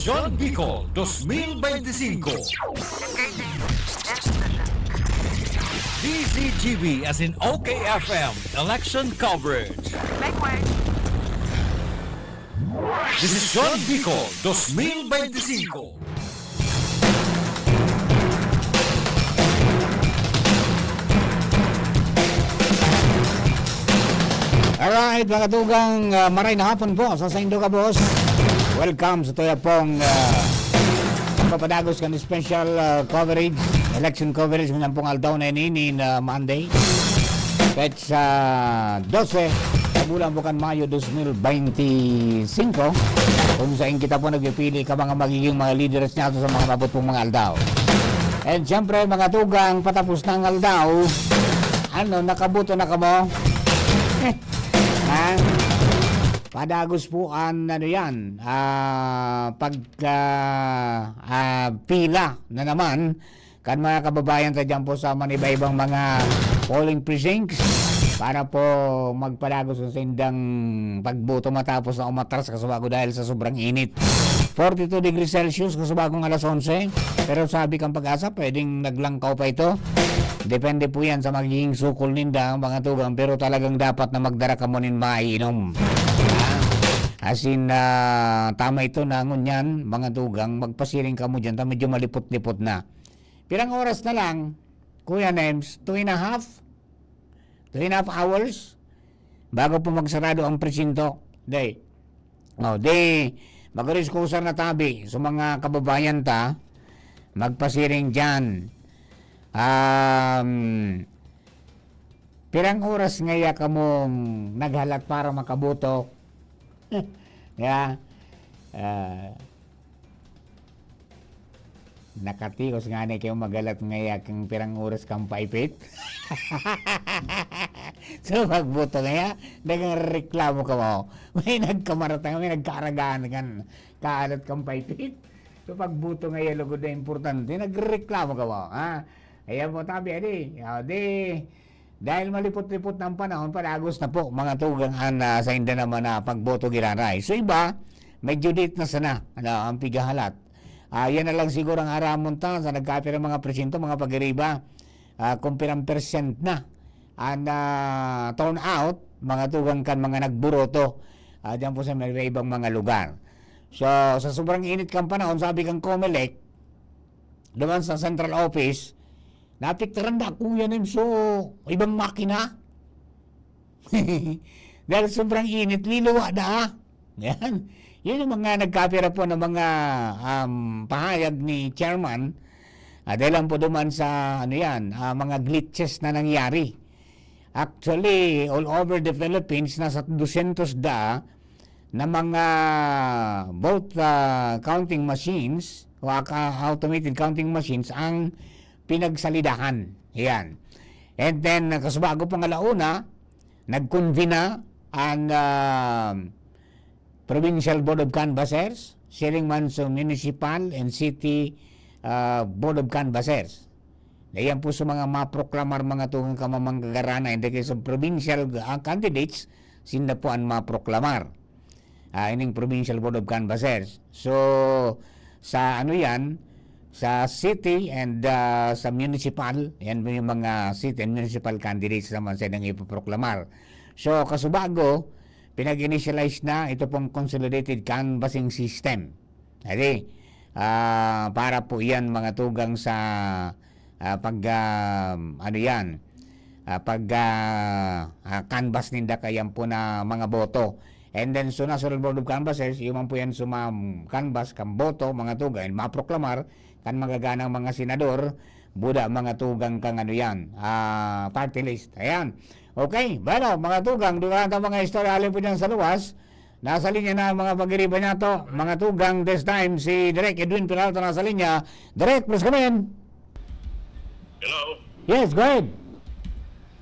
John Bicol 2025. DZGB as in OKFM election coverage. This is John Bicol 2025. Alright, mga tugang, maray na hapon po sa Saindo ka, boss. Welcome sa toya pong papadagos kan special coverage, election coverage ng pong aldaw na ini na Monday. Petsa 12, sa bulan bukan Mayo 2025, kung saan kita po nagpipili ka mga magiging mga leaders nato sa mga mabot pong mga aldaw. And syempre, mga tugang, patapos ng aldaw, nakabuto na ka mo? Padagos po yan, pila na naman kan mga kababayan sa dyan po sa maniba-ibang mga polling precincts para po magpadagos sa sindang pagboto matapos na umatras kasubago dahil sa sobrang init. 42 degrees Celsius kasubagong alas 11, pero sabi kang Pag-asa pwedeng naglangkaw pa ito. Depende po yan sa magiging sukol ninda mga tugang, pero talagang dapat na magdara ka mo nin maiinom. As in, tama ito na ngunyan mga tugang, magpasiring ka mo dyan, medyo malipot-lipot na. Pirang oras na lang, Kuya Nems, 2.5 hours bago po magsarado ang presinto. Mag-reskusar na tabi sa mga kababayan ta, magpasiring dyan. Pirang oras ngaya ka mong naghalat para makaboto. Nakatios nga na kayo magalat ngaya kang pirang oras kang paipit. So magboto ngaya, nagreklamo ka mo. May nagkamaratang, may nagkaragaan kan kaalat kang paipit. So pagboto ngaya lugod na importante, nagreklamo ka mo. Ayan po tabi, dahil malipot-lipot ng panahon, padagos na po mga tugang sa inda naman na pagboto giraray. So iba, medyo date na sana, ang pigahalat. Yan na lang siguro ang aramon ta sa nagkapira mga presinto, mga pag-iriba, kung pirang percent na ang turn out, mga tugang kan mga nagburoto, diyan po sa may ibang mga lugar. So sa sobrang init kang panahon, sabi kang Comelec, naman sa central office, napiktaran na kuya nin so ibang makina. Dahil sobrang init, liluwa na. Yan. Yun yung mga nagkapira po ng mga pahayag ni chairman. Dahil lang po duman sa mga glitches na nangyari. Actually, all over the Philippines, nasa 200 na mga both counting machines o automated counting machines ang pinagsalidahan. Yan. And then, kasubago pang alauna, nag-convene na ang Provincial Board of Canvassers, sharing man sa Municipal and City Board of Canvassers. Yan po sa mga maproklamar mga tungang kamamanggagarana, hindi kayo sa provincial candidates, sinda po ang maproklamar. Ining Provincial Board of Canvassers. So, sa sa city and sa municipal, yan yung mga city and municipal candidates naman sa nang ipoproklamar. So, kasubago, pinag-initialize na ito pong consolidated canvassing system. Para po yan mga tugang sa canvas ninda kayan po na mga boto. And then, so National Board of Canvassers, yung po yan canvas, kang boto, mga tugang, maproklamar, kan magaganang mga senador, buda mga tugang kang party list. Ayan. Okay, bueno, mga tugang, dugaan ang mga istorya alin po dyan sa luwas. Nasa linya na mga pag-iriba niya to. Mga tugang, this time, si Direk Edwin Peralta nasa linya. Direk, please come in. Hello. Yes, go ahead.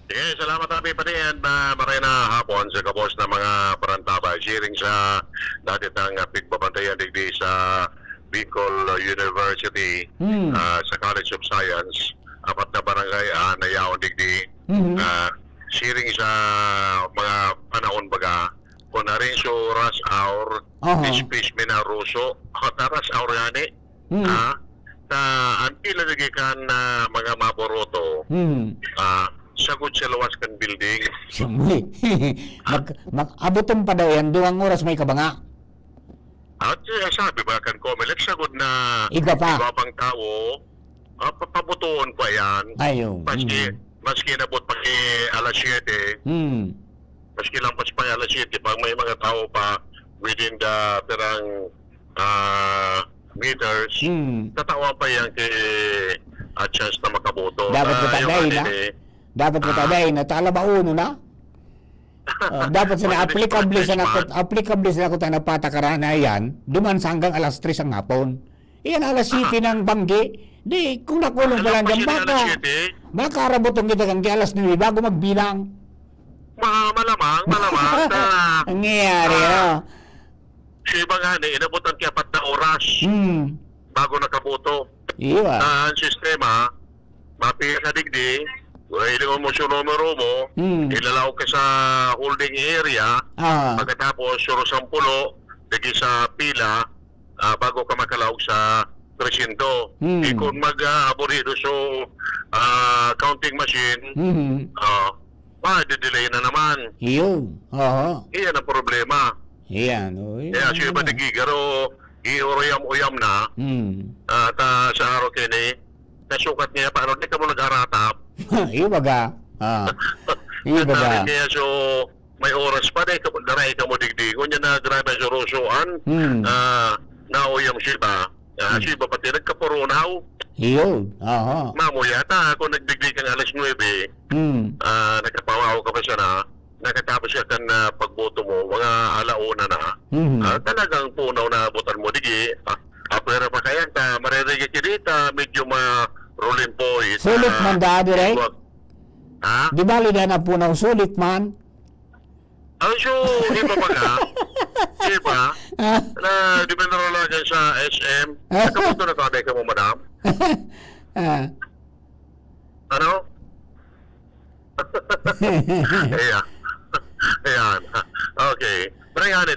Sige, salamat Happy Padiyan na maray na hapon sa kapos na mga parantaba. Sharing sa dati ng pigbabantayan digdi sa Bicol University sa College of Science. Apat na barangay na yaon digdi. Sharing sa mga panahon baga kung na rin so rush hour, Fish Minaruso, pataras aurani. Hmm. Na ang ilalagay kan na mga maboroto, sagot sa lawas kan building. Siyempre. Abutin pa daw yan, 2 oras may kabanga. At sabi ba kan Comelec, sagot na Iba pa. iba pang tao, papabutuon pa yan. Ayun. Maski nabot pa alas 7, maski lampas pa alas 7, pag may mga tao pa within the perang meters, tatawa pa yan kay chance na makaboto. Dapat Yung matagay na. kanila, Dapat matagay na. Tala ba uno na? Dapat sana applicable sa ako tayo na patakaran na yan, duman sa hanggang alas 3 ang hapon. Iyan alas 7 ng banggi. Di, kung nakulong pa lang dyan, makakarabotong kita kang alas 9 bago magbilang. malamang na Ang nangyayari, no? si iba nga inabot ang 4 na oras bago nakaboto. Iwa. Ang sistema, mapigil sa digdi, ilingon mo sa numero mo, ilalaw ka sa holding area, pagkatapos suro 10, lagi sa pila, bago ka makalaw sa presinto. Kung mag-aborido so counting machine, delay na naman. Iyon. Oo. Iyan ang problema. Iyan. Kaya siya ba nagigaro, iurayam-uyam na, at sa araw kini, nasukat niya, paano di ka mo nag-aratap? Iba ga. Iba ga. Kaya so, may oras pa na daray ka mo digdigon niya na grabe sa rosuan, nauyam siya ba? Siya ba pati nagkapurunaw? Iyon. Oo. Mamo yata, kung nagdigdig kang alas 9, nagkapawaw ka pa siya na, nakatapos siya kan pagboto mo, mga alauna na, talagang punaw na butan mo, digi, pero pa kaya, maririgit ka dito, medyo ma-rolling boys. Sulit man da, direk? Ha? Di ba lida na punaw sulit man? So, iba pa ka? Iba? Na, di ba naralagan sa SM? Nakapunto na ka, ka mo, madam? Ano? Ayan. Okay. Pero yan,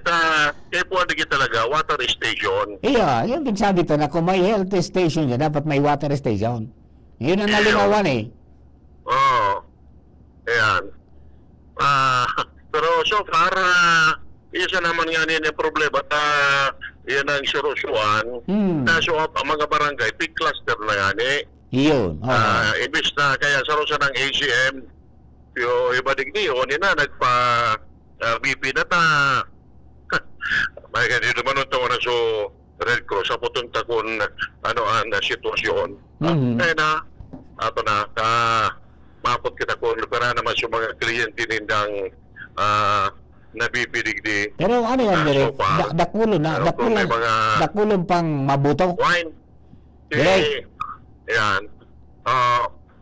F1 digit talaga, water station. Iya, yung pinsabi to na kung may health station niya, dapat may water station. Yun ang nalingawan eh. Oo. Ayan. Pero so far, isa naman nga yung problema at yan ang solusyon. Kaso ang mga barangay, big cluster na yan eh. Yun. Imbis na kaya solusyon ng ACM, yung iba digdi, yun na BP na ta. May ganito naman ito na so Red Cross, sa putunta kung ano ang sitwasyon. Kaya na, ato na, mapot kita kung para naman sa mga kliyente nindang nabibidigdi. Pero ano yan, direk? Dakulon na. Dakulon pang mabuto. Wine. Direk. Yan.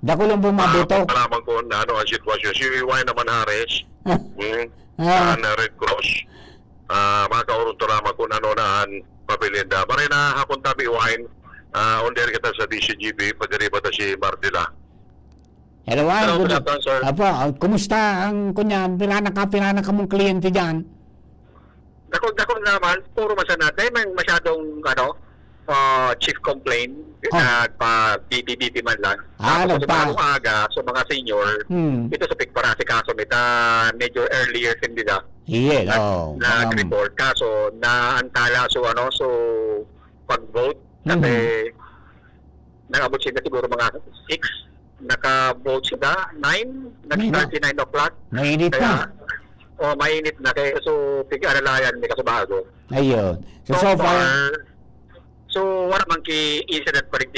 Dakulon pang mabuto. Malaman ko na ano ang sitwasyon. Si Wine naman Harris, na Red Cross, makaurong turama kung ano na ang pabilinda. Maray na hapon tabi Wine, under kita sa DCGB, pagdariba ta si Martila. Hello, good afternoon, sir. Apo, kumusta ang kunyan? Pirana ka mong kliyente dyan? Dakong naman, puro masa natin, may masyadong chief complaint, nagpa-BP man lang. Aga, so mga senior, ito sa pigparasi kaso, medyo earlier hindi na. Iya, Nag-report kaso, naantala, so pag-vote, kasi nag-abot sila siguro mga 6, naka-vote sila, 9, nag-start 9 o'clock. Mainit na. Mainit na. Kaya so, tig-aralayan, may kasabago. Ayun. So far, wala man ki-incident pa rin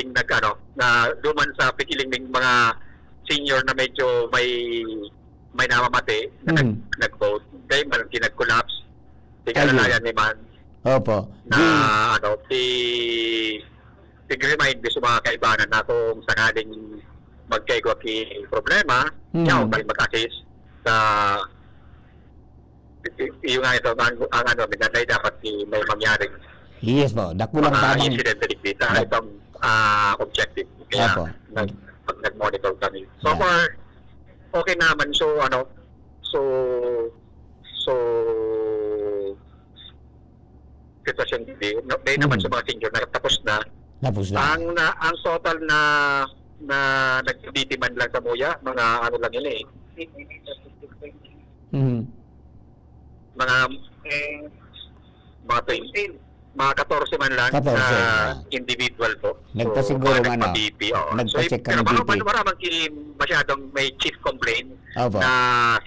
na duman sa pikiling ng mga senior na medyo may namamati na nag-vote. Dahil man nag-collapse. Tig-aralayan ni man. Opo. Na, tig-remind sa mga kaibanan na kung sakaling magkaigwa ki problema, yaw tayo mag-assist sa yung nga ito, ang minanay dapat may mangyaring yes po, dakulang tamang incident dito. Itong objective. Kaya nag-monitor kami. So far, okay naman. sitwasyon din. May naman sa mga senior na tapos na. Tapos na. Ang total na nagbitiman lang sa Muya, mga ano lang yun eh. Mga 14 man lang 14, na individual po. Nagpasiguro mga man, nagpa-BP, nagpa-check ka pero ng BP. maramang masyadong may chief complaint Opo. na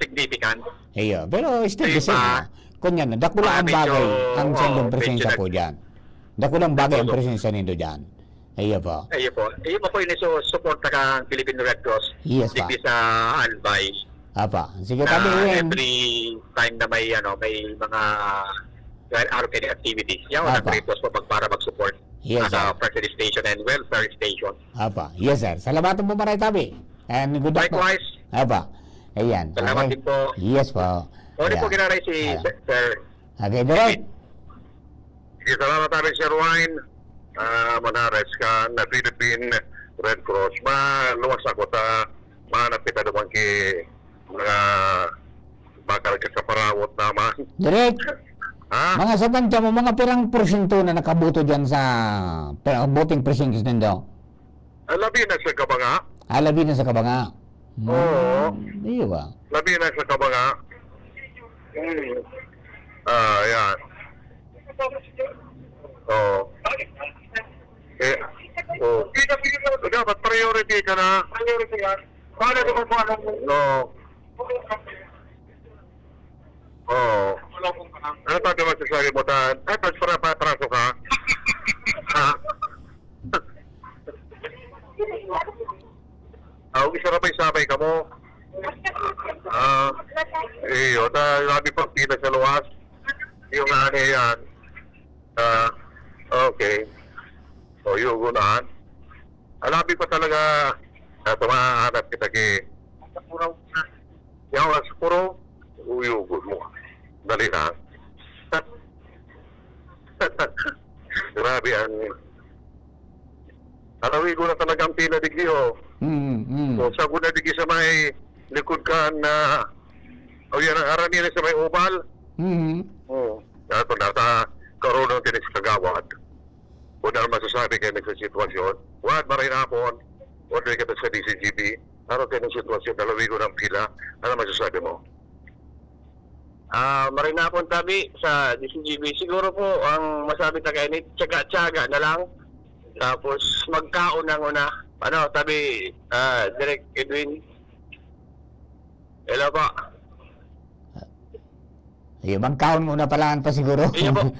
significant. Iyo, pero still the Diba? same. Kunya na, dakula ang Medyo, bagay ang sendong medyo presensya po dyan. Dakulang bagay ang presensya nindo dyan. Iyo po. Ayun po. Ayun po yung suporta kang Philippine Red Cross. Yes, pa. Digdi sa Albay. Apa, sige Na tabi yun. every time na may mga allocated activities. Yan ang Apa. Red Cross po para mag-support Yes, sa sir. fertility station and welfare station. Apa, yes sir. Salamat po maray tabi. And good luck po. Likewise. Apa, ayan. Salamat Okay. din po. Yes po. Uli po Ayan. ginaray si Ayan. Sir. Okay, direct. Sige, salamat namin, Sir Wine. Manares ka na Philippine Red Cross. Maluwas ako ta mahanap kita naman ki mga bakal ka sa parawot naman. Direct. Ha? Mga sabantya mo, mga pirang porsyento na nakabuto dyan sa voting precincts nindo. Labi na sa kabanga. Alabi na sa kabanga. Oo. Iyo ba? Labi na sa kabanga. Yan. Oo. Dapat priority ka na. Priority ka. Paano ito kung paano? No. Oo. Ano pa naman sasabi mo ta? Ay, para patraso ka? Ha? Isa na pa isabay ka mo? Iyo, labi pang pila sa luwas. Yung ano yan. Okay. O, yung gunahan. Alabi pa talaga. Tumahanap kita ki. Yung puro. Uyugod mo. Dali na. Grabe ang... Alawi ko na talaga ang pila digli o. So, sa guna digli sa may likod ka na... O yan ang arani na sa may ubal. Oo. Ito na, karoon ng tinig sa kagawad. Kung na masasabi kayo sa sitwasyon, wad maray na hapon, order ka sa DCGB, araw kayo ng sitwasyon, dalawi ko ng pila, ano masasabi mo? Maray na akong tabi sa DCGB. Siguro po, ang masabi na kayo, tsaga-tsaga na lang. Tapos, magkaon ng una. Ano, tabi, Direk Edwin. Hello po. Iyo, magkaon muna palaan pa siguro. Iyo po.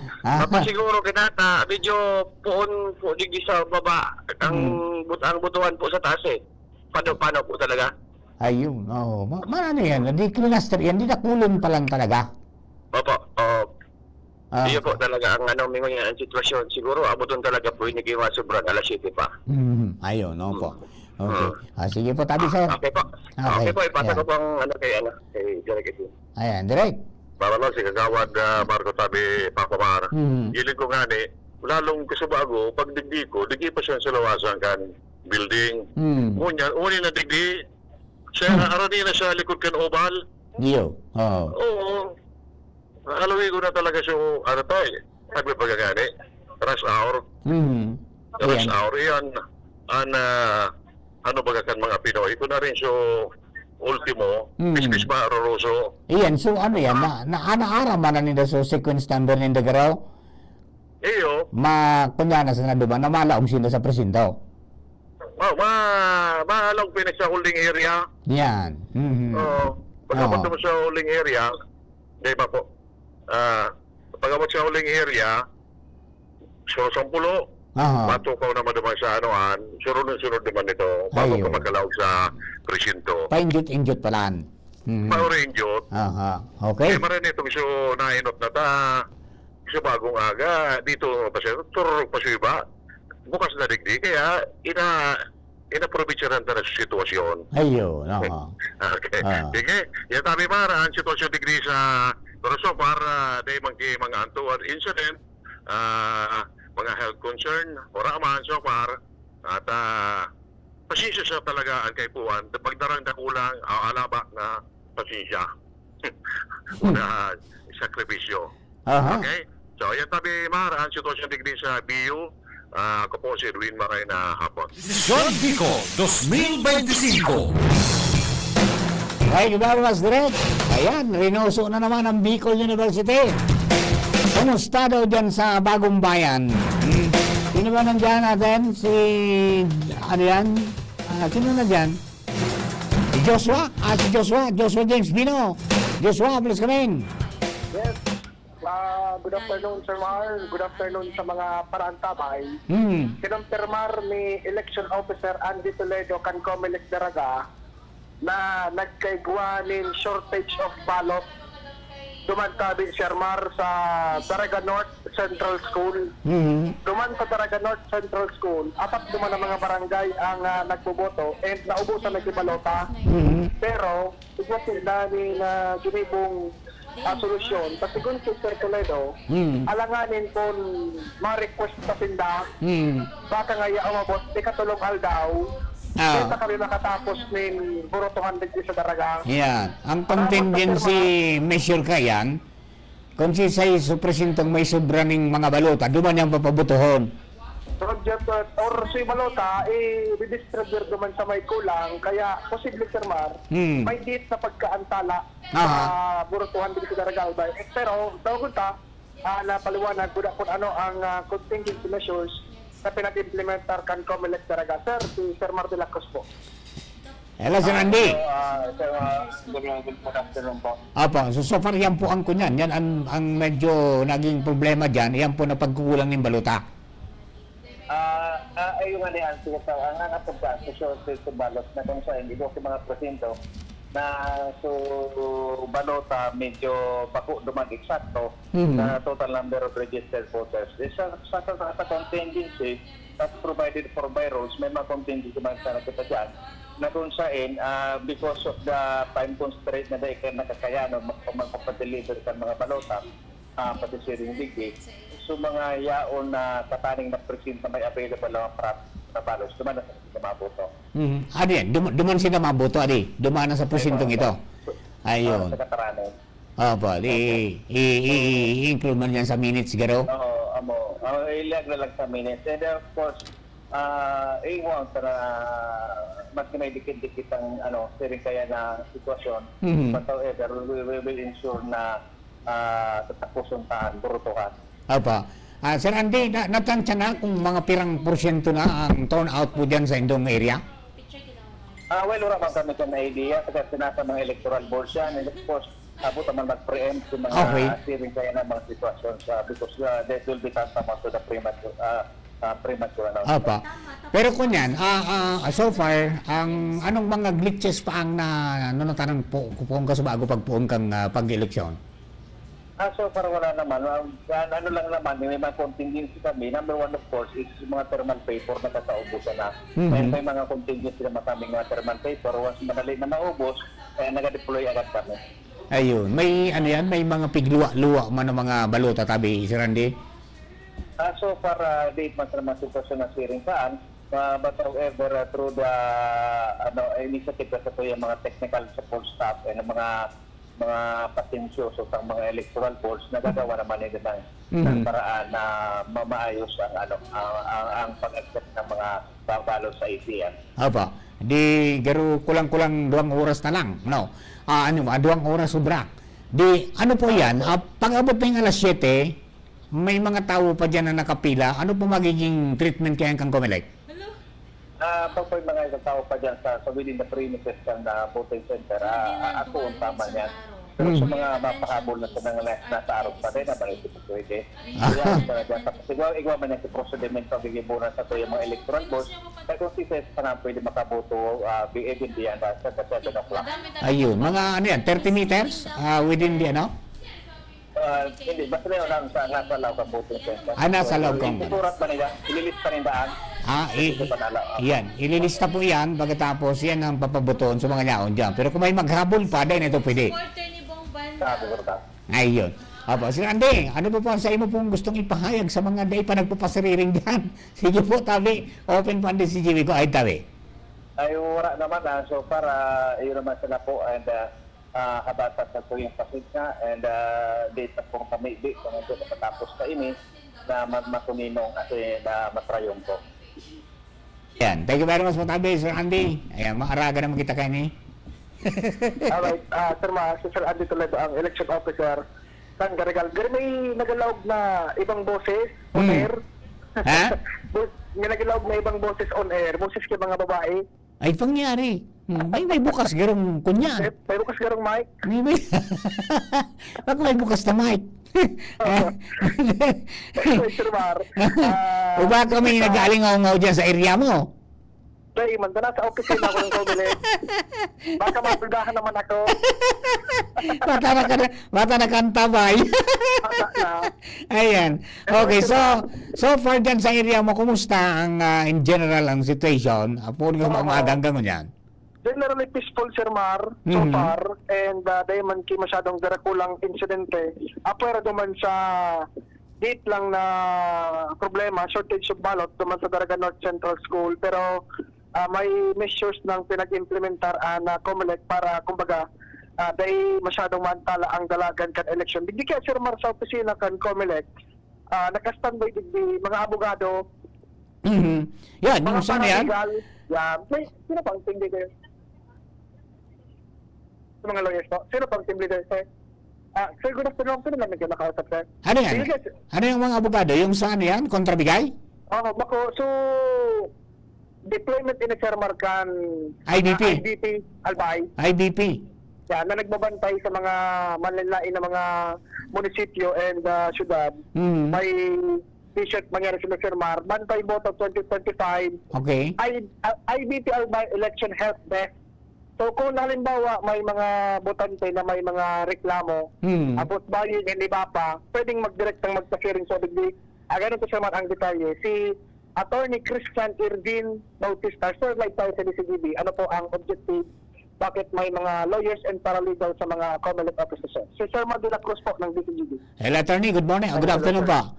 Siguro kinata, medyo poon po digi sa baba. Ang butuhan po sa taas eh. Paano po talaga? Ayun, oo. Ano yan? Di cluster yan. Di nakulon pa lang talaga. Opo. Iyo po talaga ang mingon yan ang sitwasyon. Siguro abuton talaga po yung naging sobrang alas 7 pa. Ayun, opo. Okay. Sige po, tabi sir. Okay po. Okay po, ipasa ko po ang kay Direk Edwin. Ayan, direct. Para lang si Kagawad Marco Tabi Papamar. Hiling ko nga ni, lalong kasubago, pag digdi ko, digdi pa siya sa lawasan kan building. Ngunyan, uni na digdi, siya arani na sa likod kan obal. Iyo, oo. Oo. Alawi ko na talaga siya, ano tayo, nagpapagagani, rush hour. Rush Ayan. hour, yan. Ano baga kan mga Pinoy, ito na rin siya ultimo, Bisbis ba, Roroso. Iyan, so ano yan, naara man na nila so sequence number ninda garaw, Iyo, kunya sa naduman, na malaog sila sa presinto. mahalang pinig sa holding area. Yan. Oo. Pagkabot mo sa holding area, di ba po? Pagkabot sa holding area, so 10, matukaw naman naman sa anoan, sunod naman ito, bago ka magkalaog sa presinto. Painjot-injot palaan. Paurinjot. Okay. Kaya marin itong so nainot na ta, sa bagong aga, dito pa siya, tururog pa siya iba, bukas na digdi, kaya ina-provinciaran na sa sitwasyon. Ayun, Okay. Sige, yan tabi mara, ang sitwasyon digdi sa Rosso para day mga antuan incident, mga health concern, ora man so par, at pasensya siya talaga ang kaipuan, pagdarang na kulang, alaba na pasensya. Una, sakripisyo. Okay? So, ayan tabi, Mar, ang sitwasyon digdi sa BU. Ako po si Edwin Maray na hapon. Desisyon Bicol 2025. Ay, diba mas direct? Ayan, rinuso na naman ang Bicol University. Kumusta daw dyan sa Bagong Bayan? Sino ba nandiyan natin? Si, ano yan? Sino na dyan? Si Joshua? Si Joshua. Joshua James Bino. Joshua, please come in. Yes. Good afternoon, Sir Mar. Good afternoon sa mga parantabay. Kinumpirmar ni Election Officer Andy Toledo kan Comelec Daraga na nagkaigwa nin shortage of ballot duman tabi Sir Mar sa Daraga North Central School. Duman sa Daraga North Central School, apat duman ang mga barangay ang nagboboto and naubusan na si balota. Pero, igwa sila ni na ginibong solusyon. Pasigun si Sir Toledo, alanganin kung ma-request sa sinda, baka nga umabot, di katulong aldaw, kaya kami makatapos ng burotohan din sa Daraga. Yan. Ang contingency measure ka yan, kung si Presintong may sobra ng mga balota, duman yung papabutohon. Project or si balota, i-distribute duman sa may kulang, kaya posible Sir Mar, may date sa pagkaantala sa burotohan din sa Daraga. Pero, daw ta, napaliwanag kung ano ang contingency measures na pinag-implementar kan Comelec Daraga. Sir, si Sir Mar de la Cruz po. Hello, Sir Andy. Sir, good afternoon po. Apo, so far yan po ang kunyan. Yan ang medyo naging problema dyan. Yan po na pagkukulang ng balota. Yung ano yan, ang nakapagka sa shortage sa balot na kung saan ito sa mga presinto na so balota medyo bako duman eksakto na total number of registered voters. Sa contingency that's provided for by rules, may mga contingency man sana kita dyan na kung saan because of the time constraint na dahil nakakayanan magpapadeliver ka mga balota pati siring digdig. So mga yaon na kataning na presinto may available na balos, duman na sa maboto. Adi, duman sila maboto, adi. Duman na sa presintong ito. Ayun. Sa kataranan. Opo, i-include man yan sa minutes, garo? Oo, ilag na lang sa minutes. And of course, iwan para mas kinay-dikit-dikit ang siring kaya na sitwasyon. But however, we will ensure na tatapusun taan, burutuhan. Opo. Sir Andy, natansya na kung mga pirang porsyento na ang turnout po dyan sa indong area? Well, wala bang kami na idea kasi sinasa mga electoral boards yan. And of course, abot naman mag-preempt yung mga siring kaya na mga sitwasyon because that will be tantamount to the premature announcement. Opo. Pero kung yan, so far, anong mga glitches pa ang natanong po kung kasubago pagpuong kang pag-eleksyon? So far wala naman. Ano lang naman, may mga contingency kami. Number one, of course, is mga thermal paper na kakaubusan na. May mga contingency na masaming mga thermal paper. Once madali na maubos, nag-deploy agad kami. Ayun. May may mga pigluwa-luwa man ng mga balota tabi, Sir Andy? So far, date man sa mga sitwasyon na siring saan. But however, through the initiative sa yung mga technical support staff and mga pasensyoso sa mga electoral boards nagagawa naman nila ng paraan na maayos ang pag-accept ng mga babalo sa ATM. Opo. Di garo kulang-kulang 2 oras na lang, no? 2 oras sobra. Di ano po 'yan? Pag-abot ng alas 7, may mga tao pa diyan na nakapila. Ano po magiging treatment kaya kang Comelec? Pag po yung mga tao pa dyan sa within the premises ng voting center, ako ang tama niyan. Pero sa mga mapahabol na sa mga nasa araw pa rin, naman ito po pwede. Kaya dyan, igwa man yung procediment sa bigibunan sa yung mga electoral boards, kaya kung si Ses pa na pwede makaboto, even diyan sa 7 o'clock. Ayun, mga 30 meters within the Hindi, basta na yun sa nasa loob ng voting center. Nasa loob kong. Isusurat pa nila, ililit pa nila. Yan. Ililista po yan, pagkatapos yan ang papabuton sa mga yaon dyan. Pero kung may maghabol pa, dahil ito pwede. Ayun. Opo, Sir Andy, ano po sa imo pong gustong ipahayag sa mga day pa nagpapasariring dyan? Sige po, tabi. Open pa din si Jimmy ko. Ay, tabi. Ay, wala naman. So far, yun naman sila po. And habatat na po yung pasensya and dito po kami di kung ito kapatapos sa ini na makuninong at na matrayong po. Yan. Thank you very much, Matabi, Sir Andy. Ayan, maaraga naman kita kayo ni. Alright, Sir Ma, si Sir Andy Toledo ang election officer ng Garagal. Gari may nagalawag na ibang boses on air. Ha? May nagalawag na ibang boses on air. Boses kay mga babae. Ay, pangyari. May bukas garong kunyan. May bukas garong mic. May. Bakit may bukas na mic? Sir Mar. O ba kami nag-alingaw-ngaw dyan sa area mo? Dahil man, na sa opisina ko ng Comelec. Baka mapuldahan naman ako. Bata na kantabay. Baka na. Ayan. Okay, so far dyan sa area mo, kumusta ang in general ang situation? Apo nga maagang ganun yan. Generally peaceful, Sir Mar, so far. And dahil man ki masyadong darakulang insidente. Apwera duman sa date lang na problema, shortage of ballot duman sa Daraga North Central School. Pero may measures ng pinag-implementar na COMELEC para, kumbaga, dahil masyadong mantala ang dalagan kan election. Hindi kaya, Sir Mar, sa opisina kan COMELEC, naka-standby din mga abogado. Yan, yung saan yan? May, sino pang team leader? Sa mga lawyers po? Sino pang team leader, sir? Sir, good afternoon. Sino namin kayo nakausap, sir? Ano yan? Ano yung mga abogado? Yung saan yan? Kontrabigay? Oo, bako. So, deployment in Sir Marcan IBP. IBP Albay. IBP. Yan, na nagbabantay sa mga manlalain na mga munisipyo and syudad. May t-shirt mangyari sa Sir Mar. Bantay Boto 2025. Okay. IBP Albay Election Help Desk. So kung halimbawa may mga botante na may mga reklamo, abot bayin, hindi ba pa, pwedeng mag-direktang magpa-hearing sa bigli. Ganun po, Sir Mar, ang detalye. Si Attorney Christian Irvin Bautista, Sir, like tayo sa DCGB, ano po ang objective? Bakit may mga lawyers and paralegal sa mga COMELEC officers? Si Sir Mar de la Cruz po ng DCGB. Hello, attorney. Good morning. Good afternoon po.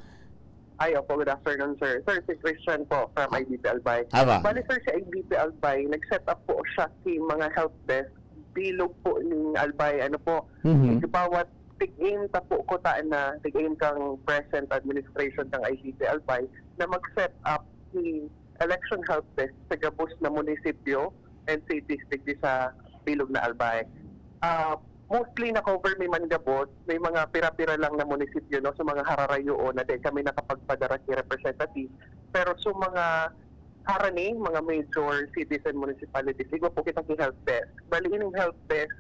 Ay, opo, good afternoon, sir. Sir, si Christian po from IBP Albay. Aba. Bali, sir, si IBP Albay, nag-set up po siya si mga help desk. Bilog po ni Albay, ano po, bawat tig-aim ta po ko taan na tig-aim kang present administration ng IBP Albay na mag-set up si election help desk sa gabos na munisipyo and cities digdi sa Bilog na Albay. Mostly na-cover may Mangabot, may mga pira-pira lang na munisipyo no, sa mga hararayo na di kami nakapagpadara kay representative. Pero sa mga harani, mga major cities and municipalities, siguro po kitang help desk. Bali, ining help desk,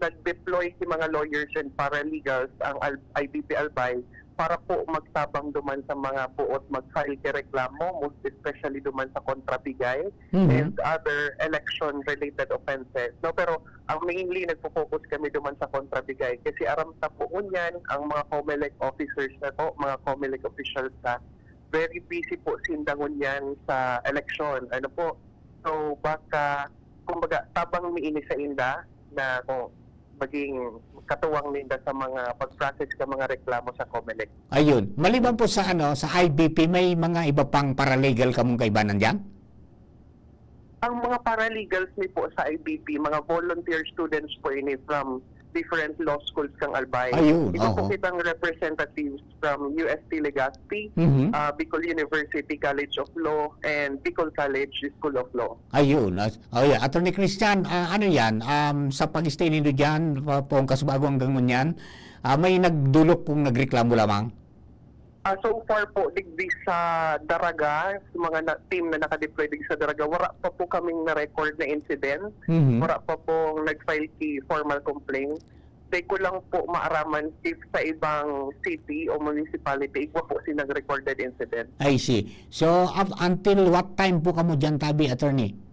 nag-deploy si mga lawyers and paralegals ang IBP Albay para po magtabang duman sa mga buot mag-file kay reklamo, most especially duman sa kontrabigay and other election-related offenses. No, pero ang mainly nagpo-focus kami duman sa kontrabigay kasi aram ta po unyan ang mga COMELEC officers na to, mga COMELEC officials na very busy po sindangon yan sa election. Ano po? So baka kumbaga tabang miini sa inda na kung maging katuwang ninda sa mga pag-process ka mga reklamo sa COMELEC. Ayun. Maliban po sa sa IBP, may mga iba pang paralegal kamong kaibanan dyan? Ang mga paralegals ni po sa IBP, mga volunteer students po ini from different law schools kang Albay. Ayun, Ito oo. po kitang representatives from UST Legazpi, Bicol University College of Law, and Bicol College School of Law. Ayun. Oh, yeah. Attorney Christian, ano yan? Sa pag-stay nindo dyan, pong kasbago hanggang ngunyan, may nagdulok pong nagreklamo lamang? So far po, digdi sa Daraga, sa mga team na nakadeploy digdi sa Daraga, wala pa po kaming na-record na incident. Wala pa po nag-file ki formal complaint. Di ko lang po maaraman if sa ibang city o municipality, igwa po si nag-recorded incident. I see. So, until what time po kamo dyan, Tabi, attorney?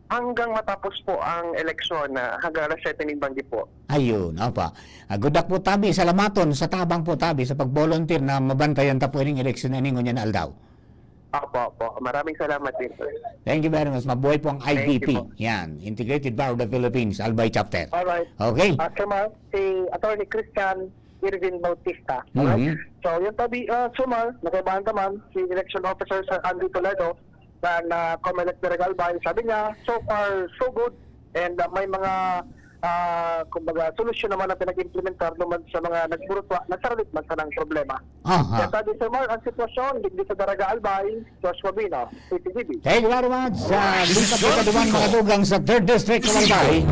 Hanggang matapos po ang eleksyon na hanggang alas 7 ng banggi po. Ayun, opa. Good luck po, Tabi. Salamaton sa tabang po, Tabi, sa pag-volunteer na mabantayan ta po yung eleksyon na ningon yan aldaw. Opo. Maraming salamat din, sir. Thank you very much. Mabuhay po ang Thank IBP. you po. Yan, Integrated Bar of the Philippines, Albay Chapter. Alright. Okay. Sir Mar, si Attorney Christian Irvin Bautista. Alright? So, yung tabi, Sir Mar, nakaibahan naman, si Election Officer Sir Andy Toledo, na COMELEC Daraga Albay, sabi niya, so far, so good. And may mga kumbaga, solusyon naman na pinag-implementar naman sa mga nagburutwa, nasalit man sa ng problema. Kaya Aha. tadi Sir Mar, ang sitwasyon, digdi sa Daraga Albay, Joshua Bino, PTV. Thank you very much. Lipat kita duman mga tugang sa 3rd District ng Albay.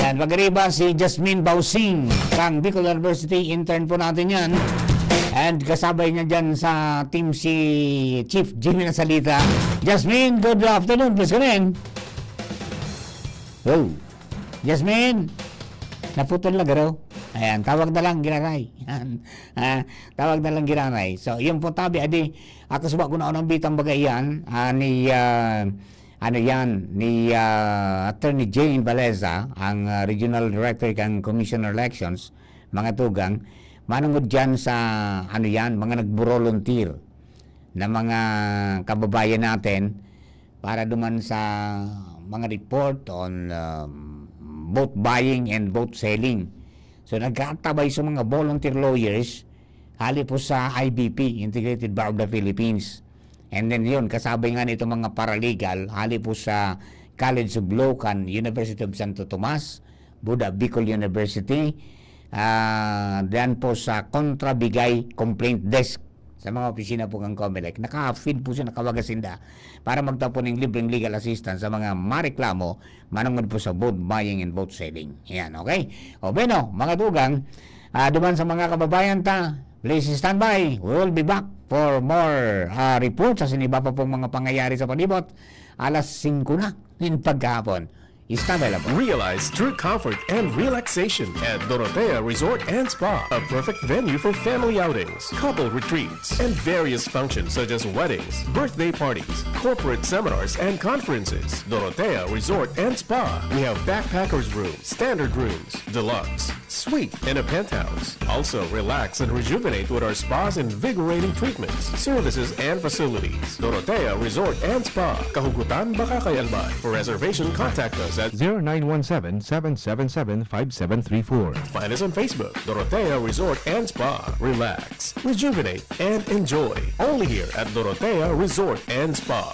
Yan, magariba si Jasmine Bausing, kang Bicol University, intern po natin yan. And kasabay niya dyan sa team si Chief Jimmy Nasalita. Jasmine, good afternoon. Please come in. Oh, Jasmine, naputol na garo. Ayan, tawag na lang giraray. Yan. Tawag na lang giraray. So, yun po tabi, adi, ako suba ko na unang bitang bagay yan, ni Attorney Jane Baleza, ang Regional Director ng Commissioner Elections, mga tugang, manungod dyan sa, mga nagburolunteer na mga kababayan natin para duman sa mga report on vote buying and vote selling. So nagkatabay sa mga volunteer lawyers hali po sa IBP, Integrated Bar of the Philippines. And then yun, kasabay nga nito mga paralegal hali po sa College of Law kan University of Santo Tomas, Buda Bicol University, dan po sa Kontrabigay Complaint Desk sa mga opisina po ng COMELEC. Naka-feed po siya, nakawagasinda para magtapon ng libreng legal assistance sa mga mareklamo manungod po sa vote buying and vote selling. Yan, okay? O bueno, mga tugang, duman sa mga kababayan ta, please stand by. We will be back for more reports sa iba pa pong mga pangyayari sa palibot. Alas 5 na ng pagkahapon. Stand by lang po. Realize true comfort and relaxation at Dorotea Resort and Spa, a perfect venue for family outings, couple retreats, and various functions such as weddings, birthday parties, corporate seminars, and conferences. Dorotea Resort and Spa. We have backpackers rooms, standard rooms, deluxe, suite, and a penthouse. Also, relax and rejuvenate with our spas and invigorating treatments, services, and facilities. Dorotea Resort and Spa. Kahugutan, Bakakay, Albay. For reservation, contact us at 0917-777-5734. Find us on Facebook, Dorotea Resort and Spa. Relax, rejuvenate, and enjoy. Only here at Dorotea Resort and Spa.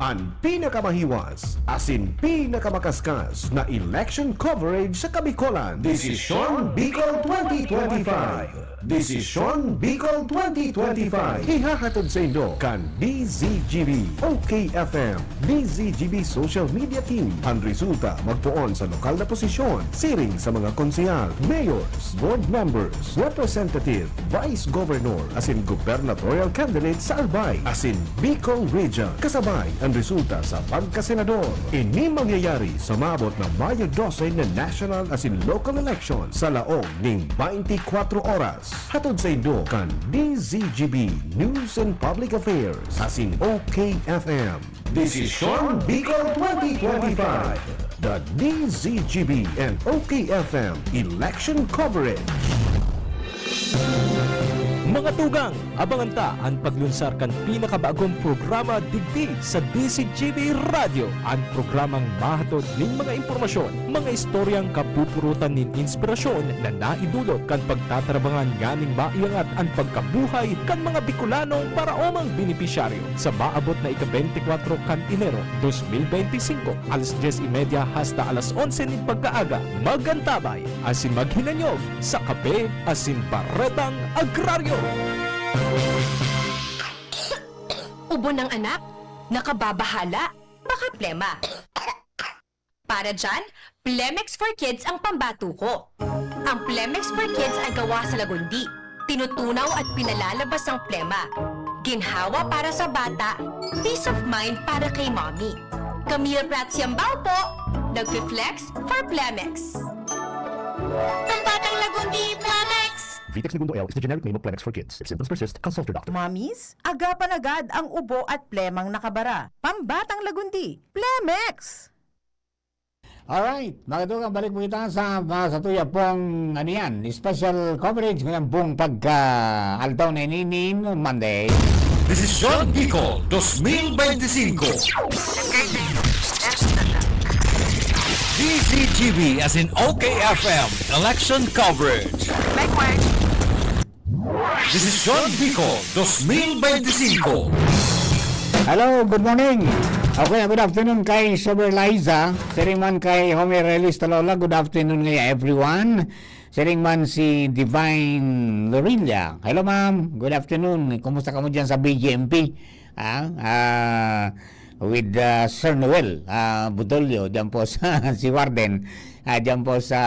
Ang pinakamahiwas, asin pinakamakaskas na election coverage sa Kabikolan. Desisyon Bicol 2025. Desisyon Bicol 2025. Ihahatod sa inyo kan DZGB, OKFM, DZGB Social Media Team. Ang resulta magpuon sa lokal na posisyon, siring sa mga konsehal, mayors, board members, representative, vice governor, asin gubernatorial candidate sa Albay, asin Bicol Region. Kasabay ang resulta sa pagkasenador. Ini mangyayari sa maabot na Mayo 12 na national asin local election sa laong ning 24 oras. Hatod sa inyo kan DZGB News and Public Affairs asin OKFM. Desisyon Bicol 2025. The DZGB and OKFM Election Coverage. Mga tugang, abangan ta ang paglunsar kan pinakabagong programa digdi sa DZGB Radio. Ang programang mahatod ning mga impormasyon, mga istoryang kapupurutan nin inspirasyon na naidulot kan pagtatrabangan ganing maiangat ang pagkabuhay kan mga Bicolanong para omang benepisyaryo sa maabot na ika-24 kan Enero 2025 alas 10:30 hasta alas 11 nin pagkaaga. Magantabay asin maghinanyog sa kape asin baretang agraryo. Ubo ng anak, nakababahala, baka plema. Para dyan, Plemex for Kids ang pambato ko. Ang Plemex for Kids ay gawa sa lagundi. Tinutunaw at pinalalabas ang plema. Ginhawa para sa bata, peace of mind para kay mommy. Camille Prats Yambao po, nag-flex for Plemex. Pambatang lagundi, Plemex! Vitex Segundo L is the generic name of Plemex for kids. If symptoms persist, consult your doctor. Mommies, agapan agad ang ubo at plemang nakabara. Pambatang lagundi, Plemex! Alright, mga tugang, balik po kita sa tuya pong special coverage ngayon pong pagka-altaw na ininim Monday. Desisyon Bicol 2025. DZGB as in OKFM election coverage. Desisyon Bicol 2025. Hello, good morning. Okay, good afternoon kay Sober Liza. Siring man kay Homer Relis Talola. Good afternoon ngayon everyone. Siring man si Divine Lorilla. Hello ma'am, good afternoon. Kumusta ka mo dyan sa BGMP? With Sir Noel Budolio dyan po sa si Warden dyan po sa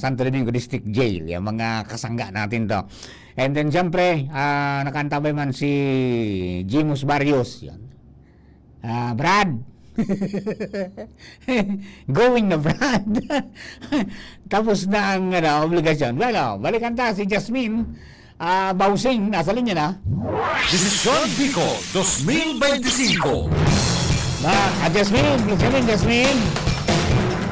Santo Domingo District Jail. Yung mga kasangga natin to. And then siyempre nakantabay man si Jimus Barrios. Yan. Brad. Going na Brad. Tapos na ang obligasyon. Well, balikan ta si Jasmine Bausing. Nasa linya na. Desisyon Bicol 2025. Jasmine.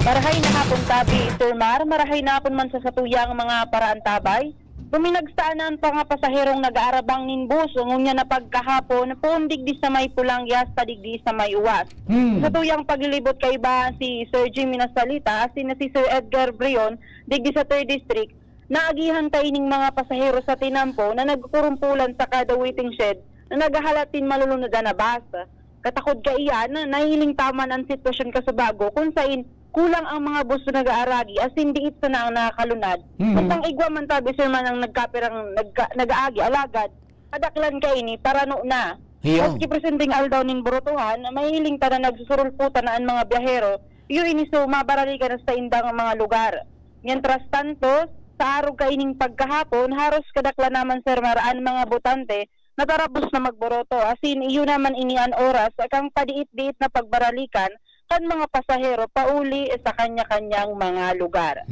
Marahay na hapon tabi, Sir Mar. Marahay na hapon man sa satuyang mga paraan tabay. Buminagsaanan pa nga pasaherong nag-aarabang ninbus. Ngunya na pagkahapon, pundig di sa may pulang yas, tadigdi sa may uwas. Sa tuyang paglilibot kay ba si Sir Jimmy Nasalita, asin na si Sir Edgar Brion, digdi sa 3rd District, naagihan tayo ning mga pasahero sa tinampo na nagkurumpulan sa kada waiting shed na naghahalatin malulunod na basa. Katakod ka iyan, nahiling taman ang sitwasyon ka sa bago kung sain kulang ang mga bus na nag-aaragi as hindi ito na ang nakakalunad. Kung igwa man tabi sir man ang nag-aagi, alagad, kadaklan ka ini, para no na. Maski presenting aldaw ning Burutuhan, mahiling ta na nagsusurulputan na ang mga biyahero, yun ini so mabarali ka na sa indang mga lugar. Mientras tanto, sa araw ka ining pagkahapon, haros kadaklan naman sir maraan mga botante, natarapos na magboroto. Asin, iyon naman inian oras, kang padiit-diit na pagbaralikan, kan mga pasahero pauli sa kanya-kanyang mga lugar.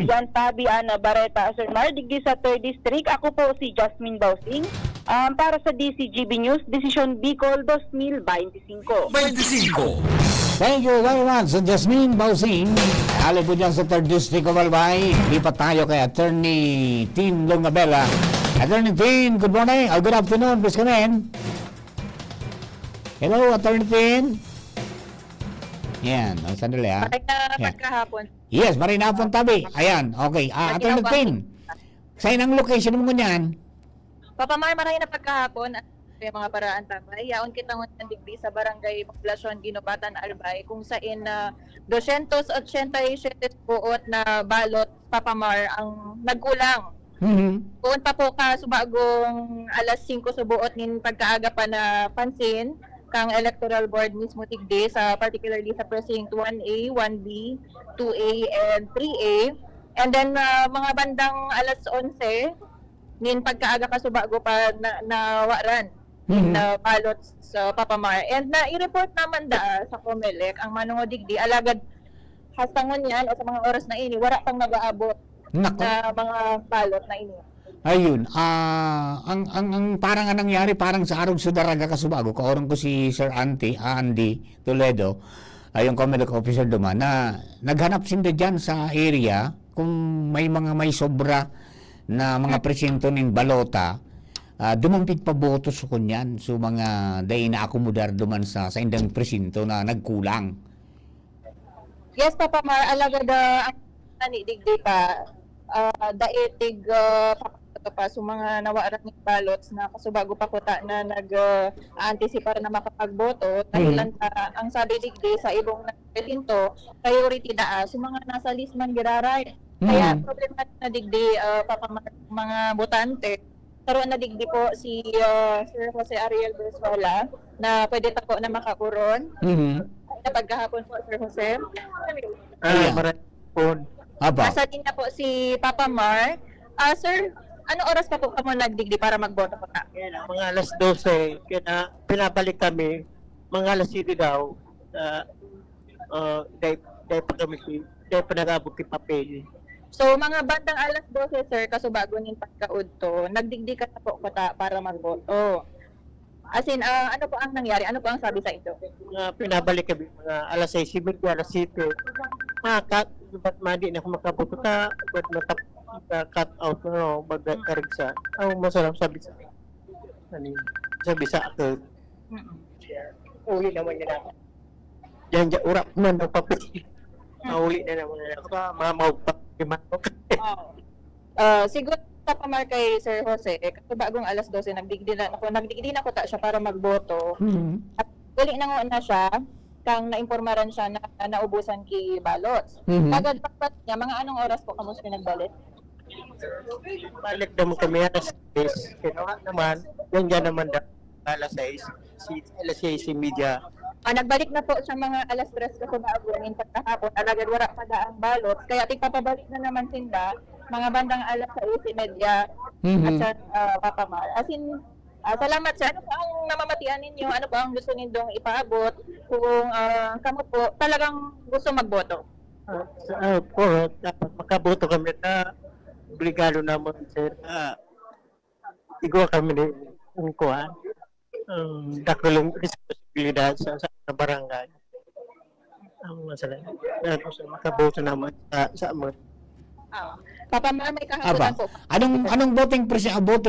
Yan tabi Ana Barreta, Sir Mar, digdi sa 3rd District. Ako po si Jasmine Bausing. Para sa DCGB News, Desisyon Bicol 2025. Thank you very much, Jasmine Bausing. Ali po dyan sa 3rd District of Albay. Lipat tayo kay Attorney Tim Longabella. Attorney Tim, good morning. Good afternoon. Please come in. Hello, Attorney Tim. Yan, sandali ha. Pagkahapon. Yes, marinapon tabi. Ayan, okay. Attorney Tim, saan ang location mo niyan? Papamar, marahin na pagkahapon yung mga paraan tabay. Yaon kita ng digdi sa barangay Poblasyon Ginobatan Albay kung saan 287 buot na balot Papamar ang nagkulang. Buon pa po ka subagong alas 5 subuot nin pagkaaga pa na pansin kang electoral board mismo tigdi sa particularly sa precinct 1A, 1B, 2A and 3A. And then mga bandang alas 11 nin pagkaaga ka subago pa na waran na balot sa Papamar. And na i-report naman sa COMELEC ang manungodigdi alagad hastangon yan o sa mga oras na ini wala pang nag-aabot na mga balot na ini. Ayun, ang parang nangyari parang sa Arog Sudaraga Kasubago, kaorong ko si Sir Andy Toledo, yung COMELEC officer duman, na naghanap sinda dyan sa area kung may sobra na mga presinto ng balota, dumampit pa boto sa kunyan, so mga day na akomodar duman sa indang presinto na nagkulang. Yes, Papa Mar, alagad ang nanidigdi pa, daitig pa so mga nawaran ng ballots na kasubago pa kuta na nag-anticipar na makapagboto dahilan ang sabi digdi sa ibong presinto priority so mga nasa list man giraray kaya problema na digdi mga botante karon na digdi po si Sir Jose Ariel Bersuala na pwede ta po na makakuron na pagkahapon po Sir Jose nasa linya po si Papa Mar. Sir, ano oras pa po kamo nagdigdi para magboto po ka? Yan, mga alas 12, kaya pinabalik kami, mga alas 7 daw, dahil pa kami, dahil pa nag-abot yung papel. So, mga bandang alas 12, sir, kasubago nin pagkaudto, nagdigdi ka na po para magboto. As in, ano po ang nangyari? Ano po ang sabi sa ito? Pinabalik kami, mga alas 6, alas 7. Ba't madi na ako makaboto ka, ba't cut out na magkarigsa. Ang masarap sabi sa ako. Uli naman yan ako. Yan, urap man ang papel. Uli na naman yan ako. Mamaw pa. Siguro sa pamar kay Sir Jose, kasi bagong alas 12, nagdigdi na ako ta siya para magboto. At uli na nga na siya, kang naimpormaran siya na naubusan ki ballots. Mhm. Agad pagpat niya, mga anong oras po kamo siya nagbalik? Balik naman kami alas 6. Kinuha naman, nandiyan naman alas 6. Alas 6 si media. Nagbalik na po sa mga alas 3 kasi maabunin pagkahapon. Alagad wala pa daang ballots. Kaya tigpapabalik na naman sila mga bandang alas 6:30 at sa Papa Mar. As in, salamat sa ano po ang namamatian ninyo, ano po ang gusto ninyong ipaabot kung kamo po talagang gusto magboto. Po, dapat makaboto kami na obligado naman sir. Igwa kami ni kuha. Dakulong responsibilidad sa barangay. Ang masalah. Gusto makaboto naman sa mga Papa Mar, may kahabotan po. Anong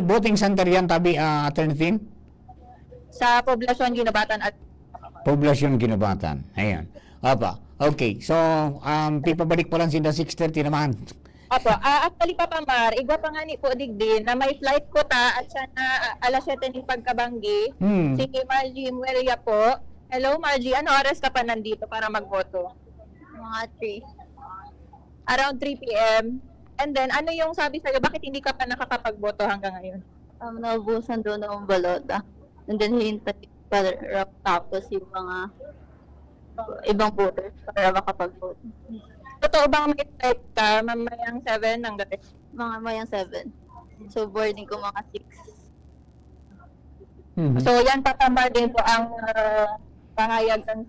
voting center yan, tabi, Attorney Tin? Sa poblasyon Ginobatan at Poblasyon Ginobatan. Ayan. Okay. So, pipabalik pa lang sila 6:30 naman. Opo, actually Papa Mar, igwa pa nga ni po digdin na may flight ko ta at sana alas 7 ni pagkabanggi. Si Margie Mueria po. Hello Margie, ano oras ka pa nandito para magboto? Mga 3. Around 3 p.m. And then, ano yung sabi sa'yo, bakit hindi ka pa nakakapagboto hanggang ngayon? Naubusan doon ng balota. And then, hintay para tapos yung mga ibang voters para makapag-vote. Totoo bang may flight ka mamayang 7 hanggang Mga mayang 7. So, boarding ko mga 6. So, yan Papa Mar din po ang pangayag ng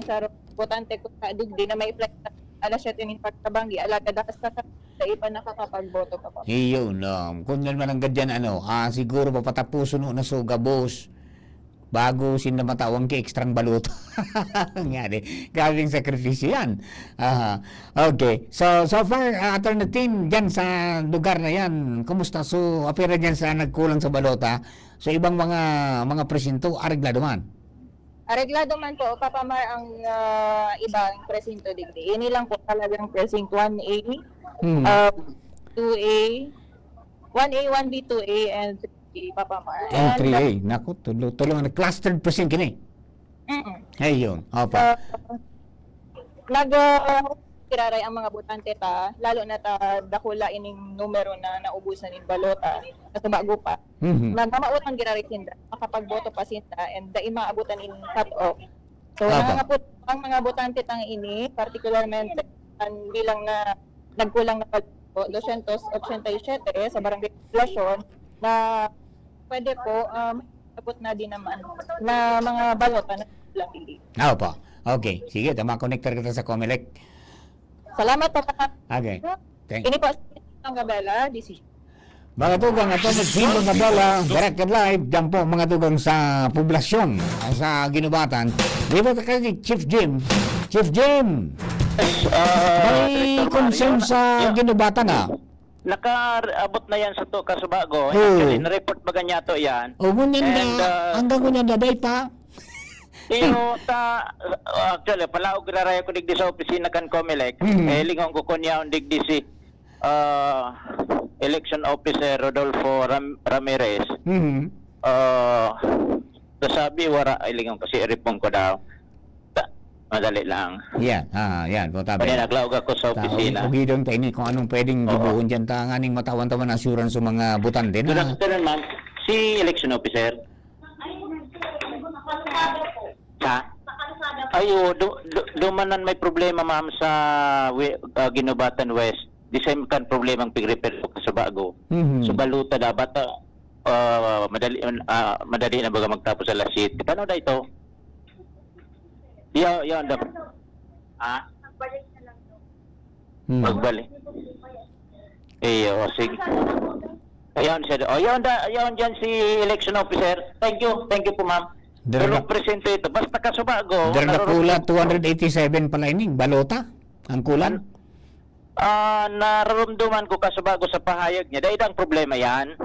sa botante ko sa digdi na may flight ka alas 7 ni pagkabanggi, alaga dapat sa iba nakakapagboto pa po. Iyon, kung naman ang gadyan, siguro papatapuso na suga, boss. Bago sinamatawang ki ekstrang baluto. Ngari, gawing sakripisyo yan. Okay. So far, Attorney Tin, dyan sa lugar na yan, kumusta? So, apira dyan sa nagkulang sa balota. So, ibang mga presinto, areglado man. Areglado man po, Papa Mar, ang ibang presinto digdi. Ini lang po talagang precinct 1A, 2A, 1A, 1B, 2A, and 3A, Papa Mar. And 3A. Naku, tulungan na. Clustered precinct kini. Ayun. Opa. Kiraray ang mga botante ta, lalo na ta dakula ining numero na naubusan in balota sa bago pa. Nagmamautan kiraray sinda, makapagboto pa sinda, and dai maabutan in cut-off. So, nangangapot ang mga botante tang ini, particularmente ang bilang na nagkulang na 287 sa barangay populasyon na pwede po abot na din naman na mga balota na pili. Opo. Okay. Sige, ma-connector kita sa Comelec. Salamat po. Okay. Ini po ang Gabela, DC. Mga tugang, ito nagsimbo na bala, direct and live, dyan po mga tugang sa poblasyon, sa Ginobatan. Dito kay Chief Jim. Chief Jim! May concern sa Ginobatan Nakaabot na yan sa to Kasubago. Actually, na-report ba ganyan to yan? O, hanggang kunyan na day pa. Actually, palaog raraya ko digdi sa opisina kan Comelec. Lingon ko kunya ang digdi si election officer Rodolfo Ramirez. Sabi wara lingon kasi repong ko daw. Madali lang. Yan, po tabi. Pwede naglaog ako sa opisina. Ugidong tayo kung anong pwedeng gibuon dyan ta nganing matawan-tawan assurance sa mga butante na. Good afternoon, ma'am. Si election officer. Ayo, dumanan may problema ma'am sa Ginobatan West. Di same kan problema ang pig-repair ko sa bago. So baluta dapat madali na baga magtapos sa lasit. Paano da ito? Yan dapat. Magbalik na lang daw. Magbalik. Sige. Ayan dyan si election officer. Thank you po ma'am. Pero presente ito, basta Kasubago. Kulat 287 pala ining balota ang kulan. Nararamdaman ko Kasubago sa pahayag niya. Dahil ang problema yan.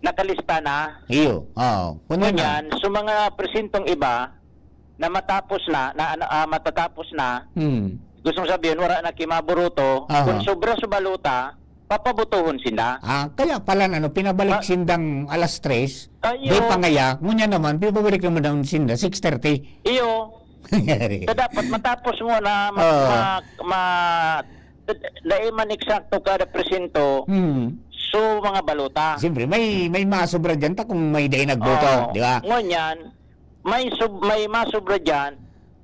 Nakalista na. Iyo. Kunyan, so mga presintong iba na matatapos na, gustong sabihin, wala na kimaburuto. Kung sobra sa balota, papabutuhon sila. Kaya pala pinabalik sindang alas 3, di pa ngaya, ngunya naman, pinabalik naman daw sinda 6:30. Iyo. So dapat matapos mo na daiman eksakto kada presinto. So mga balota. Siyempre may masobra diyan ta kung may day nagboto, di ba? Ngunyan, may masobra diyan.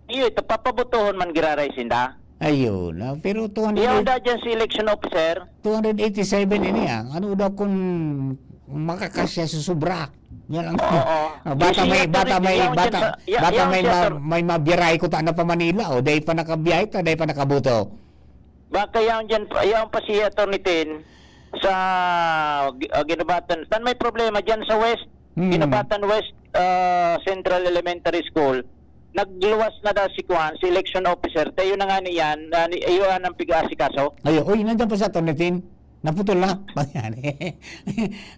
Iyo ito papabutuhon man giraray sinda. Ayun, pero Iyo da diyan si election officer. 287 ini ano daw kung makakasya sa sobra. Yan lang. May mabiyaray ko ta na pa Manila o day pa nakabiyahe ta, day pa nakabuto. Baka yan pa si Attorney sa Ginubatan. Tan may problema diyan sa West, Ginubatan West Central Elementary School. Nagluwas na daw si election officer. Tayo na nga niyan, ayun ang pig-asikaso. Nandiyan pa sa Attorney naputol na.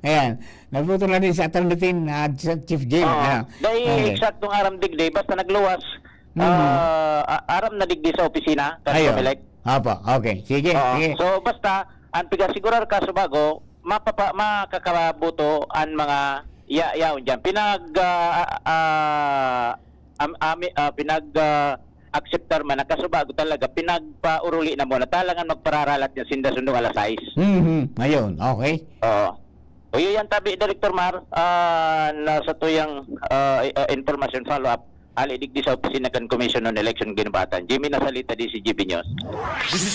Ayan. Naputol na din sa Attorney sa Chief Jim. Dahil eksaktong aram digdi, basta nagluwas, aram na digdi sa opisina. Okay. Sige. So basta, ang pig-asigurar ka sa bago, makakabuto ang mga yaon dyan. Pinag-acceptar man ang kasubago talaga, pinagpauruli na mo na talagang magpararalat niya sinda sundo alas 6. Ayun, okay. O yan tabi, Director Mar, nasa tuyang information follow-up, alidig di sa opisina kan Commission on Election Ginubatan. Jimmy Nasalita, DCGP News.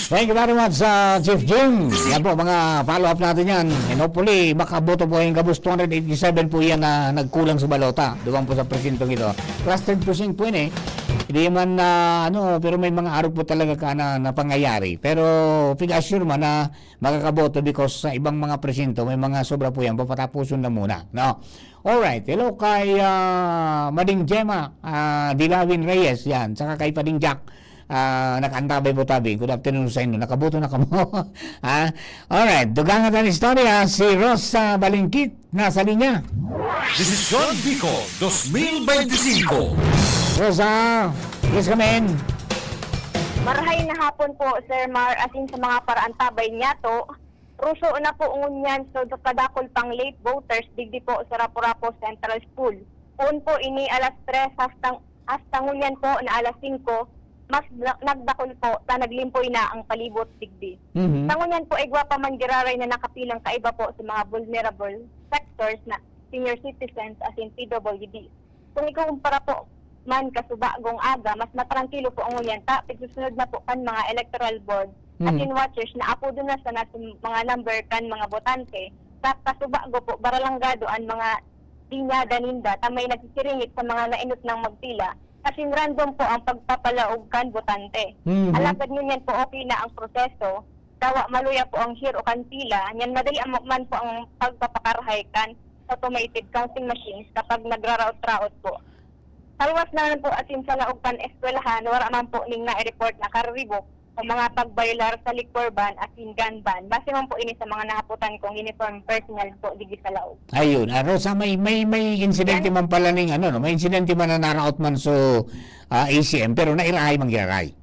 Thank you very much, Chief Jim. Yan po, mga follow-up natin yan. And hopefully, makaboto po yung kabus 287 po yan na nagkulang sa balota. Doon po sa presintong ito. Clustered pushing po yun Hindi man pero may mga araw po talaga ka na pangyayari. Pero pig-assure man na makakaboto because sa ibang mga presinto, may mga sobra po yan. Papatapusun na muna. No? Alright. Hello kay Mading Gemma Dilawin Reyes. Yan. Saka kay Pading Jack. Nakaantabay po tabi. Good afternoon sa inyo. Nakaboto na kamo. Alright. Dugangan ang istorya. Si Rosa Balingkit. Nasa linya. Desisyon Bicol 2025. Rosa, please come in. Marahay na hapon po, Sir Mar, asin sa mga paraantabay niya to. Ruso na po ngunyan so kadakol pang late voters digdi po sa Rapu-Rapu Central School. Un po ini alas 3 hasta ngunyan po na alas 5 mas nagdakol po ta naglimpoy na ang palibot digdi. Sa ngunyan po igwa pa man giraray na nakapilang kaiba po sa mga vulnerable sectors na senior citizens asin PWD. Kung ikumpara po man kasubagong aga, mas matrangkilo po ang ngunyan ta, pagsusunod na po kan mga electoral board atin watchers na apo doon na sa mga number kan mga botante sa kasubago po baralanggado ang mga dinyada ninda tamay nagsisiringit sa mga nainot ng magpila kasi random po ang pagpapalaog kan botante. Alagad ngunyan po okay na ang proseso dawa maluya po ang hiro kan pila yan madali man po ang pagpapakarhay kan automated counting machines kapag nagra-route po. Salwas naman po atin sa laogpan eskwelahan, wala man po ning na-report na karibok o mga pagbaylar sa liquor ban at gun ban. Base man po ini sa mga nahaputan kong uniform personnel po digi sa laog. Ayun, Rosa, may insidente man pala ning may insidente man na naraot man so ACM pero nairahay mangiraray.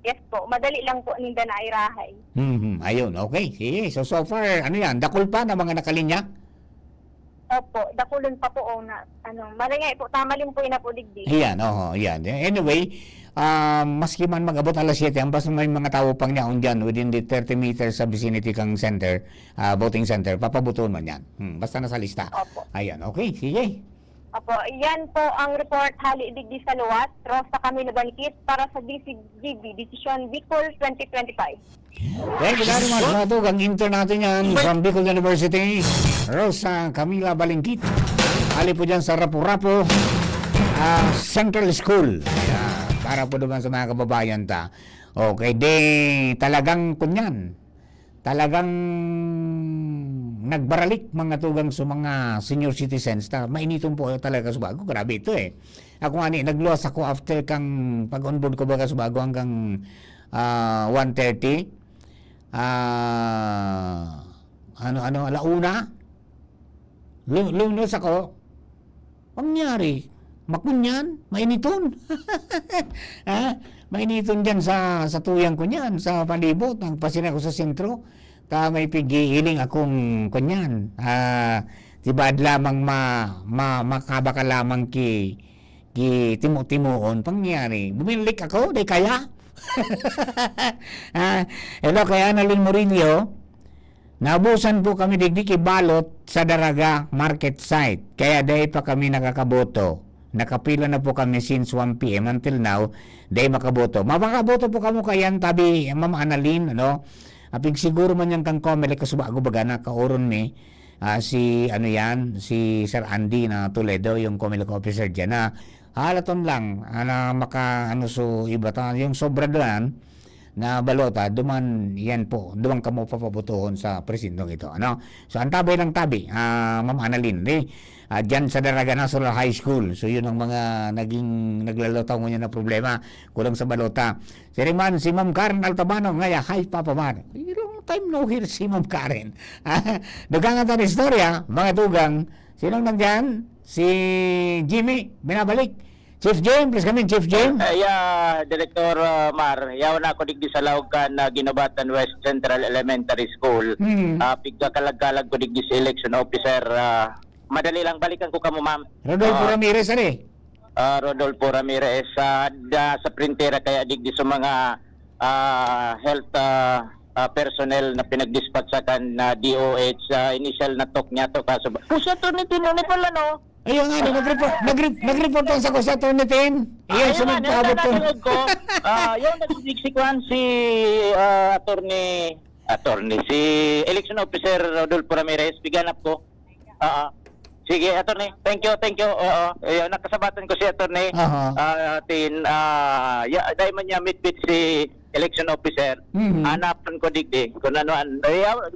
Yes po, madali lang po ninda nairahay. Ayun, okay. Sige, so far yan, dakol pa na mga nakalinya? Opo, dakulon pa po na malingay po tamalin po ina po digdi. Yan. Anyway, maski man mag-abot alas 7, ang basta may mga tao pang niyaon dyan within the 30 meters sa vicinity kang center, voting center, papabutuon man yan. Basta nasa lista. Opo. Ayan, okay, sige. Opo, yan po ang report hali digdi sa luwas. Rosa Camilo Balingkit para sa DCGB, Desisyon Bicol 2025. Thank you very much mga tug. Ang intern natin yan from Bicol University, Rosa Camila Balingkit. Ali po dyan sa Rapu-Rapu Central School. Para po naman sa mga kababayan ta. Okay, talagang kunyan. Talagang nagbaralik mga tugang sa mga senior citizens ta mainitong po talaga sa bago. Grabe ito Ako nga nagluwas ako after kang pag-onboard ko ba sa bago hanggang 1:30. Alauna. Lunos ako. Pangyari, makunyan, mainiton. Mainiton dyan sa tuyang ko niyan, sa palibot, ang pasina ko sa sentro. ta may pigihiling akong kunyan. Tibad lamang makabaka lamang ki timo-timoon pangyari. Bumilik ako, di kaya? Hello, kay Annalyn Murillo. Nabusan po kami digdi balot sa Daraga market site. Kaya dahil pa kami nakakaboto. Nakapila na po kami since 1 p.m. until now. Dahil makaboto. Mapakaboto po kamo kayan tabi, Ma'am Annalyn, ano? Apig siguro man yan kang Comelec kasubago baga na kauron ni si Sir Andy na Toledo, yung Comelec officer dyan na halaton lang na iba ta yung sobra doon na balota duman yan po duman kamo papabotohon sa presidentong ito, ano. So ang tabi Ma'am Annalyn dyan sa Daraga National High School. So yun ang mga naglalataw niya na problema kulang sa balota. Siriman si Ma'am Karen Altabano ngaya, hi Papa Mar. Long time no hear si Ma'am Karen. Dugang ang istorya mga tugang, sinong nandyan? Si Jimmy binabalik. Chief James, please come in, Chief James. Director Mar, yaw na ako digdi sa Laucan na Ginobatan West Central Elementary School. Pigka kalag-kalag ko digdi sa election officer. Madali lang, balikan ko kamo, ma'am. Rodolfo Ramirez, Rodolfo Ramirez, sa printera kaya digdi sa mga health personnel na pinag-dispatchakan na DOH, initial na talk niya to kaso. Kusa to ni Tinone pala, no? Ayun nga, nag-report lang sa kusa to ni Tin. Ayun, sunod pa abot ko. Yung nagsisikwan si si election officer Rodolfo Ramirez, biganap ko. Sige, attorney. Thank you. Nakasabatan ko si attorney. Tin, dahil man niya meet si election officer. Hanapan ko digdi. Kung ano,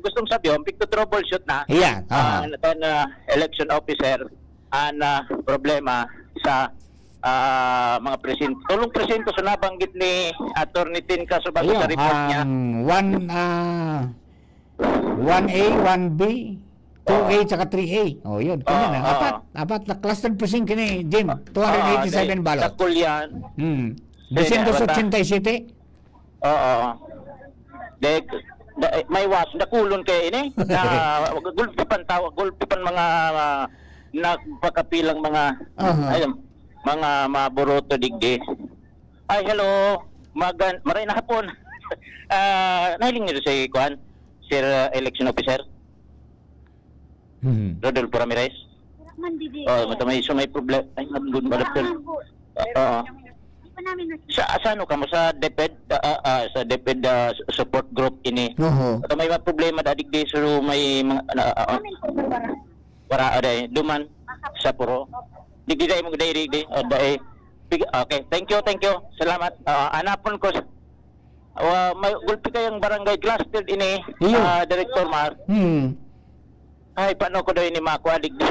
gustong sabihin, pick to troubleshoot na. Yeah. Election officer, problema sa mga presinto. Tulong presinto sa nabanggit ni attorney Tin Casubago sa report niya. 1A, 1B, 2A, tsaka 3A. Oh, yun. Kanya na. Apat na clustered precinct kini, Jim. 287 balot. Sakul yan. 287. May was, nakulon kayo ini. Gulpipan mga nagpakapilang mga mga maburoto digdi. Ay, hello. Maray na hapon. Nahiling nito si Kuan, Sir Election Officer. Rodolfo Ramirez. Matamay may problem. Ay, good malapit. Sa ano ka mo sa DepEd support group ini. May problema dadig di so may para duman sa puro. Digdi mo digdi. Okay, thank you. Salamat. Anapon ko may gulpi kayong barangay cluster ini, Director Mar. Ay, paano ko daw ini makuha digdi?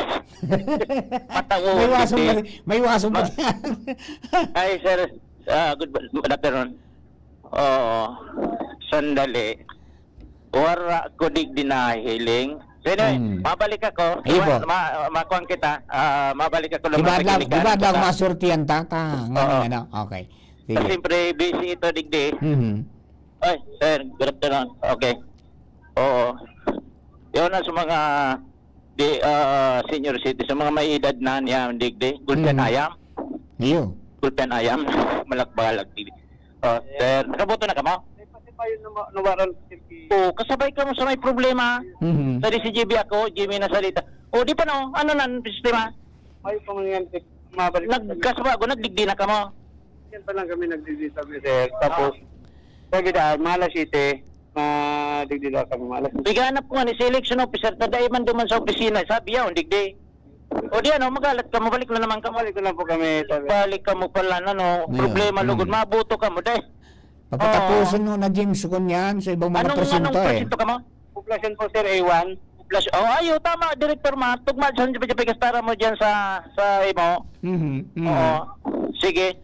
Patawo. May waso ba? Ay, sir. Good afternoon. Sandali. Wara ko digdi na hiling. So, mabalik ako. Makuha kita. Mabalik ako. Diba daw masurtiyan ta? Okay. Sige. Siyempre, busy ito digdi. Ay, sir. Good afternoon. Okay. Oo. Yun na sa mga senior citizen, mga may edad na niya digdi. Gulpen ayam. Iyo. Gulpen ayam. Malakbalag digdi. Sir, nakaboto na ka mo? Kasabay ka mo sa may problema. Sa DCGB ako, Jimmy na salita. Di pa no? Ano na sistema? May pangyayari. Nagkasaba ako, nagdigdi na ka mo? Yan pa lang kami nagdigdi sa Bisek. Tapos, sabi dahil, Mala City, digdi lang kami Mala City. Biganap ko nga ni si election officer, taday man duman sa opisina, sabi yaw, digdi. Di ano, magalat ka, mabalik na naman ka. Balik na po kami. Balik ka mo pala, problema, lugod, mabuto ka mo, dahil. Papatapusin mo na James kung yan sa ibang mga presinto Anong presinto ka mo? Population po sir A1. Ayo, tama, Director Ma. Tugma dyan, pagkastara mo dyan sa imo. Sige.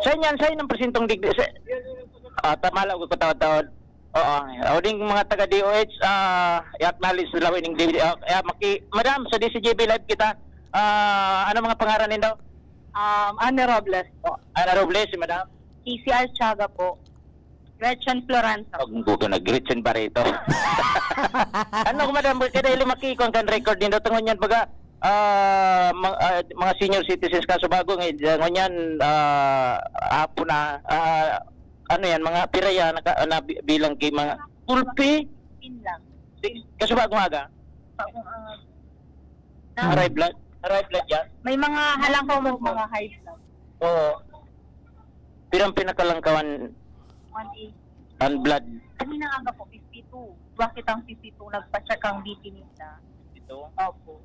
Saan ng presintong digdi? Tama lang ko tawad-tawad. Ding mga taga-DOH, i-acknowledge sila winning digdi. Madam, sa DCGB live kita, ano mga pangaran ninyo? Ana Robles po. Ana Robles, si Madam? PCR Chaga po. Gretchen Floranza. Ang buko na Gretchen Barreto. Ano madam, kada makikon kan record nito tungon yan baga mga senior citizens kaso bago ngayon yan hapon na ano yan mga piraya na bilang kay mga tulpi Lang. kaso bago aga. Arrive blood yan. May mga halang ko mga high blood. Oo. Pirang pinakalangkawan 180. ang blood. Kanina aga po, 52. Bakit ang 52 nagpa-check ang BP nila? Ito. Opo.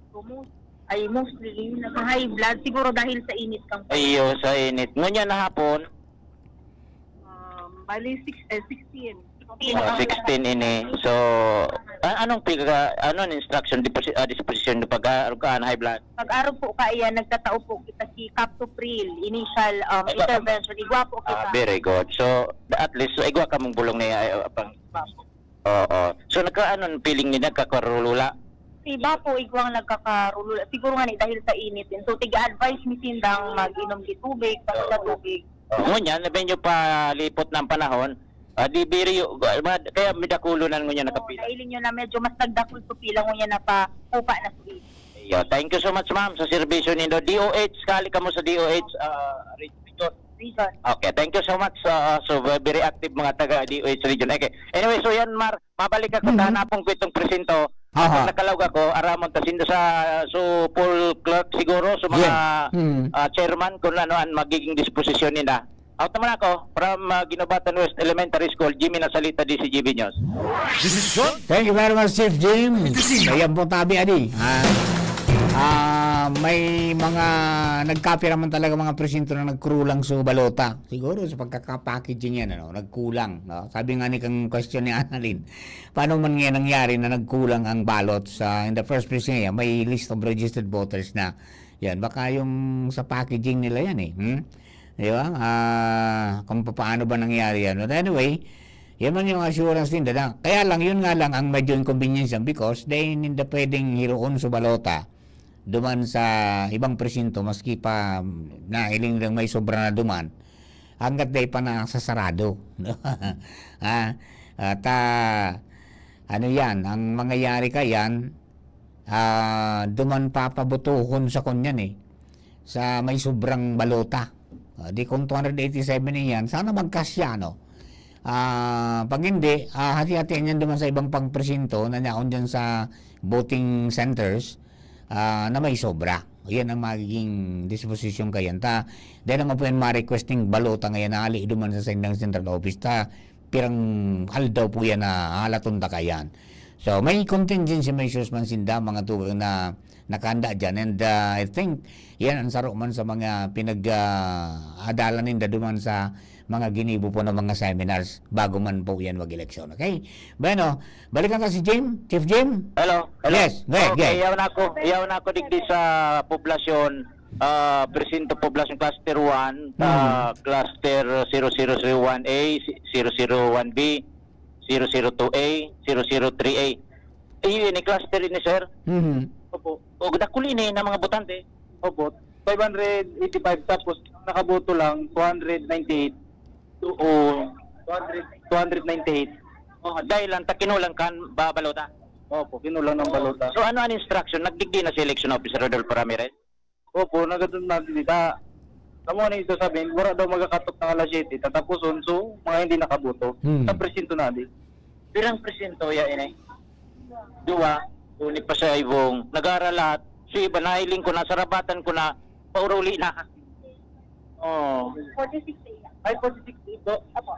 Ay, mostly, nag-high blood. Siguro dahil sa init kang Ayo sa init. Ngunyan na hapon. Bali, 16. 16 ini. So, anong instruction disposition do pag-arugaan high blood? Pag-araw po kaya, nagtatao po kita si Captopril, initial intervention. Igwa po kita. Very good. So, at least, igwa ka mong bulong niya. Oo. So, feeling niya nagkakarulula? Iba po, igwang nagkakarulula. Siguro nga dahil sa init din. So, tiga-advise mi sindang mag-inom di tubig, sa tubig. Ngunyan, nabi nyo pa lipot ng panahon, di biro, kaya midakulunan ngunyan nakapila. Kailin nyo na medyo mas nagdakul sa pila ngunyan na pa upa na suwi. Yeah, thank you so much ma'am sa serbisyo nindo. DOH, kali ka mo sa DOH region. Okay, thank you so much. So very active mga taga DOH region. Okay. Anyway, so yan mabalik ako sa hanapong ko itong presinto. Pag nakalawag ako, aramon tasindo sa Paul Clerk siguro, so mga chairman kung ano ang magiging disposisyon nila. Out naman ako from Ginobatan West Elementary School, Jimmy Nasalita, DCGB News. Thank you very much, Chief Jim. Ayan po tabi, Adi. May mga nagkapi naman talaga mga presinto na nagkulang sa balota. Siguro sa pagkakapackaging yan, nagkulang. No? Sabi nga ni kang question ni Annalyn, paano man nga nangyari na nagkulang ang balot in the first place nga, may list of registered voters na. Yan, baka yung sa packaging nila yan Di ba? Kung paano ba nangyari yan. But anyway, yan man yung assurance din. Kaya lang, yun nga lang ang medyo inconvenience yan because they hindi pwedeng hiroon sa balota duman sa ibang presinto maski pa na iling lang may sobra na duman hanggat day pa na sasarado. At ano yan, ang mangyayari kayan duman papabutuhon sa kunyan sa may sobrang balota. Di kung 287 yan, sana magkasya, no? Pag hindi, hati-hatiin yan naman sa ibang pang presinto na naon dyan sa voting centers na may sobra. Yan ang magiging disposition kayan. Dahil naman po yan ma-requesting balota ngayon na ali duman sa sendang central office. Pirang haldaw po yan na halatunta kayan. So, may contingency measures man sinda, mga tugang na nakanda dyan. And I think, yan ang saro man sa mga pinag-adalan ninda duman sa mga ginibo po ng mga seminars bago man po yan mag-eleksyon. Okay? Bueno, balikan ka si Jim, Chief Jim. Hello. Yes, go ahead. Okay, iyaw na ako digdi sa poblasyon, presinto poblasyon cluster 1, cluster 0001A, 001B, 002A, 003A. Ini cluster ini, sir. Opo. O dakuli ni na mga botante. Opo. 585 tapos nakaboto lang 298. 298. Dahil lang kinulang kan balota. Opo, kinulang ng balota. So ano ang instruction? Nagdigdi na si election officer Rodolfo Ramirez? Opo, nagdita. Tamo na ito sabihin, wala daw magkakatok ng alas 7, tatapuson, so mga hindi nakaboto. Sa presinto na di. Pirang presinto ya ini? Dua, unik pa sa ibong nag-aaral lahat. So iba nahiling ko na, sarabatan ko na, pauruli na. 46 Ay, 46 ito. Apo.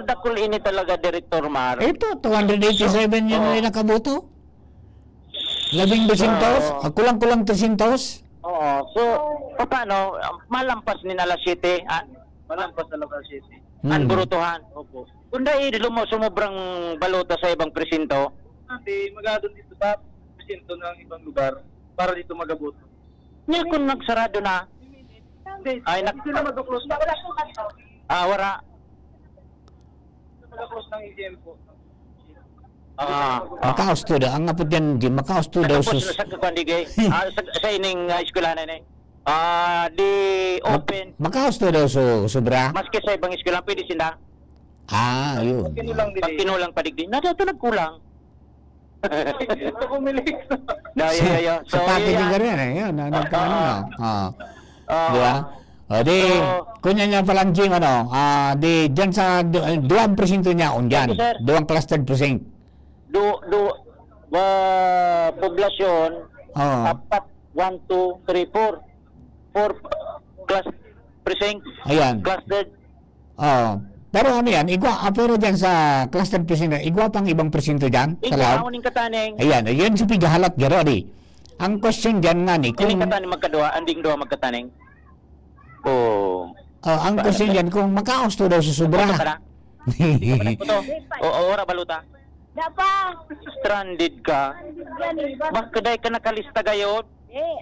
Dakul ini talaga, Director Mar. Ito, 287 yun na nakaboto. 12 presintos, kulang-kulang 300. Oo. So, paano? Malampas ni alas 7. Malampas na alas 7. Anburutuhan. Opo. Kung dahil sumubrang balota sa ibang presinto, magadon dito sa presinto ng ibang lugar para dito magaboto. Niya kung nagsarado na. Ay, sila mag-close na. Wala. Mag-close ng EGM po. Makaos to daw. Ang apod yan, di makaos to daw. Tapos sa kakandigay. Sa ining eskwela na Di open. Makahusto daw sobra? Maski sa ibang eskwela, pwede sila. Ayun. Pag tinulang padigdi, na dato nagkulang. Ito kumilig. So, Sa packaging ka rin, yun. Nagkaano na. Di ba? Di, kunya niya palang Jim, di, dyan sa, duwang presinto niya, dyan. Duwang clustered precinct. Poblasyon, Oo. 1, 2, 3, 4 class precinct, Ayan. clustered. Pero ano yan, pero dyan sa clustered precinct, igwa pang ibang presinto dyan, sa loob. Ikaw, ning kataneng. Ayan, yun si pigahalat garo, di. Ang question dyan nga ni, Kung kataneng magkadua, anding dua magkataneng. ang question dyan, kung makaosto daw sa sobra. Ito, ora baluta. Dapa. Stranded ka. Makaday ka nakalista gayon.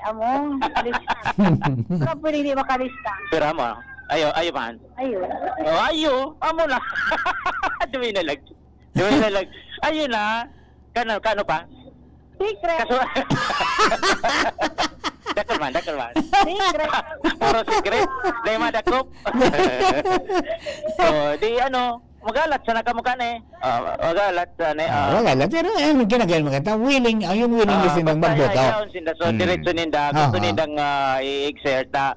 Amo. Ano pwede hindi makalista? Pero mo, ayo man. Ayo, amo na. Duwi na lag. Ayo na. Kano pa? Secret. Kaso, dakal man. Secret. Puro secret. Dahil madakop. Di magalat sana ka mukha eh. Magalat sana Magalat, pero kinagayal maganda. Willing, yung willingness nindang magboto. So, diretso ninda. Gusto nindang i-exerta.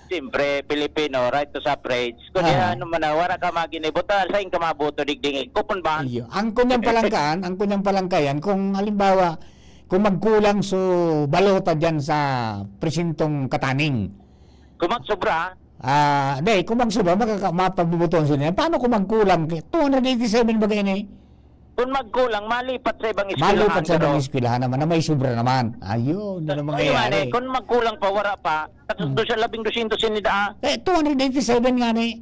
Siyempre, Pilipino, right to suffrage. Kung wala ka maginibota, saan ka mabuto digding kupon ba? Ang kunyang palangkayan, kung halimbawa, kung magkulang so balota dyan sa presintong Kataning. Kung magsobra, kung magsobra, mapabubuton sila. Paano kung magkulang? 287 ba ganyan eh? Kung magkulang, malipat sa ibang eskwelahan. Malipat sa ibang eskwelahan naman na may sobra naman. Ayun, na naman mangyayari. Kung magkulang pa, wala pa. Tatlo siya 1,200 sinida. 287 nga ni.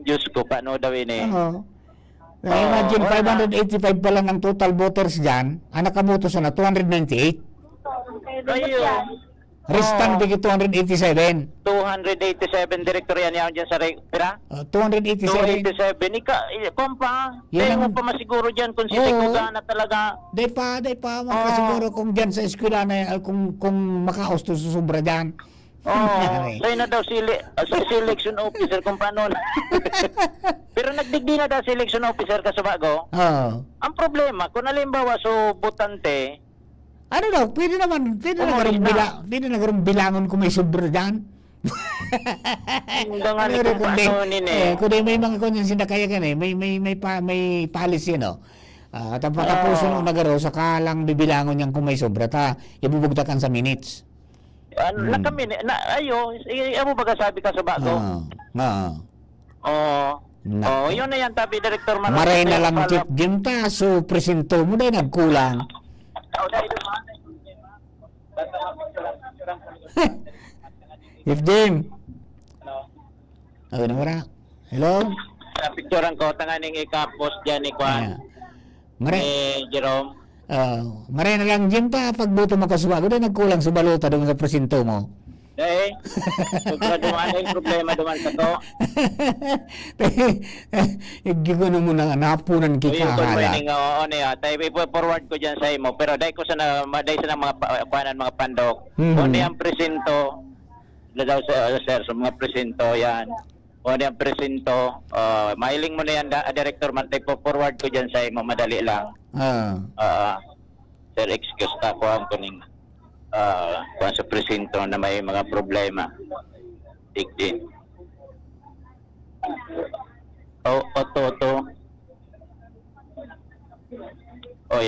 Diyos ko, paano daw yun eh? Imagine, 585 pa lang ang total voters dyan. Ang nakaboto sa na, 298. Ayun. Restant bigit 287. 287 director yan dyan sa pera? 287. 287. Kompa, Yan mo pa masiguro dyan kung sisiguga na talaga. Day pa, makasiguro kung dyan sa eskwela na kung makausto sa sobra dyan. Sa'yo na daw si election officer kung paano na. Pero nagdigdi na daw si election officer kasabago. Ang problema, kung halimbawa botante, ano daw, pwede na garong bilangon kung may sobra dyan. Kung may mga kung sinakaya ka na may policy, no? Tapusin mo nagaro, saka lang bibilangon niyang kung may sobra, ibubugtakan sa minutes. Amo baga sabi ka sa bago? Yun na yan, tabi Director Maray. Maray na lang tip ginta, so presento mo dahil nagkulang. If Jim. Hello? Picturean ko, tanganing ika-post dyan ni Kwan. Jerome. Maray na lang Jim pa, pagbuto mo kasuwago dahil nagkulang sa balota doon sa presento mo. Dumaan yung problema duman sa to. Gigano mo na napunan kikahala. Tayo forward ko dyan sa imo. Pero dahil ko sana mga pandok. Kung ang presento, daw sir, sa mga presento yan. Kung ang presento, mailing mo na yan, Director Martay, forward ko dyan sa imo. Madali lang. Sir, excuse ka ko ang kuning kung sa presinto na may mga problema. Digdi.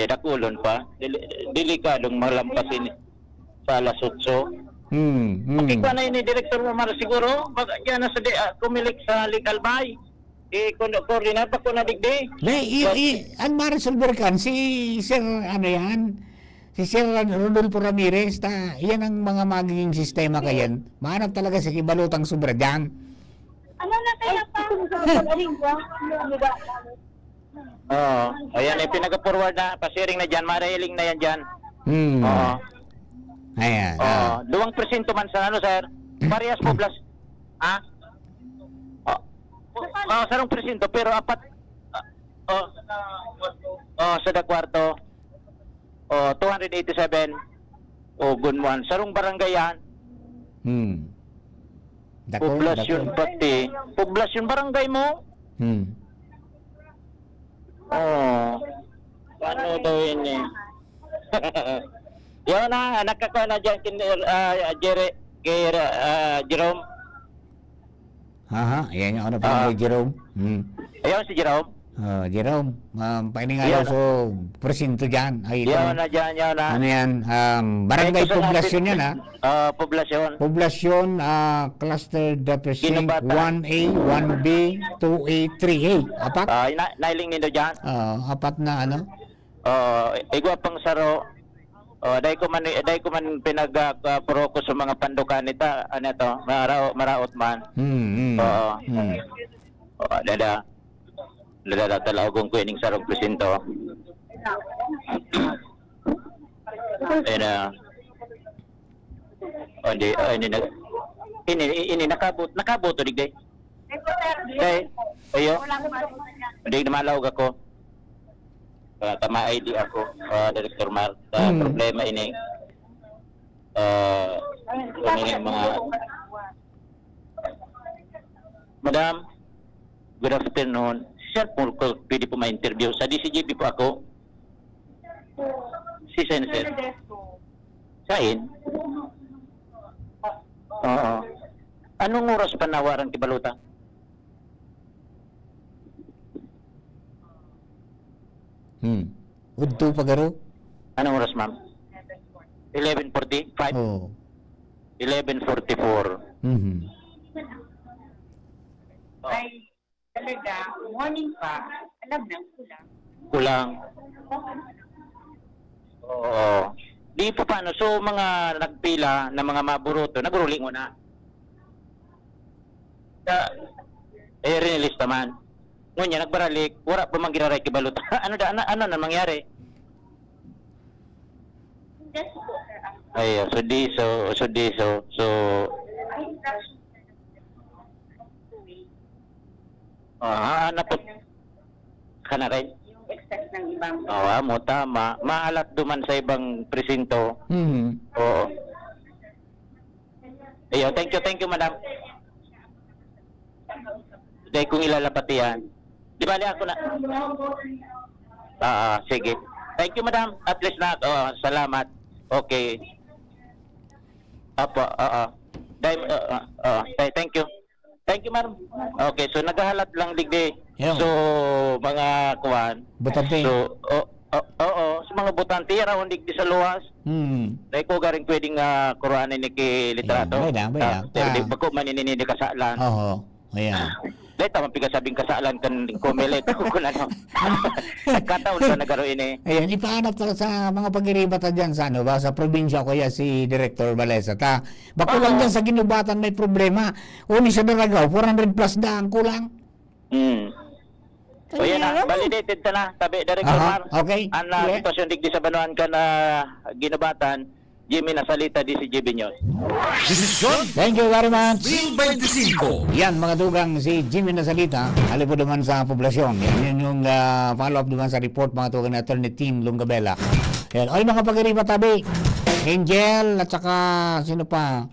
Dakulon pa. Delikadong malampasin sa alas 8. Pakikuha na yun ni Director Mamar siguro. Baga dyan na sa kumilik sa legal bay. Koordinat pa ko na digdi. Ang Marisol Berkan, si Sir, si Sir Rodolfo Ramirez, yan ang mga magiging sistema kayan. Mahanap talaga sa kibalutang sobra dyan. Ano na kaya pa? Ayan, pinag-forward na, pasiring na dyan, marailing na yan dyan. Ayan. 2% man sa sir? Parehas po plus. Sarong presinto, pero apat. Sa kwarto. 287 gunwan sarong barangay yan. Poblasyon pati. Poblasyon barangay mo? Oh. Paano daw yun eh? Yun na, nakakawa na dyan Jerome. Yan yung ano pa kay Jerome. Ayun si Jerome. Jerome, painingalaw so presinto dyan. Ay, Yun na dyan, yun na. ano yan, barangay poblasyon yan ha. Poblasyon. Poblasyon, cluster precinct 1A, 1B, 2A, 3A. Apat? Nailing nindo dyan. Apat na ano? Igwa pang saro. Dahil ko man pinag-puro ko sa mga pandukan nita, ano to, maraot man. Dada talagong ko ining sarong presinto. Ini nakabot to digday. Ayo. Hindi na malawag ako. Tama ID ako, Director Mar. Problema ini. Mga Madam, good afternoon. Sir, po ko pwede po ma-interview. Sa DCGP po ako. Si Senator. Sain? Oo. Anong oras panawaran kibaluta? Udto pagaro? Anong oras, ma'am? 11:45? 11:44. Ay, talaga, morning pa, alam na, Kulang. Oo. Di pa paano? So, mga nagpila na mga maburuto, nagruling mo na. Rinilista man. Ngunya, nagbaralik, wala pa mang giraray kibaluta. ano na mangyari? Ay, so, hanap po ka na rin? yung excess ng ibang Mo tama. Maalat duman sa ibang presinto. Oo. Ayo, thank you, madam. Dahil kung ilalapati yan. Di bali ako na. Sige. Thank you, madam. At least na. Salamat. Okay. Apo, thank you. Thank you, ma'am. Okay, so naghahalat lang digdi. So, mga kuwan. Butante. So, sa mga butante, raon digdi sa luwas. Dahil ko garing pwedeng kuruanin ni ki literato. Bayang. Di ba ko maninini kasalan? Ayan. Dahil tamang pigasabing kasalan kan kumilit ko kung ano. Nagkataon sa nagaro ini. Ayan, ipaanap sa mga pag-iribata dyan sa ano ba, sa probinsya kaya si Director Balesa. Bakulang dyan sa Ginubatan may problema. Uni sa Daragaw, 400 plus daan kulang. O yan na, validated na tabi Director Mar. Okay. Ang sitwasyon digdi sa Banuan ka na Ginubatan, Jimmy Nasalita, DCGB News. Thank you very much. 25. Yan mga dugang si Jimmy Nasalita, halipo duman sa poblasyon. Yan yung follow-up duman sa report mga tugang ni Attorney Tim Lungabela. Yan. O mga pag-iriba tabi, Angel at saka sino pa?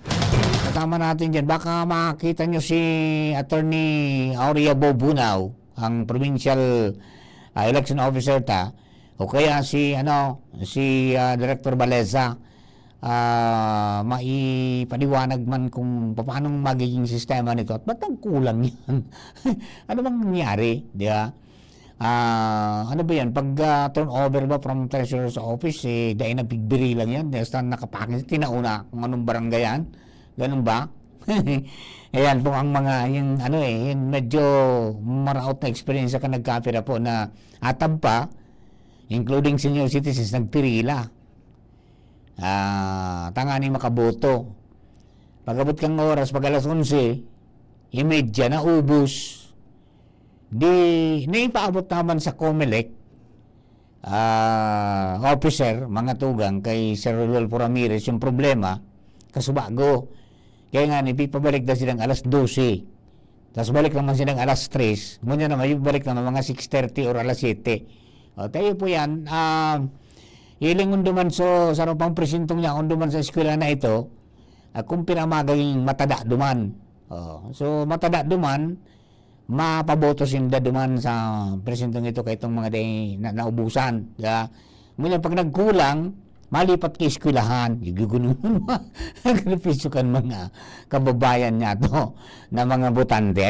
Kasama natin dyan. Baka makita nyo si Attorney Aurea Bobunaw, ang provincial election officer o kaya si Director Baleza. Maipaliwanag man kung paano magiging sistema nito at ba't ang kulang yan? Ano bang nangyari? Di ba? Ano ba yan? Pag turnover ba from treasurer's office, dahil nabigbiri lang yan. Basta nakapakin, tinauna kung anong barangay yan. Ganun ba? Ayan po ang mga, yung medyo maraot na experience ka nagkapira po na atab pa, including senior citizens, nagpirila. Tangani makaboto. Pag-abot kang oras, pag alas 11, imedya na ubus. Naipaabot naman sa COMELEC officer, mga tugang, kay Sir Rodolfo Ramirez, yung problema, kasubago. Kaya nga, ipipabalik na silang alas 12. Tapos balik naman silang alas 3. Ngunyan naman, yung balik naman mga 6:30 or alas 7. Tayo po yan, hiling unduman sa pang presintong niya, unduman sa eskwela na ito, kung pinamagaging matada duman, So matada duman mapaboto sinda duman sa presentong ito kay itong mga day na naubusan. Muna pag nagkulang, malipat kay eskwelahan. Gigugununan mo. Nagrepisyo kan mga kababayan niya to na mga botante.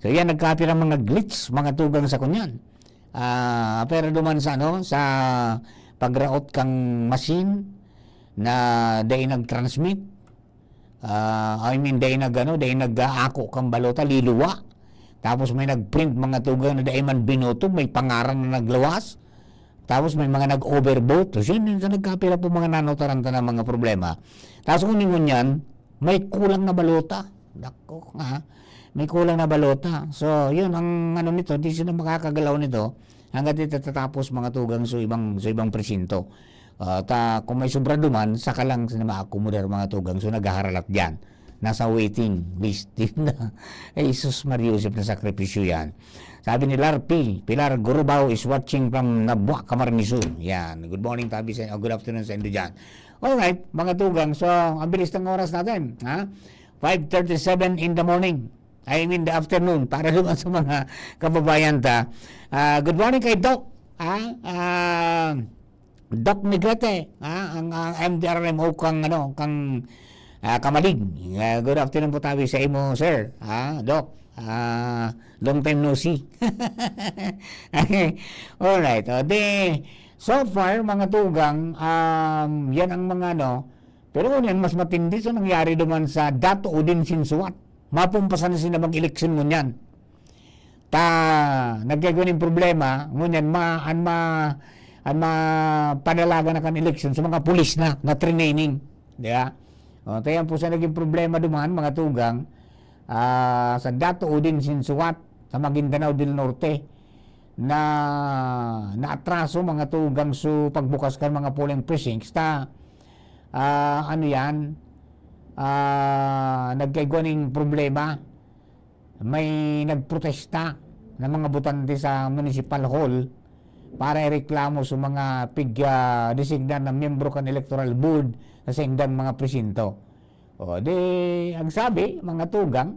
So yan, nagkapira mga glitch, mga tugang sa kunyan. Pero duman sa sa pagraot kang machine na day nag-transmit. Day nag-ako kang balota, liluwa. Tapos may nag-print mga tugang na day man binoto, may pangaran na naglawas. Tapos may mga nag-overvote. So yun sa nagkapira po mga nanotaranta ng mga problema. Tapos kung yan, may kulang na balota. Dako nga. May kulang na balota. So yun, ang nito, hindi sila makakagalaw nito hanggat ito tatapos mga tugang sa ibang presinto. Kung may sobra duman, saka lang sila ma-accommodate mga tugang. So naghaharalat dyan. Nasa waiting list din na Jesus Mariusip na sakripisyo yan. Sabi ni Pilar Gurubao is watching from Nabua, Camarnisun. Yan. Good morning, tabi sa good afternoon sa inyo dyan. Alright, mga tugang. So, ang bilis ng oras natin. 5:37 in the morning. I mean the afternoon. Para naman sa mga kababayan ta. Good morning kay Doc. Doc Negrete. Ang MDRMO kang Kamalig. Good afternoon po tabi sa imo, sir. Doc. Long time no see. Okay. Alright. So far, mga tugang, yan ang mga pero yan, mas matindi so nangyari duman sa Dato Udin Sinsuat. Mapumpasan na sila mag-eleksyon mo yan. Nagkagawa ng problema, ngunyan, panalaga na kan eleksyon sa mga pulis na training. Diba? Tayan po sa naging problema duman, mga tugang, sa Dato Udin Sinsuat, sa Maguindanao del Norte, na naatraso mga tugang so pagbukas kan mga polling precincts, nagkagawa ng problema. May nagprotesta ng mga botante sa Municipal Hall para ireklamo sa mga designan ng miyembro kan Electoral Board sa indang mga presinto. Ang sabi, mga tugang,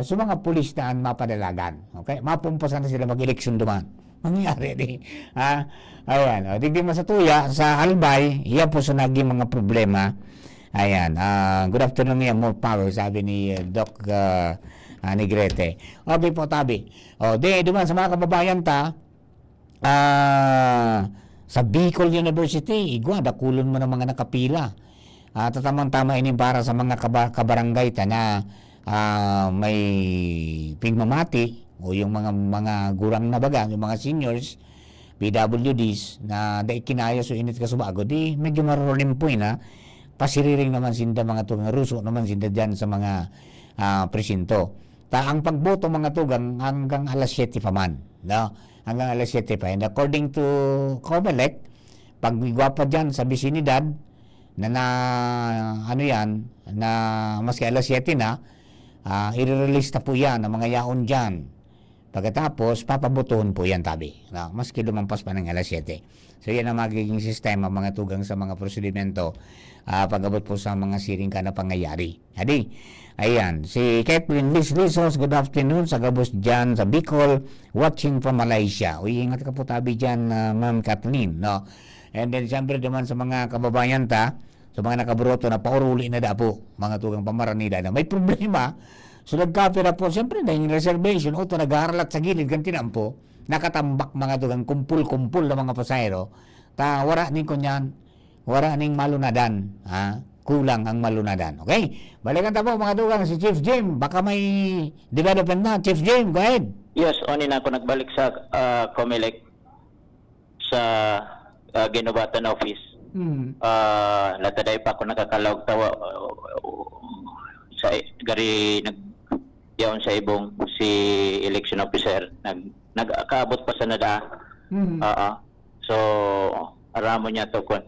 sa mga pulis na mapadalagan. Okay? Mapumpasan na sila mag-eleksyon duman. Mangyari Ayan. Digdi masatuya sa Albay, iyan po sa naging mga problema. Ayan. Good afternoon niya, more power, sabi ni Doc Negrete. Okay po, tabi. Duman sa mga kababayan sa Bicol University, dakulon mo ng mga nakapila. Tatamang-tama ini para sa mga kabarangay na may pigmamati o yung mga gurang na baga, yung mga seniors, PWDs na kinaya so init ka subago, medyo marolim po pasiriring naman sinda mga tugang ruso naman sinda dyan sa mga presinto. Ang pagboto mga tugang hanggang alas 7 pa man. Hanggang alas 7 pa. And according to COMELEC, pag igwapa dyan sa bisinidad, na maski alas 7 na, i-release na po yan ng mga yaon dyan. Pagkatapos, papabotohon po yan tabi. Maski lumampas pa ng alas 7. So yan ang magiging sistema mga tugang sa mga prosedimento pag-abot po sa mga siring ka na pangyayari. Ayan, si Kathleen Liz Lizos, good afternoon sa gabos dyan sa Bicol, watching from Malaysia. Ingat ka po tabi dyan, Ma'am Kathleen. And then siyempre naman sa mga kababayan sa mga nakaburoto na pauruli na po, mga tugang pamaranida na may problema. So nagkapira po, siyempre na yung reservation, nag-aaralat sa gilid, gantinan po, nakatambak mga tugang kumpul-kumpul na mga pasayro, wara ning kunyan, wara ning malunadan, kulang ang malunadan. Okay? Balikan po mga tugang, si Chief Jim, baka may development na. Chief Jim, go ahead. Yes, na ako nagbalik sa COMELEC sa Ginobatan office. Nataday pa ako nakakalawag tawa sa gari yaon sa ibong si election officer nagkaabot pa sa nada. So aramo niya to kun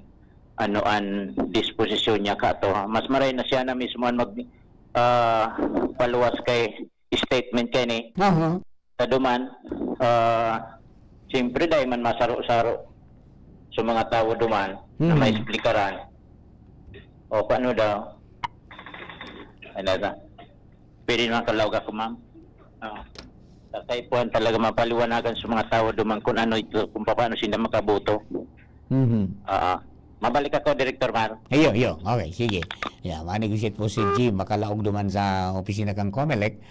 an disposisyon niya ka to. Mas maray na siya na mismo mag paluwas kay statement kay ni sa duman siyempre dahil man masaro-saro sa mga tao duman na may explikaran o paano daw Ano na? Pwede naman kalawag ako, ma'am. Kaya po talaga mapaliwanagan sa mga tao duman kung ano ito, kung paano sila makaboto. Mabalik ako, Director Mar. Ayo. Okay, sige. Yeah, manegosiyate po si Jim makalaog duman sa opisina kang COMELEC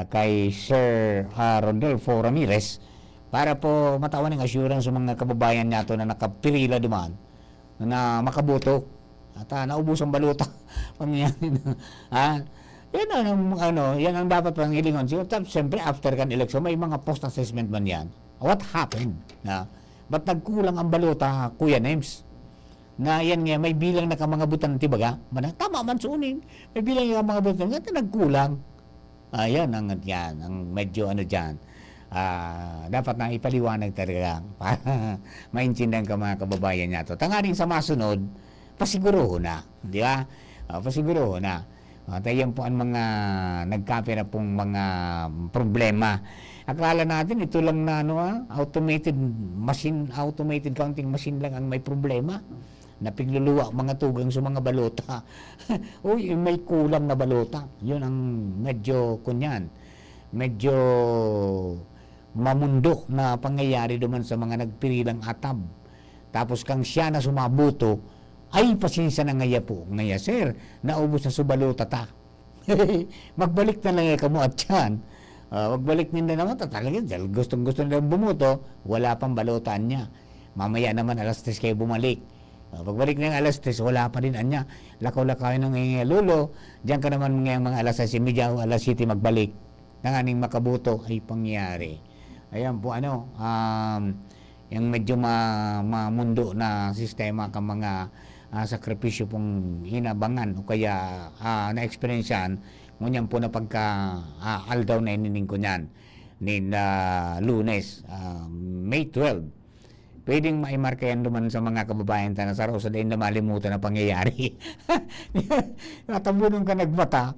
kay Sir Rodolfo Ramirez para po matawan ng assurance sa mga kababayan nato na nakapirila duman na makaboto at naubos ang baluta. Yan ang dapat pang hilingon. Siyempre, after kan election, may mga post-assessment man yan. What happened? Ba't nagkulang ang baluta, Kuya Nems? Na yan nga, may bilang na mga butan tibaga. Tama man suning. May bilang na mga butan, nagkulang. Yan ang medyo dyan. Dapat na ipaliwanag talaga para maintindihan ka mga kababayan nato. Tangaring sa masunod, pasiguro na. Di ba? Pasiguro na. Tayo po ang mga nagkape na pong mga problema. Akala natin ito lang na automated counting machine lang ang may problema. Napigluluwa mga tugang sa mga balota. Uy, may kulang na balota. Yun ang medyo medyo mamundo na pangyayari duman sa mga nagpirilang atab. Tapos kang siya na sumabuto, ay pasensya na ngaya po. Ngaya, sir, naubos na subalota ta. Magbalik na lang kamo at yan. Magbalik nila naman ta talaga. Dahil gustong-gusto nila bumuto, wala pang balotaan niya. Mamaya naman alas 3 kayo bumalik. Pagbalik na alas 3, wala pa rin anya. Lakaw-lakaw ng lolo. Diyan ka naman mga alas 6:30 o alas 7 magbalik. Nanganing makabuto ay pangyari. Ayan po yung medyo mamundo na sistema ka mga sakripisyo pong inabangan o kaya na-experiencean. Ngunyan po na aldaw na inining ko niyan ni Lunes, May 12. Pwedeng maimarka yan naman sa mga kababayan na sa Rosa din na malimutan na pangyayari. Natabunong ka nagbata,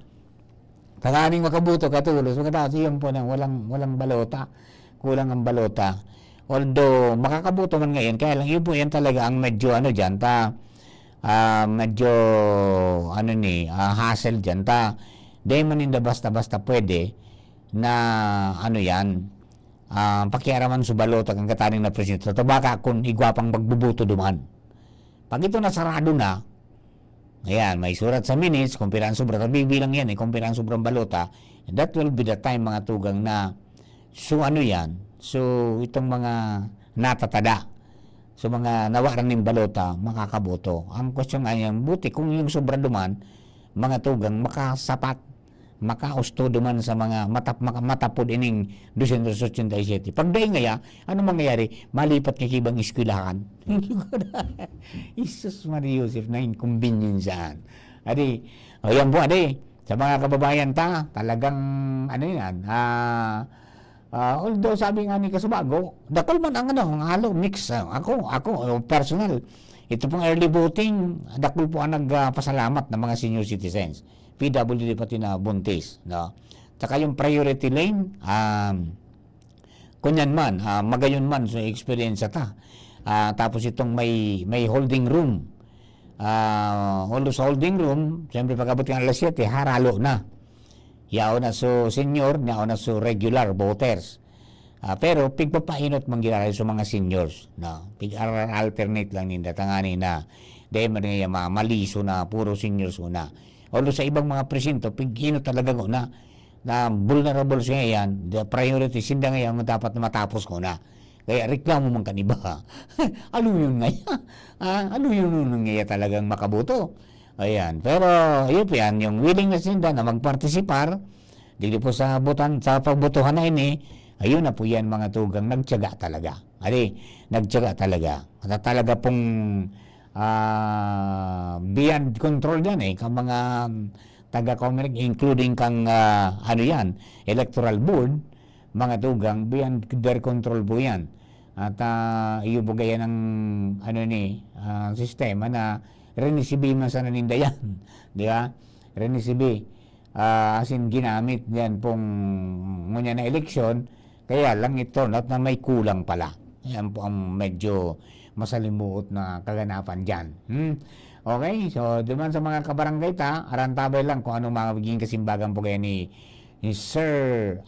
tanganing makabuto katulos, magkatapos yun po na walang balota, kulang ang balota. Although makakabuto man ngayon, kaya lang yun po yan talaga ang medyo medyo hassle dyan di man hindi basta-basta pwede na yan pakiaraman sa balota kang kataning na presidente. Baka kung igwapang magbubuto duman. Pag ito nasarado na, ayan, may surat sa minutes, kumpiran sobra, bibilang yan, kumpiran sobrang balota, and that will be the time mga tugang na, so itong mga natatada, so mga nawaran ng balota, makakaboto. Ang question nga yan, buti kung yung sobra duman, mga tugang makasapat, makausto duman sa mga matapod ining 287. Pag dahi ngaya, ano mangyayari? Malipat ng ibang eskwelahan. Isus Maria Joseph na inconvenience yan. Ayan po, sa mga kababayan talagang, although sabi nga ni Kasubago, dakol man ang halo, mix. Ako, personal, ito pong early voting, dakol po ang nagpasalamat ng mga senior citizens. PWD pati na buntis, no? Tsaka yung priority lane, kunyan man, magayon man sa experience tapos itong may holding room. Sa holding room, siyempre pag-abot ng alas 7, haralo na. Yao na so senior, yao na so regular voters. Pero pigpapainot mangyari sa mga seniors, no? Pig-alternate lang ninda tangani na dahil maliso na puro seniors una. Although sa ibang mga presinto, pigino talaga ko na vulnerable siya yan, the priority, sinda ngayon dapat na matapos ko na. Kaya reklamo man kaniba. Aluyon ngayon talagang makabuto. Ayan. Pero, yun po yan, yung willingness sinda na magpartisipar, dili po sa pagbotohan na ini, ayun na po yan mga tugang, nagtiyaga talaga. Nagtiyaga talaga. At talaga pong beyond control yan kang mga taga-COMELEC, including kang electoral board, mga tugang, beyond their control po yan. At iubugayan ng sistema na renisibi man sa naninda yan. Di ba? Renisibi. As in, ginamit yan pong ngunya na eleksyon, kaya lang ito, not na may kulang pala. Yan po ang medyo masalimuot na kaganapan dyan. Okay, so duman sa mga kabarangay ta, arantabay lang kung ano magiging kasimbagan po kayo ni Sir,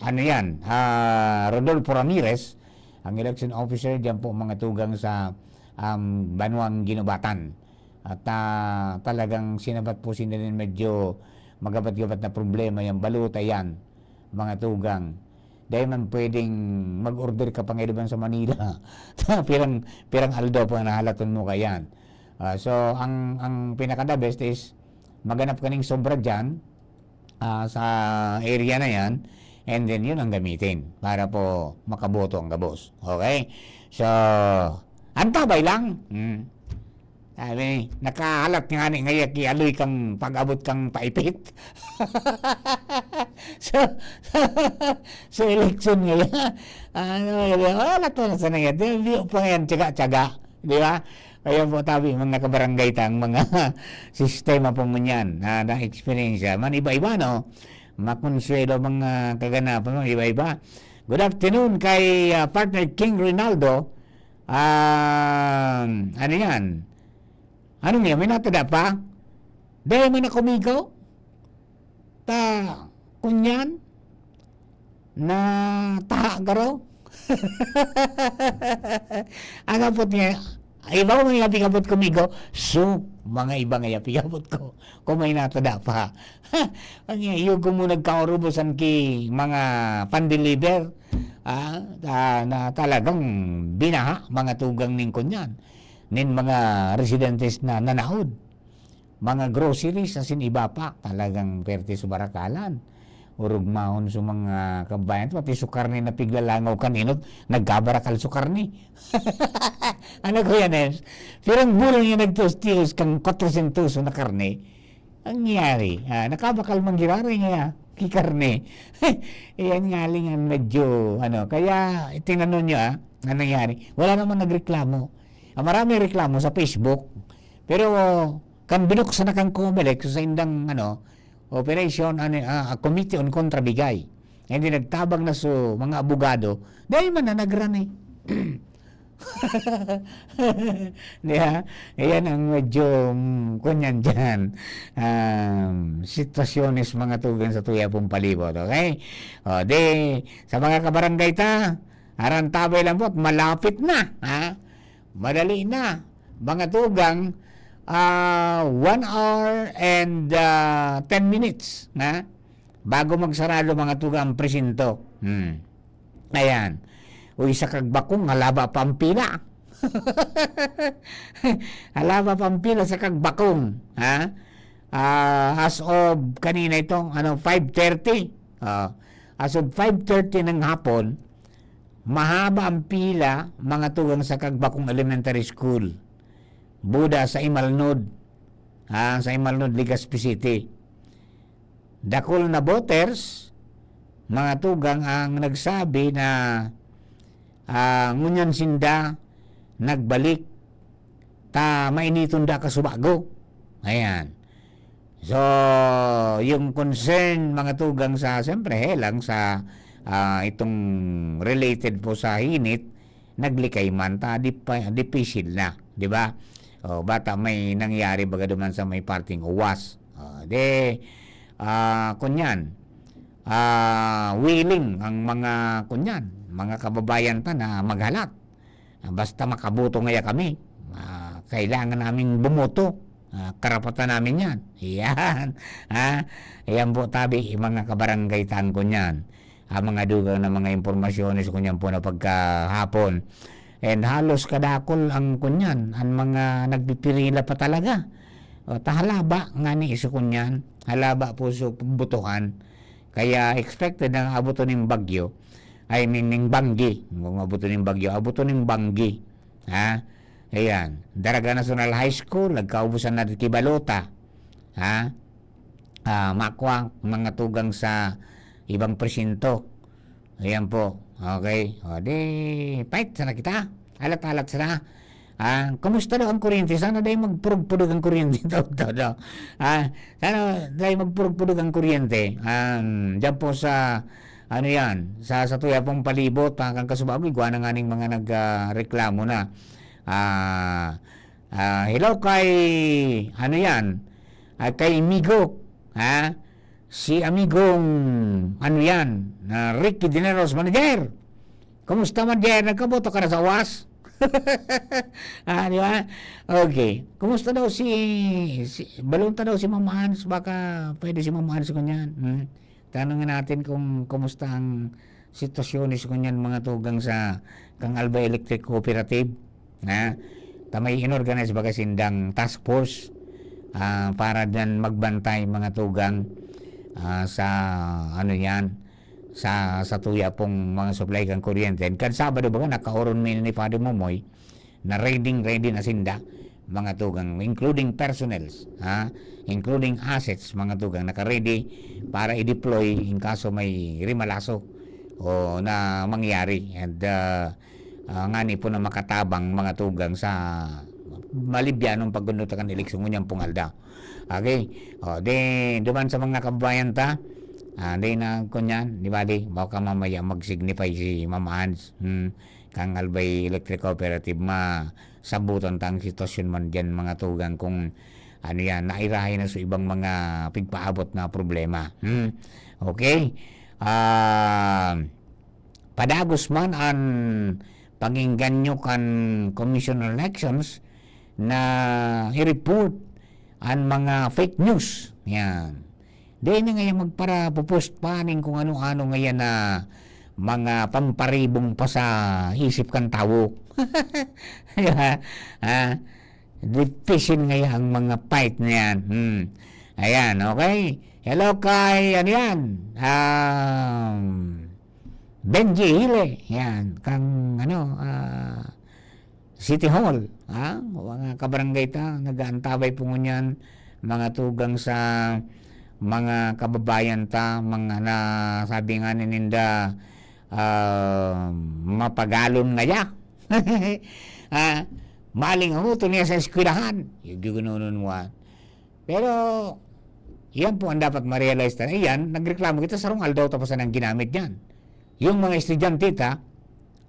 Rodolfo Ramirez, ang election officer dyan po mga tugang sa Banuang Ginubatan. At talagang sinabat po sila din medyo magabat-gabat na problema yung baluta yan, mga tugang. Dahil man pwedeng mag-order ka pang sa Manila. pirang aldo po na halaton mo kayan. So, ang pinaka-the best is maganap ka ng sobra dyan sa area na yan, and then yun ang gamitin para po makaboto ang gabos. Okay? So, antabay lang. Sabi, nakahalat nga ni ngayon aloy kang pag-abot kang paipit. so election ngayon. Wala to na sa nangyay. Di pa yan, tsaga-tsaga. Di ba? Kaya po tabi, mga kabarangay tang mga sistema po ngunyan na experience. Man, iba-iba, no? Makonsuelo mga kaganapan, iba-iba. Good afternoon kay partner King Rinaldo. Ano yan? Ano niya? May natada pa? Dahil mo na kumigo? Kunyan? Na taha garo? Ang kapot niya, iba mo nga pigabot kumigo? So, mga iba nga pigabot ko. Kung may natada pa. Ang iyo ko mo nagkaurubusan ki mga pan-deliver na talagang binaha mga tugang ning kunyan. Nin mga residentes na nanahod, mga groceries asin iba pa talagang perti sa barakalan, urog mahon sa mga kabayan, pati sukar ni napiglalangaw kaninot nagkabarakal sukar ni. Ano ko yan eh, pirang bulan yung nagtos-tios kang 400 na karne, ang nangyari, nakabakal manggirari niya kikarne. Yan nga lang medyo kaya tingnan nyo ang nangyari, wala naman nagreklamo. Marami reklamo sa Facebook, pero kan binuksan na kang COMELEC sa indang operation committee on kontrabigay. Hindi nagtabag na so mga abogado dahil man na nagrani. Diba? Ayan ang medyo kunyan dyan. Sitwasyones mga tugan sa tuya pong palibot. Okay? Sa mga kabarangay ta, arantabay lang po at malapit na. Madali na. Mga tugang, 1 hour and 10 minutes bago magsarado mga tugang presinto. Ayan. Uy, sa kagbakong, halaba pampila. Halaba pampila sa kagbakong. As of kanina itong 5:30. As of 5:30 ng hapon, mahaba ang pila mga tugang sa Kagbakong Elementary School. Buda sa Imalnod. Sa Imalnod, Legazpi City. Dakol na voters, mga tugang ang nagsabi na ngunyan sinda nagbalik mainiton da kasubago. Ayan. So, yung concern mga tugang sa, siyempre, lang sa itong related po sa hinit, naglikay man dipisil na, di ba? Bata may nangyari baga duman sa may parting uwas. Kunyan, willing ang mga kunyan, mga kababayan ta na maghalat. Basta makaboto ngaya kami, kailangan naming bumoto. Karapatan namin yan. Yan. Yan po tabi, mga kabarangay tan kunyan. Mga dugang na mga impormasyones kunyan po na pagkahapon. And halos kadakol ang kunyan, ang mga nagpipirila pa talaga. Halaba nga ni iso kunyan, halaba po sa butuhan. Kaya expected na abuto ng bagyo, ng banggi. Kung abuto ng bagyo, abuto ng banggi. Ayan, Daraga National High School, nagkaubusan na kibalota. Makuha mga tugang sa ibang presinto. Ayan po. Okay. Fight sana kita. Alat-alat sana. Kumusta daw ang kuryente? Sana dahil magpurug-purug ang kuryente. Sana dahil magpurug-purug ang kuryente. Diyan po sa sa tuya pong palibot, kang kasubago, iguan na nga mga nagreklamo na. Hello kay ano yan? Kay Migo, si amigong ano yan, Ricky Dineros manager. Kumusta man diyan? Nagkaboto ka na sa UAS? Di ba? Okay. Kumusta daw balunta daw si Ma'am Hans, baka pwede si Ma'am Hans kunyan. Tanungin natin kung kumusta ang sitwasyon ni kunyan mga tugang sa Kang Albay Electric Cooperative. Tamay inorganize baga sindang task force para dyan magbantay mga tugang sa ano yan, sa tuya pong mga supply kang kuryente. Kan Sabado baga nakaoron min ni Father Momoy na ready na sinda mga tugang, including personnels, including assets mga tugang, naka-ready para i-deploy in kaso may rimalaso o na mangyari. And ngani po na makatabang mga tugang sa malibyanong paggundutan eleksyon ngunyan pungalda. Okay, duman sa mga kabayan ta, di na kunyan, di ba di, baka mamaya mag-signify si Ma'am Hans, Kang Albay Electric Cooperative, sabutan tang sitwasyon man dyan mga tugang kung ano yan, nairahin na sa ibang mga pigpaabot na problema. Okay, padagos man ang panginggan nyo kan Commission on Elections na i-report ang mga fake news. Yan. Di na ngayon magpara pupost paning kung ano-ano ngayon na mga pamparibong pa sa isip kan tao. Division ngayon ang mga fight na yan. Ayan, okay. Hello kay, ano yan? Benji Hile. Yan, kang ano, City Hall. Mga kabarangay ta, nag-aantabay po ngunyan mga tugang sa mga kababayan ta, mga na sabi nga nininda mapagalon nga ya. Maling ako ito niya sa eskwelahan. Yung ganoon mo. Pero yan po ang dapat ma-realize na. Yan, nagreklamo kita sa rungal daw tapos ang ginamit yan. Yung mga estudyante ta,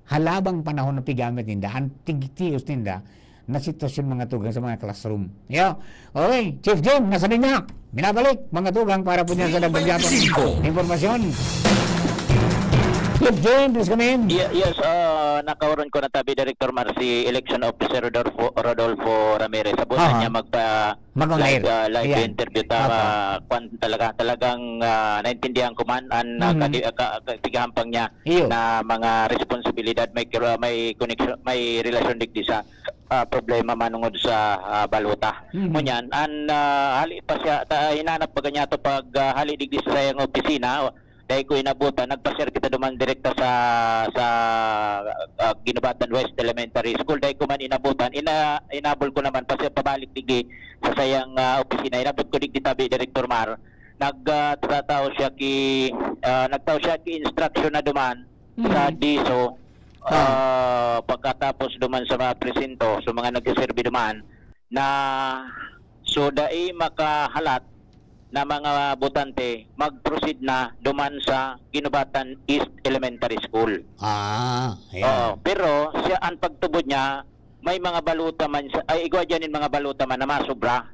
halabang panahon na pigamit ninda, ang tigitios ninda na sitwasyon mga tugang sa mga classroom. Okay, Chief Jim, nasa linya. Minabalik mga tugang para po niya sa nagbagyatong informasyon. Chief Jim, please come in. Yes, nakawaron ko na tabi Director Marcy, Election Officer Rodolfo Ramirez. Sabutan niya live interview talagang naintindihan ko man ang tigahampang niya na mga responsibilidad may connection, may relasyon digdi sa problema manungod sa baluta. Ngunyan hali pa siya hinanap ba kanya to pag hali digdi sa sayang opisina. Dahil ko inabutan, nagpa-share kita duman direkta sa Ginubatan West Elementary School. Dahil ko man inabutan, inabol ko naman pa siya pabalik digi sa sayang opisina. Inabot ko digdi tabi Director Mar. Nagtao siya ki instruction na duman sa DISO. Pagkatapos duman sa mga presinto, sa mga nagsiserbi duman na so dai makahalat na mga botante mag-proceed na duman sa Ginubatan East Elementary School. Pero siya ang pagtubod niya may mga baluta man ay igwa dyan mga baluta man na masobra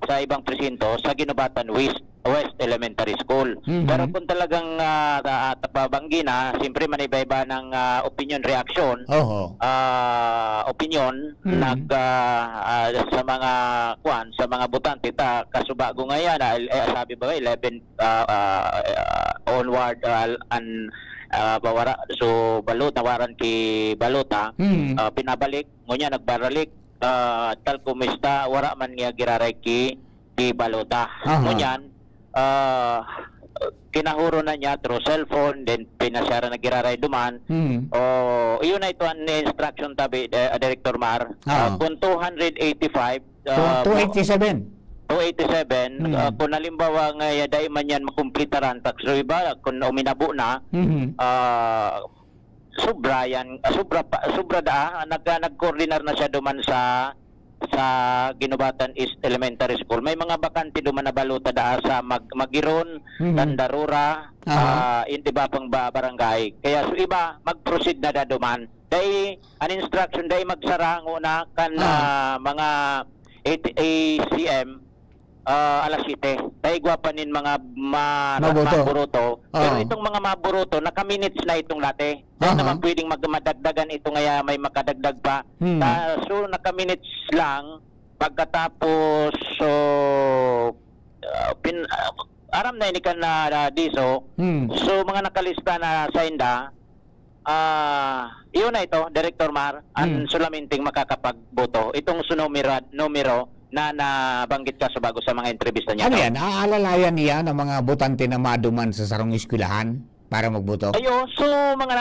sa ibang presinto sa Ginubatan West Elementary School. Pero kung talagang tapabanggi na, siyempre maniba-iba ng opinion reaction. Opinion sa mga sa mga botante ta kasubago ngayon sabi ba 11 onward bawara so balota waran ki balota pinabalik ngunya nagbaralik tal kumista wara man nga giraray ki balota ngunyan kinahuro na niya through cellphone, then pinasyara na giraray duman. Yun na ito ang instruction tabi Director Mar. Kung 287 kung halimbawa nga yaday man yan makumplitaran so iba kung uminabo na sobra nag-coordinar na siya duman sa Ginubatan East Elementary School. May mga bakante duman na baluta sa Magiron, Tandarura, Intibapang barangay. Kaya so iba mag-proceed na duman Day an instruction day magsara ang una kan mga ACM alas 7. Day gwapanin mga maburuto. Pero itong mga maburuto, naka-minutes na itong late. Dahil naman pwedeng madagdagan ito ngaya may makadagdag pa. So naka-minutes lang pagkatapos aram na ini kan na diso. So mga nakalista na sa inda yun na ito, Director Mar, ang sulaminting makakapagboto. Itong numero na nabanggit ka sa bago sa mga entrevista niya. Ano yan? Aalalayan niya ng mga botante na maduman sa sarong eskwelahan para magboto? Ayo, so mga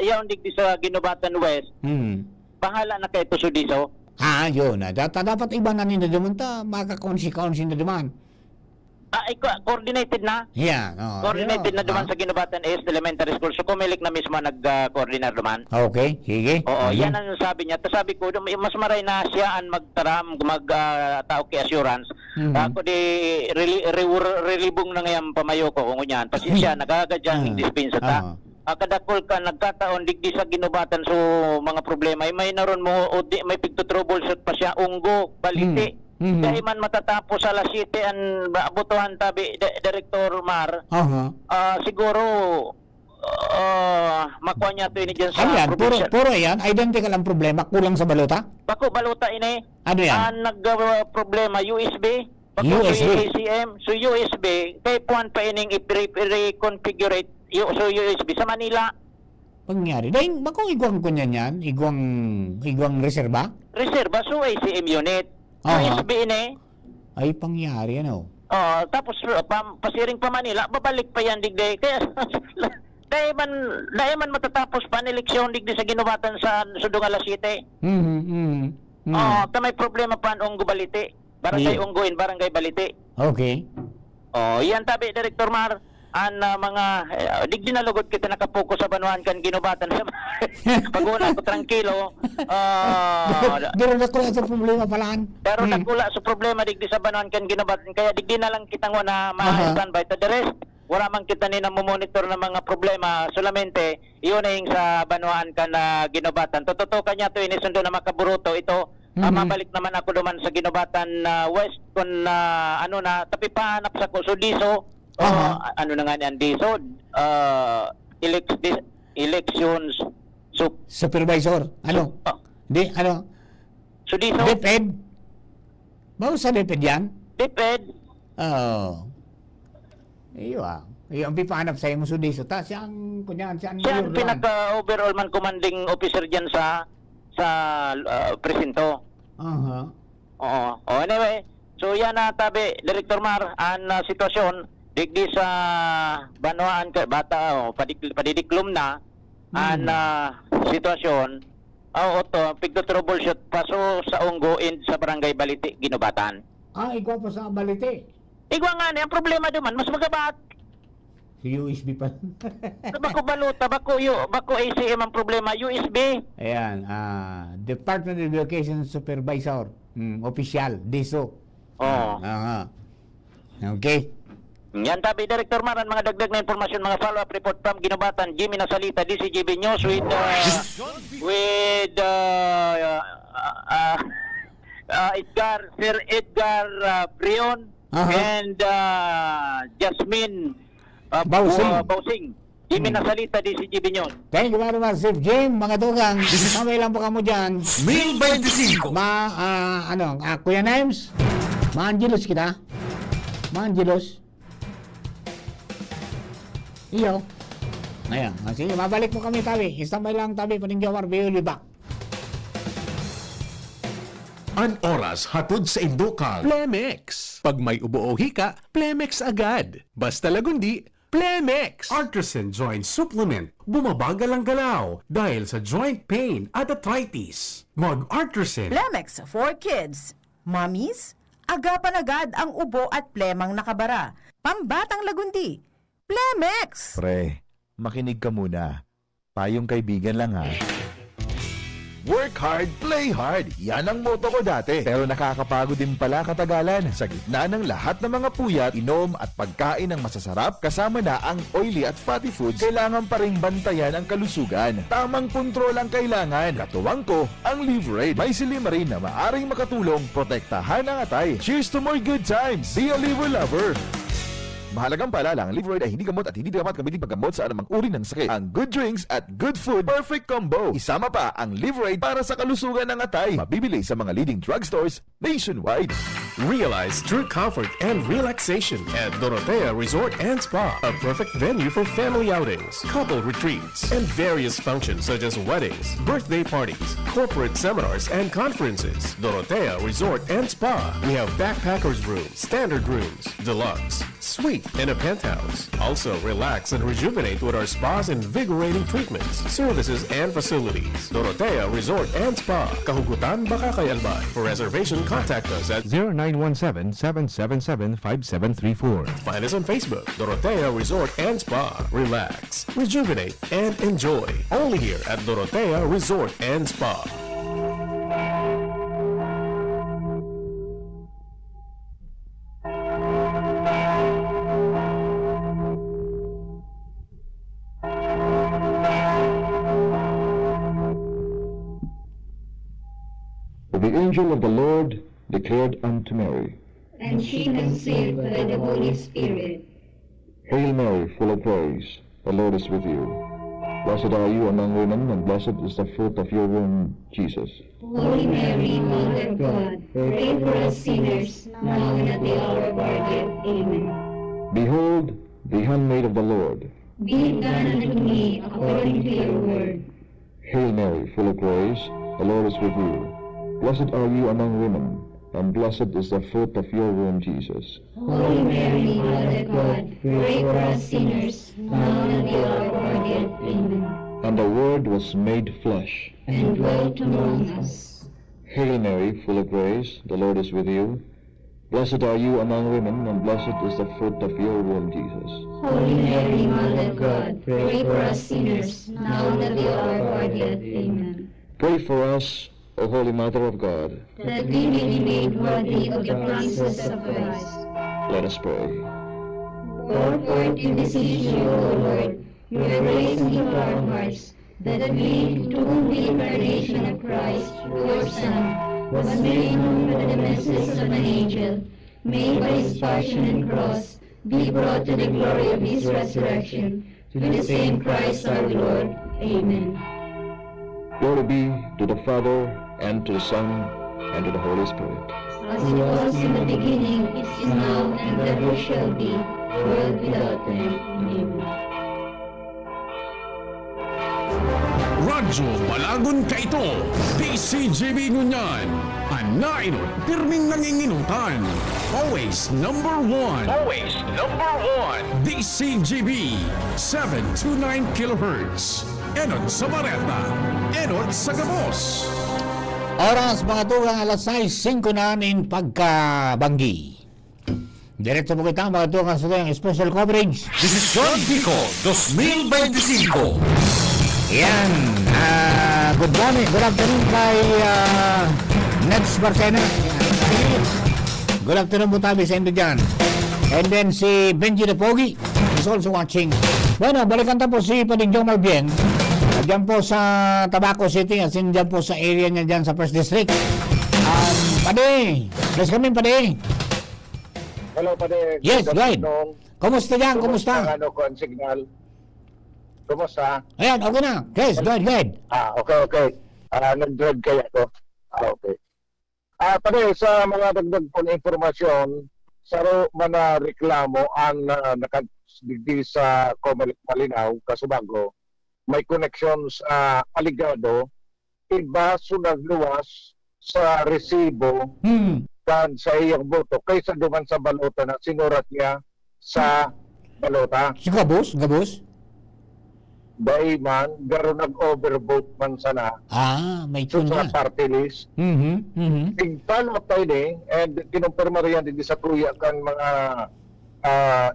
yaon digdi sa Ginobatan West, bahala na kayo to diso. Yun. Dapat iba na nila duman ta, makakonsi-konsi na duman. Coordinated na? Yeah. Coordinated na duman sa Ginobatan East Elementary School. So kumilik na mismo nag-coordinate duman. Okay, sige. Oo, yan ang sabi niya. Tapos sabi ko, mas maray na siya ang mag-tao kay assurance. Ako di relibong na ngayon pamayo ko kung yan. Pasensya, nagagadyang dispensa ta. Kadakol ka, nagkataon, digdi sa Ginobatan. So mga problema, may naroon mo, may pigto-troubleshoot pa siya, unggo, baliti. Dahil man matatapos alas 7 ang abutuhan tabi Director Mar. Siguro makuha niya ito ini dyan sa puro yan, identical ang problema, kulang sa balota? Bako balota ini. Ano yan? Nag-problema USB. Bako USB. ACM. So USB, kay puan pa ining i-reconfigure so USB sa Manila. Pangyari. Dahil bako igwang kunyan yan? Igwang reserba? Reserba, so ACM unit. USB ini. Ay, pangyari, ano? Tapos pasiring pa Manila, babalik pa yan digday. Kaya dahil man matatapos pa ang eleksyon digday sa Ginobatan sa Sudong alas 7. May problema pa ang Unggo Balite. Barangay Unggoin, Barangay Balite. Okay. Yan tabi, Director Mar. Mga digdi na lugod kita nakapokus sa Banuan kan Ginobatan sa pag-una ko tranquilo. Pero nakula sa problema palaan. Pero nakula sa problema digdi sa Banuan kan Ginobatan, kaya digdi na lang kita na ma-standby to the rest. Wala man kita ni na monitor ng mga problema, solamente iyon na yung sa Banuan kan Ginobatan. Tututukan niya to inisundo na makaburuto ito. Mabalik naman ako duman sa Ginobatan West kung tapi pahanap sa Kusudiso. Ano na nga niyan diso? Elections supervisor. Ano? Ano? Sudiso? DepEd? Bago sa DepEd yan? DepEd? Iyo ang pipahanap sa yung sudiso. Siya ang pinaka-overall man commanding officer dyan sa presinto. Anyway, so yan na tabi, Director Mar, ang sitwasyon digdi sa Banuan bata padidiklum na ang sitwasyon pigto troubleshoot paso sa Unggo in sa Barangay Balite Ginobatan. Igwa pa sa Balite. Igwa nga ang problema duman mas magabat. Si USB pa. Bako baluta, bako ACM ang problema, USB. Ayan, Department of Education Supervisor, official, DESO. Okay. Yan tabi, Director Maran, mga dagdag na informasyon, mga follow-up report from Ginobatan, Jimmy Nasalita, DCGB News with Sir Edgar Brion and Jasmine Bausing. Jimmy Nasalita, DCGB News. Thank you very much, Sir Jim. Mga tugang, samay lang po kamo dyan. 1025. Kuya Nimes, ma-Angelos kita. Ma-Angelos. Iyo. Ayan. Sige, mabalik mo kami tabi. Istambay lang tabi. Paninggawar, Biuli back. An oras hatod sa Indokal. Plemex. Pag may ubo o hika, Plemex agad. Basta lagundi, Plemex. Artisan Joint Supplement. Bumabagal ang galaw dahil sa joint pain at arthritis. Mag-Artisan. Plemex for kids. Mommies, agapan agad ang ubo at plemang nakabara. Pambatang lagundi. Plemex! Pre, makinig ka muna. Payong kaibigan lang ha. Work hard, play hard. Yan ang motto ko dati. Pero nakakapagod din pala katagalan. Sa gitna ng lahat ng mga puyat, inom at pagkain ng masasarap, kasama na ang oily at fatty foods, kailangan pa ring bantayan ang kalusugan. Tamang kontrol ang kailangan. Katuwang ko, ang Liverade. May silimarin na maaring makatulong protektahan ang atay. Cheers to more good times. Be a liver lover. Mahalagang paalala, ang Liverade ay hindi gamot at hindi dapat gamitin paggamot sa anumang uri ng sakit. Ang good drinks at good food, perfect combo. Isama pa ang Liverade para sa kalusugan ng atay. Mabibili sa mga leading drugstores nationwide. Realize true comfort and relaxation at Dorotea Resort and Spa, a perfect venue for family outings, couple retreats, and various functions such as weddings, birthday parties, corporate seminars, and conferences. Dorotea Resort and Spa. We have backpackers rooms, standard rooms, deluxe, suite, and a penthouse. Also, relax and rejuvenate with our spas and invigorating treatments, services, and facilities. Dorotea Resort and Spa, Kahugutan, Bakakay, Albay. For reservation, contact us at 0917-777-5734. Find us on Facebook, Dorotea Resort and Spa. Relax, rejuvenate, and enjoy. Only here at Dorotea Resort and Spa. The angel of the Lord declared unto Mary, and she conceived by the Holy Spirit. Hail Mary, full of grace, the Lord is with you. Blessed are you among women, and blessed is the fruit of your womb, Jesus. Holy Mary, Mother of God, pray for us sinners, now and at the hour of our death. Amen. Behold, the handmaid of the Lord. Be it done unto me according to your word. Hail Mary, full of grace, the Lord is with you. Blessed are you among women, and blessed is the fruit of your womb, Jesus. Holy Mary, Mother of God, pray for us sinners, now and at the hour of our death. Amen. And the Word was made flesh, and dwelt among us. Hail Mary, full of grace, the Lord is with you. Blessed are you among women, and blessed is the fruit of your womb, Jesus. Holy Mary, Mother of God, pray for us sinners, now and at the hour of our death. Amen. Pray for us, O Holy Mother of God, that we may be made worthy of the promises of Christ. let us pray. Pour forth in beseech you, O Lord, your grace into our hearts, that we, to whom the incarnation of Christ, your Son, was made known by the message of an angel, may by his passion and cross be brought to the glory of his resurrection, to the same Christ our Lord. Amen. Glory be to the Father, and to the Son, and to the Holy Spirit. As it was in the beginning, is now, and ever shall be, world without end. Amen. Radyo Balagon Kaito, DCGB Ngunyan, Anainot, pirming nanginginutan. Always number one. Always number one. DCGB, 729 kHz. Enot sa Bareta, Enot sa Gabos. Oras mga tugang alas 6:05 na in pagkabanggi. Diretso mo kita mga tugang sa yung special coverage. Desisyon Bicol 2025. Yan. Good morning. Good afternoon kay Neds Barcena. Good afternoon po tabi sa inyo dyan. And then si Benji de Pogi is also watching. Bueno, balikan tayo po si Pading Jomar Bien. Diyan po sa Tabaco City, as in diyan po sa area niya diyan sa First District. Pade, let's come in, Pade. Hello, Pade. Yes, right. Kumusta diyan? Kumusta? Ano ko ang signal? Kumusta? Ayan, okay na. Yes, good. Okay. Nag-drive kaya ko. Okay. Pade, sa mga dagdag po na informasyon, saro man na reklamo ang nakadigdi sa Comelec Malinaw, Kasubago, may connection sa Aligado, iba sunag luwas sa resibo kan sa iyang boto kaysa duman sa balota na sinurat niya sa balota. Si Gabos? Dahil man, garo nag-overvote man sana. May so, tuna. sa party list. Tigpalot tayo and kinumpirma riyan din sa tuya kan mga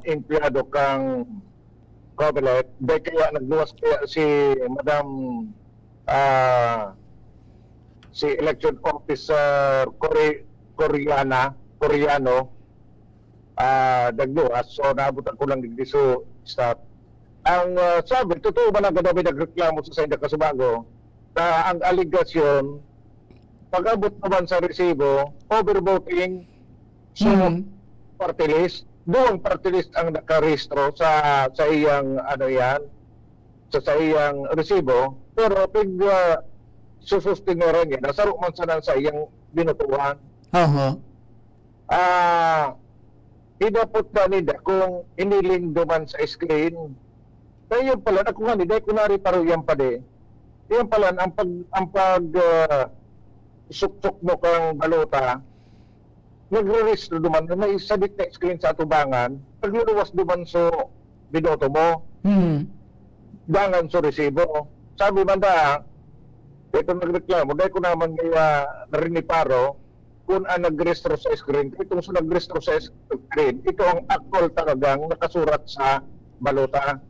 empleyado kang Comelec. Dahil kaya nagluwas kaya si Madam si election officer Koreano Dagluas. So naabutan ko lang digdi so stop. Ang sabi, totoo ba na gadami nagreklamo sa Sainda Kasubago na ang aligasyon pag-abot naman sa resibo, overvoting, so party list, doon party list ang nakarehistro sa iyang ano yan, sa iyang resibo, pero pag susustingoran niya, nasaro man sa iyang binutuhan. Idapot na nila kung iniling duman sa screen. Kaya yun pala, ako nga nila, kunwari paro yan pa de. Yan pala, ang pag suksok mo kang balota, nagre-register duman, may sabit na screen sa atubangan, nagluluwas duman so binoto mo. Dangan so resibo. Sabi man da, ito nagreklamo, dahil ko naman kaya nariniparo, kung ang nag-register sa screen, itong sa nag-register sa screen, ito ang actual talagang nakasurat sa balota.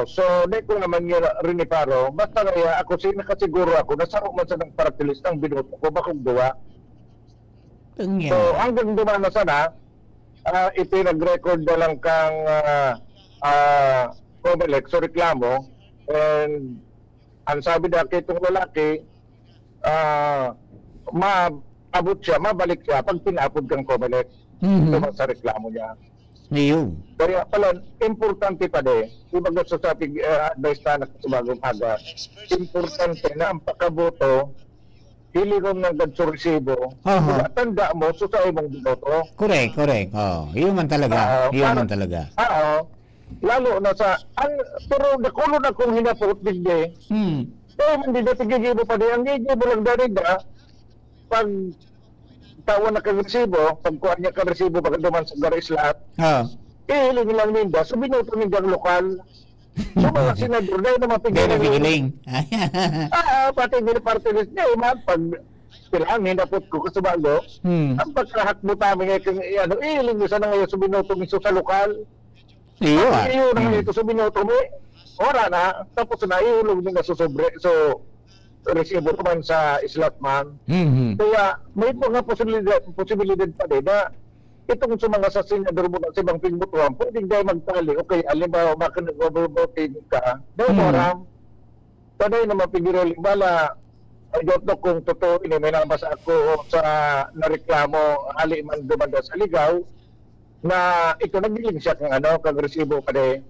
So, dahil ko naman yung riniparo, basta kaya ako nakasiguro ako, nasa man sa ng party list ang binoto ko, bakong gawa. So, hanggang dumana sana, ipinag-record na lang kang Comelec sa reklamo, and ang sabi na kitong lalaki, maabot siya, mabalik siya pag pinapod kang Comelec naman sa reklamo niya. Kaya pala, importante pa din, ibagat sa sabi advice na nakasubagong aga, importante na ang pagkaboto, hiligom ng gadsurisibo, tanda mo, susay mong binoto. Correct. Yun man talaga. Lalo na sa, pero nakulo na kung hinapot digde, hindi na tigigibo pa din, ang gigibo lang dahil pag tawa na kang resibo, pagkuha niya kang resibo pag duman sa garislat, ihiling lang ninda, so binuto ninda ang lokal. So mga senador, dahil naman pigiling. Pati hindi party list niya, pag pilang hinapot ko kasubago, ang pagkahat mo tamin ngayon, ihiling nyo sana ngayon, so binuto nyo sa lokal. Iyo na ito sa binoto mo, ora na, tapos na ihulog nyo na susobre, so resibo naman sa slot man. Kaya may mga posibilidad pa din na itong sa mga sa senador mo sa ibang pingbutuhan, pwedeng dahil magtali, okay, alimbawa, baka nag-overvoting ka, dahil maram, tanay naman pigiroling bala, I don't know kung totoo, may nabasa ako sa nareklamo, hali man dumanda sa ligaw, na ito nagiling siya kang kang resibo pa din.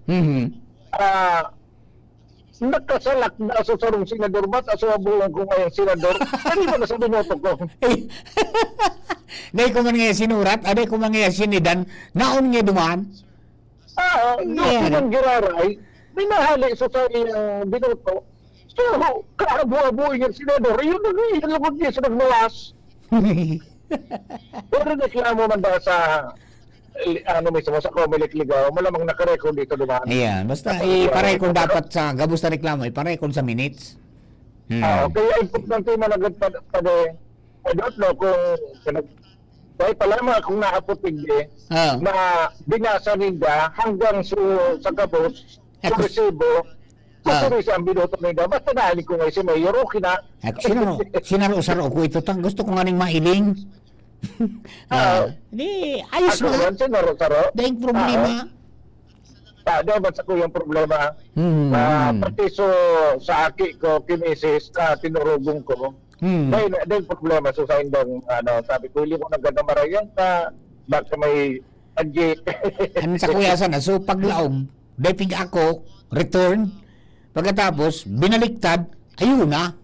Nagkasalak na sa sarong senador ba't asabuhan ko ngayong senador? Hindi ko na sa binoto ko. Dahil ko man ngayon sinurat, aday ko man ngayon sinidan, naon nga dumaan? Yung giraray, minahali sa iyang binoto. So, kaabu-abu yung senador, yun nag-iilagod niya sa nagmawas. Pero reklamo man ba sa mismo sa Comelec Ligaw, malamang nakarecord dito dumaan. Ayan, basta iparecord dapat sa gabos na reklamo, iparecord sa minutes. Kaya importante managad pa de, I don't know kung dahil pala kung nakaputig na binasa ninda hanggang sa gabos, sa resibo, sa ang binoto ninda, basta nahalik ko ngayon si Mayor, okay na. Sinaro ko ito, gusto ko nga ning mailing. Ayos na. Dahil problema. Dahil ba sa ko yung problema? Pati sa aki ko, kimisis, tinurugong ko. Dahil problema sa indang, sabi ko, hindi ko naganda marayan baka may adjit. Ano sa kuyasan na? So paglaog, dahil ako, return, pagkatapos, binaliktad, ayun na.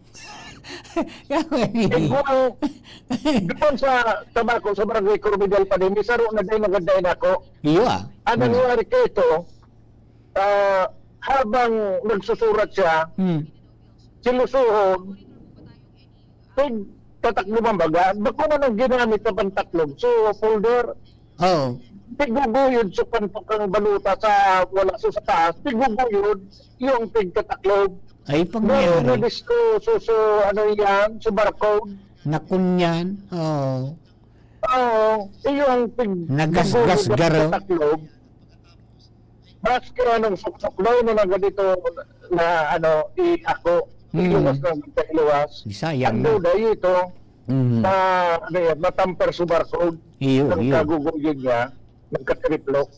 Doon sa tabako sa barangay Corbidal pa din, misaro na dahil nagandayin ako. Ang nangyari ko ito, habang nagsusurat siya, silusuhon, tataklo bang baga, bako na nang ginamit na pantaklog. So, folder, tiguguyod sa pantakang baluta sa wala sa taas, tiguguyod yung tigkataklog. Ay, pangyayari. Yan, sa barcode. Nakunyan, yung nagasgas garo. Mas kaya nung suksok na ganito na ako, Iluwas na iluwas. Sayang Ando na. dahil ito, Mhm. matamper sa barcode. Iyo. Nagkagugugin niya, nagkatriplok.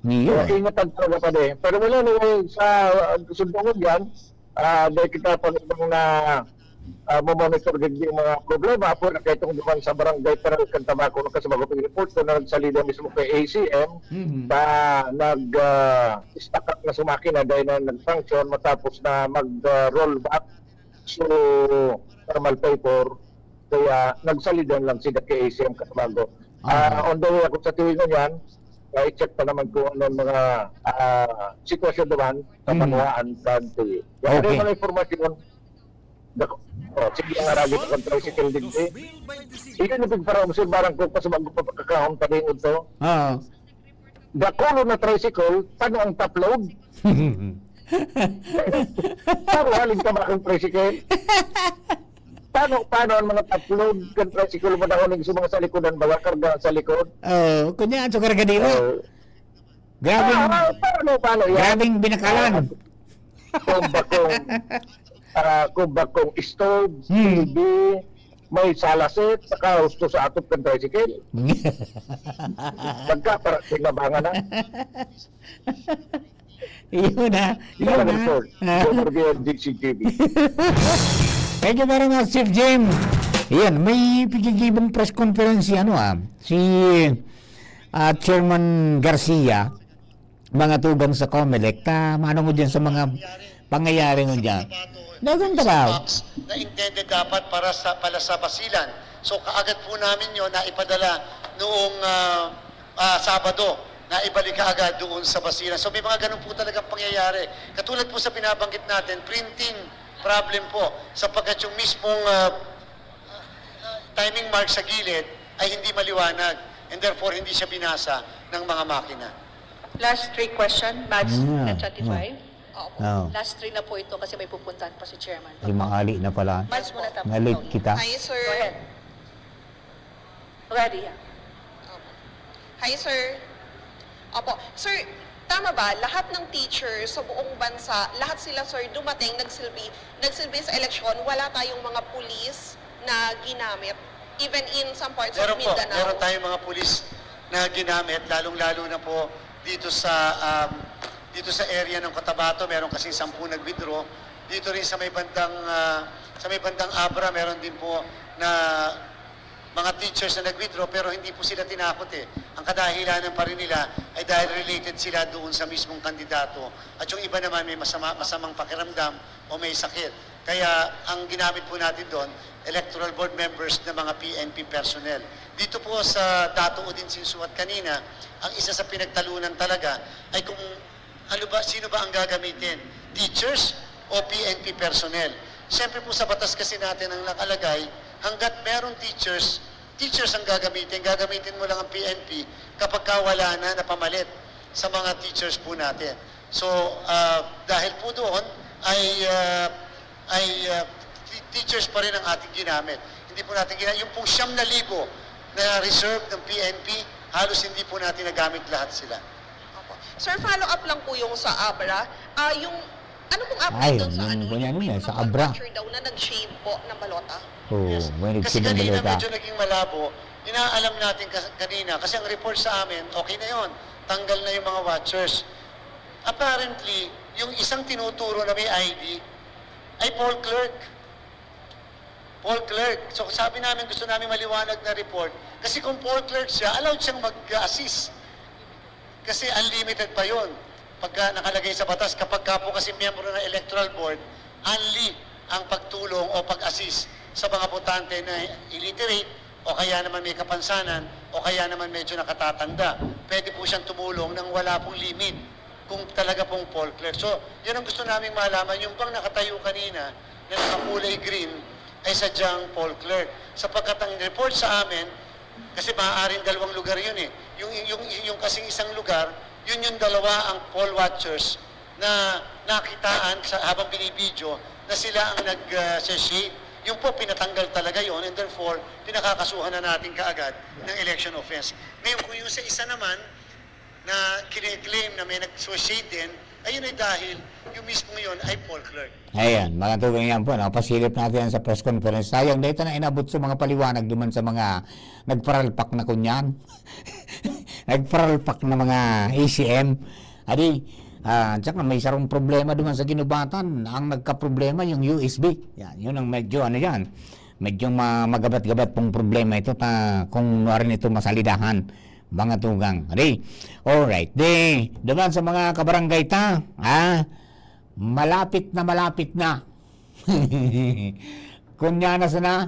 Iyo. Kaya ingatan talaga pa din. Pero wala naman sa sundungan yan, dahil kita pa naman na mamonitor din yung mga problema po na kahit itong duman sa barangay pero kantabako nung kasabako yung report ko na nagsalida mismo kay ACM na nag-stack up na sumakina dahil na nag-function matapos na mag-roll back so thermal paper kaya nagsalidan lang sila kay ACM Katabago. On the way ako sa tuwingan yan, i-check pa naman kung anong mga sitwasyon naman sa panuhaan kanto. Kaya ano yung mga informasyon sige ang aragi pa kontra si Kilding eh. Ito na para obserbaran ko pa sa bago pa pagkakahon pa rin ito. Dakolo na tricycle, paano ang top load? Paano haling ka ba ang tricycle? Paano ang mga top load kan tricycle mo na sa mga sa likodan ba? Karga sa likod? Kunya, so kargadiro. Paano yan? Grabing binakalan. Kung bakong stove, TV, may salaset, saka gusto sa atop kan tricycle. Pagka para sinabangan na. Yun na. Thank you very much, Chief Jim. Yan, may pigigibong press conference si Chairman Garcia, mga tugang sa COMELEC, manong mo dyan sa mga pangyayari mo dyan. Naganda ba? Na intended dapat para sa basilan. So kaagad po namin yun na ipadala noong Sabado na ibalik kaagad doon sa basilan. So may mga ganun po talagang pangyayari. Katulad po sa binabanggit natin, printing problem po sapagkat yung mismong timing mark sa gilid ay hindi maliwanag and therefore hindi siya binasa ng mga makina. Last 3 question, batch 25. Oh. Last 3 na po ito kasi may pupuntahan pa si Chairman. Ay, mahali na pala. Batch muna tapos. Nalate kita. Hi, sir. Go ahead. Ready, yeah. Hi, sir. Opo. Sir, tama ba? Lahat ng teachers sa buong bansa, lahat sila, sir, dumating, nagsilbi sa eleksyon, wala tayong mga pulis na ginamit, even in some parts of Mindanao. Meron tayong mga pulis na ginamit, lalong-lalo na po dito sa area ng Cotabato, meron kasing 10 nag-withdraw. Dito rin sa may bandang Abra, meron din po na mga teachers na nag-withdraw pero hindi po sila tinakot eh. Ang kadahilanan pa rin nila ay dahil related sila doon sa mismong kandidato. At yung iba naman may masamang pakiramdam o may sakit. Kaya ang ginamit po natin doon, electoral board members na mga PNP personnel. Dito po sa Dato Udin Sinsuat kanina, ang isa sa pinagtalunan talaga ay kung sino ba ang gagamitin? Teachers o PNP personnel? Siyempre po sa batas kasi natin ang nakalagay, hanggat merong teachers ang gagamitin mo lang ang PNP kapag wala na napamalit sa mga teachers po natin. So, dahil po doon ay teachers pa rin ang ating ginamit. Hindi po natin ginamit. Yung pong 9,000 na reserve ng PNP, halos hindi po natin nagamit lahat sila. Sir, follow up lang po yung sa Abra. Ano pong update doon sa sa Abra. daw na nag-shave po ng balota? May Kasi nagsinang kanina balota. medyo naging malabo. Inaalam natin kanina, kasi ang report sa amin, okay na yon, tanggal na yung mga watchers. Apparently, yung isang tinuturo na may ID ay Paul Clerk. So sabi namin, gusto namin maliwanag na report. Kasi kung Paul Clerk siya, allowed siyang mag-assist. Kasi unlimited pa yon. Pagka nakalagay sa batas, kapag ka po kasi miyembro ng electoral board, only ang pagtulong o pag-assist sa mga botante na illiterate o kaya naman may kapansanan o kaya naman medyo nakatatanda. Pwede po siyang tumulong nang wala pong limit kung talaga pong Paul Clerk. So, yan ang gusto namin malaman. Yung bang nakatayo kanina na nakakulay green ay sadyang Paul Clerk. Sapagkat ang report sa amin, kasi maaaring 2 lugar yun eh. Yung kasing isang lugar, yun yung 2 ang poll watchers na nakitaan habang binibidyo na sila ang nag-shade. Yung po pinatanggal talaga yon and therefore pinakakasuhan na natin kaagad ng election offense. Ngayon kung yung sa isa naman na kine-claim na may nag-shade din, ayun ay dahil yung mismo ngayon ay Paul Clerk. Ayan, mga tugang yan po. Pasilip natin yan sa press conference. Sayang, dito na inabot sa mga paliwanag duman sa mga nagparalpak na kunyan. Nagparalpak na mga ACM. Adi, tsaka may sarong problema duman sa ginubatan. Ang nagka-problema yung USB. Yan, yun ang medyo, yan, medyo magabat-gabat pong problema ito kung narin ito masalidahan. Mga tugang. Adi, alright. Duman sa mga kabarangay malapit na. Kunya na sana,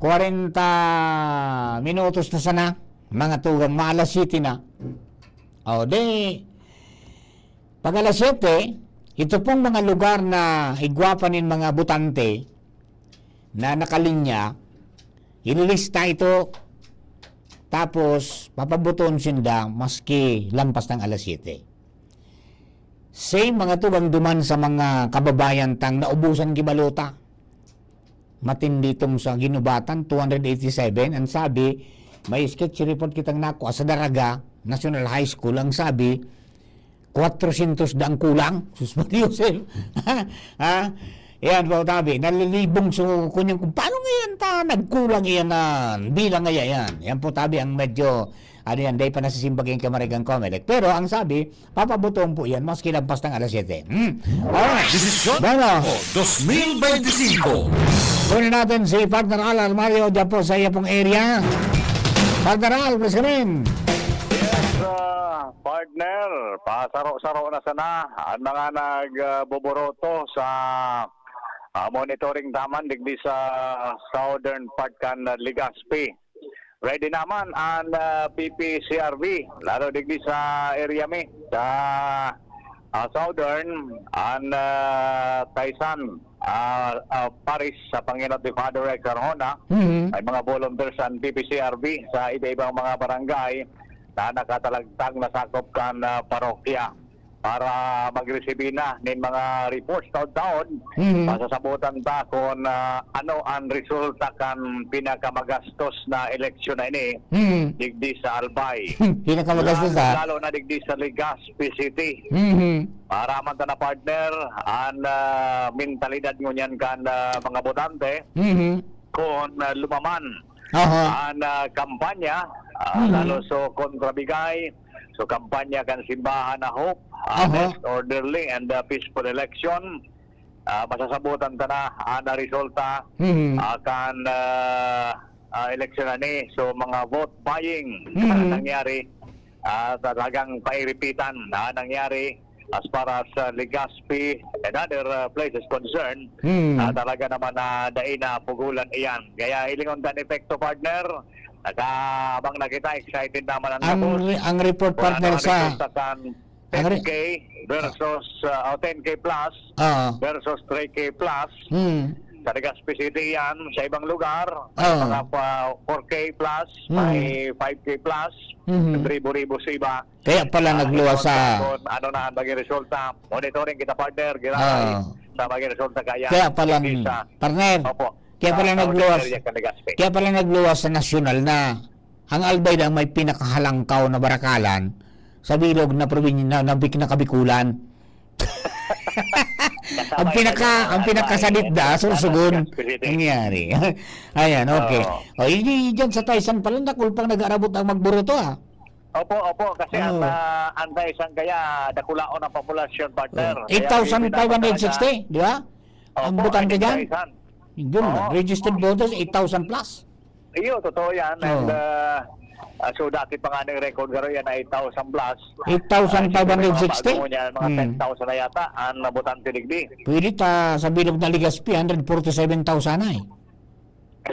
40 minutos na sana, mga tugang, maalas 7 na. Pag alas 7, ito pong mga lugar na igwapanin mga butante na nakalinya, ililista ito, tapos papabuton sinda maski lampas ng alas 7. Same mga tugang duman sa mga kababayan tang naubusan gibalota. Matindi itong sa ginubatan, 287. Ang sabi, may sketch report kitang nakuha sa Daraga National High School. Ang sabi, 400 daang kulang. Susman Yosef. Yan po tabi, nalilibong so kunyang kung paano ngayon nagkulang yan bilang ngayon yan. Yan po tabi ang medyo day pa nasisimbagin Kamarigang Comelec. Pero ang sabi, papabuton po yan maski lampas ng alas 7. Alright. Bueno, 2025. kunin natin si Partner Al Mario dyan po sa iya pong area. Partner Al, please come in. Partner, pasaro-saro na sana ang mga nagboboroto sa monitoring taman digdi sa southern part kan Legazpi. Ready naman ang PPCRB, lalo digdi sa area mi sa southern ang Taysan Paris sa Panginoon de Father Rex Arjona. May mga volunteers ang PPCRB sa iba-ibang mga barangay na nakatalagtag na sakop kan parokya para mag-receive na ng mga reports taon-taon. Masasabutan ta kung ano ang resulta kan pinakamagastos na eleksyon na ini digdi sa Albay. Pinakamagastos lalo na digdi sa Legazpi City. Para man ta na partner ang mentalidad ngunyan kan mga botante kung lumaman ang kampanya lalo so kontrabigay so kampanya kan simbahan na hope honest, orderly and peaceful election. Masasabutan ta na na resulta kan eleksyon na ni so mga vote buying nangyari talagang pairipitan na nangyari as far as Legazpi and other places concerned. Talaga naman na dain na pugulan iyan. Kaya ilingon tan epekto partner. Abang nakita, excited naman ang report partner sa 10K versus 10K plus versus 3K plus. Sa Legazpi City yan, sa ibang lugar, may mga 4K plus, may 5K plus, ribo-ribo sa iba. Kaya pala nagluwas sa... Ano na ang bagay resulta? Monitoring kita partner, ginaway sa bagay resulta kaya pala, partner, kaya pala nagluwas sa nasyonal na ang Albay na may pinakahalangkaw na barakalan sa bilog na probinsya na Kabikulan. ang pinakasalit susugon nangyari. Ayan, okay. Hindi dyan sa Taysan pala nakulpang nag-arabot ang magburoto Opo, kasi ang Taysan kaya dakulaon ang populasyon partner. 8,560, di ba? Ang butante dyan. Yun, registered voters 8,000 plus. Iyo, totoo yan. And so dati pa nga ng record garo yan na 8,000 plus. 8,560? Mga 10,000 na yata ang nabutante digdi. Pwede sa bilog na Legazpi, 147,000 na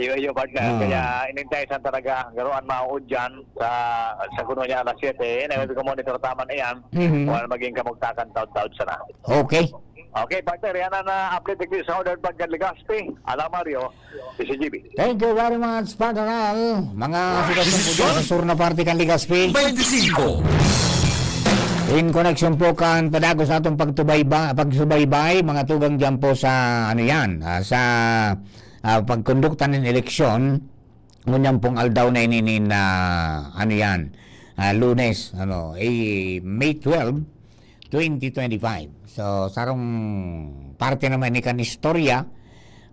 Iyo, partner. Kaya inintayasan talaga garoan mauod dyan sa kuno niya alas 7. Anyway, monitor taman iyan. Kung maging kamugtakan taon-taon sana. Okay. Okay, partner, yan na update digdi sa order pagka Legazpi. Alam Mario, PCGB. Thank you very much, Partner Al. Mga sitwasyon po dyan sa sur na party kan Legazpi. 25. In connection po kan padagos natong pagsubaybay, mga tugang dyan po sa sa pagkondukta ng eleksyon, ngunyan pong aldaw na ininin Lunes, May 12, 2025. So, sarong parte naman ni kan istorya,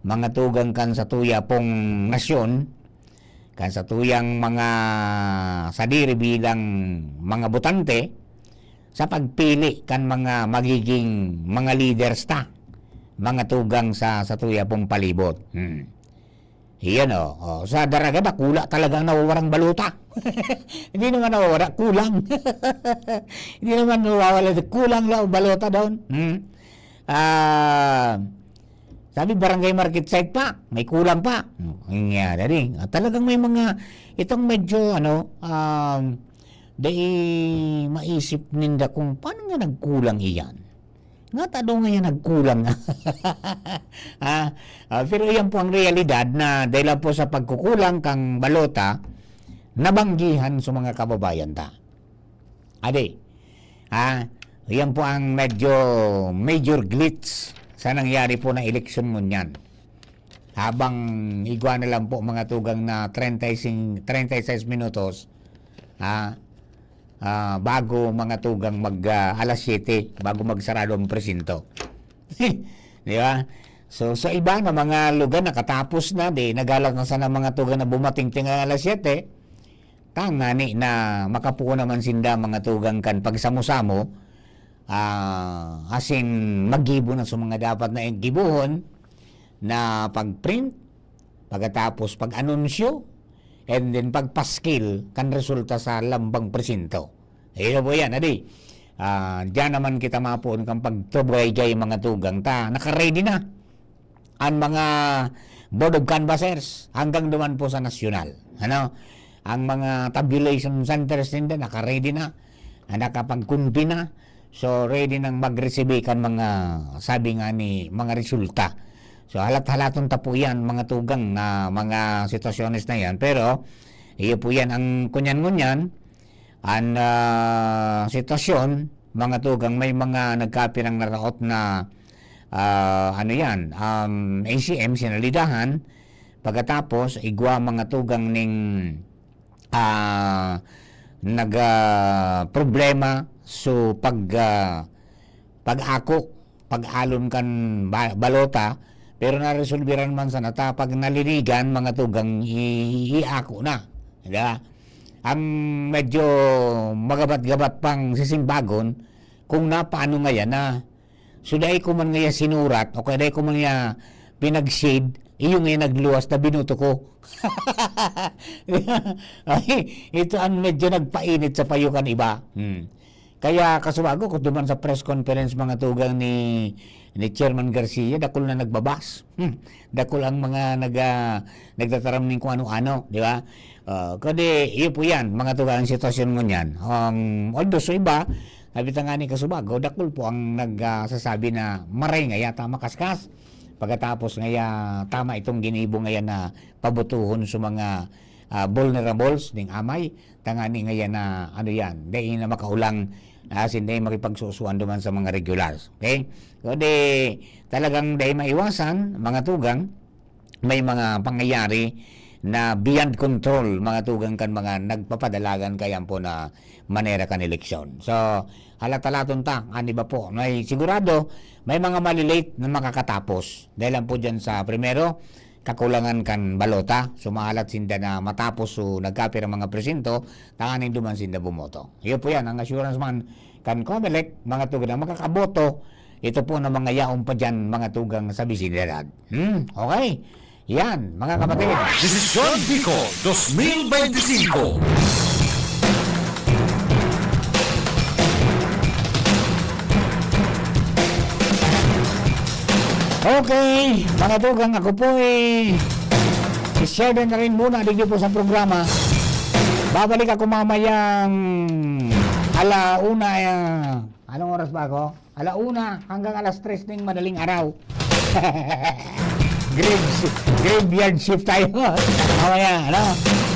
mga tugang kan sa tuya pong nasyon, kan sa tuyang mga sadiri bilang mga botante, sa pagpili kan mga magiging mga leaders ta, mga tugang sa tuya pong palibot. Iyan sa daraga ba, kula talagang nawawarang baluta. Hindi naman nawawara, kulang. Hindi naman nawawala, kulang lang baluta doon. Sabi barangay market site pa, may kulang pa. Nangyari. Talagang may mga, itong medyo, maisip ninda kung paano nga nagkulang iyan. Nga tado nga yan nagkulang nga. Pero yan po ang realidad na dahil po sa pagkukulang kang balota, nabanggihan sa mga kababayan ta. Ade, yan po ang major glitch sa nangyari po na eleksyon ngunyan. Habang igwa na lang po mga tugang na 36 minutos, bago mga tugang alas 7 bago magsarado ang presinto. Di ba? So sa iba na mga lugar nakatapos na, nagalak na sana mga tugang na bumating-ting alas 7, tangani na makapuko naman sinda mga tugang kan pagsamo-samo, asin maggibo na sa mga dapat na gibuhon na pagprint, pagkatapos pag-anunsyo, and then pagpaskil kan resulta sa lambang presinto. Ito po yan, diyan naman kita mapuon kang pagtubay-gay mga tugang ta. Naka-ready na ang mga board of canvassers hanggang duman po sa nasyonal. Ang mga tabulation centers nila naka-ready na, nakapag-kumpi na. So ready nang mag-receive kan mga sabi nga ni mga resulta. So halat-halatong tapo yan mga tugang na mga sitwasyones na yan. Pero iyo po yan ang kunyan-ngunyan ang sitwasyon mga tugang, may mga nagkapirang naraot na ACM sinalidahan, pagkatapos igwa mga tugang ning problema so pag-alon kan balota, pero naresolbiran man sa nata pag naliligan mga tugang iako na. Diba? Ang medyo magabat-gabat pang sisimbagon kung paano nga yan na suday ko man nga sinurat o kaya ko man nga pinag-shade, iyo nga nagluwas na binuto ko. Ito ang medyo nagpainit sa payukan iba. Kaya kasubago ko duman sa press conference mga tugang ni Chairman Garcia, dakol na nagbabas. Dakol ang mga nagtataram ng kung ano-ano, di ba? Kadi iyo po yan, mga tugang sitwasyon mo yan. Although so iba, sabi nga ni kasubago, dakol po ang nagsasabi na maray nga yata makaskas. Pagkatapos nga tama itong ginibo ngayon na pabutuhon sa mga vulnerables ning amay, tangani ngayon na dahil na makaulang hindi makipagsusuan duman sa mga regulars. Okay? So talagang dahil maiwasan mga tugang, may mga pangyayari na beyond control mga tugang kan mga nagpapadalagan kayan po na manera kan eleksyon. So halat-halaton ta, ba po, may sigurado may mga malilate na makakatapos dahil lang po dyan sa primero kakulangan kan balota, sumahalat sinda na matapos so nagkapir ang mga presinto, tanganin duman sinda bumoto. Iyo po yan, ang assurance man kan COMELEC, mga tugang na makakaboto, ito po na mga yaong pa dyan, mga tugang sa bisidad. Okay, yan, mga kapatid. Desisyon Bicol 2025. Okay, mga tugang, ako po i-share na rin muna dito po sa programa. Babalik ako mamayang alauna, anong oras ba ako? Alauna hanggang alas 3 ng madaling araw. Graveyard shift tayo. Mamaya,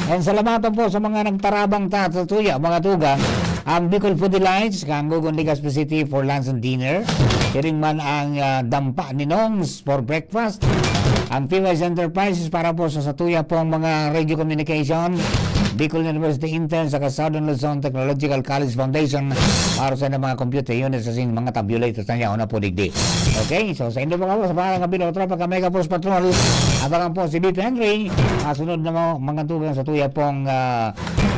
And salamatan po sa mga nagtarabang tatuya, mga tugang. Ang Bicol Food Delights, Kangugon Legazpi City for lunch and dinner. Kiring man ang dampa ni Nongs for breakfast. Ang PYS Enterprises para po sa satuya pong mga radio communication. Bicol University Intern sa Southern Luzon Technological College Foundation para sa mga computer units sa mga tabulators na niya na po digdi. Okay, so sa indo mga po, sa parang kabilotra, pagka Mega Force Patrol, abangan po si BP Henry, sunod na mga tugang sa tuya pong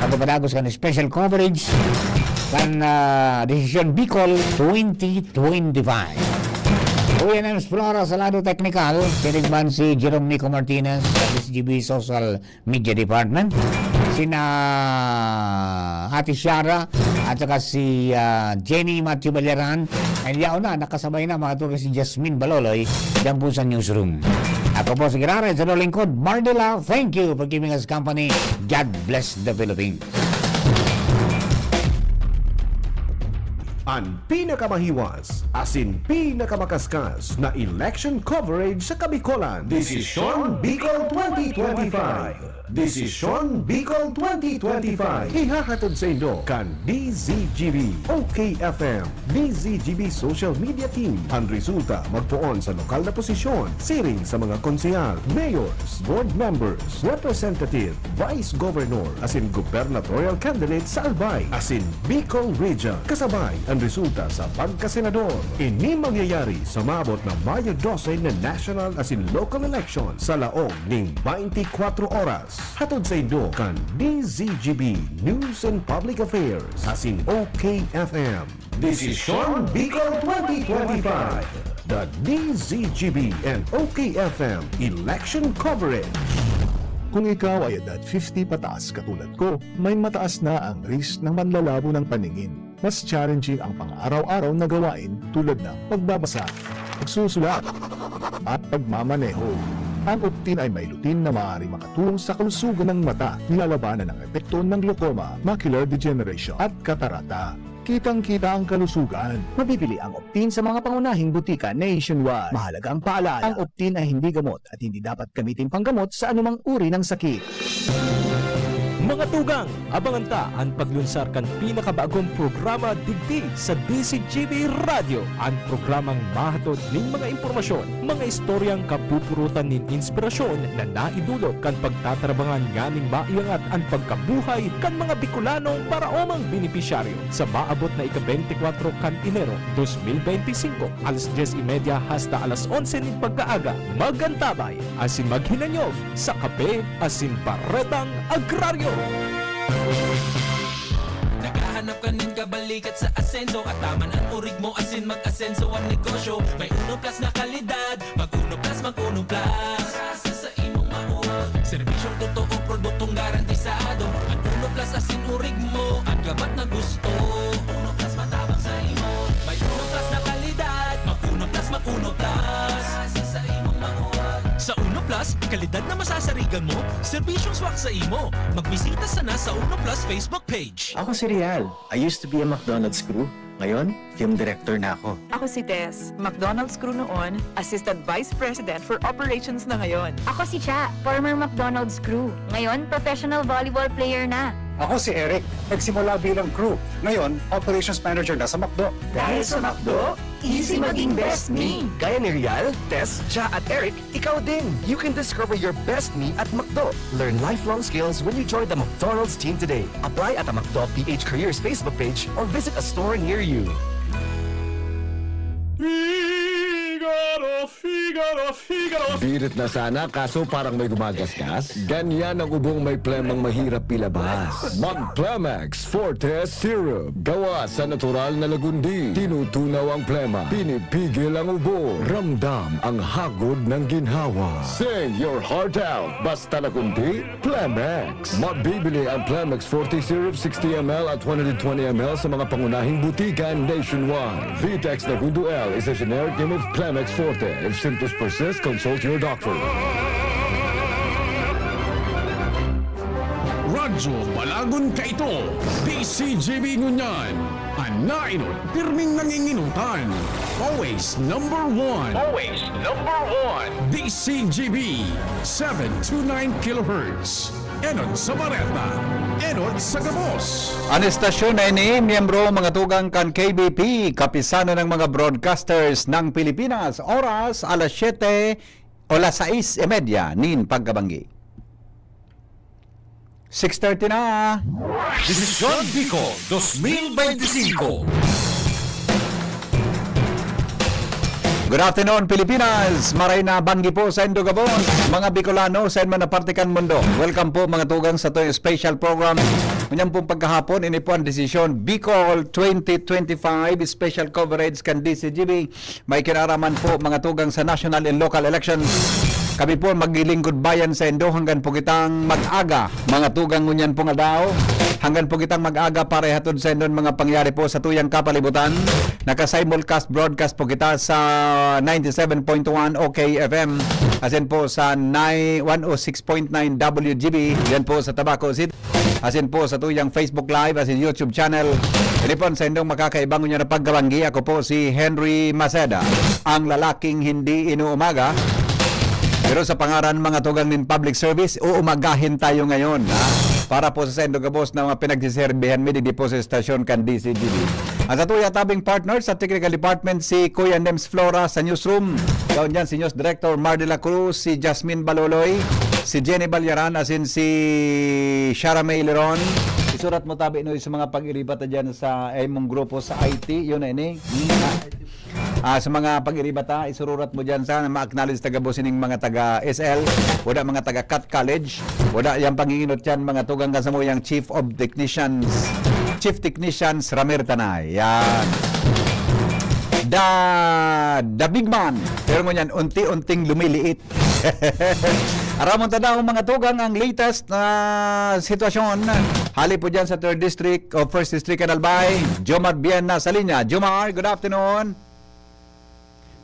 pagpapadagos kan special coverage kan Decision Bicol 2025. Uyan ang Explora sa lado technical, tinigman si Jerome Nico Martinez sa SGB Social Media Department, sina Ate Shara at saka si Jenny Matthew Baleran, and yaon na, nakasabay na mga tugas si Jasmine Baloloy dyan po sa newsroom. Ako po si Girare, sa lingkod, Mardela, thank you for giving us company. God bless the Philippines. Ang pinakamahiwas, asin pinakamakaskas na election coverage sa Kabicolan. Desisyon Bicol 2025. Desisyon Bicol 2025. Ihahatod sa inyo kan DZGB, OKFM, DZGB Social Media Team. Ang resulta magpuon sa lokal na posisyon, siring sa mga konsehal, mayors, board members, representative, vice governor, asin gubernatorial candidate sa Albay, asin Bicol Region. Kasabay ang resulta sa pagkasenador. Ini mangyayari sa maabot na Mayo 12 na national asin local election sa laong ning 24 oras. Hatod sa inyo kan DZGB News and Public Affairs asin OKFM. Desisyon Bicol 2025. The DZGB and OKFM Election Coverage. Kung ikaw ay edad 50 pataas katulad ko, may mataas na ang risk ng manlalabo ng paningin. Mas challenging ang pang-araw-araw na gawain tulad ng pagbabasa, pagsusulat, at pagmamaneho. Ang Optin ay may lutin na maaaring makatulong sa kalusugan ng mata, nilalabanan ng epekto ng glaucoma, macular degeneration at katarata. Kitang-kita ang kalusugan. Mabibili ang Optin sa mga pangunahing butika nationwide. Mahalaga ang paalala, ang Optin ay hindi gamot at hindi dapat gamitin panggamot sa anumang uri ng sakit. Mga tugang, abangan ta ang paglunsar kan pinakabagong programa digdi sa DCGB Radio. Ang programang mahatod ning mga impormasyon, mga istoryang kapupurutan nin inspirasyon na naidulot kan pagtatrabangan nganing maiangat ang pagkabuhay kan mga Bicolanong para omang benepisyaryo sa maabot na ika-24 kan Enero 2025 alas 10:30 hasta alas 11 ning pagkaaga. Magantabay asin maghinanyog sa kape asin baretang agraryo. Naghahanap ka nin kabalikat sa asenso at taman ang urig mo asin mag-asenso ang negosyo. May Uno Plus na kalidad, mag-Uno Plus, mag-Uno Plus. Asa sa imong mauod, serbisyong totoo, produktong garantisado. Ang Uno Plus asin urig mo, ang gabat na gusto. Uno Plus matabang sa imo. May Uno Plus na kalidad, mag-Uno Plus, mag-Uno Plus. Asa sa imong mauod. Sa Uno Plus, kalidad na masasarigan mo, serbisyong swak sa imo. Magbisita sana sa Uno Plus Facebook page. Ako si Rial. I used to be a McDonald's crew. Ngayon, film director na ako. Ako si Tess. McDonald's crew noon, Assistant Vice President for Operations na ngayon. Ako si Cha, former McDonald's crew. Ngayon, professional volleyball player na. Ako si Eric, nagsimula bilang crew. Ngayon, operations manager na sa McDo. Dahil sa McDo, easy maging best me. Gaya ni Rial, Tess, Cha at Eric, ikaw din. You can discover your best me at McDo. Learn lifelong skills when you join the McDonald's team today. Apply at the McDo PH Careers Facebook page or visit a store near you. Birit na sana kaso parang may gumagasgas. Ganyan ang ubong may plemang mahirap ilabas. Mag-Plemex Forte Syrup. Gawa sa natural na lagundi. Tinutunaw ang plema. Pinipigil ang ubo. Ramdam ang hagod ng ginhawa. Sing your heart out. Basta lagundi, Plemex. Mabibili ang Plemex Forte Syrup 60ml at 120ml sa mga pangunahing butikan nationwide. Vitex Nagundo L is a generic name of Plemex Forte. If symptoms persist, consult your doctor. Radyo Balagon ka ito. DCGB Ngunyan. Anainot, pirming nanginginutan. Always number one. Always number one. DCGB 729 kHz. Enot sa Bareta. Enot sa Gabos. Ang estasyon na ini, miyembro mga tugang kan KBP, kapisano ng mga broadcasters ng Pilipinas. Oras, alas 7 o alas 6:30 nin pagkabanggi. 6:30 na. Desisyon Bicol 2025. Good afternoon, Pilipinas! Maray na banggi po sa Indo Gabon. Mga Bicolano sa man na partikan mundo. Welcome po mga tugang sa ito special program. Ngayon pong pagkahapon, ini po ang desisyon Bicol 2025 special coverage kan DCGB. May kinaraman po mga tugang sa national and local elections. Kami po maglilingkod bayan sa Indo hanggang po kitang mag-aga. Mga tugang ngunyan po nga daw. Hanggang po kitang mag-aga para ihatod sa Indo mga pangyari po sa tuyang kapalibutan. Naka-simulcast broadcast po kita sa 97.1 OKFM. Asin po sa 106.9 WGB. Yan po sa Tabaco City. Asin po sa tuyang Facebook Live, asin YouTube channel. Ini po sa Indong makakaibang niya na paggabanggi. Ako po si Henry Maceda, ang lalaking hindi inuumaga. Pero sa pangaran mga tugang nin public service, uumagahin tayo ngayon. Para po sa Sendo Gabos na mga pinagsiserbihan mi di po sa stasyon kan DCGB. Ang sa tuya tabing partner sa technical department si Kuya Nems Flora sa newsroom. Gawin dyan si News Director Mar de la Cruz, si Jasmine Baloloy, si Jenny Balyaran, asin si Shara May Leron. Isurat mo tabi no sa mga pag-iribat dyan sa mong grupo sa IT. Yun na ini. Sa mga pag-iribata, isururat mo dyan sa ma-acknowledge taga-bosining mga taga-SL, wala mga taga-CAT College, wala yung panginginot yan, mga tugang kasamo yung Chief Technicians Ramir Tanay. Yan. The big man. Pero mo yan, unti-unting lumiliit. Aramon tada ang mga tugang ang latest na sitwasyon. Hali po dyan sa 3rd District o 1st District Albay. Jomar Bienna sa linya. Jomar, good afternoon.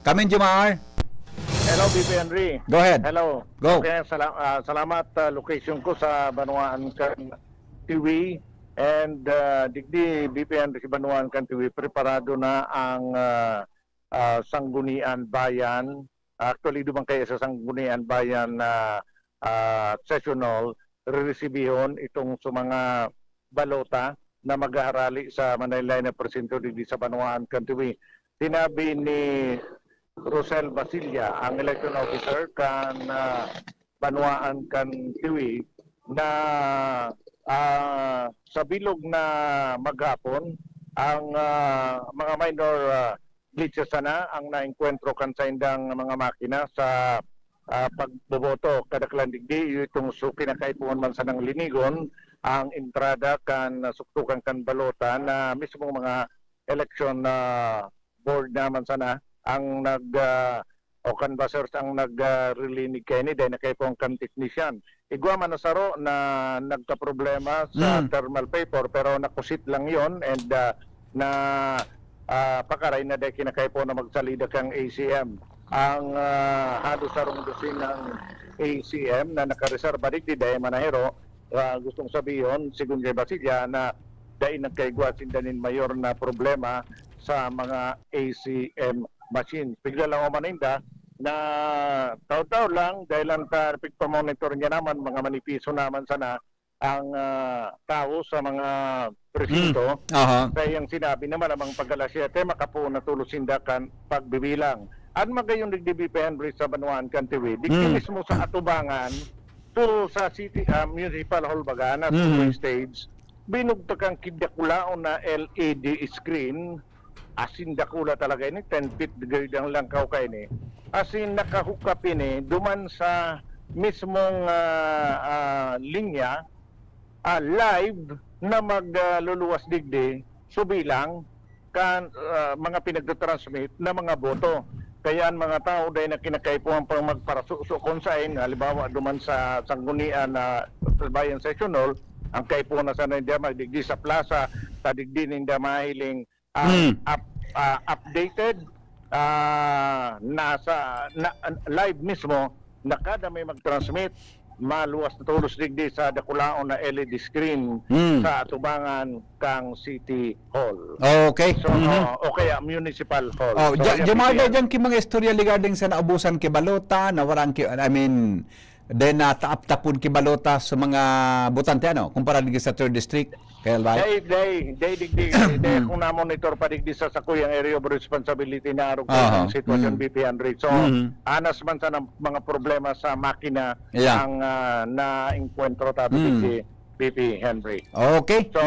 Kamin, Jomar. Hello, BP Henry. Go ahead. Hello. Go. Okay, salamat. Location ko sa Banuan kan TV and digdi BP Henry sa Banuan kan TV. Preparado na ang Sanggunian Bayan. Actually, dumang kayo sa Sanggunian Bayan na session hall. Re-recibihon itong sa mga balota na mag-aarali sa Manila na presinto digdi sa Banuan kan TV. Sinabi ni Rosel Basilia, ang election officer kan Banuan kan Tiwi, na sa bilog na maghapon ang mga minor glitches sana ang naengkwentro kan sa indang mga makina sa pagboboto kadaklan digdi itong pinakaipuan man sa ng linigon ang entrada kan suktukan kan balota na mismong mga election board naman sana ang o canvassers ang nag-relinig kay ni dahil na kayo pong kan technician. Igwa man nasaro na nagka-problema sa thermal paper pero nakusit lang yon and na pakaray na dahil kinakay po na magsalida kang ACM. Ang halos sarong dosin ng ACM na nakareserba digdi dahil manahero, gustong sabihin, sigun kay Basilia, na dahil nagkaigwa sindanin mayor na problema sa mga ACM machines. Bigla lang o maninda na taon-taon lang dahil ang pagpamonitor niya naman, mga manipiso naman sana ang tao sa mga presinto. Kaya yung sinabi naman namang pagkalasyate, makapo na tulusindakan pagbibilang. At magayon digdi Henry sa Banuan kan TV, digdi mismo sa atubangan to sa city municipal hall baga na stage, binugtakang kidakulaon na LED screen. Asin dakula talaga ini 10 feet ang langkaw kay ni. Asin nakahukap ini duman sa mismong linya live na magluluwas digdi subilang kan mga pinagtatransmit na mga boto. Kaya ang mga tao dahil na kinakaipuan pang magparasuso kung saan, halimbawa duman sa Sanggunian na Bayan Session Hall, ang kaipuan na sana hindi magdigdi sa plaza, sa digdi hindi mahiling updated live mismo na kada may mag-transmit maluwas na tulos digdi sa dakulaon na LED screen sa atubangan kang City Hall. Okay. So, o kaya Municipal Hall. Oh, so, Jumada dyan ki mga istorya regarding sa naubusan ki balota, na warang ki, then taap-tapon ki balota sa mga botante kumpara digdi sa 3rd District. Kaya ba? Digdi kung na-monitor pa digdi sa sakuyang area of responsibility na arog ang sitwasyon BP Henry. So, anas man sa mga problema sa makina ang na-encuentro tabi digdi BP Henry. Okay. So,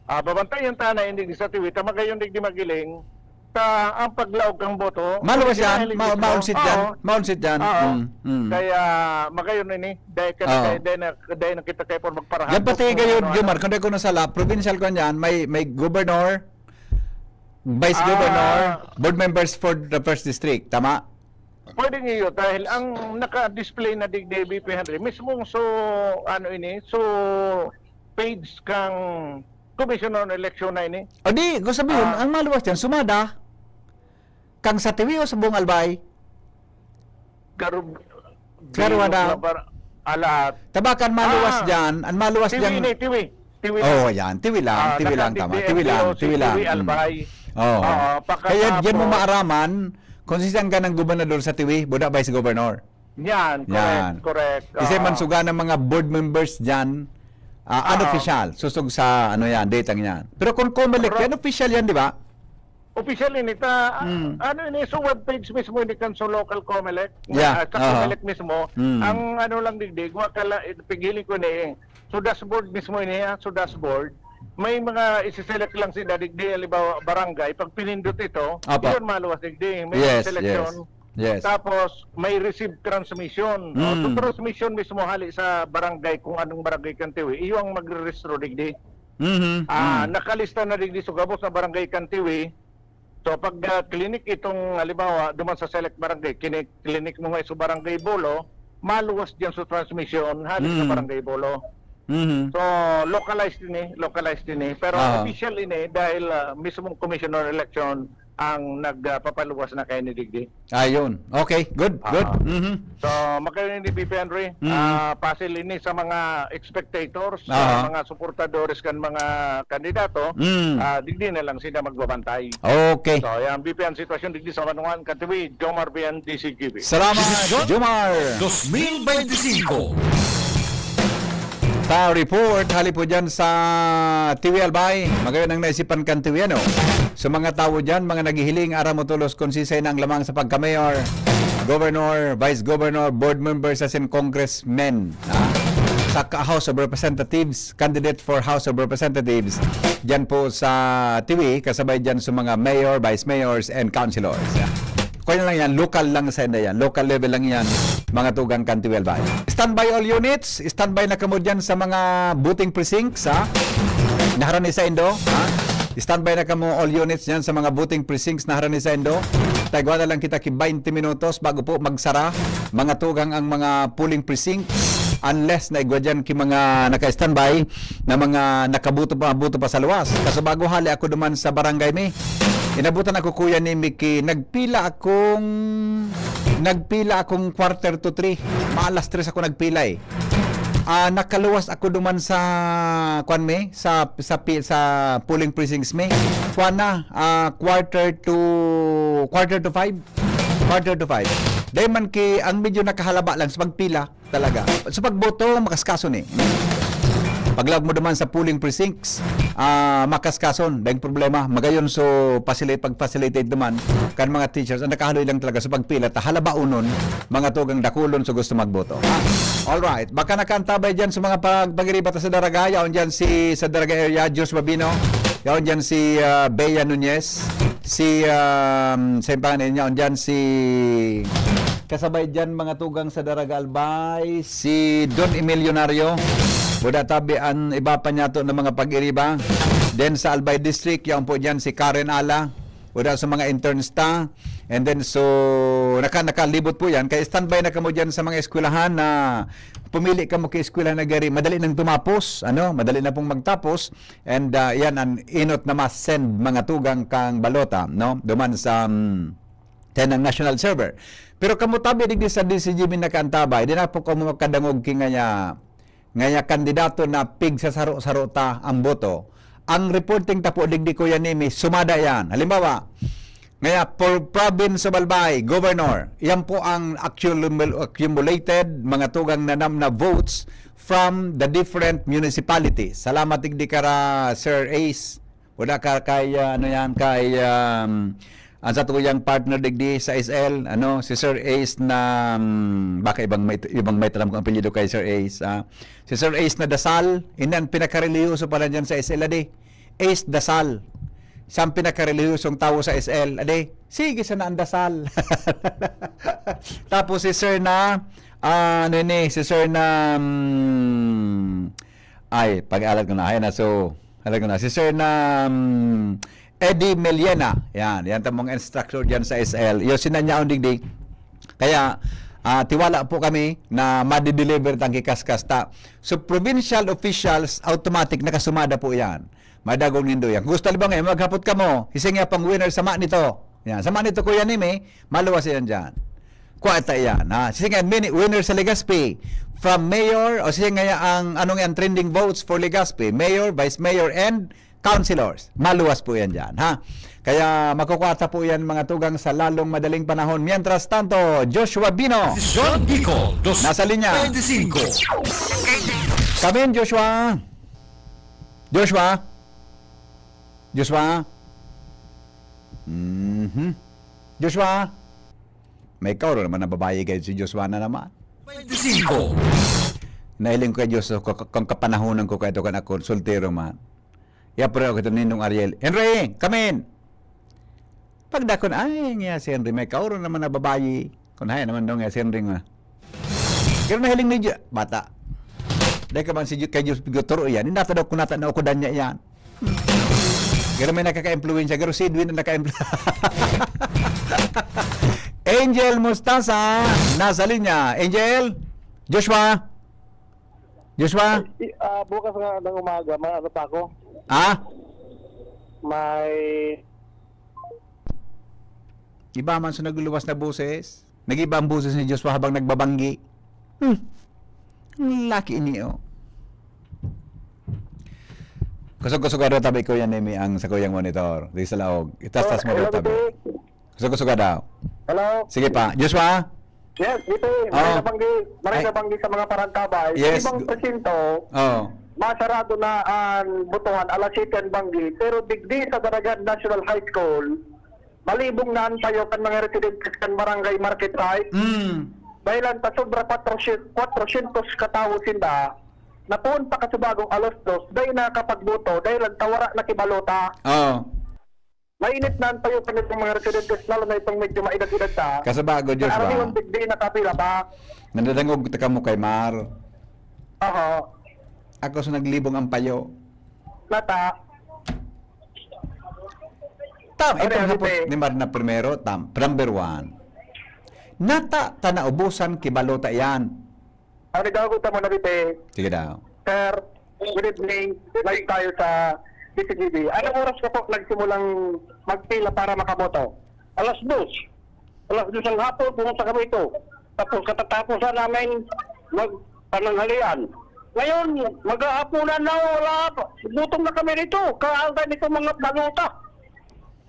babantayan ta na hindi sa tiwi, tamagayon di magiling, ang paglaog kang boto. Maluwas yan, maunsit yan. Maunsit yan. Kaya, magayon ni, dahil na kita kayo po magparahan. Yan pati gayon, Jomar, kung ko nasala, provincial ko yan, may governor, vice governor, board members for the first district, tama? Pwede niyo dahil ang naka-display na digdi BP Henry mismong page kang Commission on Election na ini. O di, gusto sabihin, ang maluwas yan, sumada, kang sa TV o sa buong Albay? Klaro na. Alat. Tabakan maluwas dyan, ang maluwas dyan. TV. Oh, yan, TV lang tama. TV lang. Albay. Kaya diyan mo maaraman kung saan ka ng gobernador sa TV, buda vice governor. Yan, correct. Kasi mansuga ng mga board members dyan, unofficial, susog sa datang yan. Pero kung COMELEC yan, official yan, di ba? Official ini so webpage mismo ini kan so local COMELEC. Yeah. Sa COMELEC mismo, ang lang digdig, pigilin ko ni so dashboard mismo ini, so dashboard. May mga isi-select lang si digdi, halimbawa barangay, pag pinindot ito, yun maluwas digdi, may selection. Yes. Tapos may receive transmission. So transmission mismo hali sa barangay kung anong barangay kantiwi, iyo ang magre-registro digdi. Nakalista na digdi so gabos na barangay kantiwi. So pag clinic itong halimbawa duman sa select barangay, clinic mo nga sa barangay Bolo, maluwas diyan sa transmission hali sa barangay Bolo. So localized ini pero official ini dahil mismong commissioner election ang nagpapaluwas na kay ni Digdi. Ayun. Okay, good. So makayo ni BP Henry, pasil ini sa mga spectators, sa mga suportadores kan mga kandidato, Digdi na lang sila magbabantay. Okay. So yan BP ang sitwasyon Digdi sa Manungan Katiwi, Jomar Bian DCGB. Salamat, Jomar. 2025. Report, hali po dyan sa TV Albay. Magayon ang naisipan kan TV, ano? So mga tao dyan, mga naghihiling, ara mo tulos konsisay ng lamang sa pagka-mayor, governor, vice governor, board members, as in congressmen, sa House of Representatives, candidate for House of Representatives, dyan po sa TV, kasabay dyan sa mga mayor, vice mayors, and councilors. Kaya lang yan, local lang sa yan. Local level lang yan, mga tugang kan TV Albay. Standby all units. Standby na kamo dyan sa mga voting precincts, ha? Naharani sa Indo, ha? Standby na kamo all units dyan sa mga voting precincts naharani sa Indo. Tagwa na lang kita ki 20 minutos bago po magsara. Mga tugang ang mga polling precincts. Unless na igwa dyan ki mga naka-standby na mga nakabuto pa sa luwas. Kasi bago hali ako duman sa barangay mi, inabutan ako kuya ni Mickey, nagpila akong 2:45. Maalas 3 ako nagpila eh. Nakaluwas ako duman sa sa polling precincts me. Quarter to 5. Dahil man ki ang medyo nakahalaba lang sa pagpila talaga. Sa pagboto makaskaso ni. Paglawag mo naman sa polling precincts, makaskason, dahil problema, magayon so pag-facilitate naman, kan mga teachers, ang nakahaloy lang talaga sa pagpila, halaba unon, mga tugang dakulon so gusto magboto. Alright, baka nakantabay dyan sa mga pag-iribata sa Daraga, yaon dyan sa Daraga area, Jos Babino, yaon dyan si Bea Nunez, yaon dyan si kasabay dyan mga tugang sa Daraga Albay, si Don Emilionario, buda tabi ang iba pa niya to ng mga pag-iriba. Then sa Albay District, yan po dyan si Karen Ala, buda sa mga interns ta. And then so, nakalibot po yan. Kaya standby na kamo dyan sa mga eskwelahan na pumili ka mo kay eskwelahan na gari. Madali nang tumapos, madali na pong magtapos. And yan ang inot na mas-send mga tugang kang balota, no? Duman sa ng national server. Pero kamutabi digdi sa DCGB na kantabay, di na po kamo makadangog kinganya kandidato na pig sa saro-saro ta ang boto. Ang reporting tapo digdi ko yan nimi, sumada yan. Halimbawa, for province of Albay, governor, yan po ang accumulated mga tugang nanam na votes from the different municipalities. Salamat digdi kara Sir Ace. Wala ka kay ang sa tuyang partner digdi sa SL, si Sir Ace na baka ibang may talam kong apelyido kay Sir Ace. Si Sir Ace na Dasal, inan pinakareliyoso pala dyan sa SL ade. Ace Dasal. Siyang pinakareliyosong tao sa SL ade. Sige sa naan Dasal. Tapos si Sir na si Sir na pag-alat ko na si Sir na Eddie Meliena. Yan tamong instructor diyan sa SL. Yo sinanyaon digdig. Kaya tiwala po kami na ma-deliver tang kikaskas ta. So provincial officials automatic nakasumada po yan. Madagong nindo yan. Gusto libang maghapot ka mo. Hising nga pang winner sama nito. Yan, sama nito Kuya Nime, maluwas yan diyan. Kuwata yan. Sige nga winner sa Legazpi. From mayor o sige nga ang ang trending votes for Legazpi, mayor, vice mayor and councilors. Maluwas po yan dyan, ha? Kaya makukwata po yan mga tugang sa lalong madaling panahon. Mientras tanto, Joshua Bino. Desisyon Bicol Nasa linya. 25. Come in, Joshua. Joshua? Joshua? May kauro naman na babae kayo si Joshua na naman. 25. Nahiling ko kay Diyos kung kapanahonan ko kayo kan ako, soltero man. Pero ako ito ninong Ariel. Henry, come in! Pagdakon, nga si Henry, may kauro naman na babae. Kung naman daw nga si Henry nga. Pero nahiling ni Diyos, bata. Dahil ka man si Diyos, kay Diyos pigotoro yan. Hindi daw kung nata na ako danya yan. Pero may nakaka-influensya. Pero si Edwin na naka-influensya. Angel Mustasa, nasa linya. Angel? Joshua? Bukas nga ng umaga, may ano pa ako? May... Iba man sa nagluluwas na boses. Nag-iba ang boses ni Joshua habang nagbabanggi. Laki niyo. Kusog-kusog tabi ko yan ang sa kuyang monitor. Di sa laog. Itas-tas mo daw tabi. Kusog-kusog daw. Hello? Sige pa. Joshua? Yes, ito maray na banggi sa mga parangkabay. Yes. Ibang presinto, masarado na ang butuhan, alas 7 ang banggi. Pero digdi sa Daragan National High School, malibong naan tayo kan mga residentes kan barangay market right. Dahilan ta sobra 400 katawo sinda, napuon pa kasubagong alas 2, dahil na kapagbuto, dahilan tawara na kibalota. Mainit na tayo pa nitong mga residentes, lalo na itong medyo maedad-edad ta. Kasabago, Joshua. Karami yung digdi na kapila ba? Nandadangog ka mo kay Mar. Ako sa naglibong ang payo. Nata. Ito ni Mar na primero, number 1. Nata, tanaubusan, kibalota yan. Ang nagago mo na bite. Sige daw. Sir, good evening. Live tayo sa DCGB. Anong oras ka po nagsimulang magpila para makaboto? Alas 2. Alas 2 ang hapon, pumunta kami ito. Tapos katatapusan namin magpananghalian. Ngayon, maghahaponan na, wala. Gutom na kami nito. Kaalda nito mga baluta.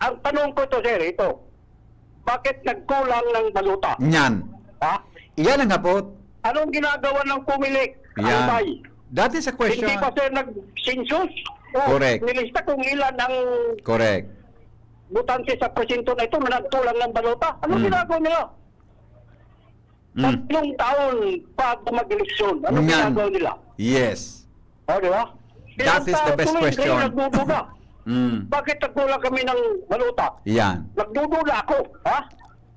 Ang tanong ko ito, sir, ito. Bakit nagkulang ng baluta? Yan. Iyan ang hapot. Anong ginagawa ng pumilik? Yan. Albay? Dati sa question. Hindi pa sir nag-census? Correct. Nilista kung ilan ang Correct. butante sa presinto na ito na nagkulang ng balota. Anong ginagawa nila? 3 taon bago mag-eleksyon. Anong ginagawa nila? Yes. Di ba? That is the best question. Nagdududa. Bakit nagkulang kami ng balota? Yan. Nagdududa ako.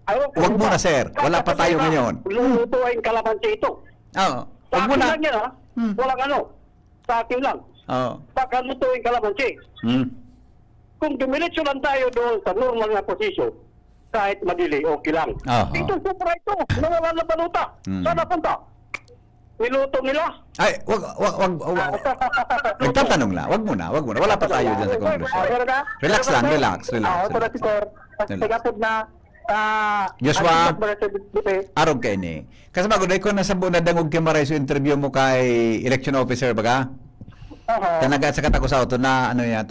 Huwag mo na, sir. Wala pa tayo ngayon. Luluto ay kalamansi ito. Oo. Sa Huwag mo akin na. lang yan, walang ano. Sa akin lang. Oo. Baka lutuin kalamansi. Kung dumiretso lang tayo doon sa normal na posisyon, kahit madili, okay lang. Ito, supra ito. Nawala na baluta. Saan napunta? Niluto nila. Ay, wag. Nagtatanong lang. Wag muna. Wala pa tayo dyan sa Congress. Relax lang. Ito na si Sir. Tagapod na Joshua, arog kayo ni. Kasi bago dahil ko nasa na dangog kay Maray sa interview mo kay election officer baga? Tanaga sa katako sa auto na ano yan,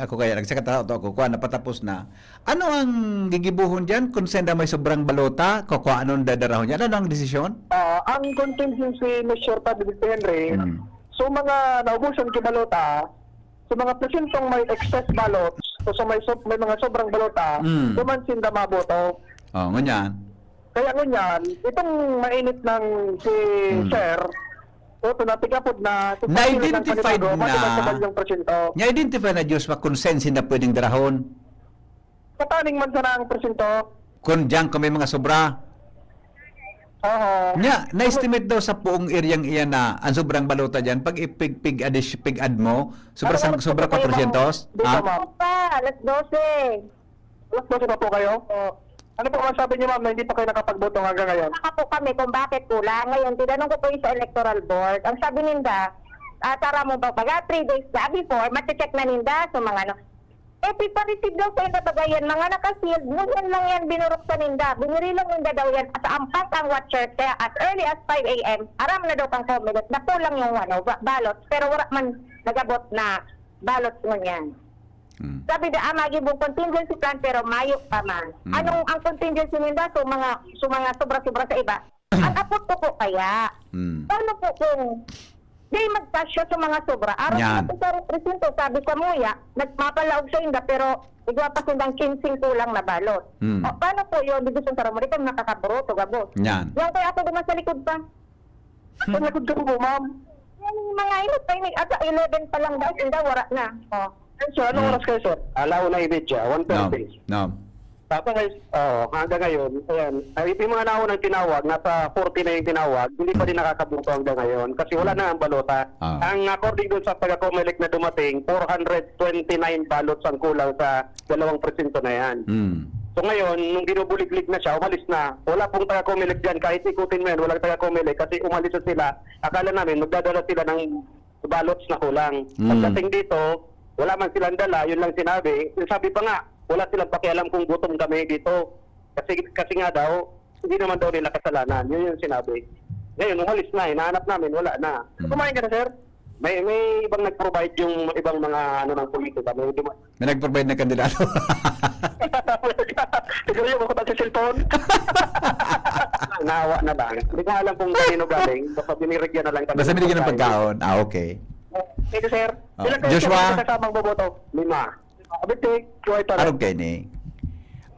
ako kaya nagsakat auto ako, kuha na patapos na. Ano ang gigibuhon diyan kung senda may sobrang balota, kuha anong dadarahon diyan? Ano ang desisyon? Ang contingency measure pa David Henry, so mga naubusan kay balota, so mga presentong may excess ballots, So may mga sobrang balota, dumansin na maboto. Oh, ngunyan. Kaya ngunyan, itong mainit ng si Sir, o tunapigapod na, Na-identified na, yung presinto. na-identify na Diyos pa konsensin na pwedeng darahon. Kataning man sana ang presinto. Kung diyan kung may mga sobra. Oo. Na-estimate daw sa buong eryang iyan na ang sobrang balota dyan, pag pig-add mo, sobra 400? Dito, Ha? ma'am. Alas 12. Alas 12 pa po kayo? Ano po masabi niyo, ma'am, na hindi pa kayo nakapagboto hanggang ngayon? Naka po kami kung bakit kulang. Ngayon, tinanong ko po yung sa electoral board. Ang sabi ninda, tara mo ba 3 days na before, mati-check na ninda sa mga ano. Pipa-receive daw kayo na bagayan, mga naka-sealed, yan lang yan, binurok sa ninda. Binirilong ninda daw yan sa ampas ang watcher, kaya as early as 5 a.m., aram na daw kang comment, nakulang yung ballots, pero wala man nagabot na ballots mo yan. Sabi na, magibong contingency plan, pero mayo pa man. Anong ang contingency ninda? So mga sobra-sobra sa iba. Ang apot ko po kaya. Paano po kung di magpasya sa mga sobra? Araw na po sa represento, sabi sa muya, nagmapalaog sa inda, pero igwa pa sindang 15 kulang na balot. O, paano po yun? Dito sa Saramuri, kung nakakaburo, tugabos. Yan. Yung kaya ako duman sa likod pa. Sa likod ka po, ma'am. Yung mga inot, at 11 pa lang daw, inda, wala na. O. Sir, anong oras kayo, sir? Alauna imedya, 1:30. No. Tapos hanggang ngayon, ayan, yung mga naunang tinawag, nasa 40 na yung tinawag, hindi pa din nakakabuto hanggang ngayon kasi wala na ang balota. Ang according doon sa taga-Comelec na dumating, 429 ballots ang kulang sa 2 presinto na yan. So ngayon, nung binubulig-lig na siya, umalis na. Wala pong taga-Comelec dyan, kahit ikutin mo yan, walang taga-Comelec kasi umalis na sila. Akala namin, magdadala sila ng ballots na kulang. Pagdating dito, wala man silang dala, yun lang sinabi. Sabi pa nga, wala silang pakialam kung gutom kami dito. Kasi nga daw, hindi naman daw nila kasalanan. Yun yung sinabi. Ngayon, umalis na, hinahanap namin, wala na. Kumain ka na, sir? May ibang nag-provide yung ibang mga ng politika. May nag-provide na kandidato. Siguro yung ako sa cellphone. Nawa na lang. Hindi ko alam kung kanino galing. Basta binirigyan na lang kami. Basta binigyan ng pagkaon. Okay. Thank you, sir. Ilan kayo Joshua? kasamang boboto? 5. Abitik, Arog kayo ni.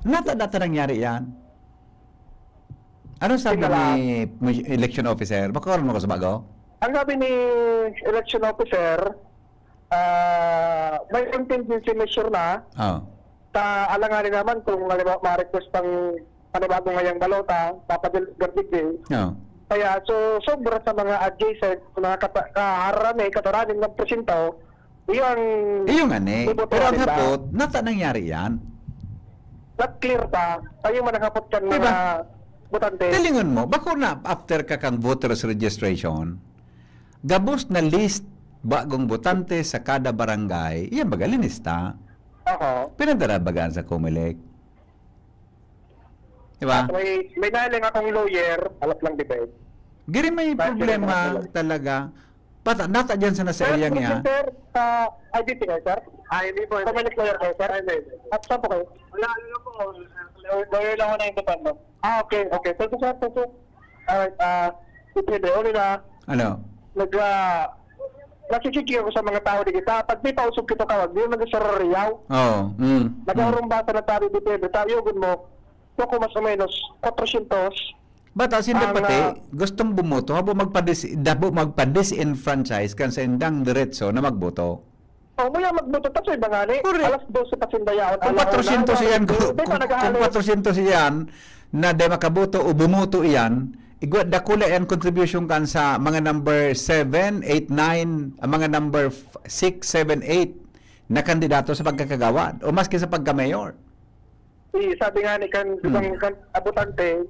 Nata nangyari yan. Anong sabi ni election officer? Makaroon mo ko sa bago? Ang sabi ni election officer, may contingency measure na. Alanganin naman kung ma-request ang panibago ngayang balota, papadeligardig din. Kaya sobra sa mga adjacent, mga kataranin ng presinto, Iyong ani. Pero ang hapot, nata nangyari yan. Not clear pa, tayo manakapot ka ng mga botante. Tilingon mo, bako na after ka kang voters registration, gabos na list bagong botante sa kada barangay, iyan baga linista. Pinadarabagaan sa Comelec. Diba? May naling akong lawyer, alat lang debate. Giri may problema talaga. Nata dyan sa nasa area niya. Sir, sa IDT kayo, sir? Hindi po. Comelec lawyer kayo, sir? At saan po kayo? Wala, ano po. Lawyer lang ako na yung department. Okay. Thank you, sir. Thank you. Alright, depende. Uli na. Ano? Nakikiki ako sa mga tao dito. Pag may pausog kito kawag, di mo nag-sarariyaw. Nag-arumbasa na tayo depende. Tayo, good mo. Kung mas o menos 400. Batas hindi pati gustong bumoto habo magpa-disenfranchise kan sa indang diretso na magboto. Mula magboto ta sa ibangani. Alas 12 pa sindayaon. Kung 400 siyan kung 400 siyan na de makaboto o bumoto iyan, igwa dakula yan contribution kan sa mga number 7, 8, 9, mga number 6, 7, 8 na kandidato sa pagkakagawa o maski sa pagka-mayor. Sabi nga ni kan abotante,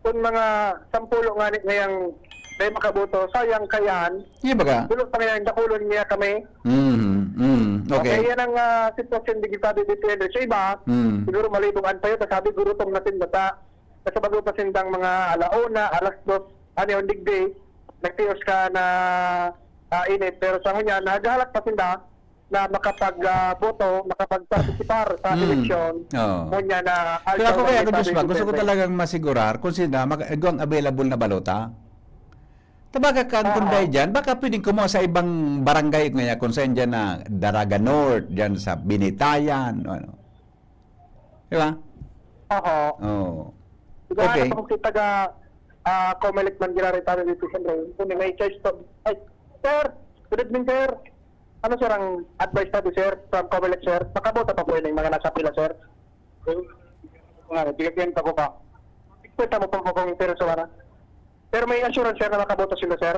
kung mga 10 nga ni ngayang may makaboto, sayang kayan. Iya baga? Dulot pa ngayon, nakulon niya kami. Okay. Yan ang sitwasyon digitado dito sa iba. Siguro malibungan pa yun, sabi gurutong natin bata. Kasi bago pa sindang mga alauna, alas 2, yung digday, nagtiyos ka na init. Pero sa kanya, naghahalak pa sinda na makapag-boto, makapag-participar sa eleksyon. Kanya na... Pero ako kaya, gusto ko talagang masigurar kung sila ang available na balota. Tabaga ka ang kunday dyan, baka pwedeng kumuha sa ibang barangay ngayon kung saan dyan na Daraga North, dyan sa Binitayan, ano. Di ba? Oo. Oo. Okay. Okay. Kung kita ka Comelec man ginari tayo dito sa kung may charge to. Ay, sir, good evening, sir. Ano sir ang advice natin, sir, from Comelec, sir? Makabota pa po yun yung mga nasa pila, sir. Bigyan ko pa. Kwenta mo po kung pero sa wala. Pero may assurance, sir, na makabota sila, sir.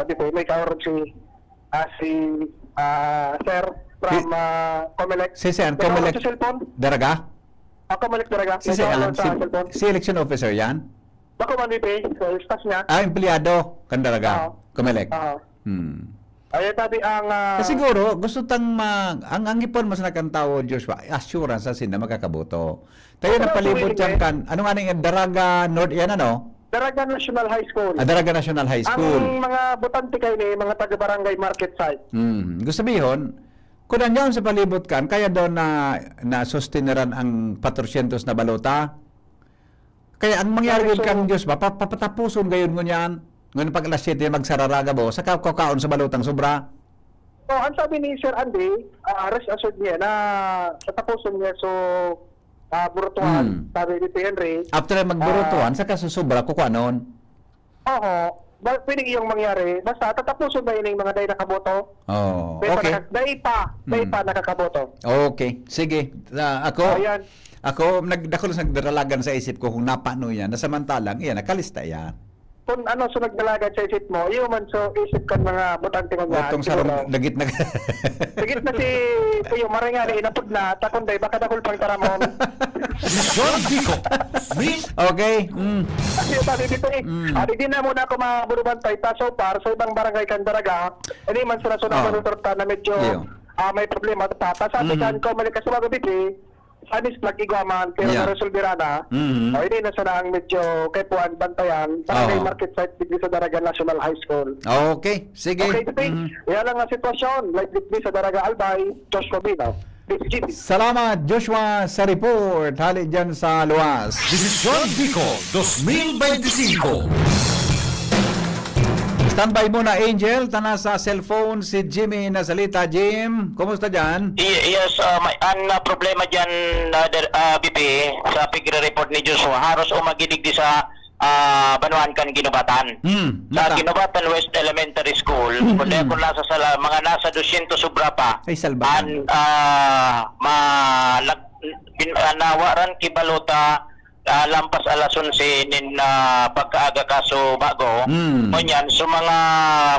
Di po, may ka-orange si sir from Comelec. Si Sir, May Comelec, ka-orange sa cellphone? Daraga? Comelec talaga. Si Sir, si election officer yan? Bako man dito so staff niya. Empleyado, kan Daraga, Comelec. Ay tabi ang Siguro, gusto tang ang ipon mas na kan tao, Joshua, assurance sa sina makakaboto. Tayo na palibot yan kan, ano nga nga Daraga North yan, ano? Daraga National High School. Daraga National High School. Ang mga botante kayo ni mga taga-barangay market site. Gusto sabihin, kung nandiyan sa palibot kan, kaya daw na sustineran ang 400 na balota. Kaya ang mangyari yun kang Diyos ba, papatapuson gayon mo niyan. Ngayon pag alas 7 magsararaga mo, sa kakaon sa balotang sobra. So, ang sabi ni Sir Andy, rest assured niya na sa tapuson niya, so, burutuhan, sabi ni Henry. After magburutuhan, sa kasusobra, kukuanon. Oo. Pwede iyong mangyari. Basta, tatapuson ba yun yung mga day nakaboto? Oh, Day okay. Day pa nakakaboto. Okay, sige. Ako, Ayan. nagdako lang nagdaralagan sa isip ko kung napano yan. Nasamantalang, iyan, nakalista yan. Kung ano, so nagdalagan sa isip mo, yung man so isip kan mga botante mo Otong sarong dagit na. Dagit na si Kuya Maringani, inapod na, takunday, baka dakol pang taramon. Okay. Kasi sabi dito di na muna ako mabulubantay, so far, sa ibang barangay kan Daraga, hindi man sila sunod na medyo may problema. Sabi kan, Comelec kasi magabiti, Anis nag-igwaman, pero naresolbira na. Hindi na sana ang medyo kepuan bantayan sa market site digdi sa Daraga National High School. Okay, sige. Okay, yan lang ang sitwasyon. Like digdi sa Daraga Albay, Joshua Bino. Salamat Joshua sa report. Hali dyan sa luwas. Desisyon Bicol 2025. Standby muna Angel, tana sa cellphone si Jimmy na salita. Jim, kumusta dyan? Yes, may problema dyan, BP, sa pigre-report ni Joshua. Haros umagidig di sa Banuan kan Ginubatan. Sa Ginubatan West Elementary School, kundi kung nasa mga nasa 200 sobra pa, ay salbahan. Nawaran kibalota lampas alas 11 nin pagkaaga kaso bago. Kunyan, so mga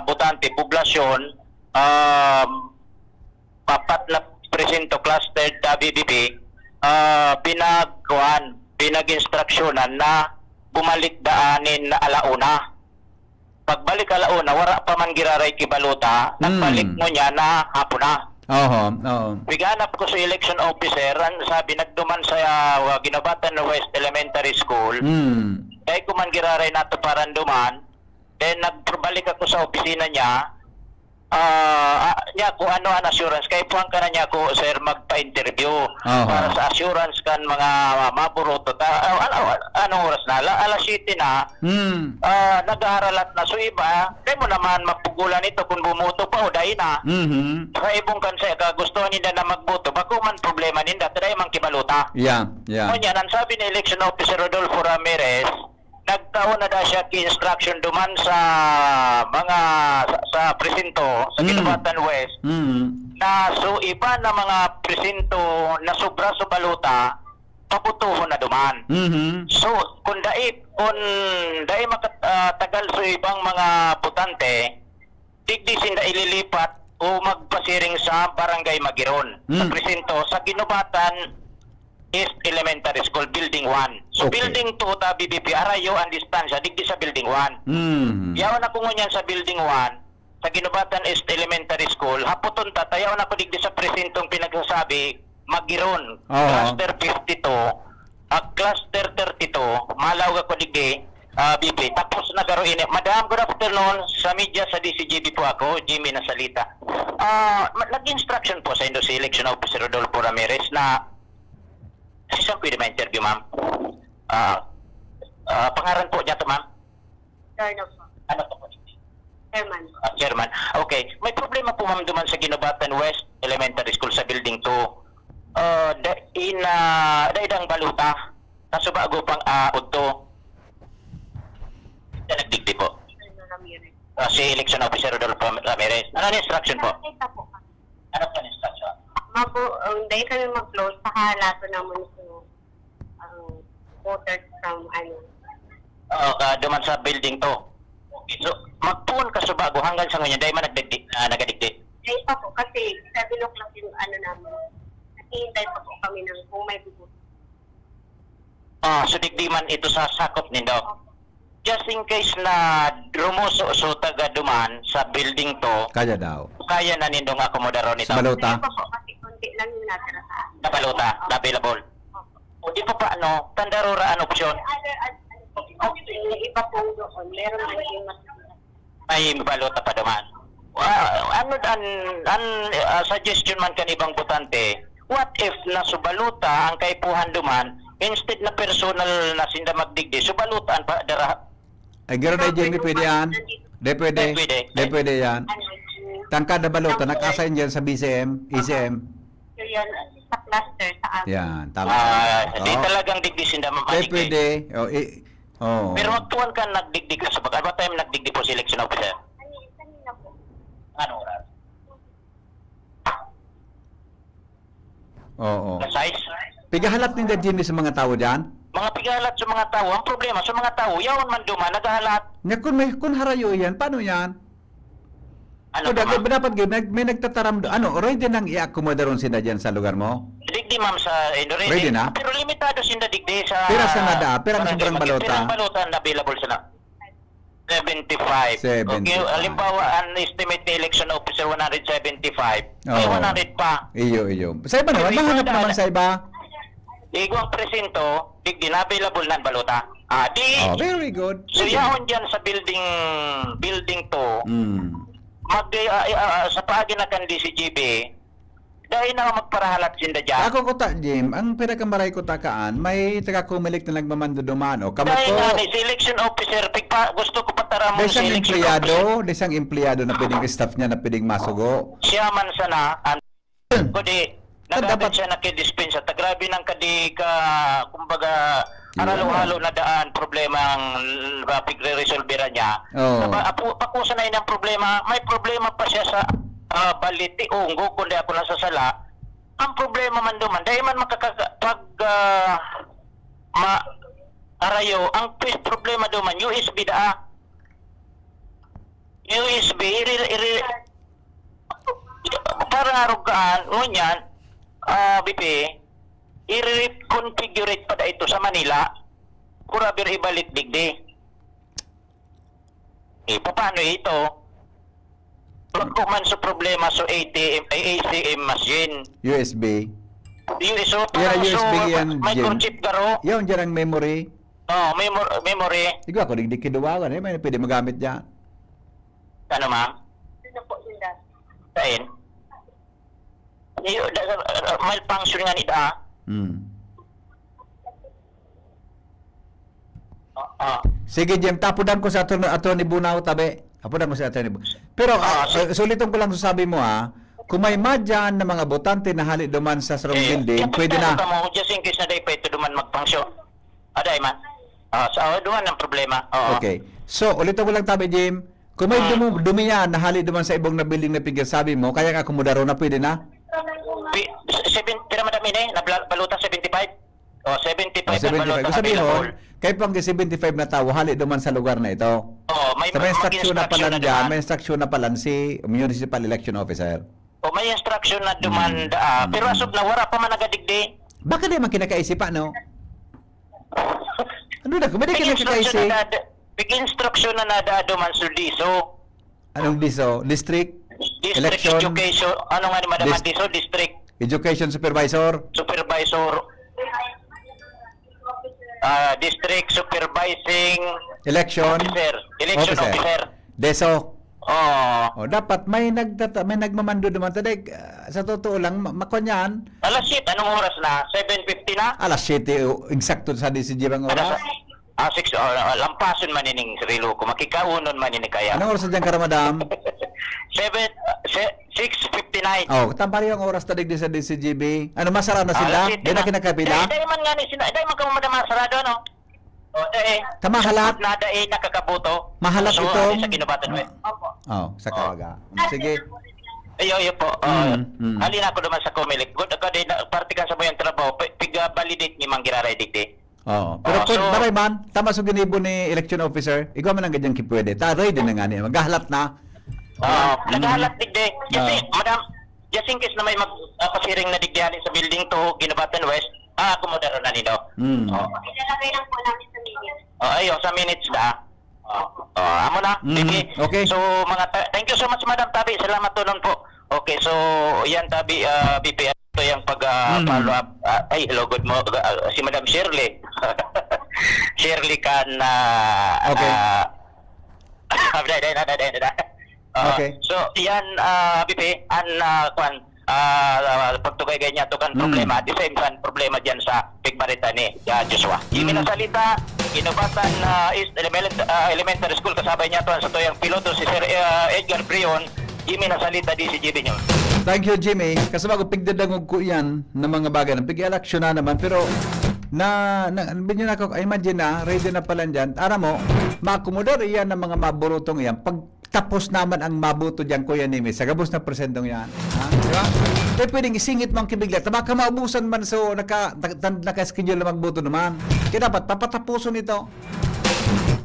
botante, poblasyon, papat na presinto clustered BBP, pinag-instruksyonan na bumalik daanin na alauna. Pagbalik alauna, wala pa man giraray kibalota, nagbalik mo niya na hapon na. Biganap ko sa election officer, sabi nagduman sa Ginobatan West Elementary School. Kaya ko man giraray nato para duman. Then nagbalik ako sa opisina niya. Niya ko ano ang assurance. Kaya puwang ka na niya ko, sir, magpa-interview. Para sa assurance kan mga maburoto. Anong oras na? Alas 7 na. Nag-aaralat na. So iba, kaya mo naman mapugulan ito kung bumuto pa o dahil na. Sa ibong kansa, kagustuhan nila na magbuto. Bago man problema nila, taday mang kibaluta. Kanya, ang sabi ni Election Officer Rodolfo Ramirez, nagkaon na da siya ki-instruction duman sa mga sa presinto sa Ginobatan West na so iba na mga presinto na sobra sa baluta paputuhon na duman. So kung dai makatagal sa ibang mga botante, digdi sinda ililipat o magpasiring sa Barangay Magiron sa presinto sa Ginobatan East Elementary School, Building 1. So, Building 2, BBP, arayo ang distansya, digdi sa Building 1. Yawan ako ngunyan sa Building 1, sa Ginobatan East Elementary School, haputon tatayawan ako digdi sa presintong pinagsasabi, Magiron, Cluster 52, Cluster 32, malaw ako digdi, BP. Tapos nagaroin, Madam, good afternoon, sa media sa DCGB po ako, Jimmy na salita. Nag-instruction po sa si Election Officer Rodolfo Ramirez na saan pwede ma-interview, ma'am? Pangaran po niya to, ma'am? Chairman po. Ano po? Chairman. Chairman. Okay. May problema po ma'am duman sa Ginobatan West Elementary School sa building 2. Daidang baluta. Kaso bago pang udto. Nagdigdi po. Si Election Officer Rodolfo Ramirez. Ano ang instruction po? Nakita po kami. Ano po ang instruction? Dahil kami mag-close, pakahalato naman yung voters from Duman sa building 2. Okay. So, magtuon ka sa bago hanggang sa ngayon. Dahil man nagadigdi. Dahil pa po, kasi 7 o'clock yung namin. Nakihintay pa po kami ng kung may bubuto. So digdiman ito sa sakop nindo. Just in case na rumuso so taga duman sa building to, Kaya daw. kaya na nindong akomodaro nito. Sa baluta. Dahil pa po, kasi konti lang yung natira sa amin. Na baluta, na available. O di pa paano, tandarura an option. Yung iba po doon, meron na yung mas May baluta pa duman. Suggestion man kanibang butante, what if na subaluta ang kaipuhan duman, instead na personal na sinda magdigdi, subalutaan pa dara. Ay, gano'n na Jamie, pwede yan? De pwede yan. Tangkad na balota, naka-assign yan sa BCM, ECM. So yan, sa cluster sa amin. Yan, tama. Di talagang digdi sinda De madigdi. pwede. Pero magtuwan ka nagdigdi ka sa pag ano time nagdigdi po si election officer? Kanina po. Ano oras? Oo. Na size? Pigahalat ninda Jimmy sa mga tao dyan? Mga pigalat sa mga tao, ang problema sa mga tao, yawan man duman, naghahalat. Nga kung harayo yan, paano yan? Ano O, ba, ma'am? dapat may nagtataram doon. Ano, ready nang i-accommodate ron sila dyan sa lugar mo? Digdi ma'am sa Indonesia. Ready na? Pero limitado sinda digdi sa... Pira sa nada, pirang sobrang balota. Pirang balota na available sa na. 75. 75. Okay, halimbawa, ang estimate ni election officer 175. May Oo. 100 pa. Iyo. Sa iba naman, mahanap naman sa iba. Igo ang presento, digdi na available na ang balota. Oh, very good. So yahon dyan sa building to, sa paagi na kan DCGB, dahil na magparahalat sinda dyan. Ako ko ta, Jim, ang pinakamaray ko takaan, may taga-kumilik na nagmamando dumano. Kamot Dahil ko, nga ni, si election officer, gusto ko pataramon si desang election officer. desang empleyado na pwedeng staff niya na pwedeng masugo. Siya man sana, kundi, nagabit siya nakidispensa. Tagrabe ng kadi ka, kumbaga, halo-halo na daan, problema ang pagre-resolvera niya. Oo. Pakusa na yun ang problema, may problema pa siya sa baliti, unggo, kundi ako nasa sala. Ang problema man duman, dahil man arayo, ang problema duman, USB USB, para arugaan, ngunyan, BP, i-reconfigurate pa ito sa Manila, kurabir ibalik digdi. Paano ito? Pagkuman sa problema sa ACM machine. USB. So, Yan ang USB yan, Jim. microchip garo. Yan dyan ang memory. Memory. Igo ako, digdig kiduwagan. May pwede magamit dyan. Ano ma'am? Sino po sila? Kain? Malfunction nga nito Sige, Jim, tapudan ko sa ato ni Bunao tabi. Tapudan ko sa ato ni Bunao. Pero, sulitin ko lang sabi mo kung may madyan na mga botante na hali duman sa sarong building, pwede na. Just in case na day pa ito duman mag-function. Aday man. Duman ang problema. Okay. So, ulitin ko lang tabi, Jim. Kung may dumi yan na hali duman sa ibong na building na sabi mo, kaya nga akomodaro na pwede na? Pero madami na baluta 75. 75 na baluta Sabihin, kahit pang 75 na tao, hali duman sa lugar na ito. May instruction na pala dyan, may instruction na pala si Municipal Election Officer. May instruction na duman pero asok na wala pa man nagadigdi. Baka di man kinakaisipa, no? Ano na, kung ba di kinakaisip? Big instruction na nada duman sa DISO. Anong DISO? District Education. Ano nga ni Madam DISO? District Education Supervisor. District Supervising Election Officer. DESO. Dapat may nagmamando naman tadig. Sa totoo lang, makonyan. Alas 7, anong oras na? 7:50 na? Alas 7, eksakto sa DCG bang oras? 6, lampason man ining sarilo ko. Makikaunon man ini kaya. Anong oras na dyan ka, Madam? 6:59. Oh, tampari yung oras tadig sa DCGB. Ano, masara na sila? Di na kinakapila? Dahil man nga ni sila, dahil man ka madama sarado, no? O, dahil. Tamahalat? Na dahil nakakabuto. Mahalat so, ito. Sa kinubatan mo. Opo. Oh, sa Kawaga. Sige. Ayo po. Halina ko naman sa Comelec. Good ako din, partikan sa mo yung trabaho. Piga-validate ni Manggiraray digdi. Oo. Pero kung baray man, tama sa ginibo ni election officer, ikaw man ang ganyan kipwede. Taray din na nga niya. Maghahalat na. Naghahalat digdi. Kasi, madam, just in case na may magpasiring na digdihan sa building to, Ginabatan West, akomodaro na nito. Ilalagay lang po namin sa minutes. Ayo, sa minutes na. Amo na. Sige. Okay. So, thank you so much, Madam Tabi. Salamat to nun po. Okay, so, yan Tabi, BPI. Ito yung pag-follow up. Hello, good mo. Si Madam Shirley. Shirley kan okay. Okay. So, yan, BP, kwan, pagtugay ganyan to kan problema. At the same time, problema dyan sa Pigmarita ni Joshua. Yung minasalita, Ginubatan East Elementary School, kasabay niya to sa toyang piloto si Sir Edgar Brion, yung minasalita di si JB nyo. Thank you, Jimmy. Kasi bago pigdadangog ko yan ng mga bagay. Pig-election na naman. Pero, binyo na ako, imagine na, ready na pala dyan. Ara mo, maakomodar iyan ng mga maburutong yan. Pag tapos naman ang mabuto dyan, Kuya Nimi, sa gabos na presentong yan. Ha? Diba? Kaya pwedeng isingit mong kibigla. Baka maubusan man so naka-schedule na magbuto naman. Kaya dapat papatapuson ito.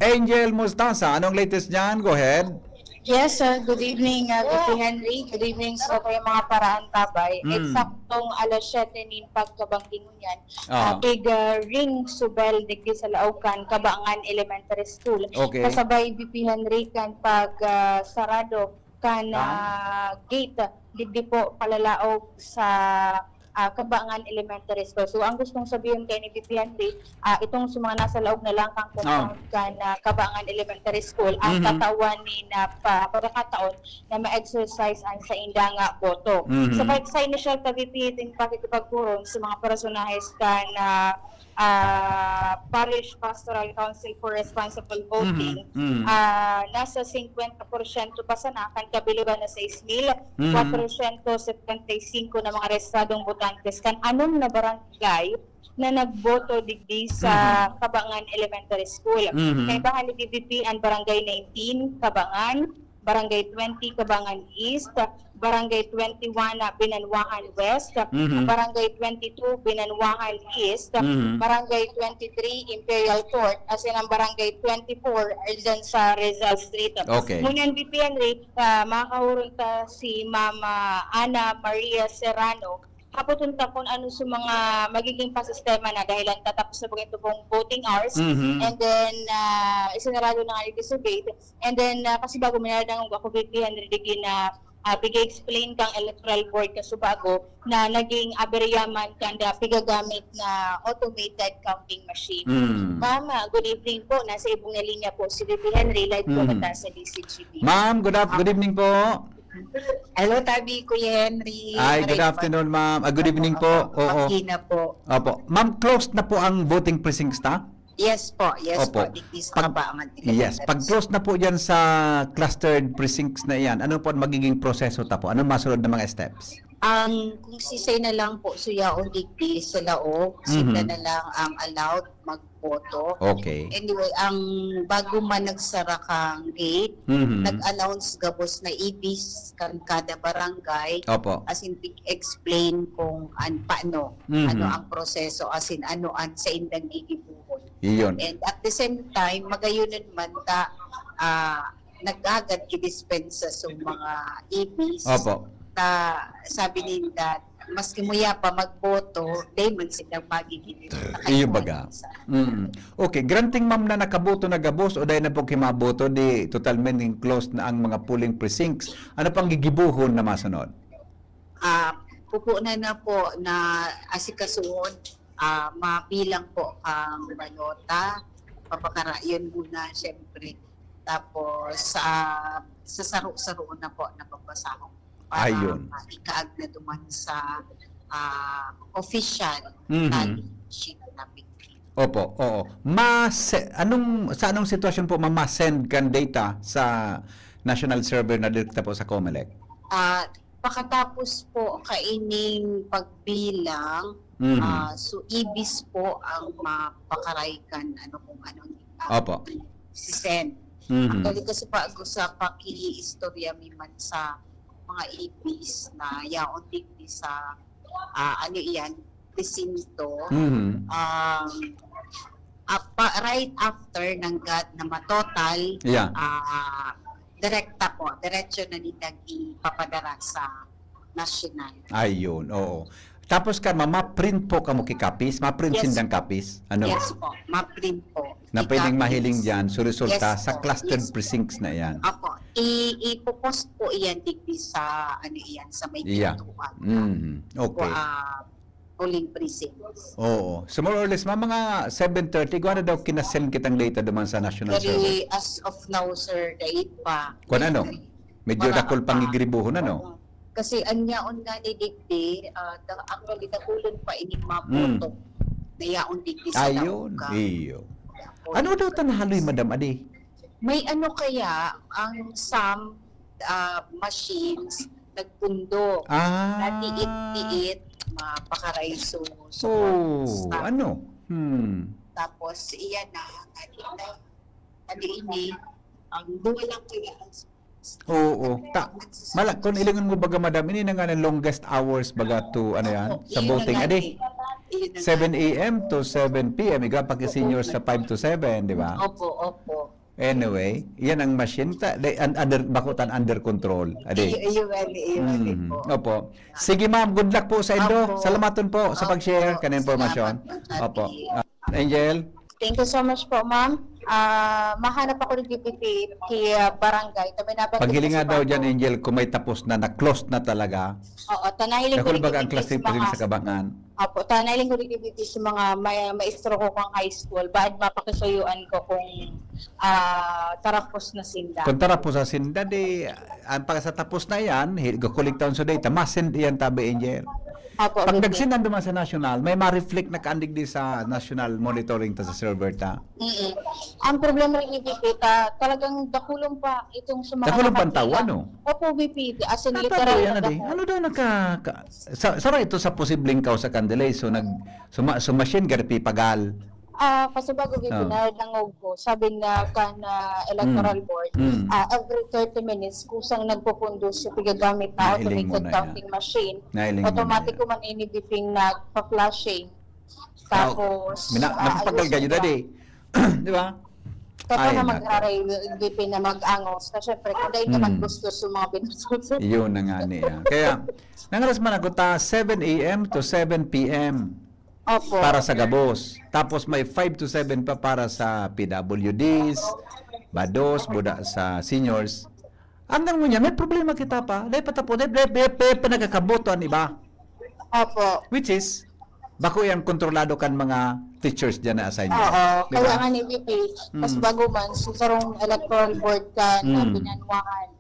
Angel Mustasa, anong latest dyan? Go ahead. Yes, good evening, Dr. Henry. Good evening sa kayo mga paraan tabay. Eksaktong alas 7 nin pagkabangging yan. Big ring subel digdi sa Laucan, Kabangan Elementary School. Okay. Kasabay BP Henry kan pag sarado kan gate digdi po palalaog sa Kabangan Elementary School. So ang gustong sabihin kay ni BP Henry, itong sa mga nasa loob na lang kang compound kan Kabangan Elementary School, ang katawan ni na pagkakataon na ma-exercise ang sa indanga boto. So sa initial kabipitin pakikipagpuron sa mga personahes kan Parish Pastoral Council for Responsible Voting, nasa 50% pa sana kan kabilugan na 6,475 na mga rehistradong botantes kan anong na barangay na nagboto digdi sa Kabangan Elementary School. Kay bahali BBP ang Barangay 19 Kabangan, Barangay 20 Kabangan East, Barangay 21 Binanwahan West, Barangay 22 Binanwahan East, Barangay 23 Imperial Court, as in ang Barangay 24 dyan sa Rizal Street. Okay. Ngunyan BP Henry, makakahurong ta si Mama Ana Maria Serrano, hapotunta kung ano sa mga magiging pasistema na dahilan tatapos na po ito pong voting hours, and then isinarado na nga sa gate, and then kasi bago minadang ako BP Henry digin na bigay-explain kang electoral board ka subago na naging aberyaman kanda pigagamit na automated counting machine. Ma'am, good evening po. Nasa ibong na linya po si BP Henry, live po mata sa DCGB. Ma'am, good evening po. Hello, Tabi, Kuya Henry. Ay, good afternoon, ma'am. Good evening po. Oo. Makina po. Opo. Ma'am, closed na po ang voting precincts na? Yes po, Opo. Digdi sa Kabangan. Yes. Pag close na po dyan sa clustered precincts na iyan, ano po ang magiging proseso ta po? Ano masunod na mga steps? Kung sisay na lang po suyaon digdi sa laog, sila na lang ang allowed magboto. Okay. Anyway, ang bago man nagsara kang gate, nag-announce gabos na ibis kan kada barangay. Opo. As in, explain kung paano, ano ang proseso, as in, ano-an sa indang gigibuhon. Iyon. And at the same time, magayunan man ta, nag-agad kidispensa sa mga ibis. Opo. Sabi nila, maski muya pa magboto, day man silang magiging Iyo baga. Okay, granting ma'am na nakaboto na gabos o dahil na po kimaboto, di totalmente closed na ang mga polling precincts. Ano pang gigibuhon na masunod? Pupunan na po na asikasuon, mabilang po ang balota, papakarayon muna siyempre. Tapos sa saro-saro na po na pagbasahon. Ayun. Ikaag na duman sa official sheet na bigay. Opo, oo. Sa anong sitwasyon po ma-send kan data sa national server na direkta po sa COMELEC? Pakatapos po kaining pagbilang, so ibis po ang mapakaraykan kung anong Opo. sisend. Actually kasi pag sa paki-istorya man sa mga ibis na yaon digdi sa presinto, right after ng GAD na matotal, diretso na nitag ipapadara sa national. Ayun, oo. Tapos ma-print po kamo kikapis, ma-print sindang kapis. Ano? Yes po, ma-print po. Na pwedeng mahiling dyan, so resulta Yes sa po, clustered yes po. precincts na yan. Apo, ipopost po iyan digdi sa sa may pintuan. Okay. Polling precincts. Oo. So more or less, mga 7:30, kung ano daw kinasend kitang data duman sa national server? Very as of now, sir, dahil pa. Kung ano? Medyo Mga dakol pangigribuhon, ano? Kasi anyaon nga ni digdi, actually dakulon pa ini mapoto. Dayaon digdi sa Ayun. nauka. Iyo. Ano daw tanahaloy, Madam Adi? May kaya ang some machines nagpundo. Natiit-tiit, mapakarayso. Ano? Tapos iyan na ini ang duwa lang kaya Oo. Kung ilingon mo baga, Madam, ini na nga ng longest hours baga to, sa voting. Adi? 7 a.m. to 7 p.m. Iga pag senior sa 5 to 7, di ba? Opo. Anyway, yan ang machine. Bakutan under control. Adi? Ayun po. Opo. Sige, ma'am. Good luck po sa Indo. Salamaton po sa pag-share ka ng informasyon. Opo. Angel? Thank you so much po, ma'am. Mahanap ako ng DPP kay barangay. Paghilinga daw dyan, Angel, kung may tapos na, na-close na talaga. Oo, tanahiling ko Kakul baga ang klase pa rin sa kabangan. Opo, tanahiling ko ng DPP sa mga maestro ko kung high school. Baad mapakisuyuan ko kung tarapos na sinda. Kung tarapos sa sinda, ang pag sa tapos na yan, kukulik taon sa data, masend yan tabi, Angel. Opo, Pag nagsinan duman sa national, may ma-reflect na kaandig di sa national monitoring ta sa server ta. Ang problema rin ni VP, talagang dakulong pa itong sa mga Dakulong nakapila. pantawan, no? Opo, VP. As in, Natalo literal yan, na Adi. Ano daw sara ito sa posibleng cause sa kandelay, so machine garpi pagal. Kasi bago VP, nangog ko, sabi na electoral board, every 30 minutes, kusang nagpupundo siya pigagamit na Nailing mo automated na counting machine. Nailing mo Automatic na ko man inibiping nagpa-flashing. Tapos, Nagpapagal kayo, Daddy. Di ba? Tapos Ay, na nako. mag-aray VP na mag-angos. Kasi syempre, kung dahil naman gusto sa mga binasusunod. Yun na nga niya. Kaya, nangaras man ako 7 a.m. to 7 p.m. Opo. para sa gabos. Tapos may 5 to 7 pa para sa PWDs, bados, buda sa seniors. Hanggang mo niya, may problema kita pa. Dahil patapo, dahil pa nagkakaboto ang iba. Opo. Which is, bako yan kontrolado kan mga teachers dyan na assign. Oo. Diba? Kaya nga ni VP, mas bago man, sa sarong electoral board ka na binanwahan,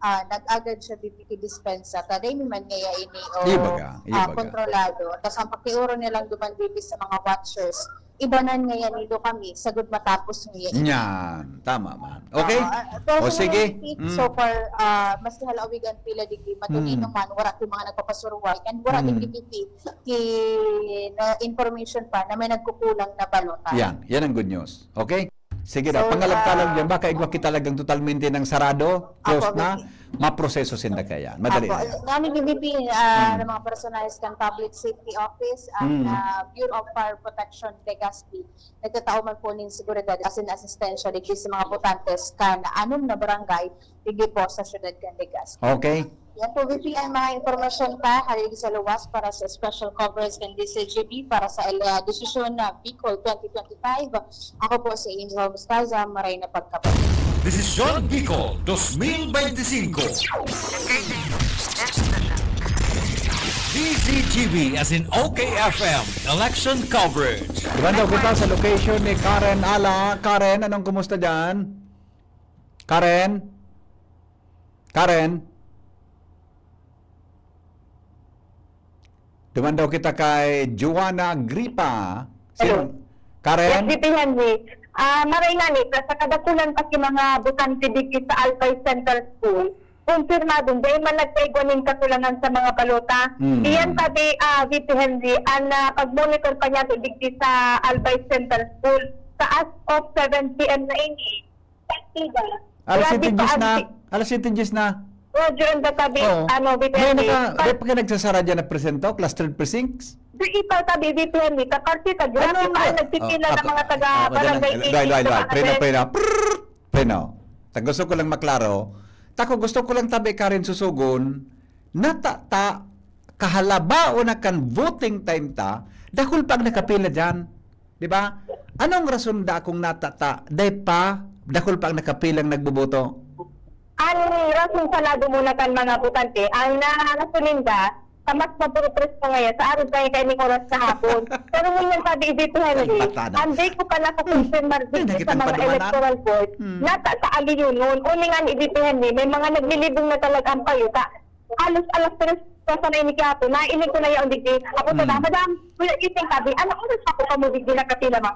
nag-agad siya VP dispensa. Taday man kaya ini Ibaga. kontrolado. Tapos ang pakiuro nilang duman VP sa mga watchers, ibanan ngayon nito kami, sagod matapos ngayon. Yan. Tama man. Okay? Pero O sige. so far, mas halawigan pila digdi matulino man, wala yung mga nagpapasuruway, and wala din VP na information pa na may nagkukulang na balota. Yan ang good news. Okay? Sige daw, pangalagtalag dyan, baka igwa kita talagang totalmente ng sarado, close na, maproseso sinda kaya. Madali na yan. Namin BBP ng mga personalized kan Public Safety Office and Bureau of Fire Protection Legazpi. Nagtatao man po ng seguridad as in asistensya digdi sa mga botantes kan anong na barangay digdi po sa syudad kan Legazpi. Okay? Yan po VP ang mga informasyon pa haligi sa luwas para sa special coverage ng DCGB para sa desisyon na Bicol 2025. Ako po si Angel Mustaza, maray na pagkapatid. Desisyon Bicol 2025. DCGB as in OKFM election coverage. Diba daw kita sa location ni Karen Ala. Karen, anong kumusta dyan? Karen? Duman daw kita kay Joanna Gripa. Karen? Yes, VP Henry. Maray nga ni, sa kadakulan pa si mga butante dito sa Albay Central School, kumpirmado, dahil man nagtaigwanin katulangan sa mga balota. Iyan sabi, VP Henry, ang pag-monitor pa niya dito sa Albay Central School, sa as of 7 p.m. na ini. Alas 7 na. During the tabi, VP May Henry. pa ka nagsasara dyan na presento, clustered precincts? Di ikaw tabi, VP Henry, kaparte ka, grabe pa ang nagpipila ng mga taga-barangay Preno. Gusto ko lang maklaro. Gusto ko lang tabi ka rin susugon, natata, kahalaba o na kan voting time ta, dahil pag nakapila dyan. Di ba? Anong rason da akong natata, dahil pa, dahil pag nakapilang nagboboto? Ang rason sa lado muna kan mga butante, ang nasuninda, sa mas mapurupres ko ngayon, sa araw tayo kayo ng oras kahapon. Pero ngayon sabi, VP Henry, anday ko pa nakakonfirmar dito sa mga electoral board, nata sa aliyun noon, uni nga ni VP Henry, may mga naglilibong na talaga ang payuta. Alas 3 sa sanay ni kahapon, nainig ko na yung digdi. Ako sa madam, wala ising sabi, ano oras ako pa mo digdi na katila ma?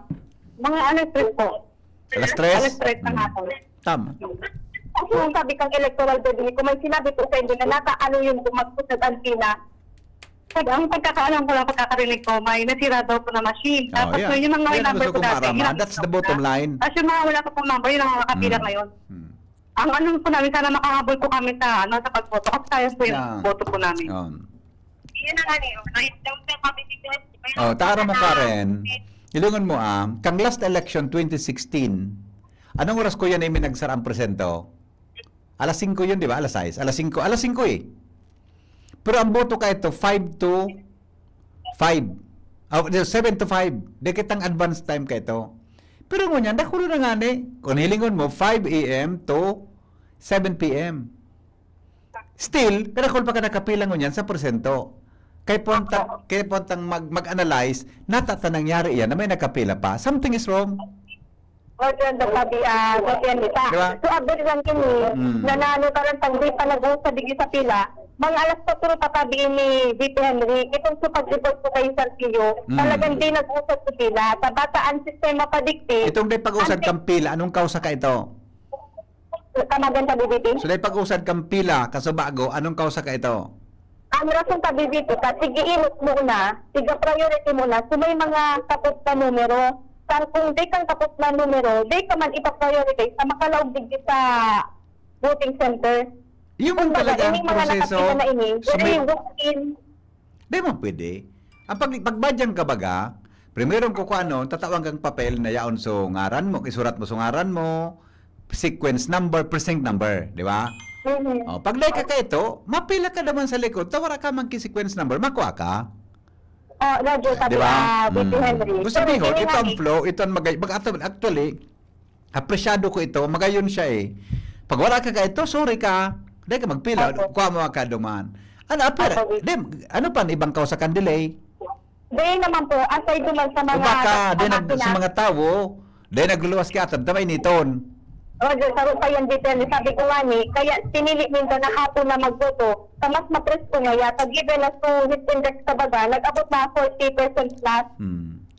Mga alas 3 po. Alas 3? Alas 3 ng hapon. Tama. Kung sabi kang electoral board, kung may sinabi po sa inyo na nakaano yung magpusad ang pila, ang pagkakaalam ko lang pagkakarinig ko, may nasira daw po na machine. Tapos yung mga number ko dati. That's the bottom line. Tapos yung mga wala ko pong number, yun ang mga kapila ngayon. Ang ano po namin, sana makahabol po kami sa pagboto. Kasi tayo po yung boto po namin. Yun na nga niyo. Tara mo Karen. Ilungan mo kang last election 2016, anong oras ko yan ay minagsara ang presento? Alas 5 yun, di ba? Alas 6. Alas 5 eh. Pero ang boto ka ito, 7 to 5. Di kitang advance time ka ito. Pero ngunyan, nakulo na nga ni. Kung hilingon mo, 5 a.m. to 7 p.m. Still, kanakul pa ka nakapilang ngunyan sa presento. Kaya pontang mag-analyze, natata nangyari yan na may nakapila pa. Something is wrong. Order the sabi, Diba? So, abot lang kini, nanano ka lang tanggi pa nag-usa digi sa pila, mga alas 4 patabi ni VP Henry, itong pag-report ko kayo sa Arquillo, talagang di nag-usad sa pila, sa bataan sistema padikti. Itong day pag-usad kang pila, anong kausa ka ito? Tamagan sa BBT? So day pag-usad kang pila, kaso bago, anong kausa ka ito? Ang rason sa BBT, sige ilot muna, siga priority muna, kung may mga tapos na numero, kung di kang tapos na numero, di ka man ipa-prioritize sa makalaog digdi sa voting center. Yung talaga ang proseso. Di mo pwede. Ang pagbadyan ka baga, primerong ko tatawag kang papel na yaon so ngaran mo, isurat mo so ngaran mo, sequence number, precinct number, di ba? Pag like ka ito, mapila ka naman sa likod, tawara ka man sequence number, makuha ka. Radyo sabi VP Henry. Gusto niyo, ito ang flow, ito ang actually, apresyado ko ito, magayon siya eh. Pag wala ka ito, sorry ka. Hindi ka magpila, kuha mo ka duman. Ano pa ibang kausa kang delay? Di naman po, aside duman sa mga... sa mga tao, dahil nagluluwas ka atab, damay niton. Roger, saro pa yan dito. Sabi ko nga ni, kaya pinili minto na hapon na magboto. Sa mas mapres ko nga, yata given na to hit index sa baga, nag-abot na 40% plus.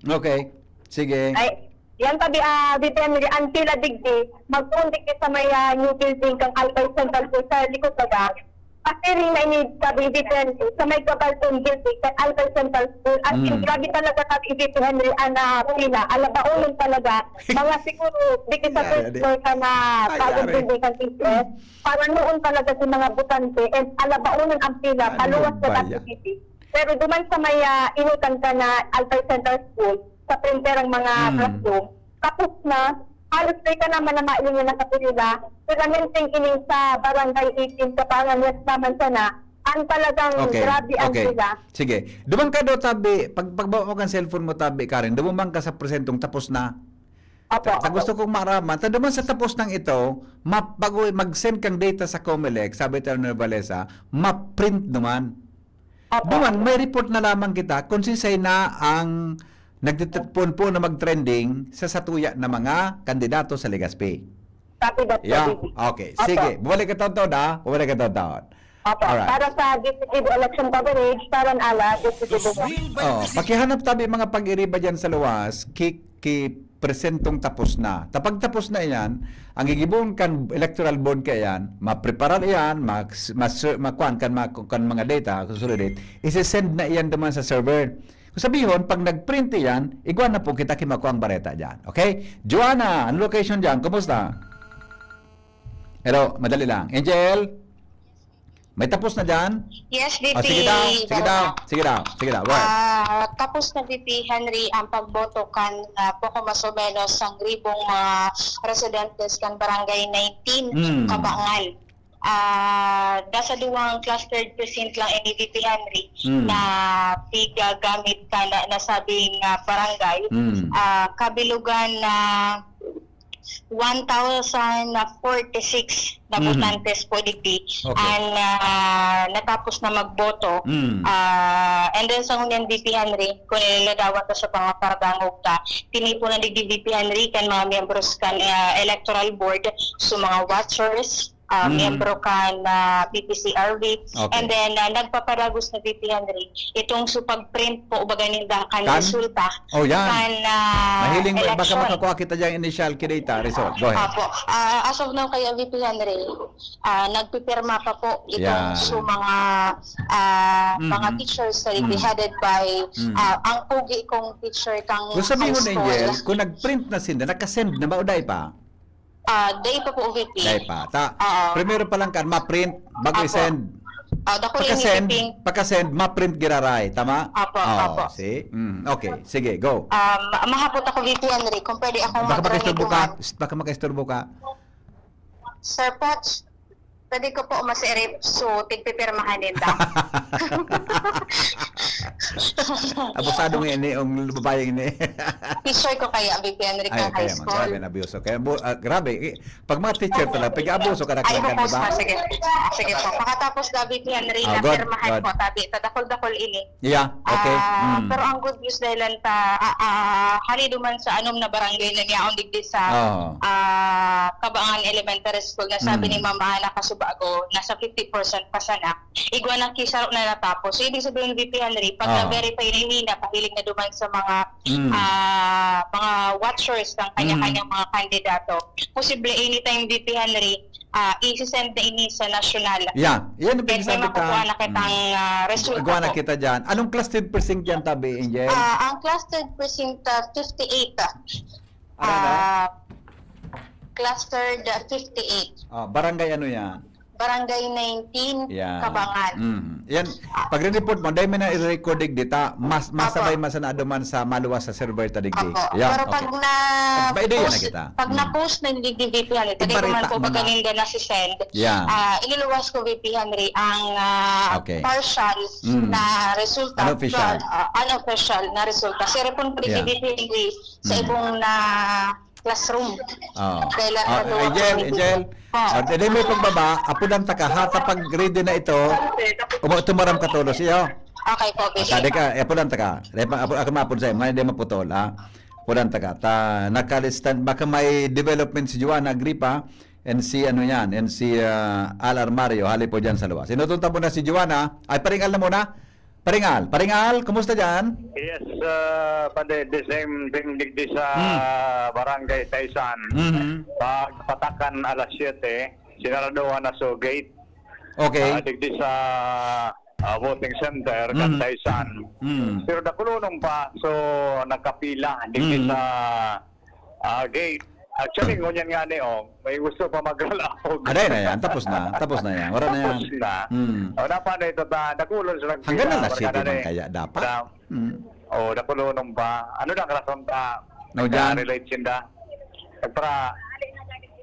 Okay, sige. Ay, yan tabi, dito yan, until a digdi, mag-condict sa may new building kang Albay Central po sa likod baga. Kasi rin na ini sabi dito yan, sa may Cabalton building kang Albay Central School. At grabe talaga sabi dito, Henry, pila, alabaulong talaga. Mga siguro, dito sa first floor ka na bagong building kang TCS, para noon talaga sa mga butante, and alabaulong ang pila, paluwas na activity. Pero duman sa may inutan ka na Albay Central School, sa printer ang mga classroom, tapos na, halos ka naman na mailing na nakapilila, permanenteng ining sa barangay 18 sa pangalas naman sana, ang talagang grabe ang sila. Sige. Dumang ka daw tabi, pagbawa mo kang cellphone mo tabi, Karen, dumang ka sa presentong tapos na. Gusto kong maraman. Duman sa tapos ng ito, bago mag-send kang data sa Comelec, sabi tayo ng Valesa, ma-print naman. Duman, may report na lamang kita kung sinsay na ang nagtitipon po na mag-trending sa satuya na mga kandidato sa Legazpi. Okay. Sige. Bumalik ka taon ha? Bumalik ka taon. Para sa DCTV election coverage, Taran Ala, DCTV. Pakihanap tabi mga pag-iriba dyan sa luwas, presentong tapos na. Tapag tapos na yan, ang igibon kan electoral board kaya yan, mapreparar yan, makuan kan mga data, consolidate, isi-send na yan naman sa server. Kung sabihin, pag nag-print yan, iguan na po kita kimakuha ang bareta dyan. Okay? Joanna, ano location dyan? Kumusta? Hello, madali lang. Angel? May tapos na dyan? Yes, VP. Sige daw. Sige daw. Go ahead. Tapos na VP Henry ang pagboto kan poko mas o menos ang gribong mga residentes kan barangay 19 Kabangan. Nasa duwang clustered precinct lang ini VP Henry na pigagamit ka na nasabing barangay. Kabilugan na 1,046 na botantes po digdi ang natapos na magboto. And then sa ngunyan VP Henry, kung nilalagawan to sa mga paragangog ta, tinipo na digdi VP Henry kan mga members kan electoral board, so mga watchers, miyembro kan PPCRV, and then nagpaparagos na VP Henry itong supag-print po ubaganinda kan resulta kan mahiling baka election. makakuha kita dyan initial data result. Go ahead. Apo. As of now kaya VP Henry, nagpipirma pa po itong mga teachers na headed by ang pugi kong teacher kang Kung sabihin high mo, school. Angel, kung nag-print na sila, nakasend na ba o dahi pa? Day pa po VP. Dahi pa. Primero pa lang kan, ma-print, bago Apo. i-send. Dako Pagka-send, ma-print giraray. Tama? Apo. See? Okay, sige, go. Mahapot ako VP Henry kung pwede akong Baka makaisturbo ka. magraniduhan. Baka makaisturbo ka. Sir Potts, pwede ko po umasirip so tigpipirmahan din ta. Abusado nga ini, ang babayang ini. Teacher ko kaya VP Henry kang high school. Grabe na abuso. Kaya, grabe, pag mga teacher talaga, pag-abuso ka na Ay, kailangan, po, di ba? sige po. Pakatapos na VP Henry na Good. pirmahan ko, tabi, tadakol-dakol ini. Yeah, okay. Pero ang good news dahil ta haliduman sa anom na barangay na niyaon digdi sa Kabangan Elementary School na sabi ni Mama na kasubago nasa 50% pa sana. Igwa ng kisaro na natapos. So ibig sabihin VP Henry, pag na-verify na nina, pahiling na duman sa mga watchers ng kanya-kanyang mga kandidato. Posible anytime VP Henry, isi-send na ini sa national. Yan ang pinagsabi ka. Makukuha na kitang resulta Magawa na po. kita dyan. Anong clustered precinct yan, tabi, Angel? Ang clustered precinct 58. Clustered 58. Barangay ano yan? Barangay 19, Yan. Kabangan. Yan. Pag report mo, dahil may na i-recording dita, masabay masanado man sa maluwas sa server tadigdi. Opo. Yan, Pero pag okay. Paideya na kita. pag na-post na ni VP Henry, hindi ko man po pagalinda na si-send, Yan. iniluwas ko VP Henry ang partial na resulta. Unofficial. Unofficial na resulta. Sir po VP Henry sa ibong na classroom. Angel, dahil may pagbaba, apunan ta ka, hata pag ready na ito, tumaram ka tulos iyo. Okay po, VP. Sabi ka, apunan ta ka. Ako mapun sa'yo, hindi maputol, ha? Apunan ta ka. Nakalistan, baka may development si Joanna Agripa, and si Al Armario, hali po dyan sa luwas. Sinutunta mo na si Joanna, ay paringal na muna. Paringal, kumusta dyan? Yes, pande, the same thing digdi sa barangay Taysan. Pag patakan alas 7, sinaraduhan na so gate. Okay. Digdi sa voting center, kan Taysan. Pero nakulunong pa, so nakapila digdi sa gate. Actually, ngunyan nga ni may gusto pa maglalakog. Aday na yan, tapos na yan. Wala na yan. Tapos na. Dapat na ito, nakulon sa nagpila. Hanggang na city man kaya dapat. Nakulunong pa. Ano na karason ta? No, dyan. Relate sinda. Para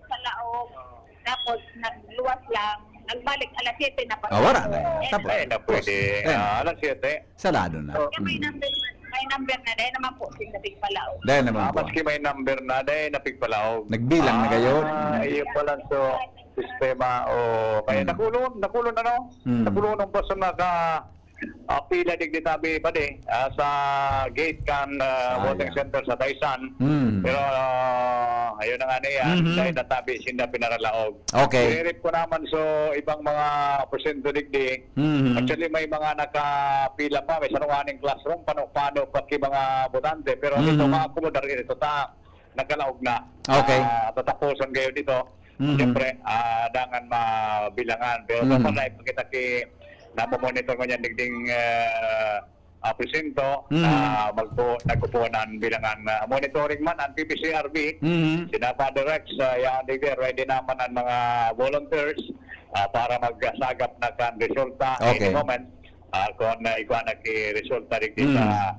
Sa laog, tapos nagluwas lang, nagbalik alas 7 na pa. Wala na yan. Tapos. na pwede. Alas 7. Salado na. May number na dahil naman po sila pigpalaog. Dahil naman po. Maski may number na, dahil napigpalaog. Nagbilang na kayo. Iyo pala so sistema o kaya nakulon na no. Nakulon pa sa pila digdi tabi pa di sa gate kan voting center sa Taysan. Pero ayun na nga niya, dahil natabi sinda pinaralaog. Okay. Direct ko naman so ibang mga porsyento digdi. Actually may mga nakapila pa, may sarunganing classroom, paano pati mga botante. Pero dito ma-accommodar ito ta nagkalaog na. Okay. Tatapusan kayo dito. Siyempre, dangan mabilangan. Pero dapat na ipakita namomonitor mo niyan digding presinto, nagpupunan bilangan monitoring man ang PPCRB, sina Father Rex, yung digdi, ready naman ang mga volunteers para magsagap na kan resulta Okay. in moment. Kung ikaw nag-resulta digdi sa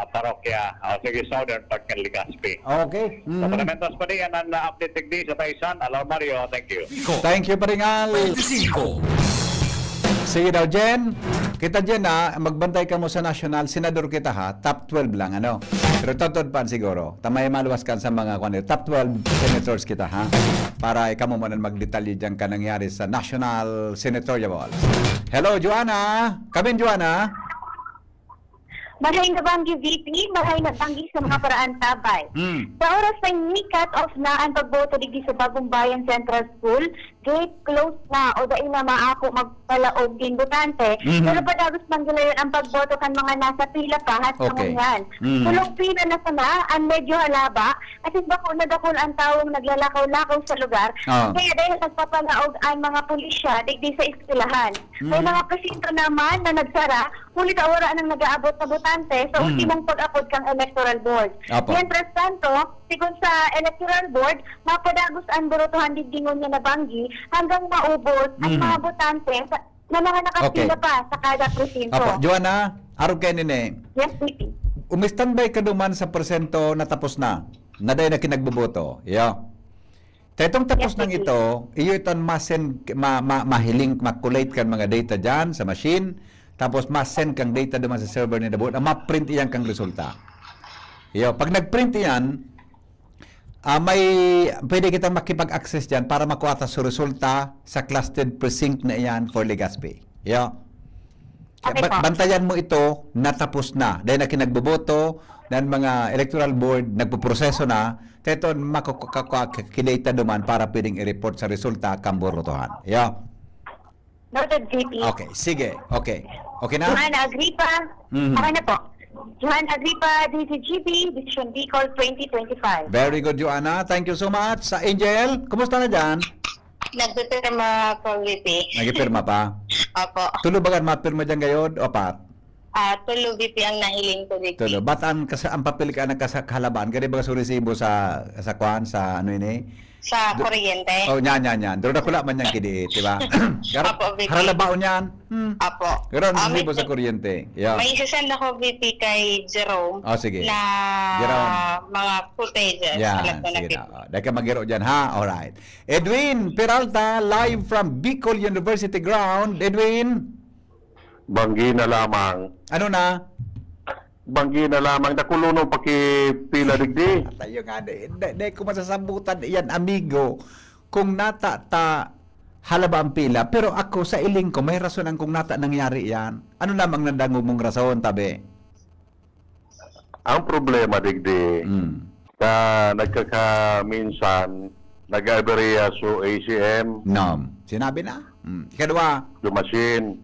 parokya o sige Southern Park ng Legazpi. Okay. Sa Paramentos pa din ang update digdi sa Taysan. Alor Mario, thank you. Thank you, Paringal. 25. Sige daw, Jen. Kita, Jen, magbantay ka mo sa national. Senador kita, ha? Top 12 lang, ano? Pero tatod pa siguro. Tamay maluwas ka sa mga kwanil. Top 12 senators kita, ha? Para ikaw mo muna magdetalye dyan ka nangyari sa national senatorial. Hello, Joanna. Come in, Joanna. Mahay na banggi VP, mahay na banggi sa mga paraan tabay. Sa oras na ni-cut off na ang pagboto digdi sa Bagong Bayan Central School, gate closed na o dahil na maako magpalaog din botante. Pero padagos manggilayon ang pagboto kan mga nasa pila pa at mangunyan. Tulong pila na sana ang medyo halaba at bako na dakol ang taong naglalakaw-lakaw sa lugar. Kaya dahil nagpapalaog ang mga pulisya digdi sa iskilahan. May mga presinto naman na nagsara, huli kawara nang nag-aabot na botante sa ultimong pag-apod kang electoral board. Mientras tanto, sigon sa electoral board, mapadagos ang botohan digdingon niya na banggi hanggang maubos ang mga botante na mga nakapila pa sa kada presinto. Apo, Joanna, araw kayo nini. Yes, VP. Umistandby ka duman sa persento na tapos na. Naday na kinagboboto. Itong tapos nang ito, iyo iton mahiling, makulate kan mga data dyan sa machine, tapos ma-send kang data duman sa server ni Dabot, ma-print iyan kang resulta. Pag nag-print iyan, pwede kita makipag-access dyan para makuha sa resulta sa clustered precinct na iyan for Legazpi. Bantayan mo ito, natapos na. Dahil na kinagboboto, ng mga electoral board, nagpuproseso na, kaya ito makakakilita duman para pwedeng i-report sa resulta kang borotohan. Noted, VP. Okay, sige. Okay. Okay na? Johan Agripa. Okay na po. Johan Agripa, DCGP, Decision Bicol 2025. Very good, Joanna. Thank you so much. Sa Angel, kumusta na dyan? Nagpipirma ko, VP. Nagipirma pa? Opo. Tulo ba mapirma dyan gayon o pat? Tulo, VP, ang nahiling ko dito. Tulo. Ba't ang papel ka nagkasakalaban? Kaya ba sa resibo sa kwan, sa ano ini? Sa kuryente. Oh, yan. Doon na kula man yan kidiit, di ba? Apo, VP. Haralabaon yan. Apo. Garon resibo sa kuryente. May isasend ako, VP, kay Jerome. Sige. Na Jerome. mga footages. Yan, sige na. Dahil ka magiro dyan, ha? Alright. Edwin Peralta, live from Bicol University Ground. Edwin? Banggi na lamang. Ano na? Banggi na lamang. Nakulunong pakipila digdi. Tayo nga, di ko masasabutan yan, amigo. Kung nata halaba ang pila, pero ako sa iling ko, may rason ang kung nata nangyari yan. Ano lamang nandango mong rason, tabi? Ang problema digdi, na nagkakaminsan, nag-aberya sa ACM. Sinabi na. Ikadwa. Dumasin.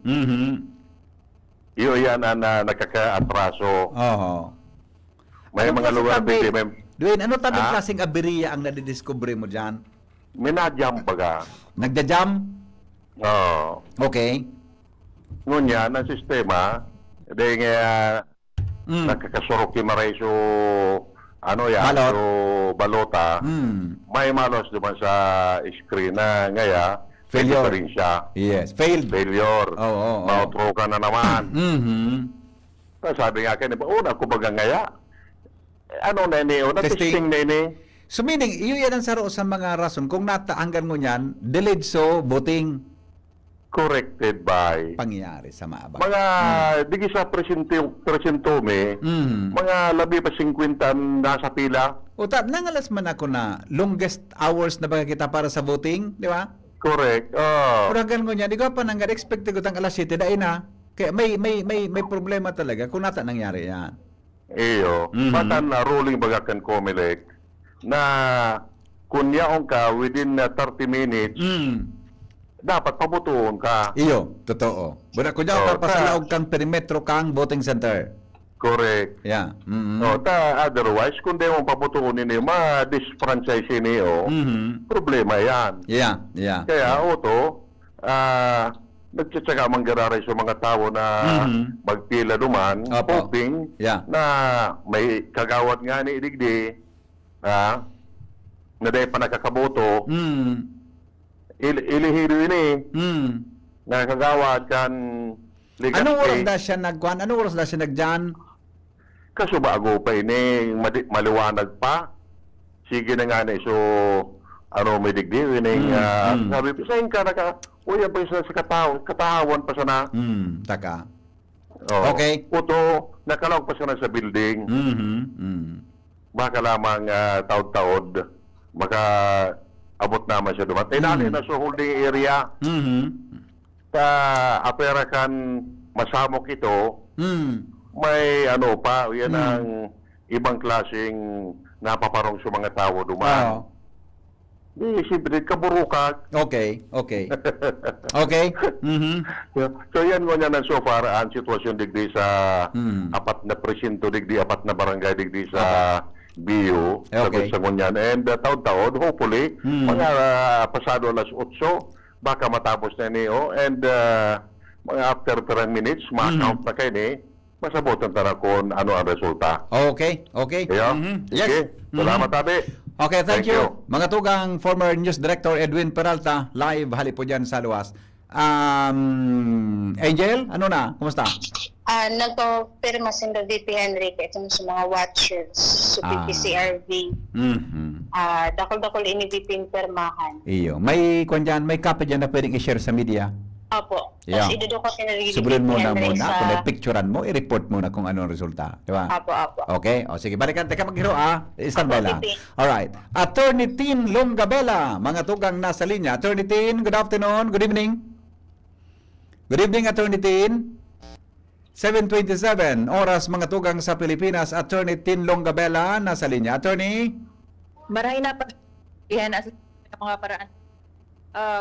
Iyo yan na nakaka-atraso. May mga lugar digdi. Dwayne, ano tabing klaseng aberya ang nadidiscover mo dyan? Minajam baga. Nagda-jam? Oo. Okay. Ngunya, ang sistema, dahil nga nakakasurok maray so balota, may malos naman sa screen na ngaya, failure rin siya. Yes, failure. Mautro ka na naman. Sabi nga kayo, una ko baga ngaya. Ano na ini? Testing na ini? So meaning, iyo yan ang saro sa mga rason. Kung natahanggan mo niyan, delayed so voting. Corrected by pangyayari sa maabang. Mga digi sa presintume, mga labi pa 50 nasa pila. Nangalas man ako na longest hours na ba kita para sa voting, di ba? Correct. Pero hanggang mo niyan, di ko pa nang expect ko tang alas 7 dahil na. Kaya may problema talaga kung nata nangyari yan. Iyo, matan na ruling bagakan Comelec na kunyaon ka within 30 minutes, dapat pabutuon ka. Iyo, totoo. Buna ko dyan, papasalaog kang perimetro kang voting center. Correct. Yeah. No, otherwise, kung di mo pabutuon ninyo, ma-disfranchise niyo, problema yan. Yeah. Kaya, Otto, nagtsatsaga manggararay sa mga tao na magpila duman, hoping na may kagawad nga ni Idigdi, na dahil pa nakakaboto, ilihiro yun na kagawad kan legal Anong oras pay. na siya nagkuhan? Anong oras na siya nagdyan? Kaso bago pa ini, maliwanag pa. Sige na nga na so, may digdi, sabi pa, saan ka uy, yan pa isa sa katahawan pa sana. Taka. Okay. Puto, nakalawag pa sana sa building. Baka lamang taod-taod, baka abot naman siya dumat. Nali na sa holding area, apera kan masamok ito, may yan ang ibang klaseng napaparong sa mga tao duman. Siyempre, kaburukak. Okay. So yan mo niya so far ang sitwasyon digdi sa apat na presinto digdi, apat na barangay digdi sa BU. Sa ngunyan. And taon-taon, hopefully, mga pasado alas 8, baka matapos na niyo. And mga after 10 minutes, ma-count na kayo ni, masabotan tara kung ano ang resulta. Okay. Yes. Okay. Salamat, Tabi. Okay, thank you. Mga tugang former News Director Edwin Peralta, live hali po dyan sa luwas. Angel, ano na? Kumusta? Nagpa-pirma si VP Henry itong sa mga watchers sa PPCRV. Dakol-dakol ini VP permahan. Iyo. May copy dyan na pwedeng i-share sa media. Opo. Yeah. Tapos idudukot ni Subulin muna Henry kung picturean mo, i-report muna kung ano ang resulta. Di ba? Opo. Okay. O sige, balikan. Teka maghiro Standby lang. Alright. Attorney Tin Longgabella, mga tugang nasa linya. Attorney Tin, good afternoon. Good evening. Good evening, Attorney Tin. 7:27 oras mga tugang sa Pilipinas. Attorney Tin Longgabella nasa linya. Attorney? Maray na pa yan as mga paraan.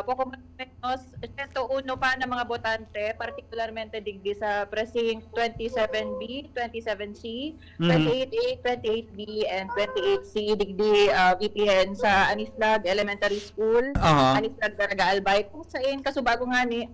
Poco menos 101 pa ng mga botante, particularmente digdi sa precinct 27B, 27C, 28A, 28B, and 28C digdi VPN sa Anislag Elementary School, Anislag Daraga Albay. Kung saan kasubago nga ni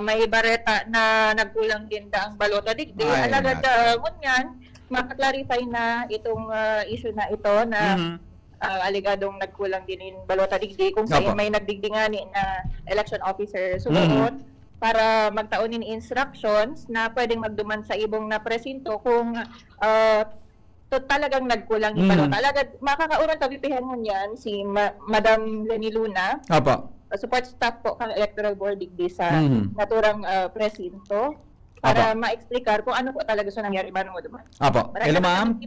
may bareta na nagkulang din ang balota digdi. Alagad ngunyan, makaklarify na itong issue na ito na aligadong nagkulang din in balota digdi kung saan may nagdigdingani na election officer sumunod para magtaon in instructions na pwedeng magduman sa ibong na presinto kung talagang nagkulang yung balota. Alagad makakauran kabipihan mo yan si Madam Lenny Luna. Support staff po ng electoral board digdi sa naturang presinto para ma-explicar kung ano po talaga sa nangyari ba nung duman. Hello, ma'am.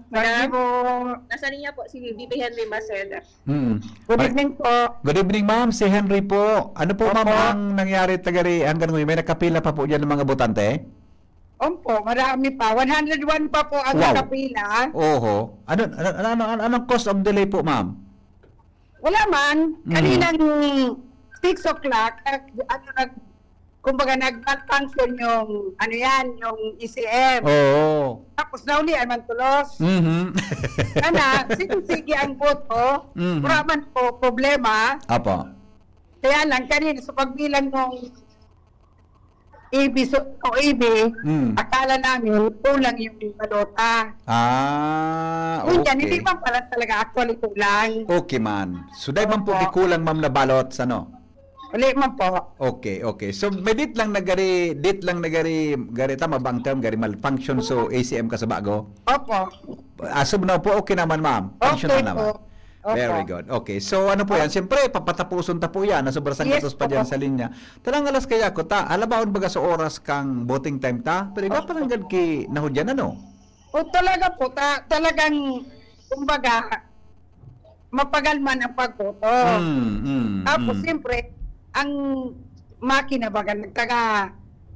Marami po. Nasa niya po si VP Henry Maceda. Good evening po. Good evening, ma'am. Si Henry po. Ano po, ma'am, ang nangyari tagari hanggang ngayon? May nakapila pa po dyan ng mga botante? Opo, marami pa. 101 pa po ang nakapila. Oho. Anong cause of delay po, ma'am? Wala man. Kaninang 6 o'clock, kumbaga nag-malfunction yung yung ECM. Tapos naulian man tulos. Kana, sige ang boto, man po problema. Kaya lang, kanina sa pagbilang ng EB, akala namin kulang yung balota. Okay. Hindi man pala talaga actually kulang. Okay, man. So, dahil man po di kulang, ma'am, na balot sa Uli man po. Okay. So may date lang nagari tama ba ang term gari malfunction so ACM ka sa bago? Opo. Asub na po okay naman, ma'am. Function na naman. Opo. Very good. Okay. So ano po yan? Siyempre papatapuson ta po yan. Sobrang gatos pa diyan sa linya. Talang alas kaya ko alabaon baga sa oras kang voting time ta. Pero iba pa lang gad ki nahudyan ano? O talaga po talagang kumbaga mapagalman ang pagboto. Tapos siyempre ang makina baga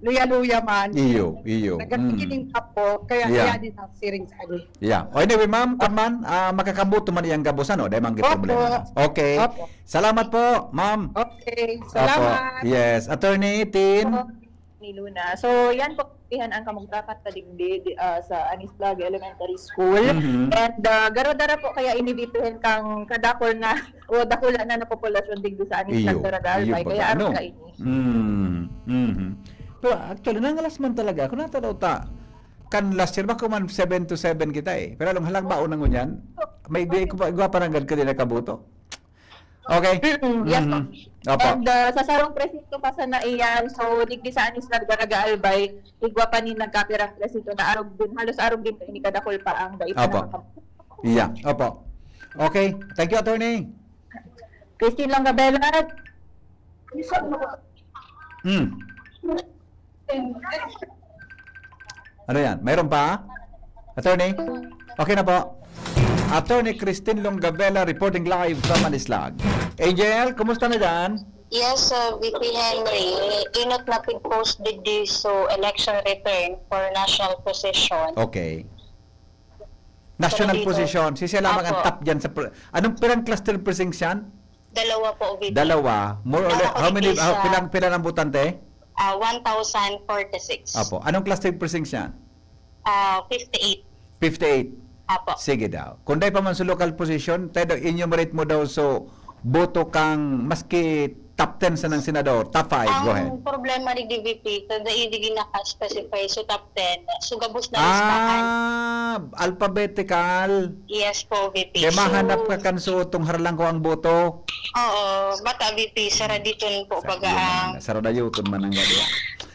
luya-luya man. Iyo. Nagakikining po, kaya Yeah. din ang siring sa ali. Yeah. O anyway, ma'am, man, makakambuto man iyang gabusan, no? Dahil mang problema. Okay. Opo. Salamat po, ma'am. Okay, Opo. salamat. Yes. Attorney Tin. Ni Luna. So, yan po yan ang kamugtakan sa digdi sa Anislag Elementary School. Mhm. And garo-dara po kaya inibitihin kang kadakol na o dakula na na populasyon digdi sa Anislag Daragalbay. Kaya ano? aron ka ini. Pero actually, nangalas man talaga. Kung natalaw ta, kan last year, baka man 7 to 7 kita eh. Pero alam, halang baon ng ngunyan, may gwa parang gad ka din nakabuto. Okay? Yes po. Opo. And sa sarong presinto pa sa naiyan, so digdi sa Anislag Daragalbay, igwa pa ni nagkapirang presinto na arog din, halos arog din ini kadakol pa ang daipa Opo. na Yeah. Opo. Okay. Thank you, attorney. Christine Langabela. Ano yan? Mayroon pa? Attorney? Okay na po. Attorney Christine Longabella reporting live from Anislag. Angel, kumusta na dyan? Yes, VP Henry, inot na post digdi so election return for national position. Okay. National Dito. position. Sisiya lamang ang Apo. top dyan sa... Anong pirang cluster precincts yan? Dalawa po, VP. Dalawa. More or less, how many, Isa. pilang ang butante? 1,046. Apo. Anong cluster precincts yan? 58. 58. Apo. Sige daw. Kung dahil pa man sa local position, tayo enumerate mo daw so boto kang maski top 10 sa ng senador, top 5, go ahead. Ang problema ni DVP, kada idigin naka-specify so top 10, so gabos na listahan. Alphabetical. Yes po, VP. Kaya mahanap ka kanso itong harlang ko ang boto. Oo, bata VP, saraditon po baga ang... Saradayuton man ang gado.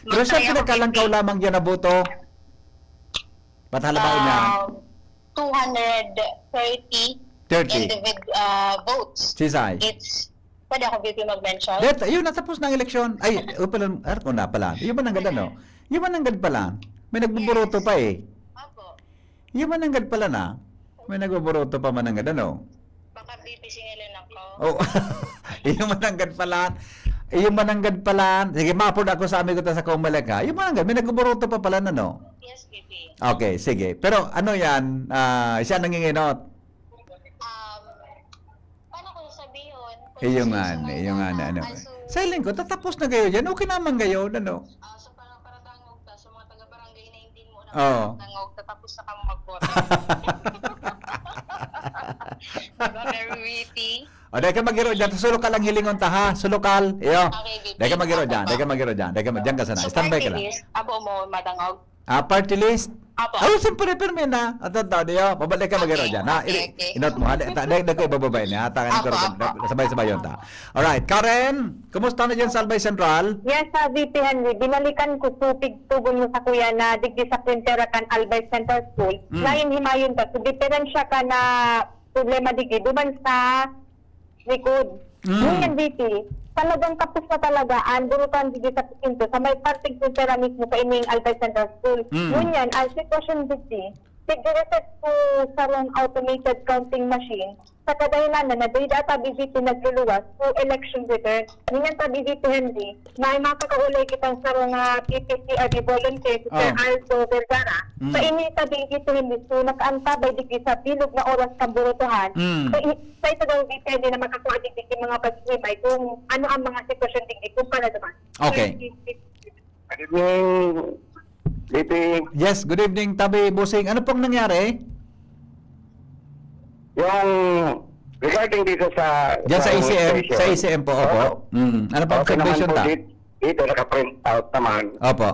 Pero sa pinagkalangkaw lamang yan na boto? Patalabain na. 230 votes. Sisay. Pwede ako VP mag-mention? Dito, yun, natapos na ang eleksyon. Ay, pala, ko na pala. Yung mananggad ano? Yung mananggad pala. May nagbuboroto pa eh. Yung mananggad pala na. May nagbuboroto pa mananggad ano? Baka VP singilin ako. Oh, yung mananggad pala. Yung mananggad pala. Sige, mapod ako sa amin ko sa Kumaleka. Yung mananggad, may nagbuboroto pa pala na no? Yes, VP. Okay, sige. Pero ano yan? Siya nanginginot. Paano ko sabihin? Yung ano. Silent ko, tatapos na kayo dyan. Okay naman kayo, ano? So parang tangog ta, so mga taga-barangay 19 mo na Oo. tangog, tatapos na kamo mag-vote. Diba, very witty? O, dahil ka mag-iro dyan. Sulok ka lang hilingon ta, ha? Sulokal. Iyo. Okay, VP. Dahil ka mag-iro dyan. Dyan ka sana. So Standby ka party lang. list, abo mo matangog? Party list? Apo. Oh, siyempre, perme na. At tao niyo, babalik ka mag-iro dyan. Ha? Okay. Inot mo. Dahil ko ibababay niya. Takan ko sabay-sabay yun ta. Alright. Karen, kumusta na dyan sa Albay Central? Yes, VP Henry, binalikan ko tugon mo sa kuya na digdi sa Quintera kan Albay Central School. Lain himayon ka. So, diferensya ka na problema digdi. Duman sa likod. Ngayon, VP, talagang tapos na talaga ang burutan digdi sa pinto sa may parting Quintera mismo sa ining Albay Central School. Ngunyan, ang sitwasyon digdi, tigreset ko sa wrong automated counting machine sa kadahilan na data BBT nagluluwas po election return. Ngayon ta BBT Henry, may mapakaulay kitang sa mga PPCRD volunteer sa Alto Vergara. Sa ini ta BBT Henry, so nakaantabay digdi sa bilog na oras kang burutuhan. Sa ito daw depende na makakuha digdi mga pag-imay kung ano ang mga sitwasyon digdi kung para naman. Okay. Good evening, VP. Yes, good evening, Tabi Busing. Ano pong nangyari? Yung regarding dito sa... Diyan sa ECM, station, sa ECM po, opo. Ano pong okay naman situation po ta? dito naka-print out naman. Opo.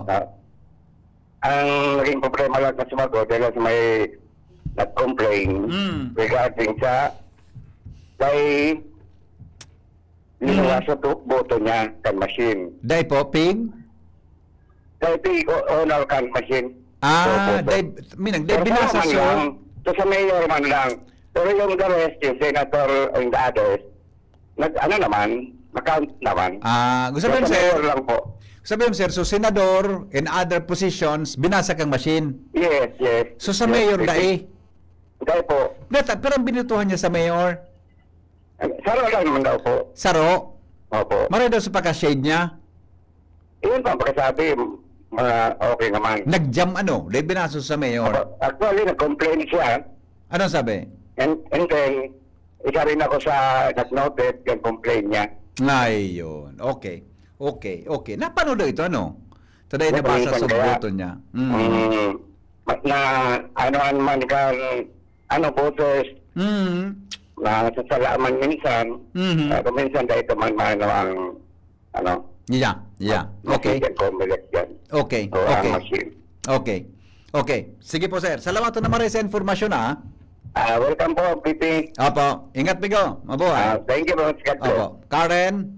Ang naging problema lang na sumagot dahil may nag-complain regarding sa kay linuwas sa boto niya kan machine. Dahil po, ping? Kay owner kan machine. Dahil binasa so. So sa mayor man lang. Pero yung the rest, yung senator and the others, account naman. Gusto sabihin, sa sir, mayor lang po. sabihin, sir, so senador and other positions, binasa kang machine. Yes. So sa mayor, dahil? Dahil po. Pero ang binutuhan niya sa mayor? Saro lang naman daw po. Saro? Opo. Maray daw sa pagka-shade niya? Iyon pa ang pagkasabi. Okay naman. Nag-jam ano? Dahil binaso sa mayor. Actually, nag-complain siya. Ano sabi? And then, isa rin ako sa nag-noted yung complaint niya. Ngayon. Okay. Napanood ito, ano? Today nabasa sa boto niya. Na man ka, boses, na sasalaman minsan, pero minsan dahil man ang, Yeah. Okay. Okay. Sige po, sir. Salamat na maraming sa informasyon, ha? Welcome po, Pipi. Opo. Ingat, Bigo. Mabuhay. Thank you very much. Opo. Karen?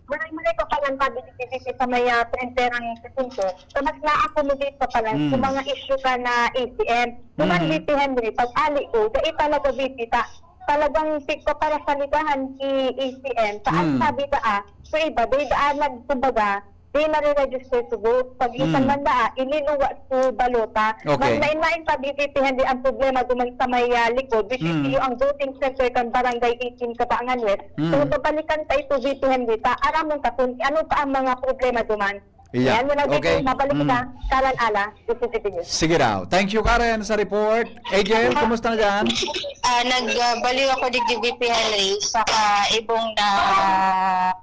Mulay ko palang pabilis sa may printerang kasunto. So, mas na-accommodate pa pala sa mga issue ka na ATM. Naman, VP Henry, pag ali ko, dahil talaga VP, talagang pick ko para sa ligahan ATM. Saan sabi ka so iba, dahil nagtumbaga, di na-register to vote. Pag isang manda, ililuwa sa balota. Okay. Main pa VP Henry ang problema guman sa may likod, which is yung ang voting center kan barangay 18 Kabaangan West. So, babalikan tayo to VP Henry, aramon ka kung ano pa ang mga problema guman. Yeah. Yan mo na Okay. mabalik ka, Karan Ala, CCTV News. Sige raw. Thank you, Karen, sa report. Agent, kumusta na dyan? Nagbaliw ako di VP Henry sa ibong na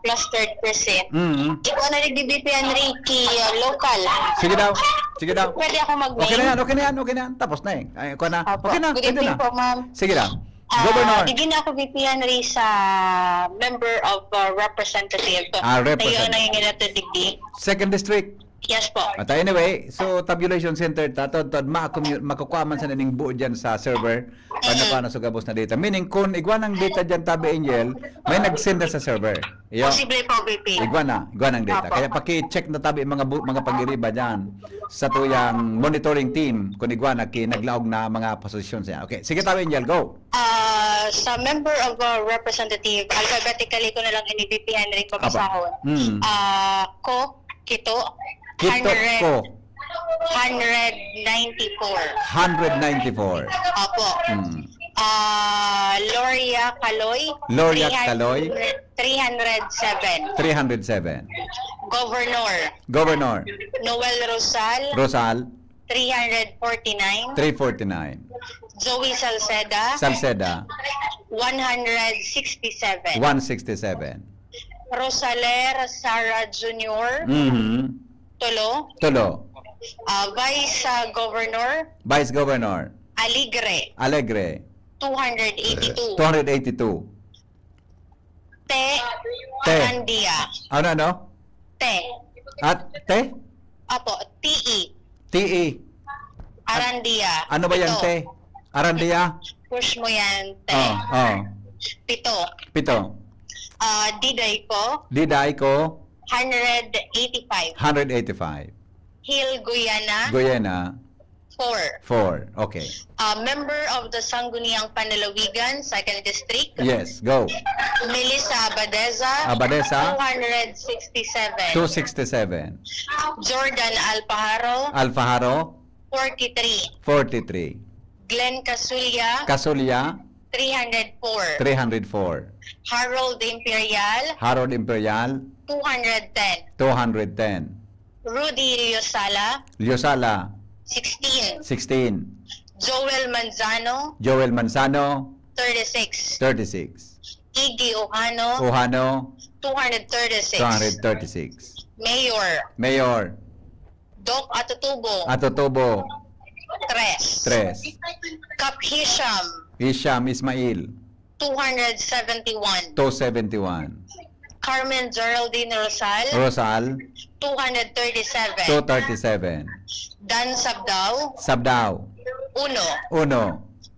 plus 3%. Ikaw na di VP Henry ki local. Sige daw. Pwede ako mag-main. Okay na yan. Tapos na eh. Okay na. Okay na. Good Pwede evening na. po, ma'am. Sige daw. Governor. Bigyan ako VP Henry sa member of representative. Representative. Tayo na yung inato digdi. Second District. Yes po. At anyway, so tabulation center makukuha man sa naning buo dyan sa server paano sa gabos na data. Meaning, kung igwan ang data dyan, Tabi Angel, may nag-send na sa server. Iyo. Posible po, VP. Igwan ang data. Kaya paki-check na Tabi mga pag-iriba dyan sa tuyang monitoring team kung igwan na naglaog na mga posisyon siya. Okay, sige Tabi Angel, go. Sa member of representative, alphabetically ko na lang ini-VP Henry papasahon. Kito, 194. 194. Opo. Loria Caloy. 307. 307. Governor. Noel Rosal. 349. 349. Zoe Salceda. 167. 167. Rosaler Sara Jr. Tolo. Vice Governor. Alegre. 282. 282. Arandia. Ano? At te? Apo, TE. TE. Arandia. Ano ba yan, te? Arandia? Push mo yan, te. Pito. Diday ko. 185. 185. Hill Guyana. 4. Okay. Member of the Sangguniang Panlalawigan, 2nd District. Yes, go. Melissa Abadesa. 267. 267. Jordan Alfajaro. 43. Glenn Casulya. 304. 304. Harold Imperial. 210. Rudy Liosala. 16. Joel Manzano. 36. Iggy Ohano. 236. Mayor. Doc Atotubo. 3. Kap Hisham Ismail. 271. Carmen Geraldine Rosal. 237. Dan Sabdao. 1.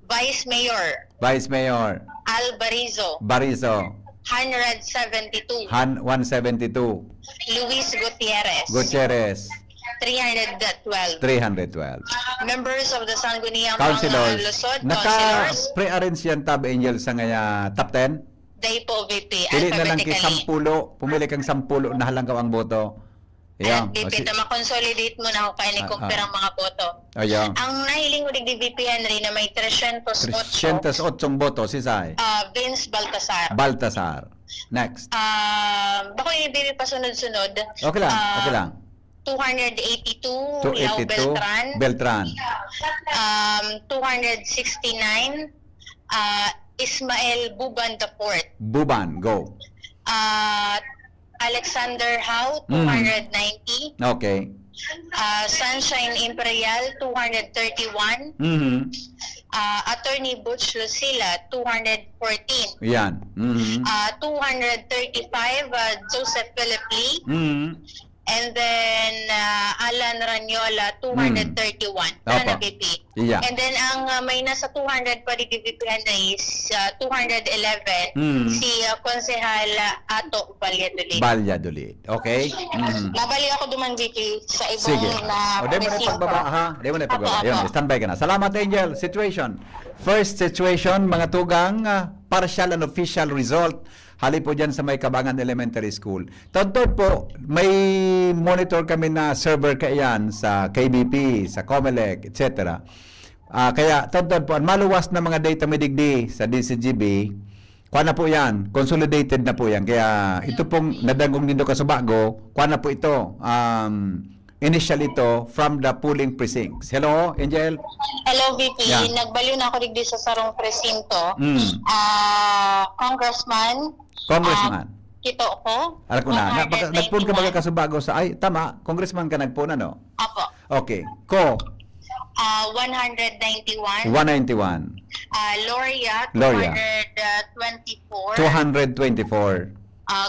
Vice Mayor. Barizo. 172. 172. Luis Gutierrez. 312. Members of the Sangguniang Councilors. Luzon, Naka-pre-arrange yan, Tab Angel, sa ngaya top 10? Day po, VP. Pili na lang Alphabetically. pumili kang 10 na halanggaw ang boto. Ayan. VP, ma-consolidate mo na ako kaya ni-compare ang mga boto. Ayan. Ang nahiling ko ni VP Henry na may 308 boto, si Sai. Vince Baltasar. Next. Bako yung VP pa sunod-sunod. Okay lang. 282, 282, Lao Beltran. Beltran. 269, Ismael Buban Daport. Buban, go. Alexander Hao, 290. Okay. Sunshine Imperial, 231. Mhm. Attorney Butch Lucila, 214. Yan. Mhm. 235, Joseph Philip Lee. Mhm. And then, Alan Ranyola, 231. Opo. VP. Yeah. And then, ang may nasa 200 pa rin VP is 211, si Konsehal Ato Valladolid. Valladolid. Okay? Mhm. Mabali ako duman, VP, sa ibang Sige. na O, di mo na presinto. pagbaba, ha? Di mo na pagbaba. Apo, Yun, apo. standby ka na. Salamat, Angel. Situation. First situation, mga tugang, partial and official result. Hali po dyan sa may Kabangan Elementary School. Totoo po, may monitor kami na server kaiyan sa KBP, sa COMELEC, etc. Kaya, totoo po, ang maluwas na mga data midigdi sa DCGB, kuha na po yan, consolidated na po yan. Kaya ito pong nadagong nindo kasubago, kuha na po ito. Initial ito from the polling precincts. Hello, Angel? Hello, VP. Yeah. Nagbaliw na ako digdi sa sarong presinto. Congressman. Kito ko. Alam ko na. Nagpun ka baga kasubago sa... Ay, tama. Congressman ka nagpun, ano? Apo. Okay. Ko. 191. 191. Laureate. Laureate. 224. 224.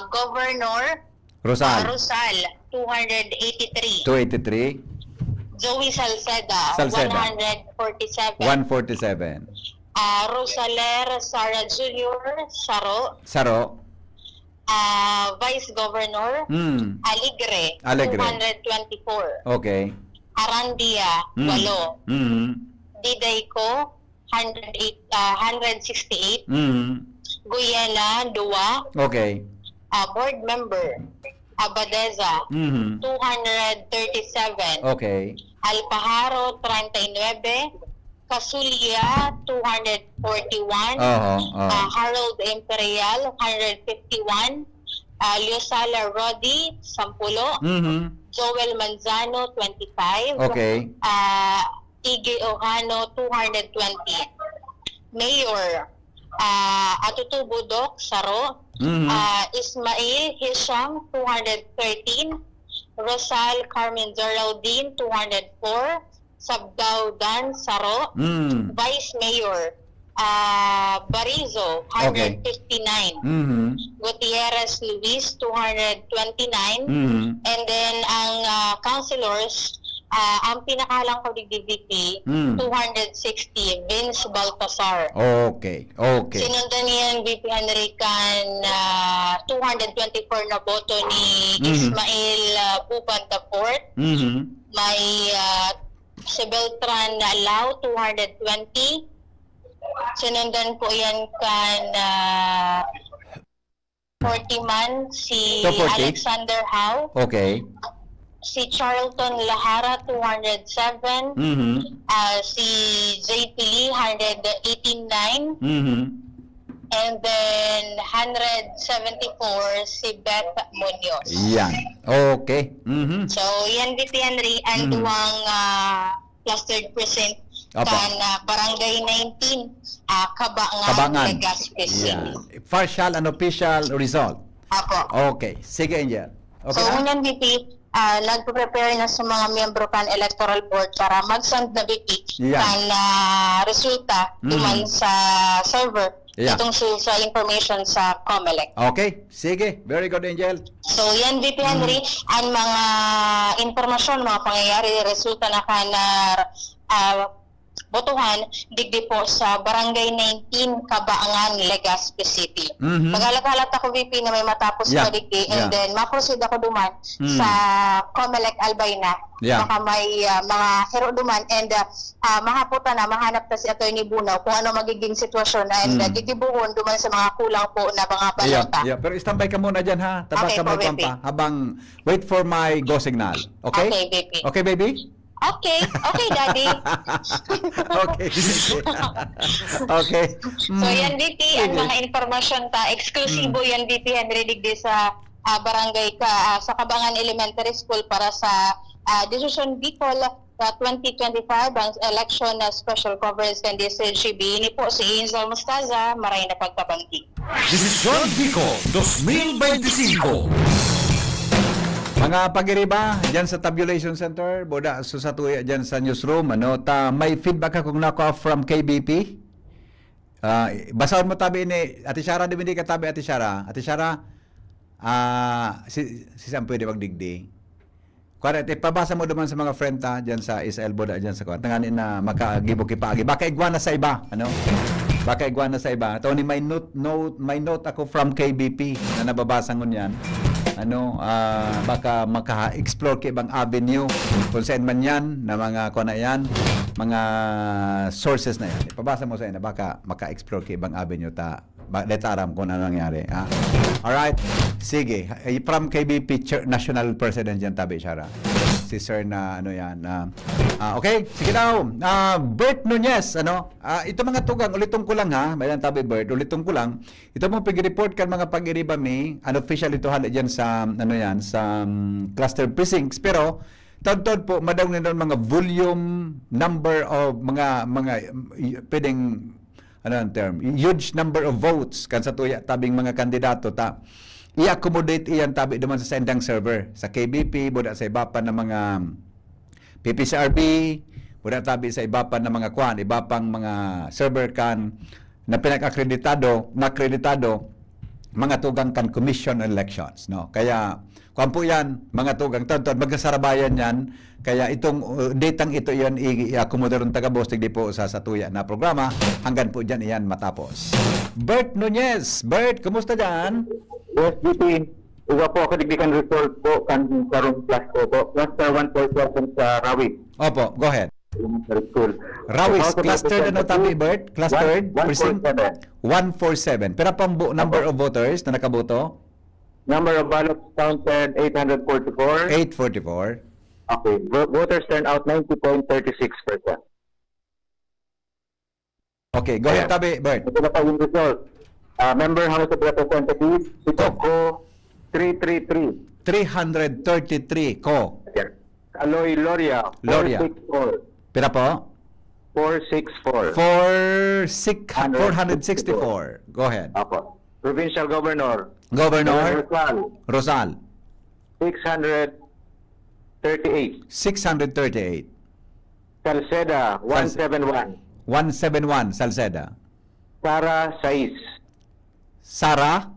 Governor. Rosal. Rosal. 283. 283. Joey Salceda. Salceda. 147. 147. Rosaler Sara Jr. Saro. Vice Governor. Aligre. Alegre. 224. Okay. Arandia. 8. Mm. Didayco. 168. Guyena. 2. Okay. Board Member. Abadeza. 237. Okay. Alpajaro. 39. Casulia, 241. Harold Imperial, 151. Liosala Rodi, 10. Joel Manzano, 25. Okay. Ige Ojano, 220. Mayor, Atutu Budok, Saro. Ismail Hisham, 213. Rosal Carmen Geraldine, 204. Sabdao Dan Saro. Vice Mayor Barizo, 159. Gutierrez Luis, 229. And then ang councilors, ang pinakalang ko DVP, 260. Vince Baltasar. Okay. Okay. Sinundan niyan VP Henrican, 224 na boto ni Ismail Buban Daport. May si Beltran Lao, 220. Sinundan po yan kan 40 man si 240. Alexander Hao. Okay. Si Charlton Lahara, 207. Si JP Lee, 189. And then 174 si Beth Munoz. Yan. Okay. So yan VP Henry ang duwang clustered precinct kan Barangay 19 Kabangan, Legazpi City. Partial and official result. Apo. Okay. Sige, Angel. Okay So na? unyan VP, nagpo-prepare na sa mga miyembro kan electoral board para mag-send na VP kan resulta duman sa server itong sa information sa COMELEC. Okay. Sige. Very good, Angel. So yan VP Henry, ang mga informasyon, mga pangyayari, resulta na kan botohan digdi po sa Barangay 19 Kabangan, Legazpi City. Mag-alat-alat ako VP na may matapos pa digdi and then ma-proceed ako duman sa COMELEC Albay na. Baka may mga hero duman and makaputa na, mahanap na si Attorney Bunaw kung ano magiging sitwasyon and gigibuhon duman sa mga kulang po na mga balota. Pero standby ka muna dyan, ha? Tabas ka may pampa habang wait for my go signal. Okay? Okay, VP. Okay, baby? Okay. Okay, Daddy. Okay. Okay. So yan VP, ang mga informasyon ta eksklusibo yan VP Henry digdi sa barangay sa Kabangan Elementary School para sa Decision Bicol 2025 ang election na special coverage ng DCGB. Ini po si Hazel Mustaza, maray na pagkabanggi. Desisyon Bicol 2025. Mga pagiriba dyan sa Tabulation Center, boda sa tuya dyan sa newsroom, may feedback akong nako from KBP. Basahan mo tabi ni Ate Shara, di ba hindi ka tabi Ate Shara? Ate Shara, si Sam pwede magdigdi. Kuwari, pabasa mo naman sa mga friend ta dyan sa Israel, boda dyan sa kuwari. Tanganin na makagibo kipaagi. Baka igwana sa iba, Baka igwana sa iba. Ito ni may note ako from KBP na nababasa ngun yan. Baka maka-explore ka ibang avenue kung saan man yan na mga kuna yan, mga sources na yan. Ipabasa mo sa ina, baka maka-explore ka ibang avenue letaram kung ano nangyari. Alright, sige. From KBP National President yan, tabi Shara. Si Sir na okay, sige daw. Bert Nunez, ito mga tugang, ulitong ko lang ha, bayan tabi Bert, ulitong ko lang. Ito mong pag-report kan mga pag-iriba mi, unofficial ito hala dyan sa, sa cluster precincts, pero tod po, madaw nila mga volume number of mga pwedeng huge number of votes kan sa tuya tabing mga kandidato i-accommodate iyan tabi duman sa sendang server sa KBP, buda sa iba pa ng mga PPCRB, buda tabi sa iba pa ng mga iba pang mga server kan na pinag-akreditado mga tugang kan commission elections, kaya kuan po yan mga tugang tod magkasarabayan yan. Kaya itong datang ito yan i-accommodate ng taga-Bostig di po sa tuya na programa hanggang po dyan iyan matapos. Bert Nunez. Bert, kumusta dyan? Yes, GP. Uwa po ako digdikan result po kan karong class ko po. Cluster 147 sa Rawis. Opo, go ahead. School. Rawis, cluster na tabi, Bert? Cluster? 147. 147. Pero pang number of voters na nakaboto? Number of ballots counted 844. 844. Okay. Voters turnout 90.36%. Okay, go ahead tabi, Bert. Ito na pa yung result. Member House of Representatives, Sitoko 333. 333 ko. Aloy Loria 464. Pira po? 464. 464. Go ahead. Apo. Provincial Governor Rosal 638. 638. Salceda 171. 171 Salceda. Sara 6. 6.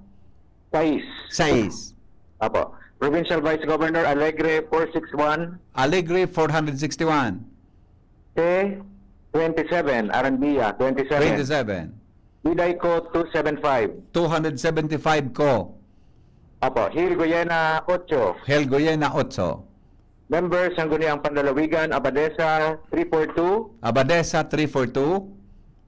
Apo. Provincial Vice Governor Alegre 461. Alegre 461. 27. Aranbia 27. Vidayco 275. 275 ko. Apo. Hil Goyena 8. Hel Goyena 8. Members Sangguniang Pandalawigan, Abadesa 342. Abadesa 342.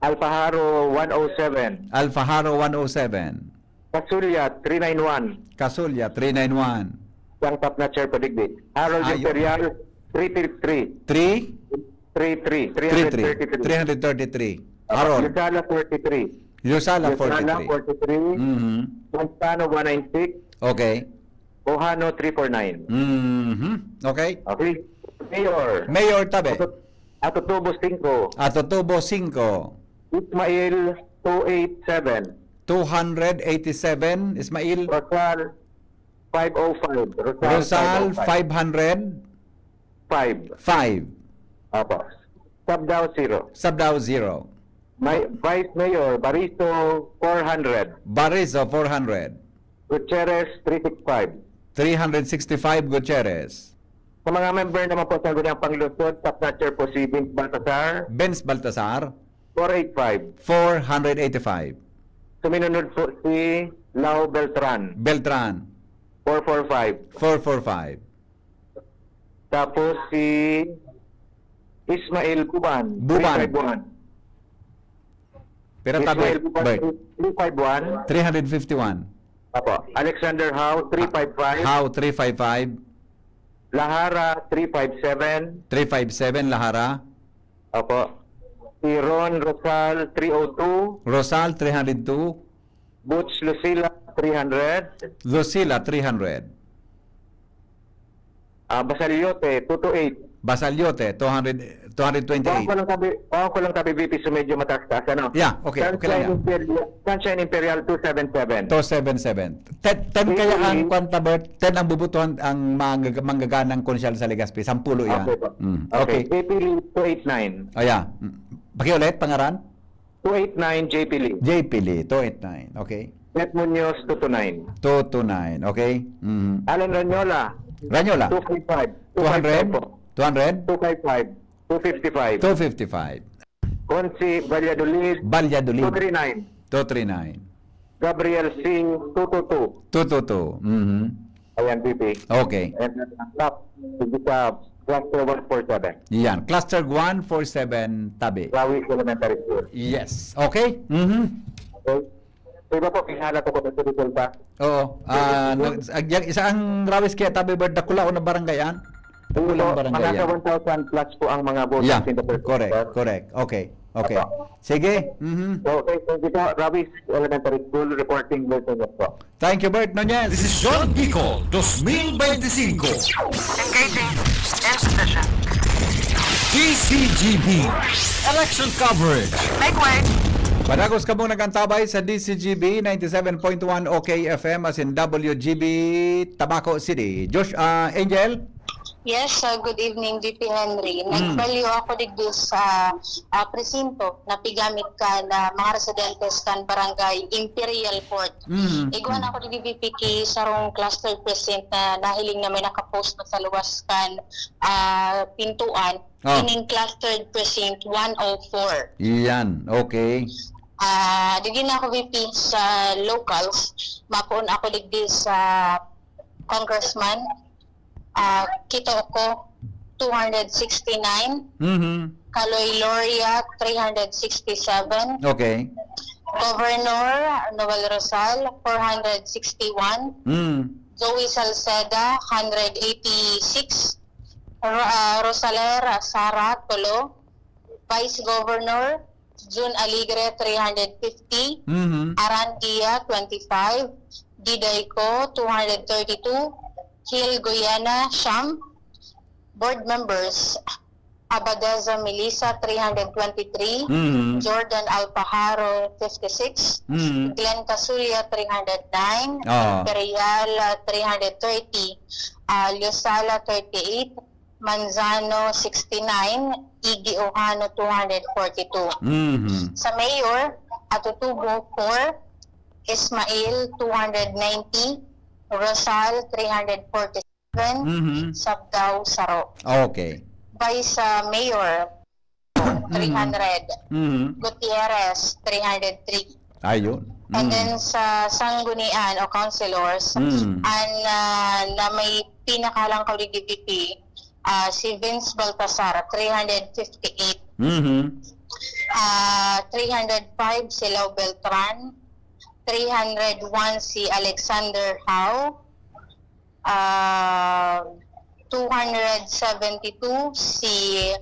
Alfajaro 107. Alfajaro 107. Kasulya 391. Kasulya 391. Yang top na chair padigdig. Harold Imperial 333. 333. Harold. Yusala 43. Yusala 43. 43. Montano 196. Okay. Ohano 349. Okay. Okay. Mayor tabi. Atotubo 5. Atotubo 5. Ismail 287. 287. Ismail. Rosal 505. Rosal 500. 5. Apo. Sabdao 0. Vice Mayor Bariso 400. Bariso 400. Gutierrez 365. 365 Gutierrez. Sa mga member naman po sa Guniang Panglusod, top notcher po si Vince Baltasar. Vince Baltasar. 485. 485. Suminunod po si Lau Beltran. 445. 445. Tapos si Ismail Buban. 351. Pero tabi, Ismail Buban 351. 351. Apo. Alexander Howe 355. How 355. Lahara 357. 357 Lahara. Apo. Si Ron Rosal 302. Rosal 302. Butch Lucila 300. Lucila 300. Basaliote, 228. Basaliote, 228. Bawang ko lang tabi VP, so medyo mataas-taas, ano? Yeah, okay lang yan. Sunshine Imperial 277. 277. 10 kaya ang Quantabert, 10 ang bubutuhan ang manggaganang konsyal sa Legazpi. 10 yan. Okay po. Okay. JP Lee 289. Yeah. Pakiulit, pangaran? 289 JP Lee. JP Lee, 289. Okay. Net Munoz 229. 229. Okay. Alan Ranyola. Ranyola. 255. 200? 200? 255. 255. 255. Consi Valladolid. 239. 239. Gabriel Singh 222. 222. Ayan, VP. Okay. And ang top, sa Cluster 147. Yan. Cluster 147 tabi. Rawi Elementary School. Yes. Okay? Okay. So, iba po, pihala ko kung ito resulta. Oo. Isa ang Rawis kaya tabi Bird Dakula o na barangayan? Kulang barangay yan. Mga 1,000 plus po ang mga voters Yeah. in the first Correct. Okay. Sige. Okay, thank you po. Rawis Elementary School reporting version po. Thank you, Bert Nunez. Desisyon Bicol 2025. Engaging in position. DCGB Election Coverage. Make way. Padagos ka mong nagantabay sa DCGB 97.1 OK FM as in WGB Tabaco City. Josh, Angel? Yes, good evening, VP Henry. Nagbaliw ako digdo sa presinto na pigamit ka na mga residentes kan barangay Imperial Court. Iguan ako digdo VP ki sarong cluster precinct na nahiling na may nakapost na sa luwas kan pintuan. Ining clustered precinct 104. Yan, okay. Digin ako VP sa locals. Mapuon ako digdi sa congressman. Kita ko 269. Kaloy Loria 367. Okay. Governor Noel Rosal 461. Zoe Salceda 186. Rosaler Sara Tolo. Vice Governor June Aligre 350. Arandia 25. Didayco 232. Hill Guyana Sham. Board members Abadeza Melissa 323. Jordan Alpajaro 56. Glenn Casulia 309. Imperial 330. Liosala 38. Manzano 69. Iggy Ojano 242. Sa mayor Atutubo 4. Ismail 290. Rosal 347. Sabdaw Saro. Okay. Vice Mayor 300. Gutierrez 303. Ayun. And then sa sanggunian o councilors na may pinakalang kauligiditi si Vince Baltasar 358. 305 si Lau Beltran. 301 si Alexander Howe. 272 si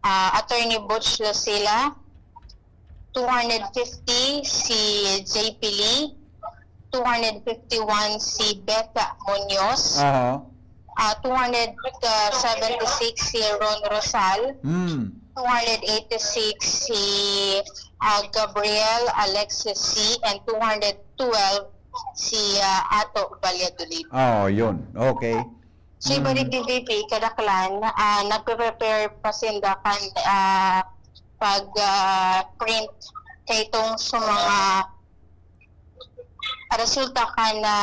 Attorney Butch Lucila. 250 si JP Lee. 251 si Becca Munoz. 276 si Ron Rosal. 286 si Gabriel Alexis C. and 212 si Ato Valladolid. Yun. Okay. So, ibalik din VP, kadaklan, nagpe-prepare pa sindakan pag-print kay itong sa mga resulta ka na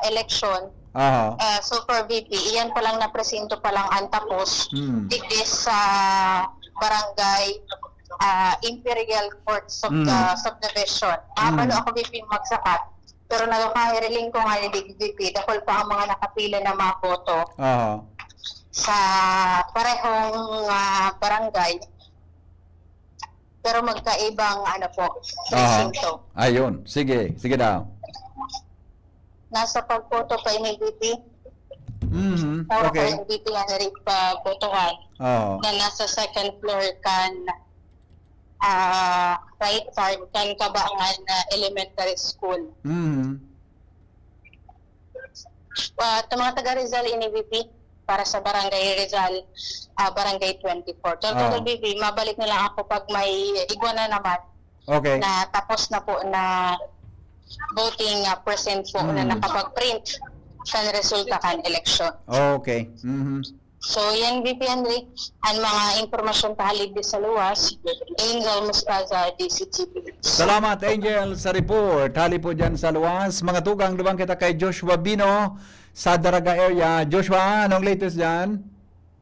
election. So, for VP, iyan pa lang na presinto pa lang ang tapos. Digdis sa barangay Imperial Court subdivision. Palo ako VP magsakat. Pero nagkakahireling ko nga ni VP, dahil pa ang mga nakapila na mga boto sa parehong barangay. Pero magkaibang presinto. Ayun. Sige daw. Nasa pagboto pa ni VP. Okay. VP nga na rin pa botohan. Na nasa second floor kan right part kan Kabaangan Elementary School. Mga taga Rizal ini VP para sa Barangay Rizal, Barangay 24. Total BP, mabalik na lang ako pag may iguana naman Okay. na tapos na po na voting percent po na nakapag-print sa resulta kan election. Okay. So yan VP Henry, ang mga impormasyon pahalid di sa luwas, Angel Mostaza, DCTV. Salamat, Angel, sa report. Hali po dyan sa luwas. Mga tugang, lumang kita kay Joshua Bino sa Daraga area. Joshua, anong latest dyan?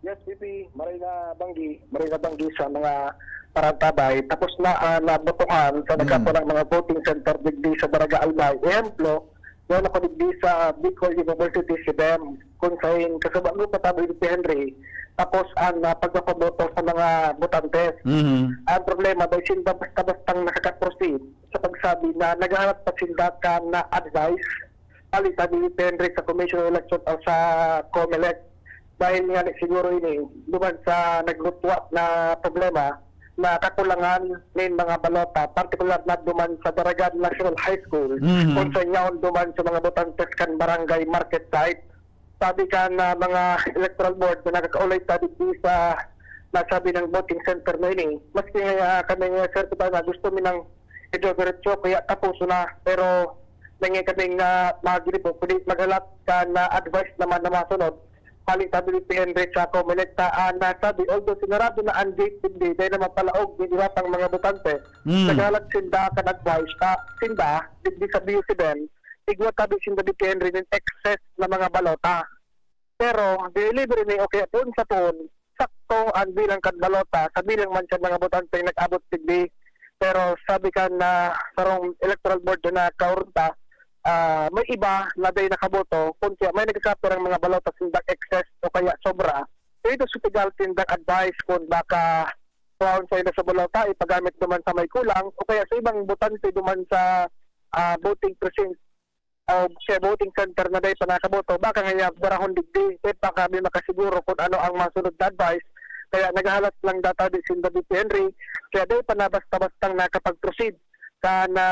Yes, VP, maray na banggi sa mga parantabay. Tapos na nabotohan sa nagkapo ng mga voting center digdi sa Daraga Albay. Ehemplo, yun ako digdi sa Bicol University CBM kung saan kasabang mo patabi ni Henry. Tapos ang pagpapaboto sa mga botantes. Ang problema dahil sinda basta-bastang nakaka-proceed sa pagsabi na naghahanap pa sinda ka na advice alita ni Henry sa Commission on Election o sa COMELEC. Dahil nga siguro ini duman sa naglutwa na problema na kakulangan ng mga balota, partikular na duman sa Daragan National High School, kung sa inyaon duman sa mga botantes kan barangay market site. Sabi ka na mga electoral board na nakakaulay tabi sa nasabi ng voting center na ini. Maski kami certified na gusto mi ng idodiretso kaya tapos na, pero nangyay kaming magilipo, pwede maghalat ka na advice naman na masunod. Haling sabi ni Henry sa COMELEC na sabi, although sinarado na ang gate hindi, dahil naman palaog, hindi pang mga botante, naghalat sinda kan advice, sinda, hindi sa BUC igwa tabi sinda ni Henry ng excess na mga balota. Pero, delivery ni okay, pun sa pun, sakto ang bilang kan balota, sa bilang man siya mga botante nag-abot sigdi. Pero sabi ka na sarong electoral board na kaurunta, may iba na day nakaboto kung siya may nagsasabi ng mga balota sindak excess o kaya sobra, ito sutigal sindak advice kung baka kuhaon sa ila sa balota ipagamit duman sa may kulang o kaya sa ibang botante duman sa voting precinct o sa voting center na day pa nakaboto, baka nga darahon digdi pa kami makasiguro kung ano ang masunod na advice. Kaya naghahalat lang data din si David Henry, kaya day pa na basta-bastang nakapag-proceed na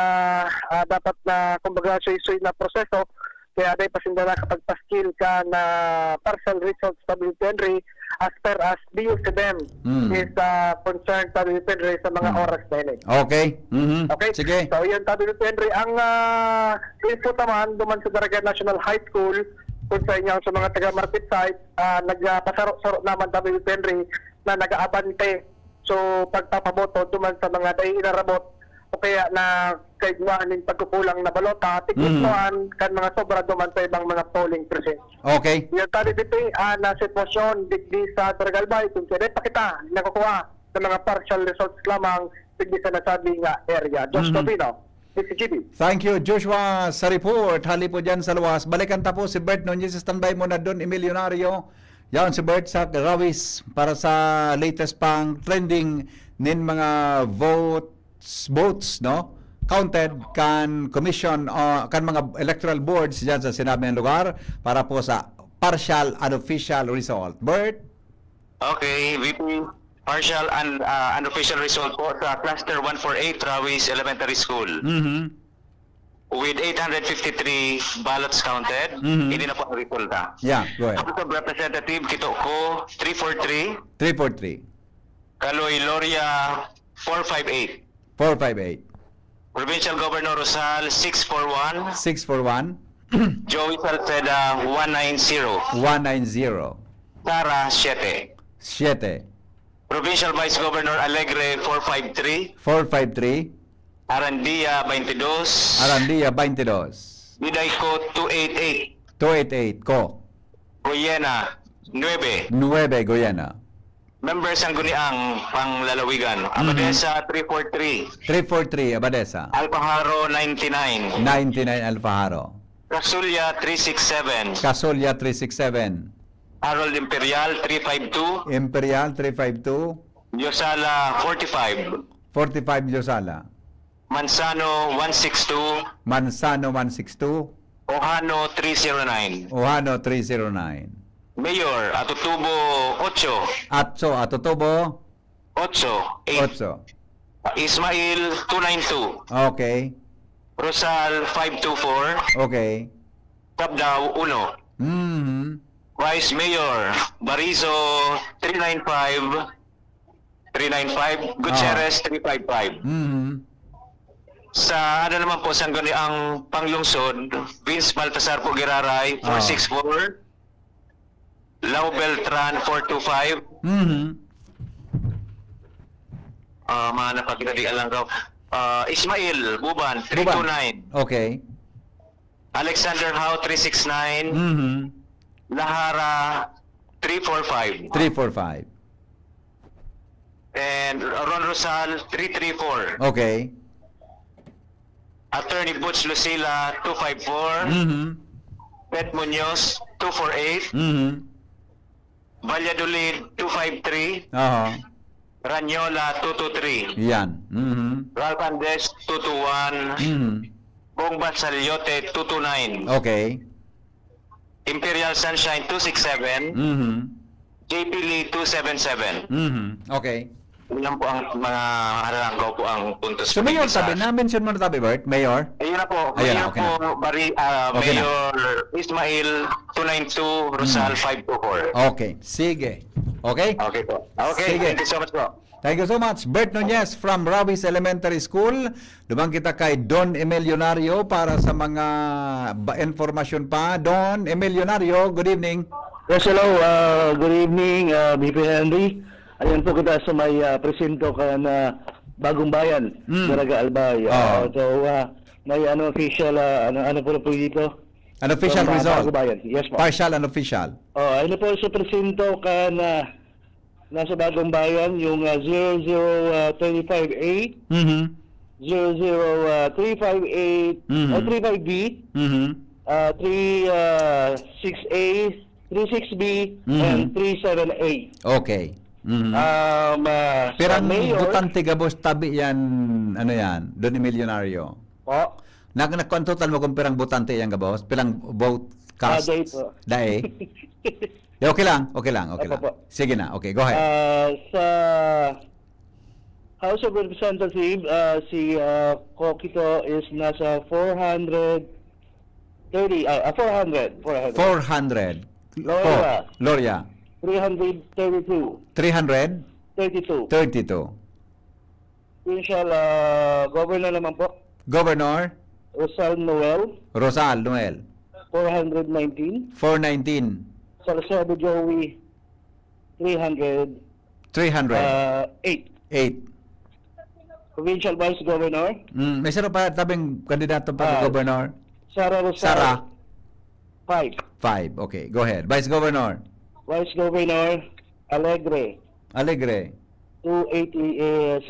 dapat na kumbaga suy na proseso, kaya day pasinda na kapagpaskil ka na partial results sa Henry as per as BUCBM is concerned sa Henry sa mga oras na yun. Okay. Okay? Sige. So yun tabi Henry, ang input naman duman sa Daraga National High School kung sa inyo sa mga taga-market site, nagpasaro-saro naman tabi Henry na nag-aabante. So pagpapaboto duman sa mga day inarabot o kaya na kaigwaan ng pagkukulang na balota, tiglutuan kan mga sobra duman sa ibang mga polling precinct. Okay. Yung tali dito na sitwasyon digdi sa Daragalbay, kung sila pakita, nakukuha ng mga partial results lamang digdi sa nasabi nga area. Joshua Pino, DCGB. Thank you, Joshua, sa report. Hali po dyan sa luwas. Balikan tapo si Bert Nunez. Standby mo na doon, Emilionario. Yan si Bert sa Rawis para sa latest pang trending nin mga votes no counted kan commission o kan mga electoral boards diyan sa sinabi ng lugar para po sa partial and official result. Bert? Okay, VP. Partial and unofficial result po sa Cluster 148 Rawis Elementary School. With 853 ballots counted, hindi na po ang resulta. Yeah, go ahead. House of Representative Kito ko 343, 343. Kaloy Loria 458. 458. Provincial Governor Rosal 641. 641. Joey Salceda 190. 190. Tara 7. 7. Provincial Vice Governor Alegre 453. 453. Arandia 22. Arandia 22. Bidayko 288. 288 ko. Guyena 9. 9 Guyana. Members ang guniang panglalawigan. Abadesa 343. 343 Abadesa. Alpajaro 99. 99 Alfajaro. Casulia 367. Casulia 367. Harold Imperial 352. Imperial 352. Yosala 45. 45 Yosala. Mansano 162. Mansano 162. Ohano 309. Ohano 309. Mayor Atutubo 8. Atso Atotobo 8. 8. Ismail 292. Okay. Rosal 524. Okay. Tabdao 1. Vice Mayor Barizo 395, Gutierrez 355. Sa ano naman po Sangguniang Panglungsod, Vince Baltasar po Giraray 464, Lau Beltran 425, mga napagdadian lang daw. Ismail Buban 329, Okay. Alexander Hao 369, Lahara 345, 345. and Ron Rosal 334. Okay. Attorney Butch Lucila 254, Pet Munoz 248, Valladolid 253, Ranyola 223, Yan. Ralph Andes 221, Bong Bansaliote 229, Okay. Imperial Sunshine 267, JP Lee 277. Okay. Yan po ang mga haranggaw po ang puntos. So, Mayor, sabi, na-mention mo na tabi, Bert? Mayor? Ayun na po. Ayun Ayun na, okay po, Okay na. Mayor Ismail 292, Rosal 524. Okay. Sige. Okay? Okay po. Okay, Sige. thank you so much po. Thank you so much. Bert Nunez from Rawis Elementary School. Dumang kita kay Don Emilionario para sa mga informasyon pa. Don Emilionario, good evening. Yes, hello. Good evening, BP Henry. Ayan po kita sa may presinto ka na Bagong Bayan, Daraga Albay. So, may official, ano po dito? An official From, result. Bagong Bayan. Yes, po. Partial and official. Ano po sa presinto ka na nasa Bagong Bayan, yung 00358, 00358, o 35B, 36A, 36B, and 37A. Okay. Pirang butante gabos tabi yan, ano yan, Don Emilionario. Po. Nagkuhan total mo kung pirang butante yan gabos? Pirang vote cast? Day po. Dae? Okay lang. Sige na, okay, go ahead. Sa House of Representatives, si Kokito is nasa 400. 400. Loria. Loria. 332. 332. 32. Provincial Governor naman po. Governor Rosal Noel. 419. 419. Salcedo Joey 300. 8. 8. Provincial Vice Governor. May sino pa tabing kandidato pa sa governor? Sara Rosal. Sara. 5. 5. Okay, go ahead. Vice Governor. Vice Governor Alegre. 287.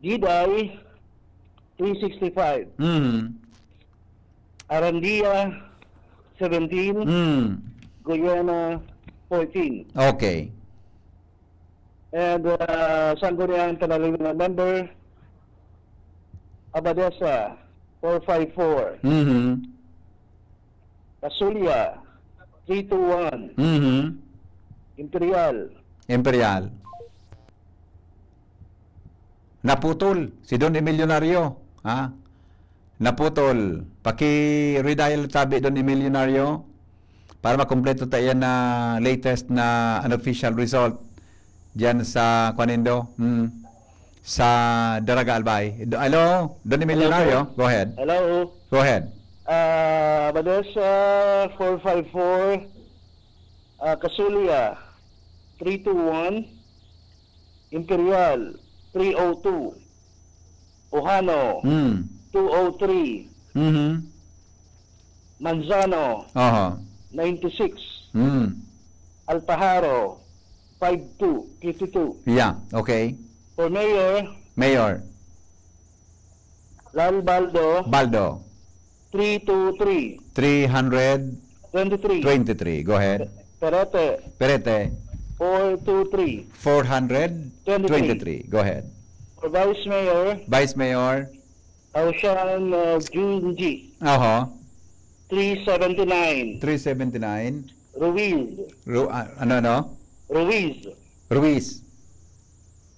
Giday 365. Arandia 17. Guyana 14. Okay. And Sangguniang Panalinan member Abadesa 454. Casulia 321. Imperial. Naputol si Don Emilionario, ha? Naputol. Paki-redial tabi Don Emilionario para makumpleto tayo na latest na unofficial result diyan sa Quanindo. Sa Daraga Albay. Hello, Don Emilionario. Go ahead. Hello. Go ahead. Abadesa 454. Casulia 321. Imperial 302. Ohano 203. Manzano 96. Alpajaro 52. Yeah, okay. For Mayor Lal Baldo 323. 323. Go ahead. Perete 423. 423. Go ahead. For Vice Mayor Aushan Junji 379. 379. Ruiz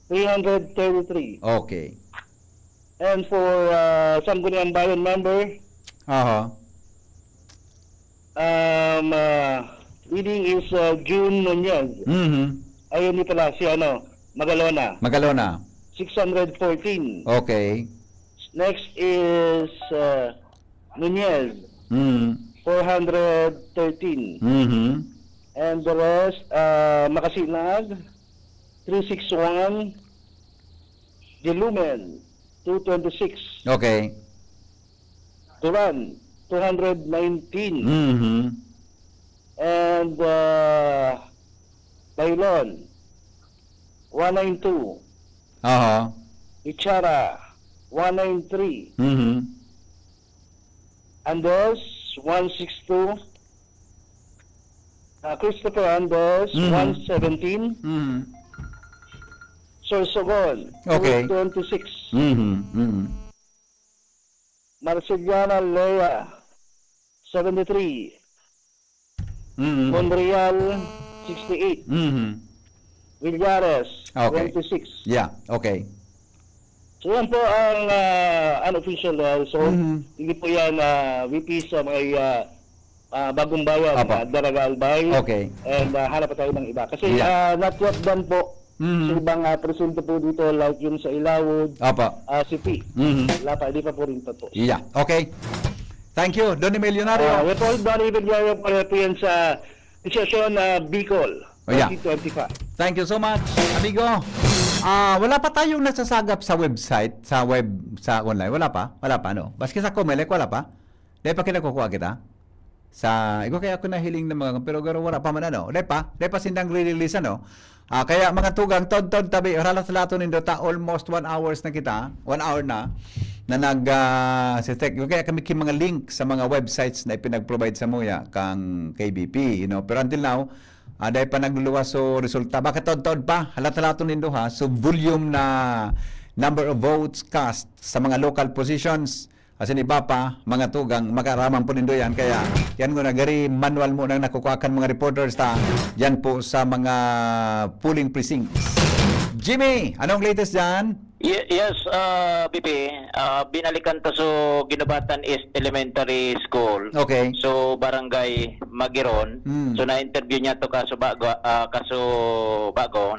333. Okay. And for Sangguniang Bayan member Leading is June Nunez. Ayun ni pala si Magalona. 614. Okay. Next is Nunez. 413. And the rest, Makasinag, 361. Dilumen, 226. Okay. Turan, 219. And Bailon, 192. Ichara, 193. Andes, 162. Christopher Andes, 117. Sorsogon, Okay. 226. Marceliana Lea, 73. Monreal, 68. Villares, Okay. 26. Yeah, okay. So yan po ang unofficial result. Hindi po yan VP sa mga bagong bayan, Apa. Daraga Albay. Okay. And hanap pa tayo ng iba. Kasi Yeah. not yet done po. Sa ibang presinto po dito, like yung sa Ilawod, Sipi. Wala pa, hindi pa po rin pa po. Yeah, okay. Thank you, Donnie Millionario. We're all done even po yan sa session Bicol, Yeah. 2025. Thank you so much, amigo. Wala pa tayong nasasagap sa website, sa online. Wala pa, no? Baski sa Comelec, wala pa. Dahil pa kinakukuha kita. Ikaw kaya ako nahiling ng mga, pero wala pa man ano. Dahil pa sindang release ano. Kaya mga tugang, tod tabi, ralat-lato nindo ta, almost 1 hours na kita, 1 hour na nag-check. Kaya kami mga link sa mga websites na ipinag-provide sa Muya kang KBP, you know. Pero until now, dahil pa nagluluwas so resulta. Bakit tod pa? Halat-lato nindo ha. So volume na number of votes cast sa mga local positions. Kasi iba pa, mga tugang, makaraman po nindo yan. Kaya yan ko nagari manual mo nang nakukuhakan mga reporters ta. Yan po sa mga polling precincts. Jimmy, anong latest dyan? Yes, BP. Binalikan to so Ginubatan East Elementary School. Okay. So Barangay Magiron. So na-interview niya to kaso bago.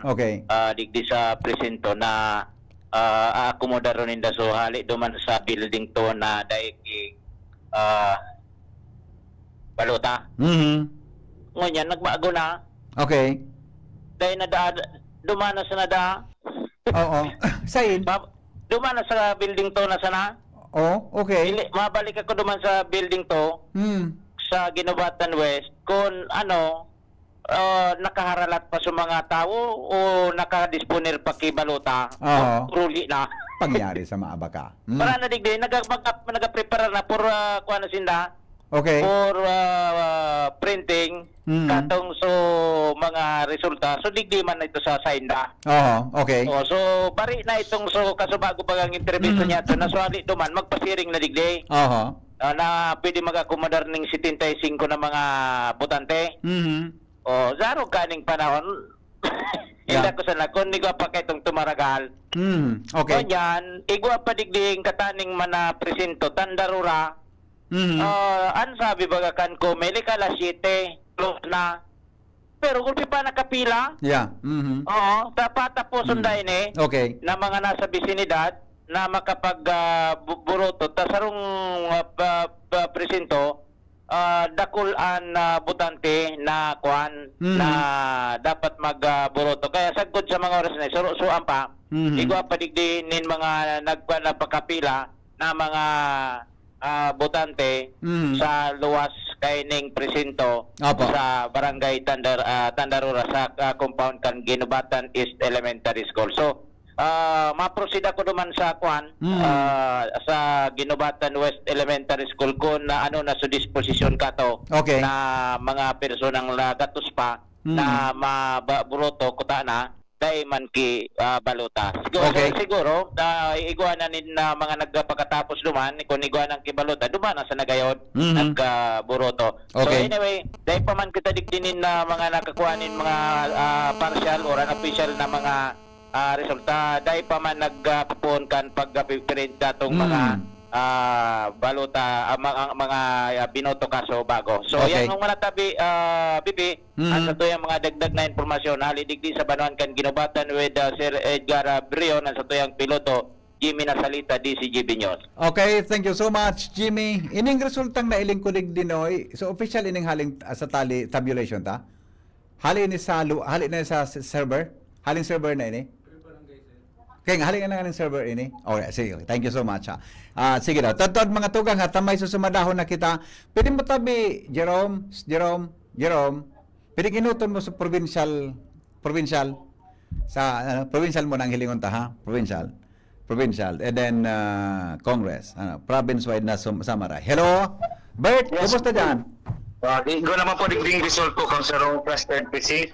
Okay. Digdi sa presinto na aakomodar ron inda so hali duman sa building to na daiki baluta. Ngunyan nagbago na. Okay. Dahil dumana sa nada. Oo. Sain? Dumana sa building to na sana. Okay. Mabalik ako duman sa building to sa Ginubatan West kung nakaharalat pa sa mga tao o nakadisponer pa kay baluta. Ruli na. Pangyari sa maabaka. Para na digdi nagaprepare na for kuan na sinda. Okay. For printing katong so mga resulta. So digdi man ito sa sainda. Okay. So bari na itong so kaso bago pa ang interview niya to naswali duman magpasiring na digdi. Na pwede mag-accommodar ng 75 na mga botante. Zaro kaning panahon. Hindi ko sana kung nigo pa kaitong tumaragal. Okay. Ganyan, igwa pa digding kataning mana presinto Tandarura. An sabi baga kan ko may likala 7 close na. Pero kung pa nakapila. Yeah. Tapos sunday ni. Okay. Na mga nasa bisinidad na makapag buroto tasarong presinto. Dakulan na butante na kuan na dapat magburoto. Kaya sagod sa mga oras na suruan pa. Igwa pa digdinin mga nagpakapila na mga butante sa luwas kay ning presinto sa Barangay Tandarura sa compound kan Ginubatan East Elementary School. So ma-proceed ako duman sa kuan sa Ginubatan West Elementary School kung na na sa disposition ka to na mga personang gatos pa na maburoto kuta na dai man ki baluta. Siguro iguanan na mga nagpakatapos duman kung iguanan ki baluta duman na sa nagayod nagburoto. So anyway, dai pa man kita digdinin na mga nakakuanin mga partial or unofficial na mga resulta dahil pa man nagpapon kan pag-print datong mga baluta ang mga binoto kaso bago. So Okay. yan ang mga tabi bibi ang sa tuyang mga dagdag na impormasyon halidigdi sa banuan kan ginubatan with Sir Edgar Brion ang sa tuyang piloto Jimmy Nasalita DCGB News. Okay, thank you so much, Jimmy. Ining resultang nailing kulig dinoy. So official ining haling sa tali tabulation ta. Hali ni sa hali na sa server. Haling server na ini. Kaya nga, halika na nga ng server ini. Okay, sige. Thank you so much. Sige daw. Totoo mga tugang at tamay susumadahon na kita. Pwede mo tabi, Jerome. Pwede kinuton mo sa provincial mo nang hilingon ta, ha? Provincial. And then, Congress. Province-wide na samaray. Hello? Bert, kumusta dyan? Di ko naman po digding result ko kung sa cluster PC.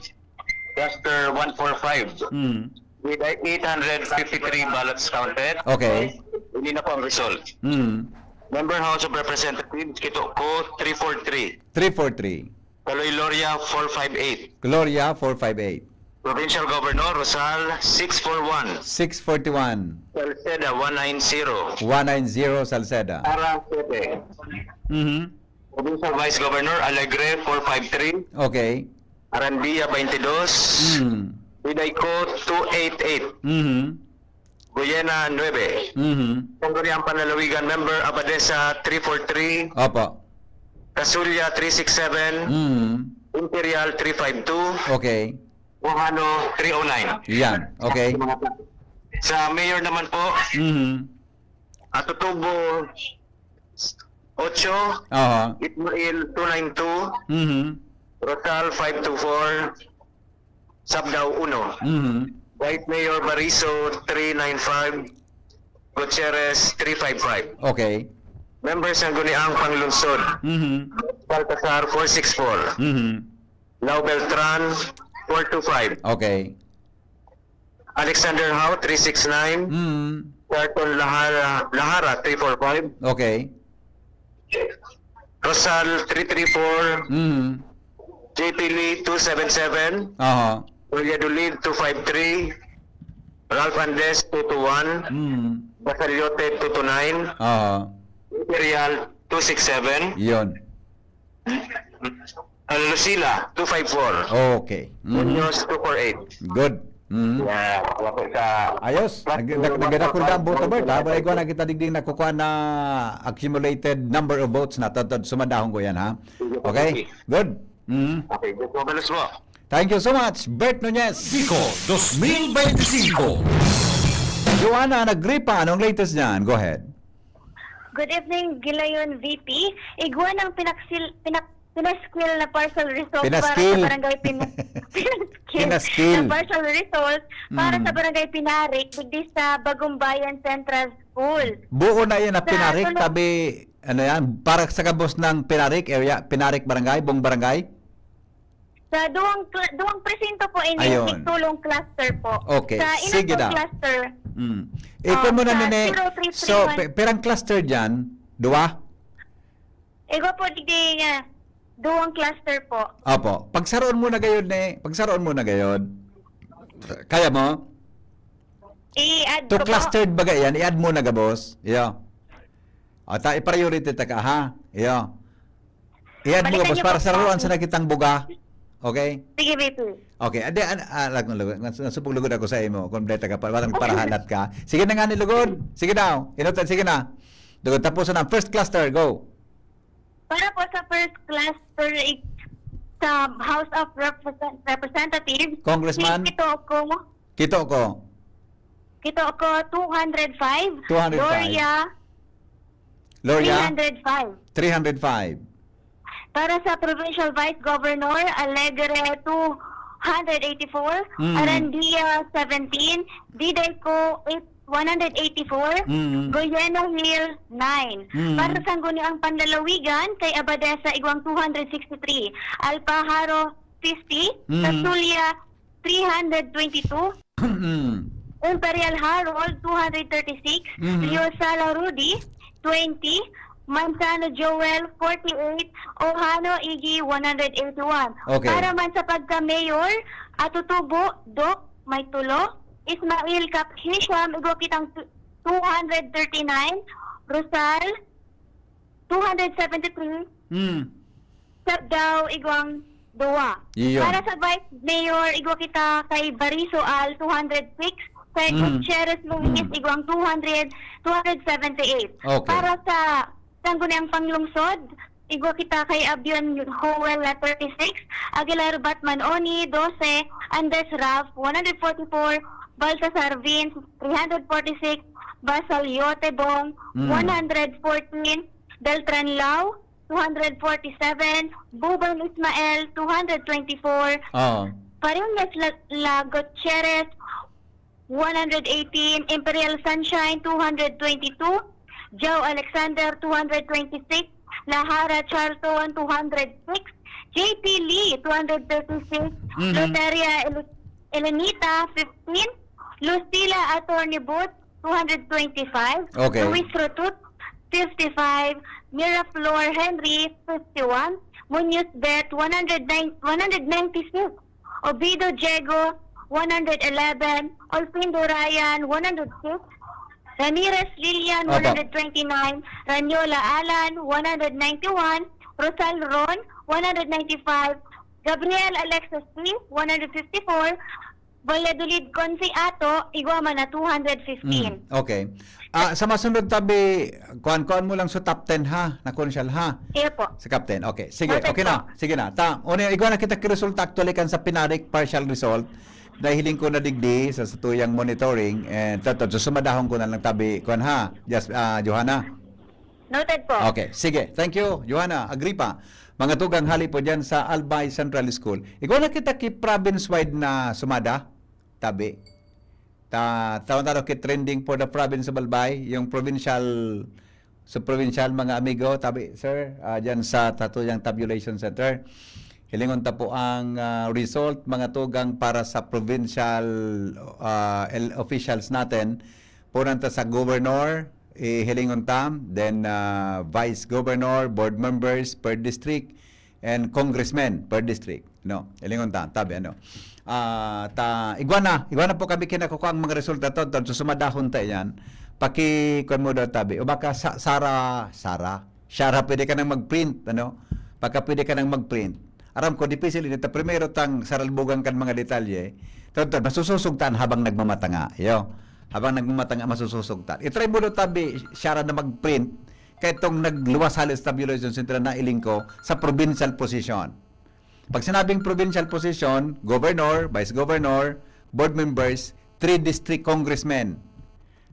Cluster 145. With 853 ballots counted. Okay. Hindi na po ang result. Member House of Representatives, Kito ko 343. 343. Kaloy Loria 458. Gloria, 458. Provincial Governor Rosal 641. 641. Salceda 190. 190 Salceda. Ara 7. Provincial Vice Governor Alegre 453. Okay. Arandia 22. Bidayko 288. Guyena 9. Pangguniang Panalawigan Member Abadesa 343. Opo. Casulia 367. Imperial 352. Okay. Mohano 309. Yan. Okay. Sa mayor naman po, Atutubo 8. Itmail 292. Rosal 524. Sabdao 1. White Mayor Bariso 395. Gutierrez 355. Okay. Members ng Guniang Panglunsod. Baltasar 464. Lau Beltran 425. Okay. Alexander Howe 369. Carton Lahara 345. Okay. Rosal 334. JP Lee 277. Valladolid 253. Ralph Andes 221. Basaliote 229. Imperial 267. Yon. Lucila 254. Okay. Muñoz 248. Good. Ayos. Nagdakul na ang boto, Bert. Balay ko na kita digding nakukuha na accumulated number of votes na sumadahon ko yan, ha? Okay? Good. Okay, good mo. Thank you so much, Bert Nunez. Bicol 2025. Joanna, nag-gripa. Anong latest niyan? Go ahead. Good evening, Gilayon VP. Igwa ng pinaskil na partial result Pinaskil. para sa barangay Pinaskil. na partial result para sa barangay Pinarik digdi sa Bagong Bayan Central School. Buo na yan na Sa Pinarik, tulong- tabi, ano yan, para sa kabos ng Pinarik area, Pinarik Barangay, buong barangay? Sa duwang presinto po ini Ayun. tulong cluster po. Okay, Sa sige daw. cluster. Ito mo na sa nene. 0331. So, perang cluster dyan, dua? Ego po digdi nga duwang cluster po. Opo. Pagsaroon mo na gayon, Pagsaroon mo na gayon. Kaya mo? I-add To ko po. clustered baga yan, i-add mo na ga, boss. Iyo. O, i-priority ta ka, ha? Iyo. I-add mo ga, Balikan boss, niyo para po, sa ruan sa nakitang buga. Okay? Sige, VP. Okay, ade nasupog lugod ako sa imo. Kompleto ka para halat ka. Sige na nga ni lugod. Sige daw. Inutan sige na. Lugod tapos na first cluster, go. Para po sa first cluster sa House of Representatives, Congressman? Kito ko. 205. 205. Loria 305. 305. Para sa Provincial Vice Governor, Alegre 284, Arandia 17, Didayco 184, Goyeno Hill 9. Para sa Guniang Panlalawigan, kay Abadesa Igwang 263, Alpaharo 50, Casulia 322, Imperial Harold 236, Rio Sala Rudy 20, Manzano Joel 48, Ohano Igi 181. Okay. Para man sa pagka-mayor, Atutubo Doc may tulo, Ismail Cap Hisham igo kitang 239, Rosal, 273. Sabdaw, igwang 2. Iyon. Para sa Vice Mayor, igwa kita kay Bariso Al, 206. Kay Gutierrez Luis, igwang 278. Okay. Para sa Sangguniang Panglungsod, igwa kita kay Abion Howell, 36. Aguilar Batman Oni, 12. Andes Raf, 144. Baltasar Vince, 346. Basal Yotebong, 114. Beltran Lau, 247. Buban Ismael, 224. Parinyas La Gutierrez, 118. Imperial Sunshine, 222. Joe Alexander, 226. Lahara Charlton, 206. JP Lee, 236. Loteria Elenita, 15. Lucila Attorney Booth, 225. Okay. Luis Rotut, 55. Miraflor Henry, 51. Munoz Bet, 196. Obido Diego, 111. Olpindo Ryan, 106. Ramirez Lilian, 129. Ranyola Alan, 191. Rosal Ron, 195. Gabriel Alexis P, 154. Valladolid Consi Ato, Iguama na 215. Okay. Sa masunod tabi, kuan mo lang sa top 10 ha, na konsyal ha. Iya po. Sa captain. Okay. Sige, Noted okay na. Sige na. Iguana kita resulta actually kan sa pinarik partial result. Dahil hiling ko na digdi sa tuyang monitoring and sumadahon ko na lang tabi kuan ha. Just Johanna. Noted po. Okay. Sige. Thank you, Johanna Agripa. Mga tugang hali po dyan sa Albay Central School. Iguana kita ki province-wide na sumada. Tabi. Taon-taon kit trending for the province of Albay, yung provincial mga amigo, tabi, sir, dyan sa Tatuyang Tabulation Center. Hilingon ta po ang result, mga tugang para sa provincial officials natin. Punanta sa governor, hilingon ta, then vice governor, board members per district, and congressmen per district. No, hilingon ta, tabi, ano. Iguana po kami kinakuha ang mga resulta to sumadahon ta yan kuan mo daw tabi o baka Sara pwede ka nang mag-print pagka pwede ka nang mag-print aram ko difícil ito primero tang saralbugan kan mga detalye masususugtan habang nagmamatanga habang nagmamatanga masususugtan itry mo daw tabi Sara na mag-print kaya itong nagluwas halos tabulation center na iling ko sa provincial position. Pag sinabing provincial position, governor, vice governor, board members, 3 district congressmen.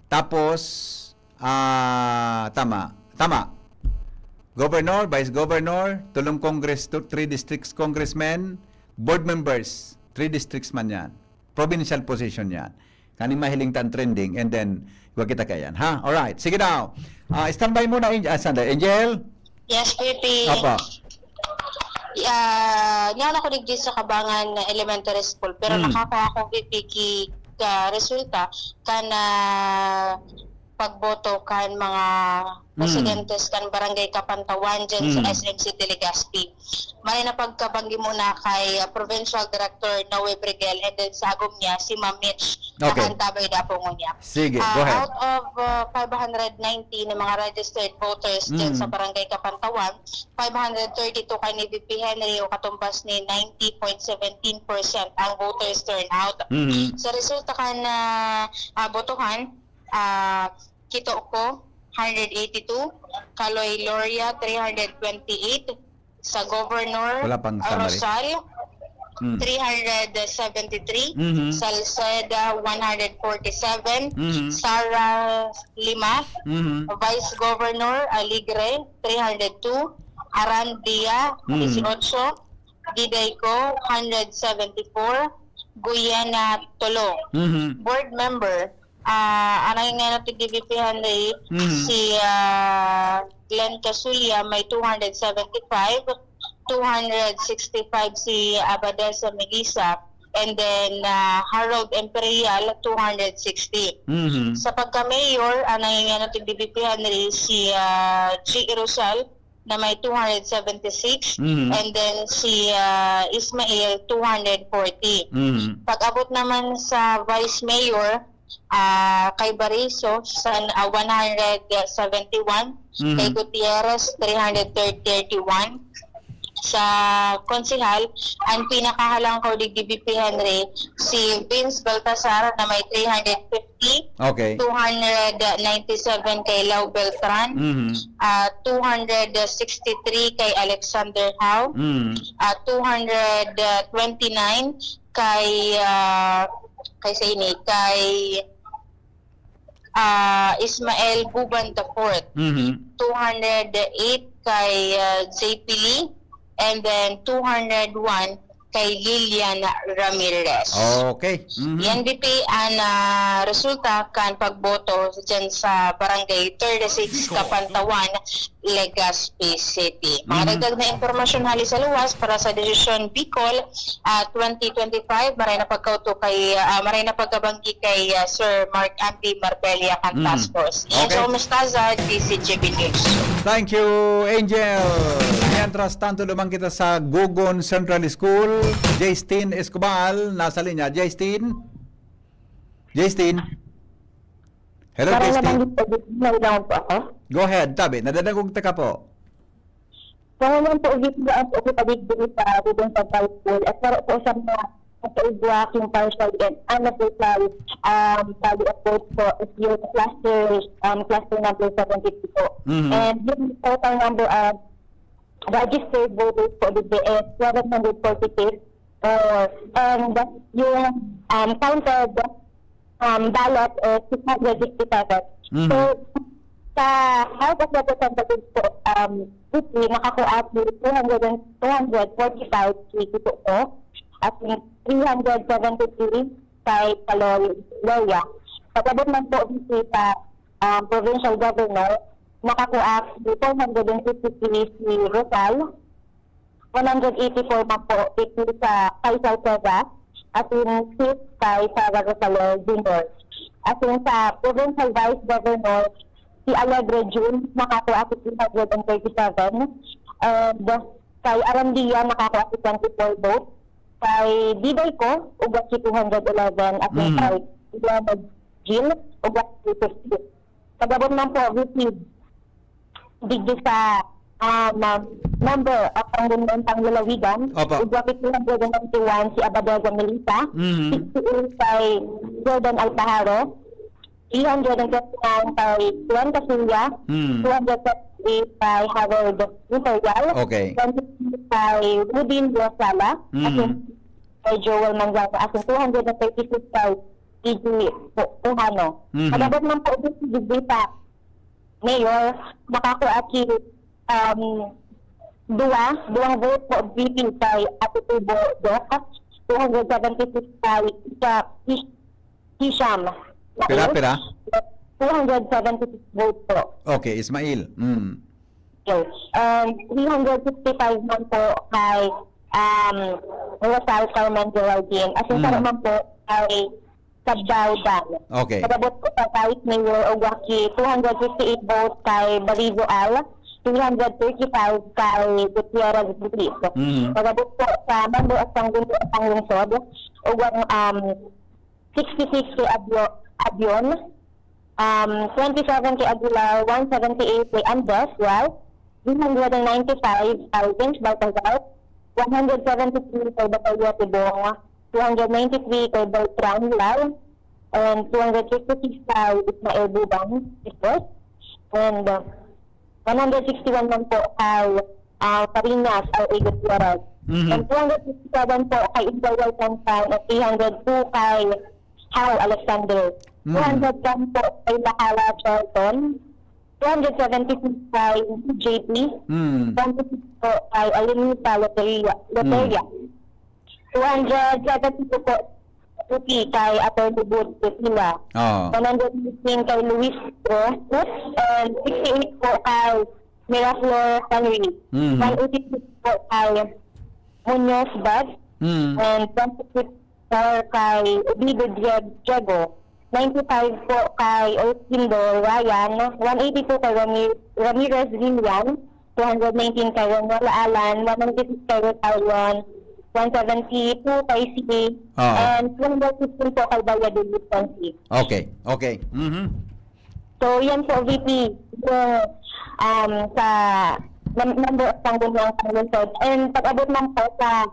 Tapos, tama. Governor, vice governor, 3 districts congressmen, board members, 3 districts man yan. Provincial position yan. Kaning mahiling tan trending and then, huwag kita kayan. Ha? Alright. Sige daw. Standby muna, Angel. Yes, Pipi. Apa. Niyan ako digdi sa Kabangan Elementary School pero nakakuha akong pipiki resulta kana pagboto kan mga presidentes kan barangay Kapantawan dyan sa SM City Legazpi. May na pagkabanggi muna kay Provincial Director Noe Brigel and then sa agom niya si Ma'am Mitch nakantabay na po niya. Sige, go ahead. Out of 590 na mga registered voters dyan sa barangay Kapantawan, 532 kay ni VP Henry o katumbas ni 90.17% ang voters turnout. Sa resulta kan botohan, Kito ko 182, Kaloy Loria 328, sa Governor Rosal 373, Salceda 147, Sara 5, Vice Governor Aligre 302, Arandia 18, Didayco 174, Guyana Tolo. Board member anay nga natin DVP Henry, si Glenn Casulia may 275, 265 si Abadesa Melissa, and then Harold Imperial 260. Sa pagka-mayor, anay nga natin DVP Henry, si G. Rosal na may 276, and then si Ismael 240. Pag-abot naman sa Vice Mayor, kay Bariso 171, kay Gutierrez 331. Sa konsehal, ang pinakahalang ko di DBP Henry, si Vince Baltasar na may 350, Okay. 297 kay Lau Beltran, 263 kay Alexander Howe, 229 kay Ismael Buban IV, 208 kay JP Lee, and then 201 kay Lilian Ramirez. Okay. Yan BP ang resulta kan pagboto dyan sa Barangay 36 Kapantawan, Legazpi City. Mga dagdag na impormasyon hali sa luwas para sa desisyon Bicol 2025, maray na pagkauto kay maray na pagkabanggi kay Sir Mark Andy Marbella kan Task Force. Yan sa Umestazad, DCGB News. Thank you, Angel. Mientras tanto, lumang kita sa Gugon Central School. Jaystin Escobar, nasa linya. Jaystin? Hello, Jaystin. Go ahead, tabi. Nadadagog ka po. Pangalan po ulit na po ko paligid sa Gugon Central School at para po sa mga working partial and ano po sa tali approach po is yung cluster number 72 po. And yung total number of registered voters po is 746 and yung counted ballot is 667. So sa House of Representatives po, nakakuha po 245 dito po at 373 kay Paloya. Pagkabot man po dito sa provincial governor, nakakuha 453 si Rosal, 184 man po dito sa kay Salceda, at yung 6 kay Sara Rosalo Jr. At yung sa provincial vice governor, si Alegre June, nakakuha 337, and kay Arandia, nakakuha 24 votes, kay Diday ko, ugat si 211, at yung kay Leonard Jill, ugat si 50. Kagabon man po, receive digdi sa number of panggunbentang lalawigan, ugat si 291 si Abadega Melita, 68 kay Jordan Alpaharo, 329 kay Juan Casulla, 238 kay Harold Imperial, 20 kay Rudin Rosala, at kay Joel Manzano, at 236 kay E.G. Puhano. Kadabot man po ito si Gita Mayor, makakuha si duwang vote po VP kay Atutubo Doc, 276 kay Hisham. Pira? 276 votes po. Okay, Ismail. Okay. 365 man po kay Rosal Carmen Geraldine. At yung naman po kay Sabdaw Dan. Okay. Kadabot po sa Vice Mayor Ogwaki, 258 votes kay Barizo Al, 335 kay Gutierrez Butis. Kadabot po sa Mando at Panglungsod, Ogwang 66 kay Abion, 27 kay Aguilar, 178 kay Andes, 395 kay Vince Baltazar, 173 kay Batalla Tibong, 293 kay Beltran Lau, and 256 kay Ismael Bubang, and 161 man po kay Parinas or Gutierrez. And 267 po kay Isabel Tantan at 302 kay How Alexander. 210 po kay Lahala Charlton, 276 kay JP, 26 po kay Alinita Loteria, 272 po kay Atty. Bud Petila, 115 kay Luis Rosas, and 68 po kay Miraflor Henry, 186 po kay Munoz Bad, and 26 kay Oblido Diego, 95 po kay Ortindo Ryan, 182 kay Ramirez Lilian, 219 kay Ronala Alan, 196 kay Rotalwan 172 kay CA, and 115 po kay Baya de Lutonsi. Okay, okay. So, yan po, VP, yung sa number of tanggol ng panglusod. And pag-abot man po sa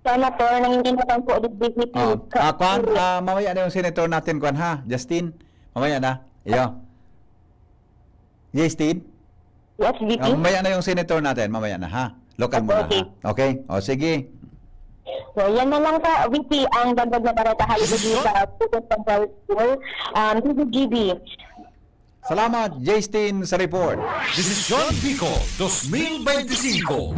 senator, nanginginutan po ulit VP. Kwan, mamaya na yung senator natin, Kwan, ha? Justin? Mamaya na. Iyo. Justin? Yes, VP. Mamaya na yung senator natin, mamaya na, ha? Local muna, Okay. ha? Okay? O, sige. So, yan na lang ka, VP, ang dagdag na barata haligi sa Student Central School, DBGB. Salamat, Justin, sa report. Desisyon Bicol 2025.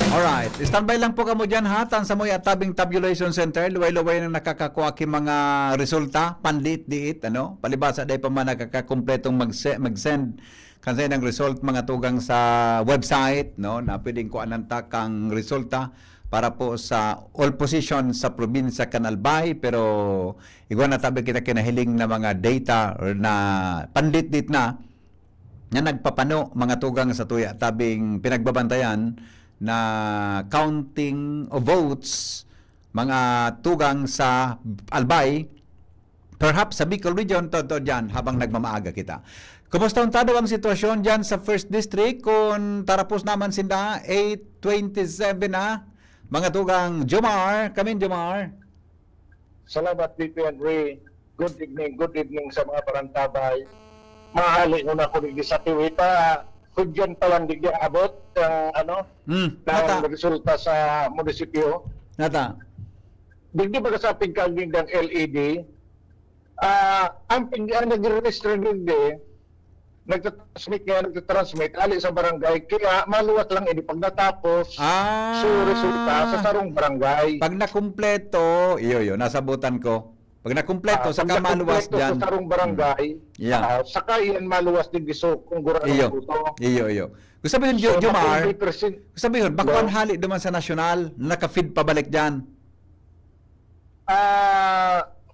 Alright, standby lang po kamo dyan ha. Tansa mo at tabing tabulation center. Luway-luway nang nakakakuha ki mga resulta. Pandiit-diit, ano? Palibasa day pa man nakakakumpletong mag-send kasi ng result mga tugang sa website, no? Na pwedeng kuanan ta kang resulta para po sa all position sa probinsya Canalbay, pero igwa na tabi kita kinahiling na mga data or na pandit-dit na nagpapano mga tugang sa tuya tabing pinagbabantayan na counting of votes mga tugang sa Albay, perhaps sa Bicol Region, todo dyan habang nagmamaaga kita. Kumusta untado ang sitwasyon dyan sa 1st District kung tarapos naman sinda 8:27 na mga tugang Jomar, kamin Jomar. Salamat, VP Henry. Good evening sa mga parantabay. Mahali ko na ko sa tiwita. Kudyan pa lang digdi abot ng resulta sa munisipyo. Nata. Digdi ba sa pagkaging ng LED, ang nag-register digdi, nagtatransmit ali sa barangay, kaya maluwat lang ini pag natapos so resulta sa sarong barangay. Pag nakumpleto, iyo, nasabutan ko. Pag nakumpleto, saka maluwas dyan. Sa sarong barangay, saka yan maluwas din giso kung gura ng buto. Iyo. Gusto sabihin, Jomar, gusto sabihin, bakuan hali duman sa nasyonal, naka-feed pabalik dyan.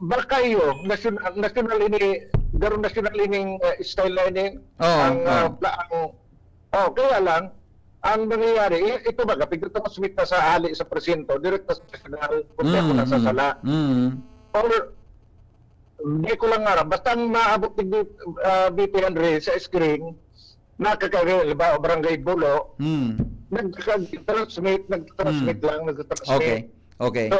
Baka iyo, national ini, garo national ining style na ini, kaya lang, ang nangyayari, ito ba, kapag ito masumit na sa hali sa presinto, direct na sa national, kung ako nasa sala. Or, hindi ko lang nga, basta ang maabot ni BP Henry sa screen, nakakagay, barangay Bulo, nag-transmit lang. Okay. So,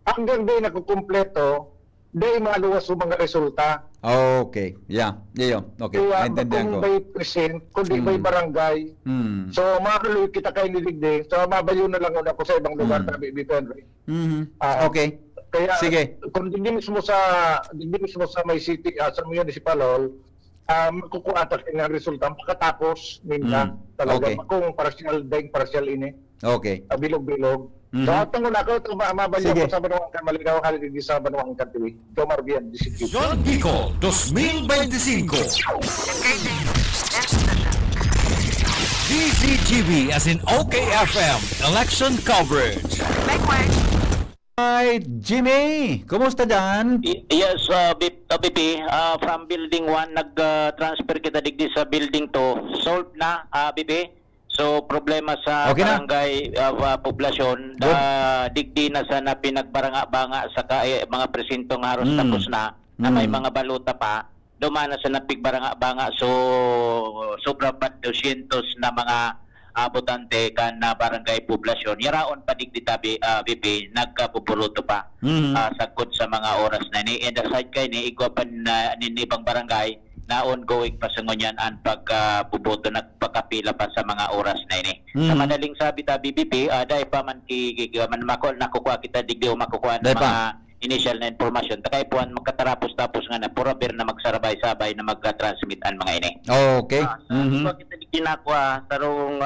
hanggang di nakukumpleto, di maluwas yung mga resulta. Okay. Yeah. Okay. Kaya Naintindihan ko. kung may present, kung di may barangay, so maluloy kita kayo niligdi, so mabayo na lang ako sa ibang lugar na BP Henry. Okay. Kaya sige. Kung hindi mismo sa may city, sa municipal hall, makukuha tayo ng resulta pagkatapos ninda talaga kung partial ini. Okay. Bilog-bilog. So atong na ako mabalyo ko sa Banuang kan Malinaw hali di sa Banuang kan TV. Jomar Bian DCQ. Desisyon Bicol 2025. DCGB as in OKFM election coverage. Make way. Hi, Jimmy! Kumusta dyan? Yes, BP, from Building 1, nag-transfer kita digdi sa Building 2. Solved na, BP. So, problema sa barangay poblasyon. Digdi na sana pinagbanga-banga sa mga presintong haros tapos na may mga baluta pa. Dumana sa napigbaranga-banga. So, sobra pa 200 na mga botante kan na barangay poblasyon. Yaraon pa digdi tabi BP nagkapupuruto pa sagkod sa mga oras na ni. And aside kay ni igwa pa na ibang barangay na ongoing pa sa ngunyan ang pagbuboto nagpakapila pa sa mga oras na ini. Sa madaling sabi tabi BP dahil pa man nakukuha kita digdi o makukuha ng mga initial na informasyon. Takay puan magkatarapos-tapos nga na purabir na magsarabay-sabay na mag-transmit ang mga ini. Okay. So, kita ginakuha sarong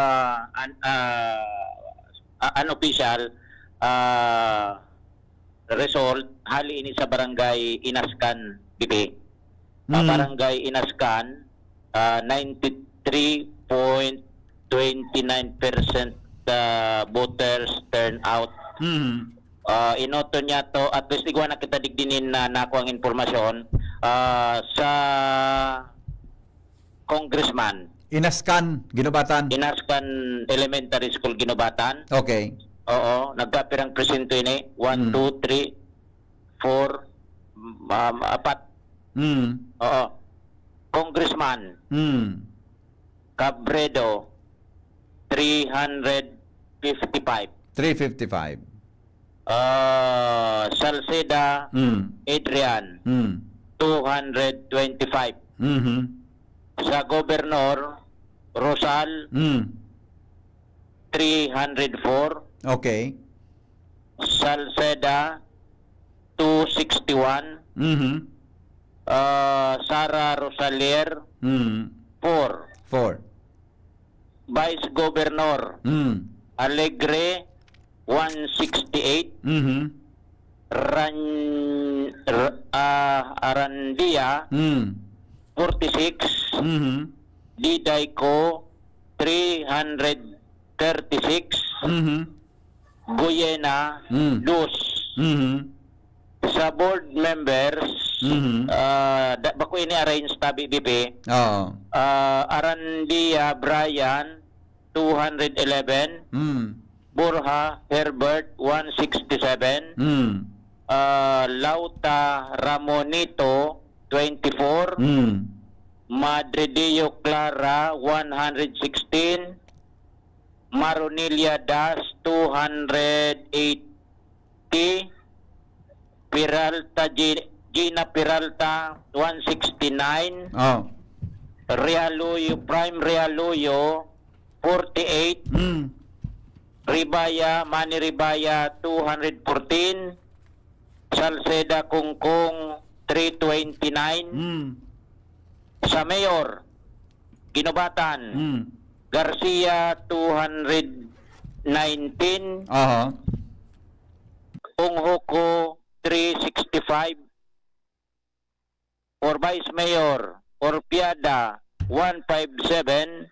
unofficial result hali ini sa barangay Inaskan BP. Barangay Inaskan 93.29% voters turnout. Inoto niya to at least igwa na kita digdinin na nakuha ang informasyon sa congressman Inaskan Ginobatan. Inaskan Elementary School Ginobatan. Okay. Oo, nagkapirang presinto ini. 1, 2, 3, 4, 4. Oo. Congressman Cabredo 355. 355. Salceda Adrian 225. Sa Gobernador Rosal 304. Okay. Salceda 261. Sara Rosalier 4. 4. Vice Governor Alegre 168. Arandia 46. Didayco 336. Guyena 2. Sa board members bako ini arrange tabi BP. Arandia Brian 211. Borja Herbert 167. Lauta Ramonito 24. Madridillo Clara 116. Maronilia Das 280. Peralta Gina Peralta 169. Realuyo Prime Realuyo 48. Ribaya Manny Ribaya 214. Salceda Kungkong 329. Sa Mayor Ginobatan Garcia 219. Unghoko 365. For Vice Mayor Orpiada 157.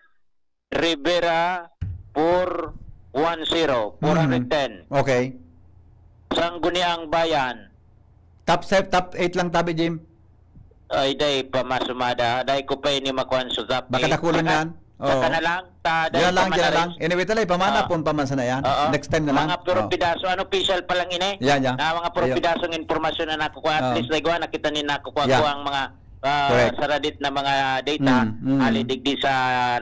Rivera 410. Okay. Sangguniang Bayan. Top 8 lang tabi, Jim. Ay, day pamasumada. Day ko pa ini makuhan sa top 8. Baka nakulan yan. Saka na lang. Diyan lang. Anyway, talay, pamana pun pamansa na yan. Next time na lang. Mga propidaso, official pa lang ini? Yan. Na mga propidasong informasyon na nakukuha. At least, nakita ni nakukuha ko ang mga saradit na mga data. Digdi sa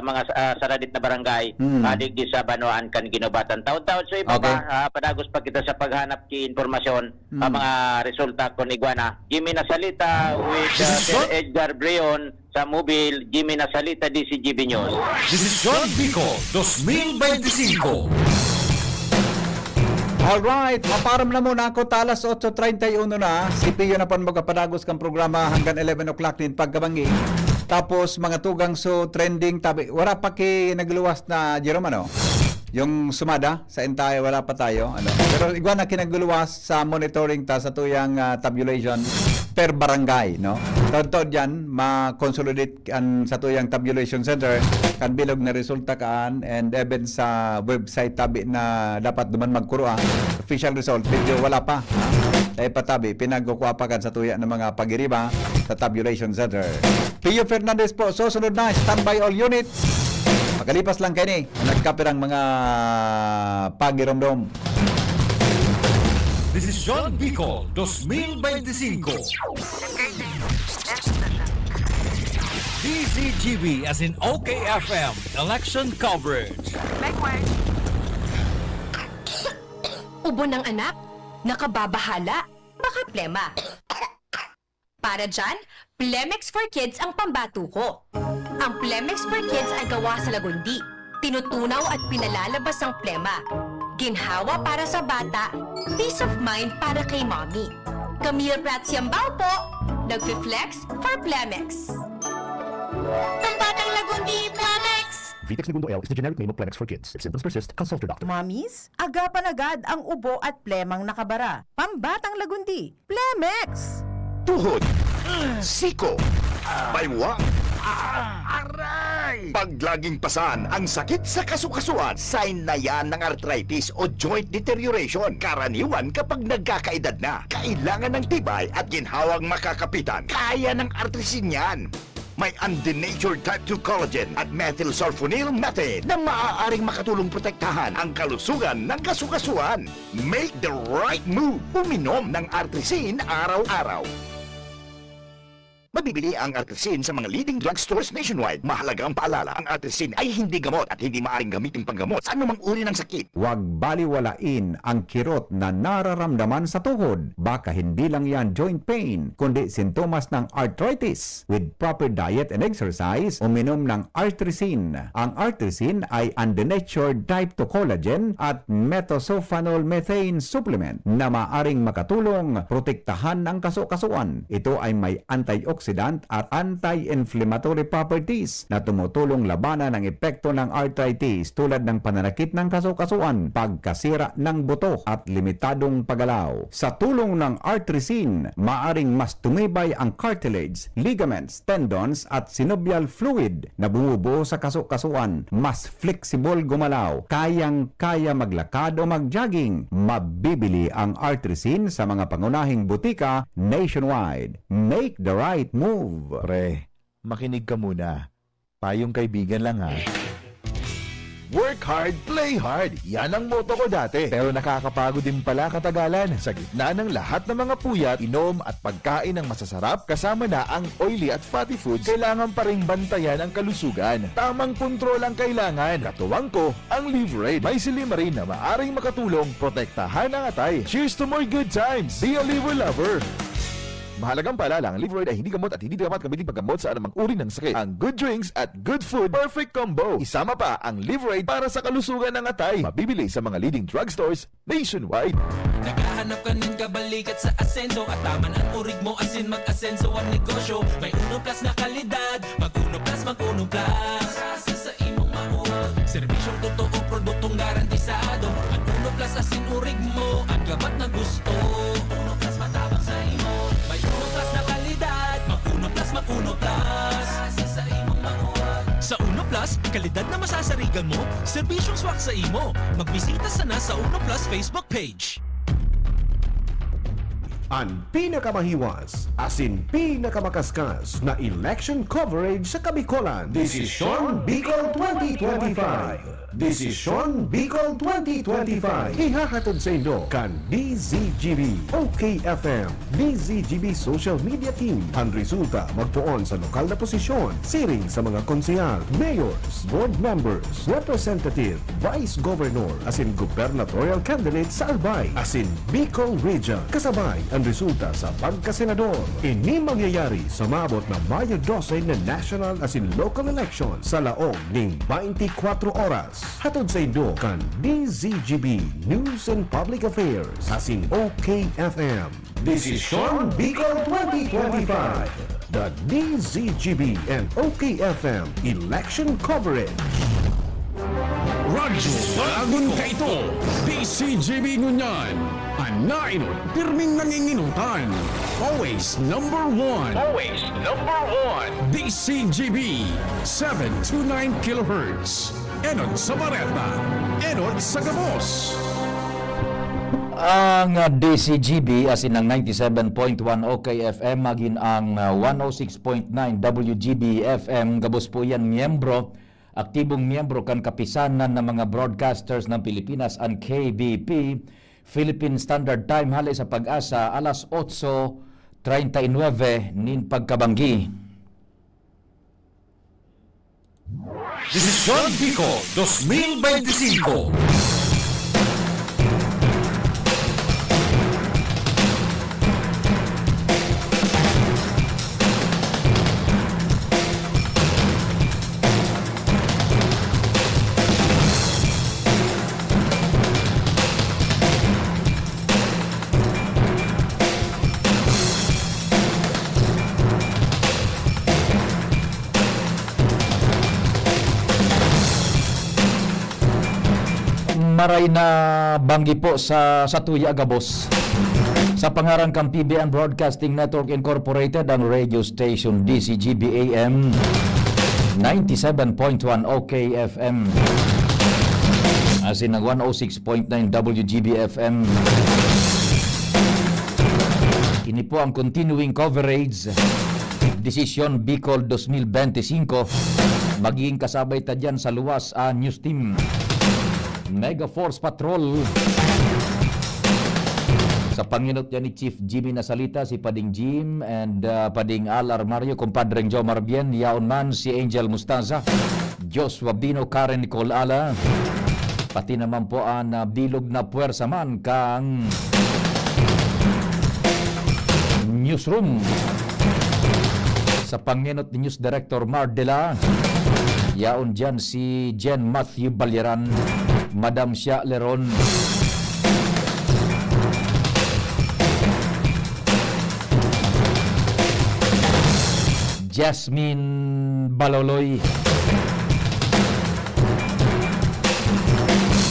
mga saradit na barangay. Digdi sa Banoan kan Ginobatan. Taon-taon so iba pa. Padagos pa kita sa paghanap ki informasyon. Mga resulta kon Iguana. Jimmy Nasalita with Edgar Breon sa mobile. Jimmy Nasalita, DCGB News. Desisyon Bicol 2025. Alright, maparam na muna ako. Talas 8:31 na. Si Pio na pan magkapadagos kang programa hanggang 11 o'clock din pagkabangi. Tapos mga tugang so trending tabi. Wala pa ki nagluwas na Jerome ano? Yung sumada sa entire wala pa tayo ano. Pero igwa na kinagluwas sa monitoring ta sa tuyang tabulation per barangay no. Taon-taon diyan ma-consolidate kan sa tuyang tabulation center kan bilog na resulta kaan and even sa website tabi na dapat duman magkuro official result video wala pa. Dahil patabi pinagkukuha pa kan sa tuya ng mga pagiriba sa tabulation center. Pio Fernandez po susunod na standby all units. Makalipas lang kayo ni nagkapirang mga pagiromdom. Desisyon Bicol 2025. DCGB as in OKFM election coverage. Ubo ng anak, nakababahala, baka plema. Para dyan, Plemex for Kids ang pambato ko. Ang Plemex for Kids ay gawa sa lagundi. Tinutunaw at pinalalabas ang plema. Ginhawa para sa bata, peace of mind para kay mommy. Camille Prats Yambao po, nag-flex for Plemex. Pambatang lagundi, Plemex! Vitex Segundo L is the generic name of Plemex for kids. If symptoms persist, consult your doctor. Mommies, agapan agad ang ubo at plemang nakabara. Pambatang lagundi, Plemex! Tuhod, siko, baywa, aray! Pag laging pasan ang sakit sa kasukasuan, sign na yan ng arthritis o joint deterioration. Karaniwan kapag nagkakaedad na. Kailangan ng tibay at ginhawang makakapitan. Kaya ng artrisin yan. May undenatured type 2 collagen at methylsulfonyl methane na maaaring makatulong protektahan ang kalusugan ng kasukasuan. Make the right move. Uminom ng Artresin araw-araw. Mabibili ang Artresin sa mga leading drugstores nationwide. Mahalaga ang paalala, ang Artresin ay hindi gamot at hindi maaaring gamitin panggamot sa anumang uri ng sakit. Huwag baliwalain ang kirot na nararamdaman sa tuhod. Baka hindi lang yan joint pain, kundi sintomas ng arthritis. With proper diet and exercise, uminom ng Artresin. Ang Artresin ay undenatured type 2 collagen at methylsulfonyl methane supplement na maaring makatulong protektahan ang kasukasuan. Ito ay may antioxidant at anti-inflammatory properties na tumutulong labanan ang epekto ng arthritis tulad ng pananakit ng kasukasuan, pagkasira ng buto at limitadong paggalaw. Sa tulong ng Artresin, maaring mas tumibay ang cartilage, ligaments, tendons at synovial fluid na bumubuo sa kasukasuan. Mas flexible gumalaw, kayang-kaya maglakad o mag-jogging. Mabibili ang Artresin sa mga pangunahing butika nationwide. Make the right move. Pre, makinig ka muna. Payong kaibigan lang ha. Work hard, play hard. Yan ang motto ko dati. Pero nakakapagod din pala katagalan. Sa gitna ng lahat ng mga puyat, inom at pagkain ng masasarap, kasama na ang oily at fatty foods, kailangan pa ring bantayan ang kalusugan. Tamang kontrol ang kailangan. Katuwang ko, ang Liverade. May silimarin na maaring makatulong protektahan ang atay. Cheers to more good times. Be a liver lover. Mahalagang paalala, ang Liverade ay hindi gamot at hindi dapat gamitin paggamot sa anumang uri ng sakit. Ang good drinks at good food, perfect combo. Isama pa ang Liverade para sa kalusugan ng atay. Mabibili sa mga leading drugstores nationwide. Naghahanap ka ng kabalikat sa asenso at taman ang urig mo asin mag-asenso ang negosyo. May Uno Plus na kalidad, mag-Uno Plus, mag-Uno Plus. Asa sa imong mauod, serbisyong totoo, produktong garantisado. Ang Uno Plus asin urig mo, ang gabat na gusto. Uno Plus matabang sa imo. May Uno Plus na kalidad, mag-Uno Plus, mag-Uno Plus. Asa sa imong mauod. Sa Uno Plus, kalidad na masasarigan mo, serbisyong swak sa imo. Magbisita sana sa Uno Plus Facebook page. Ang pinakamahiwas, asin pinakamakaskas na election coverage sa Kabicolan. Desisyon Bicol 2025. Desisyon Bicol 2025. Ihahatod sa inyo kan DZGB, OKFM, DZGB Social Media Team. Ang resulta magpuon sa lokal na posisyon, siring sa mga konsehal, mayors, board members, representative, vice governor, asin gubernatorial candidate sa Albay, asin Bicol Region. Kasabay ang resulta sa pagkasenador. Ini mangyayari sa maabot na Mayo 12 na national asin local election sa laong ning 24 oras. Hatod sa inyo kan DZGB News and Public Affairs asin OKFM. Desisyon Bicol 2025. The DZGB and OKFM Election Coverage. Radyo Balagun ka ito. DCGB Ngunyan. Anainot, pirming nanginginutan. Always number one. Always number one. DCGB 729 kHz. Enot sa Bareta. Enot sa Gabos. Ang DCGB as in ang 97.1 OKFM maging ang 106.9 WGB FM Gabos po yan miyembro, aktibong miyembro kan kapisanan ng mga broadcasters ng Pilipinas ang KBP Philippine Standard Time halay sa Pag-asa alas 8:39 nin pagkabanggi. Desisyon Bicol 2025. Maray na banggi po sa Tuya Gabos. Sa pangaran kang PBN Broadcasting Network Incorporated, ang radio station DCGB AM 97.1 OKFM as in 106.9 WGB FM. Ini po ang continuing coverage Desisyon Bicol 2025. Magiging kasabay ta dyan sa luwas news team. Mega Force Patrol. Sa panginot yan ni Chief Jimmy Nasalita, si Pading Jim and Pading Al Armario, kumpadreng Joe Marbien, yaon man si Angel Mustaza, Joshua Bino, Karen Nicole Ala, pati naman po ang bilog na puwersa man kang newsroom. Sa panginot ni News Director Mardela, yaon dyan si Jen Matthew Balyeran, Madam Shia Leron, Jasmine Baloloy.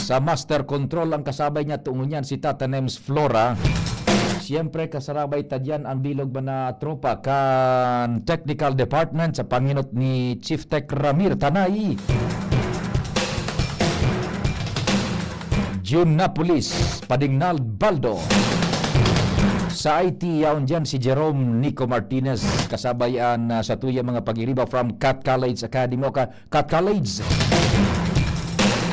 Sa Master Control, ang kasabay niya tungo niyan si Tata Nems Flora. Siyempre, kasarabay ta dyan ang bilog ba na tropa kan Technical Department sa panginot ni Chief Tech Ramir Tanay. June Napolis, Padingnal Baldo. Sa IT, yaon dyan si Jerome Nico Martinez, kasabayan sa tuyang mga pag-iriba from Cat College Academy o Cat College.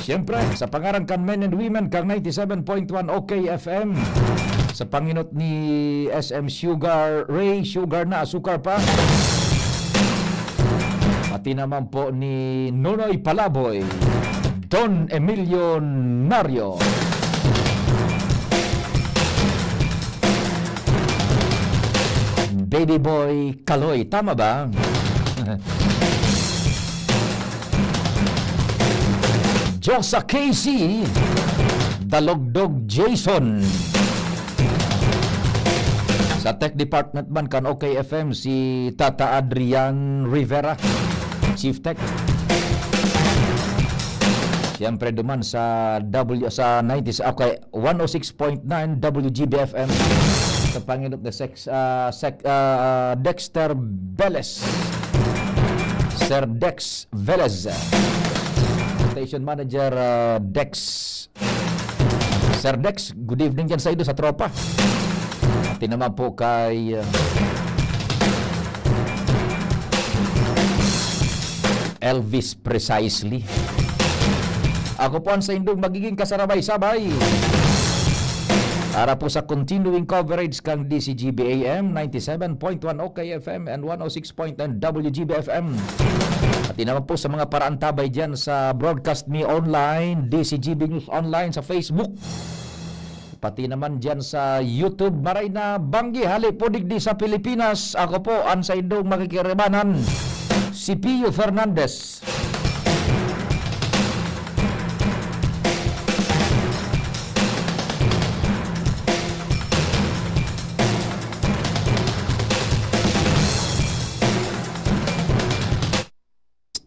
Siyempre, sa pangarang kan men and women, kang 97.1 OK FM. Sa panginot ni SM Sugar, Ray Sugar na, asukar pa. Pati naman po ni Nonoy Palaboy, Don Emilio Nario. Baby Boy Kaloy, tama ba? Josa Casey, Dalogdog Jason. Sa Tech Department man kan OKFM si Tata Adrian Rivera, Chief Tech. Siyempre duman sa 90s okay 106.9 WGBFM. Sa panginot na Dexter Velez, Sir Dex Velez, Station Manager Dex. Sir Dex, good evening dyan sa ido sa tropa. At naman po kay Elvis Precisely. Ako po ang sa indong magiging kasarabay-sabay para po sa continuing coverage kang DCGB AM 97.1 OKFM and 106.9 WGBFM. At naman po sa mga paraan tabay dyan sa Broadcast Me Online, DCGB News Online sa Facebook. Pati naman dyan sa YouTube. Maray na banggi hali po digdi sa Pilipinas. Ako po ang sa indong makikiribanan, si Pio Fernandez.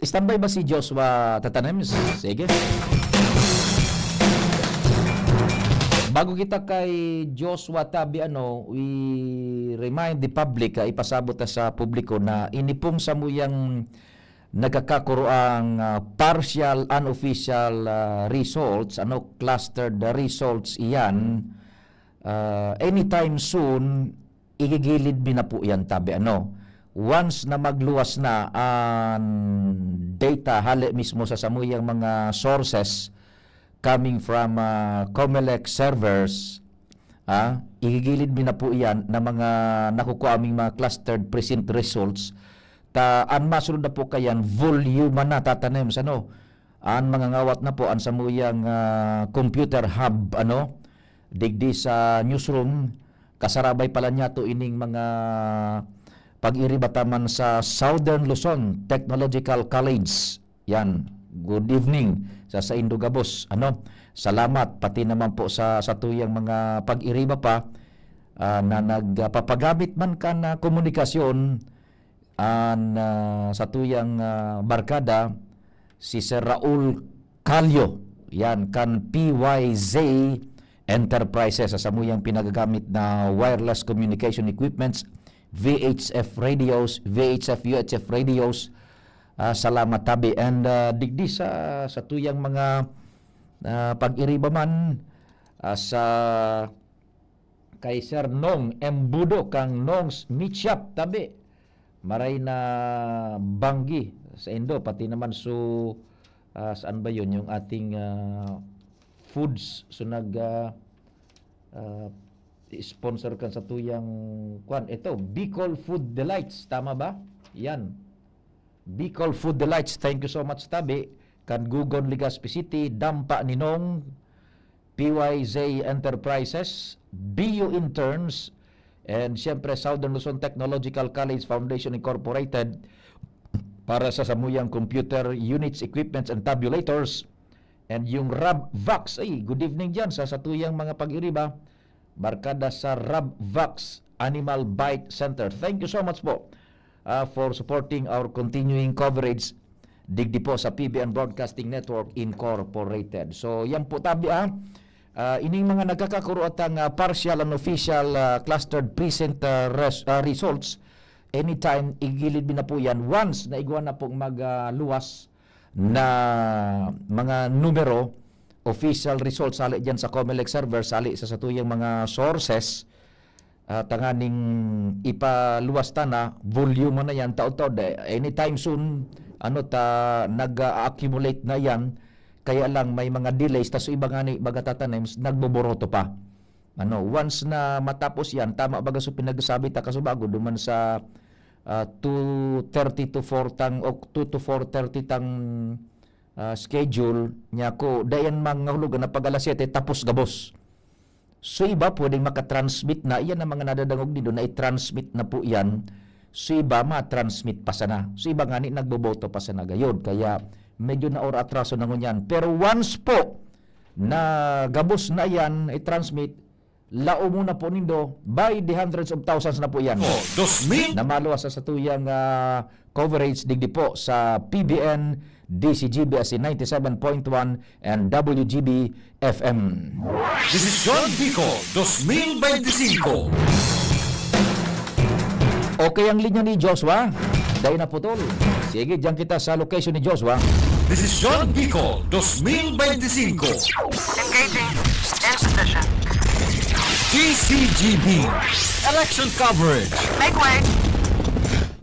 Standby ba si Joshua Tatanems? Sige. Bago kita kay Joshua Tabi, we remind the public, ipasabot sa publiko na inipong sa muyang nagkakakuro ang partial unofficial results, clustered results iyan. Anytime soon, igigilid na po yan, Tabi, once na magluwas na ang data hali mismo sa samuyang mga sources coming from Comelec servers, igigilid na po iyan na mga nakukuha aming mga clustered precinct results. Ang masunod na po kayan, volume na tatanim sa ang mga ngawat na po ang samuyang computer hub, digdi sa newsroom, kasarabay pala niya to ining mga pag-iribataman sa Southern Luzon Technological College. Yan. Good evening sa Indogabos. Salamat pati naman po sa tuyang mga pag-iriba pa na nagpapagamit man ka na komunikasyon sa tuyang barkada si Sir Raul Calio. Yan kan PYZ Enterprises sa samuyang pinagagamit na wireless communication equipments, VHF radios, VHF, UHF radios. Salamat Tabi. And digdi sa tuyang mga pag-iriba man sa kay Sir Nong Embudo kang Nong's Meat Shop Tabi. maray na banggi sa Indo, pati naman saan ba yun, yung ating foods, so sponsor kan sa tuyang ito, Bicol Food Delights, tama ba? Yan. Bicol Food Delights, thank you so much, Tabi. Kan Gugon, Legazpi City, Dampa Ninong, PYZ Enterprises, BU Interns, and siyempre Southern Luzon Technological College Foundation Incorporated para sa samuyang computer units, equipments, and tabulators. And yung RabVax, good evening dyan sa satuyang mga pag-iriba, barkada sa RabVax Animal Bite Center. Thank you so much po for supporting our continuing coverage digdi po sa PBN Broadcasting Network Incorporated. So yan po, Tabi, ining mga nagkakakuruat ang partial and official clustered precinct results, anytime igilid na po yan once na igwa na pong magluwas na mga numero, official results sali dyan sa COMELEC server, sali sa satuyang mga sources, tanganing ipaluwas ta na volume na yan taon-taon, anytime soon nag-accumulate na yan. Kaya lang may mga delays, tas iba nga ni bagatatanems nagboboroto pa. Once na matapos yan, tama baga so pinagsabi ta kasubago duman sa 2:30 to 4 tang o 2 to 4:30 tang schedule niya ko dayan manghulugan na pag alas 7 tapos gabos. So iba pwedeng makatransmit na iyan ang mga nadadangog dito na i-transmit na po yan. So iba ma-transmit pa sana. So iba nga ni nagboboto pa sana gayod. Kaya medyo na or atraso na ngunyan. Pero once po na gabos na yan i-transmit, lao muna po nindo by the hundreds of thousands na po yan. Na maluwas sa tuyang coverage digdi po sa PBN, DCGB as in 97.1 and WGB FM. Desisyon Bicol 2025. Okay ang linya ni Joshua. Dahil na putol. Sige, diyan kita sa location ni Joshua. Desisyon Bicol 2025. Engaging in position. DCGB Election Coverage. Make way.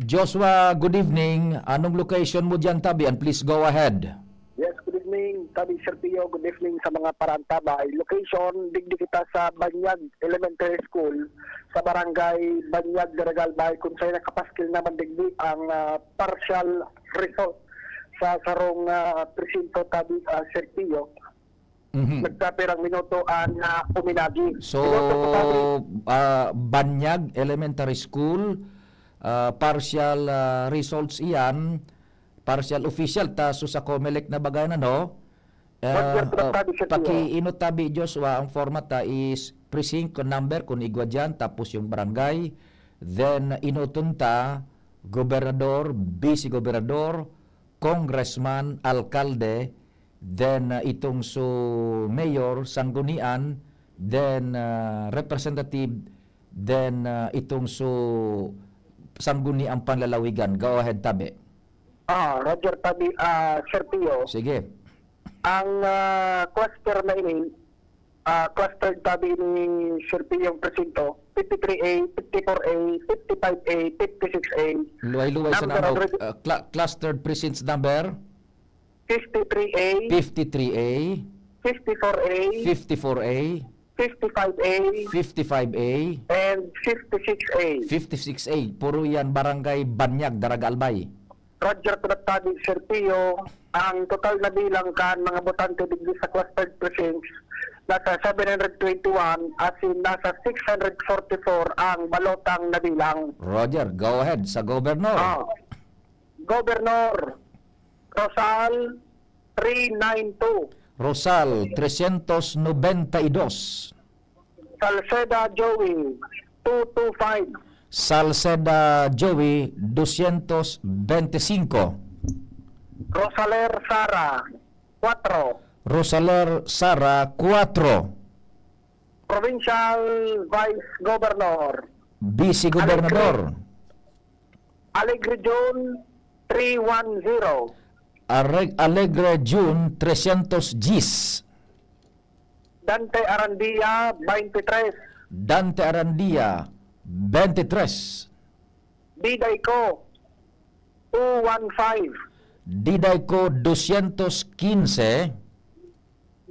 Joshua, good evening. Anong location mo diyan, Tabi? And please go ahead. Yes, good evening, Tabi Serpio. Good evening sa mga parantabay. Location, digdi kita sa Banyag Elementary School sa barangay Banyag, Daragalbay, kung sa'yo nakapaskil naman digdi ang partial result sa sarong presinto, Tabi Serpio. Nagkapirang minutoan na uminagi. So, Banyag Elementary School, partial results iyan, partial official taso sa COMELEC na bagay na pakiinot, Tabi Joshua, ang format is precinct number kung igwa dyan, tapos yung barangay, then inutunta gobernador, vice gobernador, congressman, alkalde, then itong mayor, sanggunian, then representative, then itong sangguni ang panlalawigan. Go ahead, Tabi. Roger, Tabi Serpio. Sige. Ang cluster na ini, cluster, Tabi ni Serpio yung presinto, 53A, 54A, 55A, 56A. Luway-luway sa number. Clustered precincts number? 53A, 53A, 54A, 54A, 55A, 55A, and 56A. 56A. Puro yan barangay Banyag, Daragalbay. Roger, Tabi Serpio, ang total na bilang kan mga botante digdi sa clustered precincts nasa 721 as in nasa 644 ang balotang na bilang. Roger, go ahead sa Governor. Governor Rosal 392. Rosal 392. Salceda Joey 225. Salceda Joey 225. Rosaler Sara 4. Rosaler Sara 4. Provincial Vice Governor, Vice Gobernador. Alegre June 310. Alegre June 300 Gis. Dante Arandia 23. Dante Arandia 23. Bidayco 215. Diday ko 215.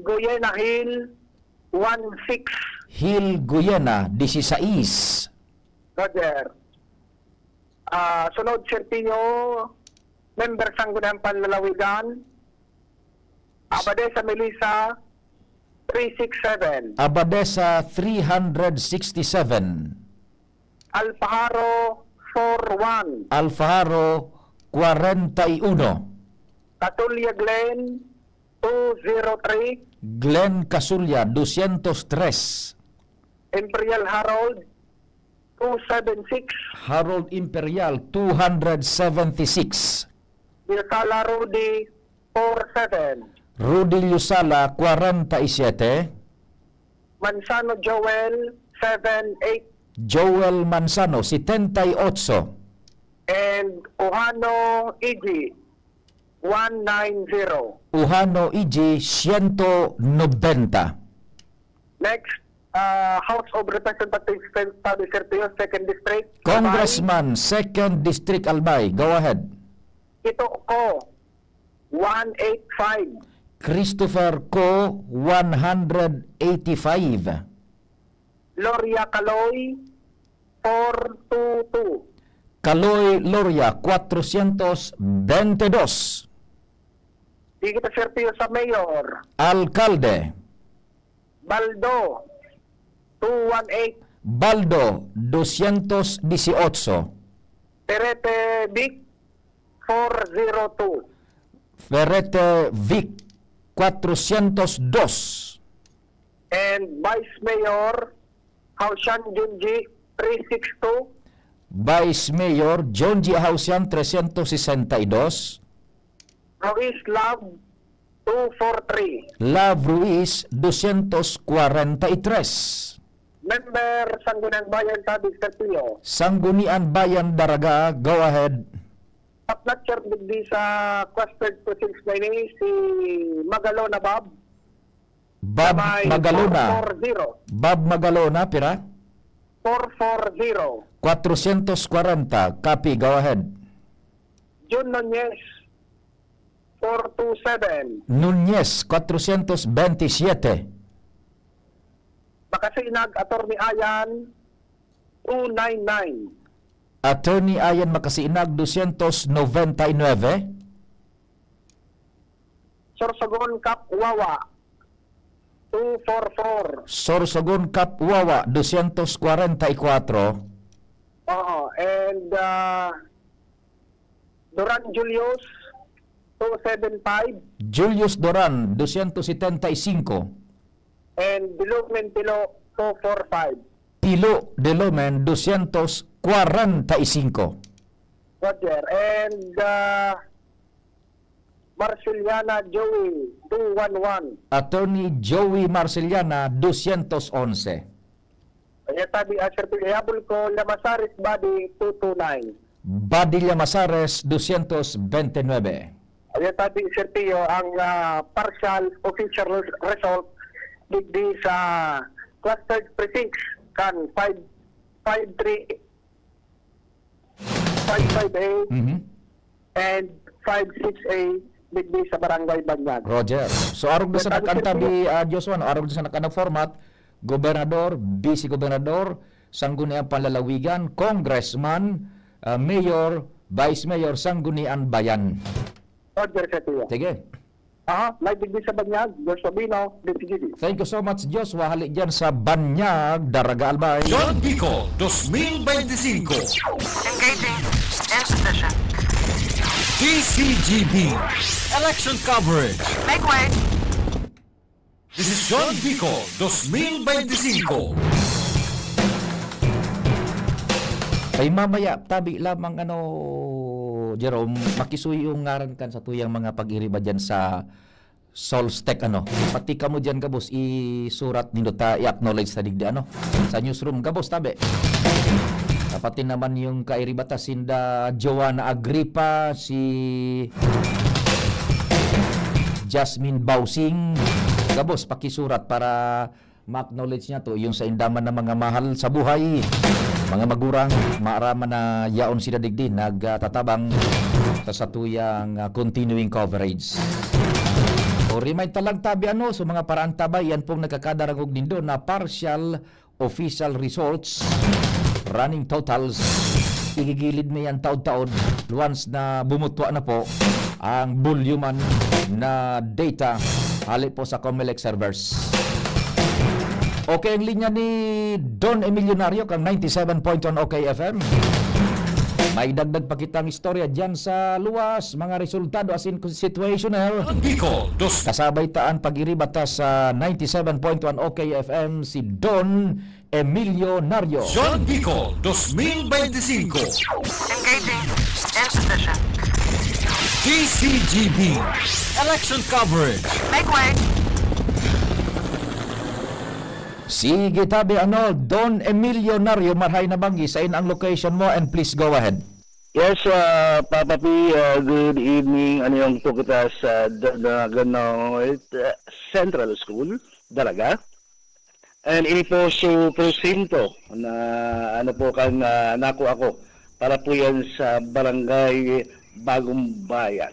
Guyena Hill 16. Hill Guyena 16. Roger. Sunod Serpio, member Sangguniang Panlalawigan, Abadesa Melissa 367. Abadesa 367. Alpaharo 41. Alfaro 41. Catulya Glen 203. Glen Casulya 203. Imperial Harold 276. Harold Imperial 276. Yusala Rudy 47. Rudy Lusala 47. Mansano Joel 78. Joel Manzano 78. And Ohano Igi 190. Uhano Iji 190. Next, House of Representatives Tabi Serpio, 2nd District. Congressman 2nd District Albay, go ahead. Ito ko 185. Christopher Co 185. Loria Caloy 422. Kaloy Loria 422. Di kita Serpio sa Mayor. Alcalde Baldo 218. Baldo 218. Perete Vic 402. Ferrete Vic 402. And Vice Mayor Haushan Junji 362. Vice Mayor John G. Hausian 362. Ruiz Love 243. Love Ruiz 243. Member Sangguniang Bayan Tabi Serpio. Sanggunian Bayan Daraga, go ahead. Upnatcher digdi sa clustered proceedings na ini si Magalona Bob. Bob Sabay Magalona. 440. Bob Magalona, pira? 440. 440. Copy, go ahead. Jun Nunez 427. Nunez, 427. Makasinag Attorney Ayan 299. Attorney Ayan Makasiinag, 299. Sorsogon Cap Wawa 244. Sorsogon Kapwawa, 244. Oo. And Duran Julius 275. Julius Doran, 275. And Dilumen Pilo 245. Pilo de Lomen, 245. Roger. And Marceliana Joey 211. Attorney Joey Marceliana, 211. Kaya tabi Serpio ko Lamasaris Body 229. Badilla Masares, 229. Kaya tabi Serpio ang partial official result digdi sa clustered precincts kan 553 558 and 56A digdi sa Barangay Banyag. Roger. So arog sa nakantabi Joshua, arog sa format, gobernador, vice gobernador, sangguniang panlalawigan, congressman, mayor, vice mayor, sangguniang bayan. Roger Serpio. Sige. May digdi sa Banyag, Joshua DPGD. Thank you so much, Joshua. Halik dyan sa Banyag, Daraga Albay. John Bicol 2025. Engaging in position. DCGB Election Coverage. Make way. This is John Bicol 2025. Ay mamaya, tabi lamang Jerome, makisuy yung ngaran kan sa tuyang mga pag-iriba dyan sa Solstec Pati ka mo dyan gabos, isurat nindo ta, i-acknowledge ta digdi sa newsroom gabos tabi. Pati naman yung kairibata sinda Joanna Agripa, si Jasmine Bausing, gabos pakisurat para ma-acknowledge niya to yung sa indaman ng mga mahal sa buhay. Mga magurang, maaraman na yaon sila digdi, nagtatabang sa satuyang continuing coverage. O remind talag tabi so mga paraan tabay, yan pong nagkakadarangog nindo na partial official results, running totals, igigilid na yan taon-taon once na bumutwa na po ang volume na data hali po sa Comelec servers. Okay, ang linya ni Don Emilionario kang 97.1 OK FM. May dagdag pa kitang istorya dyan sa luwas, mga resultado as in situational. Bicol, Kasabay taan pag-iribata sa 97.1 OK FM si Don Emilionario. John Bicol 2025. Engaging institution. DCGB. Election coverage. Make way. Sige tabi Don Emilionario, marhay na banggi sa ang location mo and please go ahead. Yes, Papa P, good evening. Ano yung po kita sa Central School, Dalaga. And ini po sa presinto na ano po kan nako ako para po yan sa barangay Bagong Bayan.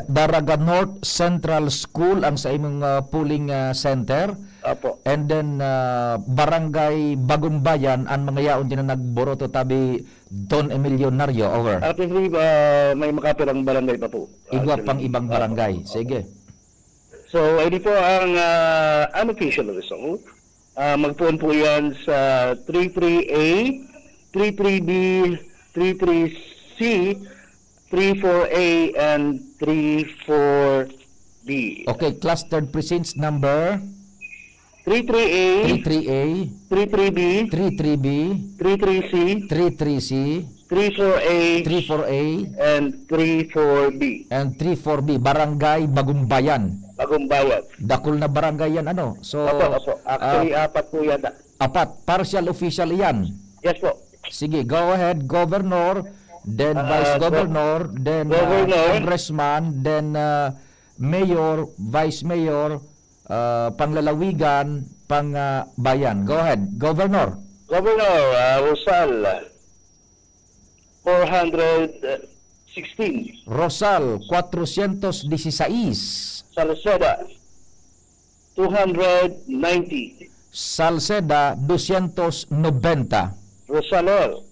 Daraga North Central School ang sa imong polling center. Apo. And then barangay Bagong Bayan ang mga yaon din na nagboroto tabi Don Emilionario, over. At may makapirang barangay pa po. Igwa pang ibang barangay. Sige. So, ini po ang unofficial result. Magpuan po yan sa 33A, 33B, 33C, 34A, and 34B. Okay, clustered precincts number 33A, 33A, 33B, 33B, 33C, 33C, 34A, 34A, and 34B. and 34B, Barangay Bagong Bayan. Bagong Bayan. Dakol na barangay yan So, Opo. Actually, apat po yata. apat, partial official yan. Yes po. Sige, go ahead, Governor, then Vice Governor, then Governor. Congressman, then Mayor, Vice Mayor, panglalawigan, bayan. Go ahead, Governor. Governor Rosal, 416. Rosal, 416. Salceda, 290. Salceda, 290. Rosalor,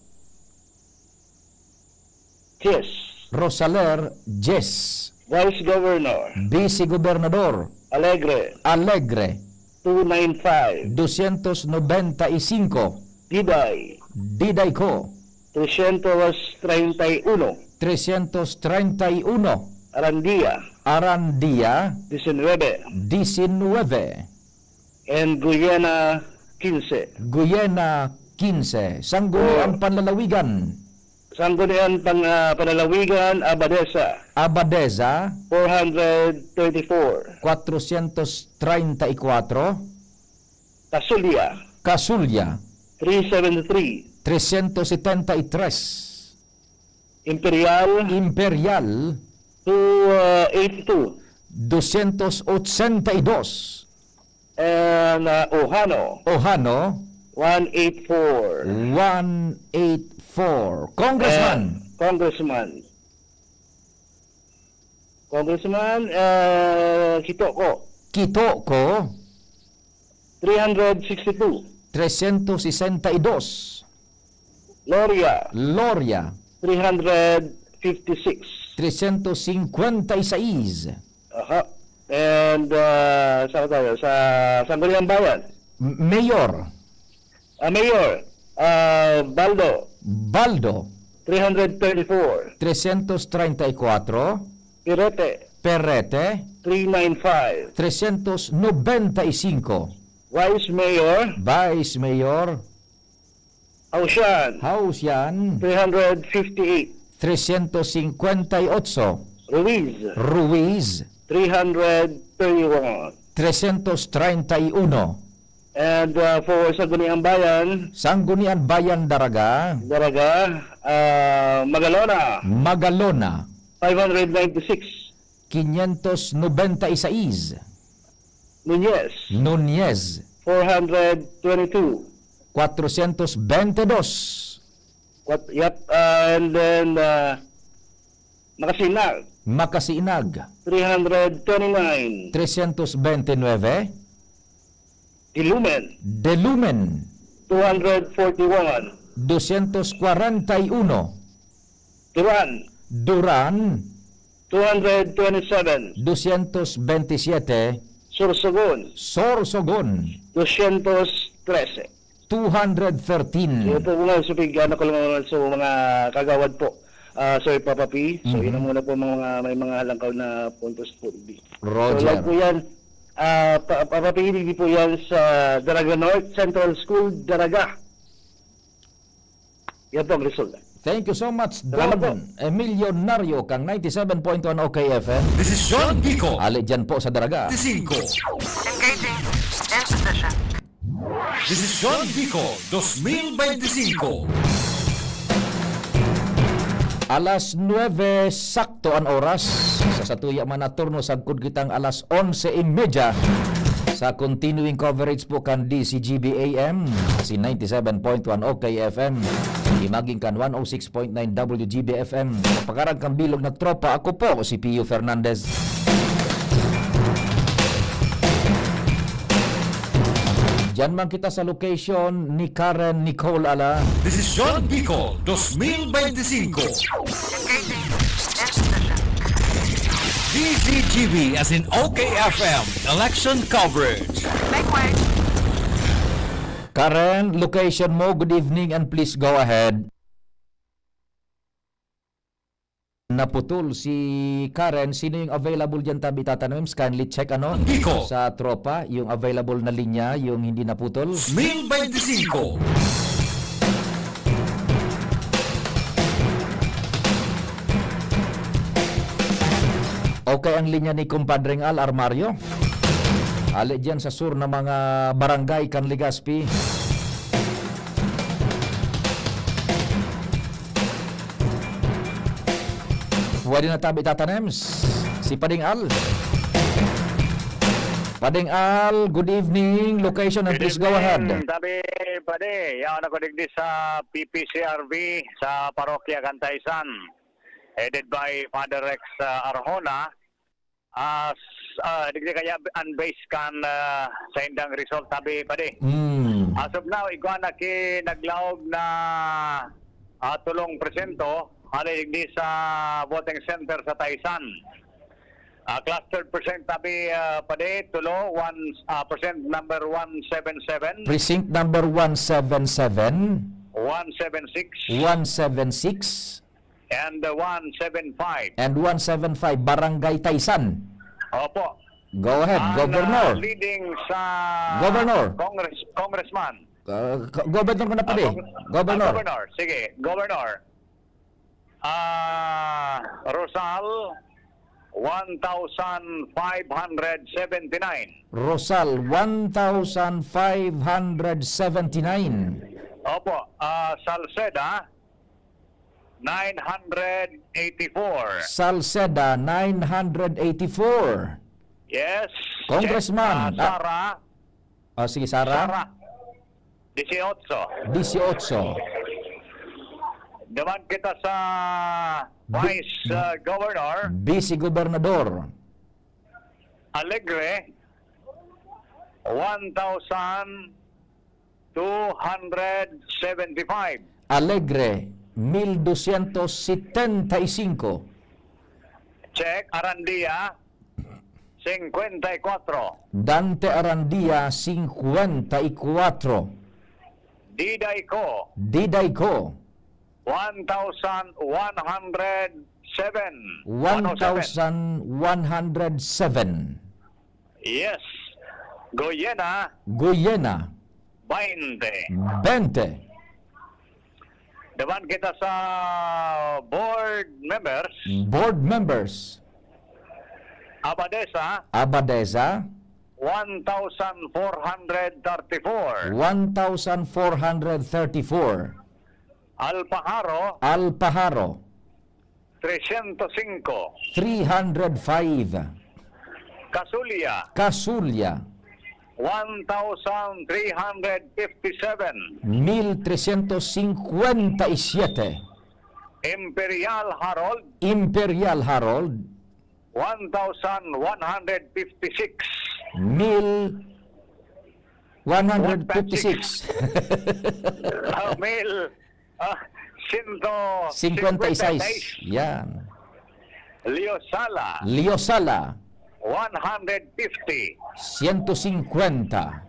Yes. Rosaler, Jess. Vice Governor, Vice Gobernador, Alegre, Alegre, 295. 295. Diday, Diday ko, 331. 331. Arandia, Arandia, 19. 19. And Guyana, 15. Guyena, 15. Sangguni ang panlalawigan. Sanggunian Panlalawigan, Abadesa, Abadeza, 434. 434. Kasulya, Kasulya, 373. 373. Imperial, Imperial, 282. 282. And Ohano, Ohano, 184. 184. Congressman, Congressman, Kitoko, Kitoko, 362. 362. Loria, Loria, 356. 356. Aha. And saan tayo? Sa Sangguniang Bayan. Mayor, Mayor, Baldo, Baldo, 334. 334. Pirete, Perete, 395. 395. Vice Mayor, Vice Mayor, Ausian, Hausian, 358. 358. Ruiz, Ruiz, 331. 331. And for Sangguniang Bayan, Sanggunian Bayan Daraga, Magalona, Magalona, 596. 596. Nunez, Nunez, 422. 422. And then Makasinag, Makasinag, 329. 329. Ilumen, Delumen, 241. 241. Turan, Duran, 227. 227. Sorsogon, Sorsogon, 213. 213. So po mga supig, ano ko lang so mga kagawad po. So Papa P, so yun ang muna po may mga halangkaw na puntos po. Roger. So like po yan, Papa P, hindi po yan sa Daraga North Central School, Daraga. Yan po ang resulta. Thank you so much, Salamat Don Emilio Nario, kang 97.1 OKFM. This is Sean Bicol. Ali dyan po sa Daraga. 5. Engaging. In position. This is Sean Bicol 2025. Alas 9 sakto ang oras. Sa satuya man na turno sagkod kitang alas 11:30 sa continuing coverage po kan DCGB AM si 97.1 OKFM. Imaging kan 106.9 WGB FM. Pagkarang kang bilog na tropa, ako po si Pio Fernandez. Diyan man kita sa location ni Karen Nicole Ala. This is Sean Bicol 2025. Engaging. In position. DCGB as in OKFM election coverage. Make way. Karen, location mo, good evening and please go ahead. Naputol si Karen. Sino yung available dyan, tabi tatanawim? Kindly check Bicol. sa tropa, yung available na linya, yung hindi naputol. 2025. Okay ang linya ni Kumpadring Al Armario. Ali dyan sa sur na mga barangay kan Legazpi. Pwede na tabi tatanems. Si Pading Al. Pading Al, good evening. Location and please go ahead. Tabi, pade, yaon ako digdi sa PPCRV sa Parokya Cantaysan. Headed by Father Rex Arjona. Digdi kaya unbased kan sa indang result, tabi, pade. As of now, iguan na ki naglaog na tulong presento. Digdi sa voting center sa Taysan. Clustered percent tabi pade tulo 1% number 177 Precinct number 177 176 176 and 175 and 175 Barangay Taysan. Opo. Go ahead, Governor. Leading sa Governor. Congressman. Governor ko na pala. Governor. Governor. Sige, Governor. Rosal 1,579. Rosal 1,579. Opo, Salceda 984. Salceda 984. Yes. Congressman. Sara. Sige, Sara. Sara 18. 18. Naman kita sa Vice Governor. Vice Gobernador. Alegre 1,275. Alegre 1,275. Check Arandia 54. Dante Arandia 54. Didayco Didayco 1,107. 1,107. Yes. Goyena Guyena 20. 20. Naman kita sa board members. Board members. Abadesa Abadesa 1,434. 1,434. Alpajaro Alpajaro 305. 305. Casulia Casulia 1,357. 1357. Imperial Harold, Imperial Harold, 1,156. 1156. Mil 56. Yan. Leo Sala, Leo Sala, 150. 150.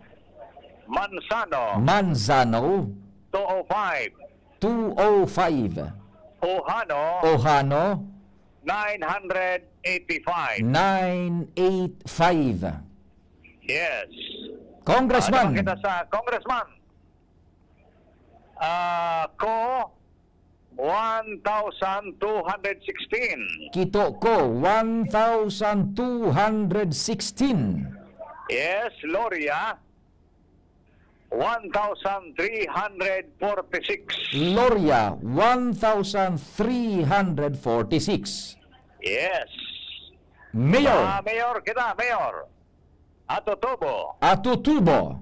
Manzano, Manzano, 205. 205. Ohano, Ohano, 985. 985. Yes. Congressman. Ano kita sa Congressman? Ko 1,216. Kito ko, 1,216. Yes, Loria 1,346. Loria, 1,346. Yes. Mayor, Mayor kita, Mayor. Atotobo, Atutubo,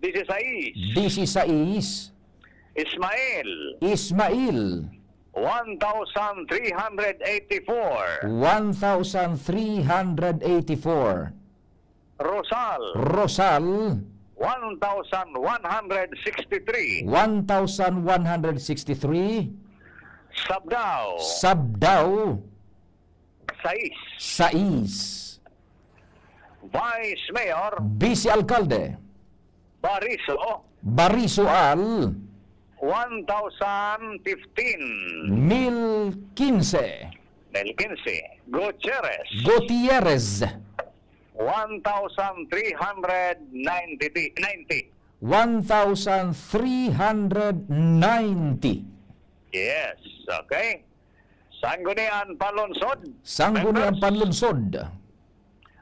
16. 16. Ismail, Ismail, 1,384. 1,384. Rosal, Rosal, 1,163. 1,163. Sabdao, Sabdao, 6. 6. Vice Mayor, Vice Alcalde, Bariso, Barisual, 1,015. 1015. Del 15. Gutierrez, Gutierrez, 1,390. 1,390. Yes, okay. Sangguniang Palunsod, Sangguniang Panlunsod,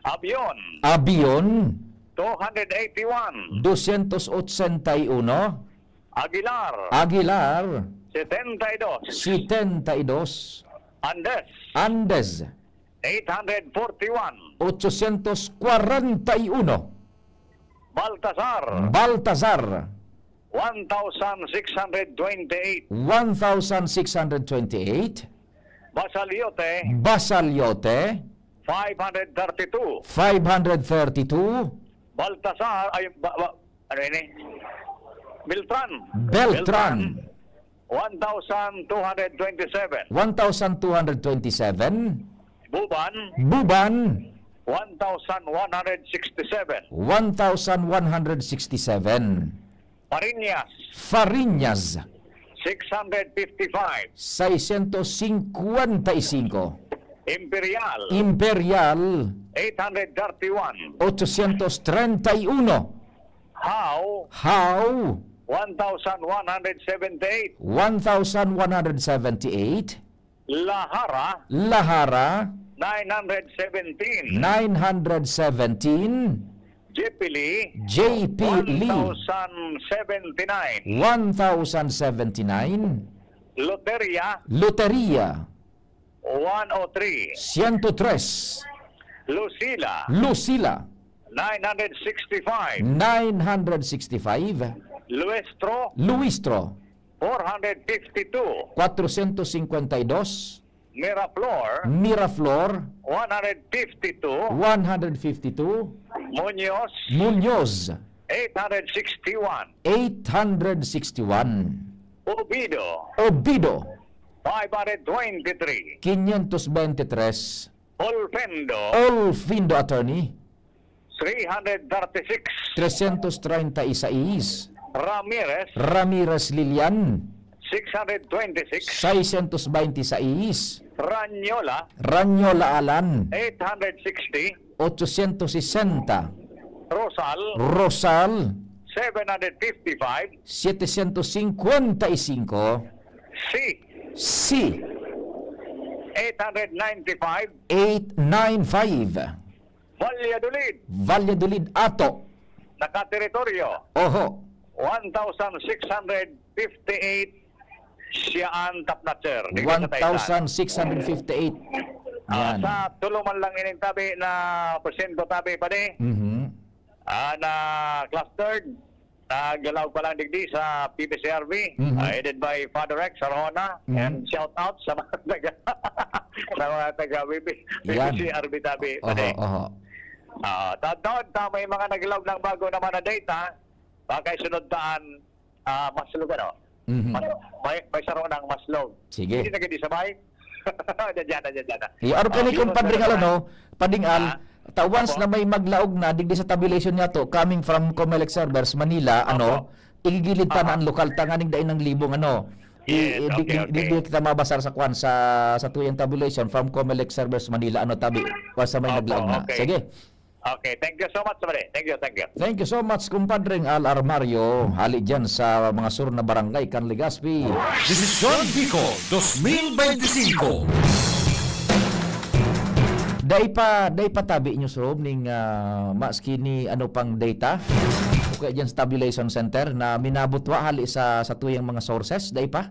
Abion, Abion, 281. 281. Aguilar, Aguilar, 72. 72. Andes, Andes, 841. 841. Baltasar, Baltazar, 1,628. 1,628. Basaliote, Basaliote, 532. 532. Baltasar, ano ini? Beltran. Beltran, 1,227. 1,227. Buban, Buban, 1,167. 1,167. Pariñas, Fariñas, 655. 655. Imperial, Imperial, 831. 831. How, How, 1,178. 1,178. Lahara, Lahara, 917. 917. Jepili, JP Lee, 1,079. 1,079. Loteria, Loteria, 103. 103. Lucila, Lucila, 965. 965. Luestro, Luistro, 452. 452. Miraflor, Miraflor, 152. 152. Muñoz, Muñoz, 861. 861. Obido, Obido, 523. 523. Olfendo, Olfindo Attorney, 336. 336. Ramirez, Ramirez Lilian, 626. 626. Ranyola, Ranyola Alan, 860. 860. Rosal, Rosal, 755. 755. C, C, 895. 895. Valladolid, Valladolid Ato, nakateritoryo, Oho, 1,658. Siya ang tapnatser. Dito sa Taytay. 1,658. Yan. Sa tuluman lang ining tabi na porsyento tabi pa ni. Mhm. na clustered. Nagalaw pa lang digdi sa PPCRB, headed by Father Rex Arjona, and shout out sa mga taga PPCRB tabi. May mga nagalaw ng bago naman na data, bakay sunod taan maslog ano? May saro ng maslog. Sige. Hindi nagadi sabay. Diyan. Ano pa ni kumpadring padingal, once na may maglaog na digdi sa tabulation niya to coming from Comelec servers Manila, igigilid pa na ang lokal tanganing dain ng libong Di kita mabasar sa kwan sa tuyang tabulation from Comelec servers Manila tabi sa may naglaog na. Sige. Okay, thank you so much, Mare. Thank you. Thank you so much, kumpadring Al Armario. Hali dyan sa mga sur na barangay, Canlegazpi. Desisyon Bicol 2025. Day pa tabi newsroom ning maski ni pang data. Okay dyan sa tabulation center na minabutwa hali sa tuyang mga sources. Day pa.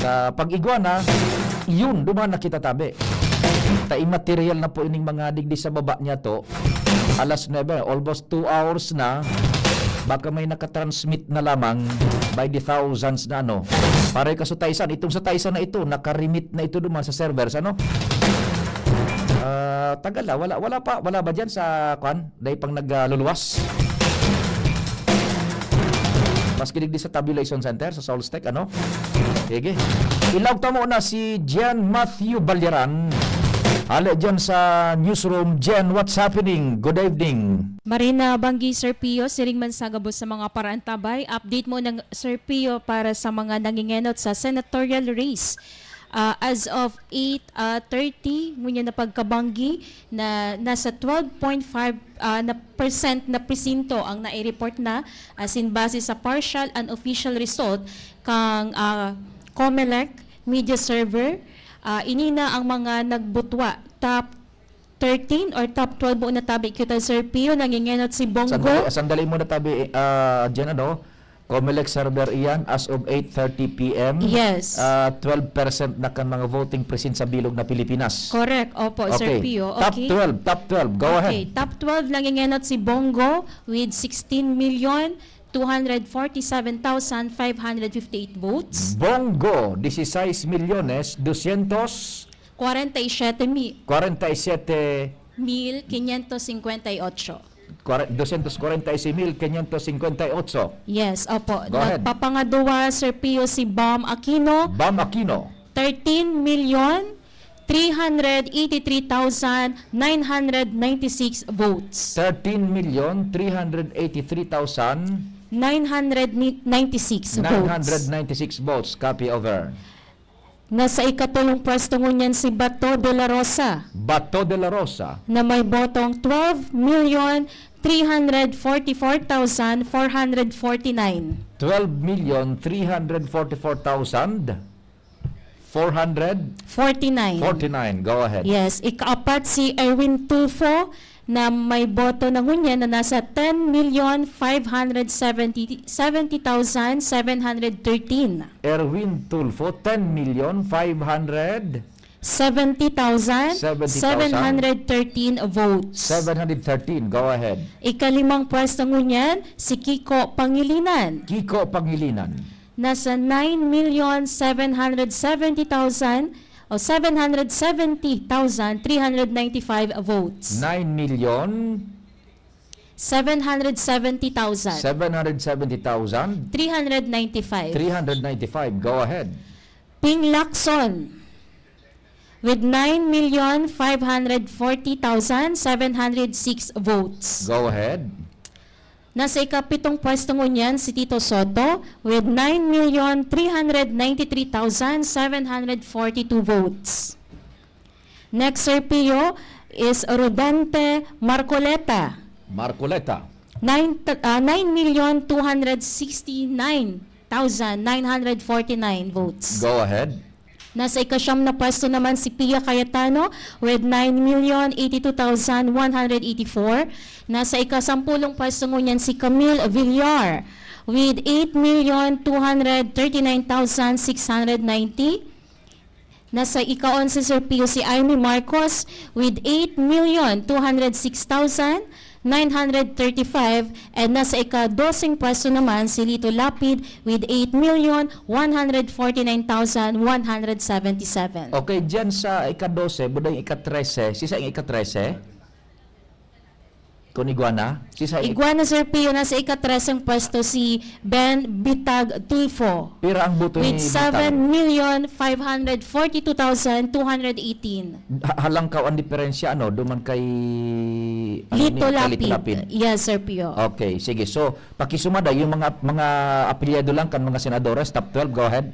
Sa pag-igwana, yun, duman na kita tabi. Material na po ining mga digdi sa baba niya to. Alas 9, almost 2 hours na. Baka may nakatransmit na lamang by the thousands na Pare ka sa Taysan. Itong sa Taysan na ito, nakarimit na ito duman sa servers, tagal na. Wala ba dyan sa dahil pang nagluluwas? Mas kinig di sa tabulation center, sa Solstec, Sige. Ilaw tamo na si Jan Matthew Balyaran. Hala dyan sa newsroom. Jen, what's happening? Good evening. Marina Banggi, Sir Pio, siring man sagabos sa mga paraan tabay. Update mo ng Sir Pio para sa mga nangingenot sa senatorial race. As of 8:30, ngunyan na pagkabanggi na nasa 12.5% na presinto ang nai-report na asin base sa partial and official result kang Comelec media server. Inina ang mga nagbutwa. Top 13 or top 12 mo na tabi kita, Sir Pio, nangingenot si Bongo. Sandali mo na tabi, dyan Comelec server iyan as of 8:30 p.m. Yes. 12% na kan mga voting present sa bilog na Pilipinas. Correct. Opo, Sir Pio. Okay. Top 12. Go ahead. Okay, top 12 nangingenot si Bongo with 16,247,558 votes. Bongo, 16,247,558. 246,558. Yes, opo. Go ahead. Nagpapangaduwa, Sir Pio, si Bam Aquino. 13,383,996 votes. 13,383,996 votes. Copy over. Nasa ikatulong pwesto ngunyan si Bato de la Rosa. Na may botong 12,344,449. 12,344,449. Go ahead. Yes. Ikaapat si Erwin Tulfo na may boto na ngunyan na nasa 10,570,713. Erwin Tulfo, 10,570,713 votes. 713. Go ahead. Ikalimang pwesto ngunyan si Kiko Pangilinan. Nasa 770,395 votes. 9,770,000. 395. Go ahead. Ping Lacson with 9,540,706 votes. Go ahead. Nasa ikapitong pwesto ngunyan si Tito Soto with 9,393,742 votes. Next, Sir Pio, is Rodante Marcoleta. 9,269,949 votes. Go ahead. Nasa ikasyam na pwesto naman si Pia Cayetano with 9,082,184. Nasa ikasampulong pwesto ngunyan si Camille Villar with 8,239,690. Nasa ika-11 si Sir Pio si Amy Marcos with 8,206,999. 935, and nasa ika-12 pwesto naman si Lito Lapid with 8,149,177. Okay, dyan sa ika-12, budang ika-13, sisa ang ika-13? Kung Iguana? Sisa Iguana, Sir Pio, nasa ika-13 pwesto si Ben Bitag Tulfo Pira ang buto ni with Bitag. 7,542,218. Halang ka ang diferensya, ano? Duman kay... Lito kay Lapid. Yes, Sir Pio. Okay, sige. So, pakisumada, yung mga apilyado lang kan mga senadores, top 12, go ahead.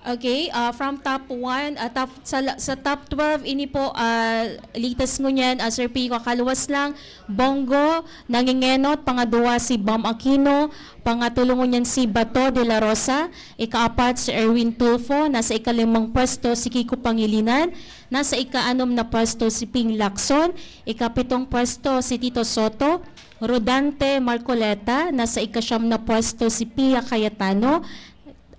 Okay, from top 1, sa top 12, ini po, latest ngunyan, Sir P, kakaluwas lang, Bongo, Nangingenot, pangaduwa si Bam Aquino, pangatulong ngunyan si Bato de la Rosa, ikaapat si Erwin Tulfo, nasa ikalimang pwesto si Kiko Pangilinan, nasa ikaanom na pwesto si Ping Lacson, ikapitong pwesto si Tito Soto, Rodante Marcoleta, nasa ikasyam na pwesto si Pia Cayetano,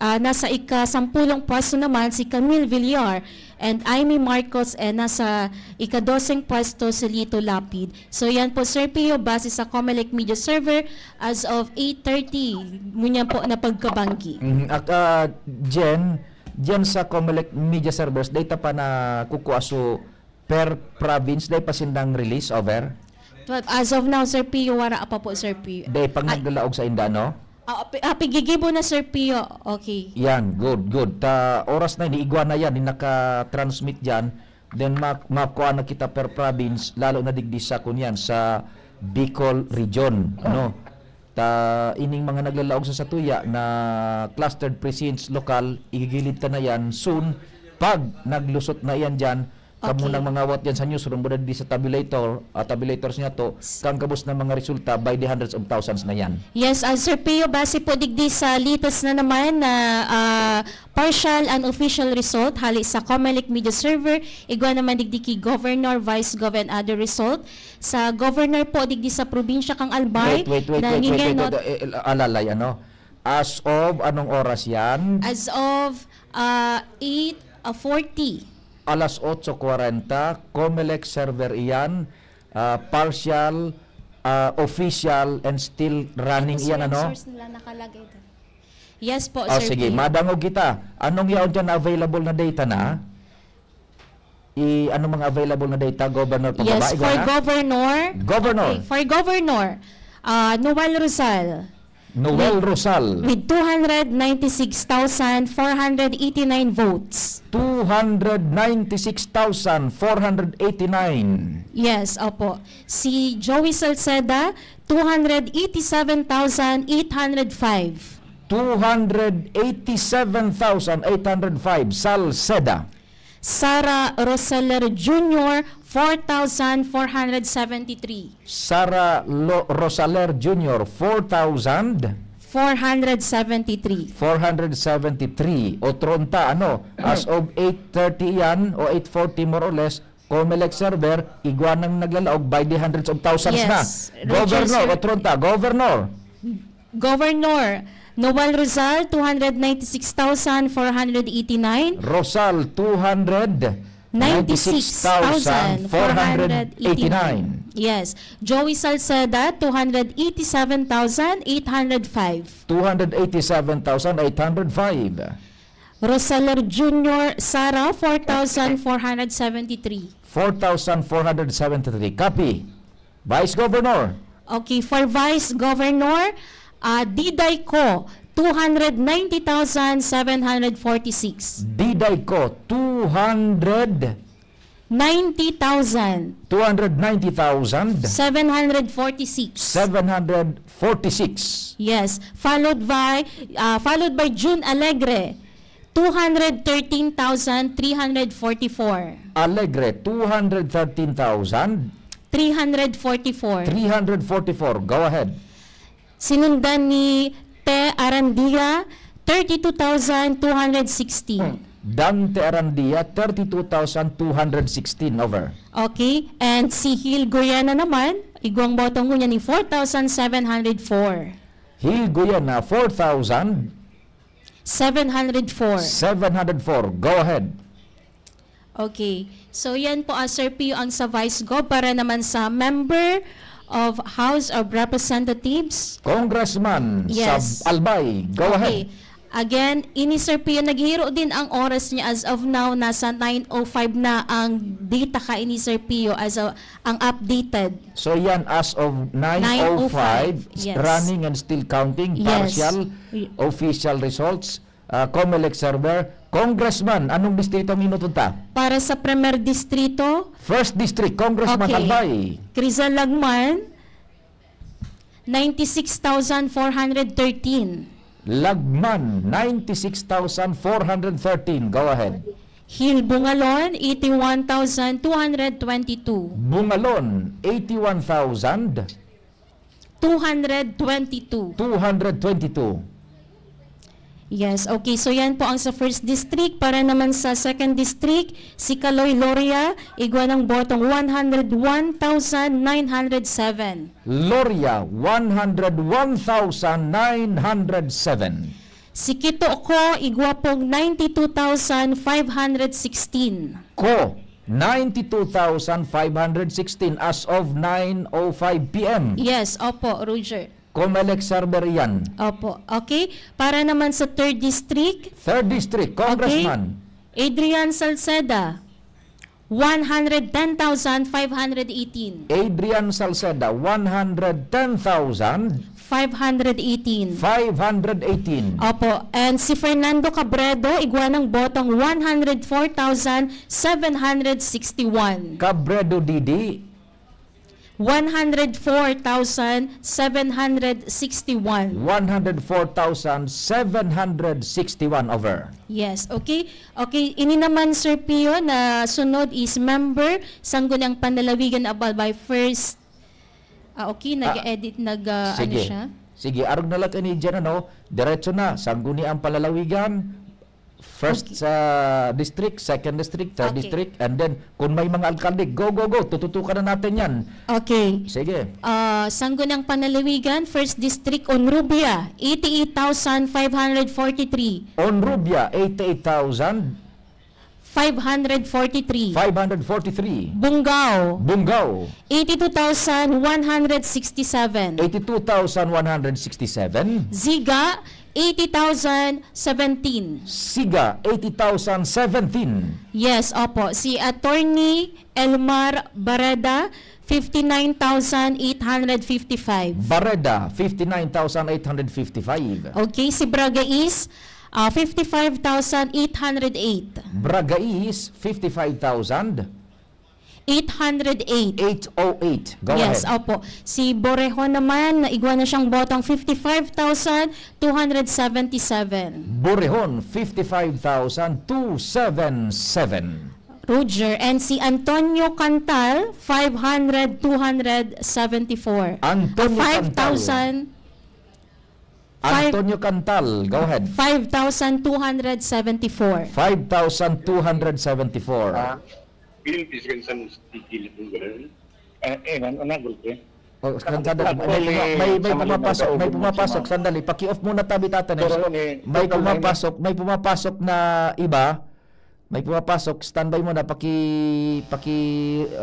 nasa ika-10 pwesto naman si Camille Villar and Amy Marcos, nasa ika-12 pwesto si Lito Lapid. So yan po, Sir Pio, base sa Comelec Media Server as of 8:30, ngunyan po na pagkabanggi. Jen sa Comelec Media Servers, data pa na kukuaso per province, day pa sindang release over? As of now, Sir Pio, wala pa po, Sir Pio. Day pang naglalaog sa inda, no? Pigigibo na, Sir Pio. Okay. Yan, good. Oras na, ni Iguana yan, ni naka-transmit dyan. Then, makuha na kita per province, lalo na digdi sa kunyan, sa Bicol region. Ano? Ining mga naglalaog sa Satuya na clustered precincts lokal, igigilid ta na yan soon. Pag naglusot na yan dyan, kamunang mga wat yan sa newsroom, muna di sa tabulators niya to, kang kabus ng mga resulta by the hundreds of thousands na yan. Yes, Sir Pio, base po digdi sa latest na naman na partial and official result, hali sa Comelec Media Server, igwa naman digdi ki Governor, Vice Gov, and other result. Sa Governor po, digdi sa probinsya kang Albay. Wait. Alalay, ano? As of, anong oras yan? As of 8:40. Alas 8:40, Comelec server iyan, partial, official, and still running iyan, ano? Yes po, Sir. Sir Sige, Pio. madangog kita. Anong yaon dyan na available na data na? Anong mga available na data, Governor? Yes, for Governor. Governor. Okay, for Governor, Noel Rosal. With 296,489 votes. 296,489. Yes, opo. Si Joey Salceda, 287,805. 287,805. Salceda. Sara Roseller Jr., 4,473. Sara Rosaler Jr., 473. 473. O Tronta, ano? As of 8:30 yan, o 8:40 more or less, Comelec server, iguanang naglalaog by the hundreds of thousands na. Governor, o Tronta, Governor, Noel Rosal, 296,489. Rosal, 296,489. Yes. Joey Salceda, 287,805. 287,805. Roseller Jr., Sara, 4,473. 4,473. Copy. Vice Governor. Okay, for Vice Governor, Diday Ko, 290,746. Diday Ko, 290,000. 290,000. 746. 746. Yes, followed by June Alegre, 213,344. Alegre, 213,000. 344. 344. Go ahead. Sinundan ni Te Arandia, 32,216. Dante Arandia, 32,216. Over. Okay, and si Hil Guyana naman, igwang botong niya ni 4,704. Hil Guyana, 4,000. 704. 704. Go ahead. Okay. So yan po, Sir Pio, ang sa Vice Go para naman sa member of House of Representatives. Congressman Yes. Sab Albay, go ahead. Again, ini Sir Pio, naghihiro din ang oras niya as of now, nasa 9:05 na ang data ka ini Sir Pio ang updated. So yan as of 9:05, 9:05, yes. running and still counting, Yes. partial, official results, COMELEC server. Congressman, anong distrito minutunta? Para sa Premier Distrito, First District, Congressman Albay. Crizal Lagman, 96,413. Lagman, 96,413. Go ahead. Hill Bungalon, 81,222. Bungalon, 81,222. 222. Yes, okay. So yan po ang sa first district. Para naman sa second district, si Caloy Loria, igwa ng botong 101,907. Loria, 101,907. Si Kito Ko, igwa pong 92,516. Ko, 92,516 as of 9:05 p.m. Yes, opo, Roger. COMELEC server yan. Opo, okay. Para naman sa third district, Third District, Congressman. okay, Adrian Salceda, 110,518. Adrian Salceda, 110,518. 518. Opo. And si Fernando Cabredo, igwa ng botong 104,761. Cabredo Didi, 104,761. 104,761 over. Yes, okay. Okay, ini naman Sir Pio na sunod is member Sangguniang Panlalawigan by first. Okay, nag-edit, ano Sige. siya? Sige, arog na lang ni dyan, ano, diretso na, Sangguniang Palalawigan, first district, second district, third Okay. district, and then, kung may mga alkalde, go, tututukan na natin yan. Okay. Sige. Sangguniang Panlalawigan, first district, Onrubia, 88,543. Onrubia, 88,543. 543. Bungaw, 82,167. 82,167. Ziga, 80,017. Siga, 80,017. Yes, opo. Si Attorney Elmar Bareda, 59,855. Bareda, 59,855. Okay, si Braga East, 55,808. Braga East, 55,808. 808. Go Yes, ahead. opo. Si Borejo naman, naigwa na siyang botong 55,277. Borrejon, 55,277. Roger. And si Antonio Cantal, 500,274. Antonio 5,000. Antonio Cantal, go ahead. 5,274. 5,274. Oh, sandali. May pumapasok, sandali. Paki-off muna tabi tatanes. May pumapasok na iba. May pumapasok, standby muna,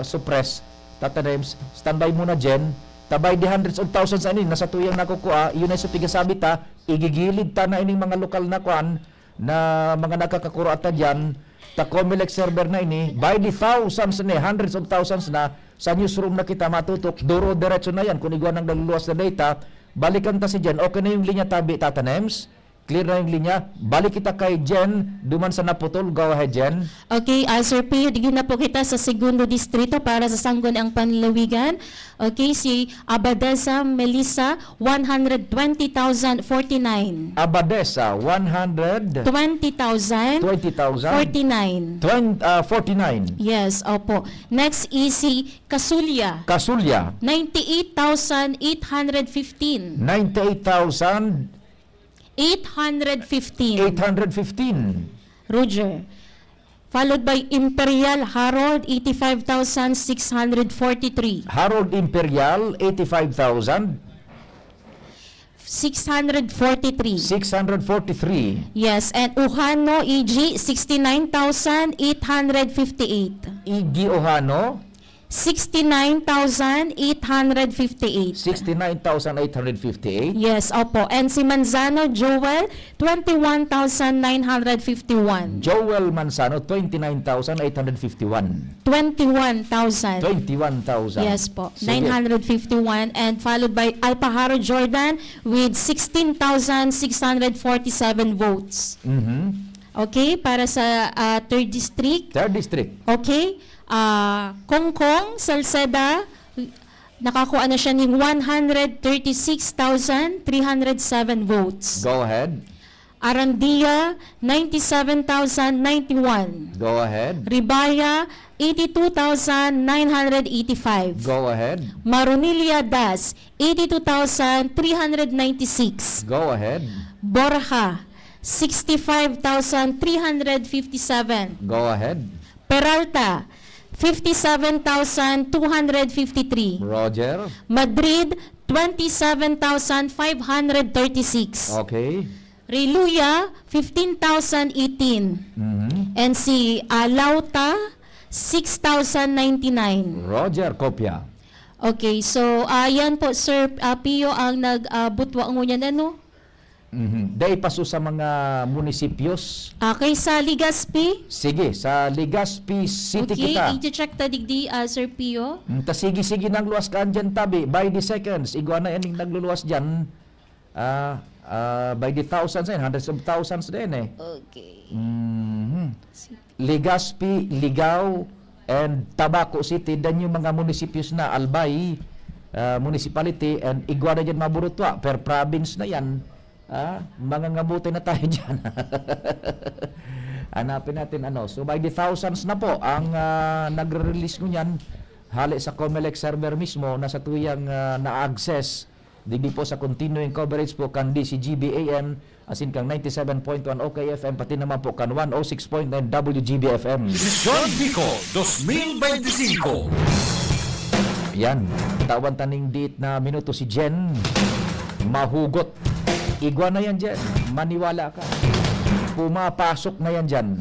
suppress. Tatanes, standby muna dyan. Tabay di hundreds of thousands ani nasa tuyang nakukuha, yun ay sa pigasabit ha, igigilid ta na ining mga lokal na kwan na mga nakakakuro ata dyan, ta COMELEC server na ini, by the thousands na, hundreds of thousands na, sa newsroom na kita matutok, duro diretso na yan, kung iguan ng naluluwas na data, balikan ta si Jen, okay na yung linya tabi tatanems, clear na yung linya, balik kita kay Jen, duman sa naputol, go ahead Jen. Okay, Sir Pio, digin na po kita sa segundo distrito para sa Sangguniang Panlalawigan. Okay, si Abadesa Melissa, 120,049. Abadesa, 120,000. 49. 49. Yes, opo. Next is si Kasulya. Kasulya, 98,815. 98,815. 815. Roger. Followed by Imperial Harold, 85,643. Harold Imperial, 85,000. 643. 643. Yes, and Uhano EG, 69,858. Igi Ohano, 69,858. 69,858. Yes, opo. And si Manzano Joel, 21,951. Joel Manzano, 29,851. 21,000. 21,000. Yes po, Sige. 951, and followed by Alpajaro Jordan with 16,647 votes. Okay, para sa 3rd District. 3rd District. Okay, Kongkong, Salceda, nakakuha na siya ng 136,307 votes. Go ahead. Arandia, 97,091. Go ahead. Ribaya, 82,985. Go ahead. Marunilia Das, 82,396. Go ahead. Borja, 65,357. Go ahead. Peralta, 57,253. Roger. Madrid, 27,536. Okay. Reluya, 15,018. And si Lauta, 6,099. Roger, kopya. Okay, so yan po, Sir Pio, ang nagbutwa ngunyan ano? Day paso sa mga munisipios. Okay, sa Legazpi? Sige, sa Legazpi City Okay, kita. i-check ta digdi, Sir Pio. Ta sige nang luwas kaan dyan tabi. By the seconds, iguana yan yung nagluluwas dyan. By the thousands yan, hundreds of thousands din eh. Okay. Legazpi, Ligao, and Tabaco City, dan yung mga munisipios na Albay municipality, and iguana dyan maburutwa. Per province na yan. Mga ngabuti na tayo dyan. Hanapin natin ano. So by the thousands na po ang nagre-release ko niyan. Hali sa Comelec server mismo na sa tuyang na-access. Digdi po sa continuing coverage po kan DCGB-AM as in kang 97.1 OKFM pati naman po kan 106.9 WGB-FM. Desisyon Bicol 2025. Yan. Tawan taning date na minuto si Jen. Mahugot. Igwa na yan dyan. Maniwala ka. Pumapasok na yan dyan.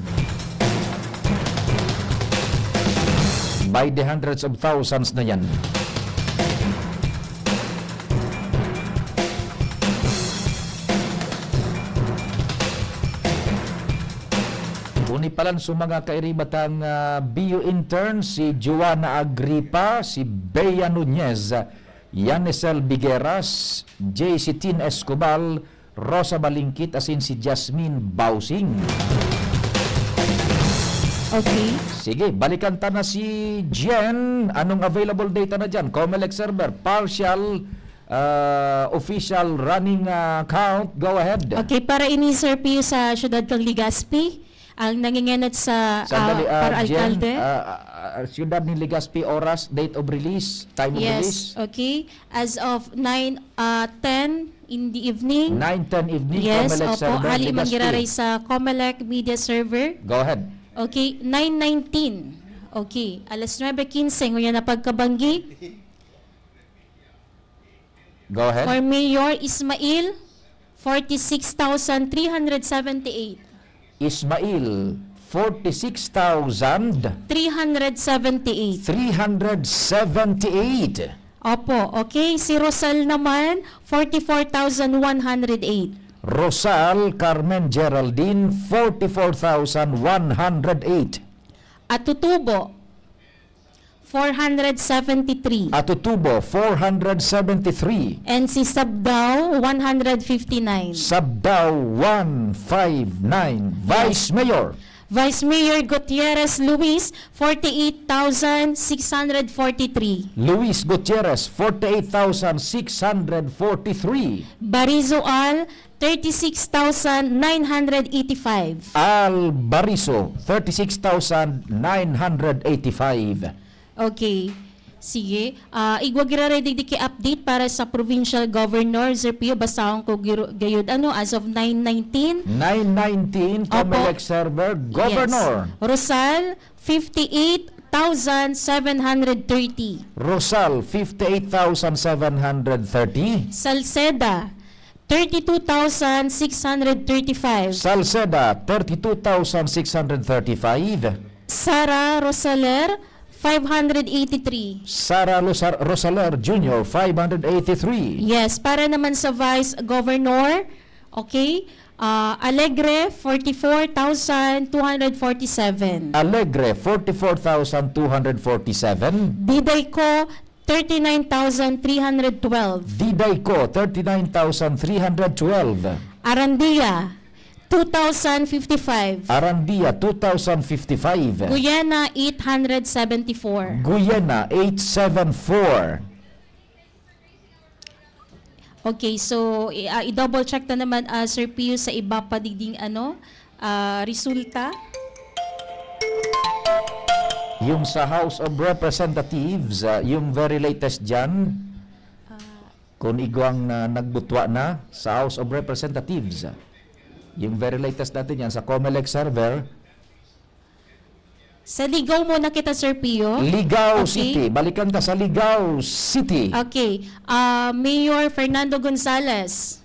By the hundreds of thousands na yan. Unipalan sa mga kairibatang BU intern si Joanna Agripa, si Bea Nunez, Yanisel Bigueras, JC Tin Escobal, Rosa Balingkit, asin si Jasmine Bausing. Okay. Sige, balikan ta na si Jen. Anong available data na dyan? Comelec server, partial, official running count. Go ahead. Okay, para ini Sir Pio sa syudad kang Legazpi, ang nangingenot sa Sandali, para Jen, alkalde. Ciudad ni Legazpi, oras, date of release, time of release. Yes, okay. As of 9:10 in the evening. 9:10 evening, Yes, Comelec opo. server, Hali Legazpi. mangiraray sa Comelec media server. Go ahead. Okay, 9:19. Okay, alas 9:15 ngunya na pagkabanggi. Go ahead. For Mayor Ismail, 46,378. Ismail, 46,378. 378. Opo, okay. Si Rosal naman, 44,108. Rosal Carmen Geraldine, 44,108. At Tutubo, 473. Atutubo, 473. And si Sabdao, 159. Sabdao, 159. Vice Mayor, Vice Mayor Gutierrez Luis, 48,643. Luis Gutierrez, 48,643. Barizo Al, 36,985. Al Bariso, 36,985. Okay. Sige. Igwagirare digdiki update para sa provincial governor, Sir Pio, basahon ko gayud ano, as of 9:19. 919, Comelec server, Governor. Yes. Rosal, 58,730. Rosal, 58,730. Salceda, 32,635. Salceda, 32,635. Sara Rosaler, 583. Sara Rosaler Jr., 583. Yes, para naman sa Vice Governor, okay, Alegre, 44,247. Alegre, 44,247. Didayco, 39,312. Didayco, 39,312. Arandia, 2,055. Arandia, 2,055. Guyana, 874. Guyana, 874. Okay, so i-double check na naman, Sir Pio, sa iba pa digding resulta. Yung sa House of Representatives, yung very latest dyan, kung igwang nagbutwa na sa House of Representatives, yung very latest natin yan sa COMELEC server. Sa Ligaw muna kita, Sir Pio. Ligaw Okay. City. Balikan ta sa Ligaw City. Okay. Mayor Fernando Gonzales,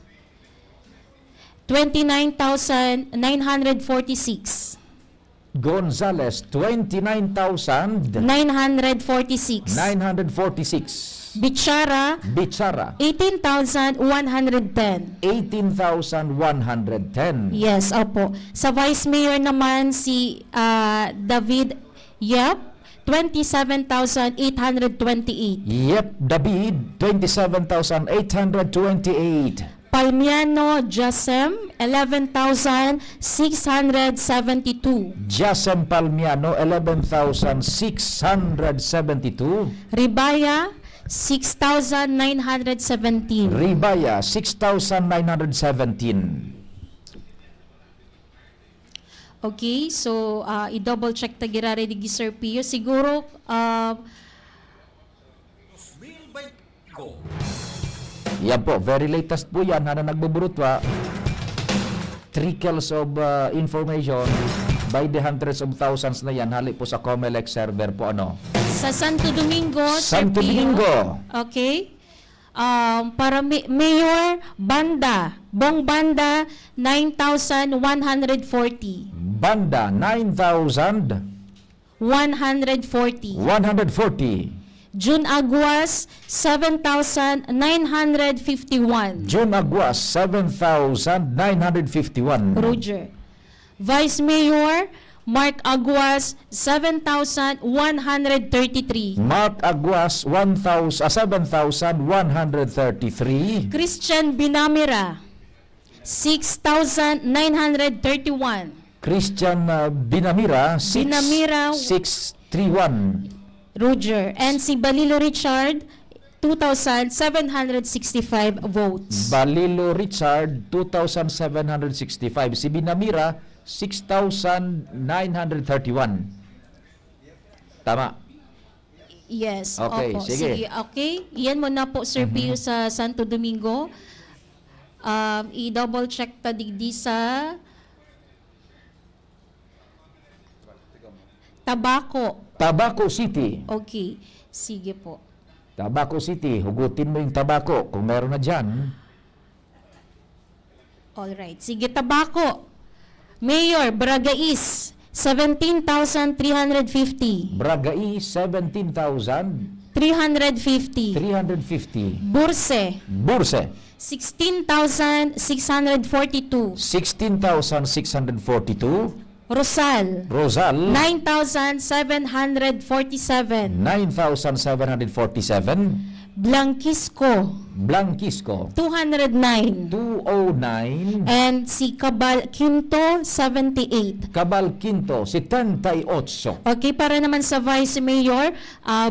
29,946. Gonzales, 29,946. 946. Bichara, Bichara, 18,110. 18,110. Yes, opo. Sa Vice Mayor naman si David Yap, 27,828. Yep, David, 27,828. Palmiano Jasem, 11,672. Jasem Palmiano, 11,672. Ribaya, 6,917. Ribaya, 6,917. Okay, so i-double check ta girare di Sir Pio. Siguro Yan po, very latest po yan na nagbuburot pa. Trickles of information by the hundreds of thousands na yan. Hali po sa COMELEC server po ano. sa Santo Domingo, Sir Santo Pio. Domingo. Okay. Para Mayor Banda, Bong Banda, 9,140. Banda, 9,140. 140. June Aguas, 7,951. June Aguas, 7,951. Roger. Vice Mayor Mark Aguas, 7,133. Mark Aguas, 7,133. Christian Binamira, 6,931. Christian Binamira, Binamira. 631. Roger. And si Balilo Richard, 2,765 votes. Balilo Richard, 2,765. Si Binamira, 6,931. Tama. Yes. Okay, opo. sige. Okay. Iyan mo na po, Sir Pio, sa Santo Domingo. I-double check ta digdi sa Tabaco. Tabaco City. Okay. Sige po. Tabaco City. Hugutin mo yung Tabaco kung meron na dyan. Alright. Sige, Tabaco. Mayor Bragais, 17,350. Bragais, 17,350. 350. Burse, Burse, 16,642. 16,642. Rosal, Rosal, 9,747. 9,747. Blanquisco, Blanquisco, 209. 209. And si Cabal Quinto, 78. Cabal Quinto, 78. Okay, para naman sa Vice Mayor,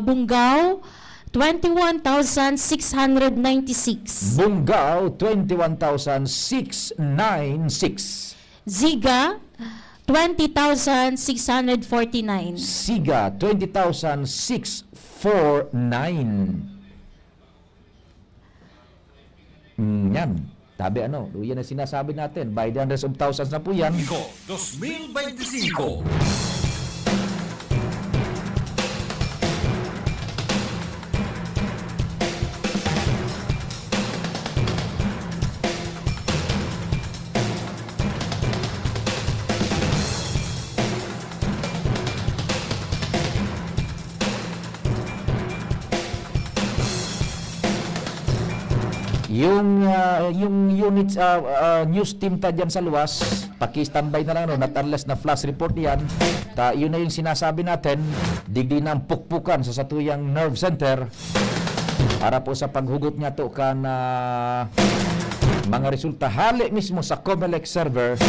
Bungaw, 21,696. Bungaw, 21,696. Ziga, 20,649. Siga, 20,649. Yan. Tabi ano, yan ang sinasabi natin. By the hundreds of thousands na po yan. 2025. Yung units news team ta dyan sa luwas, paki-standby na lang no, not unless na flash report yan. Yun na yung sinasabi natin, digdi na ang pukpukan sa satuyang nerve center para po sa paghugot niya to kan mga resulta hali mismo sa COMELEC server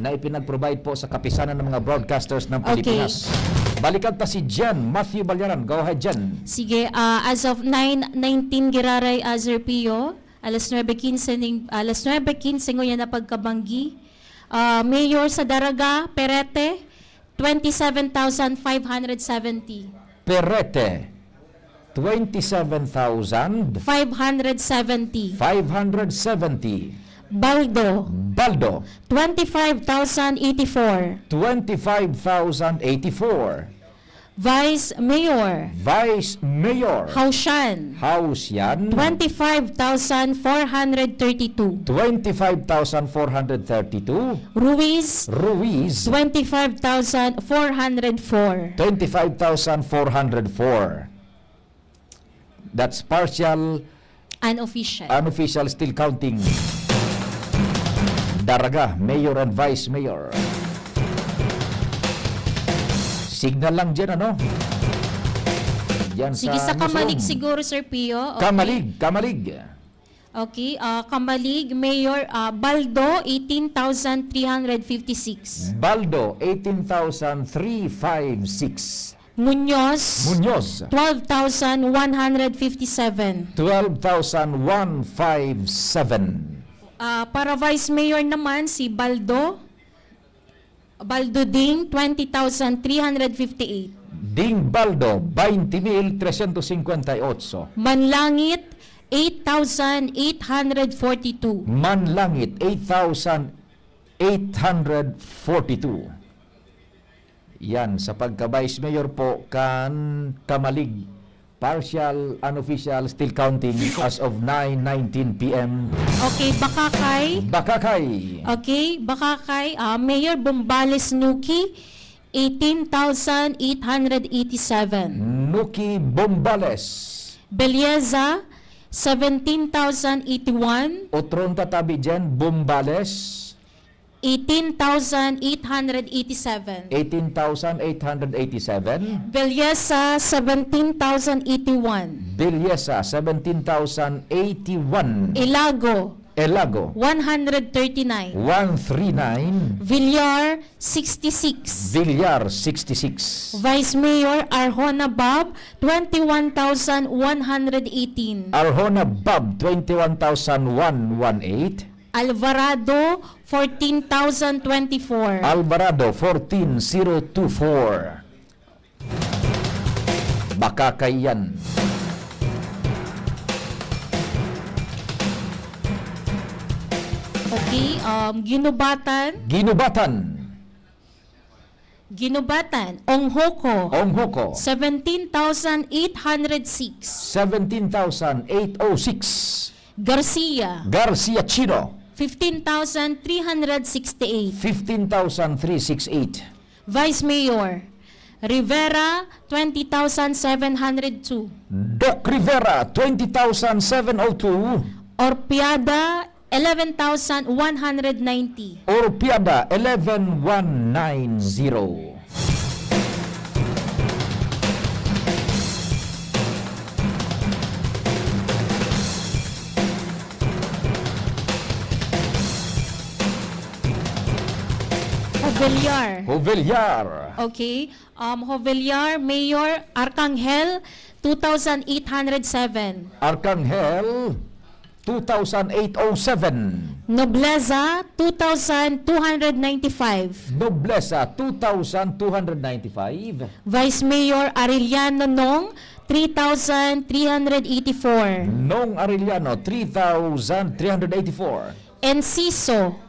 na ipinag-provide po sa kapisanan ng mga broadcasters ng Pilipinas. Balikan pa si Jen Matthew Balyaran. Go ahead, Jen. Sige, as of 9:19 giraray Azerpio, alas 9:15 ngayon na pagkabanggi. Mayor sa Daraga, Perete, 27,570. Perete, 27,570. 570. Baldo, 25,084. 25,084. Vice Mayor, Hausyan, 25,432. 25,432. Ruiz, 25,404. 25,404. That's partial, Unofficial. still counting. Daraga, Mayor and Vice Mayor. Signal lang dyan, ano? Dyan Sige, sa Kamalig Luzon. siguro, Sir Pio. Okay. Kamalig. Okay, Kamalig, Mayor Baldo, 18,356. Baldo, 18,356. Muñoz, 12,157. 12,157. Para Vice Mayor naman, si Baldo Ding, 20,358. Ding Baldo, 20,358. Manlangit, 8,842. Manlangit, 8,842. Yan, sa pagka-Vice Mayor po, Kamalig, partial, unofficial, still counting as of 9:19 p.m. Okay, Bakakay. Okay, Bakakay. Mayor Bombales Nuki, 18,887. Nuki Bombales. Belleza, 17,081. Otron tatabi dyan, Bombales. 18,887. 18,887. Belleza, 17,081. Bilyesa, 17,081. Ilago, 139. 139. Villar, 66. Villar, 66. Vice Mayor Arjona Bob, 21,118. Arjona Bob, 21,118. Alvarado, 14,024. Alvarado, 14,024. Bakakayan. Okay, Ginubatan, Onghoko, 17,806. 17,806. Garcia, Chino, 15,368. 15,368. Vice Mayor Rivera, 20,702. Doc Rivera, 20,702. Orpiada, 11,190. Orpiada, 11,190. Jovellar. Okay. Jovellar, Mayor Arcangel, 2,807. Arcangel, 2,807. Nobleza, 2,295. Nobleza, 2,295. Vice Mayor Arellano Nong, 3,384. Nong Arellano, 3,384. Enciso,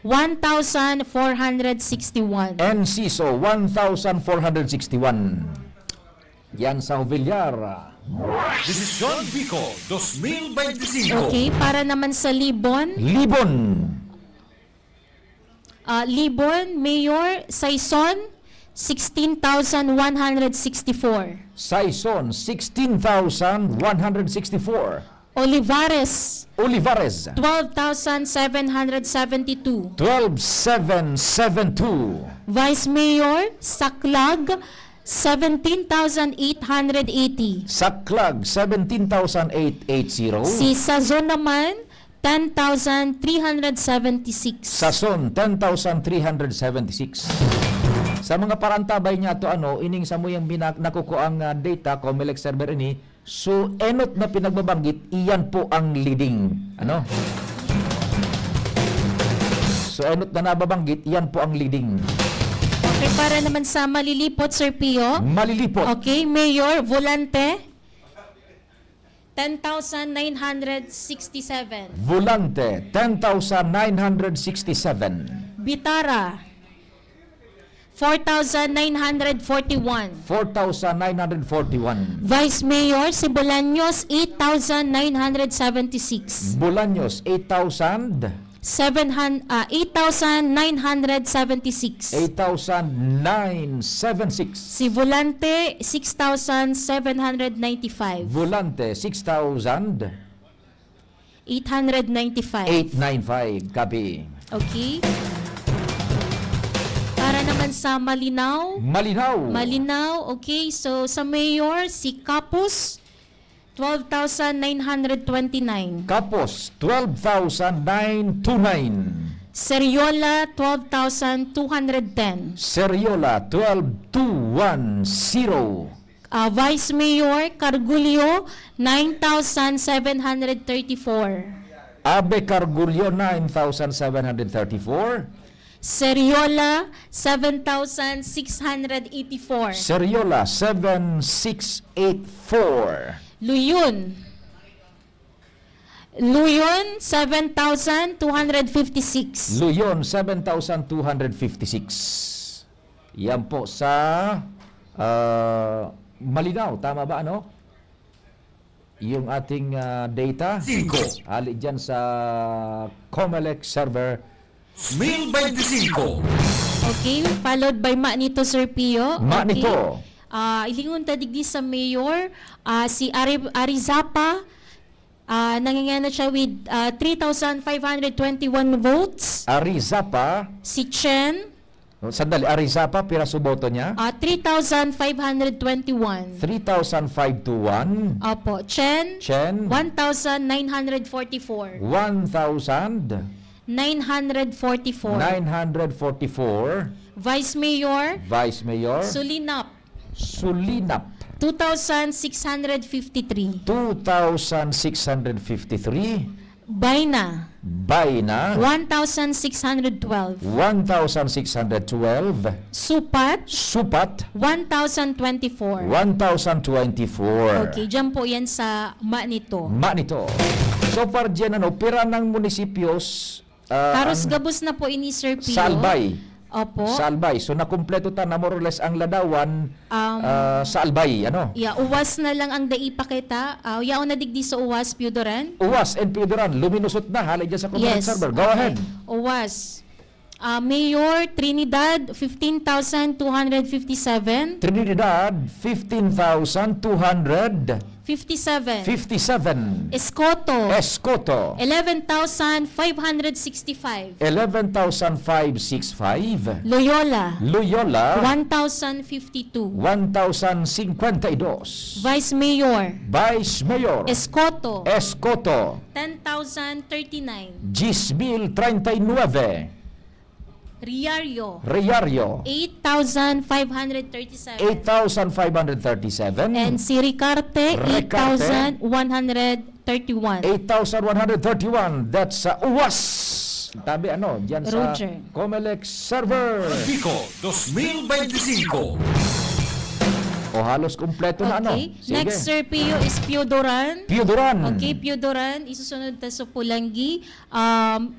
1,461. Enciso, 1,461. Yan sa Jovellar. Desisyon Bicol 2025. Okay, para naman sa Libon. Libon, Mayor Saison, 16,164. Saison, 16,164. Olivares, 12,772. 12,772. 12,772. Vice Mayor, Saklag, 17,880. Saklag, 17,880. Si Sazon naman, 10,376. Sason, 10,376. Sa mga parantabay niya to ining sa mo yung nakuko ang data Comelec server ini. So enot na pinagbabanggit, iyan po ang leading. So enot na nababanggit, iyan po ang leading. Okay, para naman sa malilipot, Sir Pio. Malilipot. Okay, Mayor Volante, 10,967. Volante, 10,967. Bitara, 4,941. 4,941. Vice Mayor si Bolaños, 8,976. Bolaños, 8,976. 8,976. Si Volante, 6,795. Volante, 6,895. 895. Copy. Okay. Para naman sa Malinaw. Malinaw, okay. So, sa Mayor, si Kapus, 12,929. Kapos, 12,929. Seriola, 12,210. Seriola, 12,210. Vice Mayor, Cargulio, 9,734. Abe Cargulio, 9,734. Seriola, 7,684. Seriola, 7,684. Luyon, 7,256. Luyon, 7,256. Yan po sa Malinaw. Tama ba, yung ating data? 5. Hali dyan sa Comelec server. 1025. Okay, followed by Manito, Sir Pio. Manito. Ilingon ta digdi sa Mayor, si Arizapa, nangingana siya with 3,521 votes. Arizapa. Si Chen, Sandali, Arizapa, piraso boto niya? 3,521. 3,521. Opo, Chen, Chen. 1,944. 1,944. 944. Vice Mayor, Vice Mayor. Sulinap, Sulinap. 2,653. 2,653. Bayna, Bayna. 1,612. 1,612. Supat, Supat. 1,024. 1,024. Okay, dyan po yan sa Manito. Manito. So far dyan, pira ng munisipios. Haros ang gabos na po ini, Sir Pio. Salbay. Opo. Sa Albay. So nakumpleto ta na more or less ang ladawan sa Albay. Uwas na lang ang daipakita. Yaon na digdi sa Uwas, Piodoran. Uwas and Piodoran. Luminusot na. Halay dyan sa Comelec server. Go ahead. Uwas. Mayor, Trinidad, 15,257. Trinidad, 15,257. 57. Escoto. Escoto. 11,565. 11,565. Loyola. Loyola. 1,052. 1,052. Vice Mayor. Vice Mayor. Escoto. Escoto. 10,039. 10,039. Riario. Riario. 8,537. 8,537. And si Ricarte, 8,131. 8,131. That's Uwas. Tabi dyan sa Roger. Comelec server. Bicol 2025. O halos kumpleto na Okay. Sige. Next, Sir Pio, is Piodoran. Piodoran. Okay, Piodoran. Isusunod ta sa Pulangi.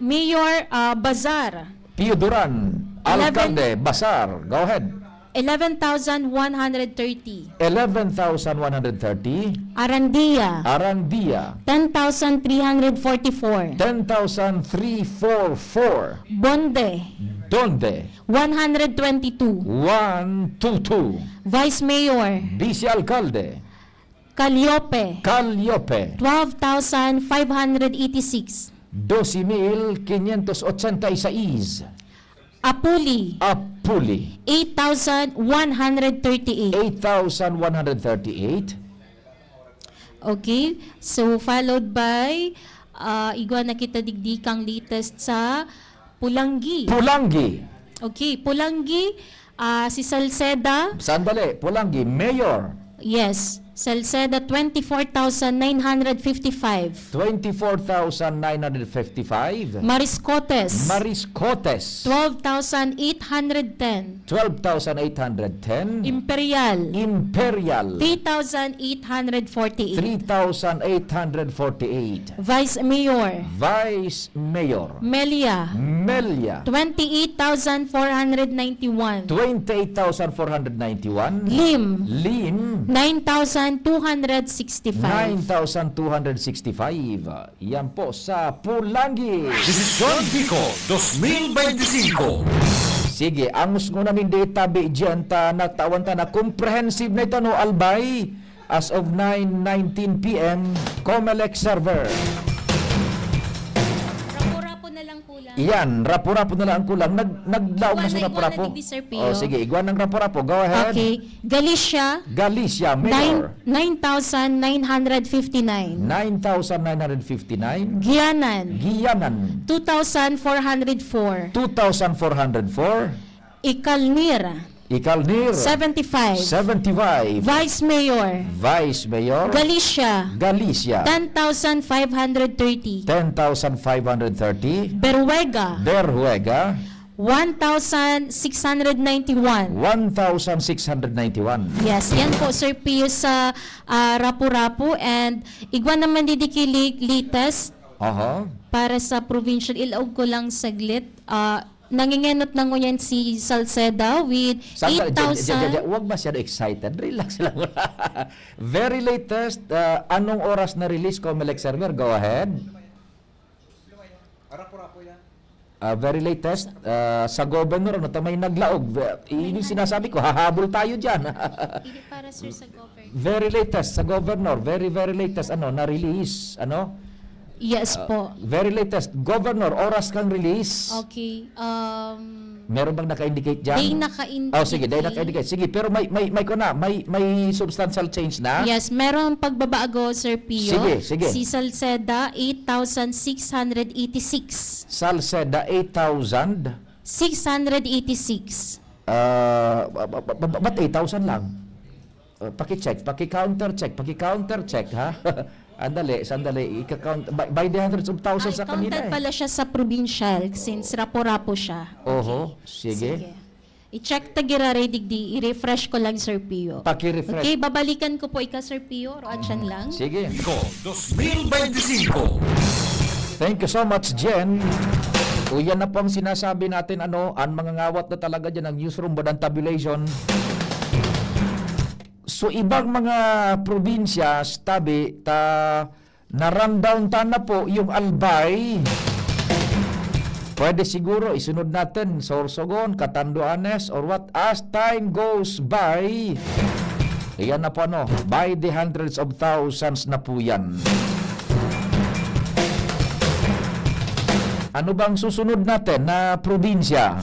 Mayor Bazar. Piodoran. Alcalde. Basar. Go ahead. 11,130. 11,130. Arandia. Arandia. 10,344. 10,344. Bonde. Donde? 122. 122. Vice Mayor. Vice Alcalde. Calliope, Calliope, 12,586. 12,586. Apuli, Apuli, 8,138. 8,138. Okay, so followed by igwa na kita digdi kang latest sa Pulangi. Pulangi. Okay, Pulangi, si Salceda, Sandali, Pulangi, Mayor. yes, Salceda 24,955. 24,955. Mariscotes, Mariscotes, 12,810. 12,810. Imperial, Imperial, 3,848. 3,848. Vice Mayor, Vice Mayor, Melia, Melia, 28,491. 28,491. Lim, Lim, 9,265. 9,265. Yan po sa Pulangi. Desisyon Bicol 2025. Sige, ang gusto namin data dyan ta natawan ta na comprehensive na ito no Albay as of 9:19 PM Comelec server. Rapo-rapo na lang po lang. Iyan, rapo-rapo na lang ang kulang. Naglaog na sa rapo-rapo. Iguana, Sir Pio. Oh, sige, iguan ng rapo-rapo. Go ahead. Okay. Galicia, Galicia, Mayor. 9,959. 9,959. Gianan, Giyanan, 2,404. 2,404. Ikalmir, Ikalnir, 75. 75. Vice Mayor, Vice Mayor, Galicia, Galicia, 10,530. 10,530. Berwega, Berhuega, 1,691. 1,691. Yes, yan po Sir Pio sa Rapu-Rapu, and igwa naman didikili latest Aha. para sa provincial. Ilaog ko lang saglit. Nangingenot na ngunyan si Salceda with 8,000. Huwag masyado excited. Relax lang. Very latest. Anong oras na release Comelec server? Go ahead. Very latest. Sa governor, ano, may naglaog. Yung sinasabi ko, hahabol tayo dyan. Hindi para sir sa government. Very latest sa governor. Very, very latest. Ano, na-release. Ano? Yes po. Very latest. Governor, oras kang release. Okay. Meron bang naka-indicate dyan? They naka-indicate. Oh, sige, they naka-indicate. Sige, pero may substantial change na? Yes, meron pagbabago, Sir Pio. Sige, sige. Si Salceda, 8,686. Salceda, 8,000. 686. Ba't 8,000 lang? Paki-check, paki-counter check, ha? Sandali, ika-count, by the hundreds of thousands sa kanila Counted pala siya sa provincial since rapo-rapo siya. Oho, sige. I-check tagira digdi, i-refresh ko lang Sir Pio. Paki-refresh. Okay, babalikan ko po ika Sir Pio, o atyan lang. Sige. Bicol 2025. Thank you so much, Jen. O yan na po ang sinasabi natin, ang mga ngawat na talaga dyan, ang newsroom Badang Tabulation. So, ibang mga probinsya, tabi, na-rundown na po yung Albay. Pwede siguro isunod natin Sorsogon, Catanduanes, or what, as time goes by. Ayan na po, by the hundreds of thousands na po yan. Ano bang susunod natin na probinsya?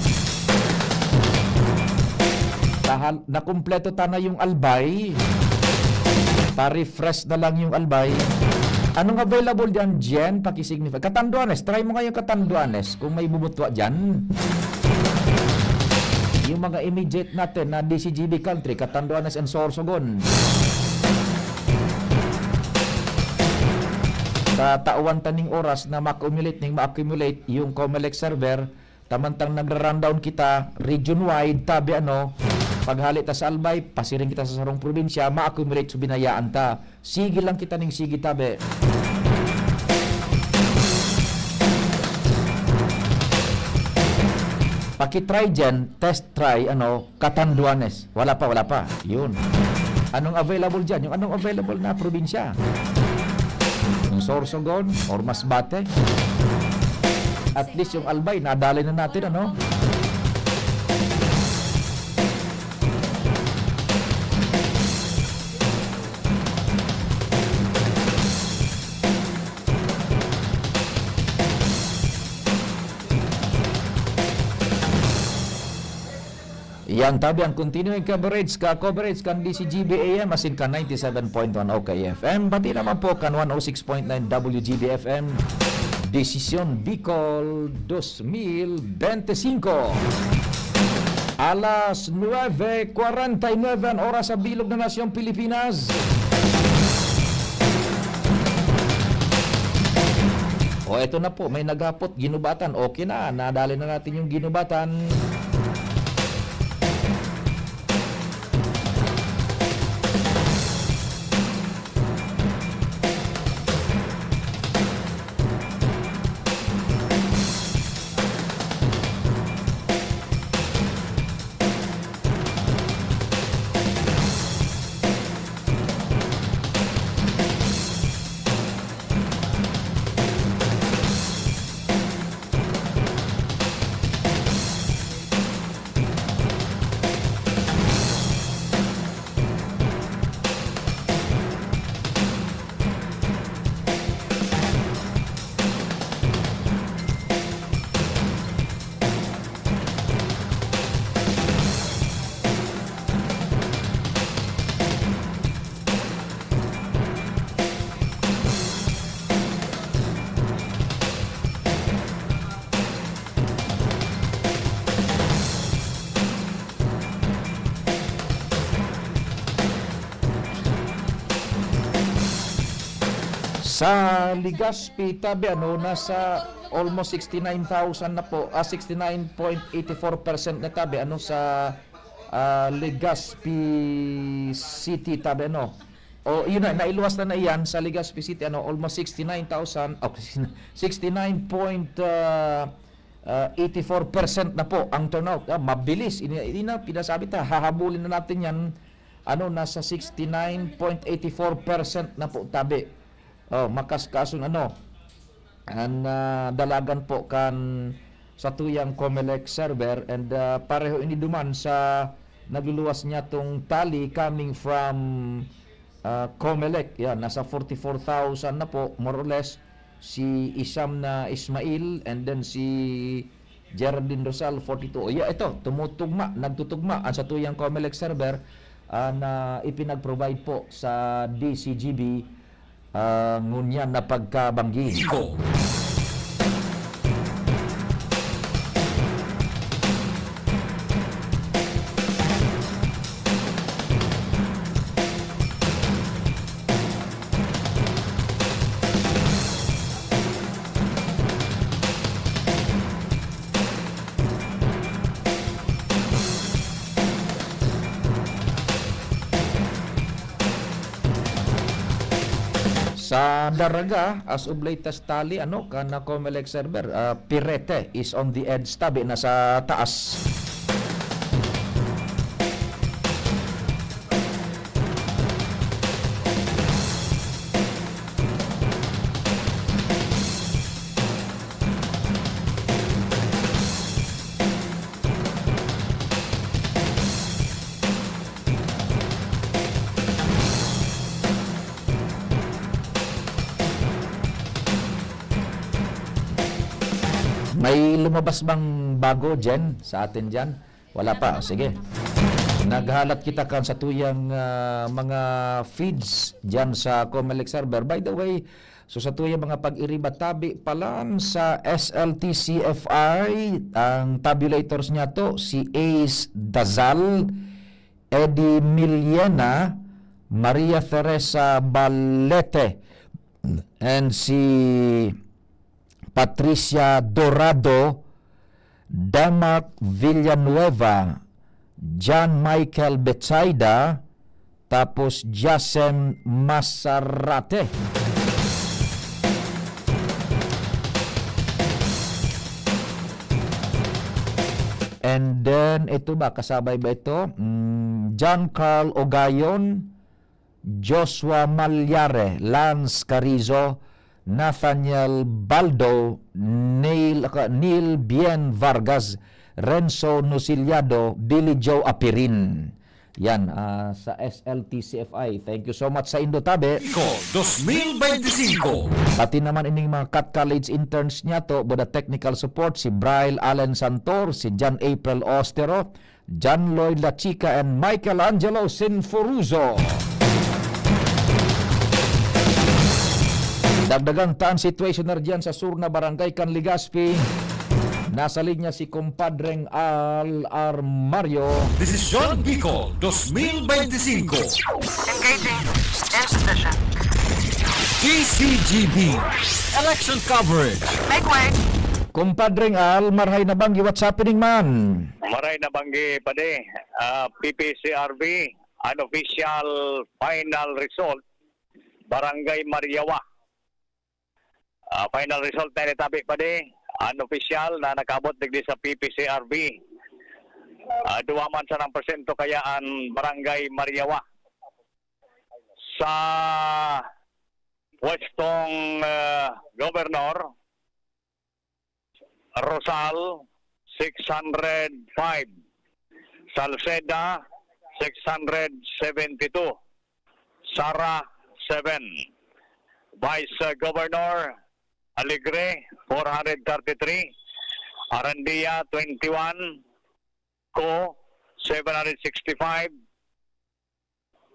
Nakumpleto na yung Albay. Pa-refresh na lang yung Albay. Anong available dyan, Jen? Pakisignify. Catanduanes. Try mo nga yung Catanduanes kung may bumutwa dyan. Yung mga immediate natin na DCGB country, Catanduanes and Sorsogon. Sa tauan taning oras na ma-accumulate yung Comelec server, tamantang nagra-rundown kita region-wide, tabi paghalit ta sa Albay, pasiring kita sa sarong probinsya, ma-accumulate sa binayaan ta. Sige lang kita ning sige tabi. Paki-try dyan, test try, Catanduanes. Wala pa. Yun. Anong available dyan? Yung anong available na probinsya? Yung Sorsogon or Masbate? At least yung Albay, nadalay na natin, Yan tabi ang continuing coverage kan DCGB AM asin kan 97.1 OKFM pati naman po kan 106.9 WGB FM Desisyon Bicol 2025. Alas 9:49 ang oras sa bilog na nasyong Pilipinas. O eto na po, may nagapot ginubatan. Okay na, nadali na natin yung ginubatan. Sa Legazpi tabi nasa almost 69,000 na po, 69.84% na tabi sa Legazpi City tabi o yun na nailuwas na iyan sa Legazpi City almost 69,000 69.84% na po ang turnout. Mabilis ini na pinasabi hahabulin na natin yan nasa 69.84% na po tabi. Makaskasun ang dalagan po kan sa tuyang COMELEC server and pareho ini duman sa nagluluwas niya tong tally coming from COMELEC. Yan, nasa 44,000 na po more or less si Isam na Ismail and then si Geraldine Rosal 42. Ito nagtutugma ang sa tuyang COMELEC server na ipinag-provide po sa DCGB ngunyan na pagkabanggi. Sa Daraga, as of latest tally, kana COMELEC server, Pirete is on the edge tabi, nasa taas. May lumabas bang bago, Jen, sa atin dyan? Wala pa. Sige. Naghalat kita kan sa tuyang mga feeds dyan sa COMELEC server. By the way, so sa tuyang mga pag-iribatabi palan sa SLTCFI, ang tabulators niya to, si Ace Dazal, Eddie Miliena, Maria Teresa Balete, and si Patricia Dorado, Damak Villanueva, John Michael Betsaida, tapos Jasem Masarate. And then, ito ba, kasabay ba ito? John Carl Ogayon, Joshua Malyare, Lance Carizo, Nathaniel Baldo, Neil Bien Vargas, Renzo Nusiliado, Billy Joe Apirin. Yan, sa SLTCFI. Thank you so much sa Indotabe. 2025. Pati naman ining mga Cat College interns niya to, boda technical support, si Bryle Allen Santor, si John April Ostero, John Lloyd La Chica and Michelangelo Sinforuzo. Dagdagang taan situationer dyan sa sur na barangay Canligaspi. Nasa linya si kumpadreng Al Armario. Desisyon Bicol 2025. Engaging in position. DCGB. Election coverage. Make way. Kumpadreng Al, marhay na banggi, what's happening man? Maray na banggi pa de. PPCRB, unofficial final result. Barangay Mariawa. Final result na nitabi pa de. Unofficial na nakabot digdi sa PPCRB. Duwaman sa ng persento kaya ang Barangay Mariawa. Sa Westong Governor, Rosal 605, Salceda 672, Sara 7, Vice Governor Alegre 433, Arandia 21, Co 765,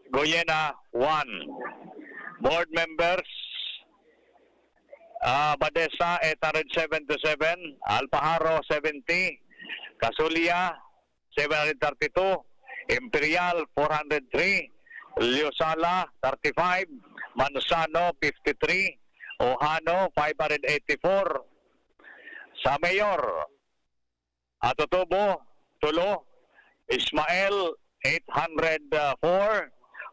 Goyena 1. Board members Badesa 877, Alpajaro 70, Casulia 732, Imperial 403, Liosala 35, Mansano 53, Ohano 584. Sa Mayor Atotobo Tulo, Ismael 804,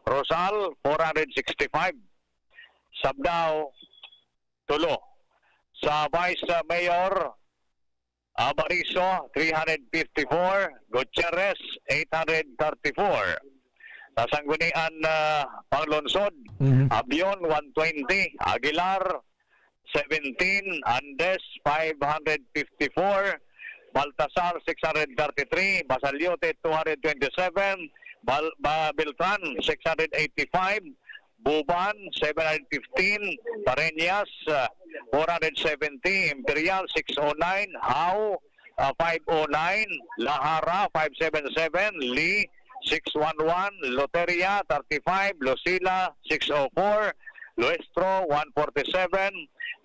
Rosal 465, Sabdao Tulo. Sa Vice Mayor Bariso 354, Gutierrez 834. Sa Sanggunian Panglonsod, Abion 120, Aguilar 17, Andes 554, Baltasar 633, Basaliote 227, Beltran 685, Buban 715, Pareñas 470, Imperial 609, Hao 509, Lahara 577, Lee 611, Loteria 35, Lucila 604, Luestro 147,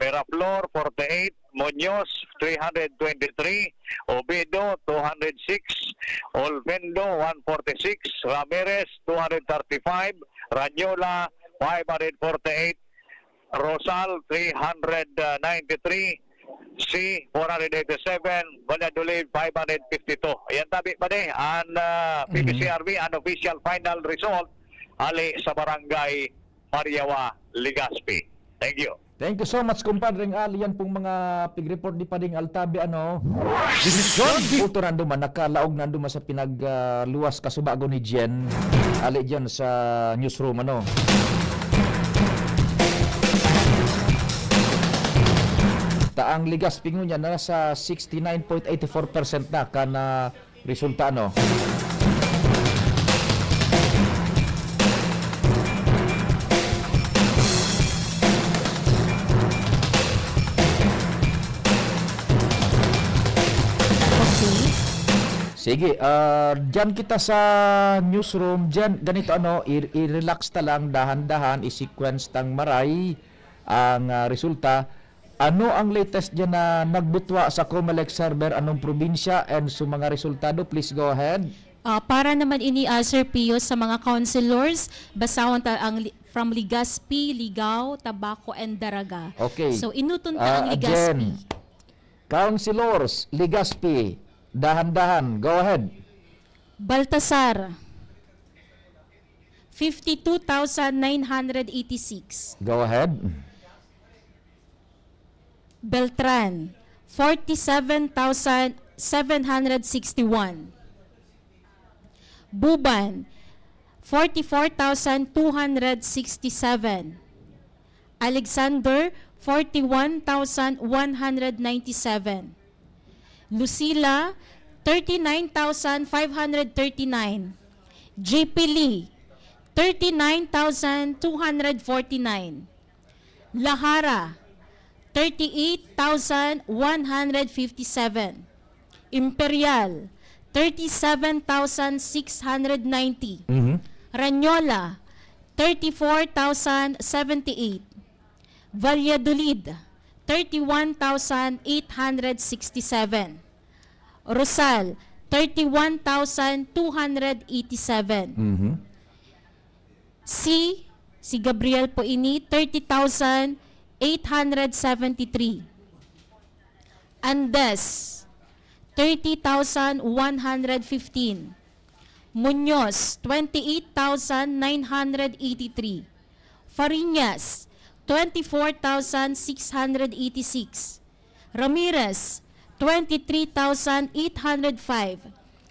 Miraflor 48, Muñoz 323, Obedo 206, Olvendo 146, Ramirez 235, Ranyola 548, Rosal 393, C 487, Valladolid 552. Ayan tabi pa de ang PPCRB unofficial final result ali sa Barangay Mariawa, Legazpi. Thank you. Thank you so much, kumpadreng Al. Yan pong mga pig-report ni Pading Altabi, Puto nando man, nakalaog nando man sa pinagluwas kasubago ni Jen. Ali dyan sa newsroom, Taang Legazpi niya nasa 69.84% na kana resulta, Sige, dyan kita sa newsroom. Dyan, ganito i-relax ta lang, dahan-dahan, i-sequence tang maray ang resulta. Ano ang latest dyan na nagbutwa sa Comelec server? Anong probinsya and sa mga resultado? Please go ahead. Para naman ini Sir Pio sa mga councilors, basahon ta ang from Legazpi, Ligao, Tabaco, and Daraga. Okay. So inuton ta ang Legazpi. Councilors, Legazpi, dahan-dahan. Go ahead. Baltasar, 52,986. Go ahead. Beltran, 47,761. Buban, 44,267. Alexander, 41,197. Lucila, 39,539. JP Lee, 39,249. Lahara, 38,157. Imperial, 37,690. Ranyola, 34,078. Valladolid, 31,867. Rosal, 31,287. Si Gabriel po ini, 30,873. Andes, 30,115. Muñoz, 28,983. Fariñas, 24,686. Ramirez, 23,805.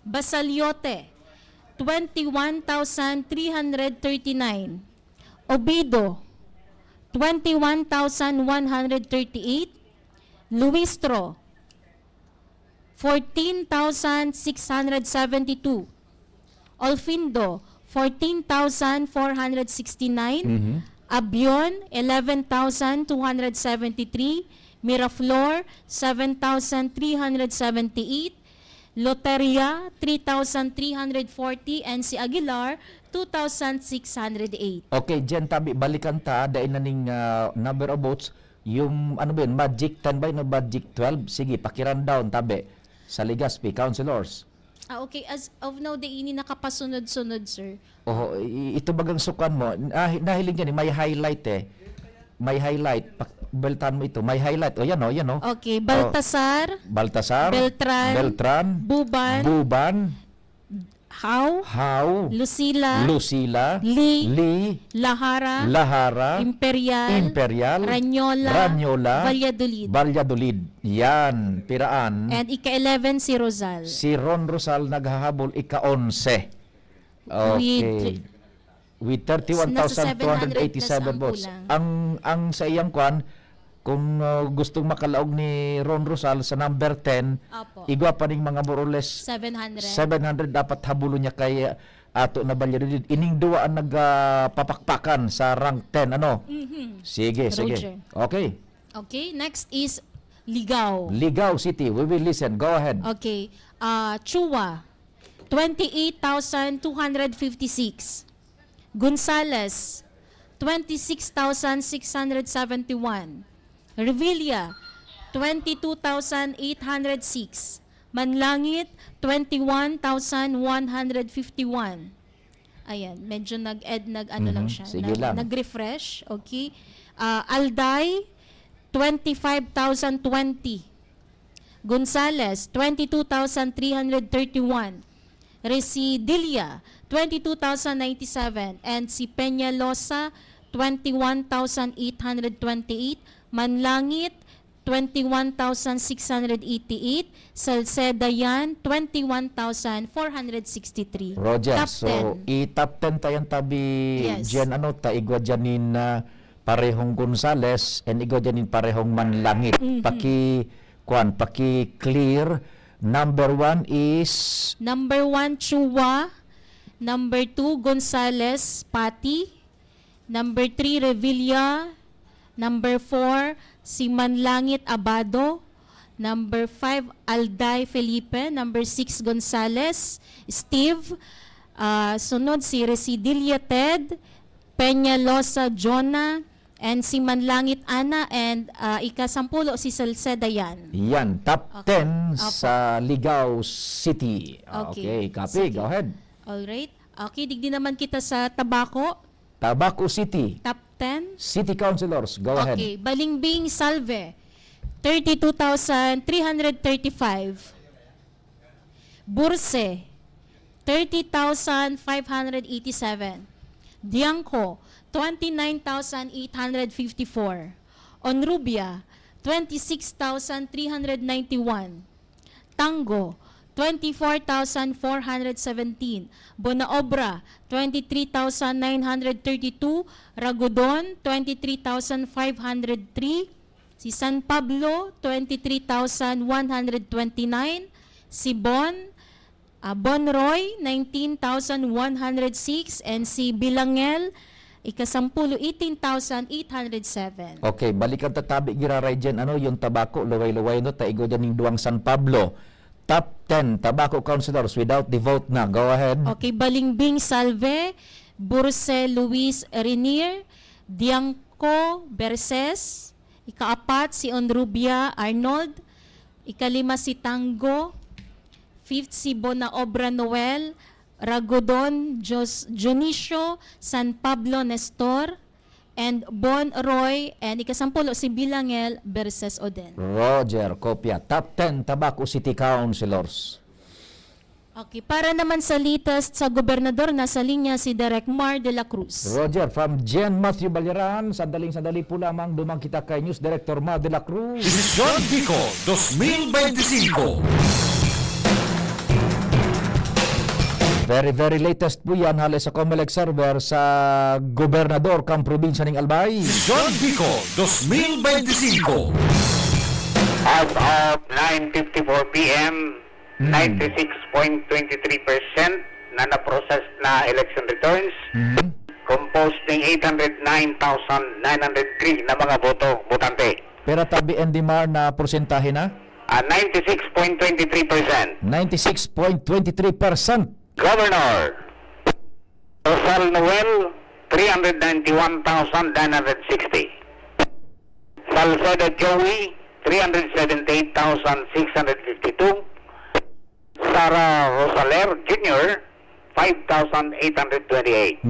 Basaliote, 21,339. Obido, 21,138. Luistro, 14,672. Olfindo, 14,469. Abion, 11,273. Miraflor, 7,378. Loteria, 3,340. And si Aguilar, 2,608. Okay, Jen, tabi, balikan ta, dahil na ning number of votes, yung, ano ba yun, Magic 10 ba yun, Magic 12? Sige, pakiran down, tabi, sa Legazpi, councilors. Okay, as of now, ini nakapasunod-sunod, sir. Oh, ito bagang sukan mo, nahiling yan, may highlight eh. May highlight, baltan mo ito, may highlight. O yan o, yan o. Okay, Baltasar, Beltran, Buban, How, Lucila, Lee, Lahara, Imperial, Ranyola, Valladolid. Yan, piraan. And ika-11 si Rosal. Si Ron Rosal naghahabol ika-11. Okay. With 31,287 votes. Ang sa iyang kwan, kung gustong makalaog ni Ron Rosal sa number 10, igwa pa ning mga more or less 700 dapat habulo niya kay ato na Valladolid. Ining duwa ang nagpapakpakan sa rank 10, ano? Sige. Okay. Okay, next is Ligao. Ligao City, we will listen. Go ahead. Okay. Chua, 28,256. Gonzales, 26,671. Revilla, 22,806. Manlangit, 21,151. Ayan, medyo lang siya. Sige lang. Nag-refresh. Okay. Alday, 25,020. Gonzales, 22,331. Residilia, 22,097. And si Peñalosa, 21,828. Manlangit, 21,688. Salcedayan, 21,463. Roger, Top so 10. i-top 10 tayong tabi Yes. dyan, ano, taigwa dyanin na parehong Gonzales and igwa dyanin parehong Manlangit. Paki-clear. Number 1 is? Number 1, Chua. Number 2, Gonzales, Pati. Number 3, Revilla. Number 4, si Manlangit Abado. Number 5, Alday Felipe. Number 6, Gonzales, Steve. Sunod si Residilia Ted, Peñalosa Jonah, and si Manlangit Ana, and ika-10 si Salcedayan. Yan, top 10 sa Ligao City. Okay. Copy. Go ahead. Alright. Okay, digdi naman kita sa Tabaco. Tabaco City. Top 10. City Councilors. Go ahead. Okay, Balimbing Salve, 32,335. Burse, 30,587. Diangco, 29,854. Onrubia, 26,391. Tango, 24,417. Bonaobra, 23,932. Ragudon, 23,503. Si San Pablo, 23,129. Si Bonroy, 19,106. And si Bilangel, ika-10, 18,807. Okay, balikan tatabi giraray dyan, ano, yung tabako, luway-luway no, taigo dyan yung duwang San Pablo. top 10 tobacco councilors without the vote na. Go ahead. Okay, Balimbing Salve, Burse Luis Renier, Diangco Berses, ika-4 si Onrubia Arnold, ika-5 si Tango, 5th si Bonaobra Noel, Ragodon Jonicio San Pablo Nestor, and Bon Roy, and ika-10 si Bilangel Berses Oden. Roger Copia, top 10 tobacco city councilors. Okay, para naman sa latest sa gobernador, nasa linya si Direk Mar de la Cruz. Roger, from Jen Matthew Baliran, sandaling-sandali po lamang dumang kita kay News Director Mar de la Cruz. Desisyon Bicol 2025. Very latest po yan halos sa Comelec server sa gobernador kang probinsya ng Albay. Desisyon Bicol 2025. As of 9:54 p.m., 96.23% na na-process na election returns, composed ng 809,903 na mga botante. Pero tabi NDMAR na porsyentahe na? 96.23%. 96.23%. Governor Rosal Noel, 391,960. Salcedo Joey, 378,652. Sara Rosaler Jr., 5,828.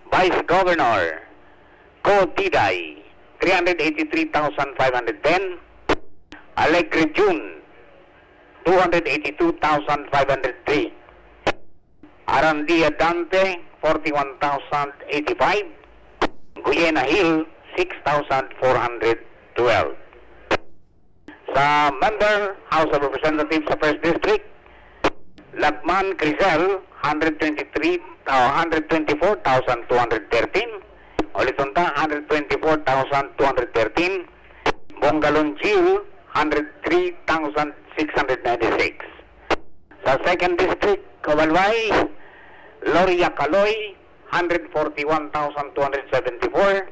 Vice Governor Ko Tiday, 383,510. Alegre June, 282,503. Arandia Dante, 41,085. Guyena Hill, 6,412. Sa member, House of Representatives sa 1st District, Lagman Crisel, 124,213. Olitonta, 124,213. Bongalon Gil, 103,696. Sa 2nd District, Cabalbay, Loria Caloy, 141,274.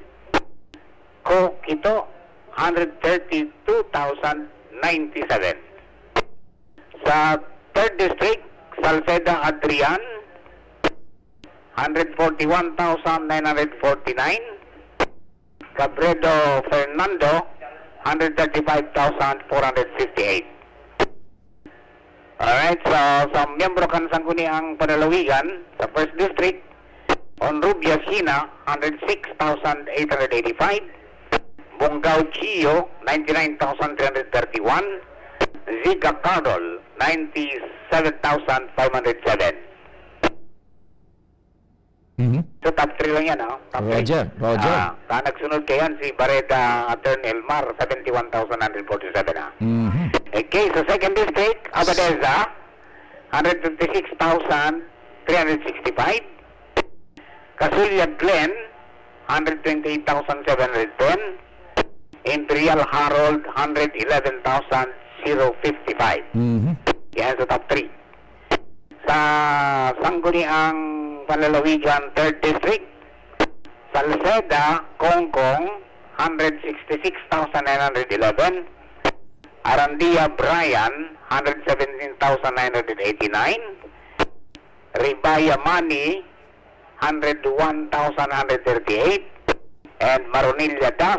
Ko Quito, 132,097. Sa 3rd District, Salceda Adrian, 141,949. Cabredo Fernando, 135,458. Alright, so sa miyembro kan sangguni ang panalawigan sa 1st District, Onrubia Sina, 106,885. Bongao Chio, 99,331. Ziga Carol, 97,507. So top 3 lang yan, no? Top Roger. Nagsunod kayan si Bareta Attorney Elmar, 71,147, ha? Okay, sa 2nd District, Abadeza, 156,365. Casulia Glen, 128,710. Imperial Harold, 111,055. Yan sa top 3. Sa sangguniang panlalawigan 3rd District, Salceda, Kongkong, 166,911. Arandia Brian, 117,989. Ribaya Mani, 101,138. And Maronilla Das,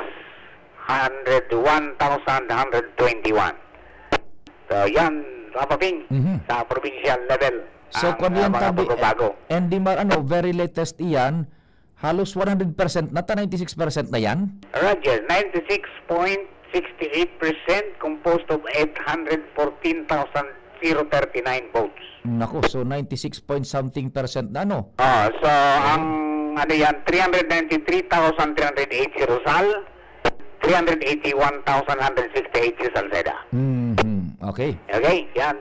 101,121. So yan, Rapaping, sa provincial level. So kung yan tabi, NDMAR, very latest iyan, halos 100%, nata 96% na yan? Roger, 96.68% composed of 814,039 votes. Nako, so 96 point something percent na ano? So ang 393,308 si Rosal, 381,168 si Salceda. Okay. Okay, yan.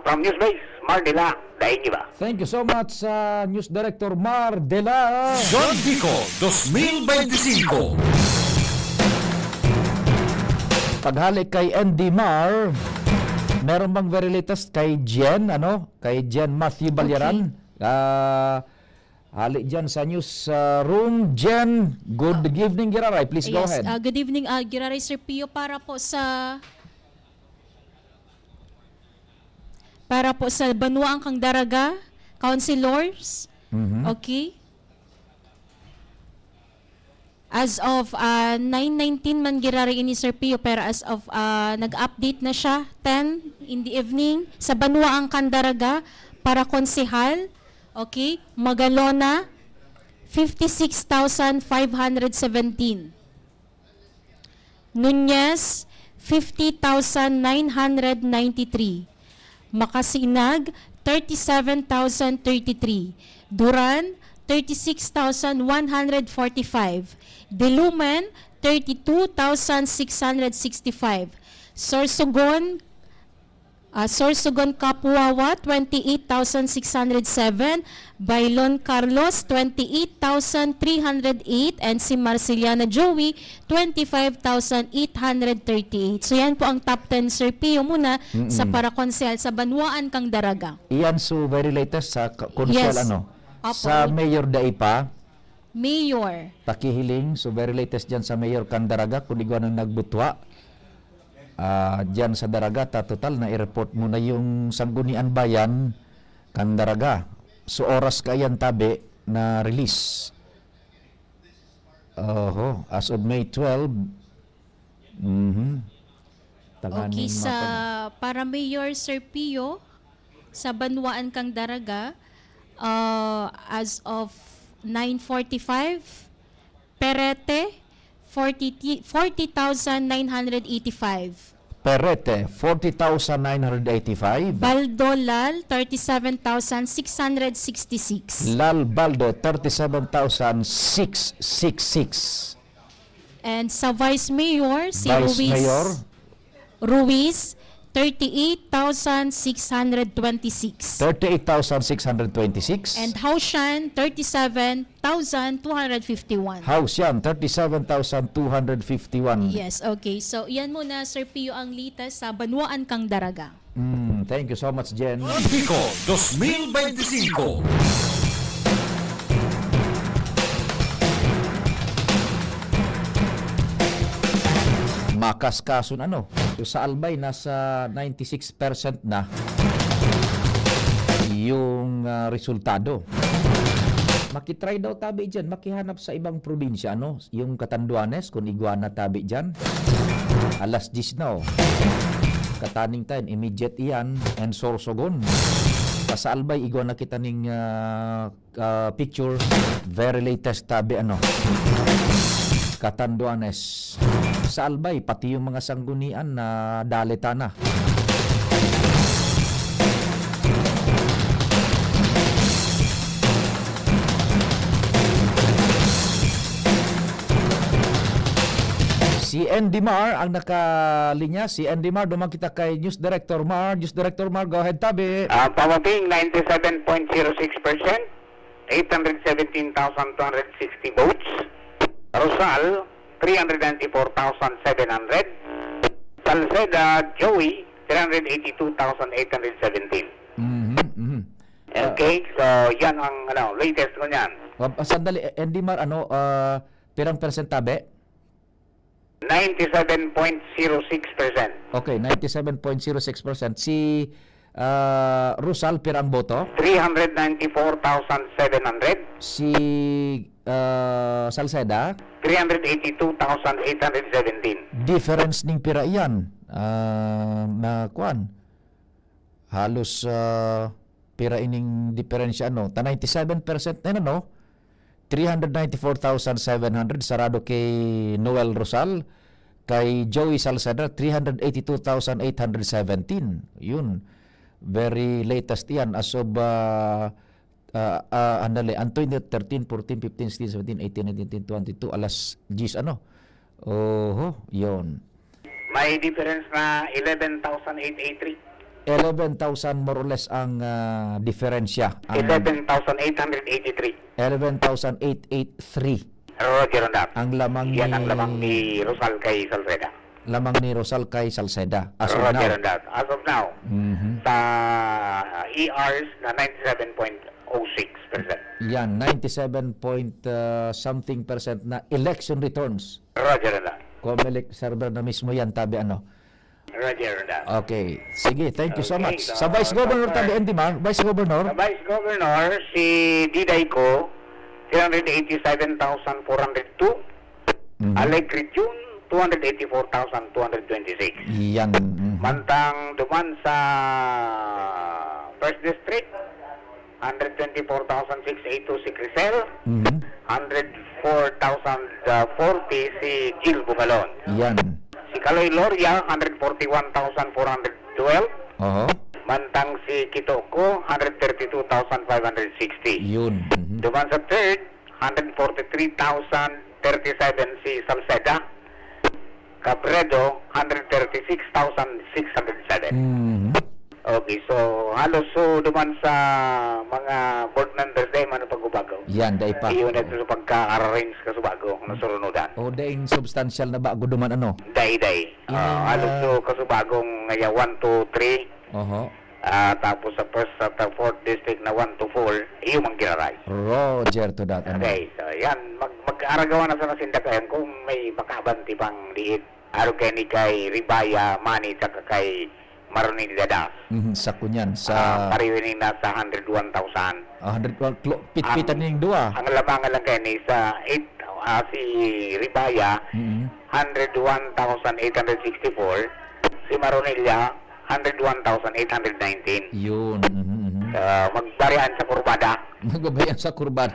From Newsbase, Mardila, dahin niyo ba? Thank you so much, News Director Mar de la... Desisyon Bicol 2025. Paghalik kay NDMAR, meron bang very latest kay Jen, Kay Jen Matthew Baliaran? Halik dyan sa news room. Jen, good evening, Giraray. Please go ahead. Good evening, Giraray Sir Pio, para po sa para po sa Banwaang Kang Daraga, councilors. Okay? As of 9:19 man girari ini Sir Pio, pero as of nag-update na siya 10 in the evening sa Banwaang Kang Daraga para konsehal. Okay? Magalona 56,517. Nunez 50,993. Makasinag 37,033. Duran 36,145. Diluman 32,665. Sorsogon Kapuawa 28,607, Bailon Carlos 28,308, and si Marceliana Joey 25,838. So yan po ang top 10 Sir Pio muna sa para konsehal sa Banwaan Kang Daraga. Iyan so very latest sa konsehal Yes. Opo. Sa Mayor Daipa. Mayor. Pakihiling so very latest diyan sa Mayor Kang Daraga kung igwa nang nagbutwa. Diyan sa Daraga, total na i-report mo na yung Sanggunian Bayan, Kang Daraga. So oras kayan tabi na release. As of May 12. Okay, sa para Mayor Sir Pio, sa Banwaan Kang Daraga, as of 9:45, Perete, 40,985. Perete, 40,985. Baldolal, 37,666. Lal Baldo, 37,666. And sa Vice Mayor, si Vice Mayor, Ruiz, 38,626. 38,626. And Haushan, 37,251. House yan, 37,251. Yes, okay. So, yan muna, Sir Pio, ang litas sa Banwaan Kang Daraga. Thank you so much, Jen. Bicol 2025. Makaskason So sa Albay, nasa 96% na yung resultado. Makitry daw tabi dyan, makihanap sa ibang probinsya, yung Catanduanes, kung iguana tabi dyan. Alas 10 na, Kataning tayo, immediate iyan, and Sorsogon. Sa Albay, iguana kita ning picture, very latest tabi, Catanduanes. Sa Albay, pati yung mga sanggunian na dalita na. Si Andy Mar ang nakalinya. Si Andy Mar, dumang kita kay News Director Mar. News Director Mar, go ahead, tabi. Pamaping 97.06%, 817,260 votes. Rosal, 394,700. Salceda, Joey, 382,817. Okay, so yan ang latest ko niyan. Sandali, Andy Mar, pirang percent tabi? 97.06%. Okay, 97.06%. Si Rosal, pirang boto? 394,700. Si Salceda? 382,817. Difference ning pira iyan. Na kuan. Halos pira ining diferensya ta 97% na 394,700 sarado kay Noel Rosal, kay Joey Salceda 382,817. Yun. Very latest yan as of Antoy 13, 14, 15, 16, 17, 18, 19, 20, 22 alas 10 yun. May difference na 11,883. 11,000 more or less ang diferensya. 11,883. 11,883. Roger on that. Ang lamang yan ang lamang ni Rosal kay Salceda. Lamang ni Rosal kay Salceda. As of Roger now. on that. As of now, sa ERs na 97.06%. Yan, 97 point something percent na election returns. Roger on that. Comelec server na mismo yan, tabi Roger that. Okay. Sige, thank you so Okay, much. so, Sa Vice Governor Dr. tabi Endimar, Vice Governor. Sa Vice Governor, si Diday ko, 387,402. Alegre June, 284,226. Yan. Mantang duman sa First District, 124,682 si Crisel, 104,040 si Jill Bugalon. Yan. Si Kaloy Loria, 141,412. Oho. Mantang si Kitoko, 132,560. Yun. Duman sa third, 143,037 si Salceda. Cabredo, 136,607. Okay, so halos so duman sa mga board members dahil man pag-ubago. Yan, day pa. Iyon na ito sa pagka-arrange ka sa bago na surunudan. O daing substantial na bago duman ano? Day. Halos so kasubagong ngaya 1, 2, 3. Oho. Tapos sa first at the fourth district na 1 to 4, iyon ang giraray. Roger to that. Ano? Okay, so yan, mag-aragawa na sa nasindakayan kung may makabanti pang liit. Araw kay ni kay Ribaya, Mani, tsaka kay Maronil Dadas. Sa kunyan, sa... Pariwining na sa 101,000. 101, pit-pitan ning dua. Ang lamangan lang kay ni sa 8, si Ribaya, 101,864. Si Maronilla, 101,819. Yun. Magbarihan sa kurbada. Magbabayan sa kurbada.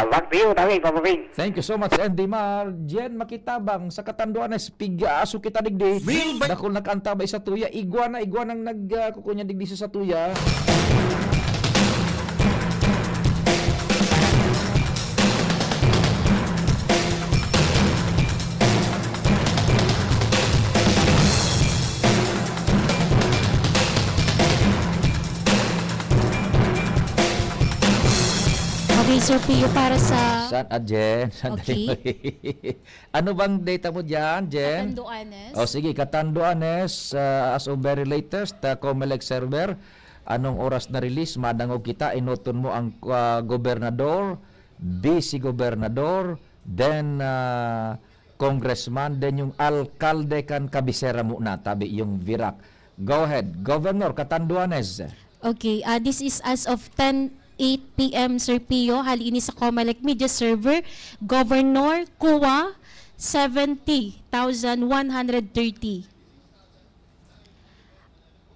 Baktiyo, tabi, papaping. Thank you so much, Andy Mar. Jen makitabang sa Katanduanes, pigaso kita digdi. Dakol nagkantabay sa tuya. Iguanang nagkukunya digdi sa tuya. Okay, Sir Pio, para sa San Jen? Okay. Ano bang data mo dyan, Jen? Katanduanes. O sige, Katanduanes, as of very latest, COMELEC server, anong oras na release? Madangog kita, inuton mo ang gobernador, vice gobernador, then congressman, then yung alkalde kan kabisera mo na, tabi yung Virac. Go ahead, Governor Katanduanes. Okay, this is as of 8 p.m. Sir Pio, halini sa COMELEC Media Server, Governor Kuwa, 70,130.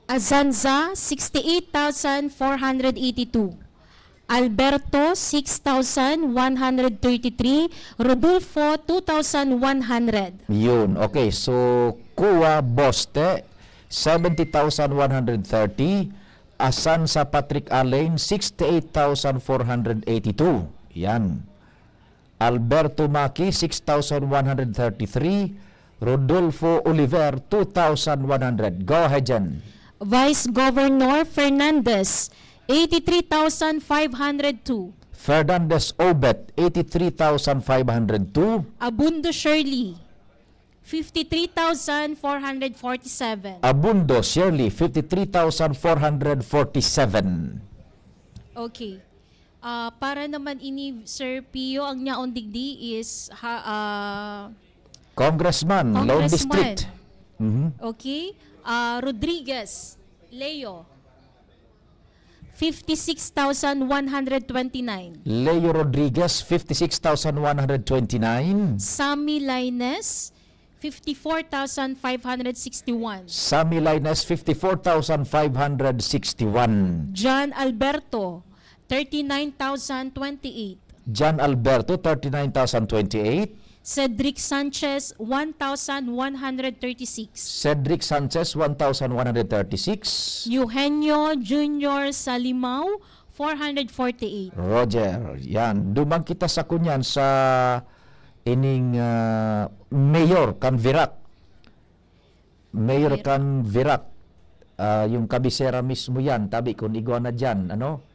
Azanza, 68,482. Alberto, 6,133. Rodolfo, 2,100. Yun, okay. So, Kuwa Boste, 70,130. Asan sa Patrick Alain, 68,482. Yan. Alberto Maki, 6,133. Rodolfo Oliver, 2,100. Go ahead, Jen. Vice Governor Fernandez, 83,502. Fernandez Obet, 83,502. Abundo Shirley, 53,447. Abundo Shirley, 53,447. Okay. Para naman ini Sir Pio, ang nyaon digdi is Congressman, Lone District. Okay. Rodriguez Leo, 56,129. Leo Rodriguez, 56,129. Sammy Laines, 54,561. Sammy Laines, 54,561. John Alberto, 39,028. John Alberto, 39,028. Cedric Sanchez, 1,136. Cedric Sanchez, 1,136. Eugenio Junior Salimao, 448. Roger, yan. Dumang kita sa kunyan sa ining Mayor kan Virac. Mayor kan Virac. Yung kabisera mismo yan. Tabi kung iguana dyan. Ano?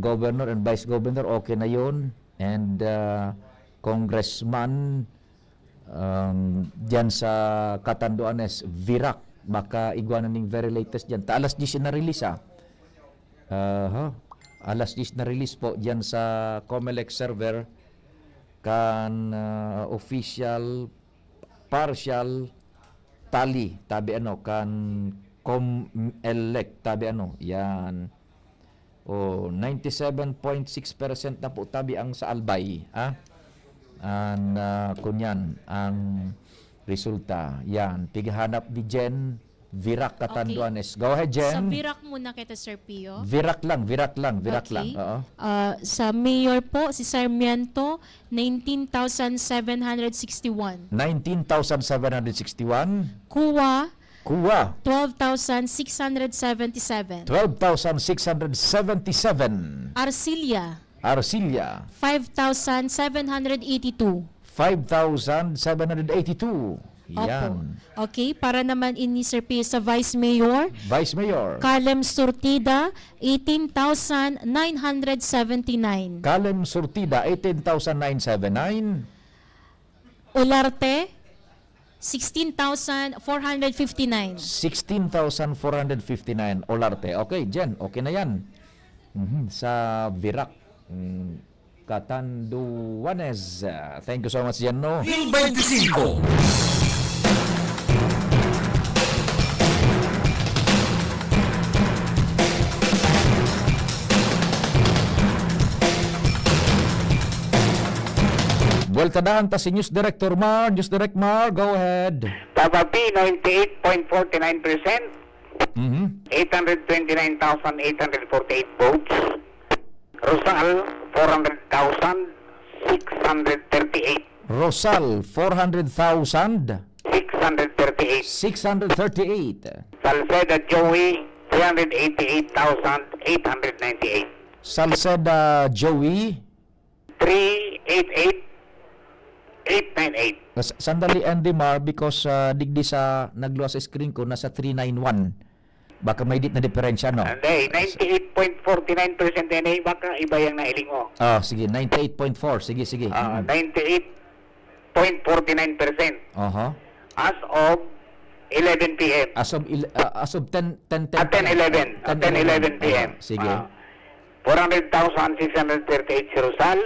Governor and Vice Governor, okay na yun. And Congressman dyan sa Catanduanes, Virac. Baka iguana ning very latest dyan. Alas 10 na release alas 10 na release po dyan sa COMELEC server kan official, partial, tali tabi kan COMELEC tabi yan. 97.6% na po tabi ang sa Albay, ang kunyan ang resulta. Yan, pigahanap di Jen Virac Catanduanes. Go ahead, Jen. Sa Virac muna kita, Sir Pio. Virac lang. Okay. Oo. Sa mayor po, si Sarmiento, 19,761. 19,761. Kuwa, 12,677. 12,677. Arcilia, 5,782. 5,782. Yan. Okay, para naman ini Sir Pio sa Vice Mayor, Vice Mayor. Calem Surtida, 18,979. Calem Surtida, 18,979. Olarte, 16,459. 16,459 Olarte. Okay, Jen, okay na yan. Sa Virac, Catanduanes. Thank you so much, Jen, no? 25. Bueltadahan ta si News Director Mar. News Direct Mar, go ahead. Taba P, 98.49%. 829,848 votes. Rosal, 400,638. Rosal, 400,000. 638. 638. Salceda Joey, 388,898. Salceda Joey. 388,898. Sandali, Andy Mar, because digdi sa nagluwas sa screen ko, nasa 391. Baka may dit na diferensya, no? Hindi, 98.49% yan eh. Baka iba yung nailing mo. Sige, 98.4. Sige. 98.49%. As of 11 p.m. As of 10 p.m. Sige. 400,638 si Rosal.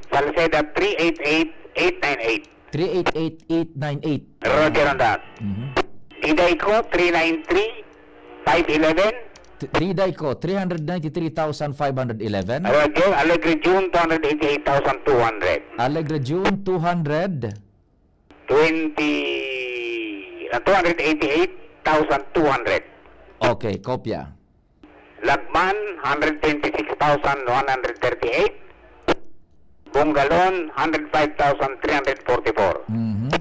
Salceda 388,898. 388,898. Roger on that. Idayco 393,511. Dayco 393,511. Roger. Alegre June 288,200. Alegre June 288,200. 288,200. Okay, kopya. Lagman 126,138. Bungalon 105,344.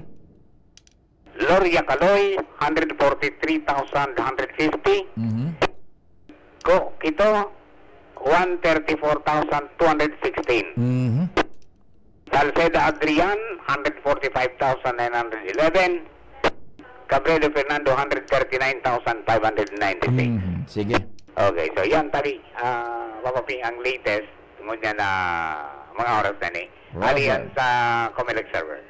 Loria Caloy 143,150. Quito 134,216. Salceda Adrian 145,911. Cabrero Fernando 139,596. Sige. Okay, so yan tali mapaping ang latest ngunyan na mga oras na ni. Alian sa COMELEC server.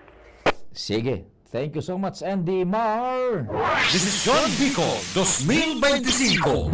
Sige. Thank you so much, Andy Mar. Desisyon Bicol 2025.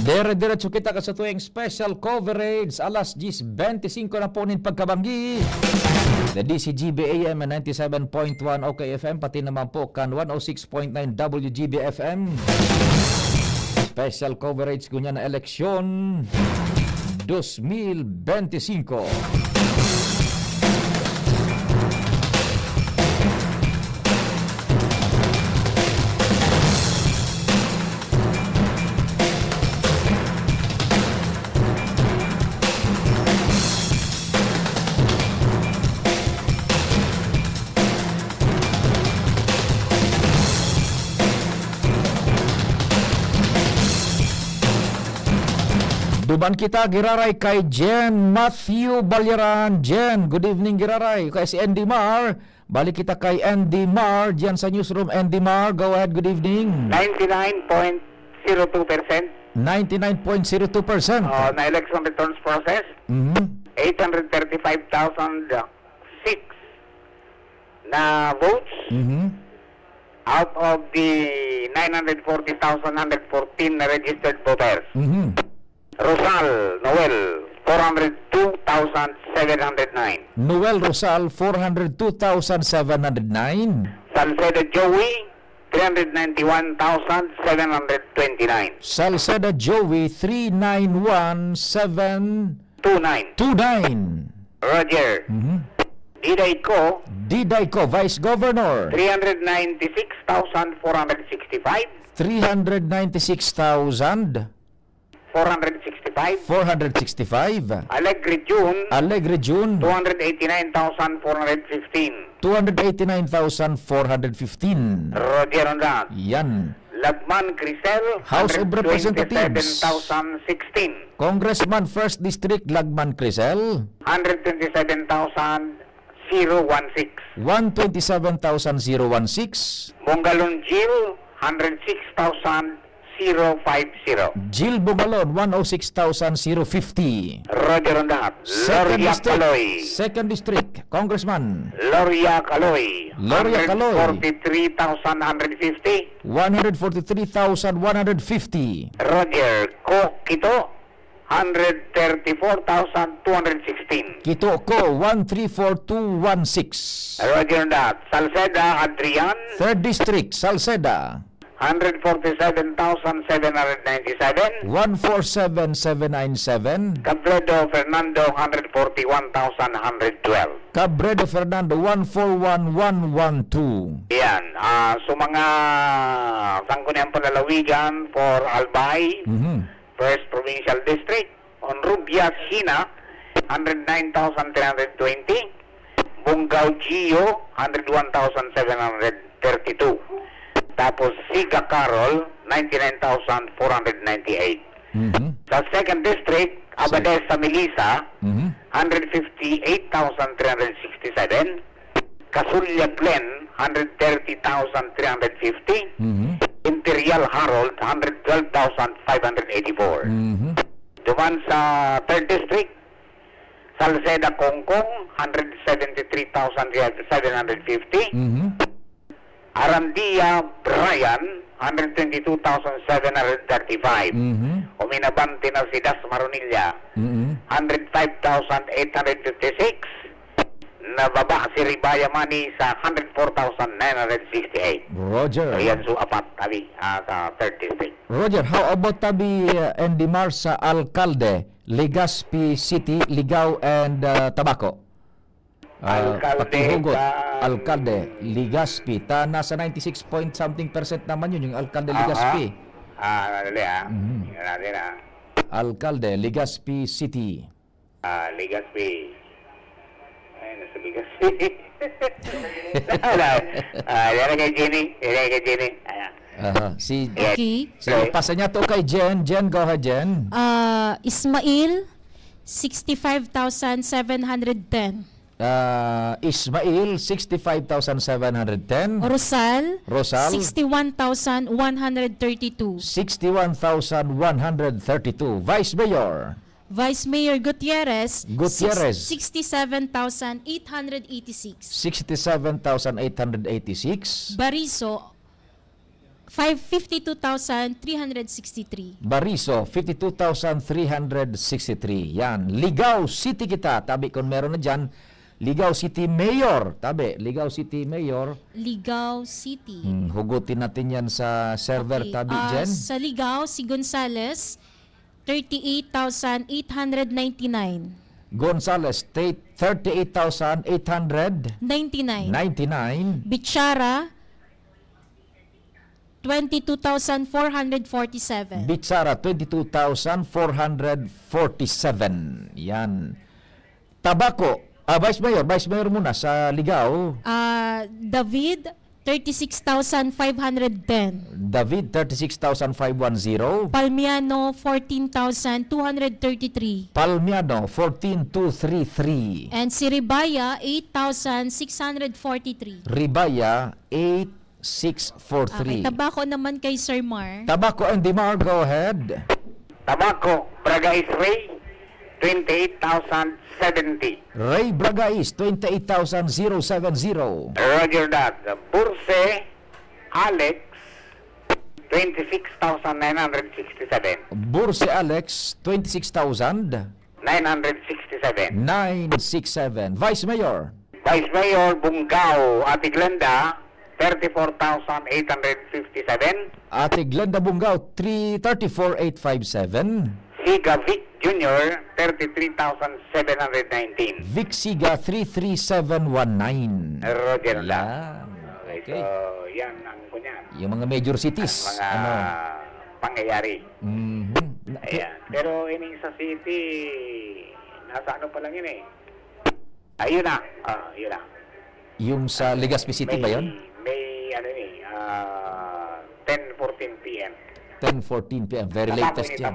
Dire-diretso kita ka sa tuwing special coverage. Alas 10:25 na po nin pagkabanggi. The DCGB AM 97.1 OKFM, pati naman po kan 106.9 WGBFM. Special coverage kunya na eleksyon 2025. Duman kita giraray kay Jen Matthew Balyaran. Jen, good evening giraray. Kay si Andy Mar. Balik kita kay Andy Mar diyan sa newsroom. Andy Mar, go ahead, good evening. 99.02%. 99.02%. Na election returns process. 835,006 na votes. Out of the 940,114 na registered voters. Rosal Noel, 402,709. Noel Rosal, 402,709. Salcedo Joey, 391,729. Salceda Joey, 391,729. Roger. Diday Ko, Vice Governor, 396,465. 396,465. 465. Alegre June, 289,415. 289,415. Roger on that. Yan. Lagman Crisel, House of Representatives. 127,016. Congressman 1st District Lagman Crisel, 127,016. 127,016. Mongalon Jill, 106,050. Jill Bugalon, 106,050. Roger on that. Loria Caloy. 2nd District, Congressman Loria Caloy. Loria Caloy. 143,150. 143,150. Roger Ko Kito, 134,216. Kito Ko, 134,216. Roger on that. Salceda Adrian, 3rd District, Salceda, 147,797. 147,797. Cabredo Fernando, 141,112. Cabredo Fernando, 141,112. Yan. So mga sangguniang palalawigan for Albay, First Provincial District. On Rubias, Hina, 109,320. Bungaw, Gio, 101,732. Tapos Siga Carol, 99,498. Sa 2nd District, Abadesa, Melissa, 158,367. Kasulya Glen, 130,350. Imperial Harold, 112,584. Duman sa 3rd District, Salceda Kongkong, 173,750. Arandia Brian, 122,735. Uminabante na si Das Maronilla, 105,856. Nababa si Ribaya Mani sa 104,968. Roger. So yan so apat tabi sa 3rd District. Roger, how about tabi Andy Mar sa Alcalde, Legazpi City, Ligao and Tabaco? Patihugot, Alcalde, Legazpi. Nasa 96 point something % naman yun, yung Alcalde Legazpi. Alcalde, Legazpi City. Legazpi. Ay, nasa Legazpi. Yan kay Jenny. Okay. Pasa niya to kay Jen. Jen, go ahead, Jen. Ismail, 65,710. Ismail, 65,710. Rosal, Rosal, 61,132. 61,132. Vice Mayor, Vice Mayor Gutierrez, Gutierrez. 67,886. 67,886. Bariso, 52,363. Bariso, 52,363. Yan. Ligao City kita. Tabi kung meron na dyan. Ligao City Mayor. Tabi, Ligao City Mayor. Ligao City. Hugutin natin yan sa server. Okay. Tabi, Jen. Sa Ligao, si Gonzales, 38,899. Gonzales, 38,899. 99. Bichara, 22,447. Bitsara, 22,447. Yan. Tabaco, Vice Mayor muna sa Ligao. David, 36,510. David, 36,510. Palmiano, 14,233. Palmiano, 14,233. And si Ribaya, 8,643. Ribaya, Okay, 8,643. tabako naman kay Sir Mar. Tabaco and Dimar, go ahead. Tabaco, Bragais Ray, 28,070. Ray Bragais, 28,070. Roger that. Burse, Alex, 26,967. Burse Alex, 26,967. 967. Vice Mayor, Vice Mayor Bungao, Ate Glenda, 34,857. Ate Glenda Bungao, 34,857. Siga Vic Jr., 33,719. Vic Siga, 33719. Roger that. Yan. Okay, so yan ang kunyan. Yung mga major cities. Mga pangyayari. Mhm. Ayan. Pero ining sa city, nasa ano pa lang yun eh. Ayun na. Yun na. Yung sa Legazpi City ba yun? May ano eh, 10:14 p.m. 10:14 p.m. Very Tabaco latest ni yan.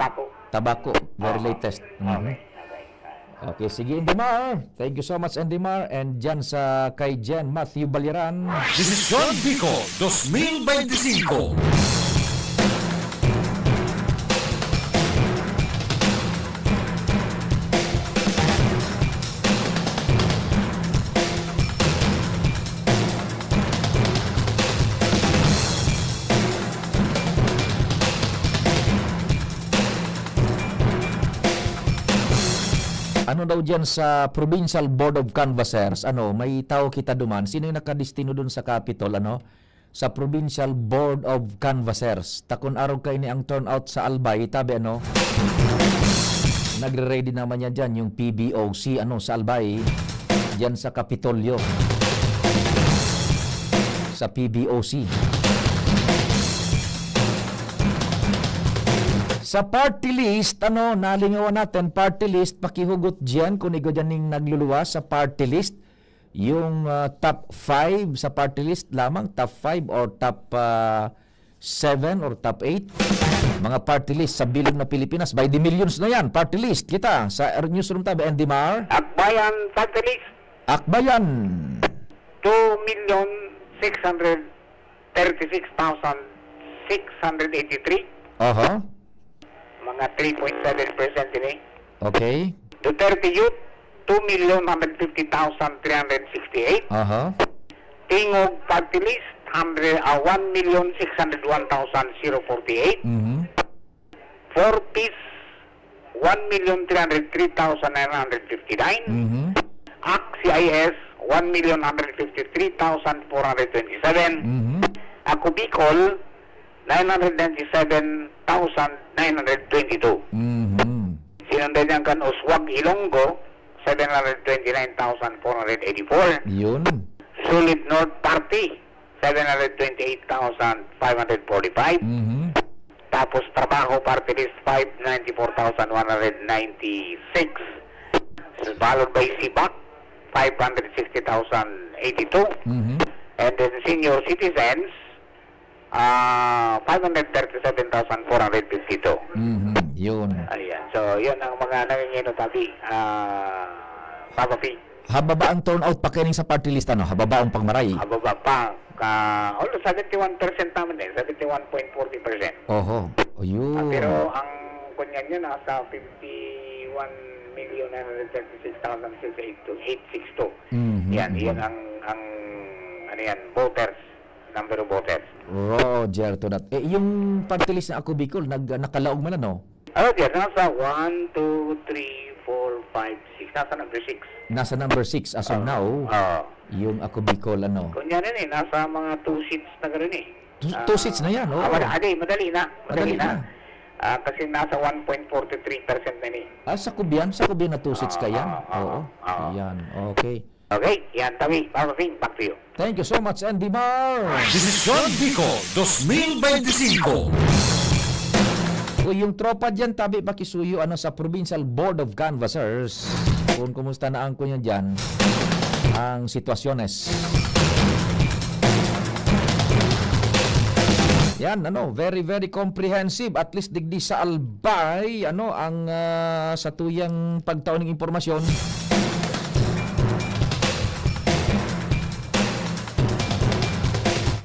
Tabaco. Very latest. Mhm. Okay, sige, Endimar. Thank you so much, Endimar. And dyan sa kay Jen Matthew Baliran. Desisyon Bicol 2025. Ano daw dyan sa Provincial Board of Canvassers, may tao kita duman. Sino yung nakadistino dun sa Capitol, sa Provincial Board of Canvassers. Takon araw kayo ni ang turnout sa Albay, tabi nagre-ready naman yan dyan, yung PBOC, sa Albay, dyan sa Kapitolyo. Sa PBOC. Sa party list, nalingawan natin, party list, pakihugot dyan, kung ikaw dyan yung nagluluwas sa party list, yung top 5 sa party list lamang, top 5 or top 7 or top 8, mga party list sa bilog na Pilipinas, by the millions na yan, party list, kita, sa newsroom tabi, Endimar. Akbayan party list. Akbayan. 2,636,683. Mga 3.7% din eh. Okay. Duterte Youth, 2,150,368. Tingog Party List, 1,601,048. For Peace, 1,303,959. ACT-CIS, 1,153,427. Ako Bicol, 997,922. Sinundan niyan kan Uswag Ilonggo, 729,484. Yun. Sulit North Party, 728,545. Tapos Trabaho Party List, 594,196. Followed by Sibak, 560,082. And then Senior Citizens, 537,452. Yun. Ayan. So, yun ang mga nangingino tabi. Papa P. Hababa ang turnout pa kining sa party list, hababa ang pangmaray. Hababa pa. Although 71% naman din. 71.40%. Oho. Yun. Pero ang kunyan nyo nasa 51,936,862. Yan. Yan ang voters. Number of voters. Roger to that. Yung party list na ako Bicol, nakalaog man Roger, nasa 1, 2, 3, 4, 5, 6. Nasa number 6. Nasa number 6 as of now. Yung ako Bicol, Kunyan eh, nasa mga 2 seats na gano'n eh. 2 seats na yan, Madali na. Kasi nasa 1.43% na ni. Sa Kubian na 2 seats ka yan? Oo. Yan, okay. Okay, yan tawi. Back to you. Thank you so much, Andy Mar. Desisyon Bicol 2025. Yung tropa dyan, tabi pakisuyo sa Provincial Board of Canvassers. Kung kumusta na ang kunya dyan, ang sitwasyones. Yan, very, very comprehensive. At least digdi sa Albay, ang sa tuyang pagtaon ng impormasyon.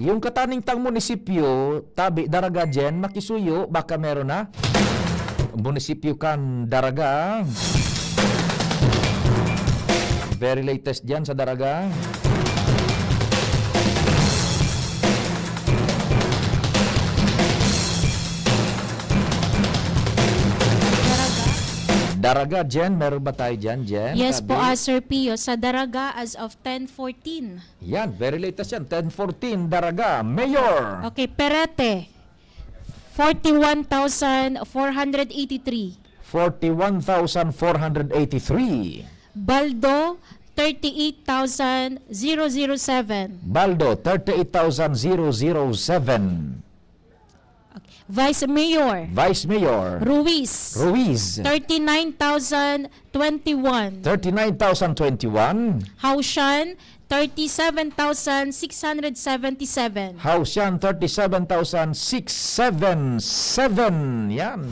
Yung kataningtang munisipyo, tabi, Daraga dyan, makisuyo, baka meron na. Munisipyo kan Daraga. Very latest dyan sa Daraga. Daraga, Jen, meron ba tayo dyan, Jen? Yes po, Sir Pio, sa Daraga as of 10:14. Yan, very latest yan. 10:14, Daraga. Mayor! Okay, Perete, 41,483. 41,483. Baldo, 38,007. Baldo, 38,007. Vice Mayor, Vice Mayor. Ruiz, 39,021. 39,021. Haushan, 37,677. House yan, 37,677. Yan.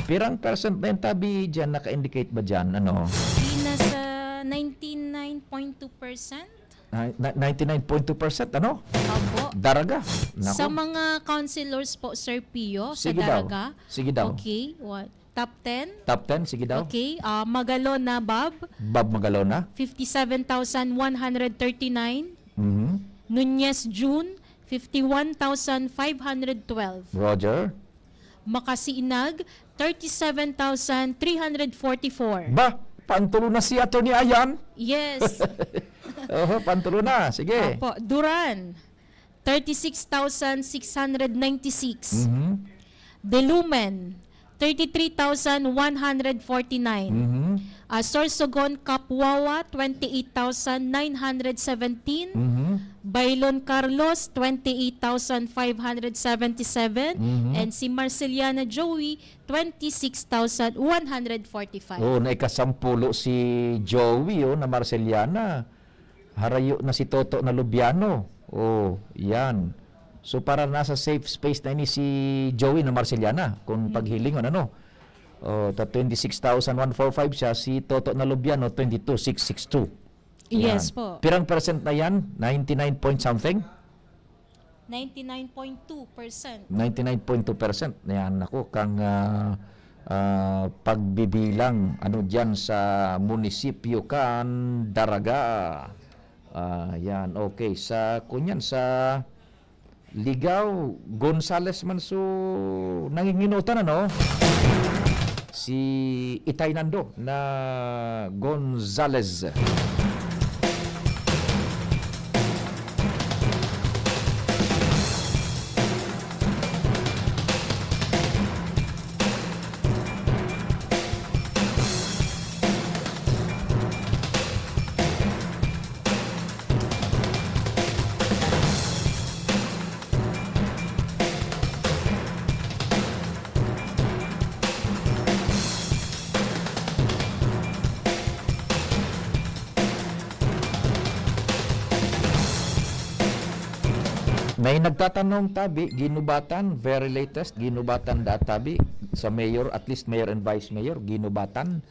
Pirang percent na yung tabi dyan, naka-indicate ba dyan? Di nasa 99.2%. 99.2%, Opo. Daraga. Nako. Sa mga councilors po, Sir Pio, sa Sige daw. Daraga. Sige daw. Okay, what? Top 10? Top 10, sige daw. Okay, Magalona, Bob, Bob Magalona. 57,139. Mhm. Nunez, June, 51,512. Roger. Makasiinag, 37,344. Ba, pantulo na si Atty. Ayan. Yes. Pantulo na. Sige. Opo. Duran, 36,696. Mhm. Delumen, 33,149. Mhm. Sorsogon, Kapwawa, 28,917. Mhm. Bailon Carlos, 28,577. Mhm. And si Marceliana Joey, 26,145. Oh, naikasampulo si Joey na Marceliana. Harayo na si Toto na Lubiano. Oh, yan. So para nasa safe space na ini si Joey na Marceliana kung paghilingon Oh, 26,145 siya, si Toto na Lubiano 22,662. Yes Yan. po. Pirang percent na yan? 99 point something? 99.2%. 99.2%. Yan ako kang pagbibilang diyan sa munisipyo kan Daraga. Yan, okay. Sa kunyan sa Ligaw, Gonzales man so nanginginutan si Itay Nando na Gonzales. May nagtatanong tabi, ginubatan, very latest, ginubatan tabi sa mayor, at least mayor and vice mayor, ginubatan.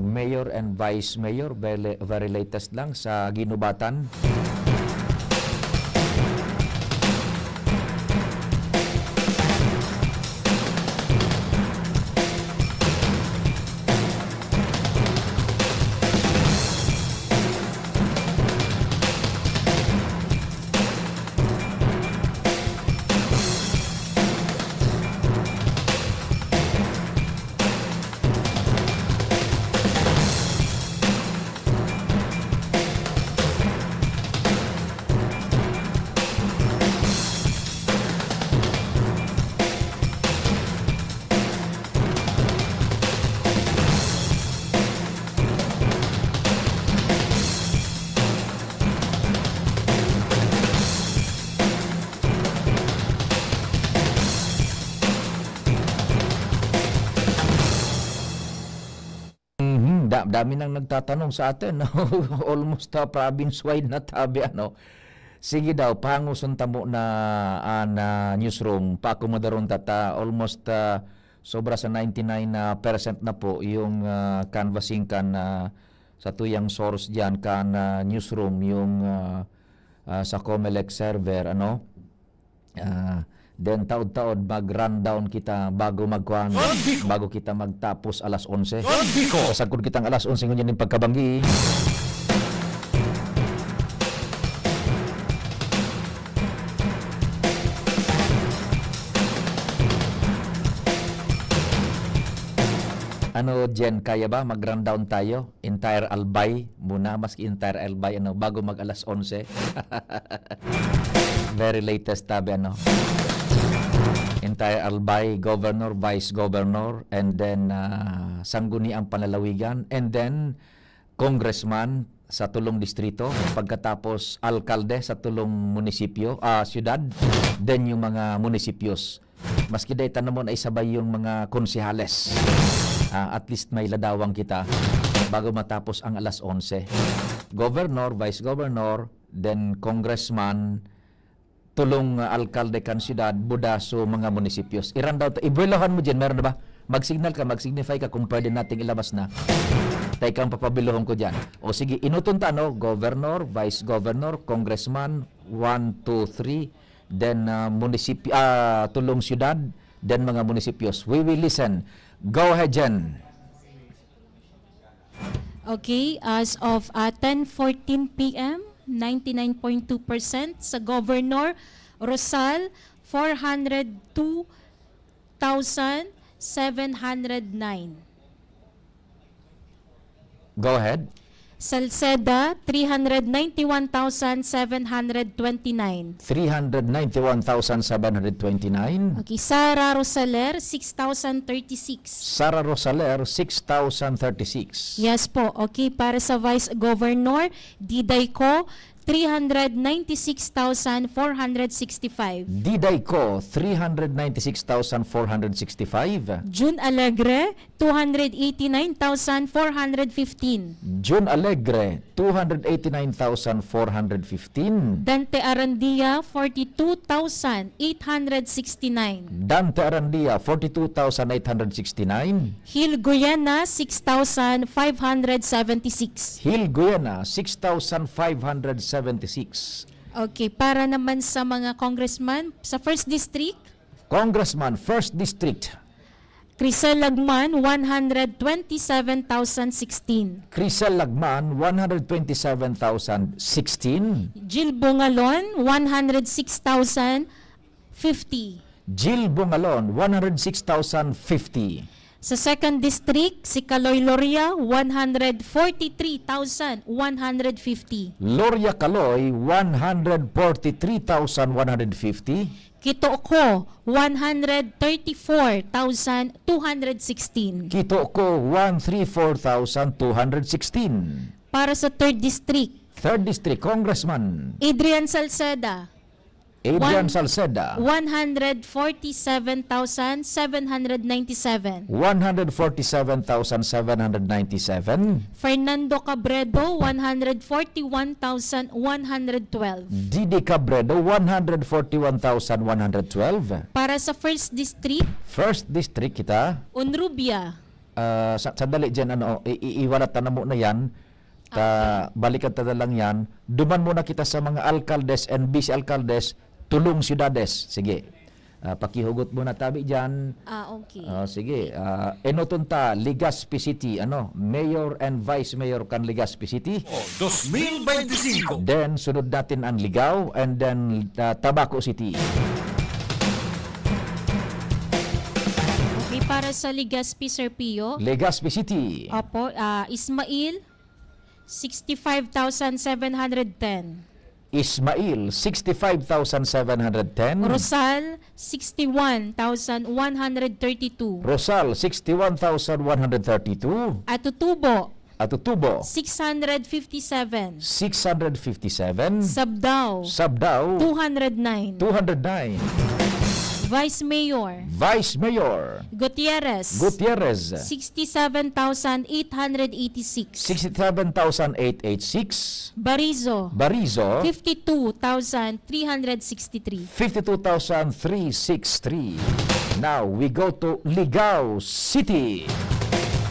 Mayor and vice mayor, very latest lang sa ginubatan. Dami nang nagtatanong sa atin. Almost province-wide na tabi. Sige daw, pangusun tamo na newsroom, pa-akomodaron tata, almost sobra sa 99% na po yung canvassing kan sa tuyang source diyan kan newsroom, yung sa Comelec server, ano? Then taod-taod mag-rundown kita bago bago kita magtapos alas 11. Sasagod kitang alas 11 ngunyan yung pagkabanggi. Ano, Jen, kaya ba mag-rundown tayo? Entire Albay muna, maski entire Albay, ano, bago mag alas 11. Very latest tabi, ano. Entire Albay, governor, vice governor, and then sangguni ang panlalawigan, and then congressman sa tulong distrito, pagkatapos alkalde sa tulong munisipyo, syudad, then yung mga munisipyos. Maski day tanong mo na isabay yung mga konsehales. At least may ladawang kita bago matapos ang alas 11. Governor, vice governor, then congressman, tulong alkalde kan siyudad, budaso mga munisipyos. Irandaw ta, ibuelahan mo dyan, meron na ba? Mag-signal ka, mag-signify ka kung pwede nating ilabas na. Tay kang papabilohon ko dyan. O sige, inutunta, no? Governor, vice governor, congressman, 1, 2, 3, then tulong siyudad, then mga munisipyos. We will listen. Go ahead, Jen. Okay, as of 10:14 p.m., 99.2% sa Governor Rosal, 402,709. Go ahead. Salceda, 391,729. 391,729. Okay, Sara Rosaler, 6,036. Sara Rosaler, 6,036. Yes po. Okay, para sa Vice Governor, Diday Ko, 396,465. Diday Ko, 396,465. June Alegre, 289,415. June Alegre, 289,415. Dante Arandia, 42,869. Dante Arandia, 42,869. Hil Guyana, 6,576. Hil Guyana, 6,576. Okay, para naman sa mga congressman, sa 1st District, Congressman, 1st District. Crisel Lagman, 127,016. Crisel Lagman, 127,016. Jill Bungalon, 106,050. Jill Bungalon, 106,050. Sa 2nd District, si Caloy Loria, 143,150. Loria Caloy, 143,150. Kitoko, 134,216. Kitoko, 134,216. Para sa 3rd District, 3rd District, Congressman Adrian Salceda, Salceda, 147,797. 147,797. Fernando Cabredo, 141,112. Didi Cabredo, 141,112. Para sa 1st District, 1st District kita. Unrubia. Sandali dyan, iwalatan na mo na yan. Balikan ta na lang yan. Duman muna kita sa mga alkaldes and vice alkaldes, tulong siyudades. Sige. Pakihugot muna tabi dyan. Okay. Sige. Enotunta, Legazpi City. Mayor and Vice Mayor kan Legazpi City. 2025. Then, sunod natin ang Ligao and then Tabaco City. Okay, para sa Legazpi, Sir Pio. Legazpi City. Opo, Ismail, 65,710. Ismail, 65,710. Rosal, 61,132. Rosal, 61,132. Atutubo, 657. 657. Sabdao, Sabdao, 209. Vice Mayor Vice Mayor Gutierrez, Gutierrez, 67,886. 67,886. Barizo, Barizo, 52,363. 52,363. Now, we go to Ligao City.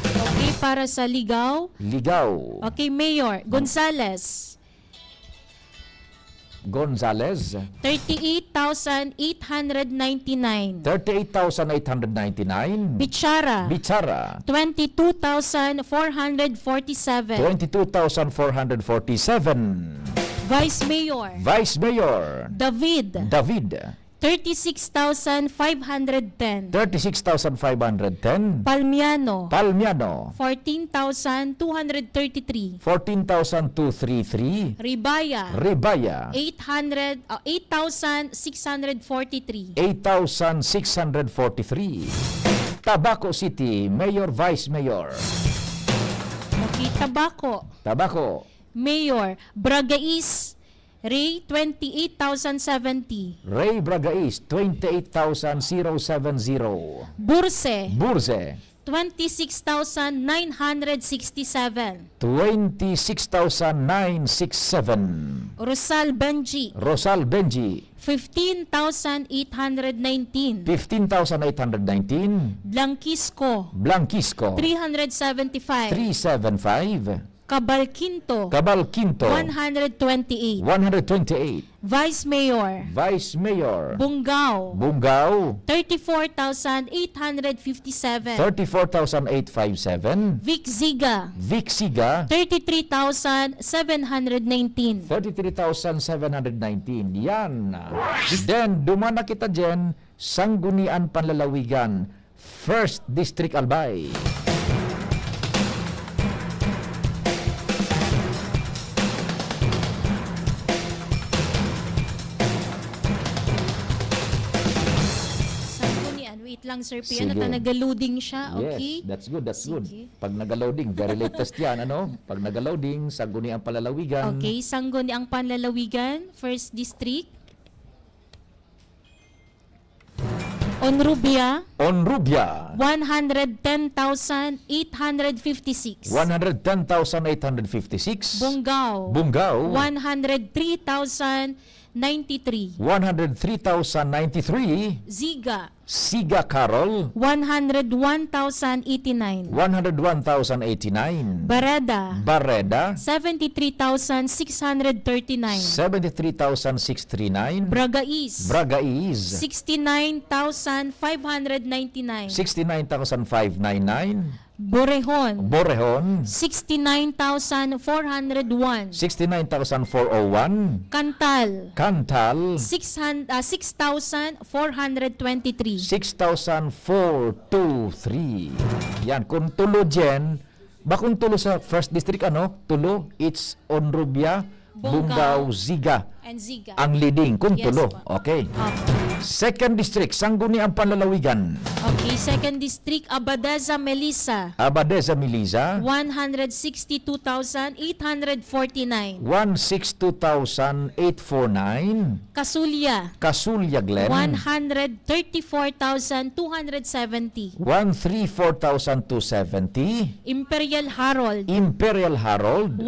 Okay, para sa Ligao. Ligao. Okay, Mayor Gonzales, Gonzales, 38,899. 38,899. Bichara, Bichara, 22,447. 22,447. Vice Mayor Vice Mayor David, David, 36,510. 36,510. Palmiano, Palmiano, 14,233. 14,233. Ribaya, Ribaya, 8,643. 8,643. Tabaco City, Mayor, Vice Mayor. Okay, Tabaco, Tabaco, Mayor Bragais, Ray, 28,070. Ray Bragais, 28,070. Burse, Burse, 26,967. 26,967. Rosal Benji, Rosal Benji, 15,819. 15,819. Blanquisco, Blanquisco, 375. 375. Cabalquinto, Cabalquinto, 128. 128. Vice Mayor Vice Mayor Bungao, Bungao, 34,857. 34,857. Vic Ziga, Vic Siga, 33,719. 33,719. Yan. Then, dumana kita dyan, Sanggunian Panlalawigan, 1st District Albay. Sanggunian, wait lang Sir Pio, Sige. nag-loading siya, okay? Yes, that's good, that's good. Sige. Pag nag-loading, very latest yan, ano? Pag nag-loading, Sangguniang Panlalawigan. Okay, Sangguniang Panlalawigan, 1st District. Onrubia, Onrubia, 110,856. 110,856. Bungao, Bungao, 103,093. 103,093. Ziga, Siga Carol, 101,089. 101,089. Bareda, Bareda, 73,639. 73,639. Bragais, Bragais, 69,599. 69,599. Borehon, Borehon, 69,401. 69,401. Cantal, Cantal, 6,423. 6,423. Yan, kung tulo dyan, bakong tulo sa 1st District, ano? Tulo, it's Onrubia, Bungao, Ziga. And Ziga. Ang leading, kung Yes tulo. po. Okay. 2nd District, Sangguniang Panlalawigan. Okay, 2nd District, Abadeza, Melissa. Abadeza, Miliza. 162,849. 162,849. Kasulya, Kasulya, Glen. 134,270. 134,270. Imperial Harold, Imperial Harold.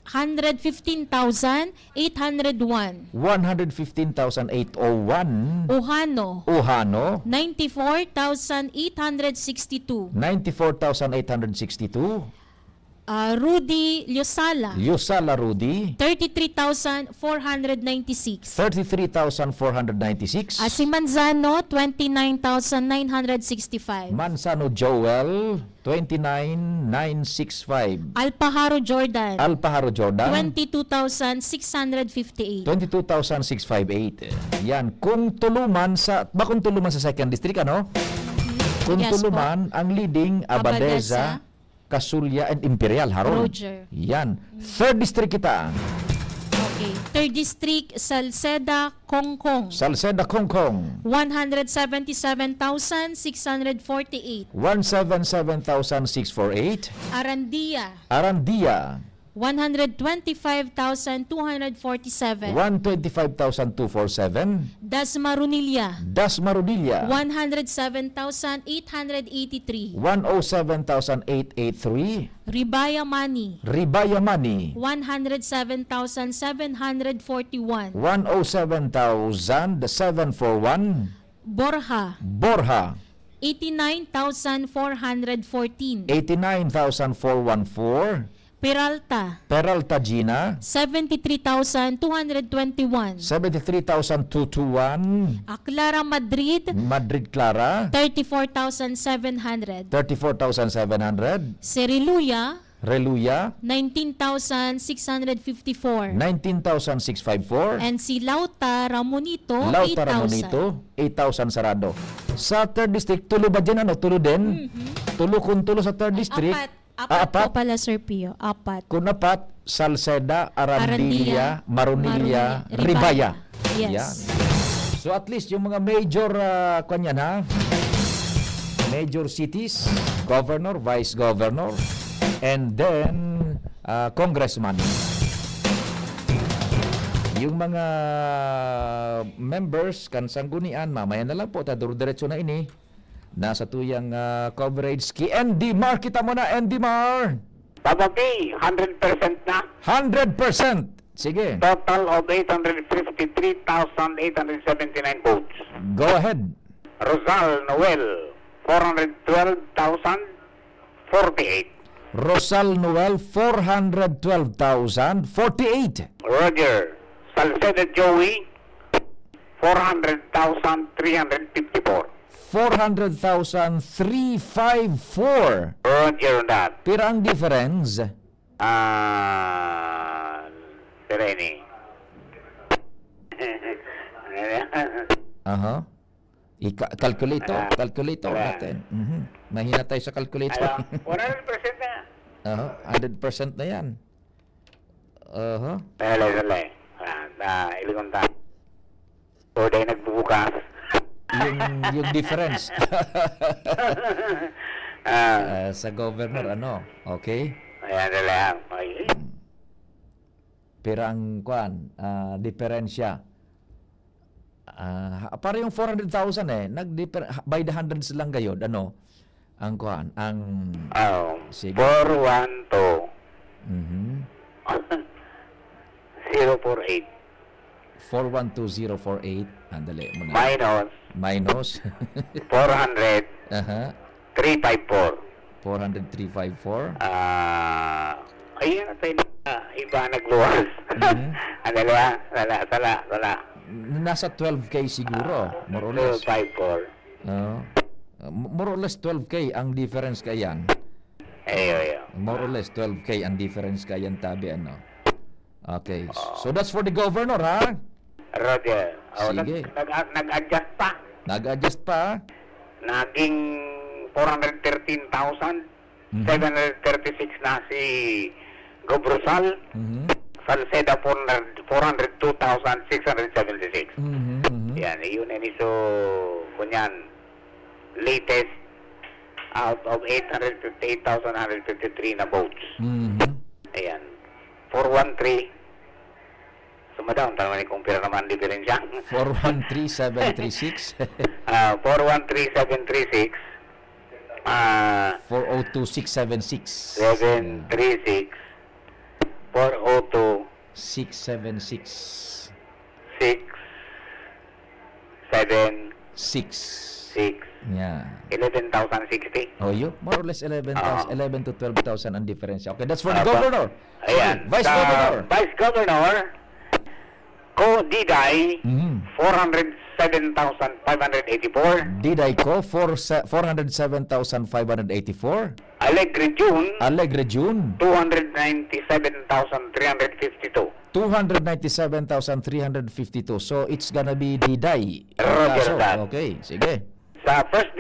115,801. 115,801. Ohano, Ohano. 94,862. 94,862. Rudy Liosala, Yusala Rudy. 33,496. 33,496. Asimanzano, 29,965. Mansano Joel, 29,965. Alpaharo Jordan, Alpaharo Jordan, 22,658. 22,658. Yan, kung tuluman sa, bakong tuluman sa 2nd District, ano? Kung Yes tuluman, ang leading, Abadeza, Kasulya, and Imperial Harold. Roger. Yan. 3rd District kita. Okay. 3rd District, Salceda, Kongkong. Salceda, Kongkong. 177,648. 177,648. Arandia, Arandia, 125,247. 125,247. Dasmariñas, Dasmariñas. 107,883. 107,883. Ribaya Mani, Ribaya Mani. 107,741. 107,741. Borja, Borja. 89,414. 89,414. Peralta, Peralta Gina. 73,221. 73,221. Aclara Madrid, Madrid Clara. 34,700. 34,700. Seriluya, Reluya. 19,654. 19,654. And si Lauta Ramonito, Lauta 8,000. Ramonito, 8,000 sarado. Sa 3rd District, tulo ba dyan? Ano? Tulo din? Tulo kung tulo sa 3rd District. Apat po pala, Sir Pio. Apat. Kung apat, Salceda, Arandilla, Maronilla, Ribaya. Yes. Yan. So at least yung mga major, kanyan ha? Major cities, governor, vice governor, and then congressman. Yung mga members kan sanggunian, mamaya na lang po, diretso na ini. Nasa tuyang coverage. Ki Andy Mar, kita mo na, Andy Mar. Babaki, 100% na. 100%. Sige. Total of 853,879 votes. Go ahead. Rosal Noel, 412,048. Rosal Noel, 412,048. Roger Salceda Joey, 400,354. 400,354. Roger on that. Pero ang difference? Sereni. Aha. Calculator natin. Mahina tayo sa calculator. 100% na. Aha, 100% na yan. Aha. Dali. Ilikon tayo. O dahil nagbubukas. yung difference. Sa governor, ano? Okay? Ayan, dali. Pero ang diferensya. Para yung 400,000 by the hundreds lang gayod, ano? Ang sige. 412. 048. 412048. Andali mo na. Minus. Minus. 400. 354. 400,354. Ayun, iba nagluwas. Andali Sala. Nasa 12K siguro, more or less. 254. More or less 12K ang difference kayan. More or less 12K ang difference kayan tabi, ano. Okay. So that's for the governor, ha? Roger. Sige. Nag-adjust pa. Nag-adjust pa? Naging 413,736 na si Gobrosal. Salceda 402,676. Yan, yun and so kunyan latest out of 858,153 na votes. Ayan. 413. Sumadaw, tanong kung pira naman diferensya. 413,736. 413,736. 402,676. 736. 402. 676. 676. Yeah. 11,060. Oh, yun. More or less 11,000, 11 to 12,000 ang diferensya. Okay, that's for the governor. Ayan. Vice Governor. Vice Governor, Ko Diday, 407,584. Diday Ko, 407,584. Alegre June, 297,352. 297,352. So, it's gonna be Diday. Roger that. Okay, sige. Sa First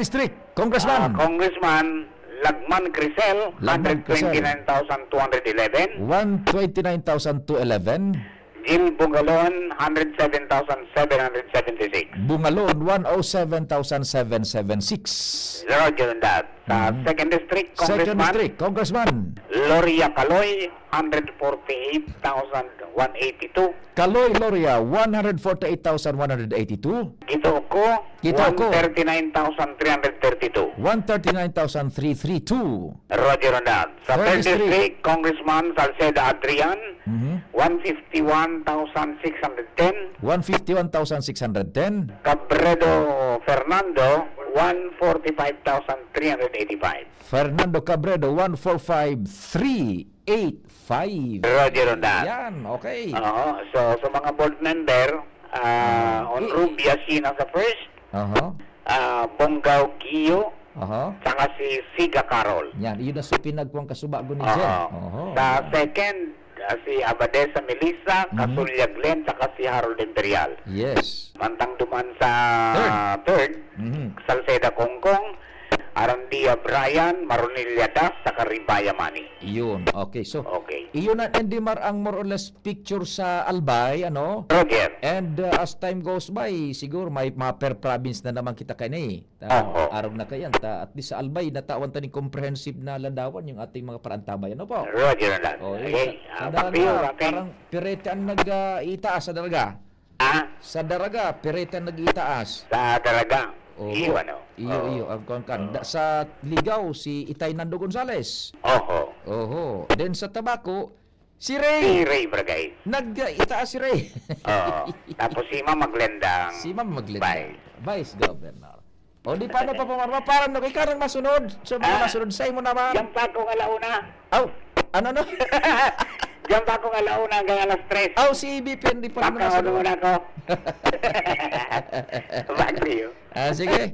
District, Congressman. Congressman Lagman Crisel, Lagman Crisel. 129,211. 129,211. Jill Bungalon, 107,776. Bungalon, 107,776. Roger on that. Sa Second District, Second Congressman District, Congressman. Loria Caloy, 148,182. Kaloy Loria, 148,182. Kitoko, Kitoko. 139,332. 139,332. Roger on that. Sa Third Third District. District, Congressman Salceda Adrian, Mhm. 151,610. 151,610. Cabredo Fernando, 145,385. Fernando Cabredo, 145,385. Roger on that. Yan, okay. Oo. So, sa mga board member, on Rubia Sina sa first, Bonggao Kiyo, saka si Siga Carol. Yan, iyon na sa pinagkuang kasubago ni Oo. Jen. Sa second, si Abadesa Melissa, Kasulya Glenn, saka si Harold Imperial. Yes. Mantang duman sa third, Salceda Kongkong, Arandia Brian, Maronilla Das, saka Ribaya Mani. Iyon. Okay, so Okay. iyon na Endimar ang more or less picture sa Albay, ano? Roger. And as time goes by, siguro may mga per province na naman kita kani. Araw na kayan. At least sa Albay, natawan ta ni comprehensive na landawan yung ating mga parantabay. Ano po? Roger na lang. Okay. Sa daraga, parang piretan nag-itaas sa daraga. Sa daraga, piretan nag-itaas. Sa daraga. Iyo, Iyo. Ang kan. Sa Ligaw, si Itay Nando Gonzales. Oho. Then sa Tabako, si Ray. Si Ray Bragay. Nag-itaas si Ray. Oo. Tapos si Ma'am Maglendang. Si Ma'am Maglendang. Vice Governor. O di paano pa pumarma? Parang no, ikaw nang masunod. So mga masunod sa'yo mo naman. Yan pa akong alauna. Ano no? Yan pa akong alauna hanggang alas 3. Si BP hindi pa naman Baka masunod. muna ako. Bagyo. Sige.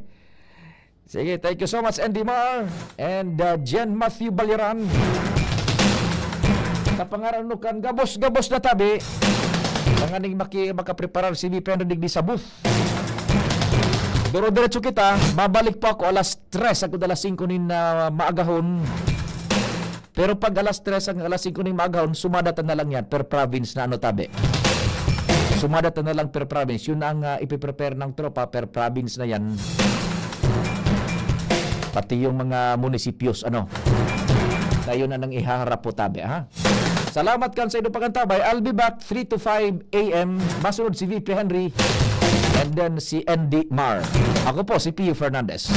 Sige, thank you so much, Andy Mar. And Jen Matthew Baliran. Kapangaran no kan gabos-gabos na tabi. Panganing makapreparar si BP digdi sa booth. Duro-diretso kita, babalik po ako alas 3 ako alas 5 nin maagahon. Pero pag alas 3 ang alas 5 nin maagahon, sumadatan na lang yan per province na ano tabi. Sumadatan na lang per province. Yun ang ipiprepare ng tropa per province na yan. Pati yung mga munisipios, ano. Na yun na nang ihaharap po tabi, ha? Salamat kan sa inyong pagantabay. I'll be back 3 to 5 a.m. Masunod si VP Henry. And then si Andy Mar. Ako po si Pio Fernandez.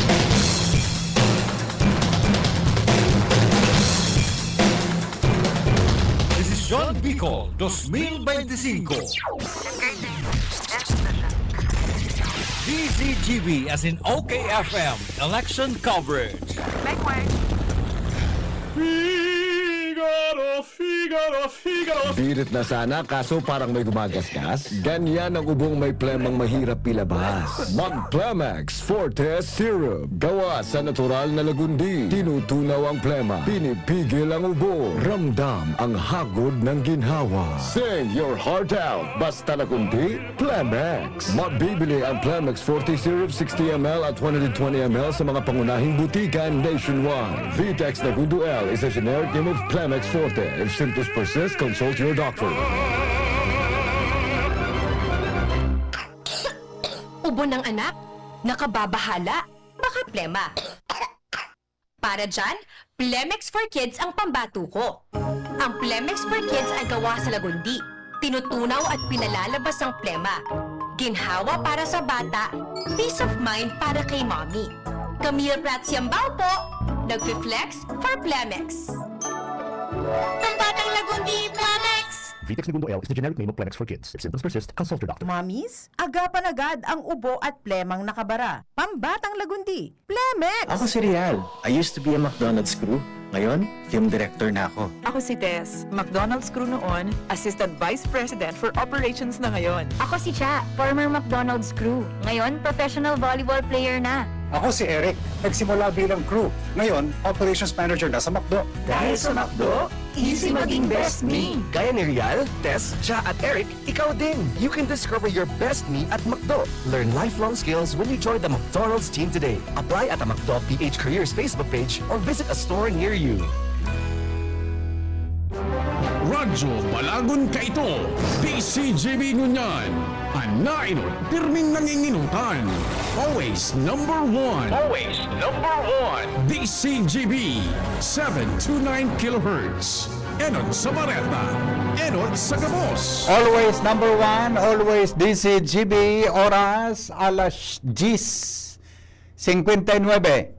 Desisyon Bicol 2025. DZGB as in OKFM election coverage. Birit na sana kaso parang may gumagasgas. Ganyan ang ubong may plemang mahirap ilabas. Mag-Plemex Forte Syrup. Gawa sa natural na lagundi. Tinutunaw ang plema. Pinipigil ang ubo. Ramdam ang hagod ng ginhawa. Sing your heart out. Basta lagundi, Plemex. Mabibili ang Plemex Forte Syrup 60ml at 120ml sa mga pangunahing butikan nationwide. Vitex Nagundo L is a generic name of Plemex Forte. If symptoms persist, consult your doctor. Ubo ng anak? Nakababahala? Baka plema. Para dyan, Plemex for Kids ang pambato ko. Ang Plemex for Kids ay gawa sa lagundi. Tinutunaw at pinalalabas ang plema. Ginhawa para sa bata, peace of mind para kay mommy. Camille Prats Yambao po, nag-flex for Plemex. Pambatang lagundi, Plemex! Vitex Nagundo L is the generic name of Plemex for kids. If symptoms persist, consult your doctor. Mamis, agapan agad ang ubo at plemang nakabara. Pambatang lagundi, Plemex! Ako si Real. I used to be a McDonald's crew. Ngayon, film director na ako. Ako si Tess. McDonald's crew noon, Assistant Vice President for Operations na ngayon. Ako si Cha, former McDonald's crew. Ngayon, professional volleyball player na. Ako si Eric. Nagsimula bilang crew. Ngayon, operations manager na sa McDo. Dahil sa McDo, easy maging best me. Gaya ni Real, Tess, Cha at Eric, ikaw din. You can discover your best me at McDo. Learn lifelong skills when you join the McDonald's team today. Apply at the McDo PH Careers Facebook page or visit a store near you. Radyo Balagon Kaito, DCGB Ngunyan, Nainot, pirming nanginginutan. Always number one. Always number one. DCGB 729 kHz. Enot sa Bareta. Enot sa Gabos. Always number one, always DCGB, oras alas 10:59.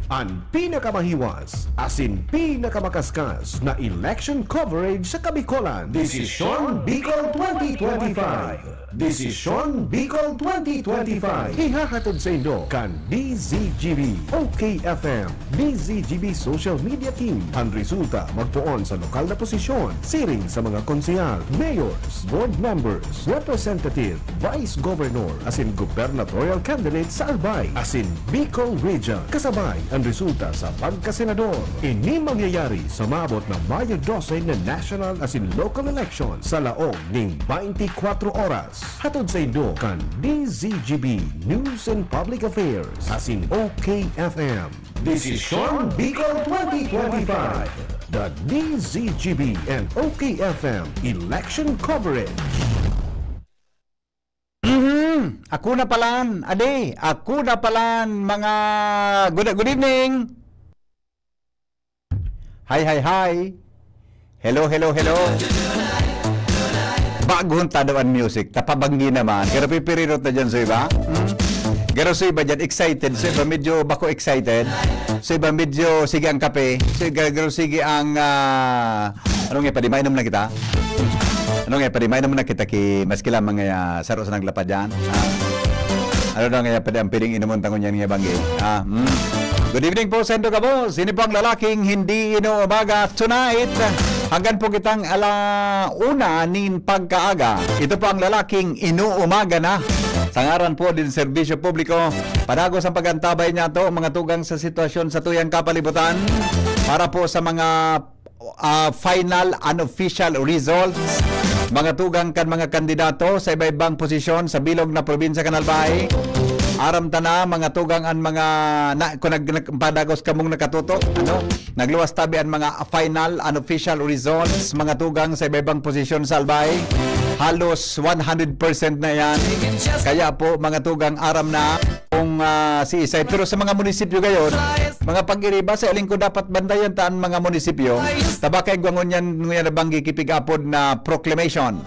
Ang pinakamahiwas, asin pinakamakaskas na election coverage sa Kabikolan. Desisyon Bicol 2025. Desisyon Bicol 2025. Ihahatod sa inyo kan DZGB, OKFM, DZGB Social Media Team. Ang resulta magpuon sa lokal na posisyon, siring sa mga konsehal, mayors, board members, representative, vice governor, asin gubernatorial candidate sa Albay, asin Bicol Region. Kasabay ang resulta sa pagkasenador. Ini mangyayari sa maabot na Mayo 12 na national asin local election sa laong ning 24 oras. Hatod sa inyo kan DZGB News and Public Affairs asin OKFM. Desisyon Bicol 2025. The DZGB and OKFM election coverage. Ako na palan, ade. Ako na palan, mga good evening. Hi. Hello. Bagong tadaan music, tapabanggi naman. Pero pipirirot na dyan sa iba. Pero sa iba dyan, excited. Sa iba medyo bako excited. Sa iba medyo sige ang kape. Pero sige ang... ano nga, padimay naman na kita. Ano nga, padimay naman na kita maski lamang nga saro sa naglapad dyan. Ano na nga, ang piling inumon tangon yan nga banggi. Good evening po sa Indo Gabos. Sino po ang lalaking hindi inuumaga tonight? Hanggang po kitang alauna nin pagkaaga. Ito po ang lalaking inuumaga na. Sangaran po din serbisyo publiko. Padagos ang pagantabay niya to, mga tugang sa sitwasyon sa tuyang kapalibutan. Para po sa mga final unofficial results. Mga tugang kan mga kandidato sa iba-ibang posisyon sa bilog na probinsya Kanalbay. Aram ta na mga tugang ang mga kung nagpadagos kamong nakatuto, nagluwas tabi ang mga final unofficial results, mga tugang sa iba-ibang posisyon sa Albay. Halos 100% na yan. Kaya po mga tugang aram na kung si Isay. Pero sa mga munisipyo gayon, mga pag-iriba sa iling ko dapat bandayan taan mga munisipyo. Tabakay gwangon yan nabanggi kipig-apod na proclamation.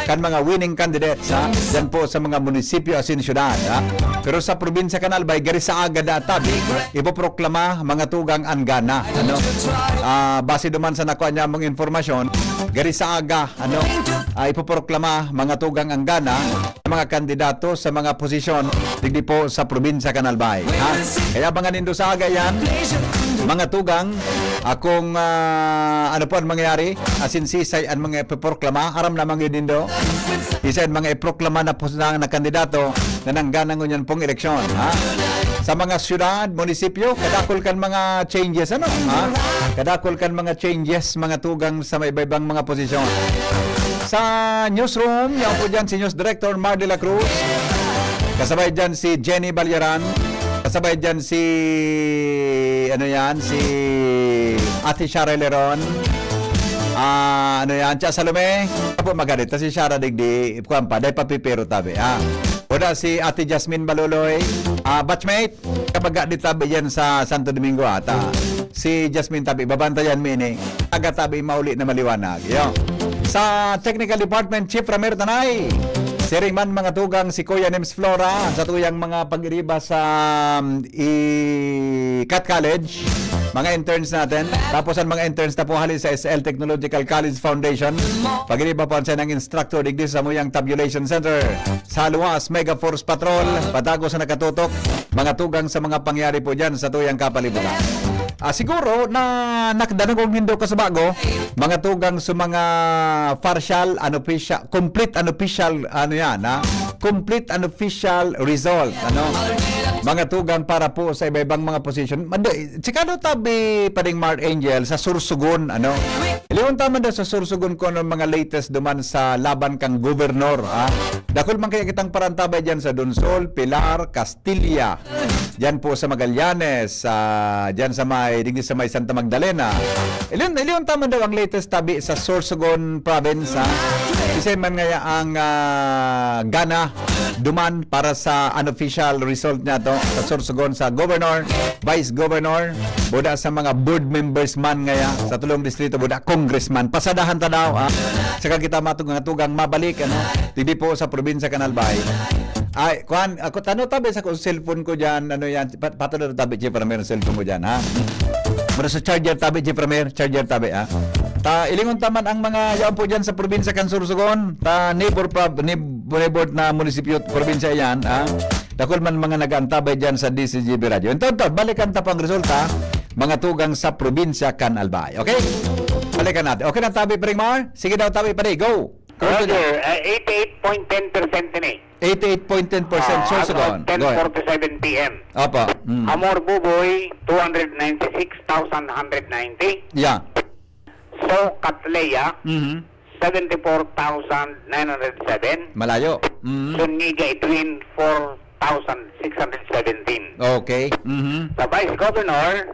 Kan mga winning candidates. Yan po sa mga munisipyo asin syudad. Pero sa probinsya Kanalbay, gari sa aga databi, ipoproklama mga tugang angana. Base duman sa nakuha niya mong informasyon, gari sa aga, ipoproklama mga tugang angana, mga kandidato sa mga posisyon, digdi po sa probinsya Kanalbay. Kaya bangan nindo sa aga yan, mga tugang, akong ano po ang mangyayari, asin sisay ang mga ipoproklama, aram na mga nindo, sisay ang mga iproklama na kandidato na nangganang ngunyan pong eleksyon. Sa mga syudad, munisipyo, kadakol kan mga changes, kadakol kan mga changes, mga tugang sa may iba-ibang mga posisyon. Sa newsroom, yan po dyan si News Director Mar de la Cruz, kasabay dyan si Jenny Balyaran, kasabay dyan si si Ate Shara Leron, Tia Salome, po magalit, si Shara digdi, kuwan pa, dahil papipero tabi, Oda si Ate Jasmine Baluloy, batchmate, kapag di tabi yan sa Santo Domingo ata. Si Jasmine tabi, babantayan mini, aga tabi mauli na maliwanag. Yo. Sa Technical Department, Chief Ramir Tanay, siring man mga tugang si Kuya Nems Flora sa tuyang mga pag-iriba sa Cat College, mga interns natin. Tapos ang mga interns na po halin sa SL Technological College Foundation. Pag-iriba po sa ng instructor digdi sa Muyang Tabulation Center. Sa Luwas, Mega Force Patrol, patago sa nakatutok, mga tugang sa mga pangyari po dyan sa tuyang kapalibutan. Siguro na nakdanagong hindo ka sa bago, mga tugang sa mga partial, unofficial, complete unofficial, complete unofficial result, mga tugang para po sa iba-ibang mga position. Sikado tabi pa ding Mart Angel sa Sursugon, Iliwan tama daw sa Sursugon ko ng mga latest duman sa laban kang gobernador, Dakol man kaya kitang parantabay dyan sa Donsol, Pilar, Castilla, dyan po sa Magallanes, dyan sa digdi sa may Santa Magdalena. Iliwan tama daw ang latest tabi sa Sorsogon Province, Isa man ngaya ang gana duman para sa unofficial result niya to sa Sorsogon sa governor, vice governor, buda sa mga board members man ngaya sa tulong distrito, buda congressman. Pasadahan ta daw. Saka kita matugang mabalik TV po sa probinsya Canalbay. Ay, kuan, ako tabi sa cellphone ko diyan, yan, patalo tabi Chief Premier cellphone ko diyan, ha. Mura sa charger tabi Chief Premier, charger tabi, ha. Ilingon taman ang mga yaon po diyan sa probinsya kan Sorsogon, neighbor na munisipyo probinsya yan, ha. Dakol man mga nag-antabay diyan sa DCGB Radio. Ento, balikan ta pang resulta, mga tugang sa probinsya kan Albay. Okay? Balikan natin. Okay na tabi Pring Mar? Sige daw tabi pare, go. Roger, 88.10% ni. 88.10% Sorsogon. 10:47 p.m. Opo. Amor Buboy, 296,190. Yeah. So, Katleya, 74,907. Malayo. Suniga Edwin, 4,617. Okay. Sa Vice Governor,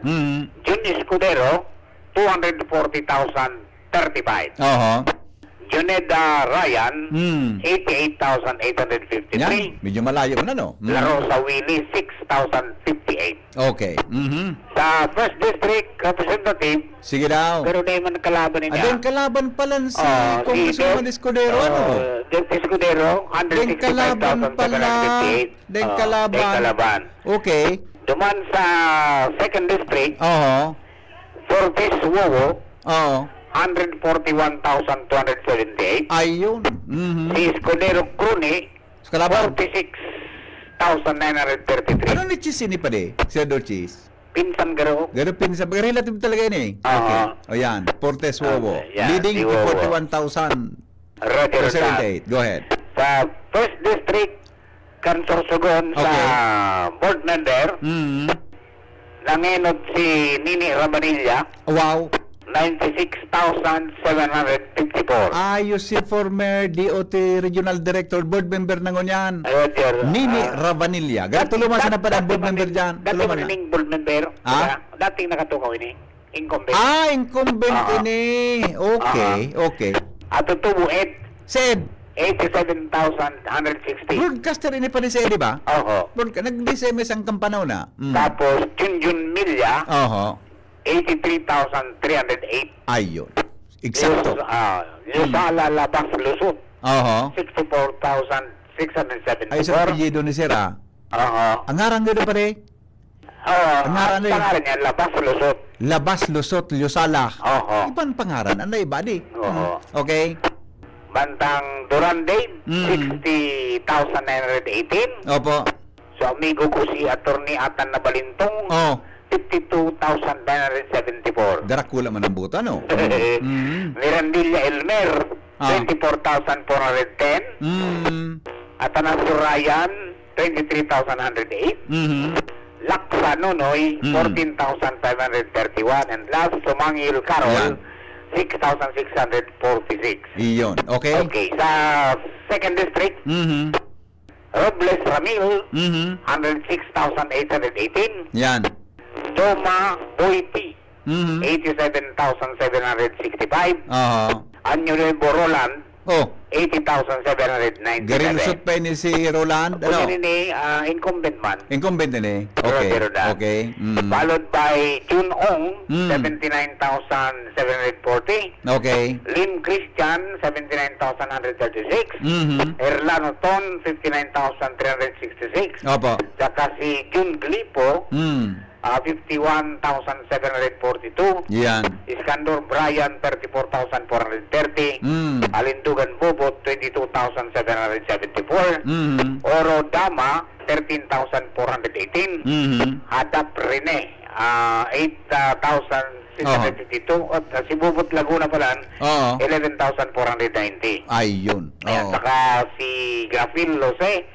Jun Escudero, 240,035. Juneda Ryan, 88,853. Yan, medyo malayo na, no? La Rosa Willie, 6,058. Okay. Sa First District Representative, sige daw. pero na yung kalaban niya. Yung kalaban pala si Congressman Escudero, Escudero, Deng kalaban pala. 165,758. Deng kalaban. Okay. Duman sa Second District, Fortis Wowo, 141,278. Ayun. Si Escudero Cruni, 46,933. Ano ni Cheese ini pa di? Senador Cheese? Pinsan garo. Garo pinsan. Relative talaga ini. Okay. O yan. Portes Wowo. Leading to 41,078. Go ahead. Sa First District, Sorsogon, sa board member, nanginod si Nini Rabanilla. Wow. 96,754. Ayos si former DOT Regional Director, board member ng Unyan. Nini Ravanilla. Tulo man sa napadang board member dyan. Dati mo nining board member. Dating nakatukaw ini. Incumbent. Incumbent ini. Okay. Ato tubo Ed. Said. 87,160. Broadcaster ini pa ni sa di ba? Nag-SMS ang kampanaw na. Tapos Junjun Milya. 83,308. Ayun. Eksakto. Yung sa Labas Lusot. 64,674. Ay, sa apelyido ni Sir, Ang ngarang gano'n pa rin? Ang pangaran niya, Labas Lusot. Labas Lusot, Lyosala. Ibang pangaran. Ano iba di? Okay. Bantang Duran Dave, 60,918. Opo. So, amigo ko si Attorney Atan na Balintong. 52,974. Darakula man ang buta, no? Mirandilla Elmer, 24,410. Atanasio Ryan, 23,108. Laksa Nunoy, 14,531. And last, Sumangil Carol, 6,646. Iyon. Okay. Okay. Sa Second District, Robles Ramil, 106,818. Yan. Toma Boyti, 87,765. Anyo Nuevo Roland, 80,797. Garilusot pa ni si Roland. Ano? Incumbent man. Incumbent ni. Okay. Followed by Jun Ong, 79,740. Okay. Lim Christian, 79,136. Erlano Ton, 59,366. Opo. Saka si Jun Glipo, 51,742. Yan. Iskandor Brian, 34,430. Alindugan Bobot, 22,774. Oro Dama, 13,418. Hadap Rene, 8,652. At si Bobot Laguna pala, 11,490. Ayun. Ayan, saka si Grafil Lose,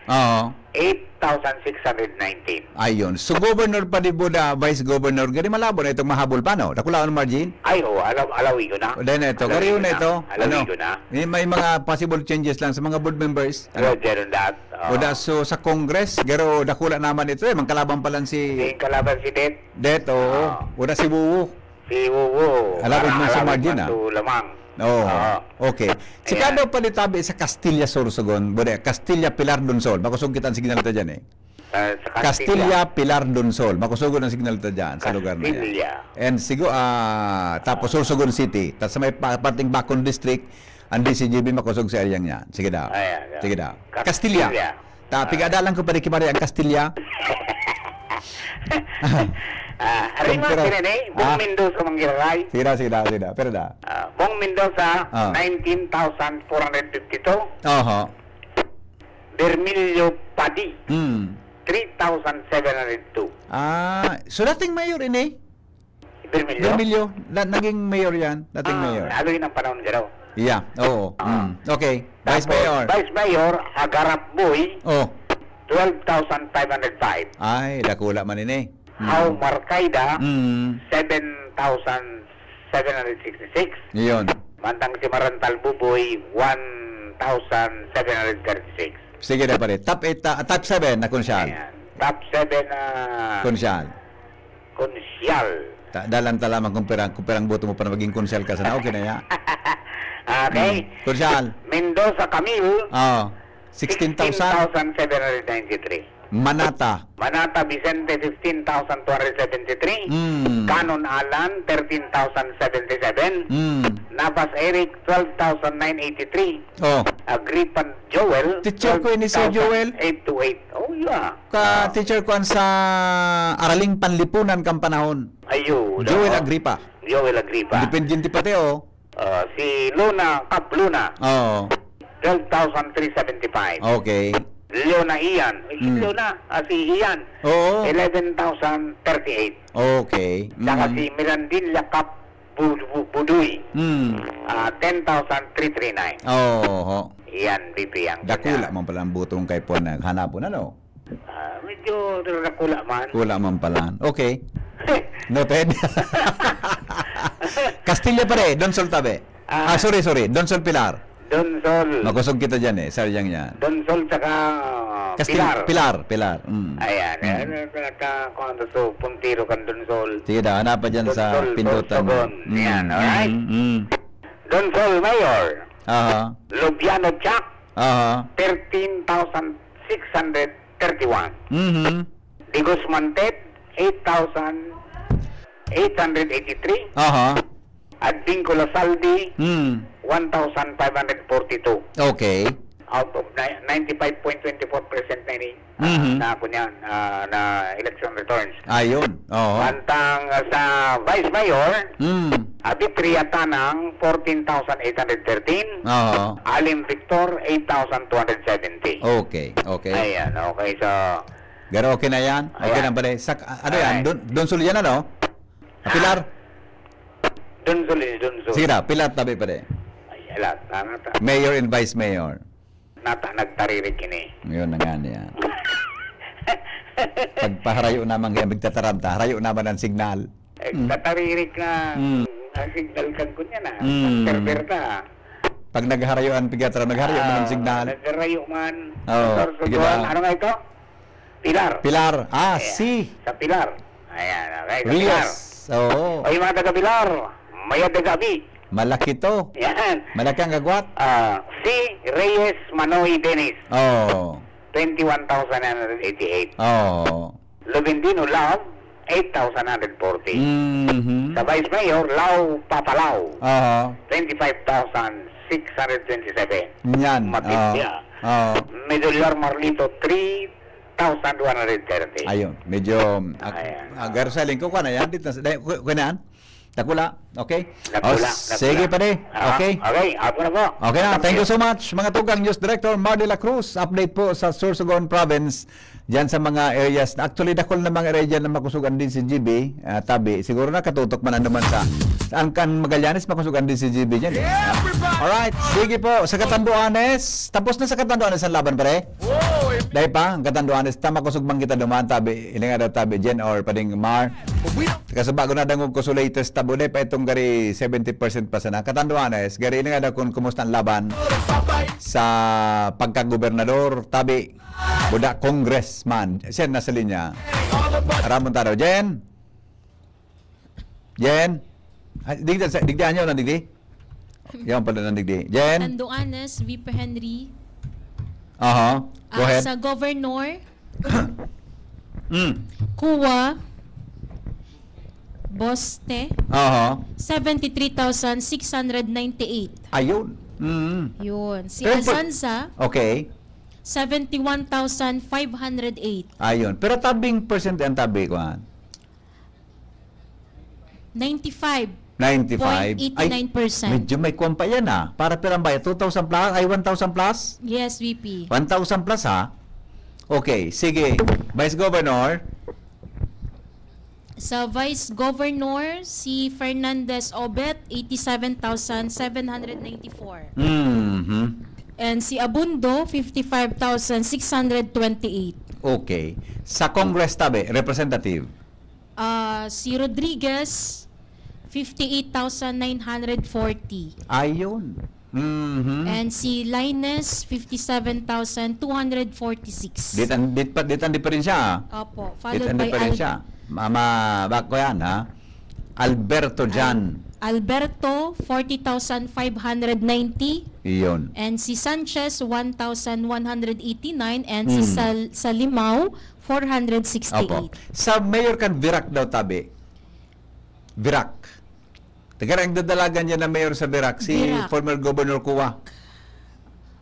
8,619. Ayun. So, governor pa di Buda, vice governor, gani malabo na itong mahabol pa, no? Nakulaan margin? Ay, alawi ko na. Then ito, gariyo na ito. Alawi ko na. May mga possible changes lang sa mga board members. Roger on that. Buda, so sa Congress, garo dakula naman ito magkalaban pa lang si... Kalaban si Det. Buda si Wuwu. Si Wuwu. Alawid mo sa margin, Lamang. Oh, okay. Si kano pa tabi sa Castilla Sorsogon, bude Castilla Pilar Donsol. Makusog kita ang signal ta diyan eh. Sa Castilla Pilar Donsol. Makusugod ang signal ta diyan sa lugar na yan. Castilla. And siguro tapos Sorsogon City. Tapos sa may parting Bacon District, ang DCGB makusog sa area niya. Sige daw. Sige daw. Castilla. Pigadalan ko pa rin kimari ang Castilla. Aray mo kinene, Bong Mendoza manggiray. Sige daw. Pero da. Bong Mendoza, 19,452. Bermilio Padi, 3,702. So dating mayor ini? Bermilio? Naging mayor yan. Dating mayor. Lalo yun ang panahon niya daw. Yeah, oo. Okay. Vice Mayor. Vice Mayor, Agarap Boy, Oh. 12,505. Ay, dakula man ini. How Marcaida, 7,766. Yun. Mantang si Marantal Buboy, 1,736. Sige na pare. Top 8, top 7 na konsyal. Top 7 na Konsyal. konsyal. Dalan lamang kumperang boto mo para maging konsyal ka sana. Okay na ya. Okay. Konsyal. Mendoza Camille, 16,000. 16,793. Manata. Manata Vicente, 15,273. Canon Alan, 13,077. Navas Eric, 12,983. Oh. Agripan Joel, Teacher ko ini Sir Joel. 828. Oh, yeah. Teacher ko sa Araling Panlipunan kang panahon. Ayun. Joel Agripa. Joel Agripa. Independiente pati oh. Si Luna, Cap Luna, Oh. 12,375. Okay. Leona Ian. Si Ian. Oo. 11,038. Okay. Saka si Mirandilla Cap Buduy. 10,339. Oh. Iyan, BP ang Dakula man pala ang butong kay po naghanapon ano? Medyo nakula man. Kula man pala. Okay. Noted. Castilla pare, Donsol tabi. Sorry. Donsol Pilar. Donsol. Makusog kita dyan saryang yan. Donsol saka Pilar. Ayan. Kung so, puntiro kan Donsol. Sige daw, hanap pa dyan sa Donsol, pindutan. Sorsogon. Yan, alright? Donsol Mayor. Lubiano Chak. 13,631. Di Guzman Ted, 8,883. At Vincula Saldi, 1,542. Okay. Out of 95.24% na ini na kunyan na election returns. Ayun. Mantang sa Vice Mayor, Abitria Tanang, 14,813. Alim Victor, 8,270. Okay. Ayan, okay. So, Pero okay na yan? Okay na pala. Ano yan? Donsol yan ano? Pilar? Donsol. Sige na, Pilar tabi pa rin. Ay, alat. Mayor and Vice Mayor. Nagtaririk ini. Yun na nga yan. Pagpaharayo naman kaya magtataramta, harayo naman ang signal. Nagtaririk na ang signal kan kunya na. Server ta. Pag nagharayoan pigatra, nagharayo man ang signal. Nagharayo man. Sige ba? Ano nga ito? Pilar. Si. Sa Pilar. Ayan, okay. Sa Pilar. Rios. Oo. Ay, mga taga Pilar. Maya taga-abi. Malaki to. Yan. Malaki ang gagwat. Si Reyes Manoy Dennis. 21,988. Lubindino Love, 8,140. Sa Vice Mayor, Lau Papalaw. 25,627. Yan. Matitya. Medular Marlito, 3,230. Ayun. Medyo garusaling ko na yan. Dito na yan. Takula. Okay? Sige pa rin. Okay? Okay. Ako na po. Okay na. Thank you so much. Mga tugang News Director Mar de la Cruz. Update po sa Sorsogon Province. Diyan sa mga areas. Actually, dakol na mga area dyan na makusugan din si GB. Tabi. Siguro na katutok man naman sa Angkan Magallanes. Makusugan din si GB dyan. Alright. Sige po. Sa Catanduanes. Tapos na sa Catanduanes ang laban pare. Dahil pa, ang Catanduanes. Tama kusugmang kita dumaan. Tabi. Ilang daw tabi. Jen or pading Mar. Kasi bago na dangog ko sa latest tabo. Dahil pa itong gari 70% pa sana. Catanduanes. Gari ilang daw kung kumusta ang laban sa pagkagobernador. Tabi. Buda congressman. Siya nasa linya. Ramon Taro. Jen? Digdaan nyo na, digdi? Yan pala nandigdi. Jen? Tanduanes, VP Henry. Aha. Go ahead. Sa Governor, Mm. Kuwa, Boste, Aha. 73,698. Ayun. Mm. Yun. Si Pero po- Azanza, Okay. 71,508. Ayun. Pero tabing percent ang tabi ko. 95. 95. 0.89%. Medyo may kuwan pa yan Para pirang bayad. 2,000 plus? Ay, 1,000 plus? Yes, VP. 1,000 plus Okay. Sige. Vice Governor. Sa Vice Governor, si Fernandez Obet, 87,794. Mm-hmm. And si Abundo, 55,628. Okay. Sa Congress tabi, representative. Si Rodriguez, 58,940. Ayun. Mm-hmm. And si Linus, 57,246. Ditan di pa rin siya. Opo. Followed Ditan di by pa rin siya. Mama, bako yan Alberto Jan. Alberto, 40,590. Iyon. And si Sanchez, 1,189. And si Salimao, 468. Opo. Sa mayor kan Virac daw tabi. Virac. Tagarang dadalagan niya na mayor sa Virac, si Virac. former Governor Kuwa.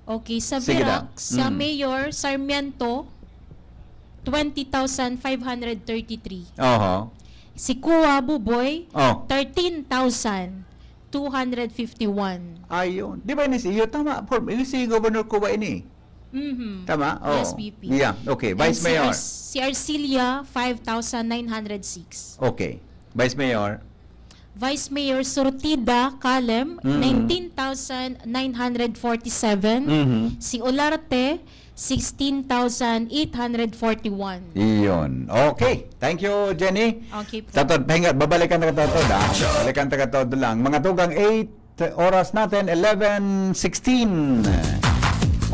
Okay, sa Sige Virac, daw. sa Mayor Sarmiento, 20,533. Oho. Si Kuwa Buboy, Oh. 13,251. Ayun. Di ba ini si tama? Ini si Governor Kuwa ini. Mhm. Tama? Oh. Yes, VP. Yeah, okay. And Vice Mayor. Si Arcilia, 5,906. Okay. Vice Mayor. Vice Mayor Surtida Kalem, 19,947. Mhm. Si Olarte, 16,841. Iyon. Okay. Thank you, Jenny. Okay po. Tatod, pahinga. Babalikan na katotod, Babalikan na katotod lang. Mga tugang 8 oras natin, 11:16.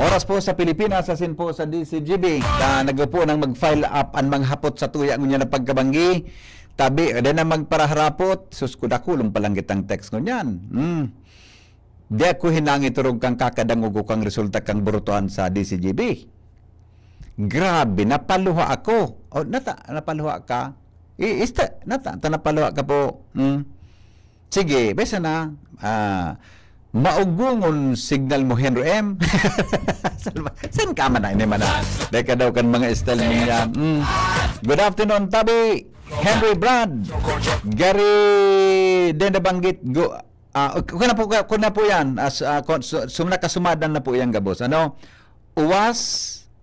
Oras po sa Pilipinas, asin po sa DCGB. Nagpo nang mag-file up ang manghapot sa tuya ngunya na pagkabanggi. Tabi, na magparaharapot. Suskudakulong palang kitang text ngunyan. Di ako hinangi turog kang kakadangugo kang resulta kang burutuan sa DCGB. Grabe, napaluha ako. Napaluha ka? Napaluha ka po. Sige, besa na. Maugungon signal mo, Henry M. Saan ka man na? Hindi man na. Deka daw kan mga style niya. Good afternoon, Tabi. Henry Brad. Gary Dendabanggit. Kuna po yan. Kasumadan na po yan, Gabos. Uwas,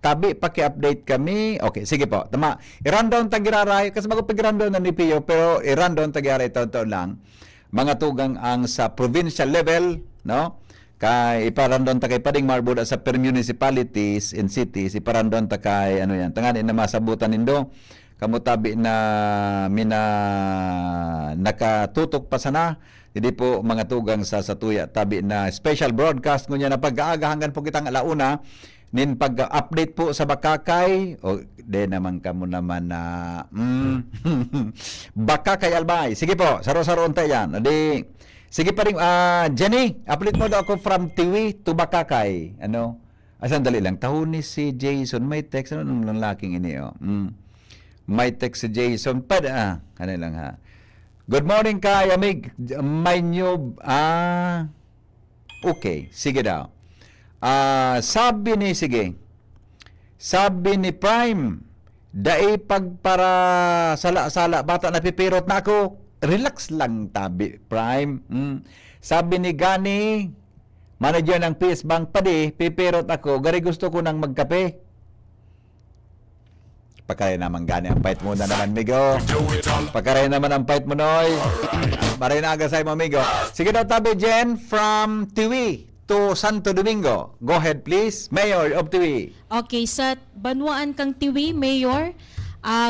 Tabi, paki-update kami. Okay, sige po. Tama. I-rundown tagiraray. Kasi bago pag-rundown na ni Pio, pero i-rundown tagiraray taon-taon lang. Mga tugang ang sa provincial level, no? Kay iparandon ta kay Pading Marbuda sa per municipalities and cities, iparandon ta kay tangani na masabutan nindo. Kamutabi na nakatutok pa sana. Hindi po mga tugang sa Satuya tabi na special broadcast ngunya na pag-aagahangan po kitang alauna nin pag-update po sa Bakakay de naman kamo naman na Bakakay Albay. Sige po, saro-saro unta yan. Di sige pa rin, Jenny, update mo daw ako from Tiwi to Bakakay. Sandali lang. Tahon ni si Jason, may text, nung laking ini, may text si Jason, ano lang ha. Good morning kay Amig, may new, okay, sige daw. Sabi ni Prime, dai pagpara sala-sala, bata napipirot na ako, relax lang Tabi, Prime. Sabi ni Gani, manager ng PS Bank, padi, pipirot ako, gari gusto ko nang magkape. Pagkaya naman Gani, ang fight mo na naman, Migo. Pagkaya naman ang fight mo, Noy. Maray na agasay mo, Migo. Sige daw, Tabi, Jen, from Tiwi to Santo Domingo. Go ahead, please. Mayor of Tiwi. Okay, sa Banwaan kang Tiwi, Mayor,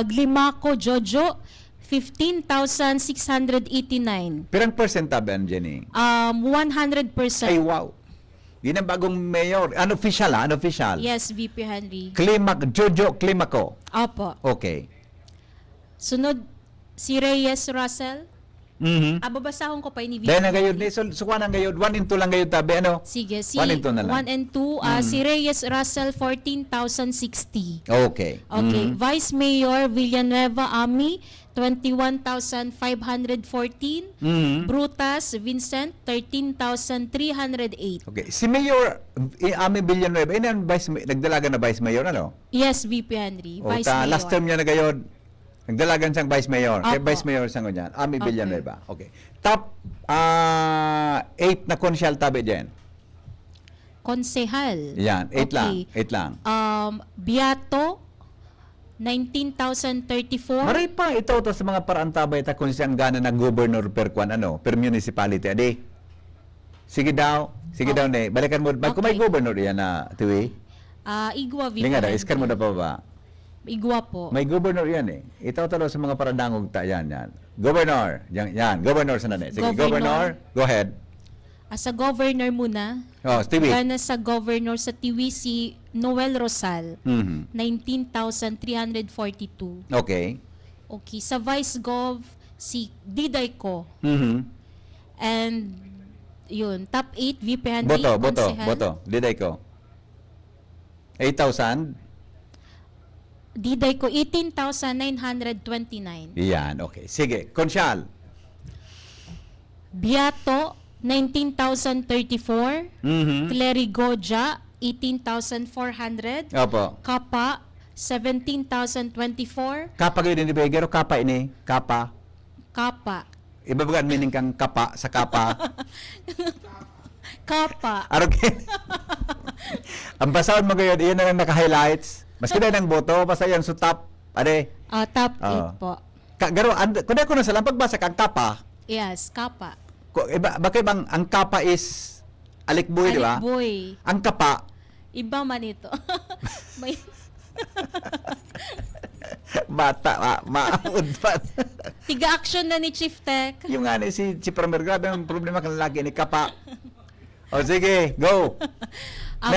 Glimaco Jojo, 15,689. Pirang percent tabi, Jenny? 100%. Ay, wow. Yun ang bagong mayor. Unofficial, unofficial. Yes, VP Henry. Jojo Climaco. Opo. Okay. Sunod, si Reyes Russell, Babasahon ko pa ni VP Dahil na Henry. gayod ni so kuha ng gayod 1 into lang gayod tabi ano? Sige, si 1 into na lang. 1 and 2, si Reyes Russell 14,060. Okay. Okay, Vice Mayor Villanueva Ami 21,514. Brutas Vincent 13,308. Okay. Si Mayor Ami Villanueva, nagdalaga na Vice Mayor ano? Yes, VP Henry, O Vice ta Mayor. last term niya na gayod. Nagdalagan siyang Vice Mayor. Kaya Opo. Vice Mayor sa niyan. Ami Okay. Villanueva. Okay. Top 8 na konsyal tabi diyan. Konsehal. Yan, 8 lang. Okay. 8 lang. Biato 19,034. Maray pa ito to sa mga parantabay ta kung siyang gana na governor per kwan ano, per municipality adi. Sige daw ne. Balikan mo kung may governor yan na tuwi. Igwa VP Linga daw, Henry. iskan mo na pa ba? Igwa po. May governor yan eh. Ito talo sa mga paradangog ta yan. Governor. Yan, governor sa nane. Sige, governor. Go ahead. Sa governor muna. Oh, Stevie. Gana sa governor sa Tiwi si Noel Rosal. 19,342. Okay. Okay. Sa Vice Gov, si Diday Ko. And, yun, top 8, VP Henry. Boto. Diday ko. 8,000. Diday Ko, 18,929. Yan, okay. Sige, konsyal. Biato, 19,034. Clerigoja, 18,400. Opo. Kapa, 17,024. Kapa kayo din ni Begero, kapa ini. Kapa. Kapa. Iba ba meaning kang kapa sa kapa? Kapa. Okay. Ang basahon mo ngayon, iyan na lang naka-highlights. Maski na ng boto, basta yan sa top. Ade. Top 8 po. Garo, kung ko na sa lang, pagbasa kang kapa. Yes, kapa. Bakit bang ang kapa is alikboy, di ba? Alikboy. Ang kapa. Iba man ito. May... Bata, maamod pa. Tiga-action na ni Chief Tech. Yung nga si Premier, grabe ang problema kang lagi ni kapa. O sige, go.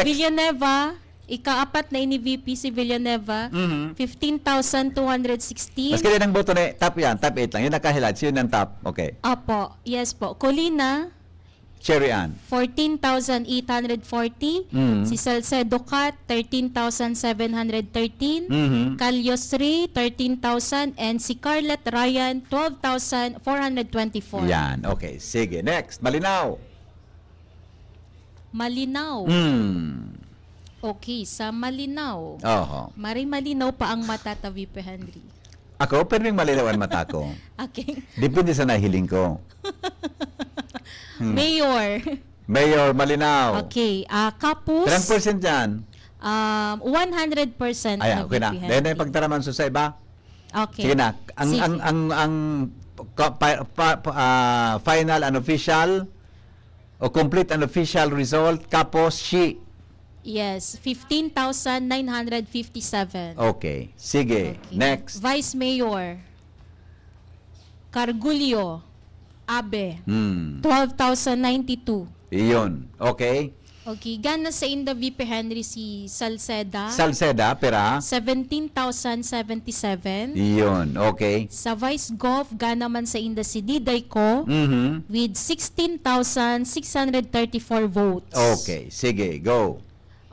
Villanueva, ika-apat na ini VP si Villanueva, 15,216. Maski din ang boto ni top yan, top 8 lang. Yun nakahilads, yun ang top. Okay. Opo, yes po. Colina, Cherry Ann. 14,840. Si Salcedo Cat, 13,713. Calyosri, 13,000. And si Carlet Ryan, 12,424. Yan, okay. Sige, next. Malinaw. Malinaw. Okay, sa Malinaw. Oho. Malinaw pa ang mata ta VP Henry. Ako, pero yung malinaw ang mata ko. Okay. Depende sa nahiling ko. Mayor. Mayor, malinaw. Okay. Kapus. Ilang percent yan? 100% Ayan, na okay na. VP Dahil na Henry. yung pagtaraman sa iba. Okay. Sige na. Ang final and official o complete and official result, kapos she. Yes, 15,957. Okay. Sige. Okay. Next. Vice Mayor. Cargulio. Abe. 12,092. Iyon. Okay. Okay, gana sa inda VP Henry si Salceda. Salceda, pera. 17,077. Iyon. Okay. Sa Vice Gov, gana man sa inda si Diday Ko with 16,634 votes. Okay. Sige. Go.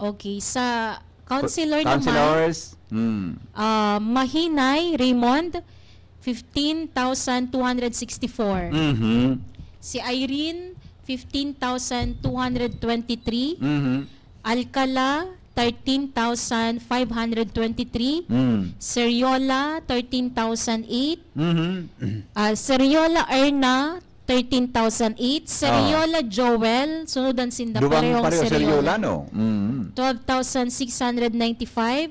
Okay, sa Councilor Councilors. naman, Mahinay Raymond, 15,264. Si Irene, 15,223. Alcala, 13,523. Seriola, 13,008. Seriola Erna, 13,008. Seriola Joel, sunudan sinda parehong Seriola, Seriola. no? 12,695.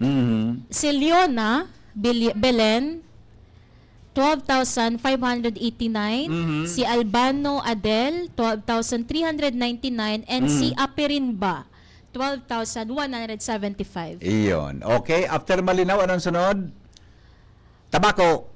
Si Leona Belen, 12,589. Si Albano Adel, 12,399. And si Apirinba, 12,175. Iyon. Okay. After Malinaw, anong sunod? Tabako.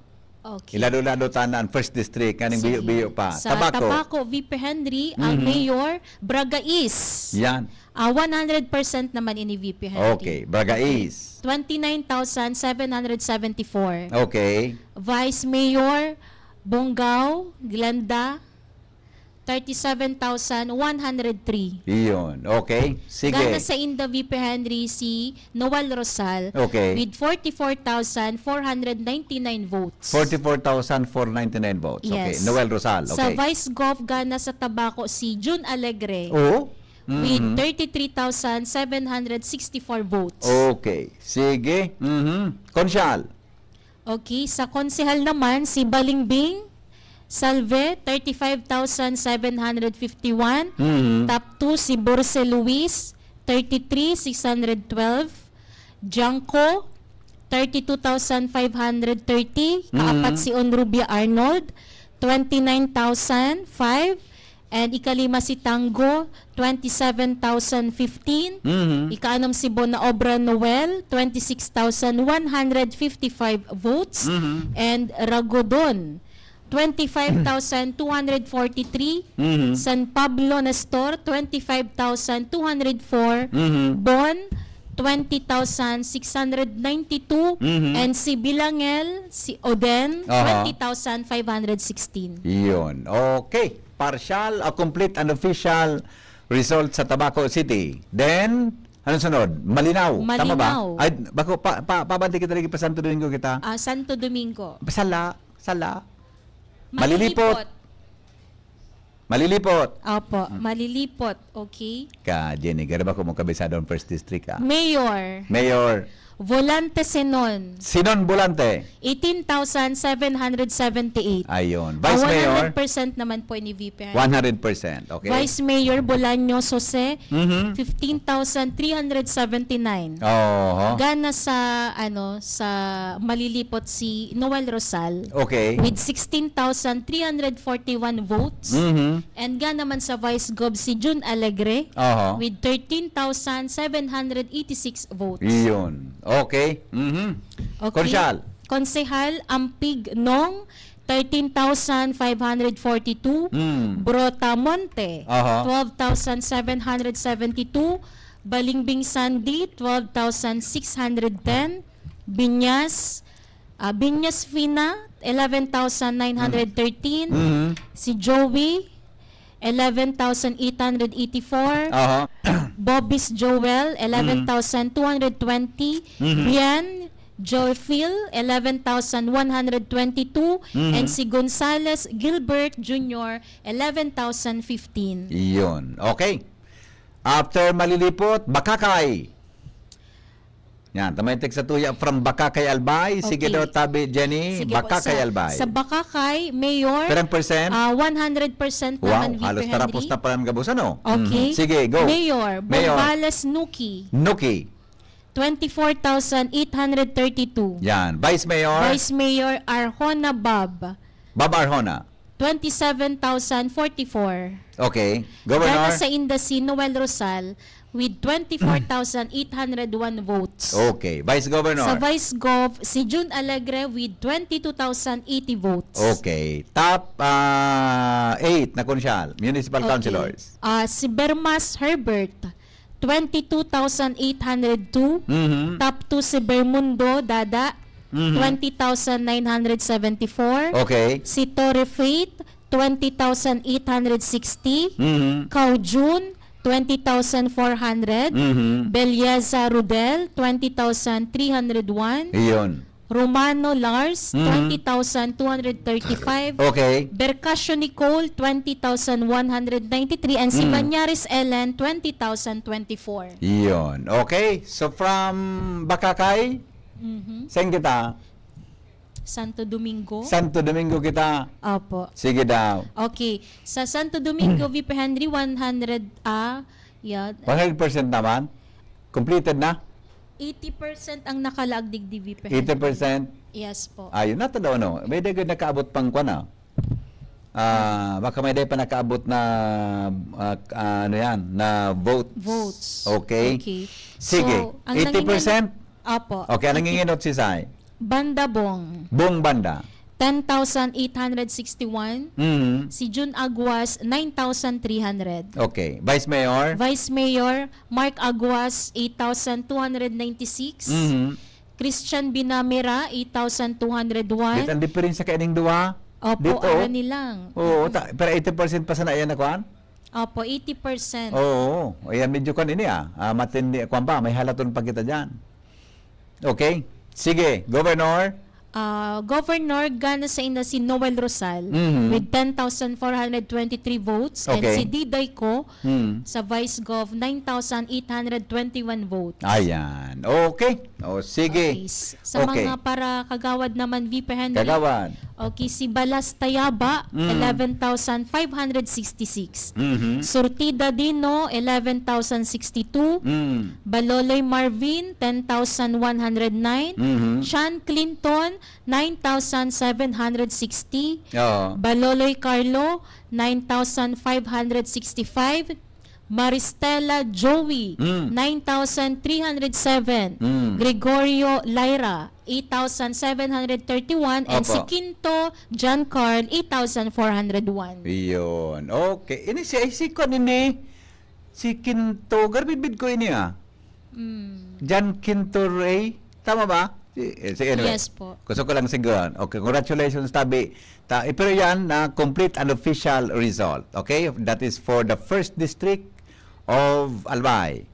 Okay. Ilalo-lalo tanan, first district, kaning Sige. biyo-biyo pa. Sa Tabaco, VP Henry, ang Mayor, Braga East. Yan. 100% naman ini VP Henry. Okay. Braga East. 29,774. Okay. Vice Mayor, Bonggao, Glenda, 37,103. Iyon. Okay. Sige. Gana sa Inda VP Henry si Noel Rosal Okay. with 44,499 votes. 44,499 votes. Okay. Yes. Noel Rosal. Sa Okay. Vice Gov Gana sa Tabaco si June Alegre Oo. with Mhm. 33,764 votes. Okay. Sige. Konsyal. Okay, sa konsehal naman si Balingbing Salve 35,751. Top 2 si Borse Luis 33,612. Janko 32,530. Kaapat si Onrubia Arnold 29,005. And ikalima si Tango 27,015. Ikaanom si Bonaobra Noel 26,155 votes. And Ragodon 25,243. San Pablo Nestor 25,204. Bon 20,692. And si Bilangel, si Oden, 20,516. Iyon. Okay. Partial o complete and official result sa Tabaco City. Then, ano sunod? Malinaw. Tama ba? Malinaw. Ay, bako, pabanti kita lagi pa Santo Domingo kita. Santo Domingo. Sala. Malilipot. Opo, malilipot. Okay. Ka, Jenny, gara ba ko mong kabisado ang first district ka? Mayor, Volante Senon, Sinon Bolante. 18,778. Ayun. Vice Mayor, 100% naman po ni VP. 100%. Okay. Vice Mayor Bolaño Jose, Mhm. 15,379. Oo. Gana sa sa malilipot si Noel Rosal Okay. with 16,341 votes. Mhm. And gana naman sa Vice Gov si June Alegre Oo. with 13,786 votes. Iyon. Okay. Mhm. Okay. Konsyal. Konsehal Ampig Nong 13,542. Brotamonte Aha. 12,772. Balingbing Sandy 12,610. Binyas Fina 11,913. Si Joey 11,884. Aha. Bobis Joel 11,220. Bian Joyphil 11,122. And si Gonzales Gilbert Jr. 11,015. Iyon. Okay. After Malilipot, Bakakay. Yan, tamay text sa tuya from Bakakay Albay. Sige Okay. daw tabi, Jenny. Sige po, Bakakay Albay. Sa Bakakay, Mayor, Perang percent? 100% Wow, naman, VP halos Henry. tarapos na pala ng gabos, ano? Okay. Sige, go. Mayor, Bombales Nuki, Nuki. 24,832. Yan. Vice Mayor, Vice Mayor Arjona Bob, Bob Arjona. 27,044. Okay. Gana Governor. sa Indasi, Noel Rosal with 24,801 votes. Okay. Vice Governor. Sa Vice Gov, si June Alegre with 22,080 votes. Okay. Top 8 na konsyal. Municipal councilors. Si Bermas Herbert, 22,802. Top 2 si Bermundo Dada, 20,974. Okay. Si Torre Faith, 20,860. Mhm. Kao June, 20,400. Belyeza Rudel, 20,301. Iyon. Romano Lars, 20,235. Okay. Bercasio Nicole, 20,193. And si Banyaris Ellen, 20,024. Iyon. Okay. So from Bakakay, saan kita? Santo Domingo. Santo Domingo kita. Opo. Sige daw. Okay. Sa Santo Domingo, VP Henry, 100, 100% naman? Completed na? 80% ang nakalaagdig di VP Henry. 80%? Yes po. Ayun na tadaw, no? May dagod nakaabot pang kwa na. Baka may day pa nakaabot na na votes. Okay. Sige. So, ang 80%? Opo. Okay, anong nginginot si Sai? Bandabong, Buong banda. 10,861. Si June Aguas, 9,300. Okay. Vice Mayor? Vice Mayor Mark Aguas, 8,296. Christian Binamera, 8,201. Ang diferensya kay ining duha? Opo, Dito, ara nilang. Oo, pero 80% pa sana yan na kuan? Opo, 80%. Oo, ayan medyo kan ini matindi kuan pa, may halaton pa kita diyan. Okay? Sige, Governor. Governor gana sa ina si Noel Rosal with 10,423 votes and Okay. si Diday Ko sa Vice Gov 9,821 votes. Ayan. Okay. O sige. Sa mga para kagawad naman VP Henry. Kagawad. Okay, si Balas Tayaba 11,566. Surtida Dino 11,062. Baloloy Marvin 10,109. Sean Clinton 9,760. Oo. Baloloy Carlo 9,565. Maristela Joey 9,307. Gregorio Lyra 8,731 and Opo. si Quinto John Carl 8,401. Iyon. Okay. Ini si ko ini si Quinto garbibid ko ini John Quinto Ray. Tama ba? Anyway. Yes po. Gusto ko lang siguro. Okay, congratulations tabi. Pero yan na complete and official result. Okay? That is for the first district of Albay.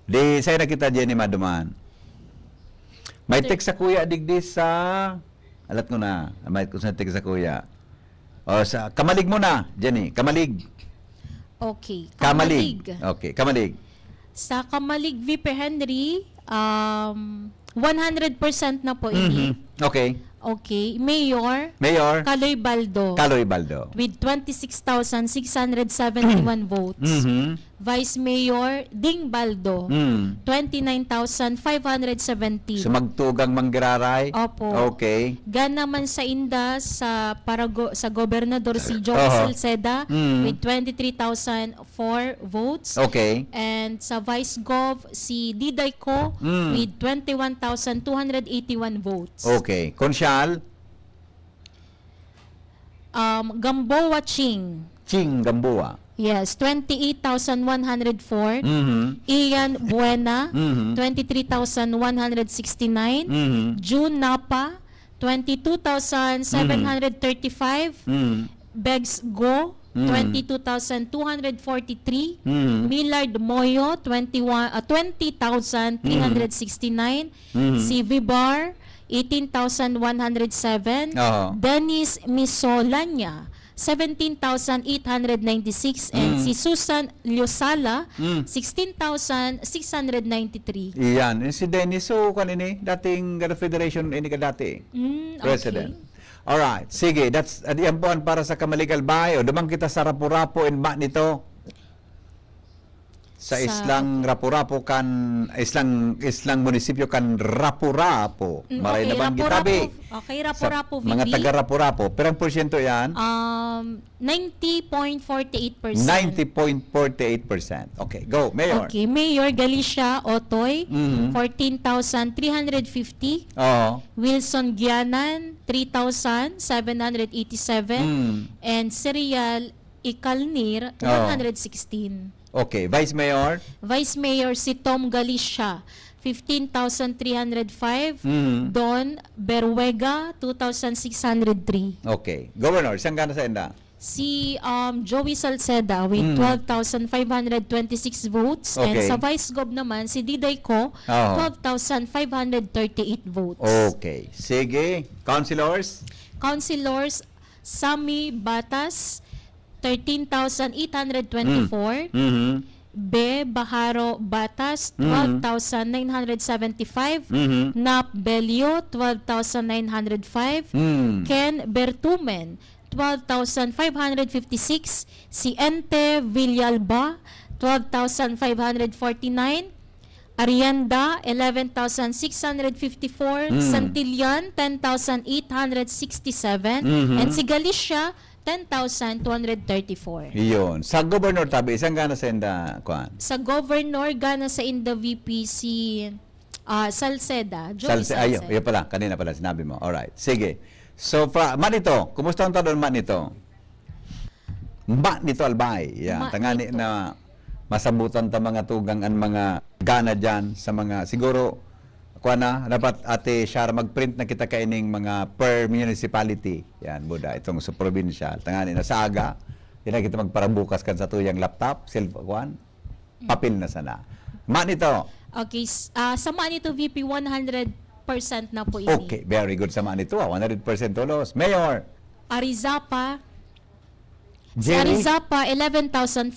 Di saya nakita diyan ni Maduman. May text sa kuya digdi sa alat ko na. May text sa kuya. O sa Kamalig muna, Jenny. Kamalig. Okay. Kamalig. Okay, Kamalig. Sa Kamalig VP Henry 100% na po ini. Okay. Okay. Mayor Kaloy Baldo Kaloy Baldo. with 26,671 votes. Vice Mayor Ding Baldo 29,570. So magtugang manggiraray. Opo. Okay. Gan naman sa inda sa sa gobernador si Joey Salceda with 23,004 votes. Okay. And sa Vice Gov si Diday Ko with 21,281 votes. Okay. Konsyal Gamboa Ching. Ching Gamboa. Yes, 28,104. Ian Buena 23,169. June Napa 22,735. Begs Go 22,243. Millard Moyo 20,369. Si Vibar 18,107. Dennis Misolanya 17,896 and si Susan Liosala 16,693. Iyan. Si Dennis, so kanini, dating Federation ini ka dati. President. Alright. Sige, that's yan po ang para sa Kamalig Albay. O dumang kita sa Rapu-Rapu and ba nito. Sa islang Rapu-Rapu kan islang munisipyo kan Rapu-Rapu. Maray na bang gitabi? Okay, Rapu-Rapu VP. Mga taga Rapu-Rapu. Perang porsyento yan? 90.48%. 90.48%. Okay, go. Mayor. Okay, Mayor Galicia Otoy 14,350. Wilson Gianan 3,787 and Serial Ikalnir 116. Okay, Vice Mayor? Vice Mayor si Tom Galicia 15,305. Don Berwega 2,603. Okay. Governor, saan ka na sa enda? Si Joey Salceda with 12,526 votes. And Okay. sa Vice Gov naman, si Diday Ko, 12,538 votes. Okay. Sige. Councilors? Councilors, Sami Batas, 13,824. Be Baharo Batas, 12,975. Nap Belio, 12,905. Ken Bertumen, 12,556. Si Ente Villalba, 12,549. Arianda, 11,654. Santillan, 10,867. And si Galicia, 10,234. Iyon. Sa Governor tabi, isang gana sa enda, kuan? Sa Governor, gana sa Inda VP si Salceda. Joey Ayo, yun pala. Kanina pala sinabi mo. Alright. Sige. So, Manito, kumusta ang tanong Manito? Manito Albay. Yan. Tangani na masabutan ta mga tugang ang mga gana dyan sa mga, siguro, kuha na, dapat ate Shara magprint na kita kaining mga per municipality. Yan, buda, itong sa probinsya. Tangani na sa aga, yan na kita magparabukas kan sa tuyang laptop, cellphone, papel na sana. Man ito. Okay, samaan ito VP 100% na po ini. Okay, very good sa man ito. 100% tulos. Mayor. Arizapa. Si Jerry. Arizapa 11,435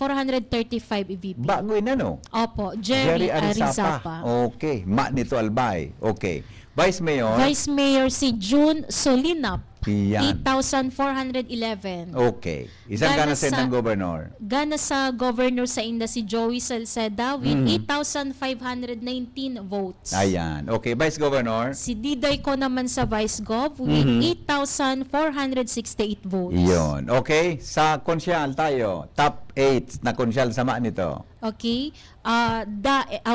EVP. Bago yun ano? Opo, Jerry Arizapa. Okay, man nito Albay. Okay. Vice Mayor. Vice Mayor si June Solinap. Yan. 8,411. Okay. Isang Gana kanasen sa- ng governor. Gana sa governor sa Inda si Joey Salceda with 8,519 votes. Ayan. Okay, Vice Governor. Si Diday ko naman sa Vice Gov with 8,468 votes. Iyon. Okay, sa konsyal tayo. Top 8 na konsyal sama nito. Okay.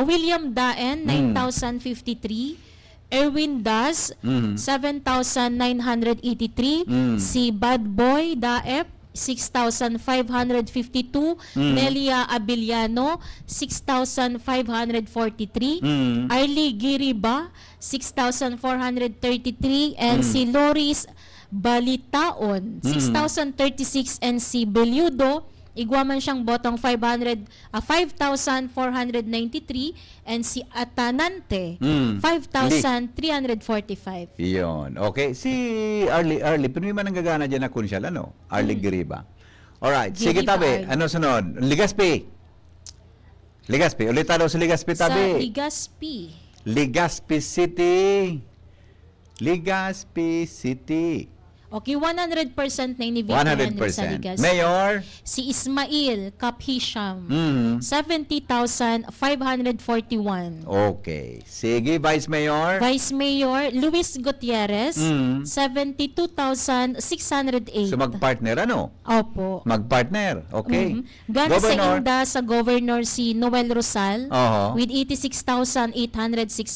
William Daen, 9,053. Erwin Das, 7,983. Si Bad Boy Daep, 6,552. Nelia Abiliano, 6,543. Arlie Giriba, 6,433. And si Loris Balitaon, 6,036. And si Belyudo, igwaman siyang botong 5,493. And si Atanante, 5,345. Iyon. Okay, si Arlie, pero may man ang gagana dyan na konsyal, ano? Arlie Giriba. Alright, sige Giriba, tabi. Arlie. Ano sunod? Legazpi. Ulit daw sa Legazpi Sa tabi. Legazpi. Legazpi City. Legazpi City. Okay, 100% na inibig 100%. Mayor. Si Ismail Kaphisham, 70,541. Okay. Sige, Vice Mayor. Vice Mayor Luis Gutierrez, 72,608. So magpartner ano? Opo. Magpartner. Okay. Gana sa Governor. Inda sa Governor si Noel Rosal Oho. with 86,806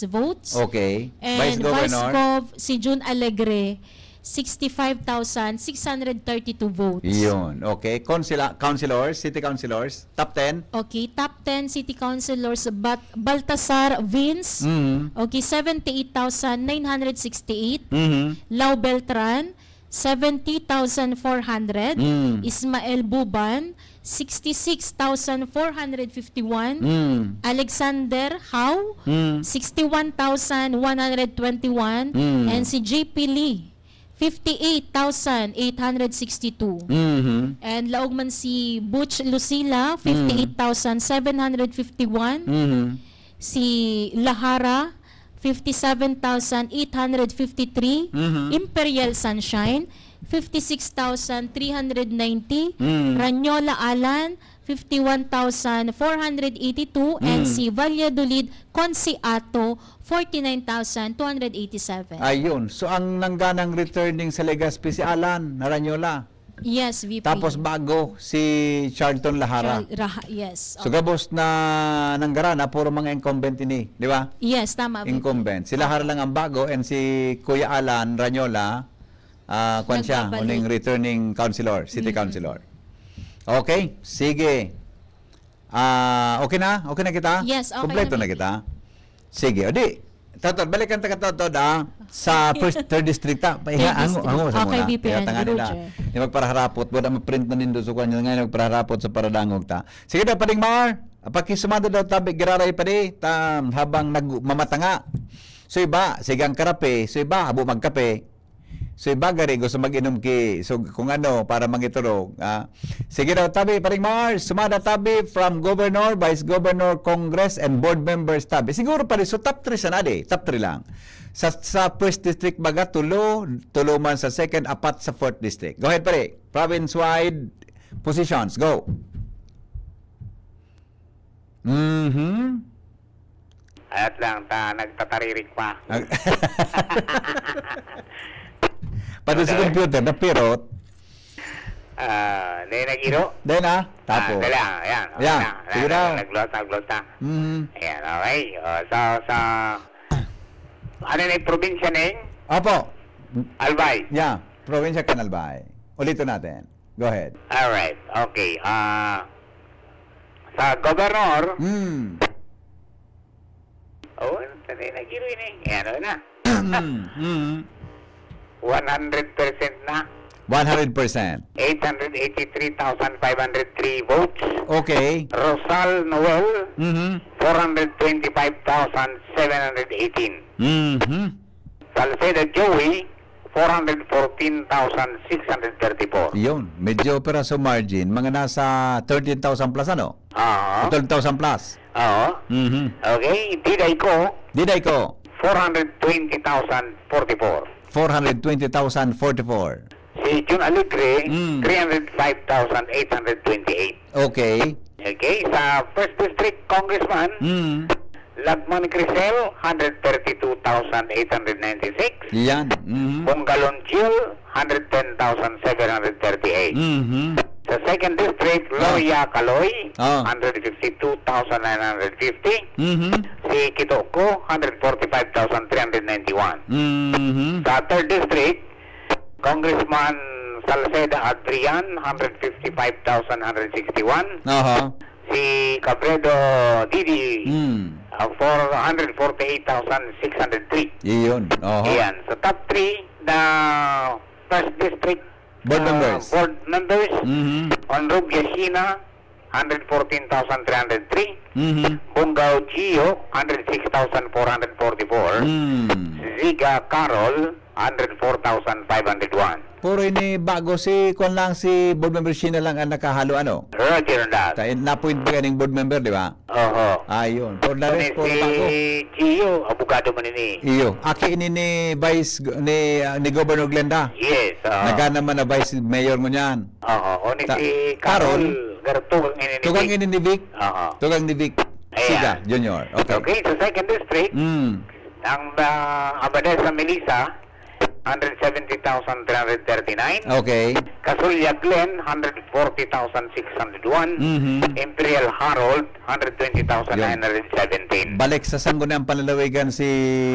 votes. Okay. And Vice Governor. Gov si June Alegre, 65,632 votes. Yun. Okay. Councilors, city councilors, top 10. Okay, top 10 city councilors, Baltasar Vince, okay, 78,968. Lau Beltran, 70,400. Ismael Buban, 66,451. Alexander Howe, 61,121. And si JP Lee, 58,862. And laog man si Butch Lucila, 58,751. Si Lahara, 57,853. Imperial Sunshine, 56,390. Ranyola Alan, 51,482. And si Valladolid Consiato, 49,287. Ayun. So ang nangganang returning sa Legazpi si Alan Naranyola. Yes, VP. Tapos bago si Charlton Lahara. Yes. So gabos na nanggarana puro mga incumbent ini, di ba? Yes, tama. VP. Incumbent. Si Lahara lang ang bago and si Kuya Alan Ranyola kwan siya, Nagbabalik. uning returning councilor, city councilor. Okay, sige. Okay na? Okay na kita? Yes, okay Kompleto na, na kita? Sige, odi. Totod, balikan ta katotod sa first third district ta. Pahinga Third ango district. sa Okay, muna. VP, Kaya and tangan nila. Roger. Di magparaharapot, wala ma-print na nindo sa kanya ngayon magparaharapot sa paradangog ta. Sige daw pading Mar. Pakisumado daw tabi giraray pa di habang nagmamatanga. So iba, sigang karape, so iba habo magkape. So iba gari gusto mag-inom so kung ano para mangiturog. Sige daw tabi paring Mars, sumada tabi from Governor, Vice Governor, Congress and board members tabi. Siguro pa rin, so top 3 sana di, top 3 lang. Sa first district baga tulo man sa second, apat sa fourth district. Go ahead pare. Province-wide positions, go. Ayat lang, nagtataririk pa. Pati sa computer, napirot. Hindi nag-iro? Hindi na, tapo. Dali lang, ayan. Ayan, sige daw. Nag-load na. Ayan, okay. Ano na yung probinsya na yun? Opo. Albay. Yeah, probinsya Canalbay. Ulito natin. Go ahead. Alright, okay. Sa governor, Tadi nagiro ini. Ano na? Mm. 100% na. 100%. 883,503 votes. Okay. Rosal Noel, Mhm. 425,718. Mhm. Salceda Joey, 414,634. Yun, medyo operaso margin, mga nasa 13,000 plus ano? Oo. 12,000 plus. Oo. Mhm. Okay, Diday ko, Diday ko, 420,044. 420,044. Si Jun Alegre, Mm. 305,828. Okay. Okay, sa First District Congressman, Mm. Lagman Crisel, 132,896. Yan. Mhm. Bungalon Jill, 110,738. Mhm. Sa Second District, Loya Caloy, Ah. 152,950. Mhm. Si Kitoko, 145,391. Mhm. Sa Third District, Congressman Salceda Adrian, 155,161. Aha. Si Cabredo Didi, Mm. 448,603. Iyon. Aha. Ayan. Sa top 3, the First District Board members. board members, Mhm. Onrog Yashina, 114,303. Mhm. Bungao Gio, 106,444. Mm. Ziga Carol, 104,501. Puro ini bago si kon lang si board member Sheena lang ang nakahalo ano. Roger that. Kaya na-point ba kaning board member, di ba? Oho. Ayun. For the rest, Si puro bago. Gio, abogado man ini. Iyo. Aki ini ni Vice ni Governor Glenda. Yes. Nagana man na Vice Mayor mo niyan. Oho. O ni Ta- si Carol, Carol, gartugang ini ni Tugang Vic. ini ni Vic. Oho. Tugang ni Vic. Ayan. Siga, Junior. Okay. Okay, sa Second District, Mm. ang Abadesa Melissa, 170,339. Okay. Casulya Glen, 140,601. Mhm. Imperial Harold, 120,917. Balik sa sangguniang panlalawigan si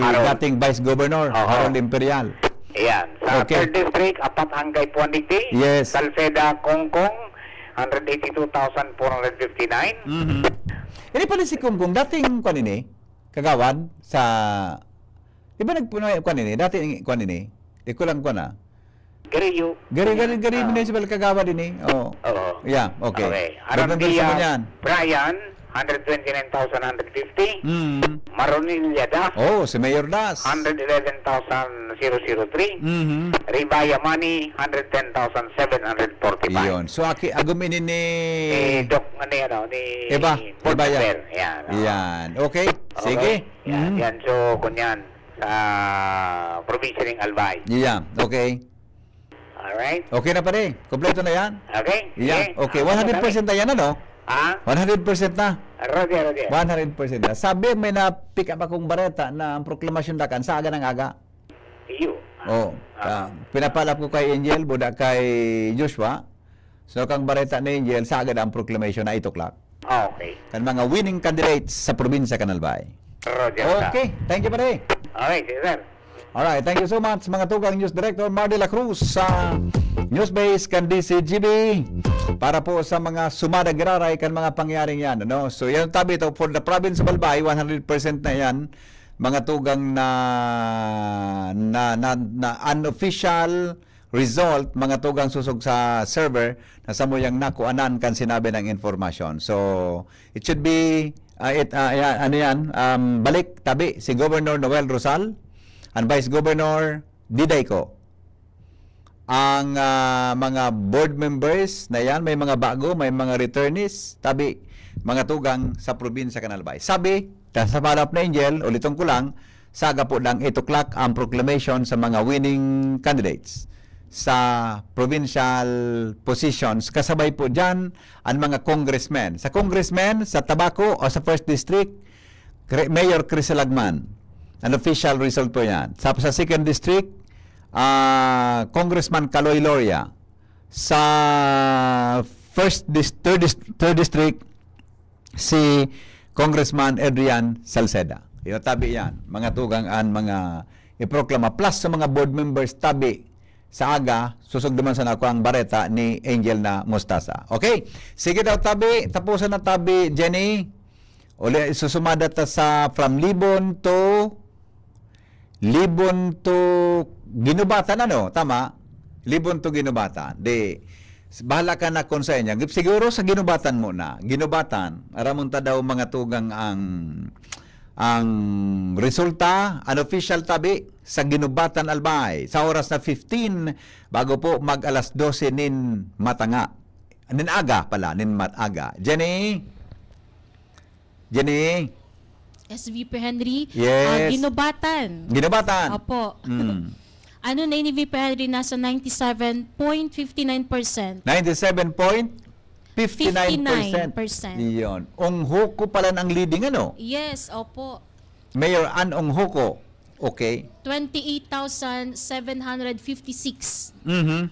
Harold. dating Vice Governor Oo. Harold Imperial. Ayan. Sa Okay. Third District, apat hanggang Puandikti. Yes. Salceda Kongkong, 182,459. Mhm. Ini pala si Kungkung dating kwan ini kagawad sa iba nagpuno kwan ini dating kwan ini ikulang kwan na Gariyo. gari municipal kagawad ini oh Oo. yeah okay Okay. Board members mo yan. Brian, 129,150. Maronilla Das, Oh si Mayor Das 111,003. Ribaya Money, 110,745. iyon so aki agum ini ni Doc, ano ni Eba, Board Eba yan. Member. Yan. yan okay sige Yan, yan. So, kunyan, sa probinsya ng Albay. yeah okay Alright? okay na pare kompleto na yan Okay? yeah Sige. okay 100% na yan ano Ah? 100% na Roger. 100% na. Sabi may na-pick up akong bareta na ang proklamasyon dakan sa aga ng aga. Iyo. Oh, pinapalap ko kay Angel, buda kay Joshua. So kang bareta ni Angel sa aga ang proclamation na 8 o'clock. Okay. Kan mga winning candidates sa probinsya Canalbay. Roger. Okay, thank you pare. Okay, sige sir. Alright, thank you so much mga tugang News Director Mar de la Cruz sa Newsbase kan DCGB para po sa mga sumada giraray kan mga pangyaring yan. Ano? So yan tabi ito for the province of Albay, 100% na yan. Mga tugang na unofficial result, mga tugang susog sa server na sa muyang nakuanan kan sinabi ng information. So it should be balik tabi si Governor Noel Rosal and Vice Governor Diday ko. Ang mga board members na yan, may mga bago, may mga returnees, tabi, mga tugang sa probinsya Canalbay. Sabi, sa palap na Angel, ulitong ko lang, saga po lang 8 o'clock ang proclamation sa mga winning candidates sa provincial positions. Kasabay po dyan ang mga congressmen. Sa congressmen, sa Tabaco o sa First District, Mayor Chris Lagman. An official result po yan. Sa Second District, Congressman Caloy Loria. Sa third district si Congressman Adrian Salceda. Tabi yan, mga tugang an mga iproklama plus sa mga board members tabi sa aga susog naman sa nako ang bareta ni Angel na Mostasa. Okay? Sige daw tabi, tapusan na tabi Jenny. Uli, susumada ta sa from Libon to Ginubatan, ano? Tama? Libon to Ginubatan. Di, bahala ka na kung sa inyo. Siguro sa Ginubatan muna. Ginubatan, aramunta daw mga tugang ang resulta, unofficial tabi sa Ginubatan Albay sa oras na 15 bago po mag alas 12 nin matanga. Nin aga pala, nin mataga. Jenny? SVP Henry, Yes. Ginubatan. Ginubatan. Opo. Mm. Ano na ni VP Henry, nasa 97.59%. 97.59%. Iyon. Onghuko pala ang leading, ano? Yes, opo. Mayor Ann Onghuko. Okay. 28,756. Mhm.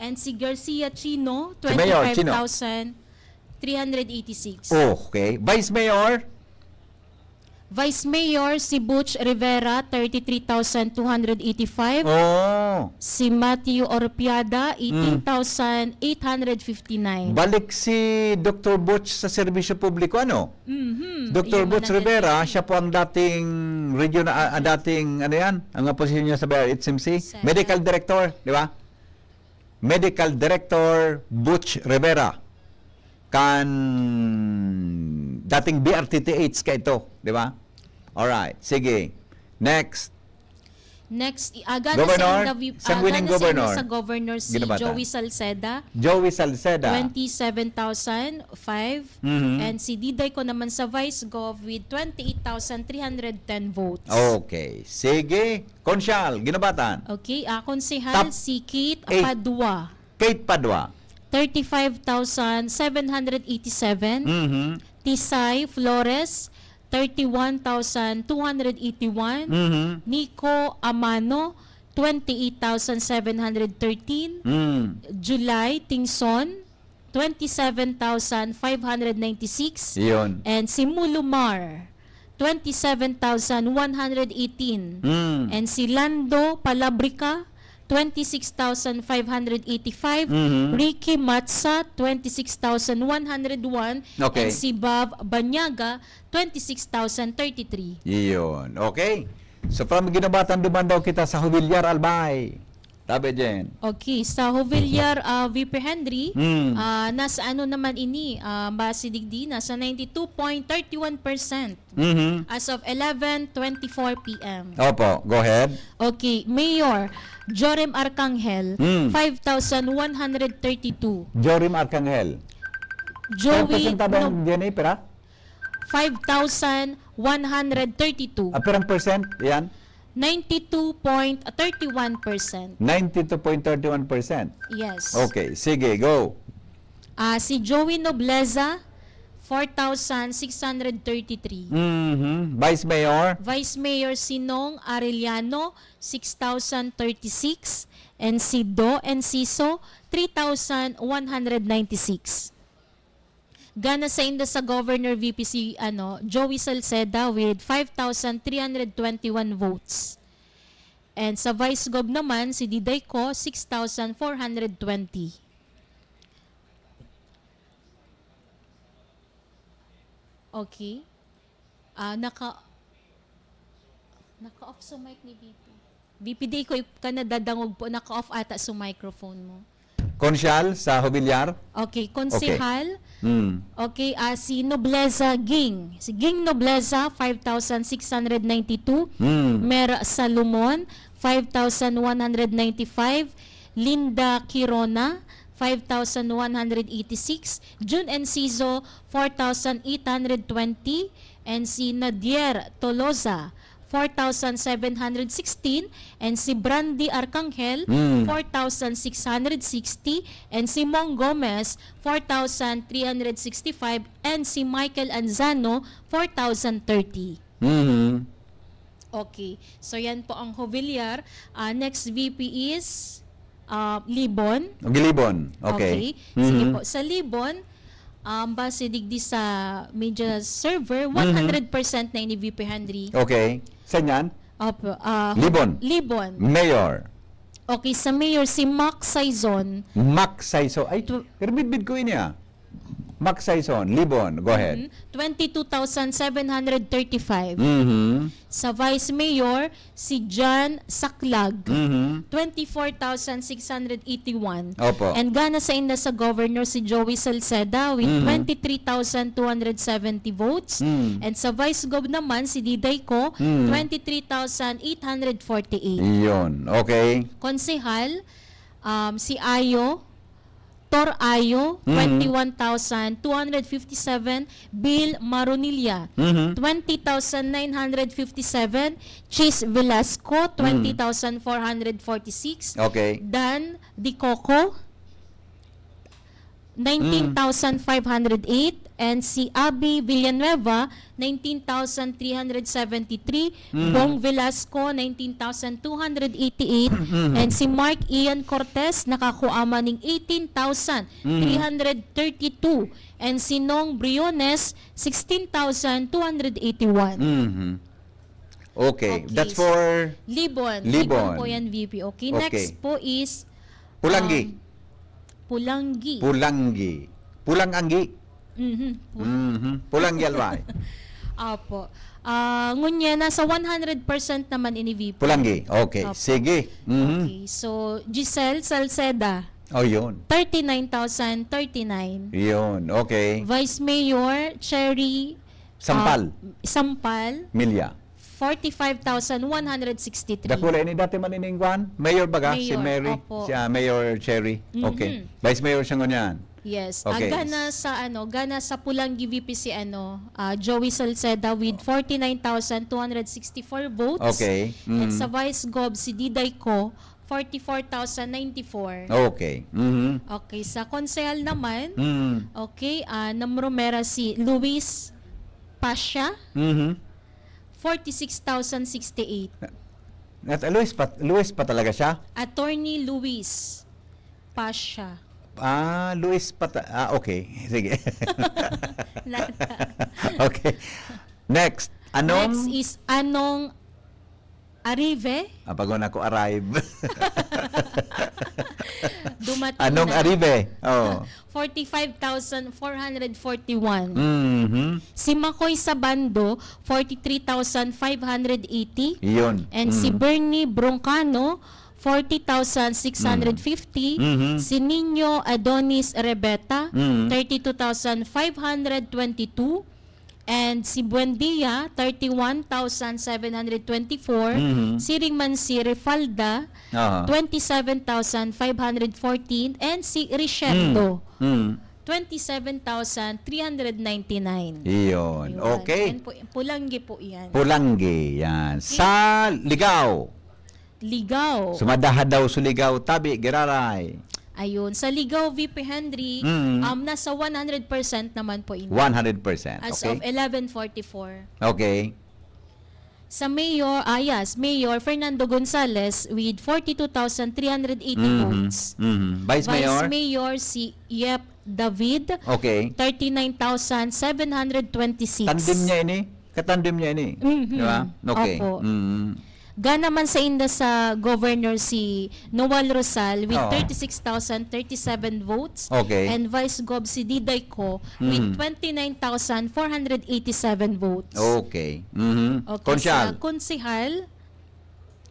And si Garcia Chino, Si Mayor Chino. 25,386. Okay. Vice Mayor? Vice Mayor si Butch Rivera, 33,285. Oh. Si Matthew Orpiada, 18,859. Balik si Dr. Butch sa serbisyo publiko, ano? Mhm. Dr. Yung Butch mananatili. Rivera, siya po ang dating dating ano yan? Ang posisyon niya sa HMC? Medical Director, di ba? Medical Director Butch Rivera. Dating BRTTH ka ito, di ba? Alright, sige. Next. Governor? Sangguniang governor? Sa governor si Ginubatan. Joey Salceda. Joey Salceda. 27,005. Mhm. And si Diday ko naman sa Vice Gov with 28,310 votes. Okay. Sige. Konsyal, Ginubatan. Okay, konsehal Top si Kate 8. Padua. Kate Padua. 35,787. Mhm. Tisay Flores, 31,281. Mhm. Nico Amano, 28,713. July Tingson, 27,596. Iyon. And si Mulumar, 27,118. And si Lando Palabrica, 26,585. Ricky Matsa, 26,101. Okay. And si Bob Banyaga, 26,033. Iyon. Okay. So from Ginubatan, dumandaw kita sa Hubilyar, Albay. Tabi Jen. Okay, sa Hovillar, VP Henry, Mm. nasa ano naman ini, base digdi, nasa 92.31% Mhm. as of 11:24 p.m. Opo, go ahead. Okay, Mayor Jorem Arcangel, 5,132. Jorim Arcangel. Joey Perang Jenny, pera? 5,132. Perang percent? Yan. 92.31%. 92.31%. Yes. Okay, sige, go. Si Joey Nobleza, 4,633. Mhm. Vice Mayor? Vice Mayor Sinong Arellano, 6,036. And si Do Enciso, 3,196. Gana sa inda sa Governor VPC Joey Salceda with 5,321 votes. And sa Vice Gov naman, si Diday ko, 6,420. Okay. Naka-off sa mic ni VP. VP, di ko ka nadadangog po. Naka-off ata sa microphone mo. Konsyal sa Hubilyar? Okay, konsehal. Okay. Okay, si Nobleza Ging. Si Ging Nobleza, 5,692. Mera Salomon, 5,195. Linda Quirona, 5,186. June Enciso, 4,820. And si Nadier Tolosa, 4,716. And si Brandy Arcangel, 4,660. And si Mong Gomez, 4,365. And si Michael Anzano, 4,030. Okay. So yan po ang Hovillar. Next VP is Libon. Libon. Okay. Sige po. Sa Libon, base digdi sa media server, 100% na ini VP Henry. Okay. Saan yan? Opo. Libon. Libon. Mayor. Okay, sa mayor si Mac Saizon. Mac Saiso. Ay, perbidbid ko ini Max Saison, Libon, go ahead. 22,735. Mhm. Sa Vice Mayor, si John Saklag, Mhm. 24,681. Opo. And gana sa inda sa Governor, si Joey Salceda with Mhm. 23,270 votes. And sa Vice Gov naman, si Diday Ko, 23,848. Iyon, okay. Konsehal, si Ayo, Tor Ayo, 21,257. Bill Maronilla, 20,957. Chis Velasco, 20,446. Okay. Dan Di Coco, 19,508. And si Abby Villanueva, 19,373. Bong Velasco, 19,288. And si Mark Ian Cortez, nakakuama ng 18,332. And si Nong Briones, 16,281. Mhm. Okay. Okay, That's so- for Libon. Libon. Po yan, VP. Okay, Okay. next po is Pulangi. Pulangi. Pulangi. Pulanganggi. Mhm. Mhm. Pulangi Albay. Apo. Ngunya, nasa 100% naman ini VP. Pulangi. Okay. Opo. Sige. Mhm. Okay, so Giselle Salceda, Oh, yun. 39,039. Yun. Okay. Vice Mayor Cherry Sampal. Sampal, Milya. 45,163. Dakula ini dati maniningwan. Mayor baga si Mayor, Mary, opo. si Mayor Cherry. Okay. Vice Mayor siya ngunyan. Yes. Okay. Gana sa Pulangi VP si Joey Salceda with 49,264 votes. Okay. And Mhm. sa Vice Gov si Diday Ko, 44,094. Okay. Mhm. Okay, sa konsehal naman, Mhm. okay, namromera si Luis Pasha, Mhm. 46,068. At Luis pa talaga siya? Attorney Luis Pasha. Luis okay. Sige. Okay. Next. Next is Anong Arive. Pag ako arrive. Dumating Anong na. arrive? Oh. 45,441. Mhm. Si Makoy Sabando, 43,580. Iyon. And si Bernie Broncano, 40,650. Mhm. Si Nino Adonis Rebeta, Mhm. 32,522. And si Buendia, 31,724. Mhm. Si Rimansi Refalda, Ah. 27,514. And si Richendo, Mhm. 27,399. Iyon. Okay. Yan po, Pulangi po yan. Pulangi. Yan. Sa Ligaw. Ligaw. Sumadaha daw sa Ligaw. Tabi, Giraray. Ayun. Sa Ligaw, VP Henry, nasa 100% naman po ini. 100%. As Okay. of 11:44. Okay. Sa Mayor, Mayor Fernando Gonzales with 42,380 votes. Mhm. Vice Mayor. Mayor si Yep David, Okay. 39,726. Tandim niya ini. Katandim niya ini. Mhm. Di ba? Okay. Opo. Mhm. Naman sa inda sa Governor si Noel Rosal with Oo. 36,037 votes. Okay. And Vice Gov si Diday Ko with 29,487 votes. Okay. Mhm. Okay, Konsyal. sa Konsehal,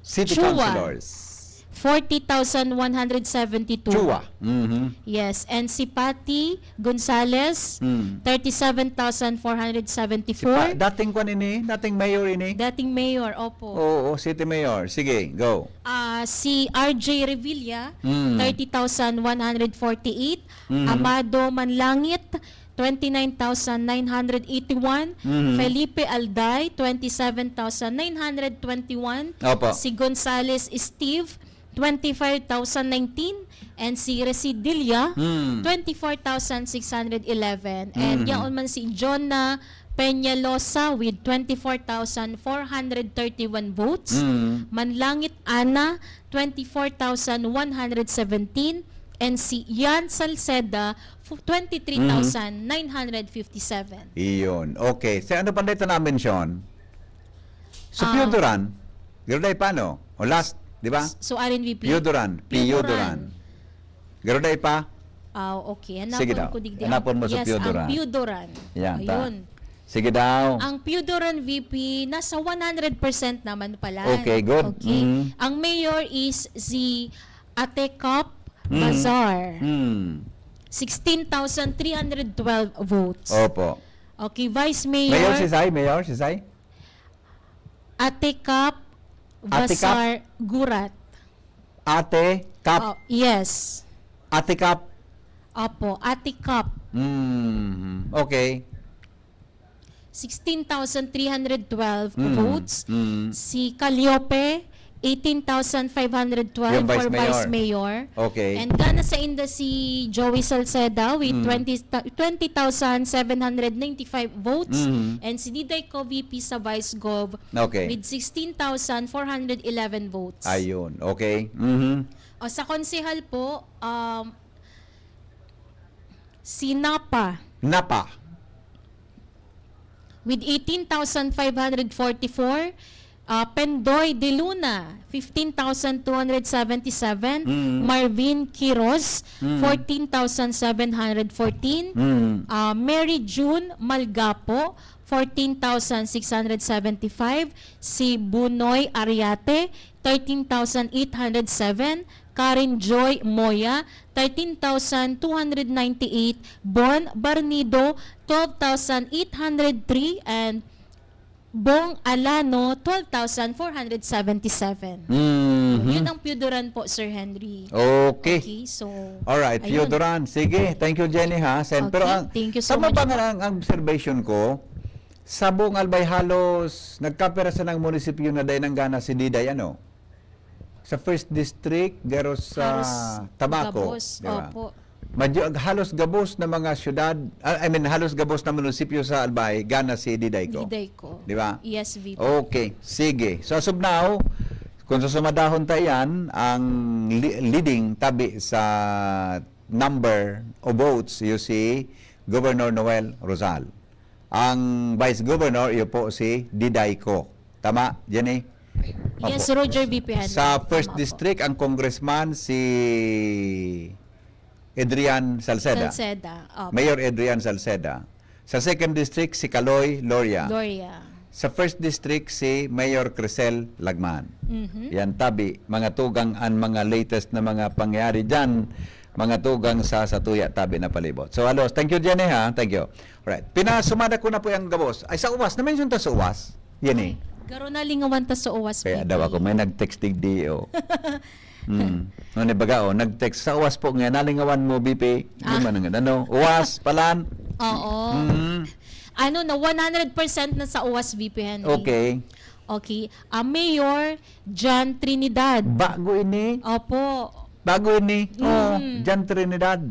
City Chua. Councilors. 40,172. Chua. Mhm. Yes, and si Patty Gonzales, 37,474. Dating kwan ini, dating mayor ini. Dating mayor, opo. Oo, city mayor. Sige, go. Si RJ Revilla, 30,148. Mhm. Amado Manlangit, 29,981. Felipe Alday, 27,921. Opo. Si Gonzales Steve, 25,019. And si Residilia, 24,611. And yaon man si Jonah Peñalosa with 24,431 votes. Manlangit Ana, 24,117. And si Yan Salceda, 23,957. Iyon. Okay. Sa ano pa dito namin, Sean? Sa Piodoran, Garuday paano? O last, di ba? So, Arin VP. Piodoran. Garuday pa? Okay. Sige daw. Hanapon ko digdi. Hanapon mo sa Yes, Piodoran. ang Piodoran. Yan, Ayun. Sige daw. Ang Piodoran VP, nasa 100% naman pala. Okay, good. Okay. Mhm. Ang mayor is si Atekop Bazar. 16,312 votes. Opo. Okay, Vice Mayor. Mayor si Sai? Atekop Bazar Gurat. Ate Kap. Yes. Ate Kap. Opo, Atekop. Okay. 16,312 votes. Si Calliope, 18,512 Yung for Vice Vice Mayor. Okay. And gana sa inda si Joey Salceda with 20,795 votes. And si Diday Co VP sa Vice Gov Okay. with 16,411 votes. Ayun. Okay. O sa konsehal po, si Napa with 18,544. Pendoy de Luna, 15,277. Marvin Quiroz, 14,714. Mary June Malgapo, 14,675. Si Bunoy Ariate, 13,807. Karen Joy Moya, 13,298. Bon Barnido, 12,803. And Bong Alano, 12,477. Yun ang Piodoran po, Sir Henry. Okay. Okay, so... Alright, ayun. Piodoran. Sige, thank you Jenny ha. Okay, Pero thank you so tama much ba po. nga ang observation ko, sa buong Albay halos nagkapera sa ng munisipyo na dahil ng gana si Diday, ano? Sa first district, garo sa Tabaco. Gabos, di ba? opo. Halos gabos na mga syudad, halos gabos na munisipyo sa Albay, gana si Diday ko. Diday ko. Di ba? Yes, VP. Okay, sige. So as of now, kung susumadahon tayo yan, ang leading tabi sa number of votes, you see, Governor Noel Rosal. Ang Vice Governor, yun po si Diday ko. Tama, Jenny? Yes, Opo. Roger VP Henry. Sa first Tama po. district, ang congressman si Adrian Salceda. Opo. Mayor Adrian Salceda. Sa second district, si Kaloy Loria. Gloria. Sa first district, si Mayor Crisel Lagman. Yan tabi, mga tugang ang mga latest na mga pangyayari dyan, mga tugang sa Satuya tabi na palibot. So, alos, thank you Jenny ha, thank you. Alright, pinasumada ko na po yung gabos. Ay, sa uwas, na-mention ta sa uwas, Jenny. Garo na lingawan ta sa uwas, Kaya VP. daw ako, may nag-text digdi o. Ano baga o, nag-text sa uwas po nga, nalingawan mo, BP. Ano, uwas, palan. Oo. Ano na, 100% na sa uwas, VP Henry. Okay. Okay. Mayor John Trinidad. Bago ini. Opo. Bago ini. John Trinidad.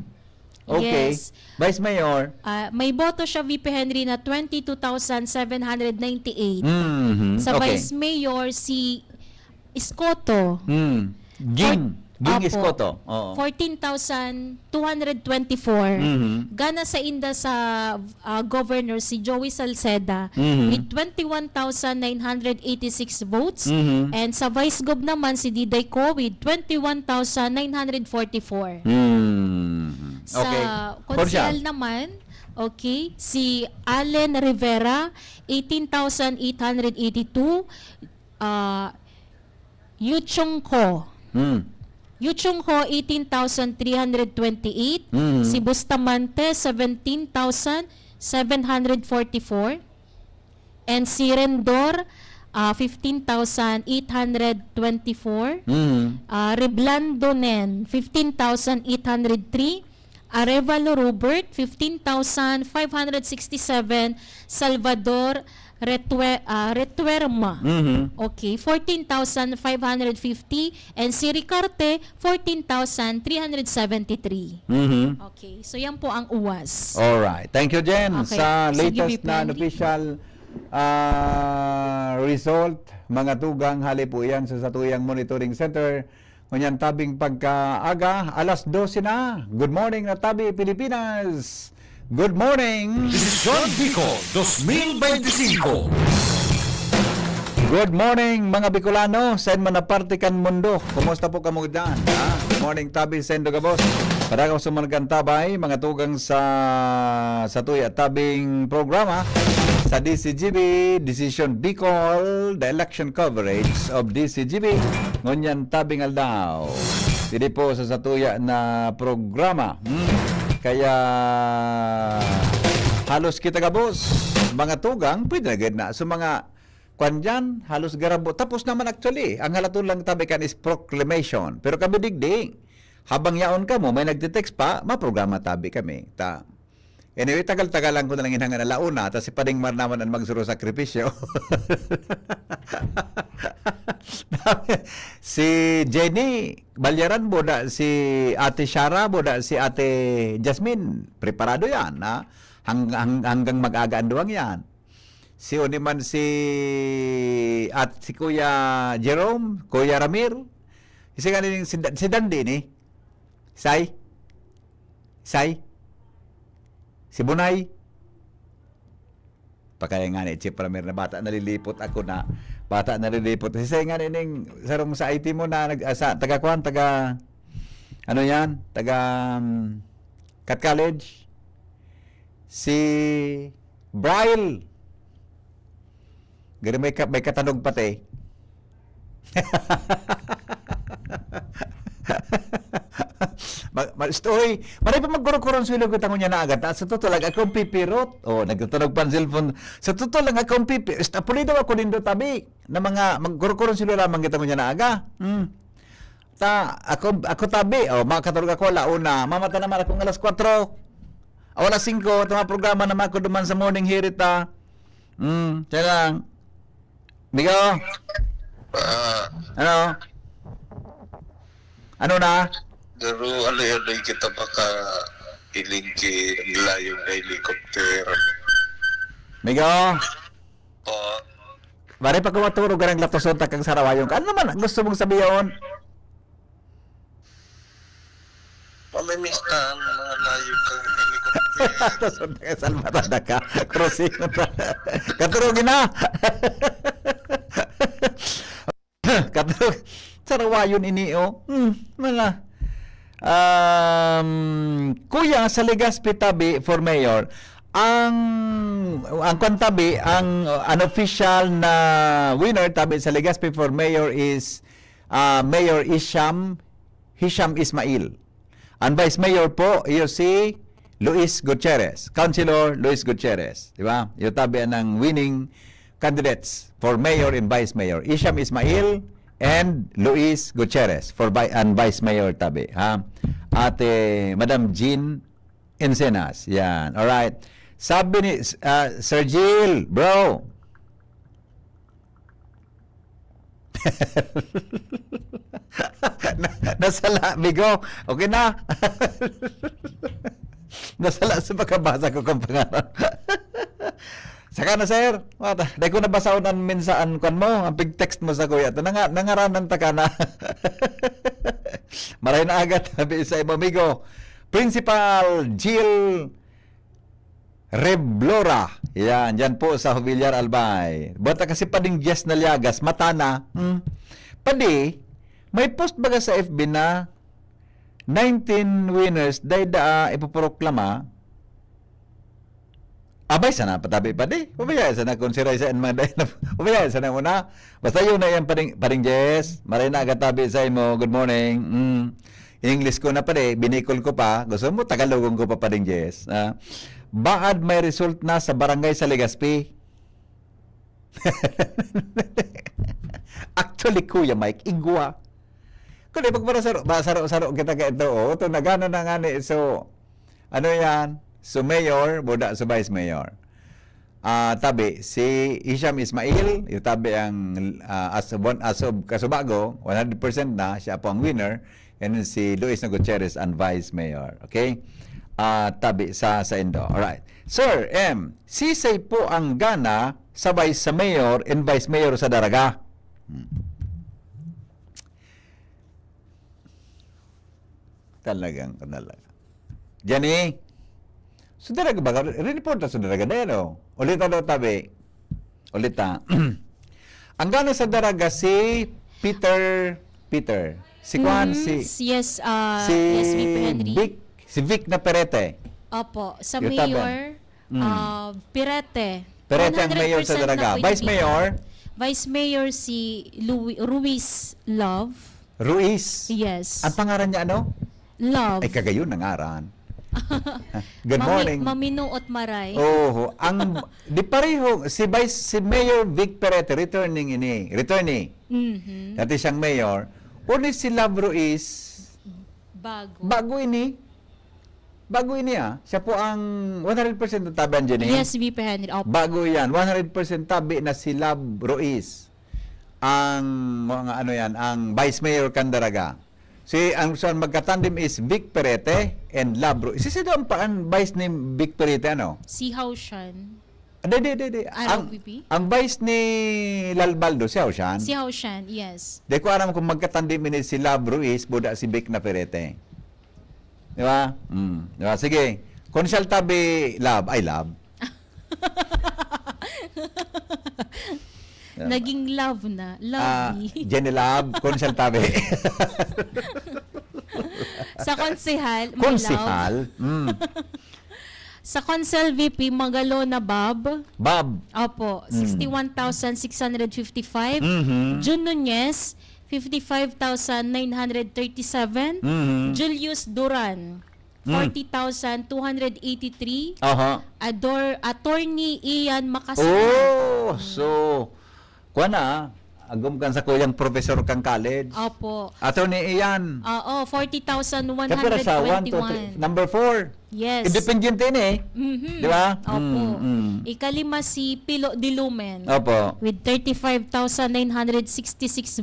Okay. Yes. Vice Mayor. May boto siya, VP Henry, na 22,798. Sa Okay. Vice Mayor, si Iskoto. Ging Opo. Iskoto. Oo. 14,224. Gana sa inda sa governor si Joey Salceda with 21,986 votes. And sa vice gov naman si Diday Co with 21,944. Sa Okay. konsyal naman, okay, si Allen Rivera 18,882. Yuchong Ko. Yuchong Ho, 18,328. Si Bustamante, 17,744. And si Rendor, 15,824. Reblandonen, 15,803. Arevalo Robert, 15,567. Salvador Retuerma. Okay, 14,550. And si Ricarte, 14,373. Okay, so yan po ang uwas. Alright. Thank you, Jen. Okay. Sa Sige, latest VP na Henry. official result, mga tugang hali po yan sa Satuyang Monitoring Center. Ngunyan tabing pagkaaga, alas 12 na. Good morning na tabi, Pilipinas. Good morning. Desisyon Bicol 2025. Good morning mga Bicolano, sa man na partikan mundo. Kumusta po kamo dyan? Good morning tabi, Sendo Gabos. Para ka sa mga tabay, mga tugang sa tuya tabing programa sa DCGB, Decision Bicol, the election coverage of DCGB, ngunyan tabing aldaw. Dili po sa satuya na programa. Kaya halos kita gabos, mga tugang, pwede na gid na. So mga kwan dyan, halos garabo. Tapos naman actually, ang halaton lang tabi kan is proclamation. Pero kami digding. Habang yaon ka mo, may nagte-text pa, maprograma tabi kami. Anyway, tagal-tagal lang ko na lang inhangan na launa, tapos si Pading Mar naman ang magsuro sakripisyo. Si Jenny Balyaran, boda si Ate Shara, boda si Ate Jasmine, preparado yan. Ha? Hanggang mag-agaan duwang yan. Si Uniman si Kuya Jerome, Kuya Ramir, si Dandy ni, Say, si Bunay. Pakaya nga ni Chip Ramir na bata nalilipot ako na. Bata nalilipot. Si Say nga ni sarong sa IT mo na taga ano yan? Taga Cat College. Si Braille. Gari may katanog pati. Story, maray pa magkuro-kuron sa ilog ko niya na agad. Sa totoo lang, akong pipirot. Nagtatunog pa ang cellphone. Sa totoo lang, akong pipirot. Pulido ako nindo tabi. Na mga magkuro-kuron sa ilog lamang kita mo niya na aga. Ako tabi. Makatulog ako, launa. Mamata naman akong alas 4. Alas 5. Ito mga programa naman ako duman sa morning hirita. Siya lang. Migo? Ano? Ano na? Pero alay-alay kita baka ilingki layong na helicopter. Migo? O, Bari pa kumaturo ka ng latoson takang sarawayong ka. Ano naman ang gusto mong sabihin? pamimiss na ang mga layong kang helicopter. Latoson takang salmatada ka. Crossing na. Katurugin na. Katurugin. Sarawayon ini mga kuya sa Legazpi tabi for mayor ang kwantabi ang unofficial na winner tabi sa Legazpi for mayor is Mayor Hisham Ismail. Ang vice mayor po si Luis Gutierrez, Councilor Luis Gutierrez, di ba? Yung tabi ng winning candidates for mayor and vice mayor, Hisham Ismail and Luis Gutierrez for Vice Mayor tabi, ha? Ate Madam Jean Encenas. Yan. All right. Sabi ni Sir Jill, bro. Nasala, Bigo. Okay na. Nasala sa pagkabasa ko kung pangalan. Saka na, sir. Dahil ko nabasahon ang minsaan kan mo, ang pig-text mo sa kuya. Nangaranan ta ka na. Maray na agad, sabi sa imo, amigo. Principal Jill Reblora. Yan, dyan po sa Villar Albay. Bata kasi Pading Jess na liagas, mata na. Padi, may post baga sa FB na 19 winners dahil ipoproklama. Abay sana patabi pa di. Pabaya sana kung si Raisa and mga pabaya sana muna. Basta yun na yan paring Jess. Maray na agatabi sa imo. Good morning. English ko na pa di. Binikol ko pa. Gusto mo Tagalogong ko pa paring Jess. Baad may result na sa barangay sa Legazpi. Actually, Kuya Mike, igwa. Kung di pagparasaro kita ka ito. Ito nagana na nga ni. So, ano yan? So mayor, boda sa vice mayor. Tabi si Hisham Ismail, yung tabi ang as of Kasubago, 100% na siya po ang winner, and si Luis Gutierrez ang vice mayor. Okay? Tabi sa Indo. Alright. Sir M, sisay po ang gana sa vice mayor and vice mayor sa Daraga. Talagang. Jenny, so daraga ba? Report na sa daraga na yan, Ulita daw tabi. Ulita. Ang gano'n sa daraga si Peter Peter. Si Juan, si Yes, yes, VP Henry. Si Vic na Perete. Opo, sa Yung mayor, Pirete. Perete ang mayor sa 100% Daraga. na po yung Vice Mayor, Vice Mayor si Ruiz Love. Ruiz. Yes. Ang pangaran niya ano? Love. Ay, kagayon ng aran. Good morning. Maminuot Maray. Oh, di pareho si Mayor Vic Perete returning. Dati siyang mayor. Uni si Love Ruiz. Bago ini. Siya po ang 100% tabi dyan eh. Yes, VP Henry. Bago yan. 100% tabi na si Love Ruiz. Ang mga ano yan, ang Vice Mayor Candaraga. Ang saan magkatandem is Vic Perete and Love Ruiz. Sino ang Vice ni Vic Perete ano? Si Haushan. Ang Vice ni Lalbaldo, si Haushan. Si Haushan, yes. Di ko alam kung magkatandem ni si Love Ruiz, buda si Vic na Perete. Di ba? Di ba? Sige. Konsyal tabi Love. Ay, Love. Naging love na. Lovey. Jenny Love, konsyal tabi. Sa konsehal, may Konsehal. love. Sa Consel VP, Magalona Bob. Opo, 61,655. Jun Nunez, 55,937. Julius Duran, 40,283. Attorney Ian Macasana. Kuha na, agum kan sa kuyang professor kang college. Opo. Attorney Ian. Oo, 40,121. Kapira sa 1, 2, 3. Number 4. Yes. Independent eh. Di ba? Opo. Ikalima si Pilo Dilumen. Opo. With 35,966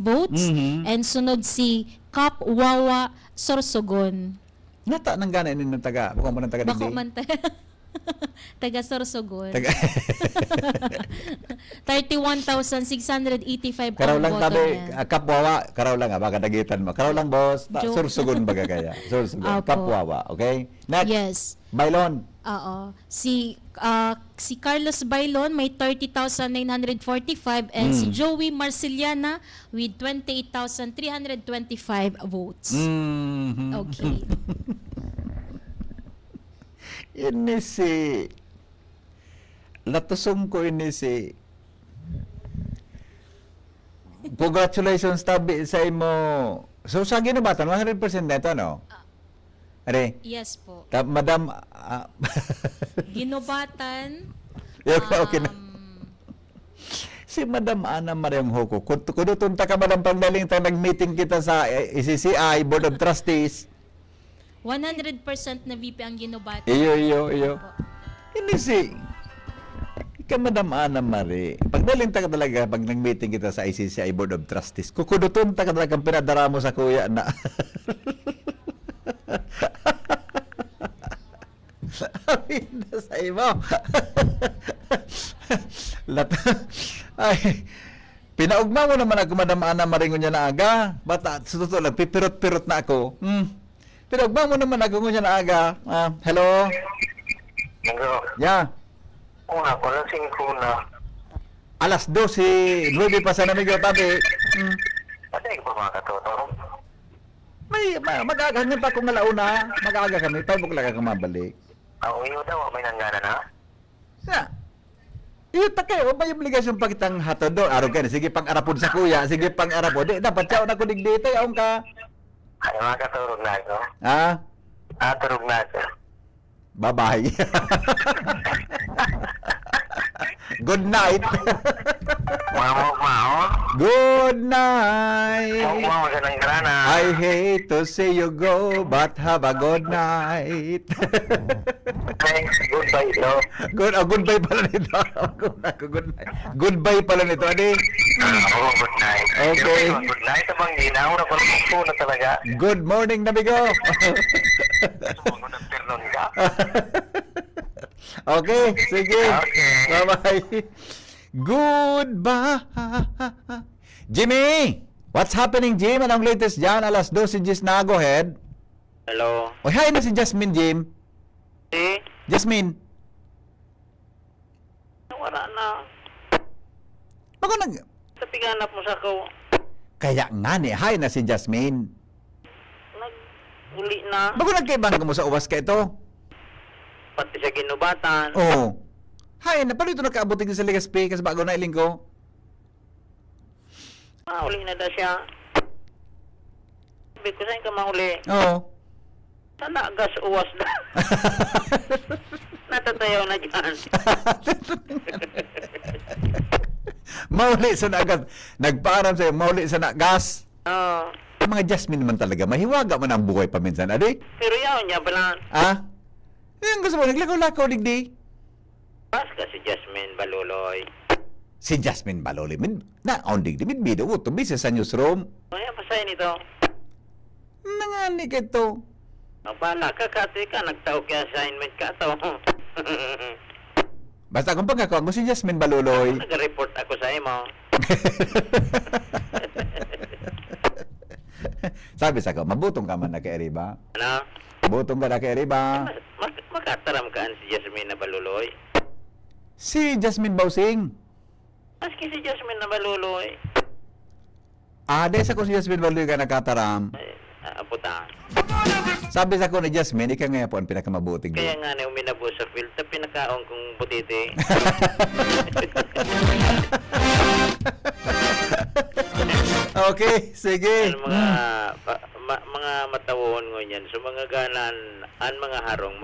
votes. And sunod si Kap Wawa Sorsogon. Nata nang gana ini ng taga. Bukang mo ng taga Bako man taga Sorsogon. 31,685 Karaw ang lang boto tabi, niya. Kapwawa, karaw lang baka dagitan mo. Karaw lang boss, Sorsogon baga kaya. Sorsogon, Apo. Kapwawa, okay? Next. Yes. Bailon. Oo. Si Carlos Bailon may 30,945 and si Joey Marceliana with 28,325 votes. Okay. Ini si Latusong ko ini si congratulations tabi sa imo. So sa ginubatan 100% neto no? Are. Yes po. Madam Ginubatan. Okay na. Si Madam Ana Mariam Hoko. Kudo tunta ka Madam pagdaling ta nag-meeting kita sa ECCI Board of Trustees. 100% na VP ang ginubatan. Iyo. Ini si Madam Ana Marie. Pagdaling ta ka talaga pag nag-meeting kita sa ICCI Board of Trustees. Kukuduton ta ka talaga pinadara mo sa kuya na. Aminda sa imo. Ay, pinaugma mo naman ako, Madam Ana Maringon niya na aga. Bata, sa totoo lang, pipirot-pirot na ako. Pinaugma mo naman ako niya na aga. Hello? Hello? Yeah. Una, pala 5 na. Alas 12, 9 pa sa namigo tabi. Pwede ko pa makatotoo. Mag-aga pa kung alauna. Mag-aga kami, 5 o'clock ka mabalik. Ang iyo daw, may nanggana na? Iyo ta kayo, may obligasyon pa kitang hatod doon. Araw ka na, sige pang arapod sa kuya, sige pang arapod. Dapat siya na kunig dito, yaong ka. Ay, makaturog na ako. Turog na ako. Bye-bye. Good night. Good night. I hate to see you go, but have a good night. Goodbye, no? Goodbye pala nito. Good night. Goodbye pala nito, adi. Good night. Okay. Good night, abang ginaw na pala na talaga. Good morning, Nabigo. Good afternoon ka. Okay, sige. Bye-bye. Goodbye. Jimmy! What's happening, Jim? Anong latest dyan? Alas 12 Gis na. Go ahead. Hello? Oh, hi na si Jasmine, Jim. Si? Jasmine. Wala na. Baka nag... Sa piganap mo sa ko. Kaya nga ni, hay na si Jasmine. Uli na. Bago nagkaibang mo sa uwas ka ito? Pati sa ginubatan. Oo. Hay na, paano ito nakaabutin sa Legazpi kasi bago na iling ko? Uli na daw siya. Sabi ko saan ka mauli? Oo. Sana gas uwas na. Natatayaw na dyan. Mauli sa nagas. Nagpaaram sa'yo, mauli sa nagas. Oo. Ang mga Jasmine naman talaga, mahiwaga man ang buhay paminsan, adi? Pero yaw niya pala. Yung gusto mo, naglakaw-lakaw, digdi. Pas ka si Jasmine Baluloy. Si Jasmine Baloli, on digdi, midbido, uto, bisa sa newsroom. Ano pasayin ito? Nangani ka ito. Bala ka, kasi ka, nagtawag ka assignment ka to. Basta kung pagkakaw mo si Jasmine Baluloy. Nag-report ako sa imo. Sabi sa ko, mabutong ka man na kay Eriba. Ano? Butong ka na kay Eriba. Makataram ka si Jasmine na Baluloy. Si Jasmine Bausing. Maski si Jasmine na Baluloy. Dahil sa ko si Jasmine Baluloy ka nakataram. Puta. Sabi sa ko ni Jasmine, ikaw nga po ang pinakamabuting. Kaya nga na uminabo sa field, ta pinakaon kong butiti. Okay, sige. Mga matawon ngo niyan. So mga ganan, an mga harong,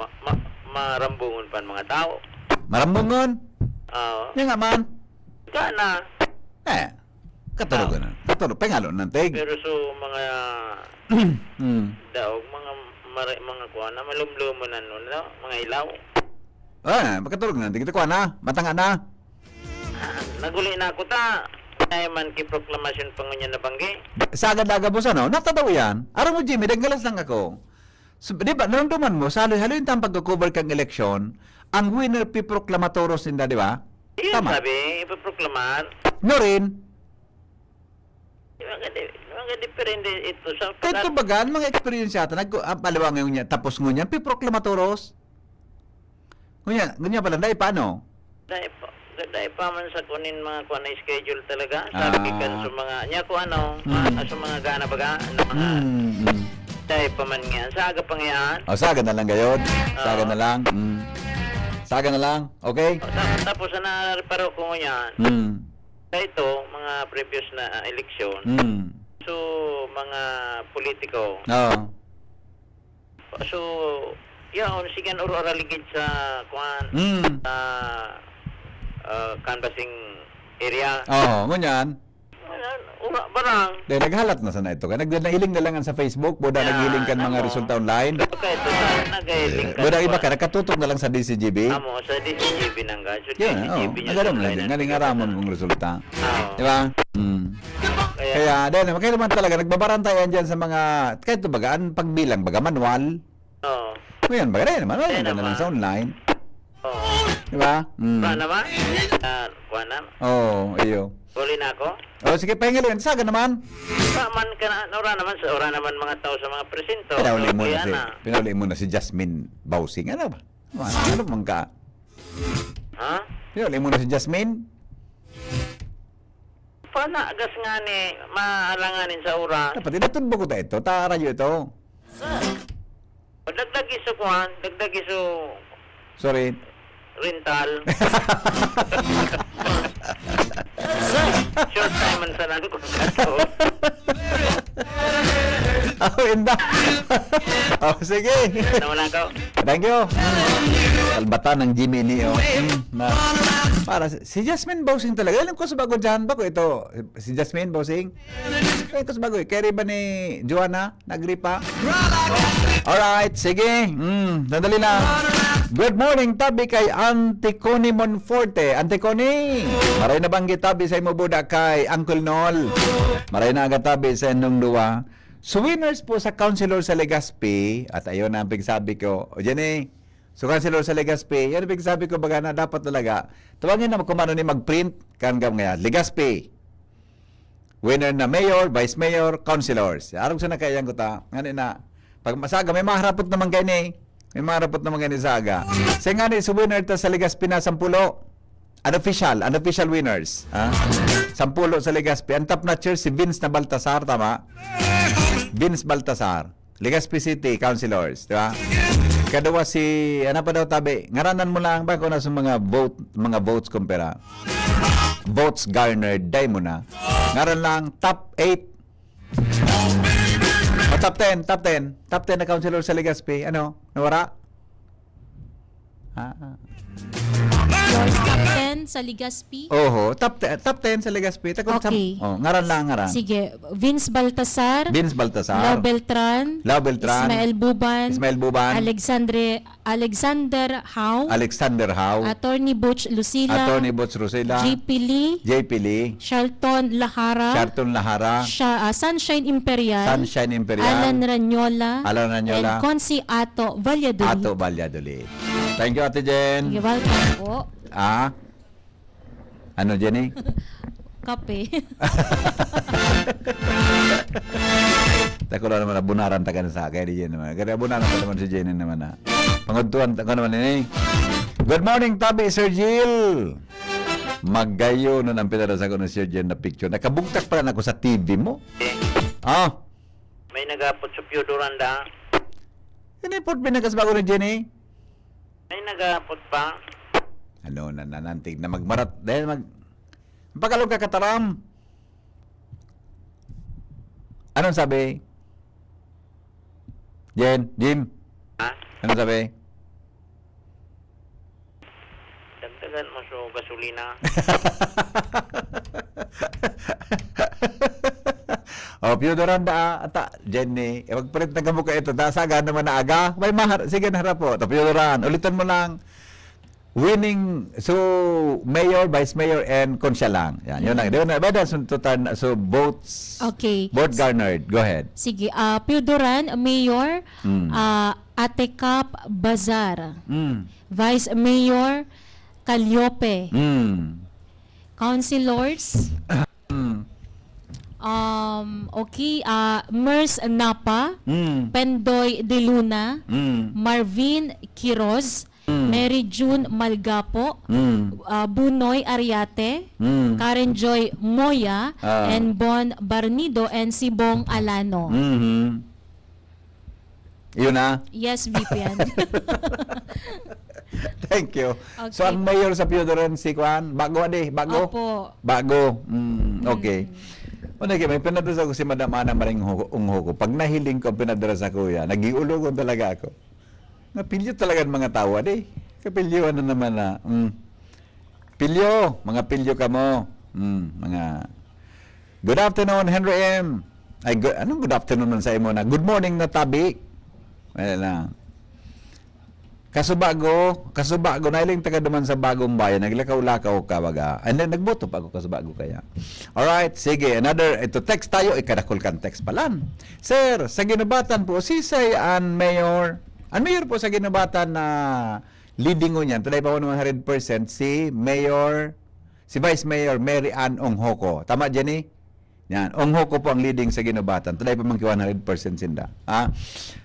marambungon pa mga tao. Marambungon? Oo. Yan nga man. Gana. Katulog na. Katulog, pengalo ng tig. Pero so mga daog, mga kuha na, malumlumo na nun, no? Mga ilaw. Makatulog na. Tigito ko na. Matanga na. Naguli na ako ta. Ay man kiproklamasyon pa ngunyan na banggi. Sa agad-aga mo sa no? Natataw yan. Araw mo, Jimmy, naggalas lang ako. So, di ba, naramdaman mo, sa haloy yung tampag cover kang eleksyon, ang winner piproklamatoros nila, di ba? Iyon sabi, ipaproklamar. No rin. Mga diferente ito. Ito bagan, mga experience yata, palawa ngayon niya, tapos ngunyan, piproklamatoros. Ngunyan pala, dahil paano? Dahil pa man sa kunin mga kuha na schedule talaga. Sabi ka sa mga, niya ko sa mga gana baga, mga, dahil pa man nga, saga pa nga. Saga na lang gayon. Saga na lang. Saga na lang, okay? Tapos na reparo ko yan. Ito, mga previous na eleksyon. So, mga politiko. So, yun, sigan uro-araligid sa kuhan, canvassing area. Ngunyan. Barang. Dahil naghalat na sana ito. Naghiling na lang sa Facebook. Boda naghiling kan mga resulta online. Okay, ito naghiling ka. Boda iba ka, nakatutok na lang sa DCGB. Amo, sa DCGB nang ga. So, DCGB niya. Nagaram na din. Ngaling aramon kong resulta. Diba? Kaya, dahil naman, kaya naman talaga, nagbabarantayan dyan sa mga, kahit ito bagaan, pagbilang, baga manual. Ngayon, baga rin naman, wala na lang sa online. Diba? Kuha naman? Kuha naman? Iyo. Huli na ako? Sige, pahingalin. Saga naman. Man ka na, ora naman mga tao sa mga presinto. Pinauli mo na si Jasmine Bausing. Ano ba? Ano bang ka? Ha? Pinauli mo na si Jasmine? Panagas nga ni, maalanganin sa ura. Dapat inatudbo ko ito. Taradyo ito. Dagdag iso kuhan, dagdag iso... Sorry. Rental. Short time man sa lang kung kato. Inda. Sige. Nawala ka. Thank you. Kalbatan ng Jimmy ni para si Jasmine Bausing talaga. Alam ko sa bago dyan. Bako ito. Si Jasmine Bausing. Alam ko sa bago. Kaya ba ni Joanna? Nagripa? Alright. Sige. Sandali lang. Good morning, tabi kay Auntie Connie Monforte. Auntie Connie, maray na banggit tabi sa imo buda kay Uncle Nol. Maray na agad tabi sa inyong duwa. So winners po sa Councilor sa Legazpi, at ayun ang pigsabi ko, o dyan so Councilor sa Legazpi, yan ang pigsabi ko, baga na dapat talaga, tawagin na kung ano ni mag-print, kanggam ngayon, Legazpi. Winner na Mayor, Vice Mayor, Councilors. Arang sa nakayang ko ta, nga na, pag masaga, may maharapot naman kayo may marapot naman ganyan sa aga. Sa nga ni, winner ta sa Legazpi na 10. Unofficial winners. Sampulo sa Legazpi. Ang top notcher si Vince na Baltasar, tama? Vince Baltasar. Legazpi City Councilors, di ba? Kadua si, ano pa daw tabi? Ngaranan mo lang ba kung nasa mga votes kumpara? Votes garnered, day mo na. Ngaran lang, top 8. O, top 10 na councilor sa Legazpi. Ano? Nawara? Top 10 sa Legazpi? Oho, top 10 sa Legazpi. Okay. Ngaran lang, ngaran. Sige, Vince Baltasar. Lau Beltran. Ismael Buban. Alexander Howe. Attorney Butch Lucila. JP Lee. Shelton Lahara. Sunshine Imperial. Alan Ranyola. And Consi Ato Valladolid. Thank you, Ate Jen. You're welcome po. Ano, Jenny? Kape. Tako na naman, bunaran taga na sa akin. Jen naman. Kaya bunaran pa naman si Jenny naman na. Pangudtuan ko naman ini. Good morning, Tabi, Sir Jill. Magayo nun ang pinarasa ko ng Sir Jill na picture. Nakabugtak pa rin ako sa TV mo. May nagapot sa Piodoranda. Inipot binagas ba ako ni Jenny? May nagapot pa. Ano, nanantig na magmarat. Dahil pagkalong kakataram. Anong sabi? Jim? Ha? Anong sabi? Dagdagan mo sa gasolina. Piodoranda ata, Jenny. Magpalit na ka ito. Dasaga naman na aga. May sige, naharap po. Piodoranda. Ulitan mo lang. Winning, so mayor, vice mayor, and konsya lang. Yan, yun lang. So votes, vote garnered. Go ahead. Sige, Piodoran, Mayor, Atekap Bazar, Vice Mayor, Caliope, Councilors, Mers Napa, Pendoy De Luna, Marvin Quiroz, Mary June Malgapo, Bunoy Ariate, Karen Joy Moya, and Bon Barnido, and si Bong Alano. Yun na? Yes, VPN. Thank you. Okay. So, ang mayor sa Piodoran, si Juan, bago. Opo. Bago. Okay. May pinadrasa ko si Madam Ana Maring Unghoko. Pag nahiling ko ang pinadrasa ko yan, nagiulogon talaga ako. Napilyo talaga mga tawa, Kapilyo, ano naman na. Pilyo, mga pilyo ka mo. Mga... Good afternoon, Henry M. Anong good afternoon man sa imo na? Good morning na Tabi. Wala lang. Kasubago, nailing taga duman sa bagong bayan, naglakaw-lakaw ka baga. And then, nagboto pa ako kasubago kaya. Alright, sige, ito text tayo, ikadakol kan text palan. Sir, sa ginubatan po, sisay an mayor po sa ginubatan na leading ko niyan, tulay pa ko naman 100%, si Vice Mayor Mary Ann Onghoko. Tama, Jenny? Yan, Onghoko po ang leading sa ginubatan. Tulay pa man 100% sinda.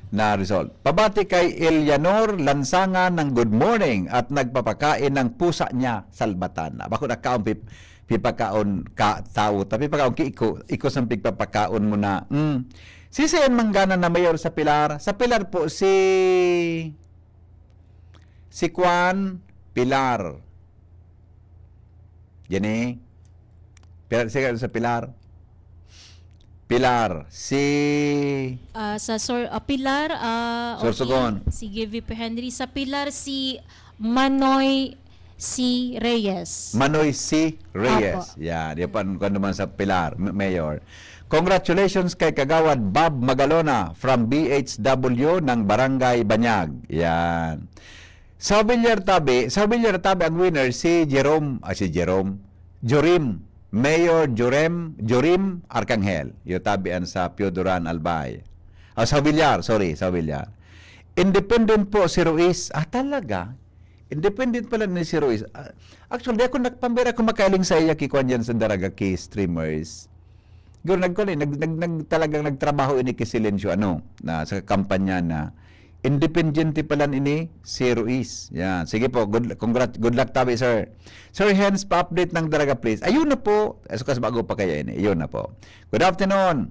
Na result. Pabati kay Eleanor Lansangan ng good morning at nagpapakain ng pusa niya salbatan. Bako na kaon pipakaon ka tao, tapi pagkaon iko sa pigpapakaon mo na. Sisiyan manggana na mayor sa Pilar. Sa Pilar po si Juan Pilar. Jenny? Sa Pilar. Pilar, Sorsogon. Sige, VP Henry. Sa Pilar, si Manoy C. Reyes. Apo. Yan, yan pa naman sa Pilar, Mayor. Congratulations kay Kagawad Bob Magalona from BHW ng Barangay Banyag. Yan. Sa Villar Tabi ang winner Jorim. Mayor Jorim Arcangel. Yung tabian sa Piodoran Albay. Sa Villar. Independent po si Ruiz. Talaga? Independent pala ni si Ruiz. Actually, ako nagpambira ko makailing sa iya kikuan yan sa Daraga kay streamers. Talagang nagtrabaho ini kay Silencio na sa kampanya na Independiente pala ini si Ruiz. Yan. Sige po, good luck tabi, sir. Sir, hence pa-update ng Daraga, please. Ayun na po. Kas bago pa kaya ini. Ayun na po. Good afternoon.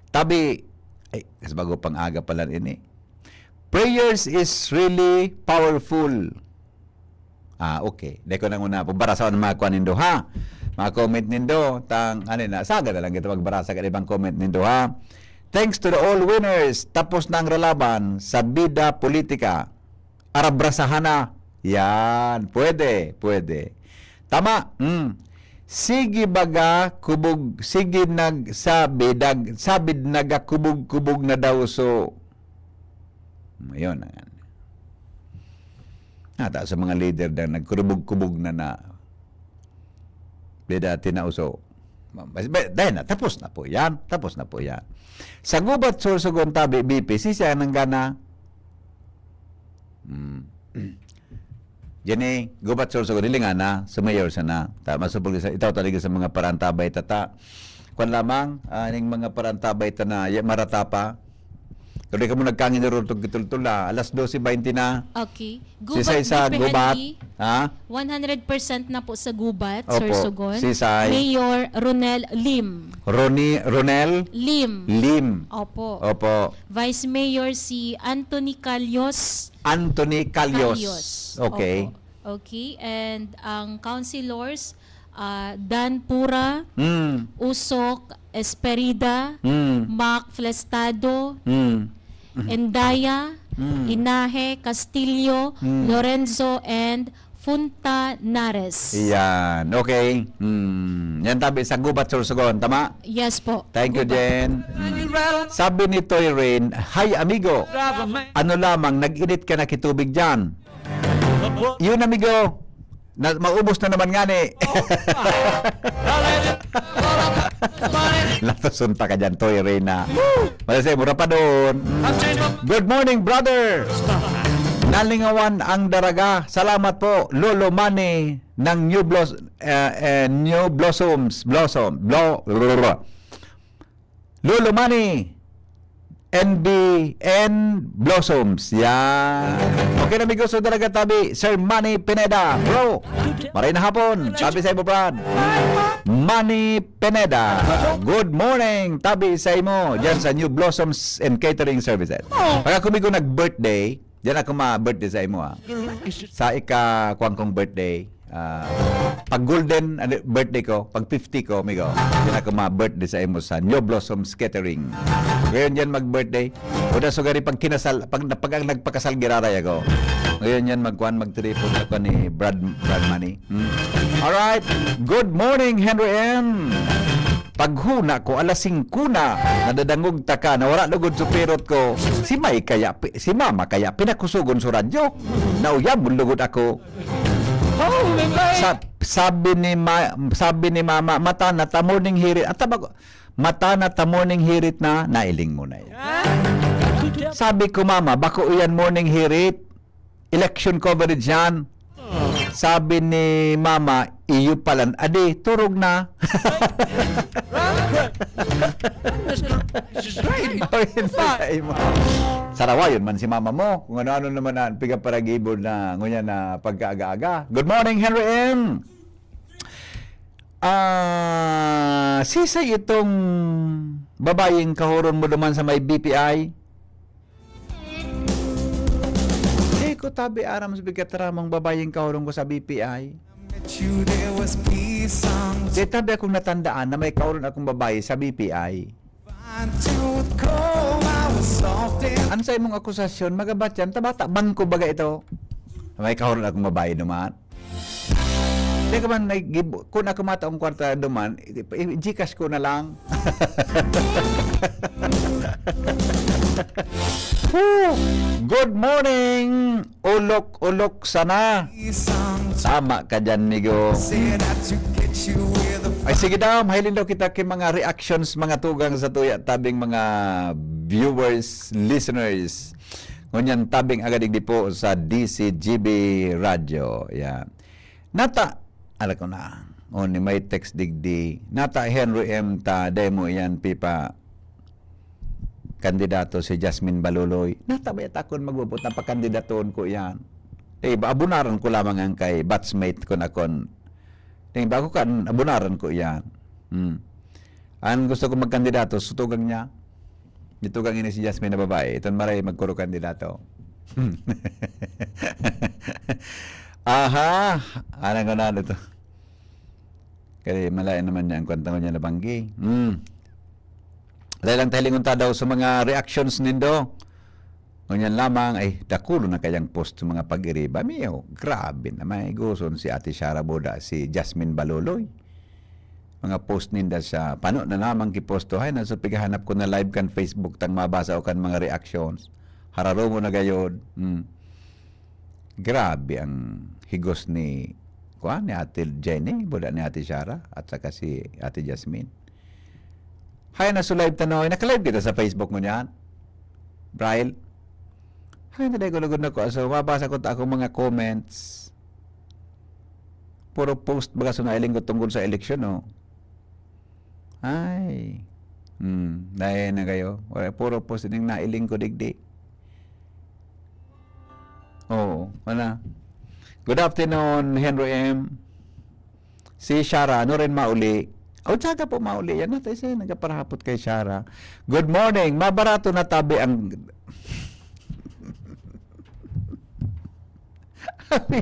Tabi, ay, kas bago pang aga pala ini. Prayers is really powerful. Okay. Deko na muna. Pabarasaw ng mga kuha nindo, ha? Mga comment nindo. Saga na lang kita magbarasa ka ibang comment nindo, ha? Thanks to the all winners. Tapos na ang relaban sa bida politika. Arabrasahan na. Yan. Pwede. Tama. Sige baga kubog. Sige nagsabi. Sabid nagakubog-kubog na daw. So, ayun. Nata sa mga leader na nagkurubog-kubog na bida tinauso. Dahil na, tapos na po yan. Sa gubat Sorsogon tabi, BP, siya nang gana. Yan gubat Sorsogon, hindi nga na, sa mayor sana. Masupag itaw talaga sa mga parantabay tata. Kung lamang, aning mga parantabay na marata pa. Kaya ka mo nagkangin na rin itong alas 12:20 na. Okay. Sa gubat. Ha? 100% na po sa gubat, Opo. Sir Sugon. Sisay. Mayor Ronel Lim. Ronel? Lim. Opo. Vice Mayor si Anthony Calyos. Okay. Opo. Okay. And ang councilors, Dan Pura, Usok Esperida, Mac Flestado, Endaya, Inahe, Castillo, Lorenzo, and Funta Nares. Yan. Okay. Yan tabi sa gubat Sorsogon. Tama? Yes po. Thank you, Jen. Sabi ni Toy Rain, hi amigo. Ano lamang, nag-init ka na kitubig dyan. Yun amigo. Maubos na naman nga ni. Lapasunta ka dyan, Toy Reyna. Malasay, mura pa doon. Good morning, brother. Nalingawan ang Daraga. Salamat po, Lolo Manny ng New Blossoms. Lolo Manny. NBN Blossoms. Yan. Okay na amigo sa Daraga tabi. Sir Manny Pineda. Bro, maray na hapon. Tabi sa imo, Brad. Manny Pineda. Good morning. Tabi sa imo. Diyan sa New Blossoms and Catering Services. Pagka kumigo nag-birthday, diyan ako ma-birthday sa imo. Sa kuwang kong birthday. Pag golden birthday ko, pag 50 ko, amigo, yan ako ma-birthday sa imo sa New Blossoms Catering. Ngayon yan mag-birthday. O na sugari pag kinasal, pag ang nagpakasal giraray ako. Ngayon yan mag-tripod ako ni Brad Manny. Alright. Good morning, Henry M. Paghuna ko, alas 5 na, nadadangog taka, nawala lugod sa perot ko. Si Mama kaya, pinakusugon sa radyo. Nauyab, lugod ako. Sabi ni Mama, mata na ta morning hirit. Mata na ta morning hirit na, nailing mo na yan. Sabi ko, Mama, bako yan morning hirit. Election coverage yan. Sabi ni Mama, iyo palan. Adi, turog na. Sarawayon man si Mama mo. Kung ano-ano naman na pigaparagibod na ngunya na pagkaaga-aga. Good morning, Henry M. Sisay itong babayeng kahuron mo naman sa may BPI. Ko tabi aram sa bigataramang babayeng kahuron ko sa BPI. Di tabi akong natandaan na may kahuron akong babae sa BPI. Ano sa imong akusasyon? Magabat yan? Tabata, bangko baga ito? May kahuron akong babae naman. Di ka man, kung ako mataong kwarta naman, Gcash ko na lang. Good morning! Ulok sana. Tama ka dyan, migo. Ay, sige daw, mahilin daw kita kay mga reactions, mga tugang sa tuya, tabing mga viewers, listeners. Ngunyan tabing agadig po sa DCGB Radio. Yan. Nata, alam ko na, ni may text digdi. Nata Henry M. Ta, demo yan, pipa. kandidato si Jasmine Baluloy. Natabayat ako magbubot na pagkandidatoon ko yan. Abunaran ko lamang ang kay batchmate ko na kon. Bago kan, abunaran ko yan. Ang gusto ko magkandidato, sutugang niya. Itugang ini si Jasmine na babae. Ito maray magkuro kandidato. Aha! Anong ko na ito? Kaya malayan naman niya ang kwanta niya na banggi. Dahil lang tahilingunta daw sa mga reactions nindo. Ngunyan lamang, ay, dakulo na kayang post sa mga pag-iriba. Miyo, grabe na may guson si Ate Shara Boda, si Jasmine Baluloy. Mga post ninda sa, paano na lamang kipostohay na sa paghahanap ko na live kan Facebook tang mabasa o kan mga reactions. Hararo mo na gayod. Grabe ang higos ni Ate Jenny, Boda ni Ate Shara, at saka si Ate Jasmine. Hay na so live tanoy. Naka-live kita sa Facebook mo niyan. Braille. Hay na day gulugod na ko. So, mabasa ko ta akong mga comments. Puro post baga so nailing ko tungkol sa eleksyon, no? Ay. Dahil na kayo. Puro post din nailing ko digdi. Oo. Wala. Good afternoon, Henry M. Si Shara, ano rin mauli? O, tsaga po mauli. Yan natin siya. Nagkaparahapot kay Shara. Good morning. Mabarato na tabi ang...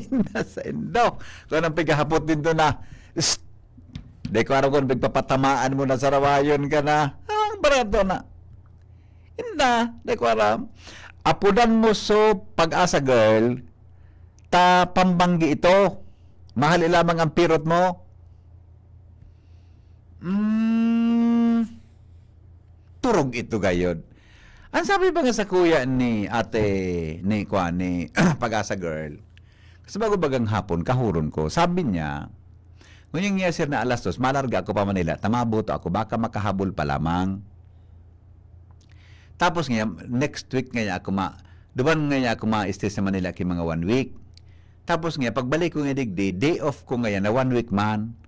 na sa indo. Kung anong pigahapot din to na... Di ko araw kung pigpapatamaan mo na sa rawayon ka na. Ang barato na. Inda. Di ko aram. Apudan mo so pag-asa girl, ta pambanggi ito. Mahal lamang ang pirot mo. Turog ito gayod. Ang sabi ba nga sa kuya ni ate ni pag-asa girl, kasi bago bagang hapon kahuron ko, sabi niya ngunyang niya sir na alas 2 malarga ako pa Manila, tamaboto ako baka makahabol pa lamang. Tapos nga next week nga ako duban nga ako ma-stay sa Manila kay mga 1 week. Tapos nga pagbalik ko nga digdi, day off ko ngayon na 1 week man.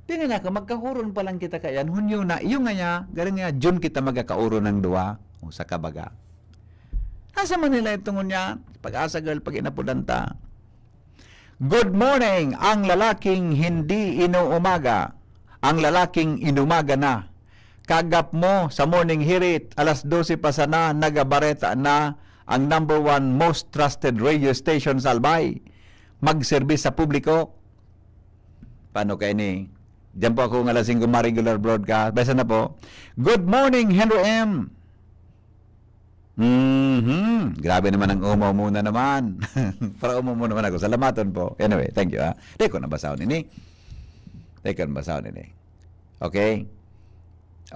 Tingnan ako, magkahuron pa lang kita kayan. Hunyo na, iyo nga galing nga, June kita magkakauro ng duwa. O sa kabaga. Nasa Manila itong niya, pag-asa girl, pag inapudanta. Good morning, ang lalaking hindi inuumaga. Ang lalaking inumaga na. Kagap mo sa morning hirit, alas 12 pa sana, nagabareta na ang number 1 most trusted radio station sa Albay. Mag-service sa publiko. Paano kayo ni? Diyan po ako ng alas 5 regular broadcast. Besa na po. Good morning, Henry M. Grabe naman ang umaw muna naman. Para umaw muna naman ako. Salamaton po. Anyway, thank you. Di ko nabasahon ini. Okay?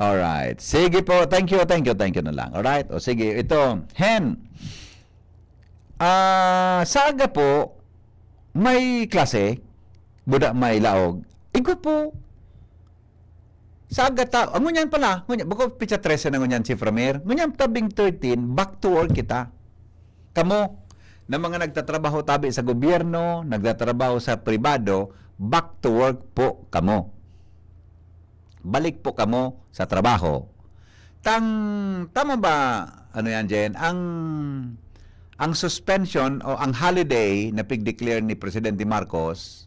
Alright. Sige po. Thank you na lang. Alright? O sige. Ito. Hen. Sa aga po, may klase. Buda may laog. Ikaw po. Sa agata, ngunyan pala, bako pitsa 13 na ngunyan si Framir, ngunyan tabing 13, back to work kita. Kamo, na mga nagtatrabaho tabi sa gobyerno, nagtatrabaho sa pribado, back to work po kamo. Balik po kamo sa trabaho. Tama ba, ano yan, Jen, ang suspension o ang holiday na pig-declare ni Presidente Marcos,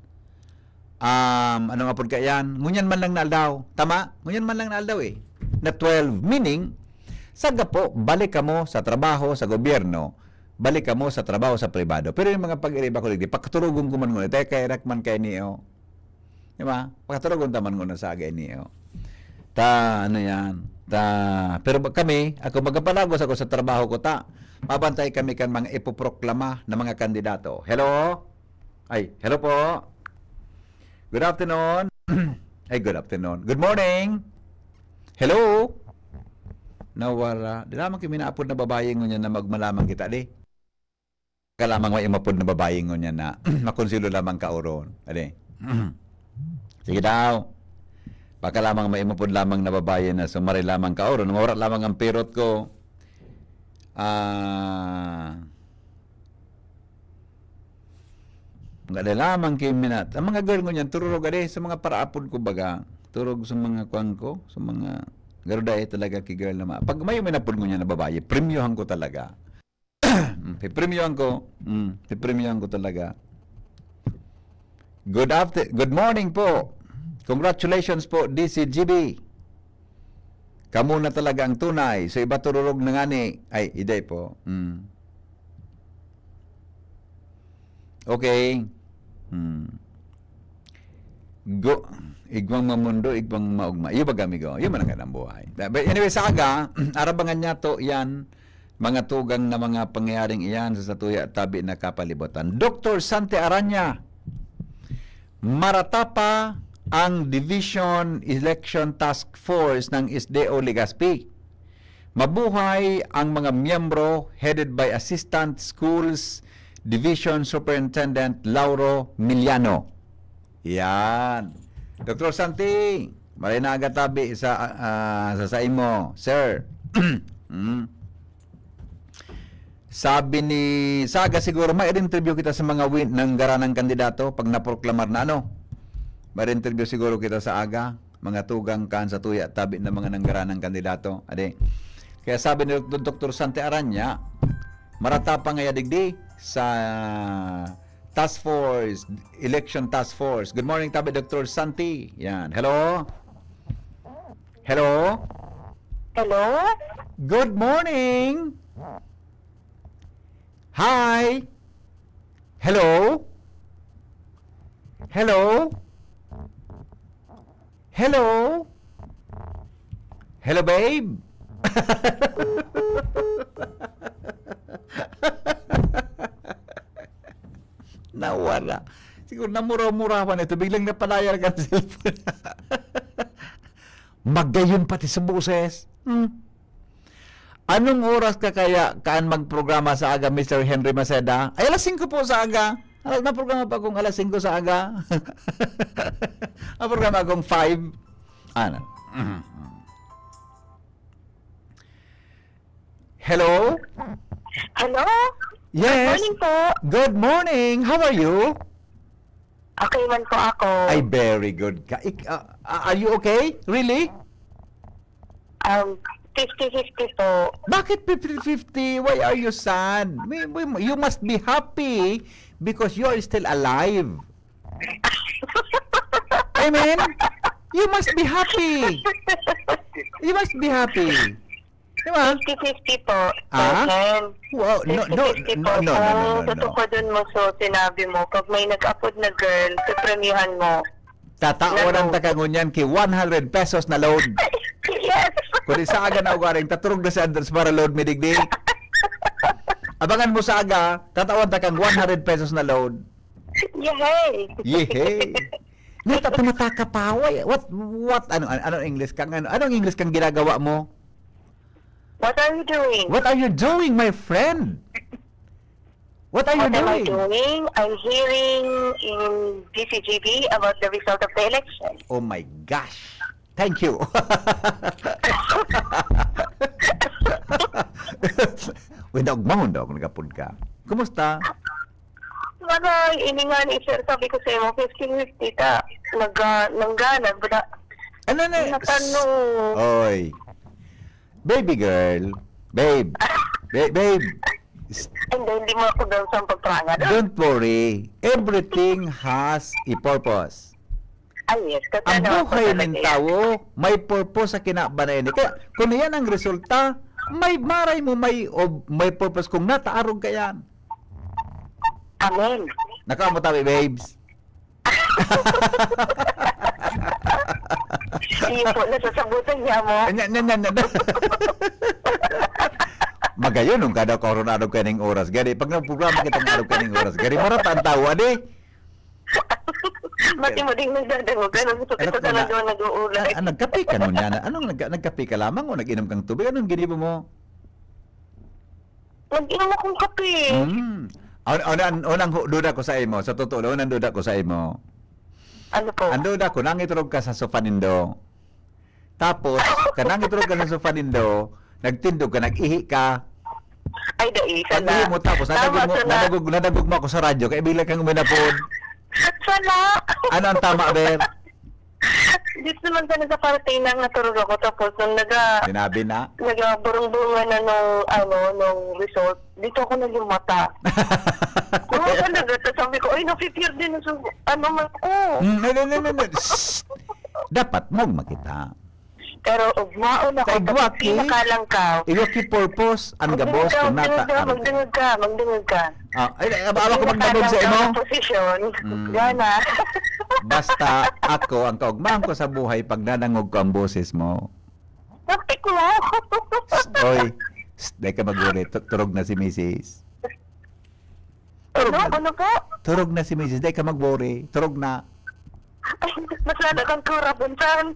ano nga po yan? Ngunyan man lang naaldaw. Tama? Ngunyan man lang naaldaw eh. Na 12. Meaning, saga po, balik ka mo sa trabaho sa gobyerno, balik ka mo sa trabaho sa pribado. Pero yung mga pag-iriba ko, pagkaturugon ko man ngunit, kay rakman kay niyo. Diba? Pagkaturugon taman ngunit sa agay niyo. Ano yan? Pero kami, ako magapalagos ako sa trabaho ko, mabantay kami kan mga ipoproklama na mga kandidato. Hello? Hello po. Good afternoon. Good afternoon. Good morning. Hello. Nawara. Di lamang kami naapod na babae ngunyan na magmalamang kita, di. Kalamang may imapod na babae ngunyan na makonsilo lamang kauron. Adi. Sige daw. Baka lamang may imapod lamang na babae na sumari lamang kauron. Mawara lamang ang pirot ko. Gada lamang kay minat. Ang mga girl ko niyan, tururog ade sa mga paraapod ko baga. Turog sa mga kuwang ko, sa mga Garuda talaga ki girl na pag may minapod ko niya na babae, premiuhan ko talaga. Premiuhan ko. Premiuhan ko talaga. Good morning po. Congratulations po, DCGB. Kamu na talaga ang tunay. So iba tururog na nga ni. Ay, iday po. Okay. Go. Igwang mamundo, igwang maugma. Iyo ba gamigo? Iyo man ang buhay. But anyway, sa aga, arabangan niya to yan, mga tugang na mga pangyayaring iyan sa satuya at tabi na kapalibutan. Dr. Sante Aranya, maratapa ang Division Election Task Force ng SDO Legazpi. Mabuhay ang mga miyembro headed by Assistant Schools Division Superintendent Lauro Miliano. Yan. Dr. Santi, maray na agatabi sa imo, sir. Sabi ni Saga siguro may interview kita sa mga win ng garanang kandidato pag naproklamar na ano. May interview siguro kita sa aga, mga tugang kan sa tuya at tabi ng mga nanggaranang kandidato. Ade. Kaya sabi ni Dr. Sante Aranya, maratapa nga digdi sa Task Force, Election Task Force. Good morning, tabi Dr. Santi. Yan. Hello? Hello? Hello? Good morning. Hi. Hello? Hello? Hello? Hello, babe? Nawala. Siguro namura-mura pa nito. Biglang napalayar ka sa cellphone. Maggayon pati sa boses. Anong oras ka kaya kaan magprograma sa aga, Mr. Henry Maceda? Ay, alas 5 po sa aga. Naprograma pa akong alas 5 sa aga. Naprograma akong 5. Ano? Hello? Hello? Yes. Good morning po. Good morning. How are you? Okay man po ako. Ay, very good. Are you okay? Really? 50-50 po. Bakit 50-50? Why are you sad? You must be happy because you are still alive. I mean, you must be happy. You must be happy. Diba? 50-50 po. Ah? Wow, no. Tutukodon mo so sinabi mo, pag may nag-upload na girl, tupremyuhan mo. Tataonan ta kangunyan ki 100 pesos na load. Yes! Kung sa aga na ugaring, taturog na si Anders para load mi digdi. Abangan mo sa aga, tatawan ta kang 100 pesos na load. Yehey! Yehey! Nata tumataka pa. What anong English kang anong English kang ginagawa mo? What are you doing? What are you doing, my friend? What are you What am I doing? doing? I'm hearing in DCGB about the result of the election. Oh my gosh. Thank you. Winagmahon daw kung nagapod ka. Kumusta? Maray, iningan sir, sabi ko sa'yo, 50-50 ta. Nangganag, bada. Ano na? Natanong. Oy. Baby girl. Babe. Babe. Hindi mo ako daw sa pagprangan. Don't worry. Everything has a purpose. Ay, yes. Ang buhay ng tao, may purpose sa kinabanayan. Kaya, kung yan ang resulta, may maray mo, may purpose kung nataarog ka yan. Amen. Nakamutabi, babes. Iyo po, nasasabutan niya mo. Magayon nung kada koronado ka ng oras. Gari, pag nagprograma kitang araw ka ng oras. Gari, marata ang tawa, di? Mati mo ding nagdadago. Ganun gusto kita na doon nag-uulay. Nagkape ka nun yan? Anong nagkape ka lamang o nag-inom kang tubig? Anong ginibo mo? Nag-inom akong kape. Unang duda ko sa imo. Sa totoo, unang duda ko sa imo. Ano po? Ang duda ko, nangiturog ka sa sofa nindo. Tapos, kanangiturog ka sa sofa nindo, nagtindog ka, nag-ihi ka. Ay, daisa na. Pag-ihi mo, tapos nadagog mo ako sa radyo, kaya bilang kang uminapod. Sana. Ano ang tama, Ber? dito naman sa party nang natulog ako. Tapos nung Sinabi na? nagaburong-burungan na nung result, dito ako naging-mata. Oo, talaga. Tapos sabi ko, ay, napipir din sa man ko. No. Shh. Dapat mo makita. Pero ugmaon ako. Kaigwaki. Pinakalangkaw. Iwaki purpose. Ang gabos. Magdungag ka. Abawa ko magdagog sa imo. Position. Gana. Basta ako, ang kaugmahan ko sa buhay, pag nanangog ko ang boses mo. Bakit mo? Oy, dahil ka mag-uri. Turog na si Mrs. Ano po? Turog na si Mrs. Dahil ka mag-worry. Turog na. Ay, masyado kang kurabunsan.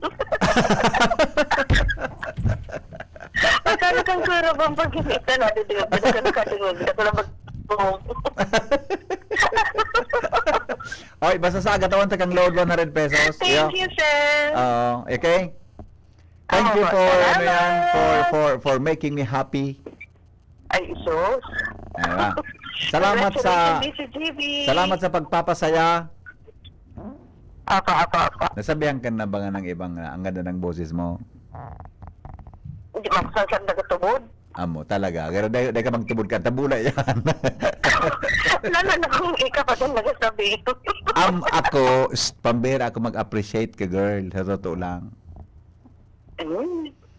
Masyado kang kurabang pag-inita na. Hindi ka nakatingog. Hindi ko lang mag-boom. Oy, basta sa agatawan kang load 100 pesos. Thank you, sir. Okay? Thank you for making me happy. Ay, sus. Diba? Salamat sa pagpapasaya. Apa. Nasabihan ka na ba nga ng ibang ang ganda ng boses mo? Hindi makusasan na katubod. Amo, talaga. Pero dahil ka magtubod ka, tabula yan. Lalan akong ika pa doon nagsasabi. Ako, pambira ako mag-appreciate ka, girl. Sa totoo lang.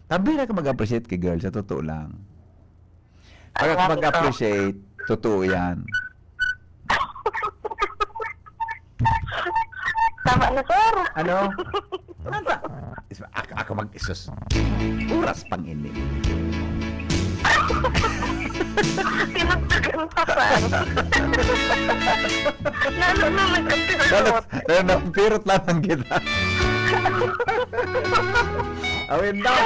Pambira ako mag-appreciate ka, girl. Sa totoo lang. Pag ako mag-appreciate, totoo yan. Tama na, sir. Ano? Ako mag-isos. Oras pang ini. Tinagdagan pa, sir. Lalo na nagkapirot. Napirot lamang kita. Awin daw.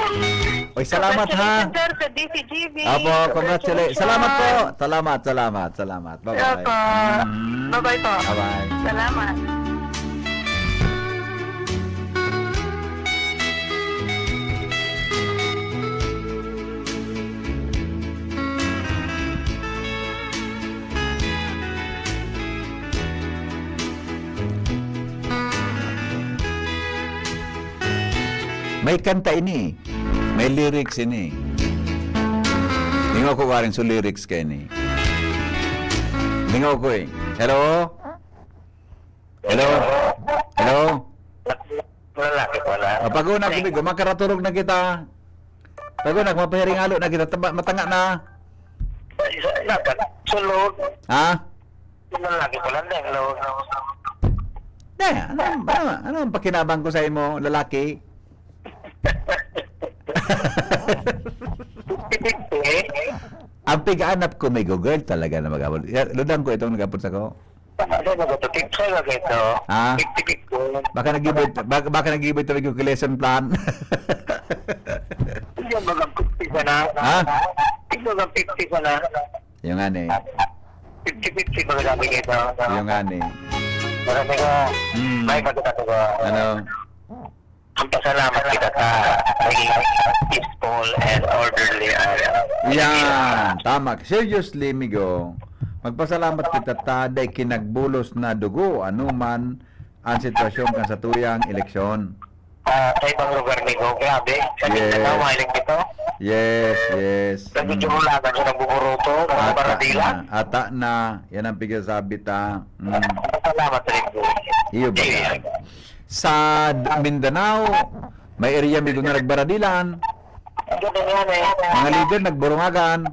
Oy, salamat ha. Sir, sa DCGV. Apo, congratulations. Salamat po. Salamat. Bye-bye. Bye-bye po. Bye-bye. Salamat. May kanta ini. May lyrics ini. Lingaw ko ka rin sa lyrics ka ini. Lingaw ko eh. Hello? Lalaki pala. Pag-una ko, bigo, makaraturog na kita. Pag-una, mapahiringalo na kita. Matanga na. Dapat sulod. Ha? Lalaki pala. Hello. Ano ang pakinabang ko sa imo, lalaki? Ang pigaanap ko may girl talaga na mag-abot. Ludang ko itong nag-abot sa ko. Ha? Baka nag-ibig ito yung lesson plan. Ha? Yung nga ni. 50-50 ba sabi nito? Yung nga ni. Marami ko. May pagkatato ko. Ano? Ang pasalamat kita sa naging peaceful and orderly area. Yan, tama. Seriously, Migo, magpasalamat kita taday kinagbulos na dugo anuman ang sitwasyon kan sa tuyang eleksyon. Sa ibang lugar, Migo, grabe. Sa Mindanao, mahilig dito. Yes. Nagdudulagan siya ng buburuto, mga baradila. Ata na, yan ang pigasabi ta. Salamat rin po. Iyo ba? Sa Mindanao, may area Migo na nagbaradilan. Mga leader nagburungagan.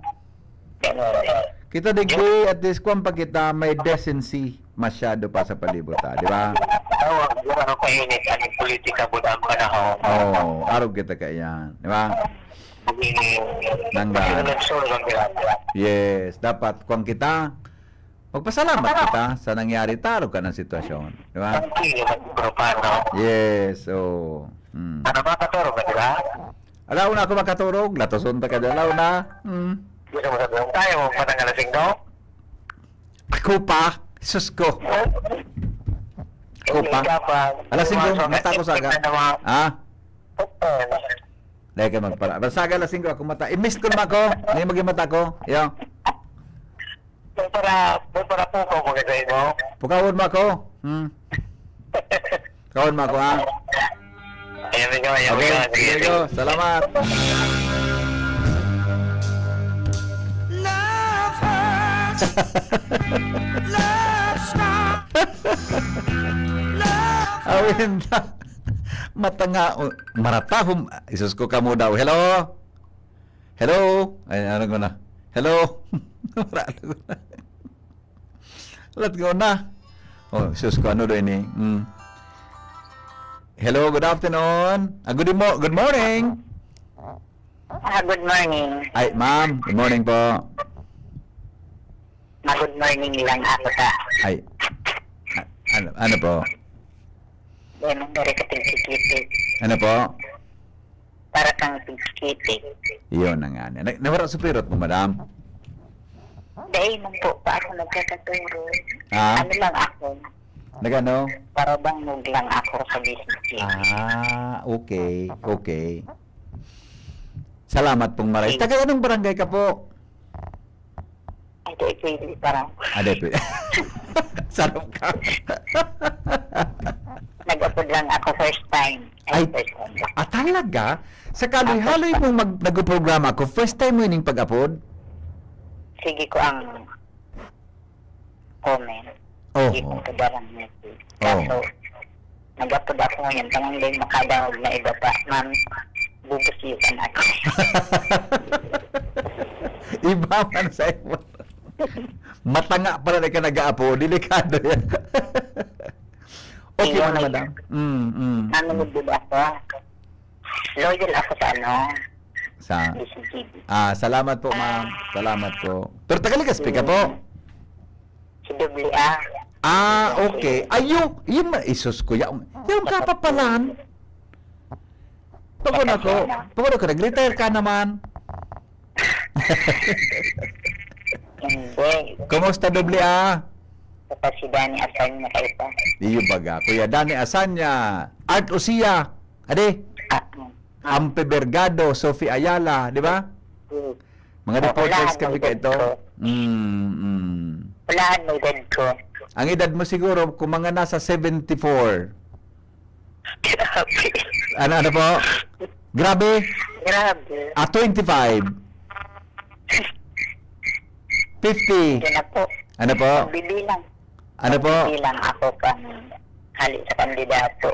Kita digdi at this kung pa kita may decency masyado pa sa palibot, di ba? Ano kainit ang politika budang panahon. Araw kita kaya, di ba? Yes, dapat kung kita magpasalamat kita sa nangyari taro ka ng sitwasyon, di ba? Yes, Ano makaturo ka, di ba? Alaw na ako makaturog, latoson ta ka dyan, alaw na. Gusto mo sabihin tayo, matanggalasing ko? Ako pa, sus ko. Ako pa. Alasing ko, mata ko saga. Ha? Dahil ka magpala. Saga alasing ko, ako mata. I-miss ko naman ako. Ngayon maging mata ko. Yo. May para pukaw mo kasi mo. Pukawon mo ako. Pukawon mo ako, ha? Okay, sige ko. Salamat. Awin na. Matanga. Maratahom. Isus ko kamo daw. Hello? Hello? Ay, ano ko na? Hello? Let go na. Oh, isus ko. Ano doon eh? Hello, good afternoon. Good morning. Good morning. Ay, ma'am. Good morning po. Good morning lang ako sa Ay. Ano po? Demong dari ka tigsikitik. Ano po? Para kang tigsikitik. Iyon na nga. Nawara sa pirot mo, madam? Dahil man po pa ako nagkakaturo. Ah? Ano lang ako? Nagano? Para bang lang ako sa business. Okay. Okay. Salamat pong maray. Taga anong barangay ka po? Ito pwede parang. Pwede. Sarap ka. Nag-upload lang ako first time. Ay, talaga? Sa kaloy-haloy mong nag-programa ko, first time mo ining pag-upload? Sige ko ang comment. Oh. Sige ko kadarang message. Kaso, nag-upload ako ngayon. Tangang din makadawag na iba pa. Ma'am, bubusitan ako. Iba man sa iyo. Matanga para na ka nag-upload. Delikado yan. Okay man, madam. Nanonood din ako. Loyal ako sa Sa DCGB. salamat po, ma'am. Salamat po. Pero tagaligas ka po. Si WA. Okay. Ayo, yun isus ko. Yung kapapalan. Pagod ako, nag-retire ka naman. Hindi. Kumusta, WA? Kapag si Danny Asanya kayo pa. Iyo baga. Kuya Danny Asanya. Art Usia. Ade? Ampe Bergado, Sophie Ayala, di ba? Mga reporters kami ka ito. Walaan mo edad ko. Ang edad mo siguro, kung mga nasa 74. Grabe. Ano po? Grabe? Grabe. 25. 50. Yun na po. Ano po? Bibilang. Ano po? Bibilang ako pang hali sa kandidato.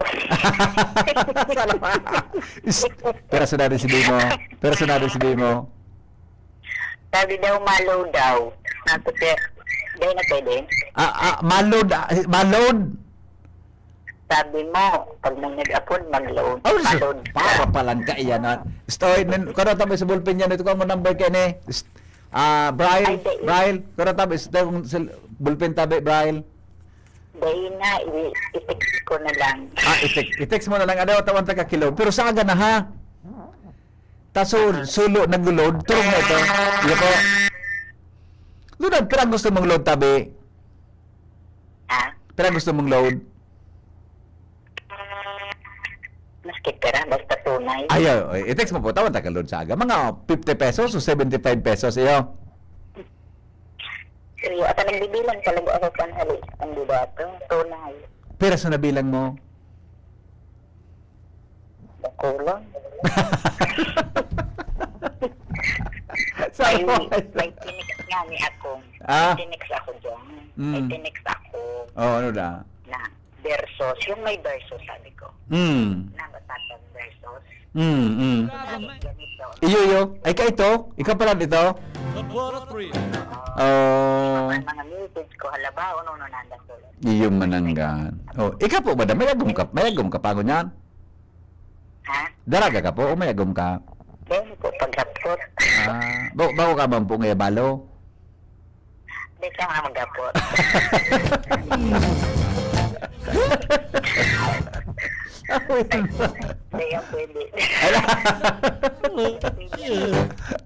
Pero sunado si Bimo. Sabi daw malo daw. Dahil na pwede. Malod. Sabi mo, pag nang nag-upload, mag-load. Malod ka. Para palang ka iyan. Stoy, kano tabi sa bullpen yan. Ito ko mo number ka ni. Brian, kano tabi sa bullpen tabi, Brian. Dahil na, i-text ko na lang. I-text mo na lang. Ano, tawan ka kilo. Pero saan ka na, ha? Taso, sulo, nag-load. Turong na ito. Iyo po. Lunod, pero gusto mong load, tabi? Pero gusto mong load? Maski pera, basta tunay. Ayaw, i-text mo po. Tawan ka load sa aga. Mga 50 pesos o 75 pesos, iyo. Seryo, at nagbibilang talaga ako panhali sa kandidato. Tunay. Pero sa nabilang mo? Bakulong. May tinex nga ni ako. May tinex ako dyan. May tinex ako. Ano na? Na versos. Yung may versos, sabi ko. Na matatag versos. Ganito. Iyo. Ay ka ito? Ikaw pala dito? Mga message ko, halaba, ano nanda sulit. Iyo mananggan. Ikaw po ba? Mayagom ka pa ngunyan? Ha? Daraga ka po o mayagom ka? Dahil po, paghapot. Bago ka bang po ngayon balo? Hindi ka nga maghapot. Hindi yan pwede.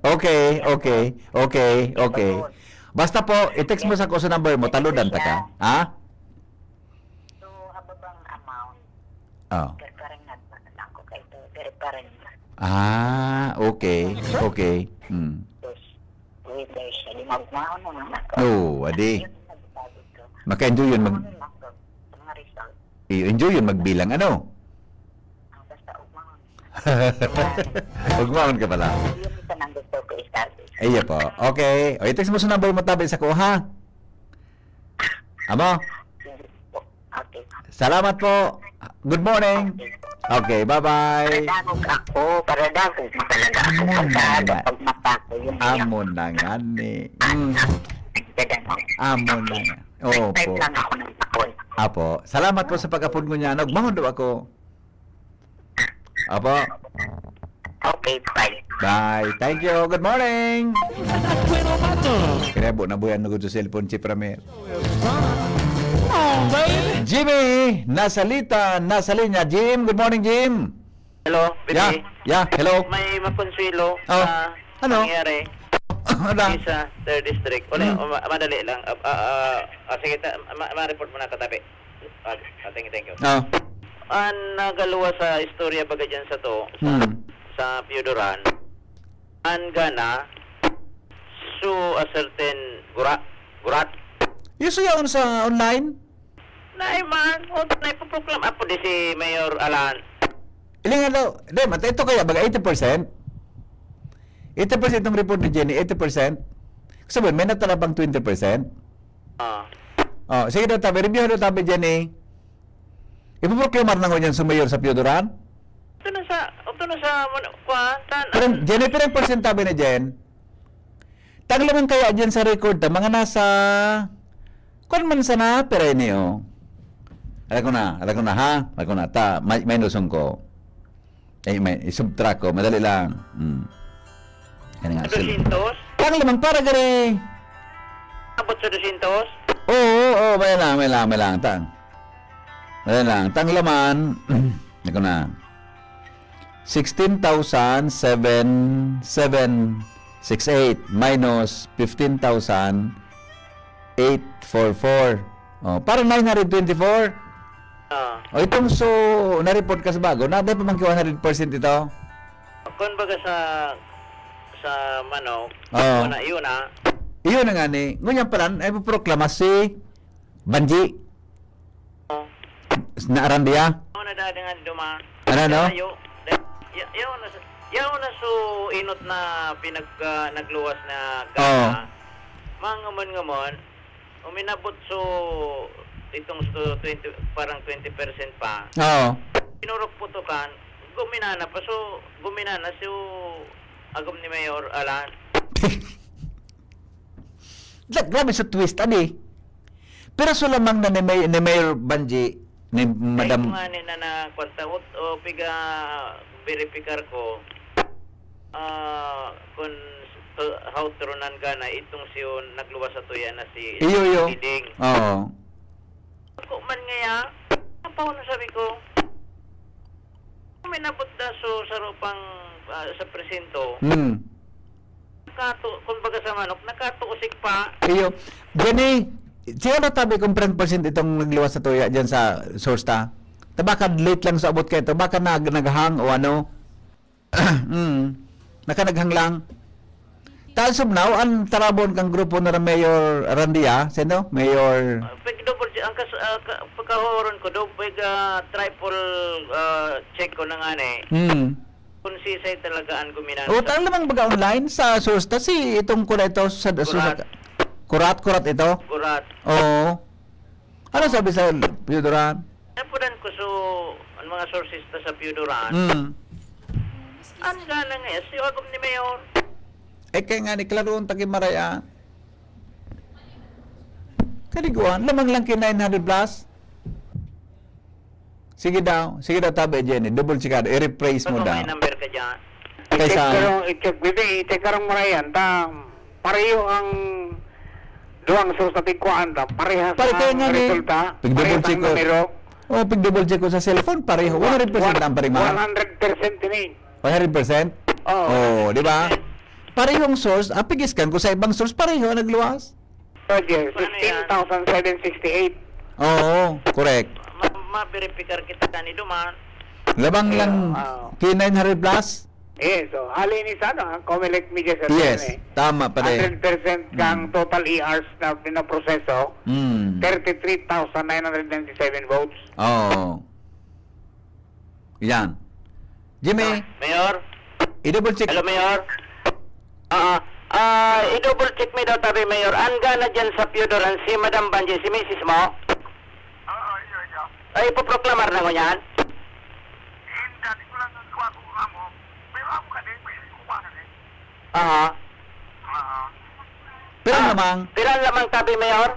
Okay. Basta po, i-text mo sa ko sa number mo, taludan ta ka. Ha? So, hababang amount. Pero parang nagpakatang ko kayo. Pero parang okay. Twitter siya. Di magmahon mo naman ako. Adi. Maka-enjoy yun Mga result. enjoy yun magbilang ano? Basta ugmahon Ugmaon ka pala. Ito nang gusto ko establish. Iya po. Okay. O, ito mo sa number mo tabi sa ko, ha? Amo? Okay. Salamat po. Good morning. Okay, bye-bye. Dagog ako, para dagog mo talaga ako. Pagkada, pag mata ko, yun Amo na nga ni. Amo na nga. Opo. Type lang ako ng takon. Apo. Salamat po sa pag-apod mo niya. Nagmahon daw ako. Apo. Okay, bye. Bye. Thank you. Good morning. Kinebo na buyan na sa cellphone chip Ramir. Jimmy, nasa linya. Jim, good morning, Jim. Hello, Bibi. Yeah, hello. May makonsuelo Oh, na ano? nangyari Ano? sa 3rd District. Wala, madali lang. Sige, ma-report mo na katabi. Thank you. Oh. Ang nagaluwa sa istorya baga dyan sa to, sa Piodoran, ang gana, so a certain gurat. Yung suyaon sa online? Naiman, naipaproklam apo di si Mayor Alan. Ilingan daw. Hindi, mata ito kaya baga 80%. 80% ng report ni Jenny, 80%. Sabihin, may natalabang 20%. Oh, sige daw tabi. Review daw tabi, Jenny. Ipaproklamar na ko dyan sa mayor sa Piodoran? Ito na sa kwantan. Pero, Jenny, pero percent tabi na Jen. Taglaman kaya dyan sa record mga nasa... Kung man sana, pero ini, oh. Alam ko na, ha? Alam ko na, may nusong ko. May subtract ko, madali lang. Kaya nga, 200? Taglaman, para gari. Abot sa 200? Oo, may lang. Madali lang. Tanglaman, alam ko na. 16,768 minus 15,844. Oh, para 924. O itong na-report ka sa bago, na pa man 100% ito? Kung baga sa manok, Oo. yun na. Iyon na nga ni. Ngunyan pala, ay proklama si Banji. Na Arandia. Ano na dahil nga duma? Ano? Yaw na so inot na nagluwas na gana. Mangamon, uminabot so itong 20, parang 20% pa. Oo. Pinurok putukan, gumina na so agom ni Mayor Alan. Grabe sa twist, adi. Pero so lamang na ni Mayor Banji, ni Madam... Ay, kung na kwanta o piga verify ko, kung how turunan gana itong siyo nagluwas sa tuya na si Iyo. Diding. Oo. Ako man ngaya, apaw na sabi ko, may nabot na so sa rupang sa presinto. Kumbaga sa manok, nakatuusik pa. Iyo. Jenny, siya na tabi kung 10% itong nagluwas sa tuya dyan sa source ta? Tabaka late lang sa abot kayo. Tabaka naghang o ano? Naghang lang. Tasub now, ang tarabon kang grupo na Mayor Arandia, sino? Mayor... Pag-double check, ang pagkahoron ko, triple check ko na nga kung sisay talaga ang guminan. O, tayo naman baga online sa source ta, si itong ito sa... Kurat ito? Kurat. Oo. Ano sabi sa Piodoran? Napunan ko ang mga sources ta sa Piodoran. Ang gana nga, si Agom ni Mayor. Kaya nga ni Claron, tagimaraya. Kaliguan, lamang lang ki 900 plus. Sige daw, tabi, Jenny. Double check i-rephrase mo daw. May number ka dyan. I-check, bibi, i-check karong marayan, pareho ang duwang source na tigkuan, parehas ang resulta, parehas ang numero. Pag-double check ko sa cellphone, pareho. 100% ang paring mahal. 100% din 100%? Oo, di ba? Parehong source, pigiskan ko sa ibang source, pareho, nagluwas. Roger, 16,768. Oo, correct. Ma-verify kita kani duman. Labang lang K900 plus? So, halin ni ang Comelec Media Center. Yes, tama pa rin. 100% kang total ERs na pinaproseso, 33,997 votes. Oo. Yan. Jimmy, Mayor? i-double check. Hello, Mayor? I-double check mo daw tabi, Mayor. Anga na dyan sa Piodoran si Madam Banji, si Mrs. mo? Ay, ipoproklamar na ko yan? Aha. Pero lamang, Piran lamang tabi, Mayor?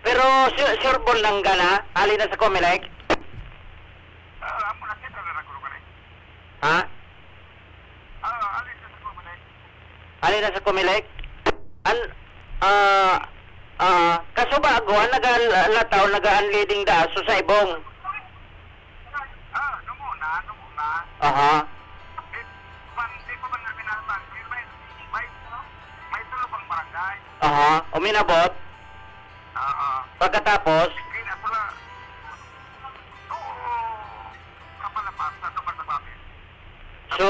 Pero sure ball lang gana, ali na sa Comelec? Ha? Ali na sa Comelec? Kaso ba agwan, nagalataw, naga-unleading da, so sa ibong? Aha. Aha, uminabot? Pagkatapos? So,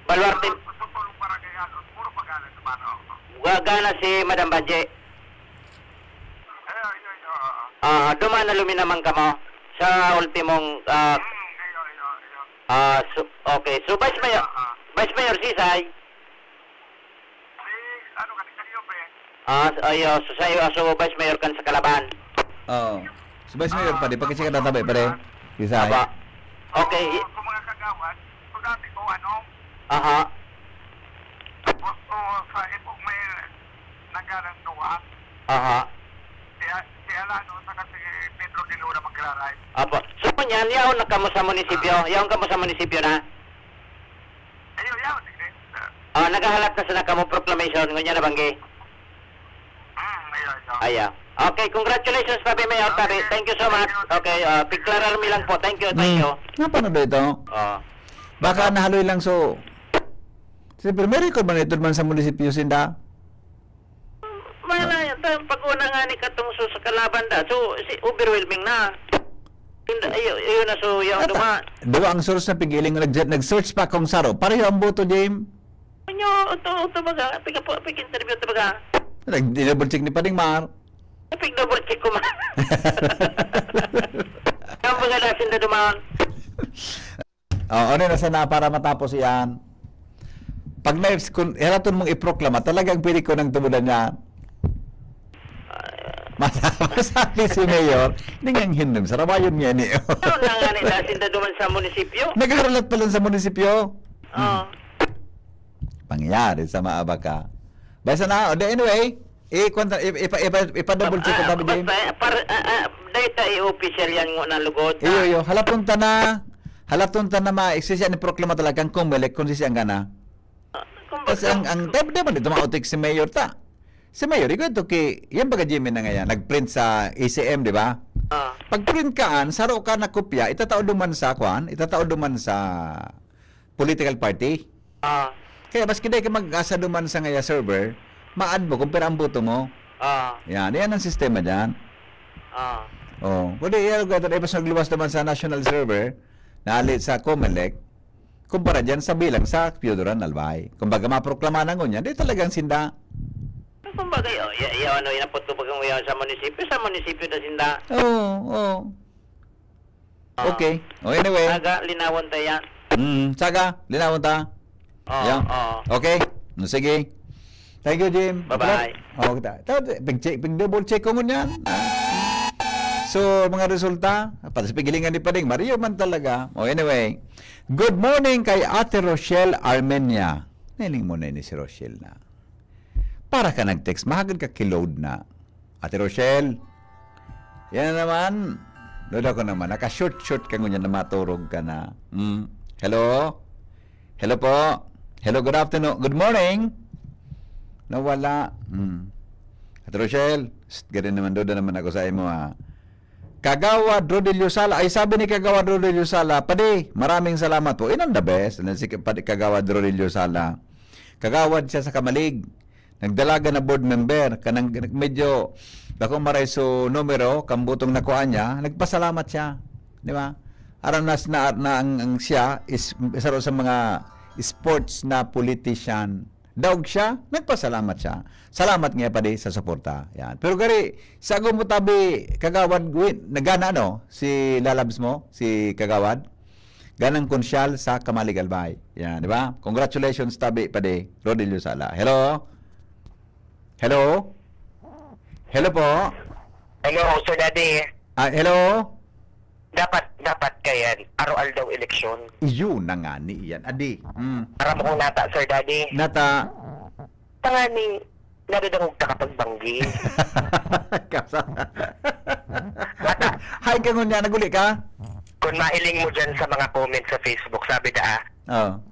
Baluarte, gagana si Madam Banji. Duman na luminaman ka mo sa ultimong okay. So Vice Mayor Sisay. So Vice Mayor kan sa Kalaban. oh, Vice Mayor pa, di pa kasi ka tatabi, pare. Kisay. Aba. Okay. Aha. Aha. Apa. So kunyan, yaw na kamo sa munisipyo. Yaw kamo sa munisipyo na. Nagahalat na sa kamo proclamation ngunya na banggi. Aya. Okay, congratulations Tabi Mayor Tabi. Thank you so much. Okay, piklarar mi lang po. Thank you, thank you. Napano ba ito? Baka nahaloy lang so. Siyempre, may record man ito man sa munisipyo sinda? Malaya, pag-una nga ni katong sa kalaban da. So, overwhelming na. Ayun na so, yung duma. Diba ang source na pigiling nag-search pa kung saro. Pareho ang boto, James. Ano, ito baga. Pig-interview ito baga. Nag-double check ni Pading Mar. Pig-double check ko ma. Ang mga nasin na dumaan. Ano na sana para matapos yan. Pag halaton mong iproklama, talagang pwede ko nang tumulan niya. Masabi si Mayor, hindi ngang hindim. Sarabayon niya niyo. Ano na nga nila sinda duman sa munisipyo? Nag-haralat pa lang sa munisipyo. Oo. Pangyayari sa maaba ka. Basta na, anyway, ipa-double check ko tabi, James. Data i-official yan nga na lugod. Iyo, halaton ta na ma-exisya ni proklama talagang kumbalik kung sisya ang gana. Kasi ang tabi naman ito mautik si Mayor ta. Si Mayor, ito yan baga Jimmy na ngayon, nag-print sa ACM, di ba? Pag-print kaan, saro ka na kopya, itataod duman sa political party. Kaya baski day ka mag-asa duman sa ngaya server, ma-add mo kung pera ang boto mo. Yan ang sistema dyan. Kundi yan, ipas nagluwas naman sa national server, nalit sa Comelec, kumpara dyan sa bilang sa Piodoran Albay. Kung baga maproklama na ngun yan, di talagang sinda. Kung bagay, inapot ko bagang uyaw sa munisipyo na sinda. Oo. Okay. Anyway. Saga, linawon tayo yan. Saga, linawon ta. Okay. Sige. Thank you, Jim. Bye-bye. Pig-double check ko ngun yan. So, mga resulta, pati sa pigilingan ni Pading, Mario man talaga. Anyway. Good morning kay Ate Rochelle Armenia. Nailing mo na ni si Rochelle na. Para ka nag-text, mahagad ka kiload na. Ate Rochelle, yan naman. Load ako naman. Naka-short-short ka ngunyan na maturog ka na. Hello? Hello po? Hello, good afternoon. Good morning? Nawala. Ate Rochelle, ganun naman doon naman ako sa imo ha. Kagawad Rodelio Sala. Ay sabi ni Kagawad Rodelio Sala, Padi, maraming salamat po. Inang the best. Si Kagawad Rodelio Sala. Kagawad siya sa Kamalig. Nagdalaga na board member. Kanang medyo dako maray so numero, kambutong nakuha niya. Nagpasalamat siya. Di ba? Aram na ang siya is isa sa mga sports na politician daog siya, nagpasalamat siya. Salamat nga pa di sa suporta. Yan. Pero gari, sa mo tabi, Kagawad Gwin, nagana si lalabs mo, si Kagawad, ganang konsyal sa Kamalig Albay. Yan, di ba? Congratulations tabi pa di, Rodelio Sala. Hello? Hello? Hello po? Hello, Sir Daddy. Hello? Dapat kayan, araw-al daw eleksyon. Iyon na nga ni iyan. Adi. Para mo kong nata, Sir Daddy. Nata. Tanga ni, naridangog ka kapag banggi. Hay ka ngunya, naguli ka? Kung mailing mo dyan sa mga comments sa Facebook, sabi na,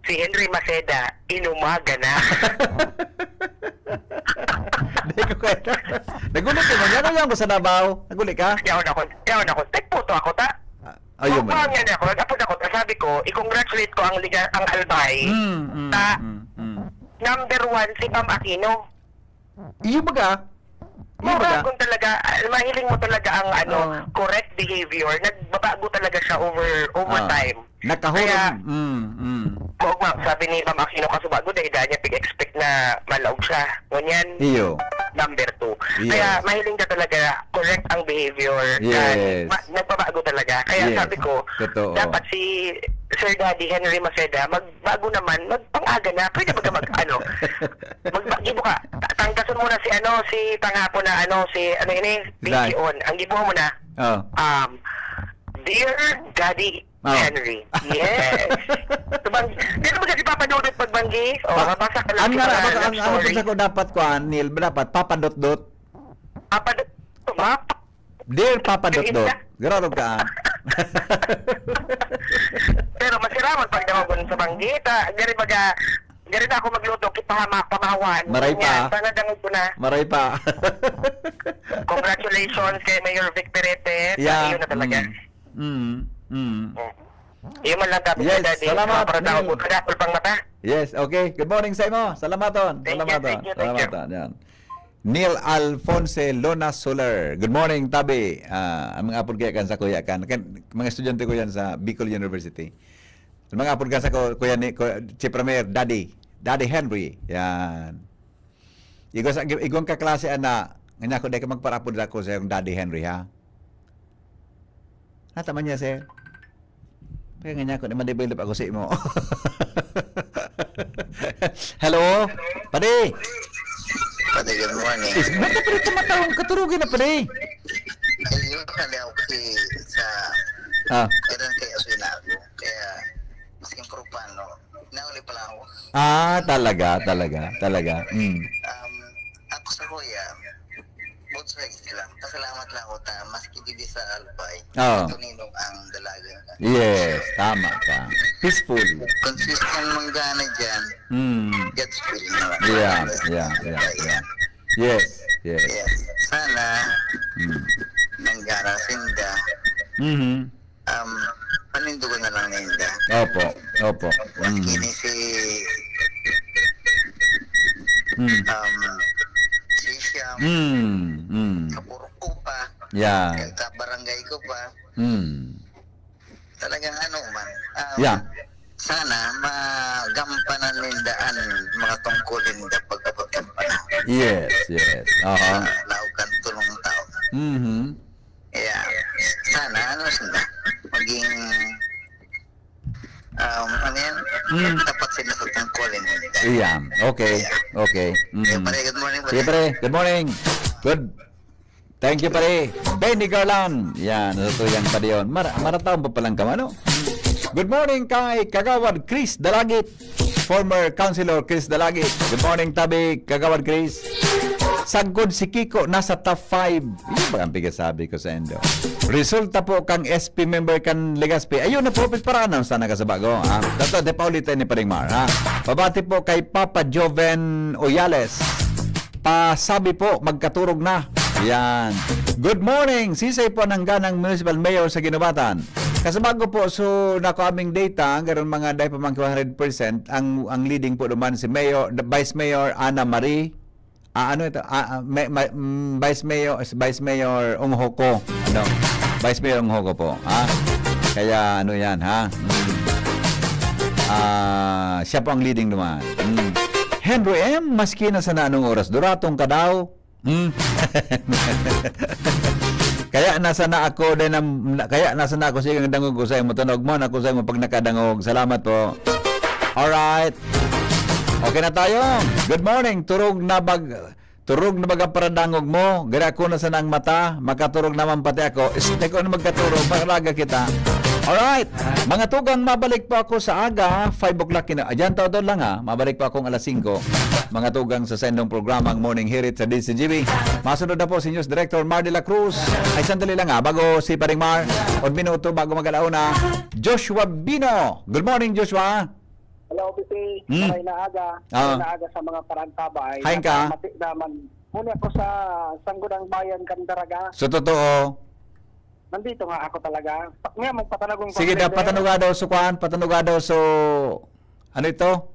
si Henry Maceda, inumaga na. Naguli ka ngunya, ano ko sa Davao? Naguli ka? Yawan ako. Nagputo ako ta. Ayun mo. Nagpud ako. Sabi ko, i-congratulate ko ang Albay. Number 1, si Pam Aquino. Iyo baga? Mabagon talaga, mahiling mo talaga ang correct behavior. Nagbabago talaga siya over time. Nakahulog. Sabi ni Ma'am Aquino kasubago, dahil niya pig-expect na malaog siya. Ngunyan, iyo. Number 2. Yes. Kaya mahiling ka talaga correct ang behavior. Yes. Nagbabago talaga. Kaya Yes. sabi ko, Totoo. dapat si Sir Daddy Henry Maceda, magbago naman, magpang-aga na. Pwede ba magbago ka. Tanggason mo na si panghapon na Pinky on. Ang gibuha mo na, Dear Daddy Henry. Yes. Dito ba kasi papadudot pagbanggi? O, mabasa ka lang. Ang ko dapat ko, Neil, dapat papadot-dot. Papadot? Dear papadot-dot. Gararo ka. Pero masiraman pag naman sa banggi. Gari na ako magluto, pamahawan. Maray pa. Sana dangod ko na. Maray pa. Congratulations kay Mayor Vic Perete. Yeah. Iyon na talaga. Iyon man lang dapat Yes, Daddy. salamat, Para daw Neil. ko kadapol pang mata. Yes, okay. Good morning sa imo. Salamaton. Thank you, Salamaton. thank you, thank you. Salamaton. Yan. Neil Alfonse Lona Soler. Good morning, Tabi. Ang mga apod kaya kan sa kuya kan. Mga estudyante ko yan sa Bicol University. Ang mga apod kan sa kuya ni si Premier Daddy Henry. Yan. Igong kaklase ana. Nga ko dahil magparapod ako sa yung Daddy Henry, ha? Nataman niya, sir. Kaya nga ko, naman-develop ako sa imo. Hello? Pade! Pwede, good morning. Ba't pwede tumatawang katurugin na, pade? Ayun, kali ako sa... Kailan kaya sila ako. Kaya, mas improvean, no? Nauli pala ako. Talaga. Ako sa kuya, both sides lang. Pasalamat lang ako maski di sa Albay. Tuninong ang dalaga. Yes, tama ka. Peaceful. Consistent mong gana dyan. Gets feel naman. Yeah. Yes. Sana, nanggara sinda. Panindugan na lang ninda. Opo. Maskini si Siyam. Kapurko pa. Yeah. Kabarangay ko pa. Talagang man. Sana magampanan nindaan mga tungkulin da pagkabot ng panahon. Yes. Laukan tulong tao. Kaya sana sila maging tapat sila sa tungkulin nila. Yeah. Okay. Pare, good morning. Sige, pare. Good morning. Good. Thank you, pare. Benny Garland. Yan, natutuyan pa diyon. Marataon pa palang ka, ano? Good morning kay Kagawad Chris Dalagit. Former Councilor Chris Dalagit. Good morning, tabi, Kagawad Chris. Sagod si Kiko, nasa top 5. Yun ba ang pigasabi ko sa endo? Resulta po kang SP member kan Legazpi. Ayun, na-profit para announce na kasabago. Dato, de paulitin ni Paring Mar. Babati po kay Papa Joven Oyales. Pasabi po, magkaturog na. Yan. Good morning. Sisay po ng ganang municipal mayor sa Ginubatan. Kasabago po, so nako aming data, garon mga dahil pamangkin 100%, ang leading po naman si Mayor, Vice Mayor Ana Marie, Vice Mayor Ong Hoko. Vice Mayor Ong Hoko po. Kaya yan, siya po ang leading naman. Henry M, maski na sa anong oras, duratong ka daw. Kaya nasa na ako din kaya nasa na ako sa iyong dangog ko sa imo tunog mo na ako sa imo pag nakadangog. Salamat po. Alright. Okay na tayo. Good morning. Turog na ang paradangog mo. Gira ko na sa nang mata. Makaturog naman pati ako. Este ko na magkaturog. Pakalaga kita. Alright. Mga tugang, mabalik po ako sa aga. 5 o'clock na. Ayan, todo lang ha. Mabalik po akong alas 5. Mga tugang sa sendong programang Morning Hirit sa DCGB. Masunod na po si News Director Mar de la Cruz. Ay, sandali lang ha. Bago si Paring Mar. 1 minuto bago mag-alauna. Joshua Bino. Good morning, Joshua. Hello, BP. Maray na aga. Maray na aga sa mga parantabay. Hain ka. Matik naman. Muna ako sa Sangguniang Bayan, Candaraga. So, totoo. Nandito nga ako talaga. Ngayon, magpatanagong... Sige na, patanugado so kuan, patanugado so... Ano ito?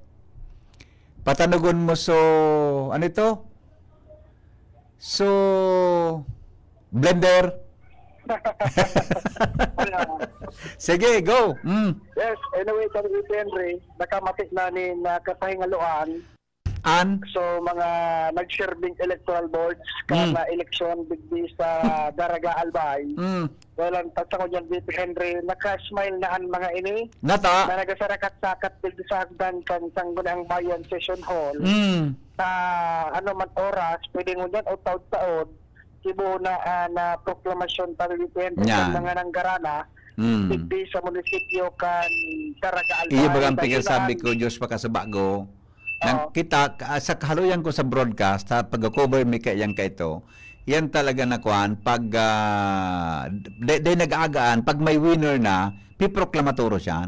Patanugon mo so... Ano ito? So... Blender. Sige, go. Yes, anyway, kami Henry, nakamatik na ni nakapahingaluan. So, mga nag-serving electoral boards, kada eleksyon bigdi sa Daraga Albay. Well, ang tatsa ko dyan, VP Henry, naka-smile na ang mga ini. Nata. Na nagasarakat-sakat bigdi sa hagdan kan Sangguniang Bayan Session Hall. Sa ano man oras, pwede mo dyan o taod-taod, kibo na proklamasyon para VP Henry ng mga nanggarana. Bigdi sa munisipyo kan Daraga Albay. Iyo bagang sabi ko, Diyos pa ka sa bago. Nang kita sa kahaluyan ko sa broadcast at pag-cover mi kayang ka ito, yan talaga na kuan pag nag-aagaan pag may winner na piproklamatoro siya.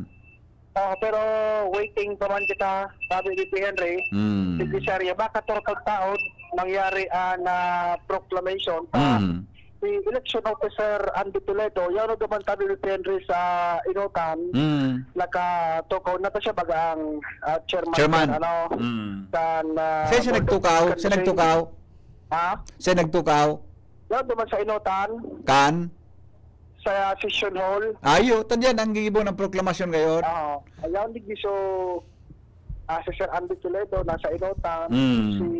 Pero waiting pa man kita, sabi ni P. Henry, Secretary, baka total taon nangyari na proclamation pa si election officer Andy Toledo, yan o naman sabi ni P. Henry sa Inotan, nakatukaw na to siya bagang chairman. Siya nagtukaw? Siya nagtukaw? Ha? Siya nagtukaw? Yan naman sa Inotan. Kan? Sa session hall. Ayo, tadyan ang gigibo ng proklamasyon ngayon. Ayaw hindi so si Sir Andy Toledo nasa Inotan, si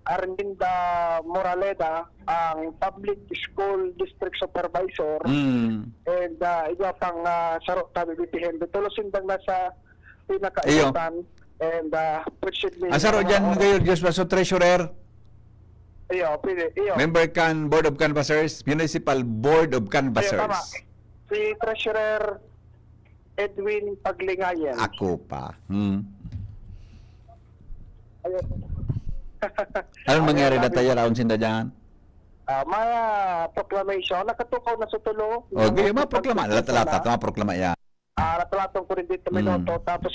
Arminda Moraleda ang Public School District Supervisor, and iba pang sarok tabi bitihin. Tulosin bang nasa pinaka-Inotan, and ang sarok dyan ngayon, Diyos ba, so treasurer? Iyo. Member kan Board of Canvassers, Municipal Board of Canvassers. Tama. Si Treasurer Edwin Paglingayan. Ako pa. Ayun. Anong mangyari na tayo raon sinda dyan? May proclamation, nakatukaw na sa tulo. Okay, maproklama. Lata-lata, maproklama yan. Latalatong ko rin dito minuto. Tapos,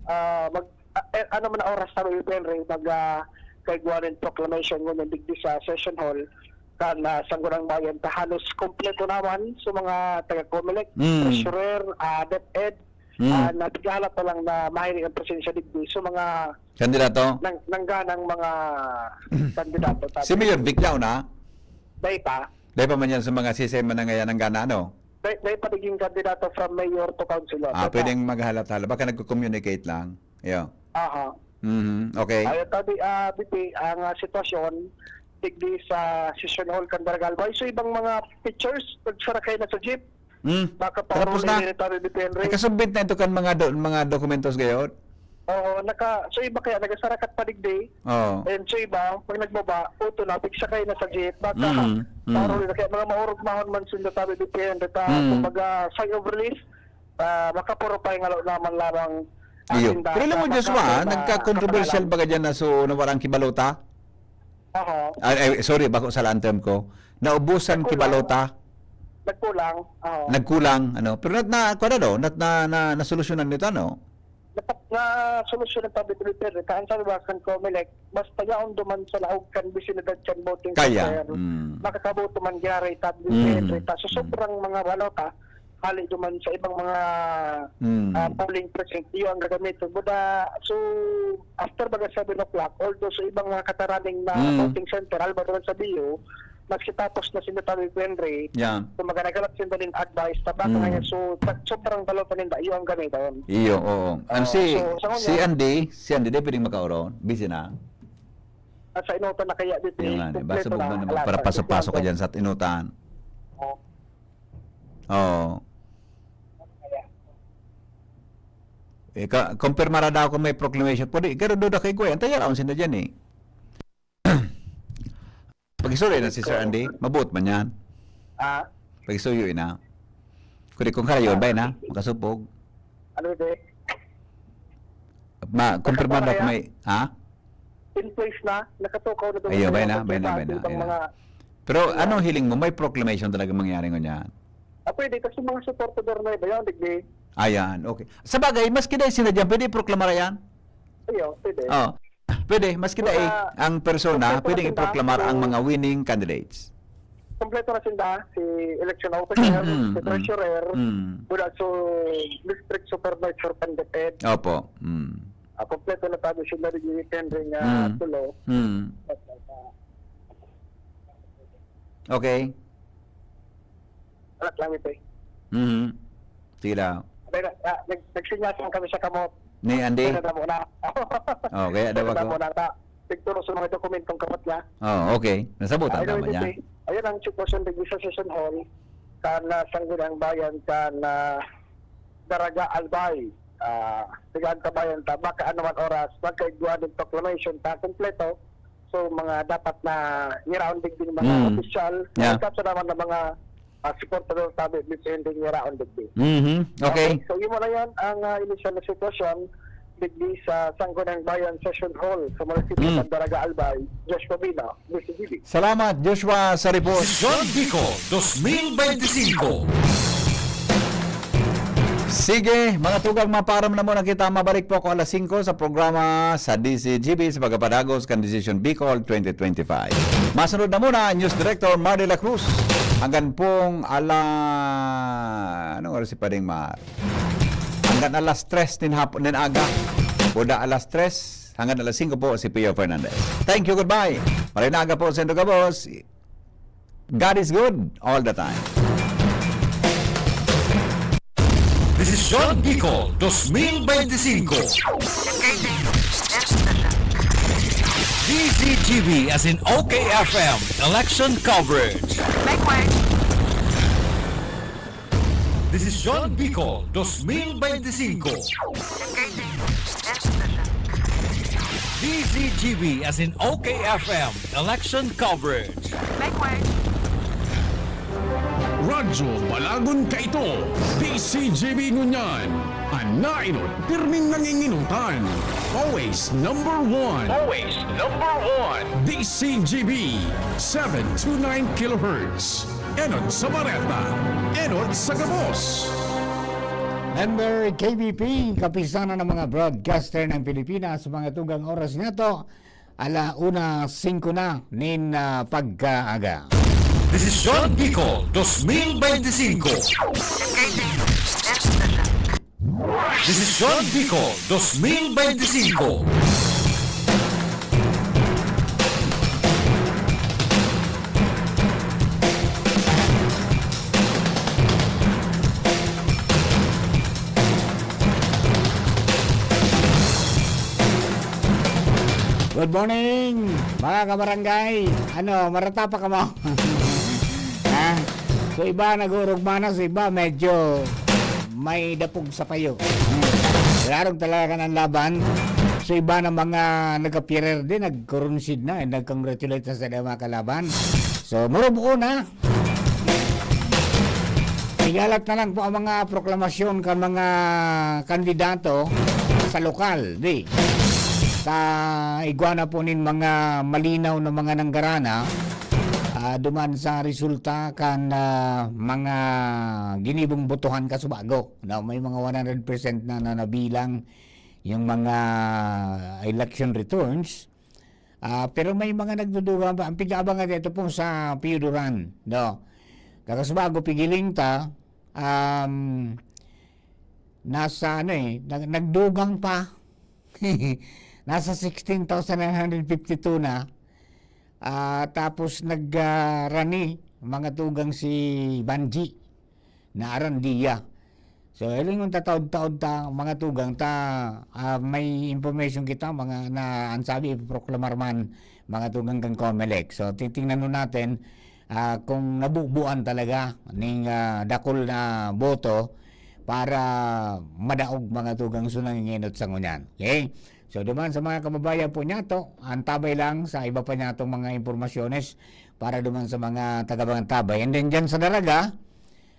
ano man na oras na may Henry, kagwanin proclamation ngunit digdi sa session hall kan Sangguniang Bayan halos kompleto naman sa mga taga-Comelec, treasurer, DepEd, nagigala pa lang na mahilig ang presensya digdi sa mga kandidato nangganang mga kandidato. Si Mayor Vic Lao na? Day pa man yan sa mga sistema na ngayon ng gana, ano? Day pa naging kandidato from mayor to councilor. Pwedeng maghalat-hala. Baka nagko-communicate lang. Iyo. Okay. Ayun tabi, BP, ang sitwasyon digdi sa session hall Candaraga Albay. So ibang mga pictures, nagsarakay na sa jeep. Baka tapos na. Nakasubmit na ito kan mga dokumentos gayon? Oo, so iba kaya nagasarakat pa digdi. And so iba, pag nagbaba, auto na, pigsakay na sa jeep. Baka parol na kaya mga maurog mahon man sila tabi BP. Kumbaga, sign of release, baka puro pa yung naman lamang. Iyo. Pero alam mo, Joshua, nagka-controversial ba ka dyan na so nawarang kibalota? Sorry, bako sa term ko. Naubusan kibalota? Nagkulang. Ano? Pero nasolusyonan nito, ano? Na-solusyonan tabi dito. Kaan sa Libakan Comelec, basta yaon duman sa laog kan bisinidad kan voting kaya. Makakaboto man gyari tabi dito. So sobrang mga balota, hali duman sa ibang mga polling precinct, iyo ang gagamitin. So, after baga 7 o'clock, although sa ibang mga kataraning na voting center, alba naman sa Bio, nagsitapos na sila tabi Henry. Yan. So maganagalap sila din advice na baka ngayon so sobrang dalaw pa ninda iyo ang gamiton. Iyo, oo. Ano si Andy di pwedeng makaoron. Busy na. At sa inutan na kaya dito. Yung nga, basta mo na naman para pasok-pasok ka dyan sa inutan. Oo. Kumpirmara daw kung may proclamation. Pwede, pero doon na kay Gwen. Antayan ako sila dyan eh. Pag-isuloy na si Sir Andy, mabuot man yan. Pag-isuloy na. Kung karayon ba na, makasupog. Ano ito eh? Kumpirmara daw kung may, In place na, nakatukaw na doon. Ayun, bay na. Pero anong hiling mo? May proclamation talaga mangyari ngunyan? Pwede, kasi mga supportador na iba yun, digdi. Ayan, okay. Sa bagay, mas kida sinadyan, pwede proklamar yan? Ayun, pwede. Pwede, mas kida ang persona, pwedeng iproklamar ang mga winning candidates. Kompleto na sinda, si election officer, si treasurer, wala so district supervisor pandeped. Opo. Kompleto na tayo sila rin yung tendering tulo. Okay. Alat lang ito eh. Sige daw. Nagsinyasan kami sa kamot. Ni Andy? Kaya na muna. Okay, ada ba ko? Siguro sa mga dokumentong kamot niya. Okay. Nasabutan naman niya. Ayun ang sitwasyon ng sa Session Hall kana Sangguniang Bayan kana Daraga Albay. Tigaan kabayan ta baka anuman oras magkaigwa ng proclamation ta kompleto. So mga dapat na i-rounding din mga official. Kapsa naman ng mga supportador tabi depending around the day. Okay. So yun mo na yan ang initial na sitwasyon digdi sa Sangguniang Bayan Session Hall sa munisipyo ng Daraga Albay, Joshua Bina, DCGB. Salamat Joshua sa report. Desisyon Bicol 2025. Sige, mga tugang maparam na muna kita. Mabalik po ako alas 5 sa programa sa DCGB sa pagkapadagos kan Decision Bicol 2025. Masunod na muna News Director Mar de la Cruz. Hanggang pong anong oras si Pading Mar? Hanggang alas 3 din hapon din aga. Buda alas 3 hanggang alas 5 po si Pio Fernandez. Thank you, goodbye. Marinaga po sa Gabos. God is good all the time. Desisyon Bicol 2025. DCGB as in OKFM election coverage. Desisyon Bicol 2025. DCGB as in OKFM election coverage. Radyo Balagon ka ito. DCGB Ngunyan. Anainot, pirming nanginginutan. Always number one. Always number one. DCGB 729 kHz. Enot sa Bareta. Enot sa Gabos. Member KBP, kapisanan ng mga broadcaster ng Pilipinas sa mga tugang oras nga to, 1:05 na nin pagkaaga. Desisyon Bicol 2025. Desisyon Bicol 2025. Good morning, mga kabarangay. Marata pa ka mo? So iba nagurugma na, so iba medyo may dapog sa payo. Larog talaga ng laban. So iba na mga nag-appearer din, nag-concede na, nag-congratulate sa mga kalaban. So murubuo na. Igalat na lang po ang mga proklamasyon kan mga kandidato sa lokal, di. Sa iguana po nin mga malinaw na mga nanggarana, duman sa resulta kan mga ginibong botohan kasubago. May mga 100% na nabilang yung mga election returns. Pero may mga nagduduga pa. Ang pig-abangan dito po sa Pio Duran. Kakasubago pigiling ta, nasa nagdugang pa. Nasa 16,952 na. Tapos nagrani mga tugang si Banji na Arandia. So iling yung tataod-taod ta mga tugang may information kita mga na ang sabi proklamar man mga tugang kang Comelec. So titingnan nun natin kung nabubuan talaga ning dakol na boto para madaog mga tugang sunanginginot sa ngunyan. Okay? So duman sa mga kababayan po niya to, antabay lang sa iba pa niya itong mga impormasyones para duman sa mga taga-Bantabay. And then dyan sa Daraga,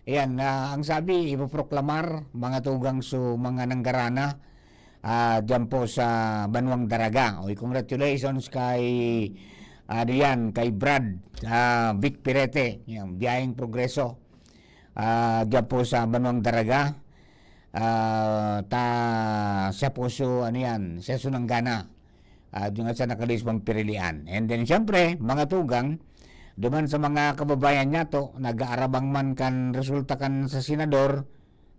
ayan, ang sabi, ipoproklamar mga tugang so mga nanggarana dyan po sa Banwang Daraga. O congratulations kay kay Brad Vic Pirete, yung biyaheng progreso dyan po sa Banwang Daraga. Siya po so siya sunanggana yung sa nakalisbang pirilian. And then syempre mga tugang duman sa mga kababayan niya to nag-aarabang man kan resulta kan sa senador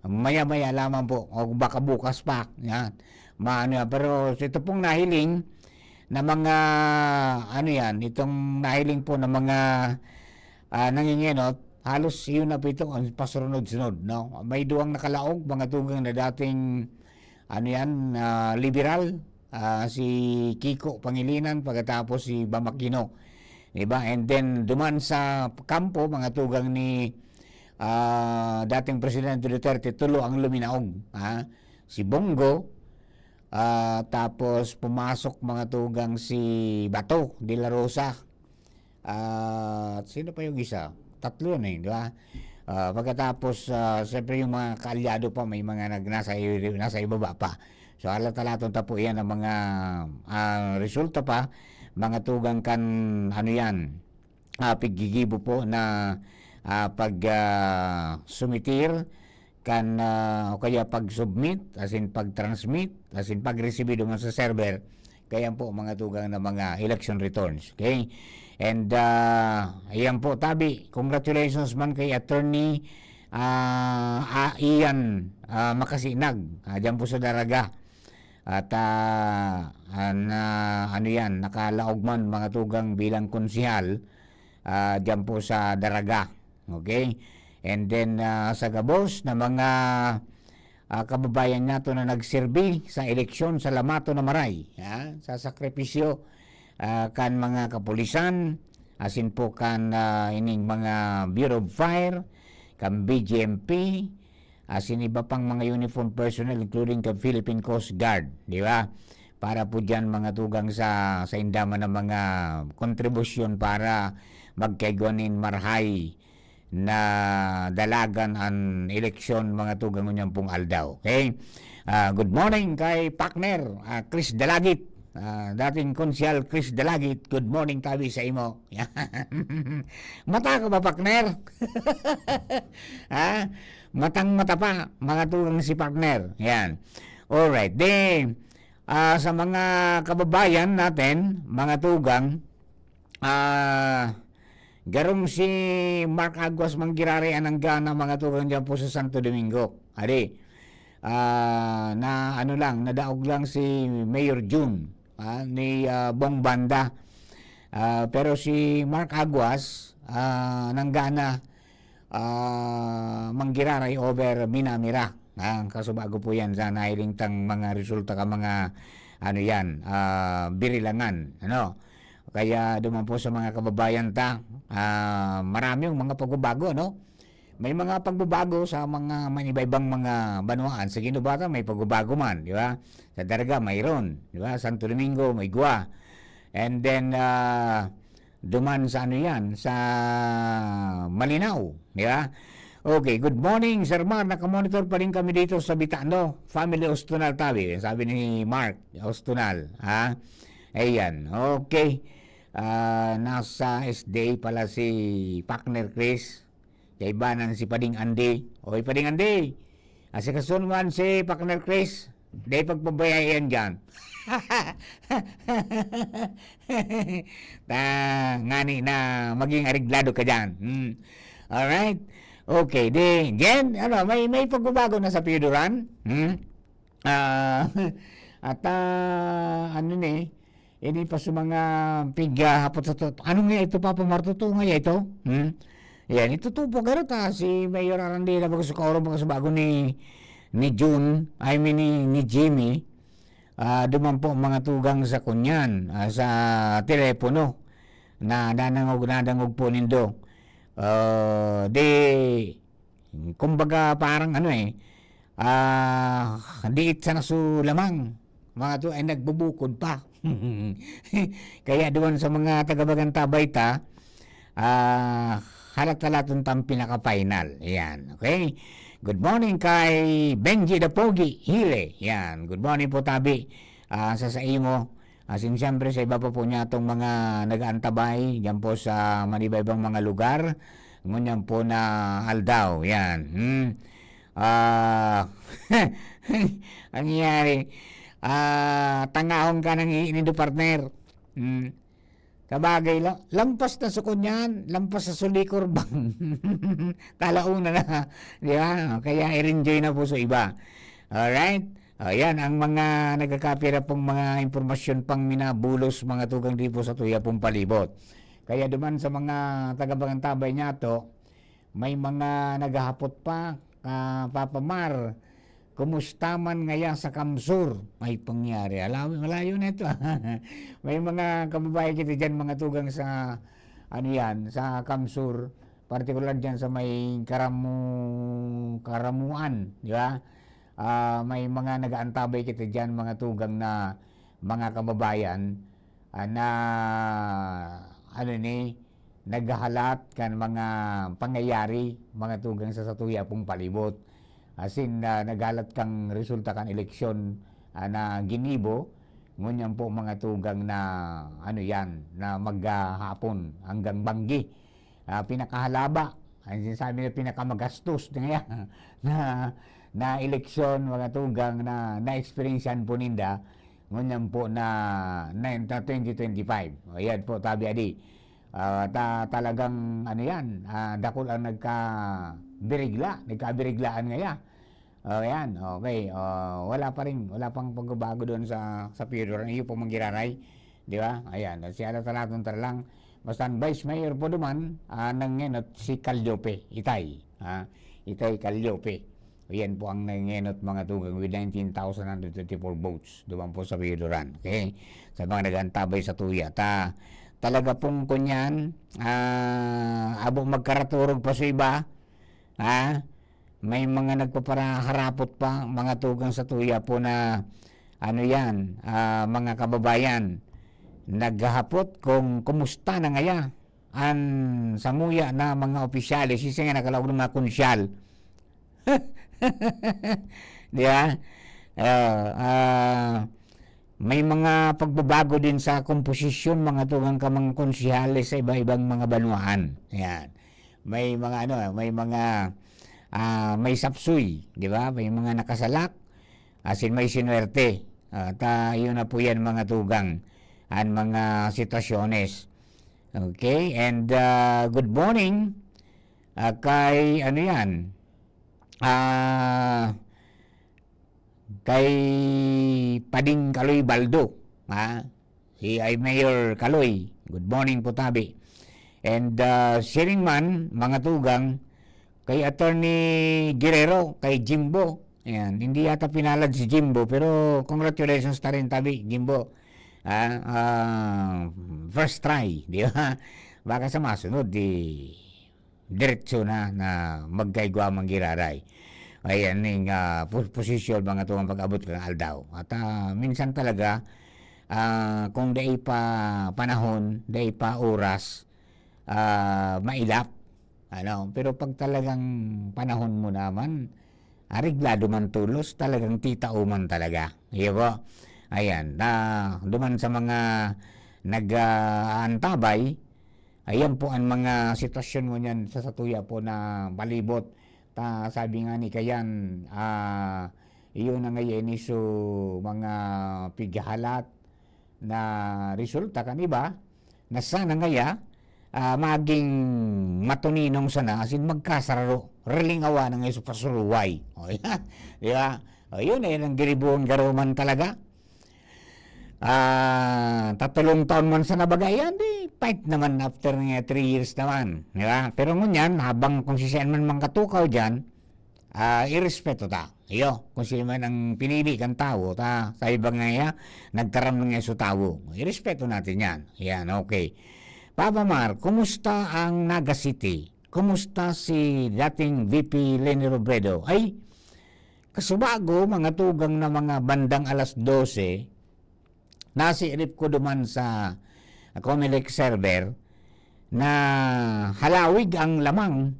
maya-maya lamang po o baka bukas pa yan. Pero ito pong nahiling na mga itong nahiling po na mga nanginginot halos yun na po ito pasunod-sunod, no? May duwang nakalaog mga tugang na dating liberal, si Kiko Pangilinan pagkatapos si Bamakino, diba? And then duman sa kampo mga tugang ni dating Presidente Duterte tulo ang luminaog, si Bongo, tapos pumasok mga tugang si Bato de la Rosa, sino pa yung isa? Tatlo yun di ba? Pagkatapos, siyempre yung mga kaalyado pa, may mga nasa ibaba pa. So, alat-alaton ta po yan ang mga resulta pa, mga tugang kan, paggigibo po na sumitir kan, o kaya pag-submit, as in pag-transmit, as in pag-receive naman sa server, kaya po mga tugang na mga election returns. Okay? And ayan po tabi, congratulations man kay attorney Ian Makasinag dyan po sa Daraga at nakalaog man mga tugang bilang konsihal dyan po sa Daraga. Okay? And then sa Gabos na mga kababayan nato na nagserbi sa eleksyon sa Lamato na Maray, sa sakripisyo kan mga kapulisan, asin po kan ining mga Bureau of Fire, kan BGMP, asin iba pang mga uniform personnel including kan Philippine Coast Guard, di ba? Para po dyan mga tugang sa indaman ng mga kontribusyon para magkaiguanin marhay na dalagan ang eleksyon mga tugang niyang pong aldaw. Okay? Good morning kay partner Chris Dalagit. Dating konsyal Chris Dalagit, good morning tabi sa imo. Mata ka ba, partner? Matang-mata pa, mga tugang si partner. Yan. Alright. Then, sa mga kababayan natin, mga tugang, garong si Mark Aguas Manggirare anang gana mga tugang dyan po sa Santo Domingo. Adi, nadaog lang si Mayor June ni Bong Banda, pero si Mark Aguas nanggana Manggiraray over Minamira. Kaso bago po yan sa nailingtang mga resulta ka mga birilangan, kaya duman po sa mga kababayan maraming mga pagbabago, may mga pagbabago sa mga manibaybang mga banwaan. Sa Ginubata may pagbabago man, di ba? Sa Daraga mayroon, di ba? Santo Domingo may Gua. And then duman sa sa Malinaw, di ba? Okay, good morning Sir Mar, nakamonitor pa rin kami dito sa Bitano, Family Ostunal tabi, sabi ni Mark Ostunal, ayan, okay. Nasa SDA pala si partner Chris, kaibanan si Pading Andy. Oy, Pading Andy, asikasun man si partner Chris, di pagpabayayan dyan. Ngani na maging ariglado ka dyan. Alright, okay, di, Jen, may pagbabago na sa Piuduran. At Ini pa sa mga piga hapot sa to. Ano nga ito, Papa Marto? Ito nga ito? Yan, ito po gano'n ta. Si Mayor Arandila Bagasukauro bago ni June, ni Jimmy. Duman po mga tugang sa kunyan, sa telepono na nadangog po nindo. Kumbaga parang diit sa nasu lamang mga to ay nagbubukod pa. Kaya doon sa mga taga-Bagantabay ta, halat-halatun tang pinaka-final. Yan, okay? Good morning kay Benji the Pogi Hile. Yan, good morning po tabi sa imo. Siyempre sa iba pa po niya itong mga nag-aantabay diyan po sa manibaybang mga lugar. Ngunyan po na Aldao. Yan. Ang nangyari, tangahon ka ng inido partner. Kabagay lang, lampas na sa kunyan, lampas sa Sulicor bang. Talauna na, di ba? Kaya i-enjoy na po sa iba. Alright? Ayan, ang mga nagkakapira pong mga impormasyon pang minabulos, mga tugang di po sa tuya pong palibot. Kaya duman sa mga taga-Bagantabay niya to, may mga naghahapot pa, Papa Mar, kumusta man ngayon sa Kamsur? May pangyari. Malayo na ito. May mga kababayan kita dyan, mga tugang sa, sa Kamsur. Partikular dyan sa may Karamuan. Di ba? May mga nag-aantabay kita dyan, mga tugang na mga kababayan na naghahalat kan mga pangyayari, mga tugang sa satuya pong palibot. Nagalat kang resulta kan eleksyon na ginibo, ngunyan po mga tugang na na maghapon hanggang banggi. Pinakahalaba, ang sinasabi na pinakamagastos na eleksyon, mga tugang na experiencean po ninda, ngunyan po na 2025. Ayan po, tabi adi. Talagang dakol ang nagkabiriglaan ngayon. Ayan, okay. Wala pang pagbabago doon sa period. Iyo po manggiraray, di ba? Ayan, siya talatong lang. Basta Vice Mayor po duman, nangenot si Calyope, Itay. Itay Calyope. Ayan po ang nangenot mga tugang with 19,124 votes. Duman po sa period. Okay? Sa mga nagantabay sa tuya. Talaga pong kunyan, abo magkaraturog pa sa iba, may mga nagpaparaharapot pa, mga tugang sa tuya po na, mga kababayan, naghahapot kung kumusta na ngaya, samuya na mga opisyalis, isa nga nakalawag ng mga konsyal. Di ba? May mga pagbabago din sa komposisyon, mga tugang kamang konsyales sa iba-ibang mga banwaan. Ayan. May mga may sapsuy, di ba? May mga nakasalak, may sinuwerte. Yun na po yan mga tugang ang mga sitwasyones. Okay? And good morning kay kay Pading Kaloy Baldo, si Mayor Kaloy. Good morning po tabi. And sharing man, mga tugang, kay Attorney Guerrero, kay Jimbo. Ayan, hindi yata pinalad si Jimbo, pero congratulations ta rin tabi, Jimbo. First try, di ba? Baka sa masunod, diretso na magkaigwa manggiraray. Ayan yung posisyon mga tuwang pag-abot ng Aldao. At minsan talaga, kung day pa panahon, day pa oras, mailap. Pero pag talagang panahon mo naman, ariglado man tulos, talagang titauman talaga. Iba. Ayan, duman sa mga nag-aantabay, ayan po ang mga sitwasyon mo niyan sa satuya po na palibot. Sabi nga ni Kayan, iyon na ngayon iso mga pighahalat na resulta kan iba na sana ngaya maging matuninong sana asin magkasararo relingawa na ngayon sa pasuruway. O yan, di ba? O yun ang giribuong garuman talaga. tatulong taon man sa nabagayan, di fight naman after nga 3 years naman. Di ba? Pero ngunyan, habang kung sisiyan man mang katukaw dyan, irespeto ta. Iyo, kung sino man ang pinili kang tao, sa ibang nga nagkaram nga sa tao. Irespeto natin yan. Yan, okay. Papa Mar, kumusta ang Naga City? Kumusta si dating VP Leni Robredo? Ay, kasubago, mga tugang na mga bandang alas 12, nasiirip ko duman sa Comelec server na halawig ang lamang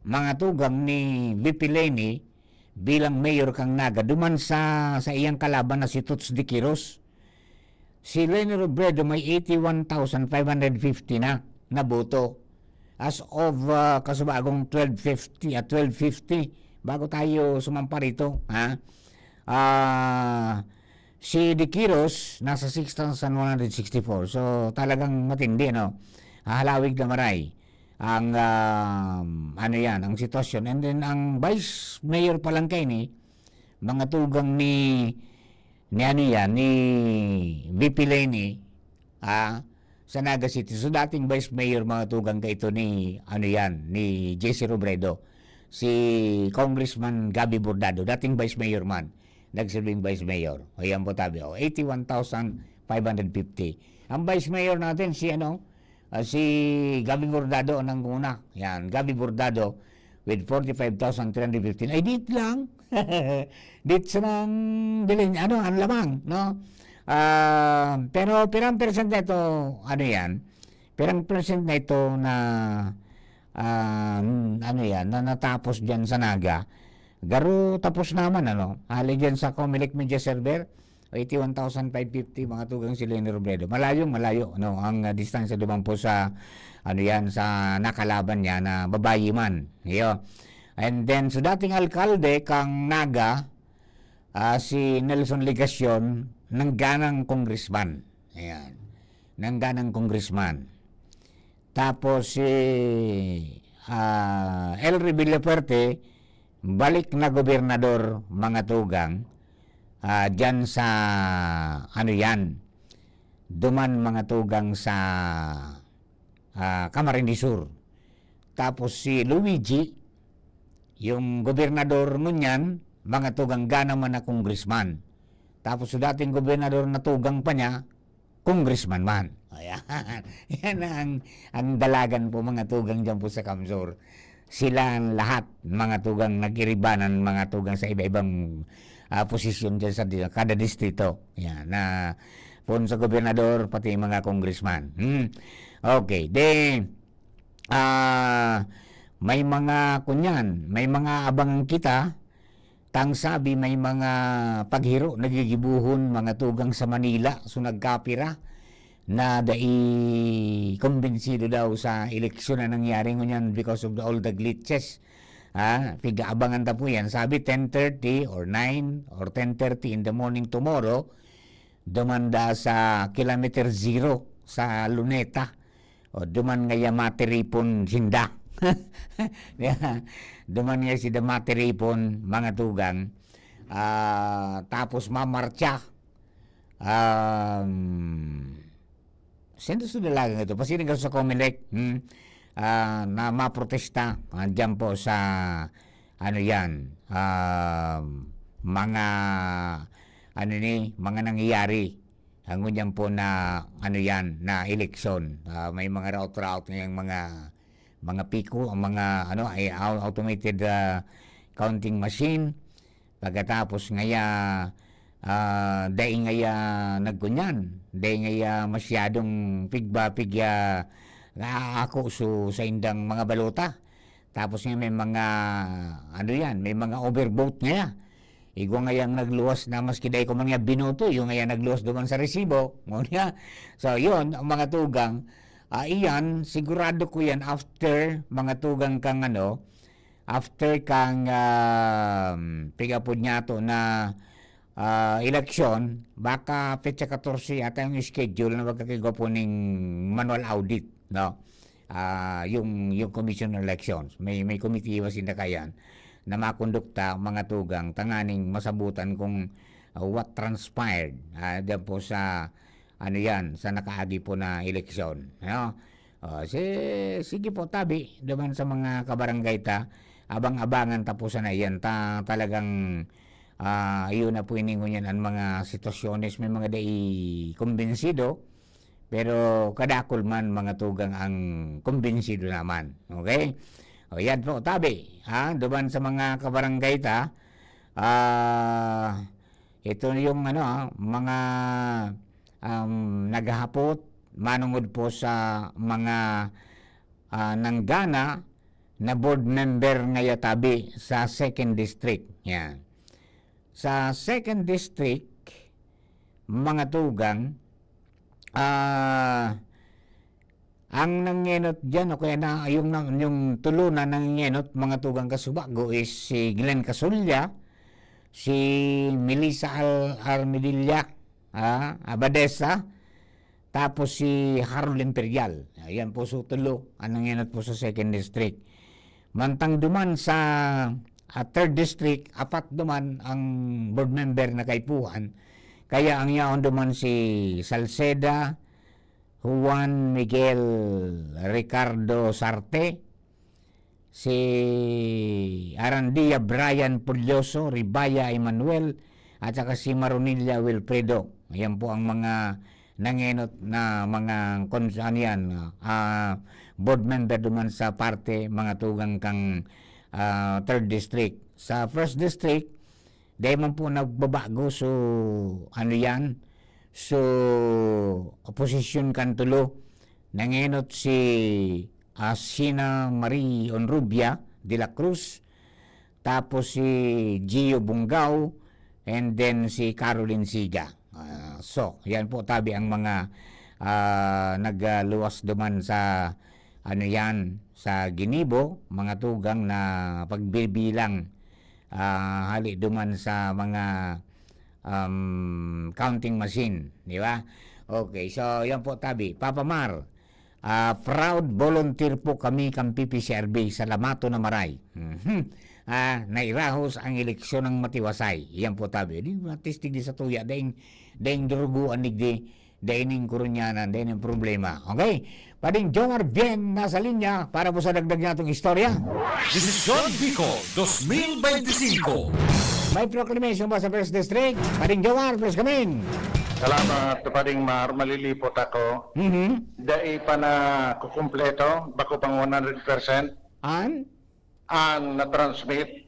mga tugang ni VP Leni bilang mayor kang Naga duman sa iyang kalaban na si Toots de Quiros. Si Leni Robredo may 81,550 na boto as of kasubagong 12:50 bago tayo sumampa rito, ha. Si de Quiros nasa 6,164. So talagang matindi, no. Halawig na maray ang ang sitwasyon. And then ang vice mayor pa lang kay ni mga tugang ni VP Leni sa Naga City. So dating vice mayor mga tugang kay ito ni ni JC Robredo, si Congressman Gabby Bordado, dating vice mayor man, nagsilbing vice mayor. Ayan po tabi, 81,550. Ang vice mayor natin si si Gabby Bordado nang una. Yan, Gabby Bordado with 45,315. Ay, dit lang. Dit sa nang bilin, ang lamang, no? Pero pirang percent na ito, pirang percent na ito na na natapos dyan sa Naga. Garo tapos naman, hali dyan sa Comelec Media Server, 81,550 mga tugang si Leni Robredo. Malayo, ang distansya duman po sa sa nakalaban niya na babayi man. Iyo. And then so dating alkalde kang Naga, si Nelson Ligacion, nangganang congressman. Ayan. Nangganang congressman. Tapos si Elry Villafuerte, balik na gobernador mga tugang. Dyan sa duman mga tugang sa Camarines Sur. Tapos si Luigi, yung gobernador ngunyan, mga tugang gana man na congressman. Tapos sa dating gobernador na tugang pa niya, congressman man. Ayan. Yan ang dalagan po mga tugang dyan po sa Kamsur. Sila ang lahat mga tugang nagiribanan, mga tugang sa iba-ibang posisyon dyan sa kada distrito. Yan, na pun sa gobernador, pati mga congressman. Okay, may mga may mga abangan kita, tang sabi may mga paghiro, nagigibuhon mga tugang sa Manila, so nagkapira, na kumbinsido daw sa eleksyon na nangyari ngunyan because of all the glitches. Pigaabangan ta po yan. Sabi 10:30 or 9 or 10:30 in the morning tomorrow, dumanda sa kilometer 0 sa Luneta. O duman nga matiripon sinda. Duman nga si matiripon mga tugang. Tapos mamarcha. Sendo sa dalagang ito. Pasirin ka sa Comelec. Na maprotesta dyan po sa mga mga nangyayari ang dyan po na na eleksyon. May mga route ngayong mga piko, ang mga automated counting machine. Pagkatapos dahil nagkunyan, dahil masyadong pigya ako sa indang mga balota. Tapos may mga may mga overvote nga. Igo ngayang nagluwas na maski day ko mga binoto, yung ngayang nagluwas duman sa resibo. So yun, ang mga tugang, iyan, sigurado ko yan after mga tugang kang after kang pigapod niya to na eleksyon, baka petsa 14 ata yung schedule na magkakigo po ng manual audit. No, yung Commission on Elections, may committee was na kayan na makondukta mga tugang tanganing masabutan kung what transpired diyan po sa ano yan, sa nakaagi po na eleksyon. Ano? Sige po, tabi, duman sa mga kabarangay ta, abang-abangan tapusan na yan, talagang yun na po iningon yan ang mga sitwasyones, may mga day kumbinsido, pero kadakol man mga tugang ang kumbinsido naman. Okay? O yan po, tabi, duman sa mga kabarangay ta, ito yung mga naghahapot, manungod po sa mga nanggana na board member ngayon tabi sa 2nd District. Yan. Sa 2nd District, mga tugang, ang nangenot dyan, o kaya na yung tulunan nangenot, mga tugang kasubago is si Glenn Casulya, si Melissa Armidilla Abadesa, tapos si Harold Imperial. Ayan po sa tulo, anong yan po sa 2nd District. Mantang duman sa 3rd District, 4 duman ang board member na kaipuhan. Kaya ang yaon duman si Salceda, Juan Miguel Ricardo Sarte, si Arandia Brian Pulyoso, Ribaya Emmanuel, at saka si Maronilla Wilfredo. Ayan po ang mga nangenot na mga board member duman sa parte mga tugang kang 3rd District. Sa 1st District, dahil man po nagbabago, so yan, so opposition kan tulo, nangenot si Sina Marie Onrubia de la Cruz, tapos si Gio Bungao, and then si Caroline Siga. So, yan po tabi ang mga nagluwas duman sa sa Ginibo, mga tugang na pagbibilang hali duman sa mga counting machine, di ba? Okay, so yan po tabi. Papa Mar, proud volunteer po kami kang PPCRB sa Lamato na Maray. Nairahos ang eleksyon ng Matiwasay. Yan po tabi. Di matistig di sa tuya. Daing duruguan di daing kurunyanan, daing problema. Okay? Pading Jomar Bien nasa linya para po sa dagdag natong istorya. Desisyon Bicol 2025. May proclamation ba sa 1st District? Pading Jomar, please come in. Salamat, Pading Mar. Malilipot ako. Dai pa na kukumpleto, bako pang 100%. An na-transmit.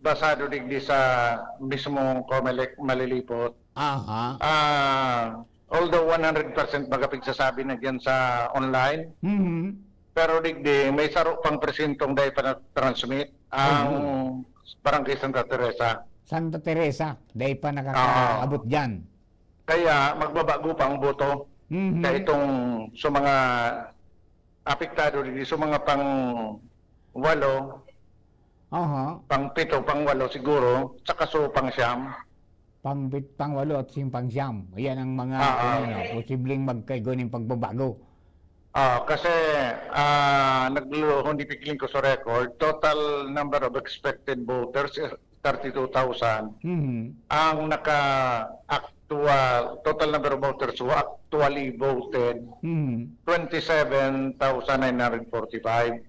Basado digdi sa mismong COMELEC malilipot. Although 100% magapig sasabi na dyan sa online, pero digdi may saro pang presentong dahil pa na-transmit ang Barangay Santa Teresa. Santa Teresa, dahil pa nakakaabot dyan. Kaya magbabago pa ang boto sa itong sa mga apektado digdi, sa mga pang 8, pang 7, pang 8 siguro, saka so pang 9. Pang 8 at pang 9. Ayan ang mga posibleng magkaigo ng pagbabago. Kasi hindi pikiling ko sa record, total number of expected voters 32,000. Ang total number of voters who actually voted 27,945.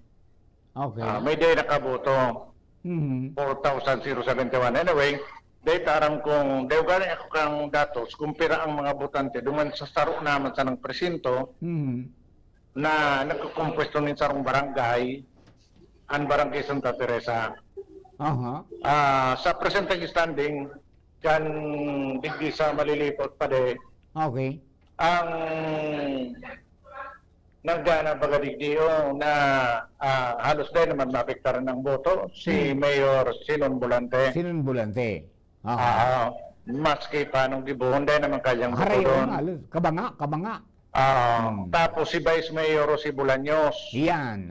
Okay. May day nakaboto 4,071. Anyway, dahil aram kong, dahil galing ako kang datos, kumpira ang mga botante, duman sa saro naman sa ng presinto, na nagkukumpwesto ng sarong barangay, ang Barangay Santa Teresa. Sa presenteng standing, kan digdi sa malilipot pa de. Okay. Ang naggana pagadigdiyo na halos din naman maapektaran ng boto, si Mayor Sinon Bulante. Sinon Bulante. Maski pa nung gibuhon din naman kayang boto doon. Kabanga. Tapos si Vice Mayor si Bulaños. Yan.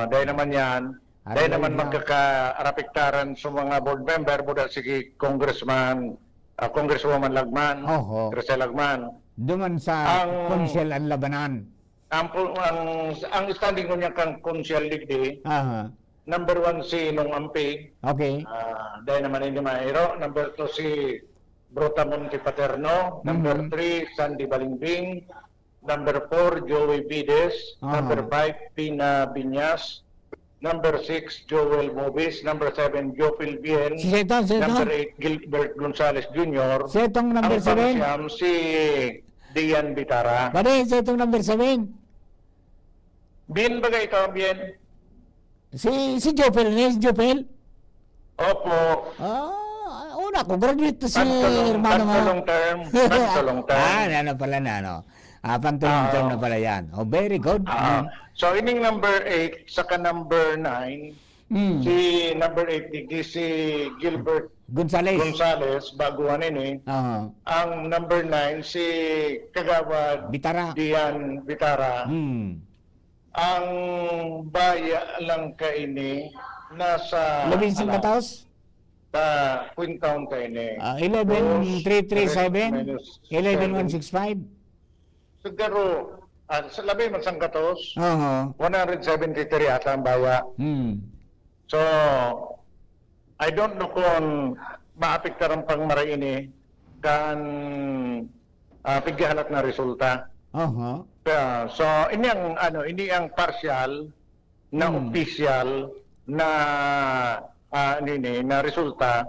Dahil naman yan. Dahil naman magkakaarapektaran sa mga board member, budal si Congresswoman Lagman, Grisel Lagman. Duman sa Konsel ang Labanan. Ang standing ko niya kang Consial Ligdi, number 1 si Nung Ampi. Okay. Dahil naman hindi maero. Number 2 si Brotamonte Paterno. Number 3, Sandy Balimbing. Number 4, Joey Vides. Number 5, Pina Binyas. Number 6, Joel Mobis. Number 7, Jopil Bien. Number 8, Gilbert Gonzalez Jr. Setong number 7. Ang si Dian Bitara. Bade, setong number 7. Bien ba ito, Bien? Si Jopel, si Jopel. Opo. Una ko, graduate to si hermano mo. Pantulong term. Pantulong term. Ano pala na, no? Pantulong term na pala yan. Oh, very good. So, ining number 8, saka number 9, si number 8, si Gilbert Gonzalez, baguhan ini. Ang number 9, si Kagawad Dian Bitara. Ang baya lang kaini, nasa... 11 kataos? Quintown kaini. 11,337? 11,165? Siguro, sa labi man sang katos, 173 ata ang baya. So, I don't know kung maapektarang pang maray ini kan pighalat na resulta. So, ini ang partial na official na na resulta.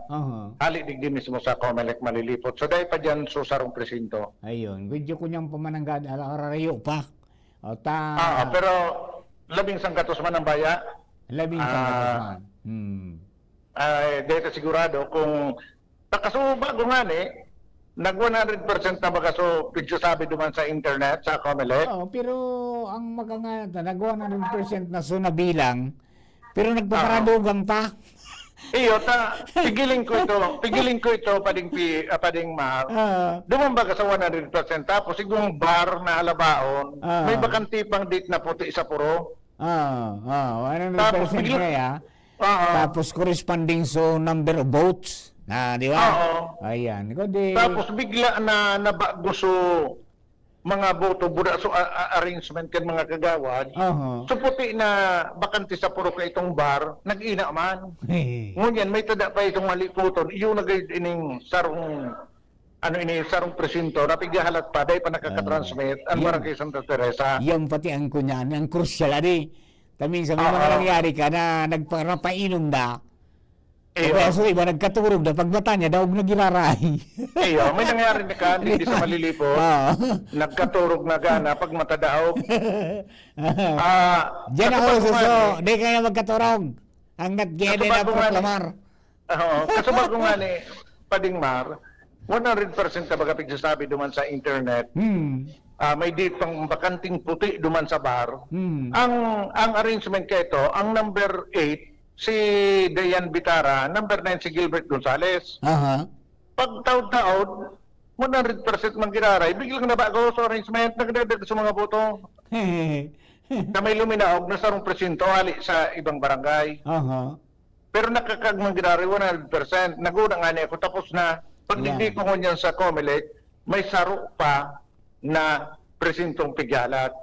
Hali digdi mismo sa COMELEC malilipot. So, dahil pa dyan susarong presinto. Ayun, video ko niyang pamananggad, ararayo pa. Pero 11 katos man ang baya. 11 katos man. Dito sigurado kung bago nga nag 100% na baka so picture sabi duman sa internet, sa COMELEC. Pero ang magangata, nag 100% na so nabilang, pero nagpaparadugang pa. Iyo, pigilin ko ito, pading Mar. Dumamba ka sa 100%, tapos sigurong bar na alabaon, may bakanti pang date na puti sa puro. 100% kaya. Tapos corresponding so number of votes. Di ba? Ayan. Tapos bigla na nabago so mga boto, arrangement kan mga kagawad. So puti na bakanti sa puro ka itong bar, nag-ina man. Ngunyan, may tada pa itong maliputon, iyon nagayod ining sarong sarong presinto, napighahalat pa, dahil pa nakakatransmit ang Barangay Santa Teresa. Yung pati ang kunyan, ang crucial, Kaming sa mga nangyari ka na nagpapainom na. Kaya so iba nagkaturog na pagbata niya daw nagiraray. May nangyari na ka, hindi sa malilipot. Nagkaturog na gana pag matadaog. Diyan ako suso, di kaya magkaturog. Ang naggede na proklamar. Kasubag ko nga Pading Mar, 100% na baga pigsasabi duman sa internet. May di pang bakanting puti duman sa bar. Ang arrangement kaya ito, ang number 8, si Dian Bitara, number 9 si Gilbert Gonzalez. Pag taod-taod, 100% manggiraray, biglang nabago sa arrangement, nagdadag sa mga boto. Na may luminaog na sarong presinto ali sa ibang barangay. Pero nakakagmanggiraray 100%. Naguna nga niya ako, tapos na, pag hindi ko ngunyan sa COMELEC, may saro pa na presintong pigyalat.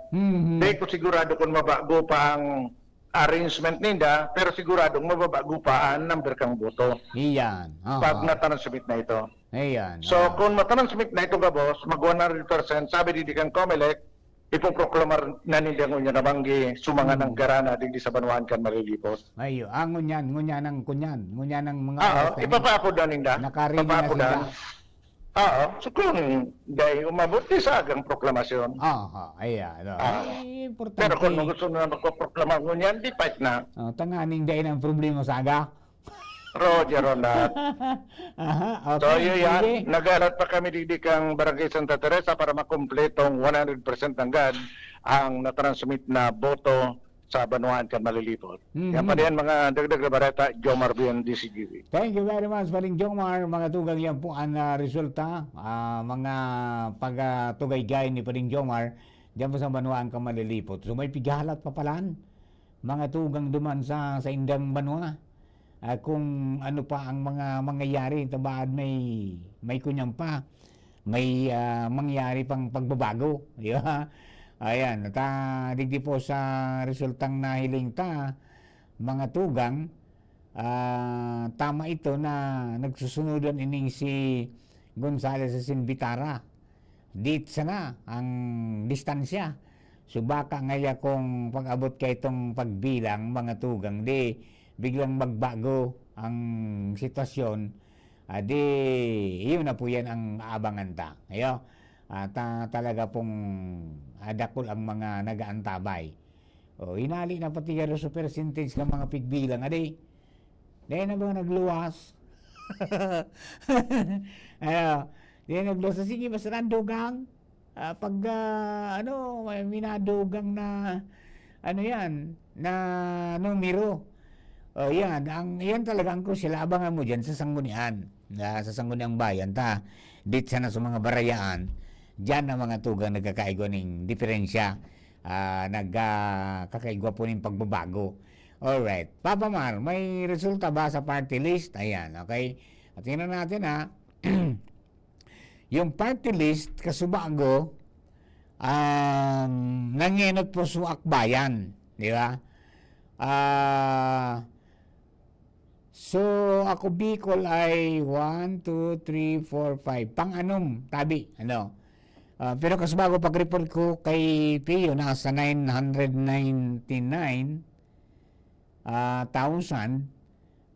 Dahil ko sigurado kung mabago pa ang arrangement ninda, pero siguradong mababago pa ang number kang boto. Iyan. Pag na-transmit na ito. Iyan. So, kung na-transmit na ito ka, boss, mag 100%, sabi di kang COMELEC, ipoproklamar na ninda ngunya na banggi sumangan ng garana di sa Banuan kan malilipot. Ayo, ngunyan ng mga... Ipapapod na ninda. Nakarili na sila. So kung dahil umabot sa agang proklamasyon. Ayan. Importante. Pero kung gusto na magpaproklama ngunyan, di fight na. Tanganing dahil ang problema sa aga. Roger on that. So yun yan, nag-alat pa kami didi kang Barangay Santa Teresa para makumpletong 100% agad ang natransmit na boto sa Banuan kan malilipot. Yan pa din mga dagdag na bareta, Jomar Bien, DCGV. Thank you very much, Paring Jomar. Mga tugang yan po ang resulta. Mga pagtugay-gay ni Paring Jomar diyan po sa Banuan kan malilipot. So may pighalat pa palaan. Mga tugang duman sa Indang Banua. Kung ano pa ang mga mangyayari, tabaad may kunyang pa, may mangyayari pang pagbabago, di ba? Ayan, digdi po sa resultang nahiling ta, mga tugang, tama ito na nagsusunudan ining si Gonzales sa Sinbitara. Dit sana ang distansya. Subaka ngaya kung pag-abot kay itong pagbilang mga tugang, di biglang magbago ang sitwasyon, di yun na po yan ang aabangan ta. Ayo, talaga pong dakol ang mga nagaantabay. O, inali na pati yung super percentage ng mga pigbilang. Adi, dahil na ba nagluwas? Ayo, dahil nagluwas. Sige, basta nandugang. Pag, may minadugang na, yan, na numero. O, yan talaga ang crucial. Abangan mo dyan sa sanggunian. Sa sangguniang bayan, dit sana sa mga barayaan. Diyan ang mga tugang nagkakaigwa ng diferensya. Nagkakaigwa po ng pagbabago. Alright. Papa Mar, may resulta ba sa party list? Ayan, okay? At tingnan natin yung party list kasubago nanginot po sa akbayan. Di ba? So, ako Bicol ay 1, 2, 3, 4, 5. Pang-anom, tabi. Pero kasubago pag-report ko kay Pio, nasa 999,000.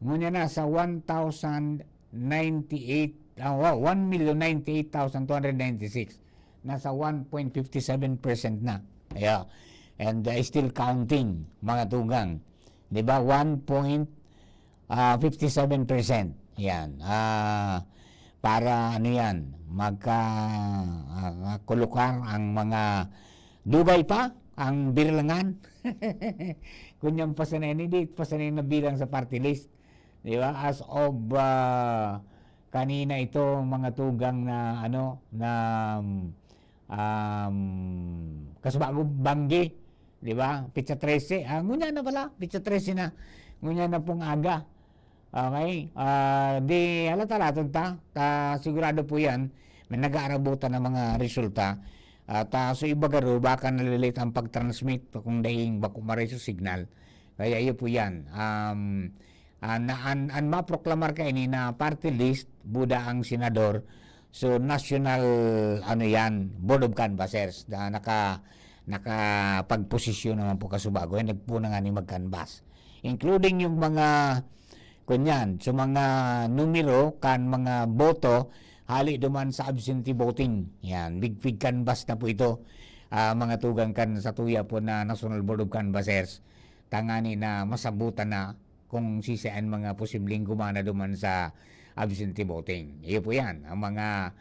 Ngunit nasa 1,098,296. Nasa 1.57% na. Yeah. And still counting, mga tugang. Diba? 1.57%. Yan. Para yan, magkakulukar ang mga dugay pa, ang birlangan. Kunyang pasanay na bilang sa party list. Di ba? As of kanina ito, mga tugang na kasubago Banggi. Di ba? Pitsa 13. Ngunya na pala. Pitsa 13 na. Ngunya na pong aga. Okay? Di halata-laton sigurado po yan. May nag-aarabutan ng mga resulta. So iba garo, baka nalilate ang pag-transmit kung dahing bako maray sa signal. Kaya iyo po yan. Maproklamar kayo ni na party list, buda ang senador. So national, Board of Canvassers. Nakapagposisyon naman po kasubago. Nagpuna nga ni mag-canvass. Including yung mga, so mga numero, mga boto, hali duman sa absentee voting. Yan, big canvas na po ito. Mga tugang kan sa tuya po na National Board of Canvassers. Tangani na masabutan na kung sisaan mga posibleng gumana duman sa absentee voting. Iyo po yan, ang mga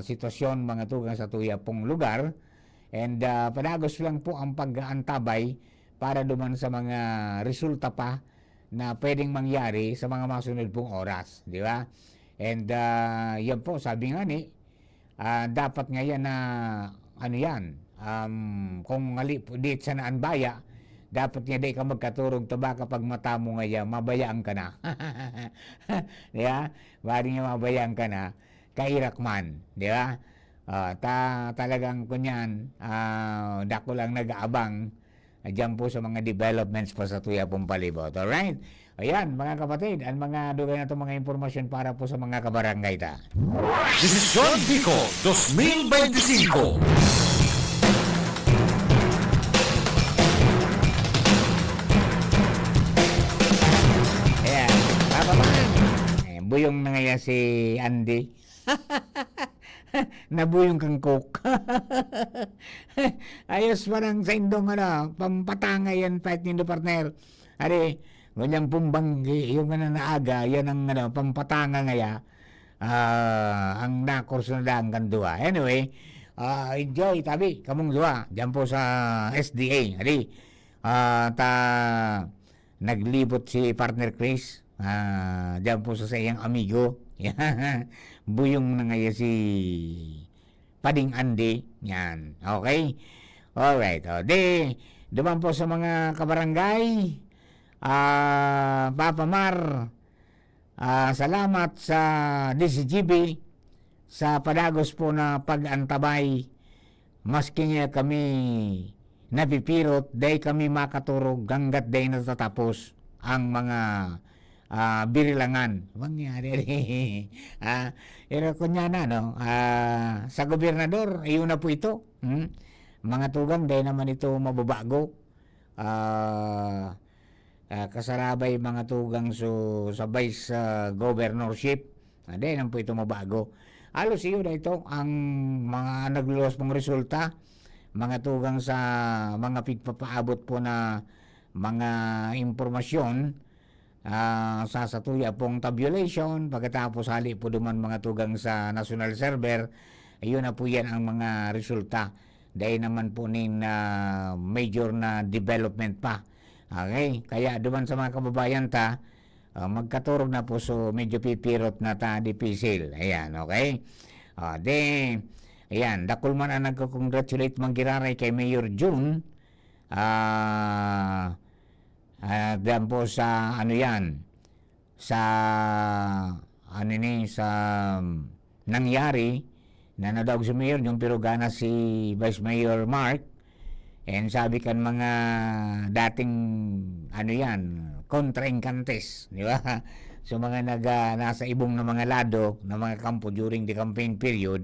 sitwasyon, mga tugang sa tuya pong lugar. And padagos lang po ang pag-aantabay para duman sa mga resulta pa na pwedeng mangyari sa mga masunod pong oras. Di ba? And yan po, sabi nga ni, dapat nga yan na, kung dit sa naanbaya, dapat nga di ka magkaturog taba kapag mata mo nga yan, mabayaan ka na. Di ba? Bari nga mabayaan ka na, kairak man. Di ba? Talagang kunyan, dako lang nag-aabang dyan po sa mga developments po sa tuya pong palibot. Alright? Ayan, mga kapatid, ang mga dugay na itong mga impormasyon para po sa mga kabarangay ta. Desisyon Bicol 2025. Ayan, papaman. Buyong na nga si Andy. Nabuyong kang coke. Ayos parang sa indong pampatangay yan fight nindo partner. Ari, nganyang pumbanggi, yung naaga, yan ang pampatanga ngaya. Ang nakurso na lang kandua. Anyway, enjoy tabi, kamong dua. Diyan po sa SDA. Ari, naglibot si partner Chris. Diyan po sa iyang amigo. Buyong na ngaya si Pading Andy. Yan. Okay? Alright. Duman po sa mga kabarangay. Papa Mar, salamat sa DCGB sa padagos po na pag-antabay. Maski nga kami napipirot, day kami makaturog hanggat day natatapos ang mga birilangan. Mangyari pero kunya na, no? Sa gobernador, ayun na po ito. Mga tugang, day naman ito mababago. Kasarabay mga tugang sa vice governorship. Day naman po ito mabago. Halos iyo na ito ang mga naglulos pong resulta, mga tugang sa mga pigpapaabot po na mga impormasyon sa satuya pong tabulation, pagkatapos hali po duman mga tugang sa national server, ayun na po yan ang mga resulta. Dahil naman po nin major na development pa. Okay? Kaya duman sa mga kababayan ta, magkaturog na po, so medyo pipirot na ta dipisil. Ayan, okay? Ayan, dakul man ang nagko-congratulate manggiraray kay Mayor June. Diyan po sa ano yan, sa sa nangyari na nadawag si Mayor yung pero gana si Vice Mayor Mark. And sabi kan mga dating kontra-inkantes, di ba? So mga nasa ibong na mga lado, na mga kampo during the campaign period,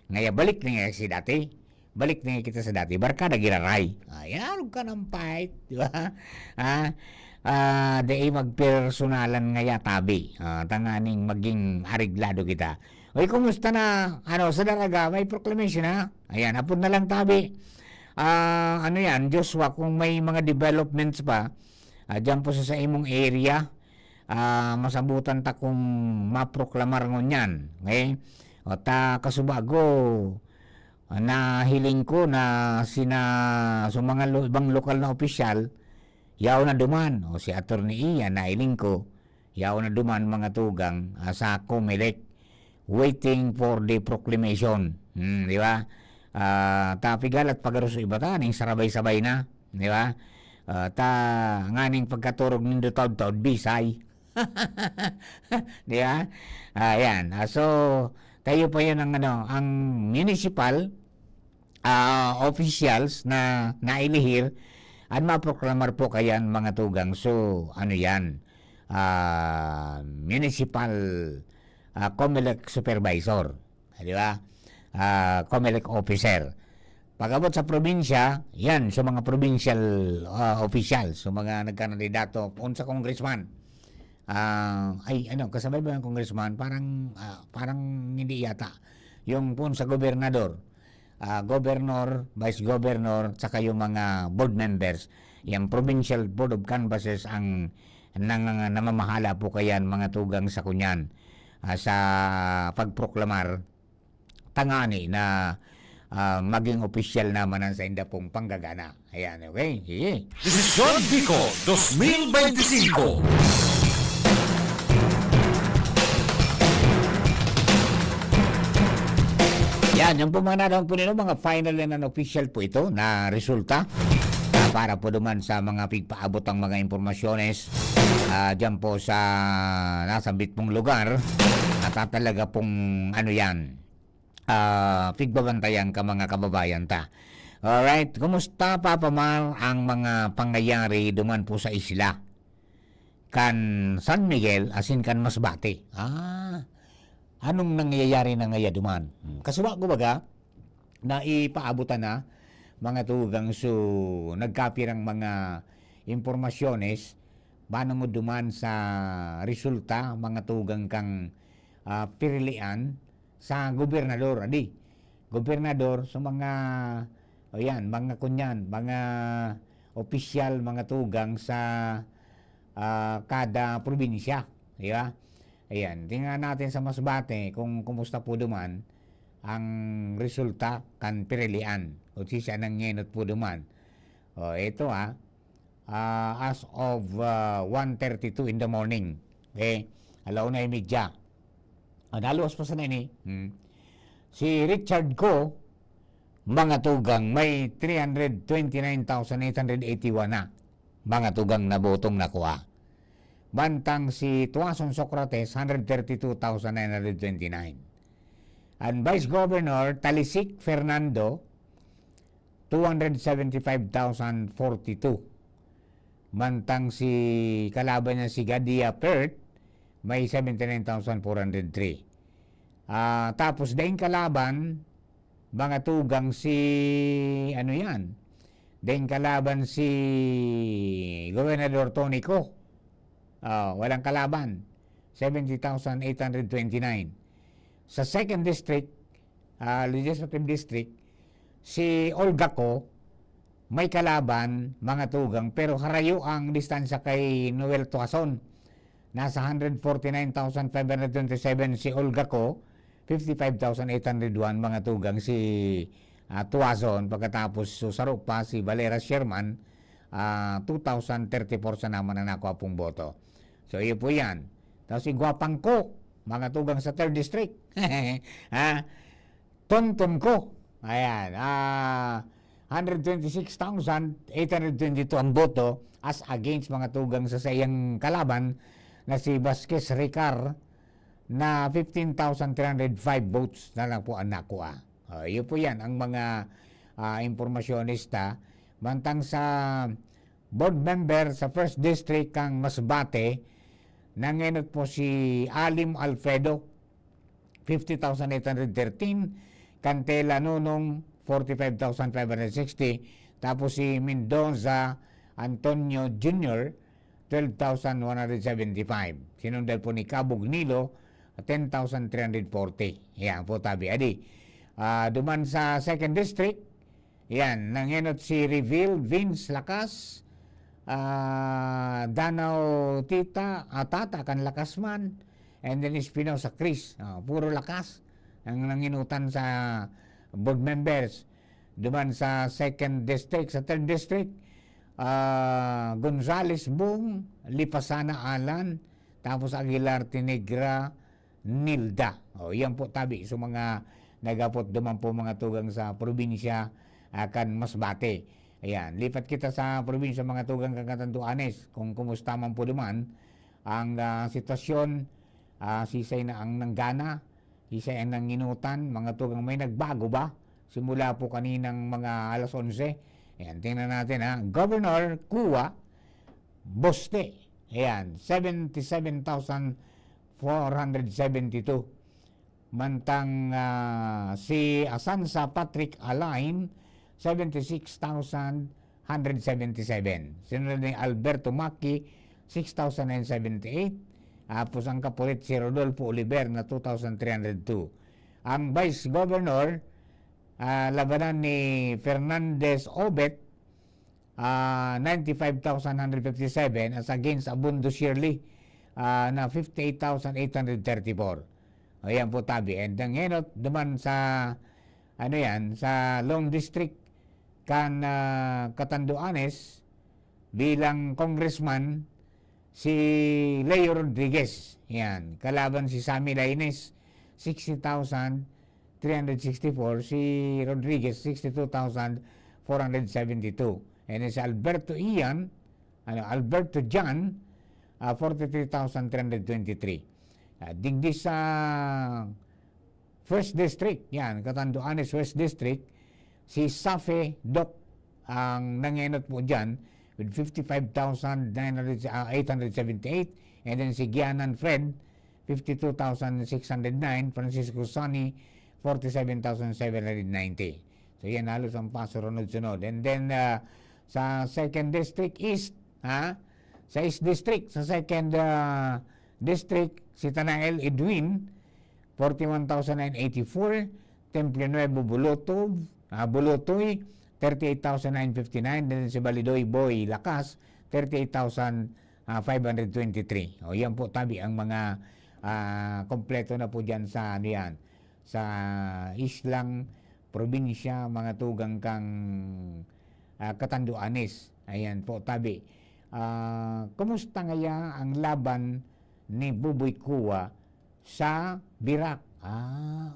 ngaya balik na nga si dati. Balik na nga kita sa dati. Barkada giraray. Ayan, ka ng fight, di ba? Dahil magpersonalan ngaya tabi. Tanganing maging ariglado kita. Oy, kumusta na? Sa Daraga, may proclamation ha? Ayan, hapon na lang tabi. Joshua, kung may mga developments pa, dyan po sa imong area, masabutan ta kung maproklamar ngunyan. Okay? O ta kasubago, nahiling ko na sa mga ibang lokal na opisyal, yaw na duman. O si Attorney Ian, nahiling ko, yaw na duman mga tugang sa COMELEC, waiting for the proclamation. Di ba? Tapigal at pagaruso iba ta, ning sarabay-sabay na, di ba? Nganing pagkaturog nindo taod-taod bisay. Di ba? Ayan. So, tayo pa yun ang municipal officials na nailihir at maproklamar po kayan mga tugang. So, municipal COMELEC supervisor. Di ba? COMELEC officer. Pag-abot sa probinsya, yan, sa mga provincial officials, sa mga nagkandidato, sa congressman. Kasabay ba yung congressman? Parang hindi yata. Yung sa gobernador, governor, vice governor, saka yung mga board members, yung provincial board of canvassers ang namamahala po kayan mga tugang sa kunyan sa pagproklamar tangani na maging opisyal naman ang sa inda pong panggagana. Ayan, okay? Sige. Desisyon Bicol 2025. Yan, yung pumanadang po nila, mga final and unofficial po ito na resulta para po duman sa mga pigpaabot ang mga impormasyones dyan po sa nasambit pong lugar at talaga pong pigbabantayan ka mga kababayan ta. Alright, kumusta Papa Mar ang mga pangyayari duman po sa isla? Kan San Miguel, asin kan Masbate. Anong nangyayari na ngaya duman? Kasuwa ko baga, na ipaabutan na mga tugang nagkapirang mga impormasyones, paano mo duman sa resulta, mga tugang kang pirilian, sa gobernador, gobernador sa mga mga kunyan, mga opisyal, mga tugang sa kada probinsya, di ba? Ayan, tingnan natin sa Masbate kung kumusta po duman ang resulta kan pirilian o siya nang ngenot po duman. Ito as of 1:32 in the morning, okay, 1:30. Naluwas pa sa nini. Si Richard Ko, mga tugang, may 329,881 na mga tugang na botong nakuha. Bantang si Tuason Socrates, 132,929. And Vice Governor Talisik Fernando, 275,042. Mantang si kalaban niya si Gadia Perth may 79,403. Tapos daing kalaban mga tugang si ano yan, daing kalaban si Gobernador Tonico, walang kalaban, 70,829. Sa 2nd District, Legislative District, si Olga Ko may kalaban mga tugang pero harayo ang distansya kay Noel Tuason. Nasa 149,527 si Olga Ko, 55,801 mga tugang si Tuazon. Pagkatapos susarok pa si Valera Sherman, 2,034 sa naman na nakuha pong boto. So iyo po yan. Tapos si Guapang Ko, mga tugang sa 3rd District. Tonton Ko, ayan, 126,822 ang boto as against mga tugang sa sayang kalaban na si Vasquez Ricar na 15,305 votes na lang po ang nakuha. Yun po yan ang mga impormasyonista. Mantang sa board member sa 1st District kang Masbate, nanginot po si Alim Alfredo, 50,813, Cantela Nunong, 45,560, tapos si Mendoza Antonio Jr., 12,175. Sinundan po ni Cabog Nilo, 10,340. Yan po tabi. Adi, duman sa 2nd District, yan, nanginot si Reveal Vince Lakas, Danao Tita, Tata kan Lakasman, and then Espinosa Chris, puro lakas ang nanginutan sa board members. Duman sa 2nd District, sa 3rd District, Gonzales Bong, Lipasana Alan, tapos Aguilar Tinegra Nilda. Yan po tabi so mga nagapot duman po mga tugang sa probinsya kan Masbate. Ayan, lipat kita sa probinsya mga tugang kan Catanduanes kung kumusta man po duman ang sitwasyon. Sisay na ang nanggana, sisay ang nanginutan, mga tugang may nagbago ba? Simula po kaninang mga alas 11. Ayan, tingnan natin Governor Kuwa Boste. Ayan, 77,472. Mantang si Asansa Patrick Alain, 76,177. Sinunod ni Alberto Maki, 6,978. Tapos ang kapulit si Rodolfo Oliver na 2,302. Ang Vice Governor, labanan ni Fernandez Obet, 95,157 as against Abundo Shirley na 58,834. Ayan po tabi. And ang henot duman sa sa Long District kan Catanduanes bilang congressman si Leo Rodriguez. Yan, kalaban si Sammy Lainez, 60,364, si Rodriguez 62,472. And si Alberto Ian, Alberto Jan, 43,323. Digdi sa 1st District, yan, Catanduanes 1st District, si Safe Doc ang nangenot po dyan with 55,878, and then si Gianan Fred, 52,609, Francisco Sonny, 47,790. So yan halos ang paso runod-sunod. And then sa 2nd District East, sa East District, sa 2nd District, si Tanael Edwin, 41,984, Temple Nuevo Bulotoy, 38,959, then si Balidoy Boy Lakas, 38,523. O yan po tabi ang mga kompleto na po dyan sa sa islang probinsya, mga tugang kang Catanduanes. Ayan po tabi. Kumusta ngaya ang laban ni Buboy Kuwa sa Birak?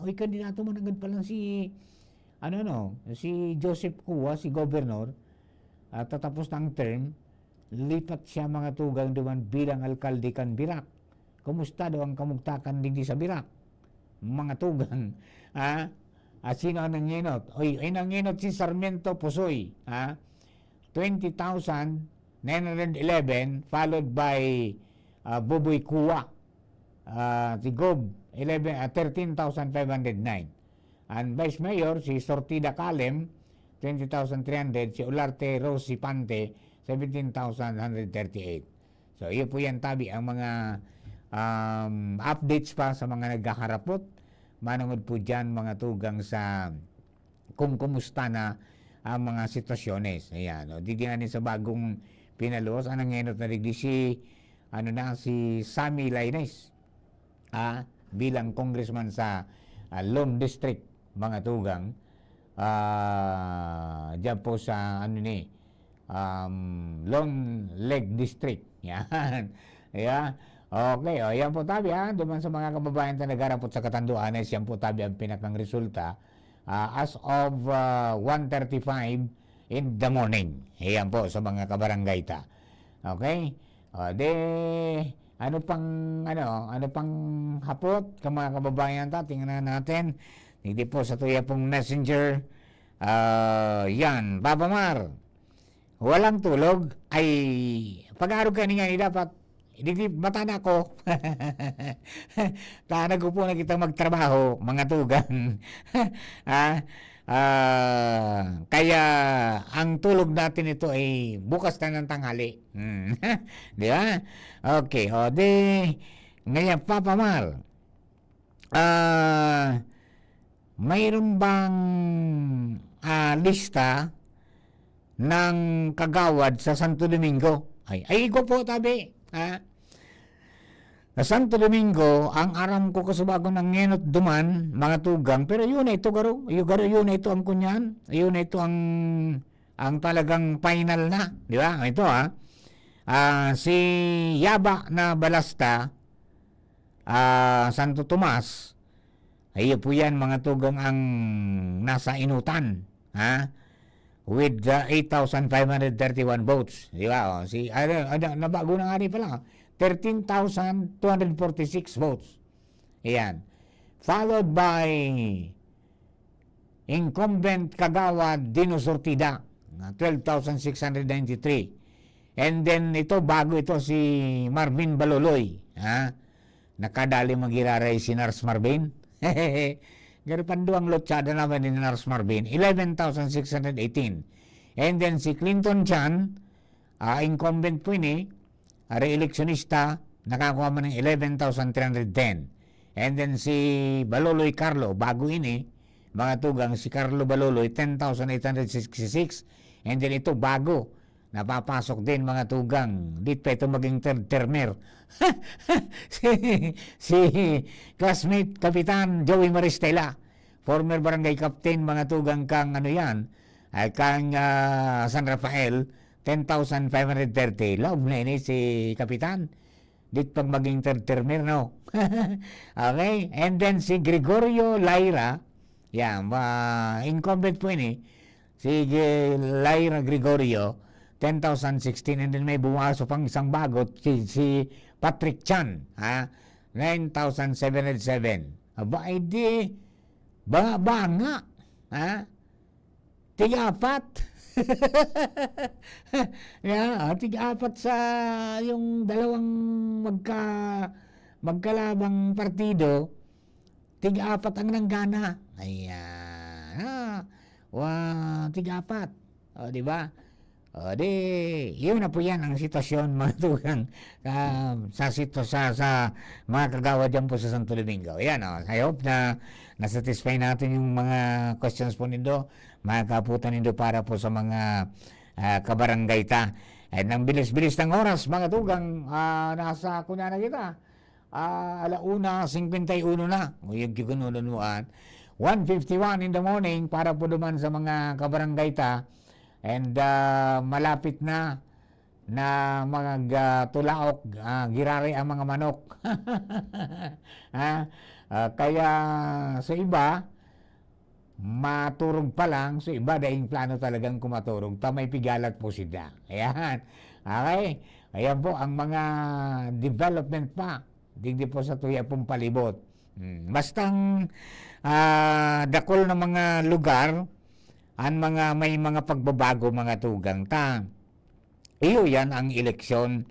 Oy, kandidato mo agad pa lang si si Joseph Kuwa, si governor, tatapos ng term, lipat siya mga tugang duman bilang alkalde kan Birak. Kumusta daw ang kamugtakan din sa Birak? Mga tugang, Sino ang nanginot? Ay nanginot si Sarmiento Pusoy. 20,911 followed by Buboy Kuwa. Si Gob 13,509. And Vice Mayor si Sortida Calem 20,300. Si Olarte Rose Pante 17,138. So iyo po yan tabi ang mga updates pa sa mga nagkakarapot. Manungod po dyan mga tugang sa kung kumusta na ang mga sitwasyones. Ayan, didihanin sa bagong pinaluos. Anong ngenot na digdi si Sammy Lainez bilang congressman sa Lone District, mga tugang. Diyan po sa Lone Lake District. Yan. Yeah. Okay, yan po tabi duman sa mga kababayan na nagharapot sa Catanduanes, yan po tabi ang pinakang resulta as of 1:35 in the morning. Yan po sa mga kabarangay ta. Okay? Ano pang hapot ka mga kababayan ta, tingnan natin. Hindi po sa tuya pong messenger. Yan, Papa Mar. Walang tulog ay pag-arog ka niya dapat hindi mata na ko. Tanag ko po na kita magtrabaho, mga tugan. Kaya ang tulog natin ito ay bukas na ng tanghali. Di ba? Okay, ngayon Papa Mar, mayroon bang lista ng kagawad sa Santo Domingo? Ay ko po tabi. Sa Santo Domingo, ang aram ko kasubago ng ngenot duman, mga tugang, pero yun na ito garo, yun na ito ang kunyan, yun na ito ang talagang final na, di ba? Ito si Yaba na Balasta, Santo Tomas, ay po yan mga tugang ang nasa inutan, with 8,531 votes, di ba? Nabago na nga rin pala, 13,246 votes. Ayan. Followed by incumbent kagawad Dino Sortida, 12,693. And then bago ito si Marvin Baloloy. Nakadali magiraray si Nars Marvin. Garo panduang lotsada naman ni Nars Marvin, 11,618. And then si Clinton Chan, incumbent po ini, re-electionista, nakakuha man ng 11,310. And then si Baloloy Carlo, bago ini, mga tugang, si Carlo Baloloy, 10,866. And then ito bago, napapasok din mga tugang, dito pa ito maging third-termer. si classmate Kapitan Joey Maristela, former barangay captain, mga tugang kang kang San Rafael, 10,530. Love na ini si Kapitan. Dit pag maging third-termer, no? Okay? And then si Gregorio Laira, yan, incumbent po ini, si Laira Gregorio, 10,016. And then may bumaso pang isang bagot, si Patrick Chan, 9,707. Aba, di, ba nga, tiga-apat. Tiga-apat sa yung dalawang magkalabang partido, tiga-apat ang nanggana. Ayan. Tiga-apat. Di ba? Yun na po yan ang sitwasyon, mga tugang, sa mga kagawad dyan po sa Santo Domingo. Ayan, I hope na nasatisfy natin yung mga questions po nindo, mga kaputan nindo para po sa mga kabarangay ta. At nang bilis-bilis ng oras, mga tugang, nasa kunya na kita. 1:51 na. Uyag kikunununuan. 1:51 in the morning para po duman sa mga kabarangay ta. And malapit na mga tulaok, girari ang mga manok. Kaya sa iba, maturog pa lang, sa iba daing plano talagang kumaturog. Tamay pigalat po sila. Ayan. Okay? Ayan po ang mga development pa. Digdi po sa tuya pong palibot. Bastang dakol na mga lugar ang mga may mga pagbabago mga tugang ta. Iyo yan ang eleksyon.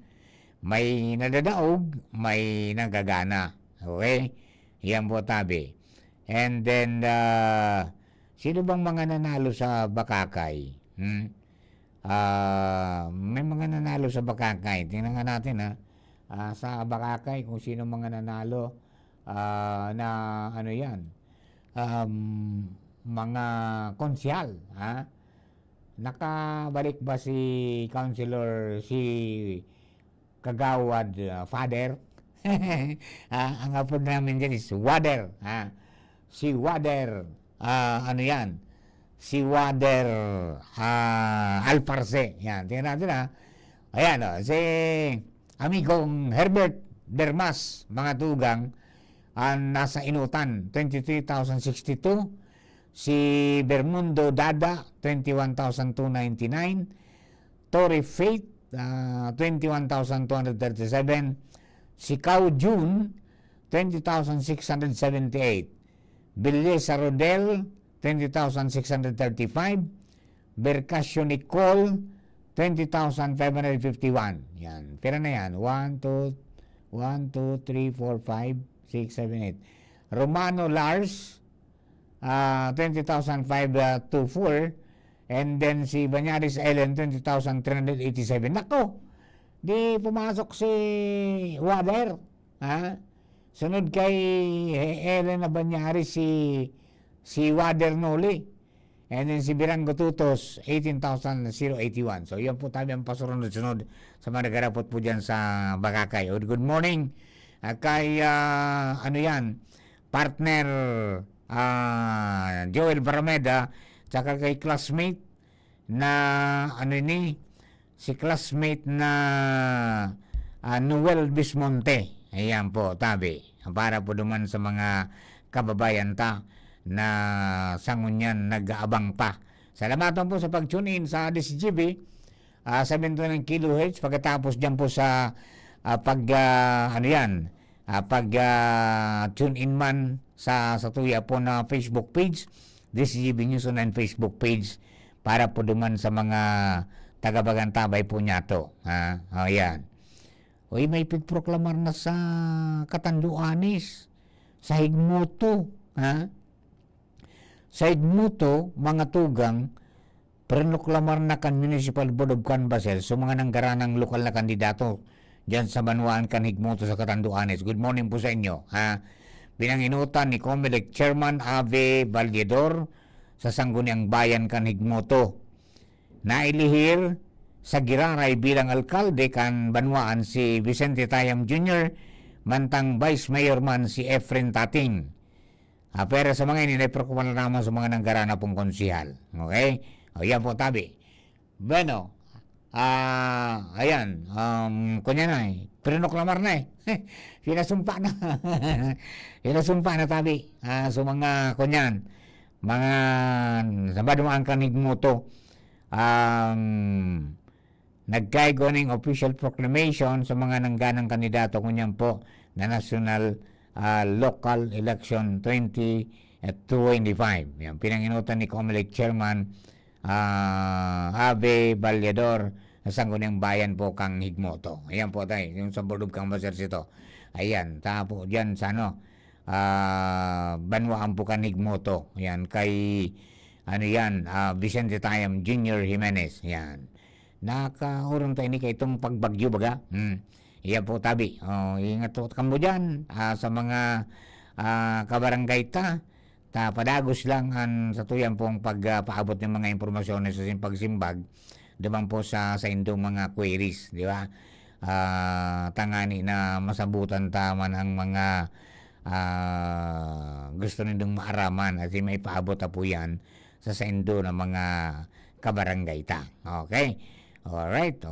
May nadadaog, may nagagana. Okay? Yan po tabi. And then, sino bang mga nanalo sa Bakakay? May mga nanalo sa Bakakay. Tingnan nga natin sa Bakakay kung sino mga nanalo na ano yan. Mga konsyal. Nakabalik ba si Councilor, si Kagawad Father? Ang apod namin dyan is Wader. Si Wader, ano yan? Si Wader Alparce. Yan, tingnan natin Ayan, si amigong Herbert Bermas, mga tugang, nasa inutan, 23,062. Si Bermundo Dada, 21,299. Torre Faith, 21,237. Si Cao Jun, 20,678. Belleza Rodel, 20,635. Bercasio Nicole, 20,551. Yan. Pera na yan. 1, 2, 3, 4, 5, 6, 7, 8. Romano Lars, 20,524. And then si Banyaris Ellen, 20,387. Nako! Di pumasok si Wader. Sunod kay Ellen na Banyaris si Wader Noli. And then si Birango Tutos, 18,081. So yan po tayo ang pasunod-sunod sa mga nagarapot po dyan sa Bakakay. Good morning kay ano yan, partner Joel Barameda, tsaka kay classmate na ano ini, si classmate na Noel Bismonte. Ayan po, tabi. Para po duman sa mga kababayan ta na sangunyan nag-aabang pa. Salamatan po sa pag-tune in sa DCGB 720 kHz. Pagkatapos dyan po sa pag-tune in man sa tuya po na Facebook page, DCGB News Online Facebook page, para po duman sa mga taga-Bagantabay po niya to. Ayan. Uy, may pigproklamar na sa Catanduanes, sa Higmoto. Sa Higmoto, mga tugang, prinoklamar na kan Municipal Board of Canvassers, so mga nanggaranang lokal na kandidato dyan sa Banuan kan Higmoto sa Catanduanes. Good morning po sa inyo. Pinanginutan ni COMELEC Chairman Ave Valedor sa Sangguniang Bayan kan Higmoto. Nailihir sa Giraray bilang alkalde kan Banuan si Vicente Tayam Jr., mantang Vice Mayor man si Efren Tating. Pero sa mga ini, naipagkukulan naman sa mga nanggarana pong konsihal. Okay? O yan po tabi. Bueno, ayan, kunya na prinoklamar na Pinasumpa na. Pinasumpa na tabi. So mga kunyan, mga sa Banuan kan Higmoto, nagkaigo ng official proclamation sa mga nangganang kandidato kunyan po na national local election 2025. Yan, pinanginutan ni COMELEC Chairman Ave Valedor sa Sangguniang Bayan po kang Higmoto. Ayan po tayo, yung sa Board of Canvassers ito. Ayan, tapo dyan sa Banuan po kang Higmoto. Ayan, kay Vicente Tayam Jr. Jimenez. Ayan. Nakaurong tayo ni kay itong pagbagyo baga. Iyan po tabi. Ingat po kamo dyan sa mga kabarangay ta. Padagos lang sa tuyan pong pagpaabot ng mga impormasyon sa pagsimbag. Diban po sa indong mga queries. Di ba? Tangani na masabutan taman ang mga gusto nindong maaraman at may paabot po yan sa indo ng mga kabarangay ta. Okay? Alright.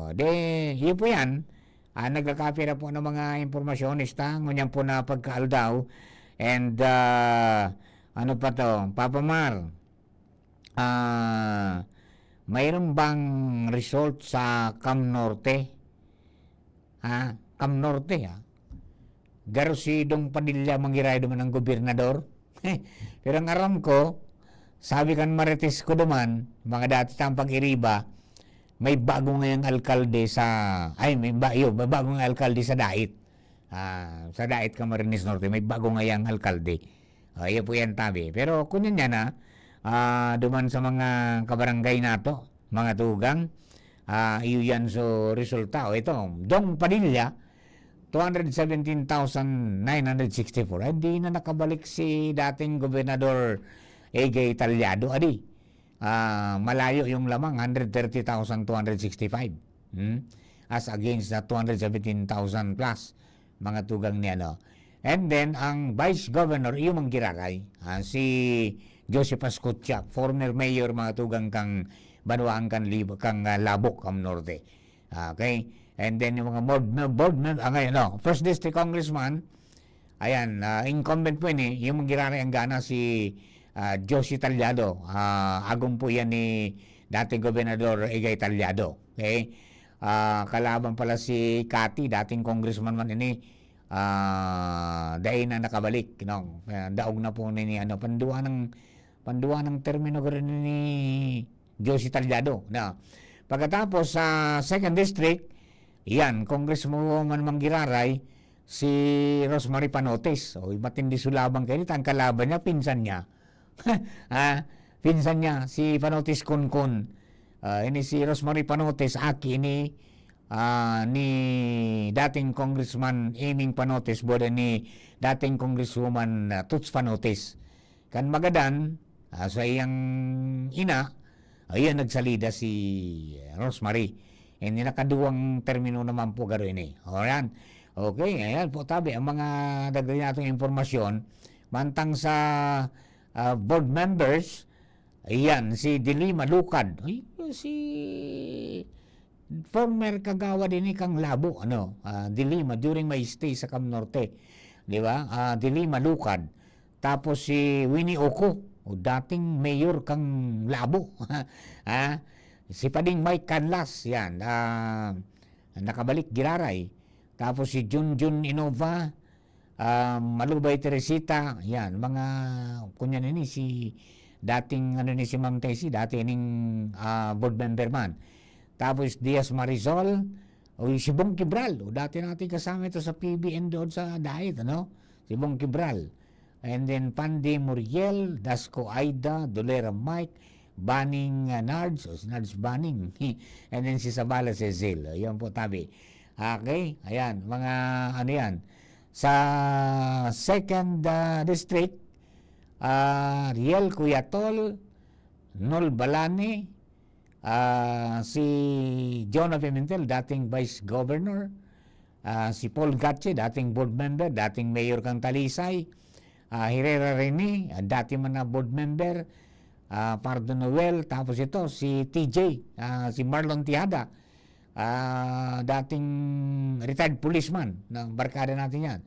Yun po yan. Nagkakapira po ng mga impormasyonista, ngunyan po na pagkaaldaw. And, ano pa to, Papa Mar, mayroon bang result sa Cam Norte? Cam Norte, garo si Dong Padilla mangiray duman ng gobernador. Pero ang aram ko, sabi kan Marites ko duman, mga dati tang pag-iriba, may bago ngayong alkalde sa, may bagong alkalde sa Dait. Sa Dait, Camarines Norte, may bago ngayong alkalde. Iya po yan tabi. Pero kunin niya na, duman sa mga kabarangay nato, mga tugang, iyo yan so resulta. Ito, Dong Padilla, 217,964. Hindi na nakabalik si dating Gobernador Egay Talyado. Malayo yung lamang, 130,265. As against the 217,000 plus mga tugang niya. No? And then, ang Vice Governor, yung manggiraray, si Joseph Ascutchak, former mayor mga tugang kang Banuang kang Labok, kang Norte. Okay? And then yung mga board member, First District Congressman, ayan, incumbent po yun yung manggiraray ang gana si Josie Talyado. Agong po yan ni dating Gobernador Egay Talyado. Okay? Kalaban pala si Cathy, dating congressman man ini, dahil na nakabalik. Daog na po ni panduan ng termino ni Josie Talyado. Pagkatapos sa second district, yan, Congresswoman Manggiraray, si Rosemary Panotes. Matindi sulabang kayo. Ang kalaban niya, pinsan niya. Pinsan niya, si Panotes Kunkun. Ini si Rosemary Panotes, aki ini ni dating Congressman Aming Panotes, boda ni dating Congresswoman Tuts Panotes. Kan magadan, sa iyang ina, ayan nagsalida si Rosemary. Hindi nakaduwang termino naman po garo ini. Alright. Okay, ayan po tabi ang mga dagdag natong impormasyon mantang sa board members. Ayan si Dilima Lucad. Si former kagawa din kang Labo Dilima during my stay sa Cam Norte. Di ba? Dilima Lucad. Tapos si Winnie Oco, dating mayor kang Labo. Si Pading Mike Canlas, yan, nakabalik Giraray. Tapos si Junjun Innova, Malubay Teresita, yan, mga, kunyan ni si dating, si Ma'am Tessie, dating board member man. Tapos Diaz Marisol, si Bong Kibral, dati natin kasama ito sa PBN doon sa Dait, si Bong Kibral. And then Pandi Muriel, Dasco Aida, Dolera Mike, Banning Nards, Nards Banning. And then si Sabala Cecil. Ayan po tabi. Okay, ayan, mga yan. Sa second district, Riel Cuyatol, Nol Balane, si John Pimentel, dating Vice Governor, si Paul Gatche, dating board member, dating Mayor kang Talisay, Herrera Rene, dati man na board member, Pardo Noel, tapos ito si TJ, si Marlon Tiada, dating retired policeman ng barkada natin yan.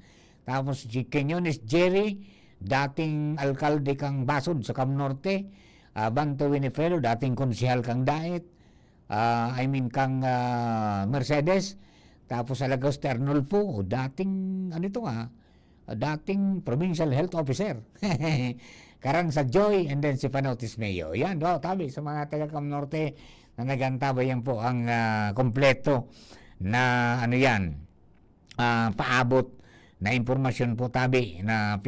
Tapos si Quinones Jerry, dating alkalde kang Basod sa Cam Norte, Banto Winifredo, dating konsehal kang Dait, kang Mercedes, tapos Alagos Ternolfo, dating dating provincial health officer. Karan sa Joy, and then si Panotis Mayo. Yan, tabi sa mga taga Cam Norte na nagantabayan po ang kompleto na paabot na impormasyon po tabi na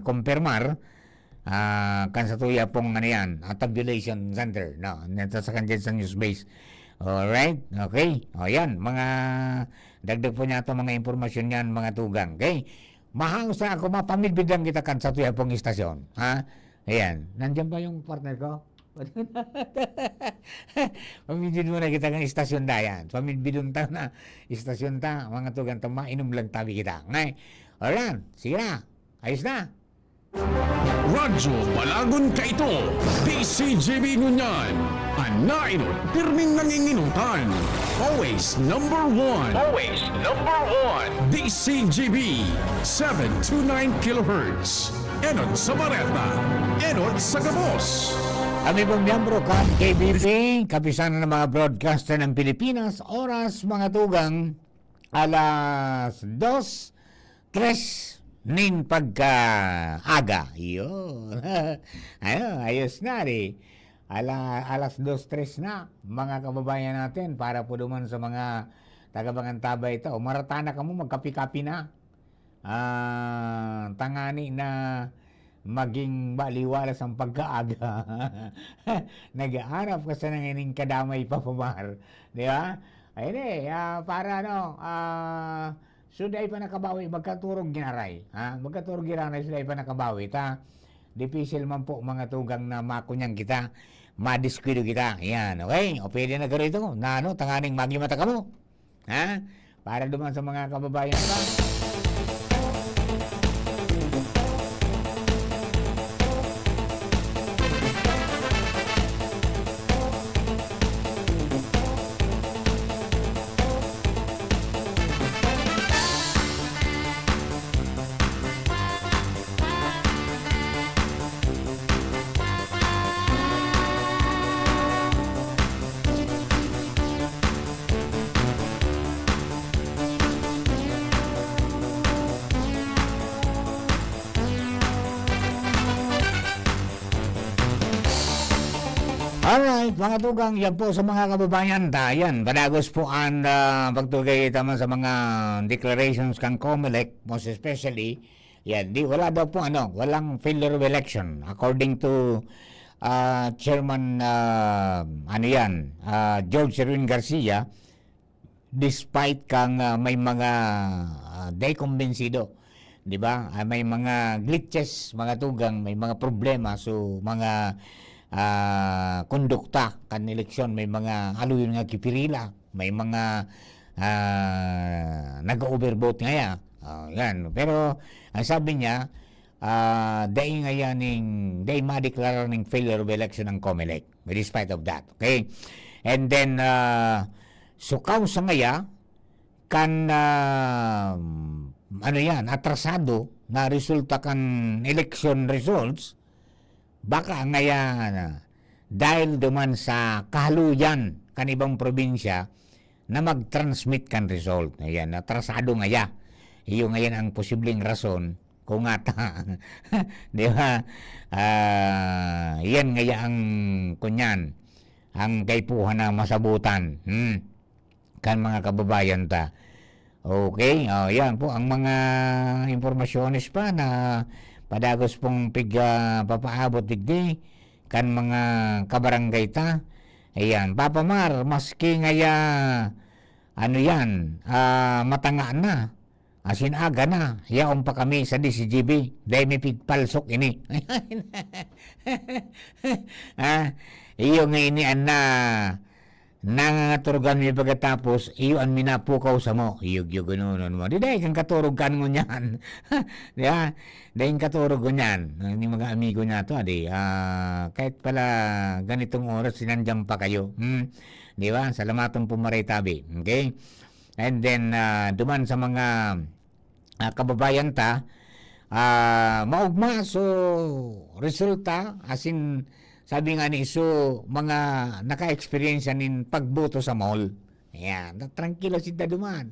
kumpirmar kan sa tuya pong tabulation center nito sa kandiyan sa news base. Alright, okay. Yan, mga dagdag po niya ito mga impormasyon yan, mga tugang. Okay. Mahaos na ako, mapamilbidan kita kan sa tuya pong istasyon. Ayan. Nandiyan ba yung partner ko? Pamilbidon mo na kita ng istasyon da yan. Pamilbidon ta na istasyon ta. Mga tugang ta, mainom lang tabi kita. Ngay. Alright. Sige na. Ayos na. Radyo Balagon ka ito. DCGB Ngunyan. Anainot, pirming nanginginutan. Always number one. Always number one. DCGB 729 kHz. Enot sa Bareta. Enot sa Gabos. Kami pong miyembro ka KBP, kapisanan ng mga broadcaster ng Pilipinas. Oras mga tugang, alas 2:15 stress nin pagka-aga. Yun. Ayos na rin. Alas 2:03 na, mga kababayan natin, para po duman sa mga taga-Bangantabay ito. Maratana ka mo, magkapi-kapi na. Tangani na maging baliwalas ang pagkaaga. Nag-aarap ka sa nangining kadamay pa pumar. Di ba? Ayun para suday pa nakabawi, magkaturog ginaray. Magkaturog ginaray, suday pa nakabawi. Dipisil man po mga tugang na makunyang kita, madiskwilo kita. Yan, okay? O pwede na garo ito. Tanganing magimata ka mo. Para duman sa mga kababayan ba? Alright, mga tugang, yan po sa mga kababayan tayan. Padagos po ang pagtugay tama sa mga declarations kang COMELEC, most especially, yan, wala daw po walang failure of election. According to Chairman, George Erwin Garcia, despite kang may mga deconvencido, di ba? May mga glitches, mga tugang, may mga problema, so mga kondukta kan eleksyon, may mga aluyon nga kipirila, may mga nag-overvote nga yan. Pero ang sabi niya, day ma-declare ng failure of election ng COMELEC despite of that. Okay? And then sukaw sa ngaya kan atrasado na resulta kan election results, baka ngayon dahil duman sa kahaluyan kan ibang probinsya na mag-transmit kan result. Ayan, atrasado ngaya. Iyo ngayon ang posibleng rason kung ata. Di ba? Yan ngaya ang kunyan, ang kaipuhan na masabutan. Kan mga kababayan ta. Okay, yan po ang mga impormasyones pa na padagos pong papaabot digdi kan mga kabarangay ta. Ayan, Papa Mar, maski ngaya matanga na, asin aga na, yaon pa kami sa DCGB, dahil may pigpalsok ini. Iyo nga ini nangangaturgan mi pagkatapos, iyo ang minapukaw sa mo. Iyo ganunon mo. Di dahil kang katurog kan mo niyan. Di ba? Dahil katurog ko niyan. Hindi mga amigo niya to. Kahit pala ganitong oras, sinandiyan pa kayo. Di ba? Salamatong pumaray tabi. Okay? And then, duman sa mga kababayan ta, maugma. So, resulta, asin, sabi nga ni Isu, mga naka-experience nin pagboto sa mall. Ayan, tranquilo sila duman.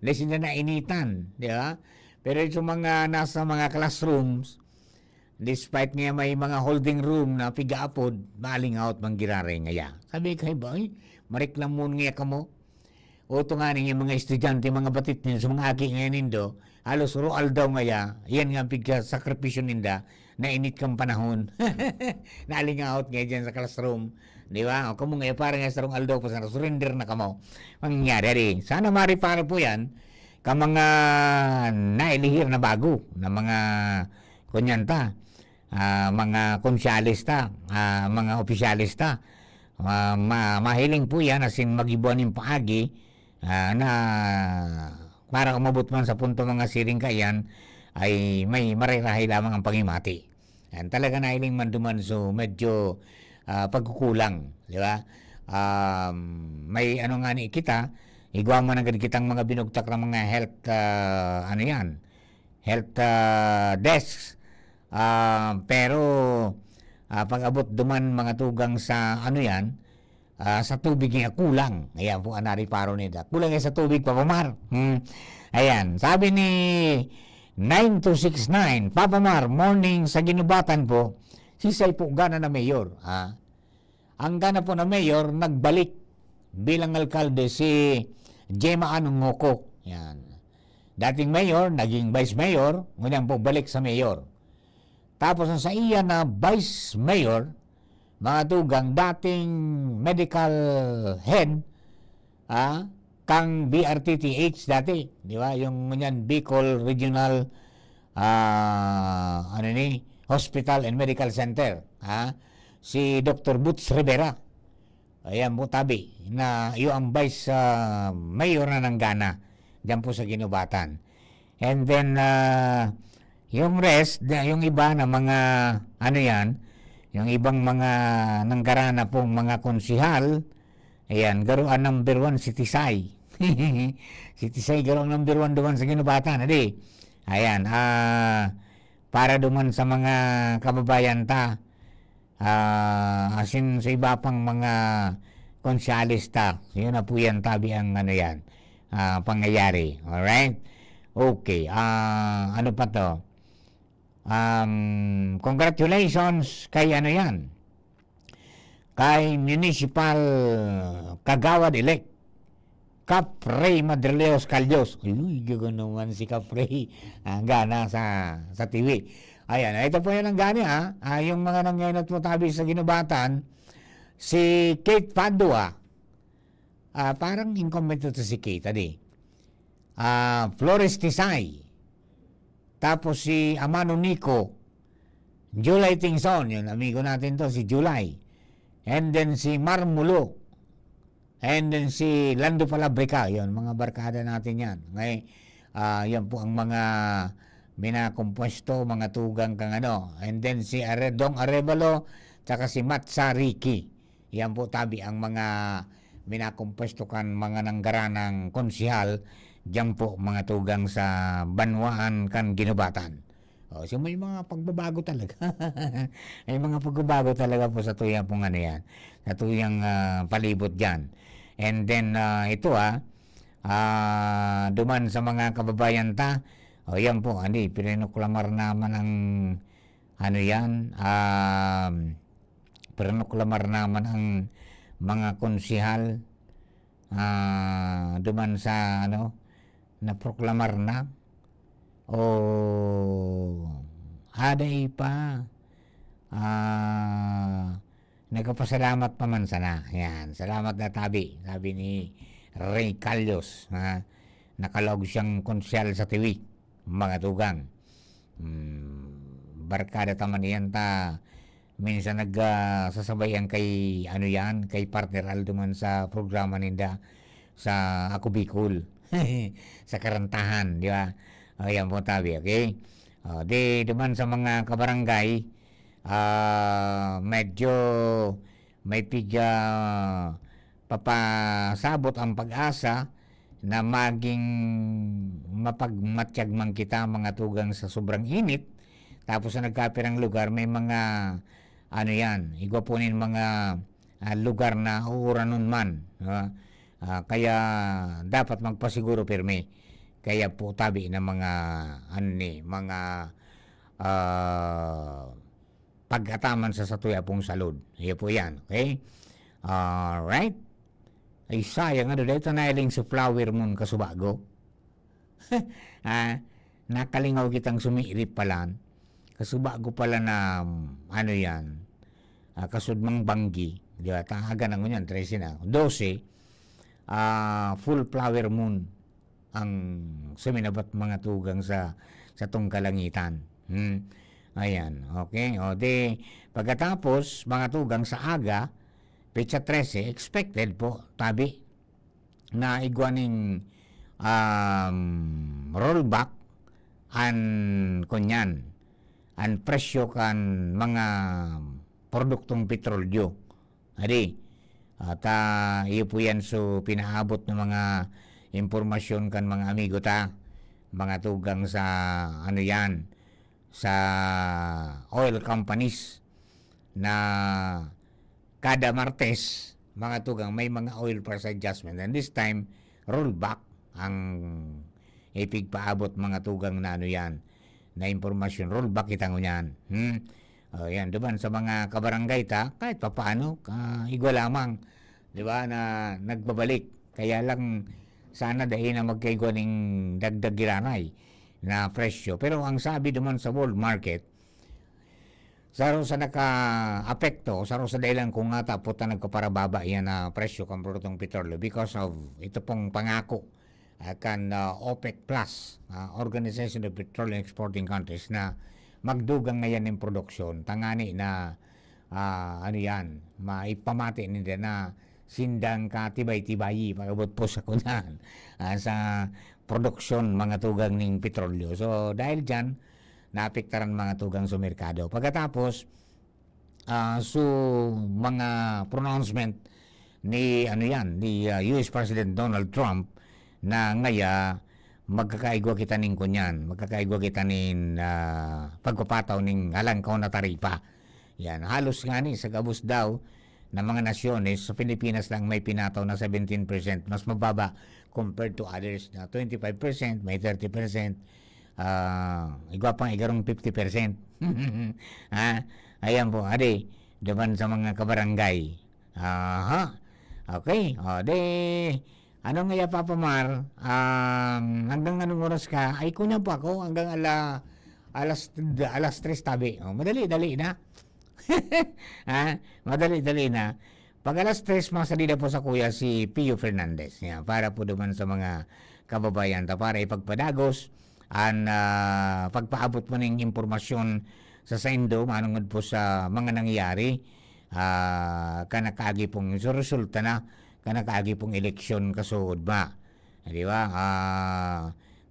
Dahil sila nainitan, di ba? Pero yung mga nasa mga classrooms, despite nga may mga holding room na pigaapod, maling out manggirare ngaya. Sabi kay boy, mareklamon nga ka mo. O ito nga yung mga estudyante, mga batit niya, sa mga aki nga nindo, halos roal daw ngaya, yan nga pigka sakripisyo ninda, na init kang panahon. Naling out nga dyan sa classroom. Di ba? O kamo nga, parang nga sarong aldaw pa sa surrender na kamo. Mangyari. Sana maripano po yan ka mga nailihir na bago na mga kunyanta, mga konsyalista, mga opisyalista. Mahiling po yan asin mag-ibuan yung paagi na para umabot man sa punto mga siring kayan ay may marirahay lamang ang pangimati. Yan talaga nahiling man duman, so medyo pagkukulang, di ba? May nga ni kita, igwa man agad kitang mga binugtak ng mga health health desks, pero pag abot duman mga tugang sa sa tubig nga kulang. Ayan po anari paro nila. Kulang nga sa tubig, papamar. Ayan, sabi ni 9269. Papa Mar, morning sa ginubatan po. Sisay po gana na mayor. Ang gana po na mayor, nagbalik bilang alkalde si Gemma Anungoko. Yan. Dating mayor, naging vice mayor, ngunyan po balik sa mayor. Tapos ang sa iya na vice mayor, mga tugang dating medical head, kang BRTTH dati, di ba? Yung ngunyan Bicol Regional Hospital and Medical Center, si Dr. Butch Rivera. Ayan po tabi na iyo ang vice mayor na ng Ghana diyan po sa Ginubatan. And then yung rest, yung iba na mga yung ibang mga nanggarana pong mga konsihal, ayan, garuan number 1 si Tisay. Si Tisay garuan number 1 doon sa Ginubatan, adi. Ayan, para duman sa mga kababayan ta, asin sa iba pang mga konsyalista, yun na po yan tabi ang pangyayari. Alright? Okay, ano pa to? Congratulations kay kay Municipal Kagawad-elect Capray Madrileos Calyos. Uy, gano'n naman si Capray. Gana sa TV. Ayan, ito po yan ang gani yung mga nangyayot mo tabi sa Ginubatan, si Kate Padua, parang incumbent to si Kate, Flores Tisay, tapos si Amano Nico, July Tingson, yun, amigo natin to, si July, and then si Marmulo, and then si Lando Palabrica, yun, mga barkada natin yan. Ngayon, yan po ang mga minakompuesto, mga tugang kang and then si Dong Arevalo, tsaka si Matsa Ricky. Yan po tabi ang mga minakompuesto kan mga nanggaranang konsihal, diyan po mga tugang sa Banwaan kan Ginubatan. So may mga pagbabago talaga. May mga pagbabago talaga po sa tuyang pong yan. Sa tuyang palibot dyan. And then ito duman sa mga kababayan ta, yan po, pinuklamar naman ang pinuklamar naman ang mga konsihal duman sa naproklamar na aday pa nagpasalamat pa man sana. Yan, salamat na tabi, sabi ni Ray Calyos, nakalog siyang konsyal sa TV, mga tugang. Barkada taman yan ta, minsan nagsasabayan kay kay partner Aldo man sa programa ninda sa Ako Bicol. Sa Karantahan, di ba? Ayan po tabi, okay? Di duman sa mga kabarangay, medyo may papasabot ang pag-asa na maging mapagmatsyag man kita mga tugang sa sobrang init. Tapos sa nagkapirang lugar, may mga igwapunin mga lugar na uuranon man. Kaya dapat magpasiguro pirmi. Kaya po tabi ng mga pagkataman sa satuya pong salud. Iyo po yan. Okay? Alright? Ay sayang dito na iling sa flower moon kasubago. Nakalingaw kitang sumiirip pala. Kasubago pala na kasudmang banggi. Di ba? Tahaga na ngunyan, 13 na. 12, full flower moon ang suminabat mga tugang sa tong kalangitan. Ayan, okay. O di, pagkatapos, mga tugang sa aga, petsa 13, expected po, tabi, na igwaning rollback an kunyan, an presyo kan mga produktong petrolyo. Adi, at iyo po yan so pinaabot ng mga impormasyon kan mga amigo ta, mga tugang sa sa oil companies na kada Martes, mga tugang may mga oil price adjustment, and this time rollback ang ipigpaabot mga tugang na ano yan, na impormasyon, rollback kita ngo yan. Yan, duman sa mga kabarangay ta, kahit papaano, igwa lamang, di ba, na nagbabalik. Kaya lang, sana dahil na magkaigwa ng dagdag giranay na presyo. Pero ang sabi duman sa world market, sa naka-apekto, sa dahilan kung nga tapos na nagkaparababa yan na presyo ng produktong petrolyo because of ito pong pangako kan OPEC Plus, Organization of Petroleum Exporting Countries, na magdugang ngayon ng produksyon, tangani na ano yan, maipamati nila na sindang ka tibay-tibayi pagabot po sa kunan sa produksyon mga tugang ng petrolyo. So dahil dyan, naapektaran mga tugang sa merkado. Pagkatapos, so mga pronouncement ni US President Donald Trump na ngaya magkakaigwa kita ning kunyan, magkakaigwa kita ning pagpapataw ning halangkaw na taripa. Yan, halos nga ni sa gabos daw na mga nasyones, sa Pilipinas lang may pinataw na 17%, mas mababa compared to others na 25%, may 30%, igwa pang igarong 50%. Ayan po, ade, duman sa mga kabarangay. Okay, ano nga Papa Mar, hanggang anong oras ka? Ay, kunya po ako, hanggang alas 3 tabi. Madali-dali na. Madali-dali na. Pag alas 3, masalida po sa kuya si Pio Fernandez. Yan, para po duman sa mga kababayan. Para ipagpadagos, pagpaabot mo ng impormasyon sa sendo, manungod po sa mga nangyari, kanakagi pong resulta na, kanakagi pong eleksyon kasuod ba. Di ba?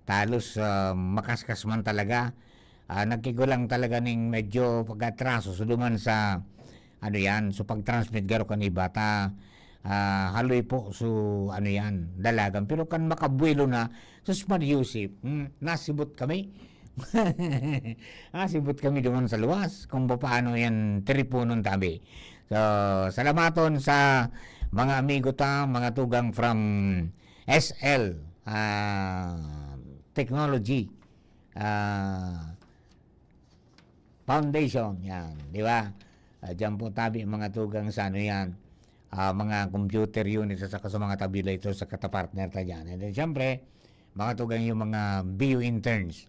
Talos makaskas man talaga. Nagkigulang talaga ng medyo pag-atraso so duman sa ano yan, so pag-transmit garo kan iba ta haloy po so ano yan, dalagan. Pero kan makabuelo na sus Mariusip, nasibot kami. Nasibot kami duman sa luwas kung paano yan tripunon tabi. So salamaton sa mga amigo ta, mga tugang from SL Technology Foundation, yan, di ba? Diyan po tabi mga tugang sa ano yan, mga computer units at saka sa mga tabulator sa katapartner ta dyan. And then siyempre, mga tugang yung mga BU interns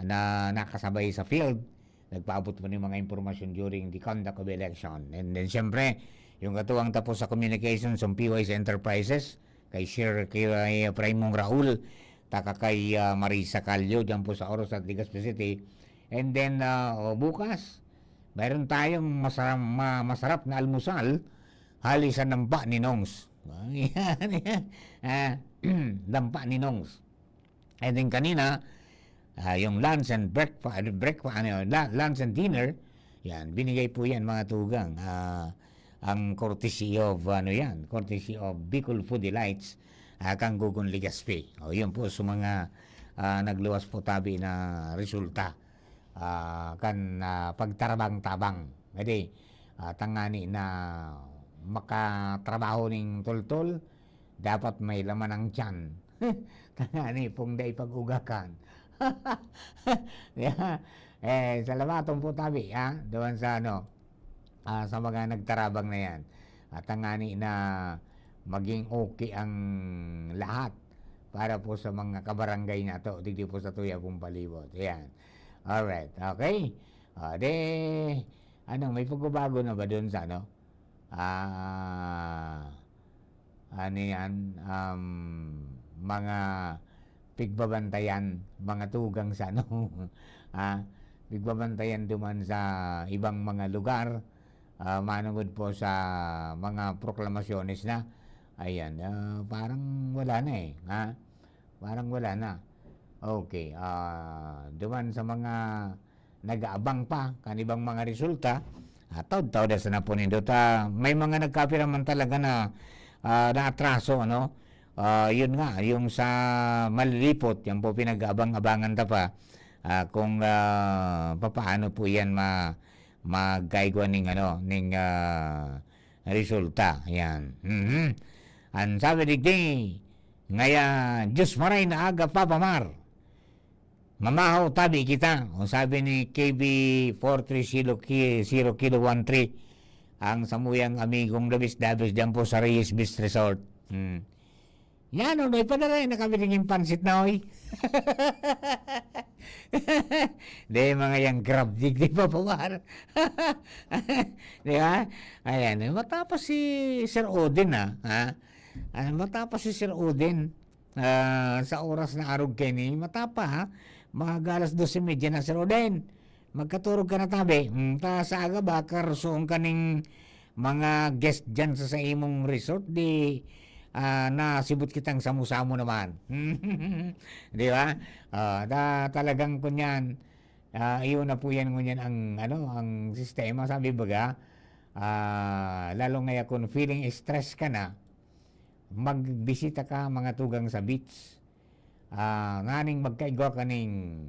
na nakasabay sa field, nagpaabot mo ng mga impormasyon during the conduct of election. And then siyempre, yung katuwang tapos sa communications ng PYS Enterprises, kay Primong Raul, taka kay Marisa Calio, dyan po sa Oros at Legazpi City. And then, bukas, mayroon tayong masarap na almusal, halisan ng pa ni Nongs. Dampa ni Nongs. And then kanina, yung lunch and lunch and dinner, yan, binigay po yan mga tugang. Ang courtesy of courtesy of Bicol Food Delights, kang Gugun Legazpi. Yun po sa mga nagluwas po tabi na resulta. Pagtarabang-tabang. Jadi, tangani na makatrabaho ning tol-tol, dapat may laman ang tiyan. Tangani pong day pag-ugakan. Salamaton po tabi, doon sa sa mga nagtarabang na yan. Tangani na maging okay ang lahat para po sa mga kabarangay na to, digdi po sa tuya pong palibot. Ayan. Alright, okay. May pagbabago na ba doon sa mga pigbabantayan, mga tugang sa pigbabantayan duman sa ibang mga lugar, manungod po sa mga proklamasyones na, ayan, parang wala na parang wala na. Okay, duman sa mga nag-aabang pa kanibang mga resulta, taod-taod sa na po nindo may mga nagkapiraman talaga na naatraso, yun nga, yung sa malilipot, yan po pinag-abang-abangan ta pa, kung papaano po yan magkaigwa ning resulta. Yan. Ang sabi digdi, Ngaya, Diyos maray na aga papamar. Mamahaw tabi kita. O sabi ni KB430 Kilo 13, ang samuyang amigong dabis-dabis dyan po sa Reyes Beach Resort. Yan, o, ipadalay na kami ringin pansit na, oy. Di, mga yung grab dig, di ba, pawar? Di ba? Ayan, matapos si Sir Odin, ha? Matapos si Sir Odin, sa oras na arog kini, matapa, ha? Mga alas 12:30 na, Sir Odin. Magkaturog ka na tabi. Ta sa aga ba, karsoon ka ning mga guest dyan sa imong resort, di nasibot kitang samu-samu naman. Di ba? Talagang kunyan, iyon na po yan ngunyan ang sistema. Sabi baga, lalo ngaya kung feeling stress ka na, magbisita ka mga tugang sa beach. Nganing magkaigwa ka ning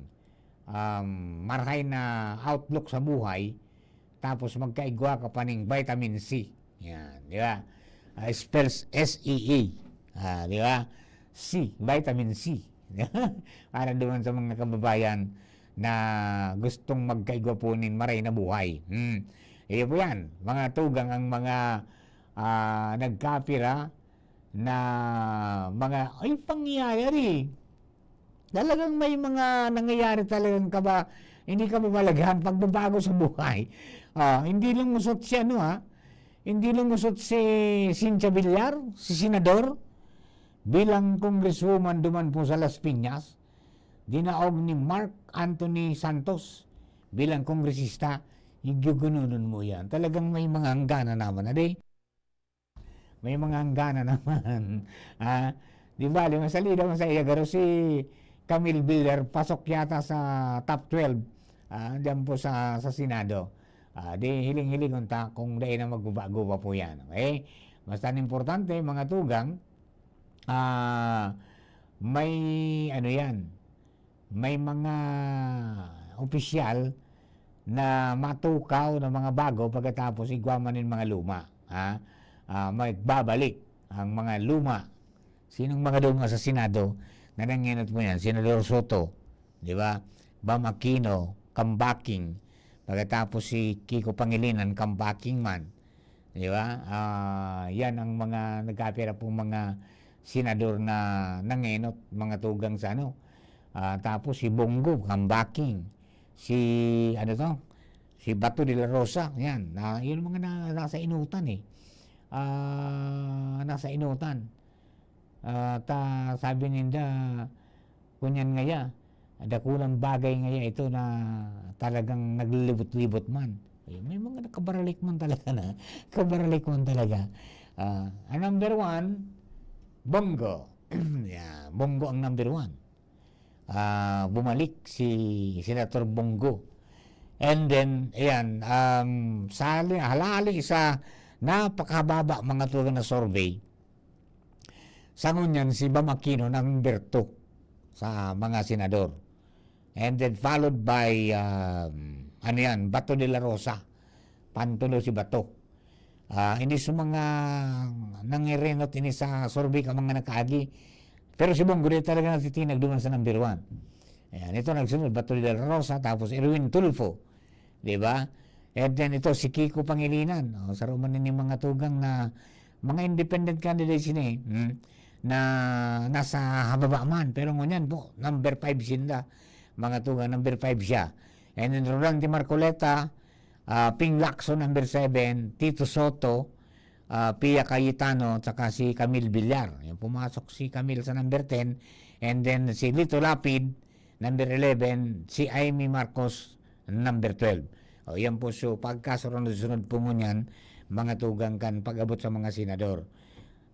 marhay na outlook sa buhay, tapos magkaigwa ka pa ning vitamin C. Yan, di ba? Spells S-E-E. Di ba? C, vitamin C. Para doon sa mga kababayan na gustong magkaigwa po nin maray na buhay. Iyo po yan. Mga tugang ang mga nagkapira na mga pangyayari. Talagang may mga nangyayari talagang hindi ka mamalaghan pagbabago sa buhay. Hindi lang usot si hindi lang usot si Cynthia Villar, si Senador, bilang congresswoman duman po sa Las Piñas, dinaog ni Mark Anthony Santos bilang kongresista,igugununon mo yan. Talagang may mga hanggana naman, may mga hanggana naman. Di ba, salida mo sa iyagaro si Camille Villar, pasok yata sa top 12 diyan po sa Senado. Di hiling-hiling unta kung dahil na magbabago pa po yan. Okay? Basta importante, mga tugang, may may mga opisyal na matukaw ng mga bago pagkatapos igwamanin mga luma. Magbabalik ang mga luma. Sinong mga luma sa Senado na nanginot mo yan? Senador Soto, di ba? Bam Aquino, Kambaking. Pagkatapos si Kiko Pangilinan, Kambaking man. Di ba? Yan ang mga nagkapira pong mga senador na nanginot, mga tugang sa tapos si Bongo, Kambaking. Si Bato de la Rosa, yan. Yun mga nasa inutan nasa inutan. Sabi ninda, kunyan ngaya, dakulang bagay ngaya ito na talagang naglilibot-libot man. May mga nakabaralik man talaga kabaralik man talaga. Ang number 1, Bongo. Yeah, Bongo ang number 1. Bumalik si Senator Bongo. And then, ayan, halali sa napakababa mga tugang na survey, sa ngunyan si Bam Aquino number 2 sa mga senador. And then followed by Bato de la Rosa. Pantulo si Bato. Ini sa mga nangirenot ini sa survey ka mga nakaagi. Pero si Bongo di talaga natitinag doon sa number 1. Ayan, ito nagsunod, Bato de la Rosa, tapos Erwin Tulfo. Diba? And then ito si Kiko Pangilinan. Sa roman ni mga tugang na mga independent candidates na nasa hababa man. Pero ngunyan po, number 5 sila. Mga tugang, number 5 siya. And then Rolando Marcoleta, Ping Lacson, number 7, Tito Soto, Pia Cayetano, tsaka si Camille Villar. Yung pumasok si Camille sa number 10. And then si Lito Lapid, number 11, si Amy Marcos, number 12. Yan po, so pagkasunod-sunod po ngunyan, mga tugang kan pag-abot sa mga senador.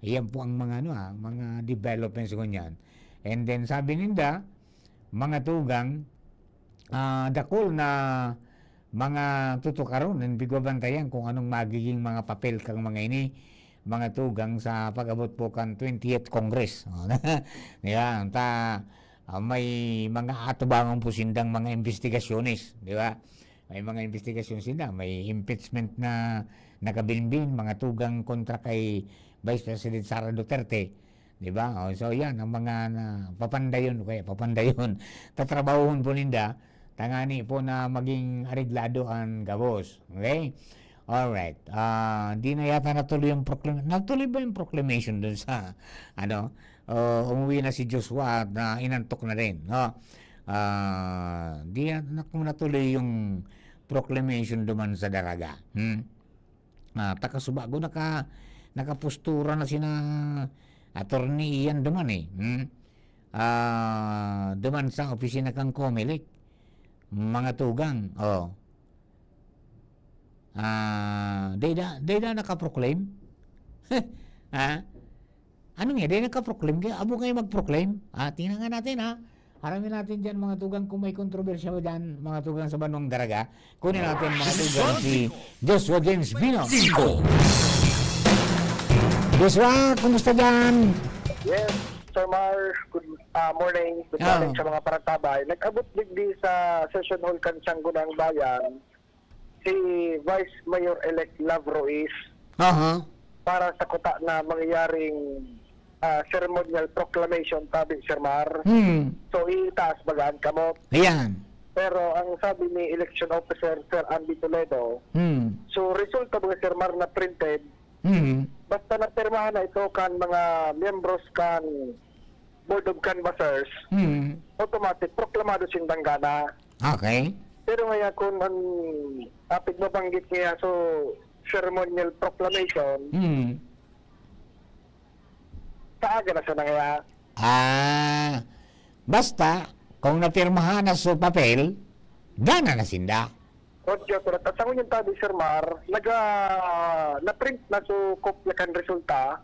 Yan po ang mga mga developments ko niyan. And then sabi ninda, mga tugang, dakol na mga tutukaron, bigwabantayan kung anong magiging mga papel kang mga ini, mga tugang sa pag-abot po kan 20th Congress. Diba? May mga atubangan po sindang mga investigasyones. Diba? May mga investigasyon sila. May impeachment na nakabinbin, mga tugang kontra kay Vice President Sara Duterte Di ba? O, so yan, ang mga papandayon, kaya papandayon, tatrabahon po ninda, tangani po na maging ariglado ang gabos. Okay? Alright. Di na yata natuloy yung proclamation. Natuloy ba yung proclamation dun sa, umuwi na si Joshua at inantok na rin. No? Di na natuloy yung proclamation duman sa Daraga. Takasubago nakapustura na sina Attorney Ian duman duman sa opisina kang Comelec. Mga tugang. Dahil nakaproclaim? Ano nga, dahil nakaproclaim? Abo kayo mag-proclaim? Tingnan nga natin Haramin natin dyan mga tugang kung may kontrobersya dyan, mga tugang sa Banwang Daraga. Kunin natin mga tugang si Joshua James Bino. Joshua, kumusta dyan? Yes, Sir Mar, good morning. Good morning sa mga paratabay. Nag-abot digdi sa Session Hall Kansanggunang Bayan si Vice Mayor-elect Lav Ruiz para sa kuta na mangyayaring ceremonial proclamation, tabi Sir Mar. So, itaas bagaan kamot. Ayan. Pero ang sabi ni Election Officer Sir Andy Toledo, so resulta mga Sir Mar na printed, basta napirmahan na ito kan mga membros kan Board of Canvassers, automatic proklamado sindanggana. Okay. Pero ngayon kung ang apig mabanggit niya so ceremonial proclamation, kaaga na siya na kaya. Basta, kung napirmahan na sa papel, gana na sinda. Rodyo, at sa kunyang tabi, Sir Mar, na-print na so kopya kan resulta,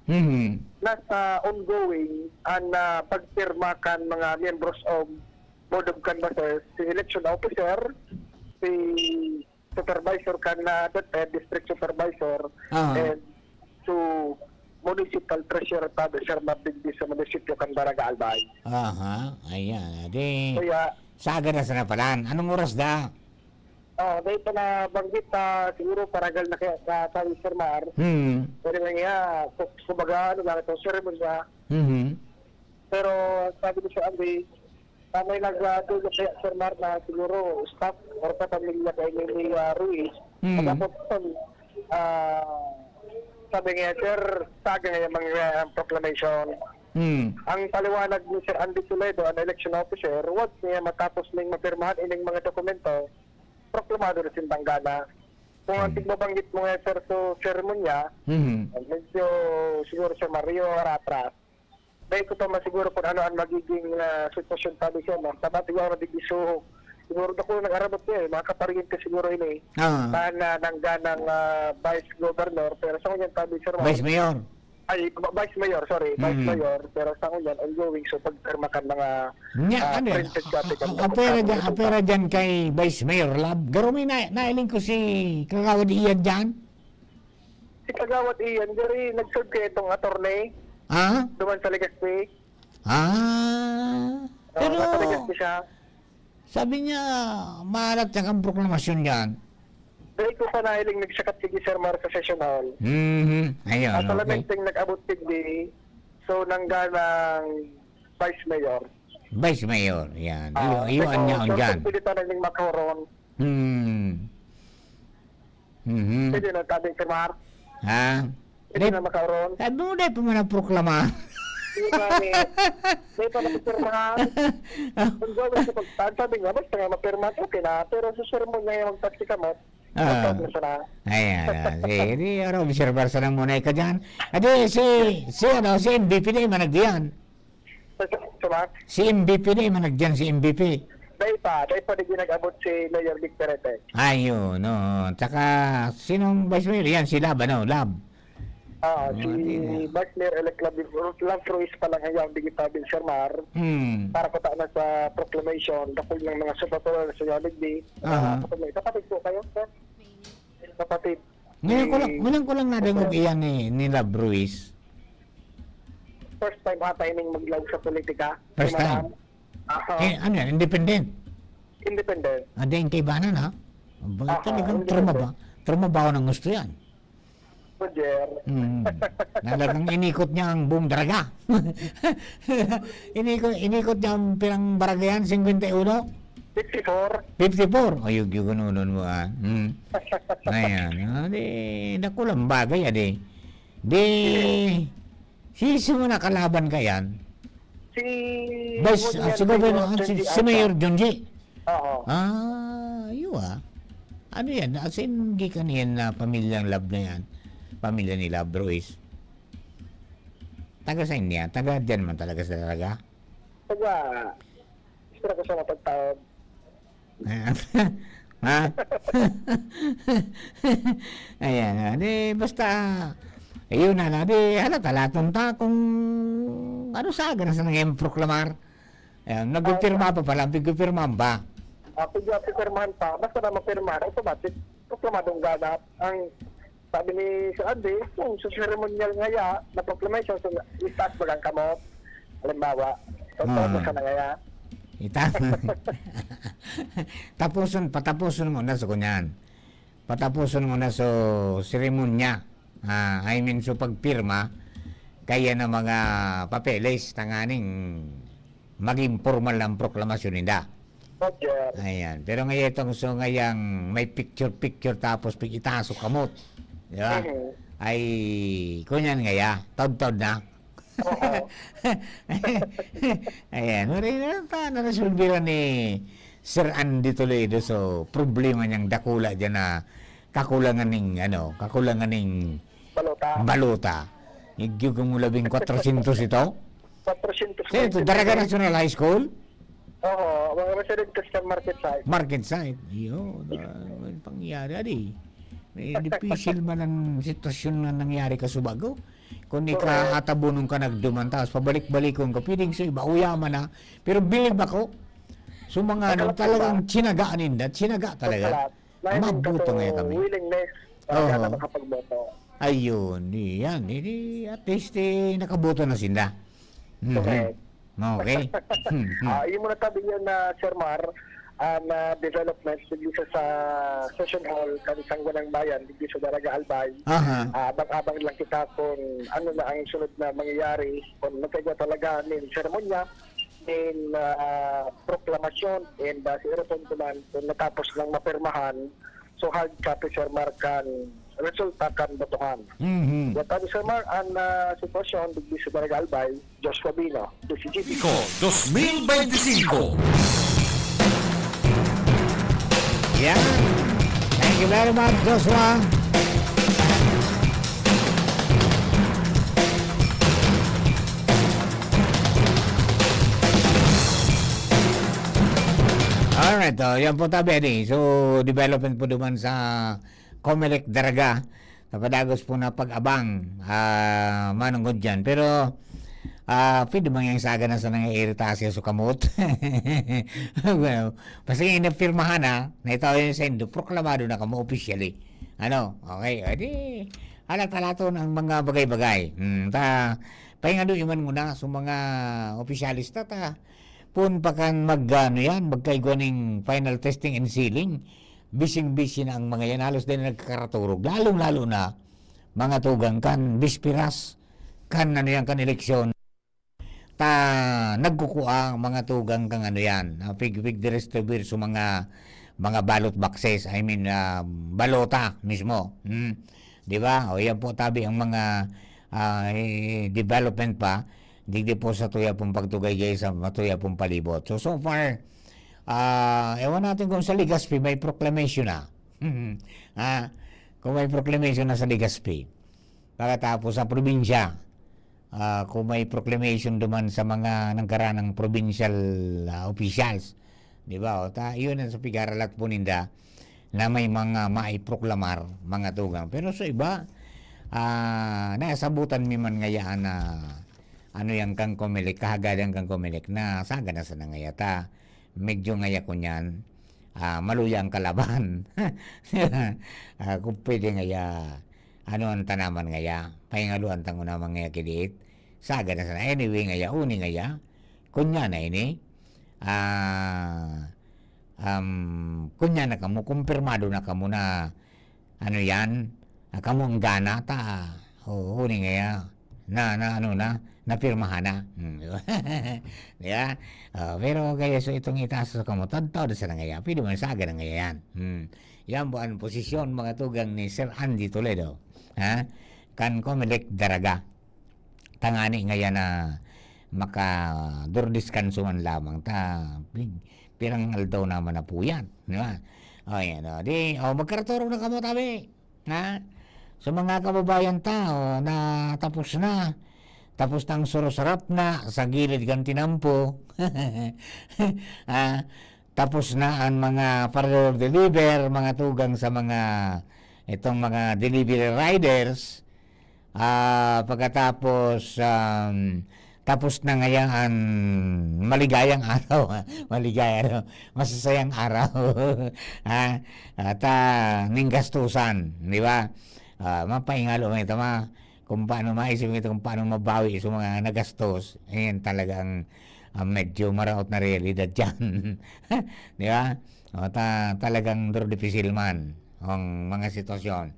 nasa ongoing ang pagpirma kan mga members of Board of Canvassers, si Election Officer, si Supervisor kan na District Supervisor, and to Municipal Treasurer tabi Sir Mabigdi sa munisipyo kan Daraga Albay. Ayan. Kaya, saga na sa napalan. Anong oras da? dahil pa na banggit siguro paragal na kaya sa Sir Mar. Pero nga, kumbaga, lang ito, ceremony niya. Pero sabi ko sa Andy, may nagdulog kaya Sir Mar na siguro staff or pamilya kay ni Ruiz. Tapos sabi nga, Sir, saga nga yung proclamation. Ang paliwanag ni Sir Andy Toledo, ang election officer, wag niya matapos ning mapirmahan ining mga dokumento, proklamado na sindanggana. Kung ang tigmabanggit mo nga, Sir, so seremonya, medyo siguro sa Mario Ratras, dahil ko pa masiguro kung ano ang magiging sitwasyon tabi siya, sabat siguro digiso, siguro na kung nag-arabot niya, mga kaparigin ka siguro ini, nangganang Vice Governor, pero sa kanyang tabi, Sir, Vice Mayor. Vice Mayor, sorry, Vice Mayor, pero sa kanyang ongoing, so pagpirma kan mga printed copy. Ang pera dyan kay Vice Mayor Lab, garo may nailing ko si Kagawad Ian dyan? Si Kagawad Ian, gari nag-serve kayo itong attorney, duman sa Legazpi. Pero, sa Legazpi siya. Sabi niya, maalat niya kang proklamasyon dyan. Dahil ko pa nahiling nagsakat sige Sir Mar sa session hall. Ayun, at lamenting nag-abot tigdi, so nangganang Vice Mayor. Vice Mayor, yan. Iwan niya ang dyan. So, pilitan na ng makaroon. Pwede na tabi Sir Mar. Pwede na makaroon. Sabi mo na pa man ang proklama. May pa napipirmahan. Kung gawin sa pagtaan, sabi nga, basta nga mapirmahan, okay na. Pero sa sermon niya yung magtaksi kamot, ayan, si observer sa nang muna ka dyan. Adi, si MVP na yung managdiyan. Si MVP na yung managdiyan, si MVP. Dahil pa di ginag-abot si Mayor Vic Perete. Ayun, Tsaka, sinong Vice Mayor? Yan, si Lab, Lab. Si Vice Mayor-elect Lav Ruiz pa lang hayang digitabil Sir Mar para kota na sa proclamation kapag ng mga supporter sa Yaligdi. Kapatid po kayo, sir? Kapatid. Ngayon ko lang nadangog iyan ni Lav Ruiz. First time ata ining maglaw sa politika. First time? Ano yan? Independent? Independent. Yung kay Banan, ha? Talagang trauma ba ako ng gusto yan? Roger. Talagang inikot niya ang buong Daraga. inikot niya ang pirang barangay yan, 51? 54. 54. Ayun, gununon mo Ayan. Di, nakulang bagay, Di, sino mo nakalaban ka yan? Si si Mayor Junji. Oo. Ano yan? As in, hindi ka niyan na pamilyang love na yan. Pamilya ni Love Ruiz. Taga saan niya? Taga dyan man talaga sa Daraga? Taga, gusto ko sa mapagtawag. Ha? Ayan, basta, ayun na, halata lahat ta kung ano saga na sa nangyayon proklamar. Ayan, nagpirma pa pala, pigpirmahan pa. Pigpirmahan pa, basta na mapirmahan, automatic, proklamadong ganap. Ang sabi ni Sir Andy, kung sa ceremonial ngaya na proclamation, so istaas bagang kamot, halimbawa, sa nangaya. Patapuson mo na sa kunyan. Patapuson mo na sa seremonya. I mean, so pagpirma, kaya na mga papeles, tanganing maging formal ang proklamasyon nila. Ayan. Pero ngayon itong so ngayang may picture tapos itaso kamot. Di ba? Ay, kunyan ngaya. Taod-taod na. Ayan. Na-resolve ni Sir Andy Toledo so problema niyang dakula dyan na kakulangan ng balota. Yung kumulabing 400 ito? 400. Ito, Daraga National High School? Oo, mga resident Christian Market Site. Market Site. Iyo, pangyari, May difficile man ang sitwasyon na nangyari ka subago. Kung ikahatabunong ka nagduman, tapos pabalik-balik kung kapiling so iba, uyaman na. Pero believe ako, so mga talagang sinaga talaga. Mabuto ngayon kami. Willingness na makapagboto. Ayun, yan. At least nakaboto na sila. Okay. Okay. Yung muna tabi yun na Sir Mar, na development dito sa session hall kan Sanggunang Bayan dito sa Daraga Albay. Abang-abang lang kita kung ano na ang sunod na mangyayari kung magkagawa talaga ng seremonya ng proklamasyon and si Eroton Tuman kung natapos lang mapirmahan so hard copy Sir Mar kan resulta kan botohan. Tabi Sir Mar ang sitwasyon dito sa Daraga Albay, Joshua Bino, DCGP. 2025. Yeah. Thank you very much, Joshua. Alright, yan po tabi. So, development po duman sa Comelec Daraga. Napadagos po na pag-abang manunggod dyan. Pero, pwede bang yung saga na sa nangyayiritasya sa kamot? Well, basta yung inapirmahan na ito yung sendo, proklamado na kamo officially. Okay, edi, halat-halato ng mga bagay-bagay. Pahingado iman muna sa mga opisyalista, pun pa kan magkaigoning final testing and sealing, bising-bising na ang mga yan, halos din nagkakaturog. Lalong-lalo na, mga tugang kan, bispiras, kan kan eleksyon, nagkukuha ang mga tugang kang pig distribuir sa mga ballot boxes, I mean balota mismo. Di ba? O yan po tabi ang mga development pa digdi po sa tuya pong pagtugay sa matuya pong palibot. So far ewan natin kung sa Legazpi may proclamation na. Kung may proclamation na sa Legazpi. Pagkatapos sa probinsya kung may proclamation duman sa mga nangkaranang provincial officials, di ba? Yun ang sa pigaralat po ninda na may mga maiproklamar mga tugang. Pero sa iba, nasabutan mi man ngayaan na yung kang Comelec, kahagadan kang Comelec na saga na sa nangayata. Medyo ngaya ko niyan, maluya ang kalaban. Kung pwede ngaya, ang tanaman ngaya, pahingaluan tango naman ngaya kidiit, saga na sana. Anyway ngaya, uni ngaya, kunya na ini, kunya na kamo, kumpirmado na kamo na, kamo ang gana ta. Oo, ni ngaya. Napirmahan na. Di ba? Pero kaya so itong itaas sa kamo, tadtaw sa ngaya. Pwede man sa aga na ngaya yan. Yan po ang posisyon mga tugang ni Sir Andy Toledo. Ha? Kan Comelec Daraga. Tangani ngaya na makadurdiskansuman lamang ta. Pirang aldaw naman na po yan. Di ba? O yan. Magkaraturong na kamo tabi. Ha? So mga kababayan tao na tapos na. Tapos nang surusarap na sa gilid kang tinampo. Tapos na ang mga parlor deliver, mga tugang sa mga itong mga delivery riders. Pagkatapos tapos na ngayon maligayang araw. Masasayang araw. At ning gastusan, di ba? Mapaingalo mo ito kung paano maisip ito, kung paano mabawi sa mga nagastos. Ayan talagang medyo maraot na realidad dyan. Di ba? Talagang difficile man ang mga sitwasyon.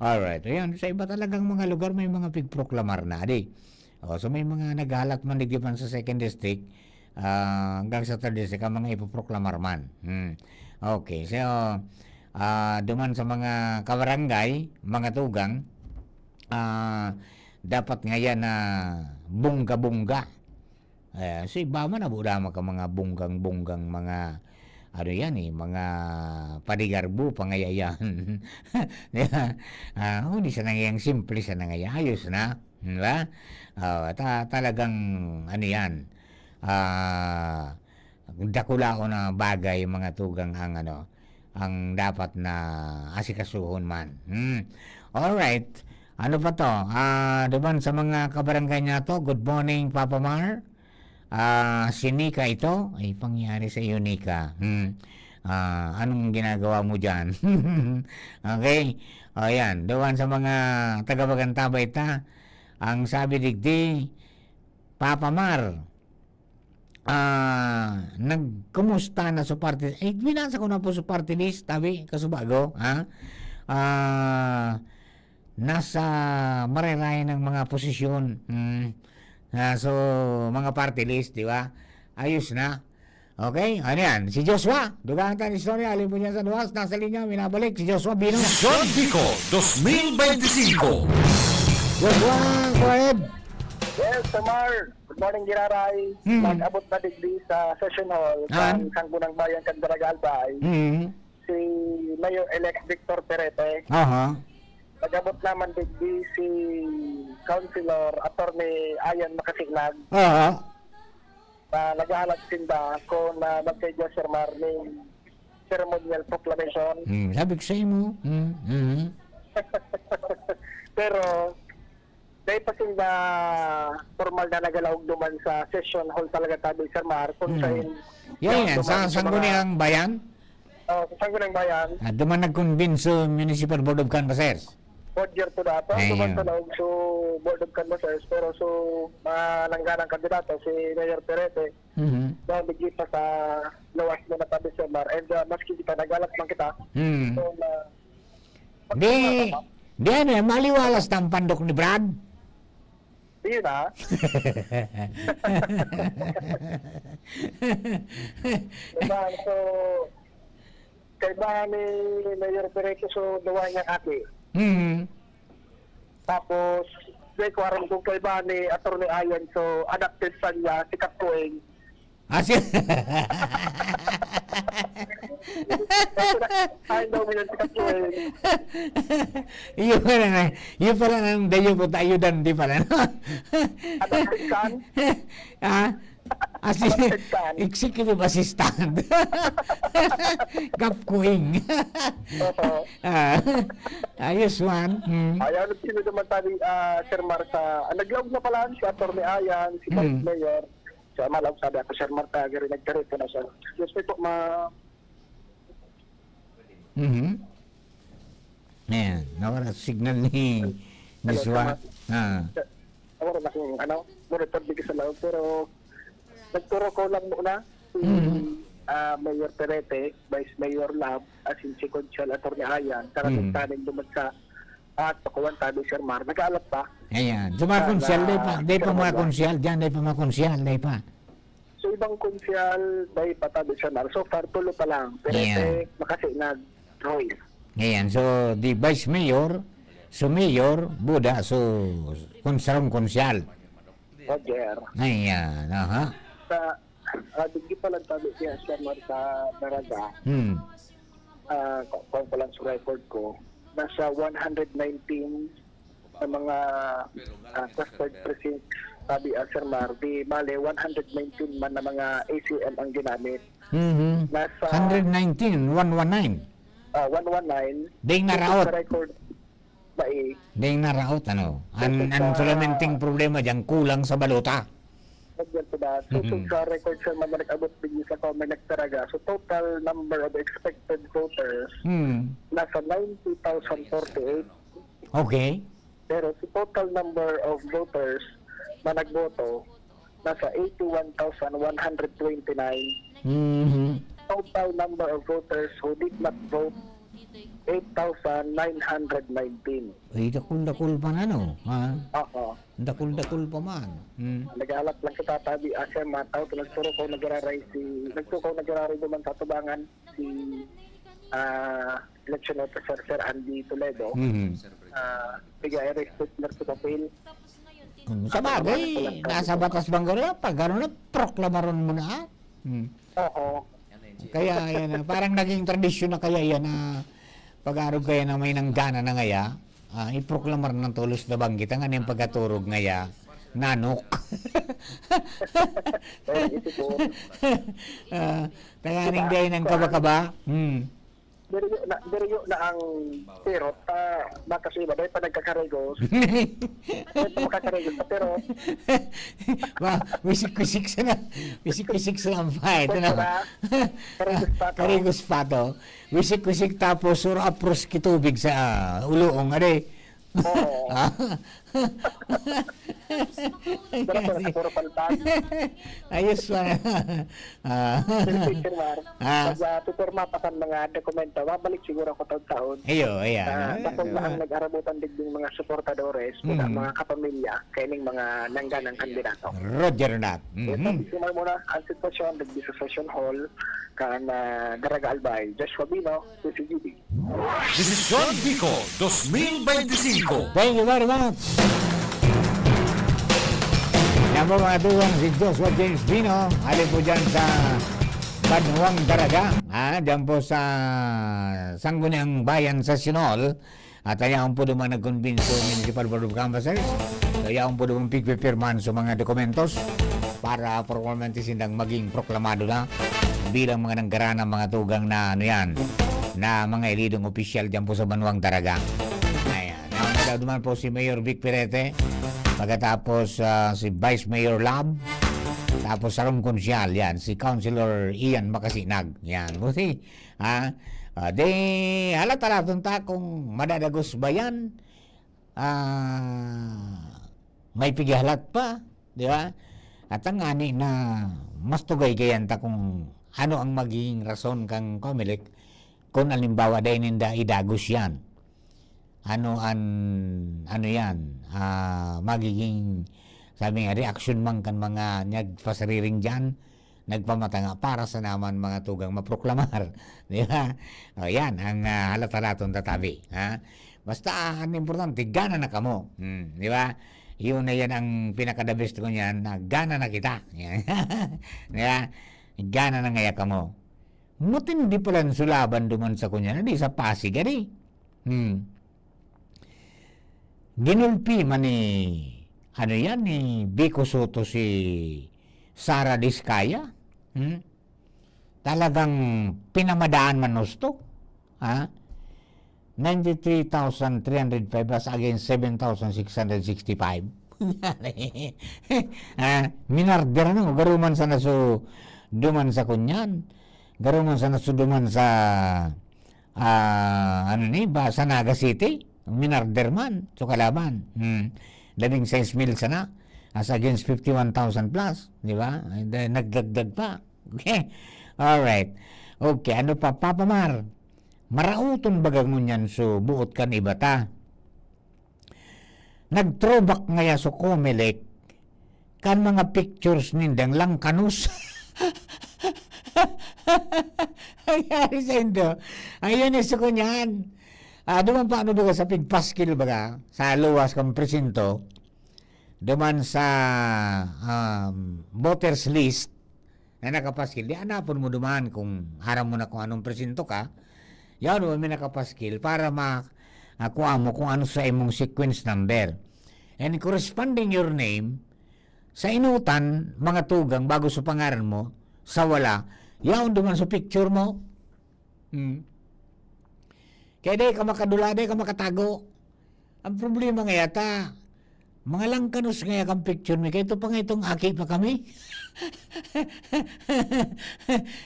Alright. Ayan, sa iba talagang mga lugar may mga pigproklamar na. So may mga naghalak man digdipan sa 2nd district hanggang sa 3rd district ang mga ipoproklamar man. Okay. So duman sa mga kabarangay, mga tugang, dapat ngayon na bungga-bungga. So iba man na budama ka mga bunggang-bunggang mga mga padigarbo pangayayan. Hindi sa nangayang simple sa nangaya. Ayos na. Diba? Talagang dakulao na bagay mga tugang ang dapat na asikasuhon man. Alright. Ano pa to? Diban sa mga kabarangay niya to, good morning Papa Mar. Si Nika ito, ay pangyari sa iyo Nika. Anong ginagawa mo dyan? Okay. Ayan, doon sa mga taga-Bagantabay ta, ang sabi digdi, Papa Mar, nagkumusta na sa party, binasa ko na po sa party list, tabi, kasubago, nasa marirayan ng mga posisyon. So, mga party list, di ba? Ayos na. Okay? Ano yan? Si Joshua. Dugaan tayo istorya. Alin po niya sa duwas. Nasa linya. Minabalik. Si Joshua Bino. Sean Bicol 2025. Joshua, go ahead. Yes, Samar. Good morning, Giraray. Mag-abot na digdi sa session hall ng Sangguniang Bayan Candaraga Albay. Si Mayor-elect Victor Perete. Nag-abot naman digdi si Councilor Attorney Ayan Makasinag. Na naghahalag sinda ko na magkaya Sir Mar ng ceremonial proclamation. Sabi ko sa mo. Pero dahil pa sinda formal na nagalawag duman sa session hall talaga tabi Sir Mar. Kung Yan, sa Sangguniang Bayan? Sa Sangguniang Bayan. Duman nag-convince sa Municipal Board of Canvassers. Year po dato, duman sa loob so Board of Canvassers, pero so malangganang kandidato si Mayor Perete, bigay pa sa lawas mo na tabi Sir Mar, and maski kita nagalak man kita, so Di maliwalas ng pandok ni Brad. Di na. So, kay ba ni Mayor Perete so dawa niyang ate. Tapos may kwarang kung kay ba ni Atty. Ayan so adapted sa niya si Kapkueng. Ay daw mo si Kapkueng. Iyo pala nang dayo po tayo dan di pala. Adapted kan? Executive assistant. Kapkuing. Ayos man. Ayaw na sino naman tayo, Sir Mar, naglawag na pala si Atty. Ayan, si Vice Mayor. So, malawag sabi ako, Sir Mar, tagari nagkarito na siya. Just ito, Ayan, nawala signal ni Swa. Nawala na kung monitor bigay sa loob, pero nagturo ko lang muna si Mayor Perete, Vice Mayor Lab, as in si Conchal Atty. Ayan, karating tanin duman sa at pakuwan tabi Sir Mar. Nag-aalap pa. Ayan. So mga konsyal, day pa mga konsyal. Diyan, day pa mga konsyal, day pa. So ibang konsyal, day pa tabi Sir Mar. So far, tulo pa lang. Pero makasinag Royce. Ayan. So, the Vice Mayor, so Mayor, Buda, so konsarong konsyal. Roger. Ayan. Aha. Sa, digdi pa lang tabi siya Sir Mar sa Daraga. Kung ko lang sa record ko, nasa 119 na mga clustered precincts sabi Sir Mar, di bale 119 man na mga ACM ang ginamit. Nasa 119, 119. 119. Ding naraot. Sa record ba Ding naraot, ano? Ang solamenting problema dyan, kulang sa balota. So, sa record Sir Mar, nag-abot din sa Comelec Daraga. So, total number of expected voters nasa 90,048. Okay. Pero si total number of voters na nagboto nasa 81,129. Total number of voters who did not vote 8,919. Ay, dakul-dakul pa na, no? Ha? Oo. Dakul-dakul pa man. Nag-aalap lang sa tatabi asya mataw nagturo ko nagararay duman sa tubangan si election officer Sir Andy Toledo. Bigay respect na sa papel. Sa bagay, nasa batas bang gano'n? Pag gano'n na, proklamaron mo na. Oo. Kaya yan, parang naging tradisyon na kaya yan na pag-arog kaya na may nanggana na ngaya, iproklamar ng tulos na banggit ang anong pagkaturog ngaya, nanok. Tanganing day ng kaba-kaba. Diriyo na ang perot baka sa iba dahil pa nagkakaregos makakaregos sa perot wisik-wisik sa ang fight karegos pa to wisik-wisik tapos sura apros kitubig sa uloong ade. Ayos pa. Pipirma pa sa mga dokumento, babalik siguro ako taon-taon. Ayan. Tapos ang nag-arabutan din mga suportadores, mga kapamilya, kaining mga nangganang kandidato. Roger Nat. Simar muna ang sitwasyon, nag-bisa session hall, kan Daraga Albay, Joshua Bino, PCGB. Desisyon Bicol 2025. Thank you very much. Yan po mga tuwang si Joshua James Bino. Alin po dyan sa Banwang Daraga. Dyan po sa Sangguniang Bayan sa Sinol. At ayaw po naman nag-convince Municipal Board of Canvassers. Ayaw po naman pigpipirman sa mga dokumentos para formalmente sindang maging proklamado na bilang mga nanggarana mga tugang na ano yan, na mga elidong opisyal dyan po sa Banwang Daraga. Ayan. Nauna naman po si Mayor Vic Pirete, pagkatapos si Vice Mayor Lab, tapos sarong konsyal, yan, si Councilor Ian Makasinag. Yan, buti. De, halata ta kung madadagos ba yan, may pigahalat pa, di ba? At ang ani na mas tugay kayan ta kung ano ang magiging rason kang Comelec kung alimbawa dahil ninda idagos yan. Ano yan? Magiging sabi nga reaction man kan mga nagpasariring dyan, nagpamatanga para sa naman mga tugang maproklamar. Di ba? O yan, ang halata-laton tatabi. Basta ang importante, gana na kamo. Di ba? Yun na yan ang pinaka-the best ko niyan, na gana na kita. Di ba? Gana na ngaya ka mo. Matindi pala sulaban duman sa kunya na di sa Pasig ari. Ginulpi man ni ano yan ni Vico Soto si Sara Diskaya. Talagang pinamadaan man gusto. 93,305 as against 7,665. Minarder na garuman sa naso duman sa kunyan, garuman sa nasuduman sa sa Naga City, minarder man, so kalaban. 16,000 sana, as against 51,000 plus, di ba? Nagdagdag pa. Okay, alright. Okay, ano pa, Papa Mar? Marauton bagang mo niyan so buot kan ibata. nag-throwback ngaya sa Comelec kan mga pictures nindang lang kanus. Ayari sa indo. Ayun sa kunyan. Duman pa ano baga sa pigpaskil baga sa luwas kang presinto. Duman sa voters list na nakapaskil. Di anapon mo duman kung haram mo na kung anong presinto ka. Yan mo may nakapaskil para makuha mo kung ano sa imong sequence number. And corresponding your name sa inutan, mga tugang bago sa pangaran mo, sa wala, yaon duman sa picture mo. Kaya di ka makadula, di ka makatago. Ang problema nga yata, mga langkanos nga kang picture mo, kaya ito pa nga itong aki pa kami.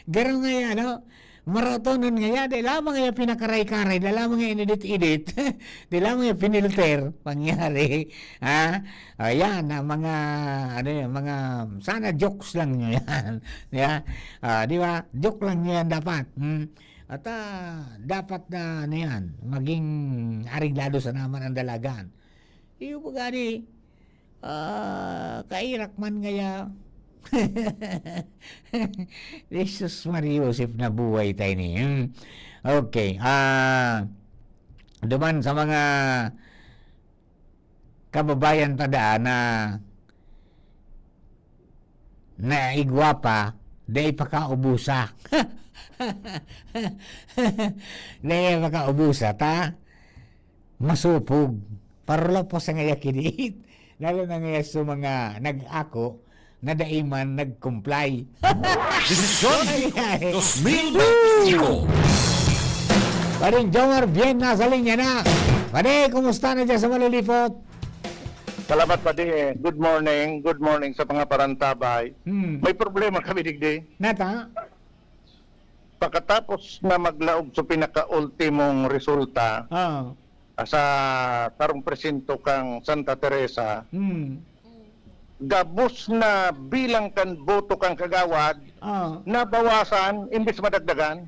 Garang nga yan, no? Maratonon nga yan, di lamang nga pinakaray-karay, di lamang nga inedit-edit, di lamang nga pinilter, pangyari. Ayan, mga, mga, sana jokes lang nyo yan. Di ba? Joke lang nyo yan dapat. At dapat na yan, maging ariglado sa naman ang dalagan. Iyo pa gani, kairak man ngaya. Jesus Maria Joseph na buhay tayo ni. Okay, duman sa mga kababayan tada na igwapa, day pakaubusa. Day pakaubusa, ta? Masupog. Parlo po sa ngaya kinit. Lalo na ngaya sa mga nag-ako, na daiman nag-comply. Desisyon 2025. Paring Jomar, bien, nasa linya na. Pare, kumusta na dyan sa Malulipot? Salamat padi. Good morning. Good morning sa mga parantabay. May problema kami digdi. Nata? Pagkatapos na maglaog sa pinaka-ultimong resulta sa tarong presinto kang Santa Teresa, gabos na bilang kan boto kang kagawad, nabawasan, imbis madagdagan.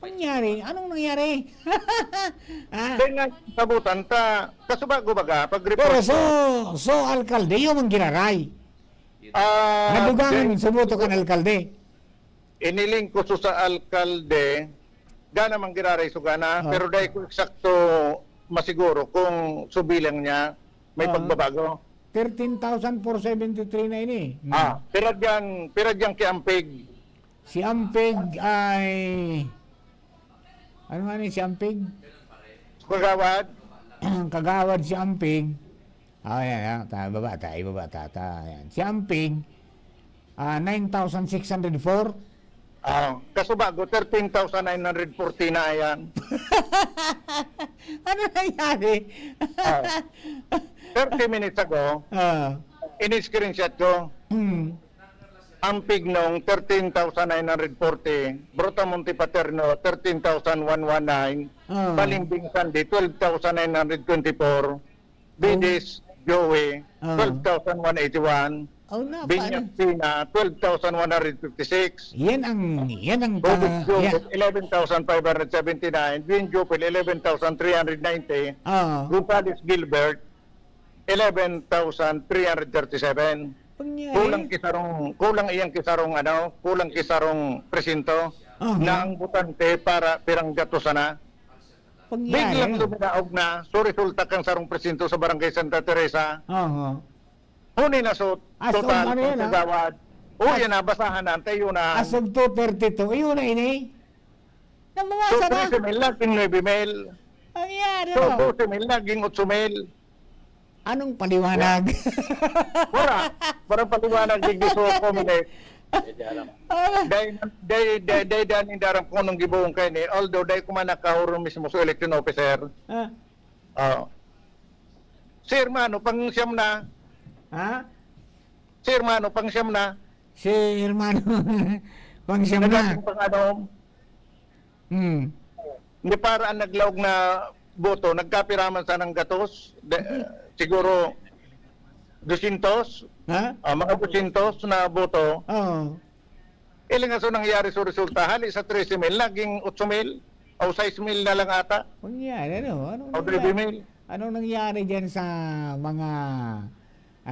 Nangyari? Anong nangyari? Kaya nga sabutan ta, kasubago baga, Pero pag-report. so alkalde, yung ang giraray. Nadugangan sa boto kan alkalde. Iniling ko sa alkalde, gana mang giraray sugana, pero dahil ko eksakto masiguro kung subilang niya, may pagbabago. 13,473 na ini. Pero dyan kiampig. Si Ampeg ay... Ano nga ni si Ampeg? Kagawad. Kagawad si Ampeg. Ayan. Ibaba. Ayan. Si Ampeg, 9,604. Kasubago, 13,940 na yan. Ano nangyari? 30 minutes ago, in-screenshot ko, Ampig nung 13,940, Brotamonte Paterno 13,119, Balimbing Sandy 12,924, Bidis Joey 12,181, Binyas Pina 12,156, Yan ang 11,579, Bin Jupil 11,390, Gonzales Gilbert 11,337. Kulang kisarong presinto na ang butante para pirang gato sana. Biglang suminaog na so resulta kang sarong presinto sa Barangay Santa Teresa. Huni na so total ng kagawad. Yan na, basahan na, tayo na. As of 232, yun na ini. So 13 mil naging 9 mil. Ang yan, So 12 mil naging 8 mil. Anong paliwanag? Wala. Parang paliwanag yung gusto ko minute. Dahil daning darang ko nung gibuong kayo ni, although dahil kuman nakahuro mismo sa election officer. Si Hermano, pang siyam na. Si Hermano, pang siyam na. Si Hermano, pang siyam na. Hindi paraan naglaog na boto, nagkapiraman sa ng gatos. Siguro 200, mga 200 na boto. Ilang nga so nangyari sa resulta, hali sa 13 mil, naging 8 mil o 6 mil na lang ata. Pangyari, ano? O 3 mil. Anong nangyari dyan sa mga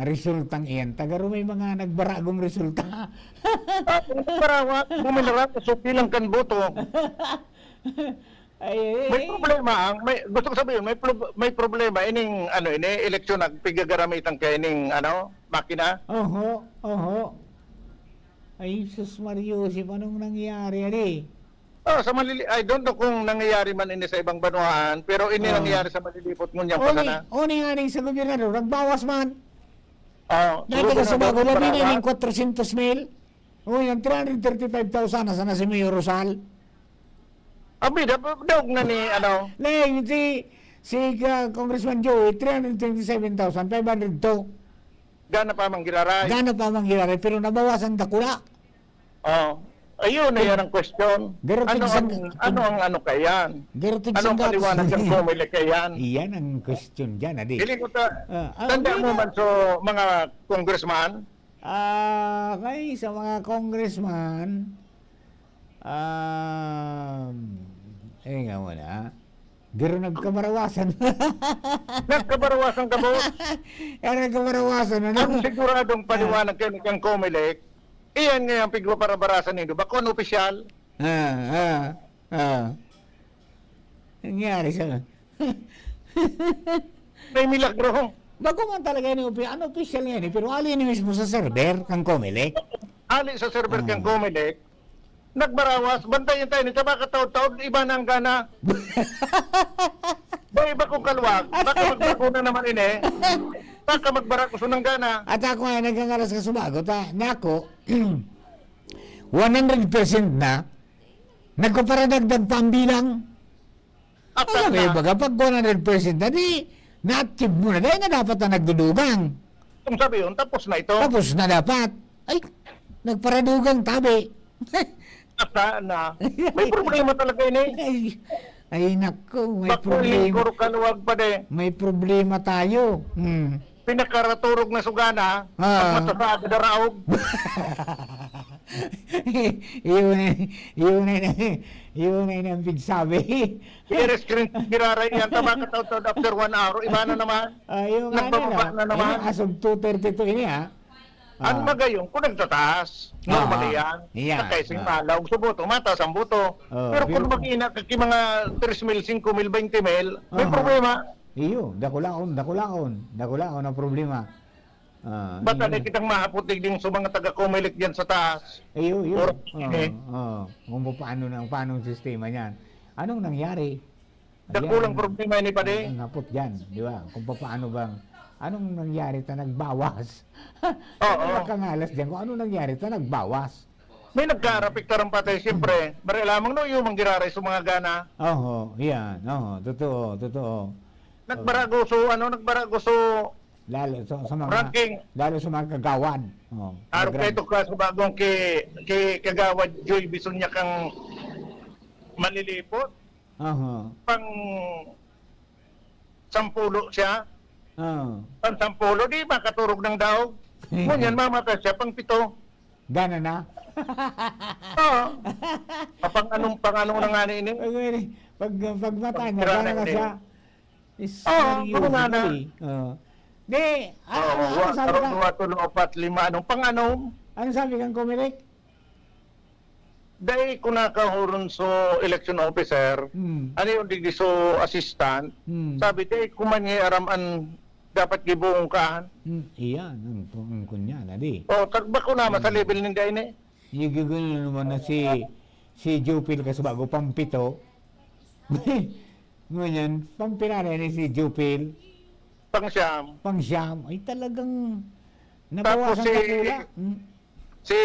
resultang iyan? Tagaro may mga nagbaragong resulta. Nagbarawat, bumilarat, so bilang kan boto. May problema, gusto ko sabihin, may problema ining eleksyon nagpigagaramitan kay ining makina. Oho. Ay, sus Mariusip, anong nangyari I don't know kung nangyayari man ini sa ibang banuan, pero ini nangyayari sa malilipot ngunyan pa sana. Oni nga sa gobyerno, nagbawas man. Dati Siguro ka sa na bago, labi na barat. yung 400,000. O yan, 335,000 nasa na si Mayor Rosal. Abi, daog na ni Leng, si Congressman Joey, 327,502. Gana pa mang giraray. Pero nabawasan dakula. Ayun na yan ang question. Ano ang kayan? Anong paliwanag ng Comelec kayan? Iyan ang question dyan, adi. Hindi ko tanda mo man so mga congressman? Kay sa mga congressman, nga muna, pero nagkabarawasan. Nagkabarawasan ka mo? Nagkabarawasan. Ang siguradong paliwanag kayo ng Comelec, iyan nga yung pigwaparabarasan nito. Bakon opisyal? Nangyari sa... May milagro. Bago man talaga yung official nga pero ali ni mismo sa server kang Comelec. Ali sa server kang Comelec, nagbarawas, bantayan tayo nito, baka taod-taod, iba na ang gana. Iba kong kalwag, baka magbago na naman ini, baka magbara ko ng gana. At ako ay nagkangaras ka sumagot, nako, 100% na, nagpaparadagdag pambilang. Alam mo, baga, pag 100% na, di, na-achieve mo na, dahil na dapat na nagdudugang. Kung sabi yun, tapos na ito. Tapos na dapat. Ay, nagparadugang tabi. Ata na. May problema talaga ini. Ay nako, may problema. Kalwag pa de. May problema tayo. Pinakaraturog na sugana, at matasada na raog. Yun na ang bigsabi. I-screen giraray yan, tabakataw-taw after 1 hour, iba na naman. Nagbababa na naman. As of 2:32 ini Ang magayong, kung nagtataas, normal yan. Nakaising malaw, subuto, mataas ang buto. Pero kung mag-ina, kaki mga 3 mil, 5 mil, 20 mil, may problema. Iyo, dakulaon ang problema. Basta na kitang mahaputig din sa mga taga-Comelec dyan sa taas. Iyo. Kung paano ang sistema niyan. Anong nangyari? Dakulang problema ni Pade. Ang hapot dyan, di ba? Kung paano bang anong nangyari ta nagbawas? Kangalas dyan kung anong nangyari ta nagbawas. May nagkarapik tarang patay, siyempre. Bari lamang no, yung manggiraray sa mga gana. Yan. Totoo. Nagbaragoso, lalo sa mga ranking. Lalo sa mga kagawad. Araw kayo ito kaso bagong kay kagawad Joy Bisunya kang malilipot. Pang 10 siya. Pang 10, di makaturog ng daog. Ngunyan mamatay siya pang 7. Gana na? Pang anong na nga ini? Pag mata niya, gana na siya. Ano nga na? Di, ano sabi ka? 2, 4, 5, anong pang anong? Ano sabi kang Comelec? Dahil kung nakahuron so election officer, ano yung digdi so assistant, sabi dahil kung mangyayaraman dapat gibuong kahan. Iyan, ang kunya na di. Tagbak ko naman sa level ninda ini. Gigigil naman na si Jupil Kasubago, pampito. Ngunyan, pampinara ni si Jupil. Pangsyam. Ay talagang nabawasan ka pula. Si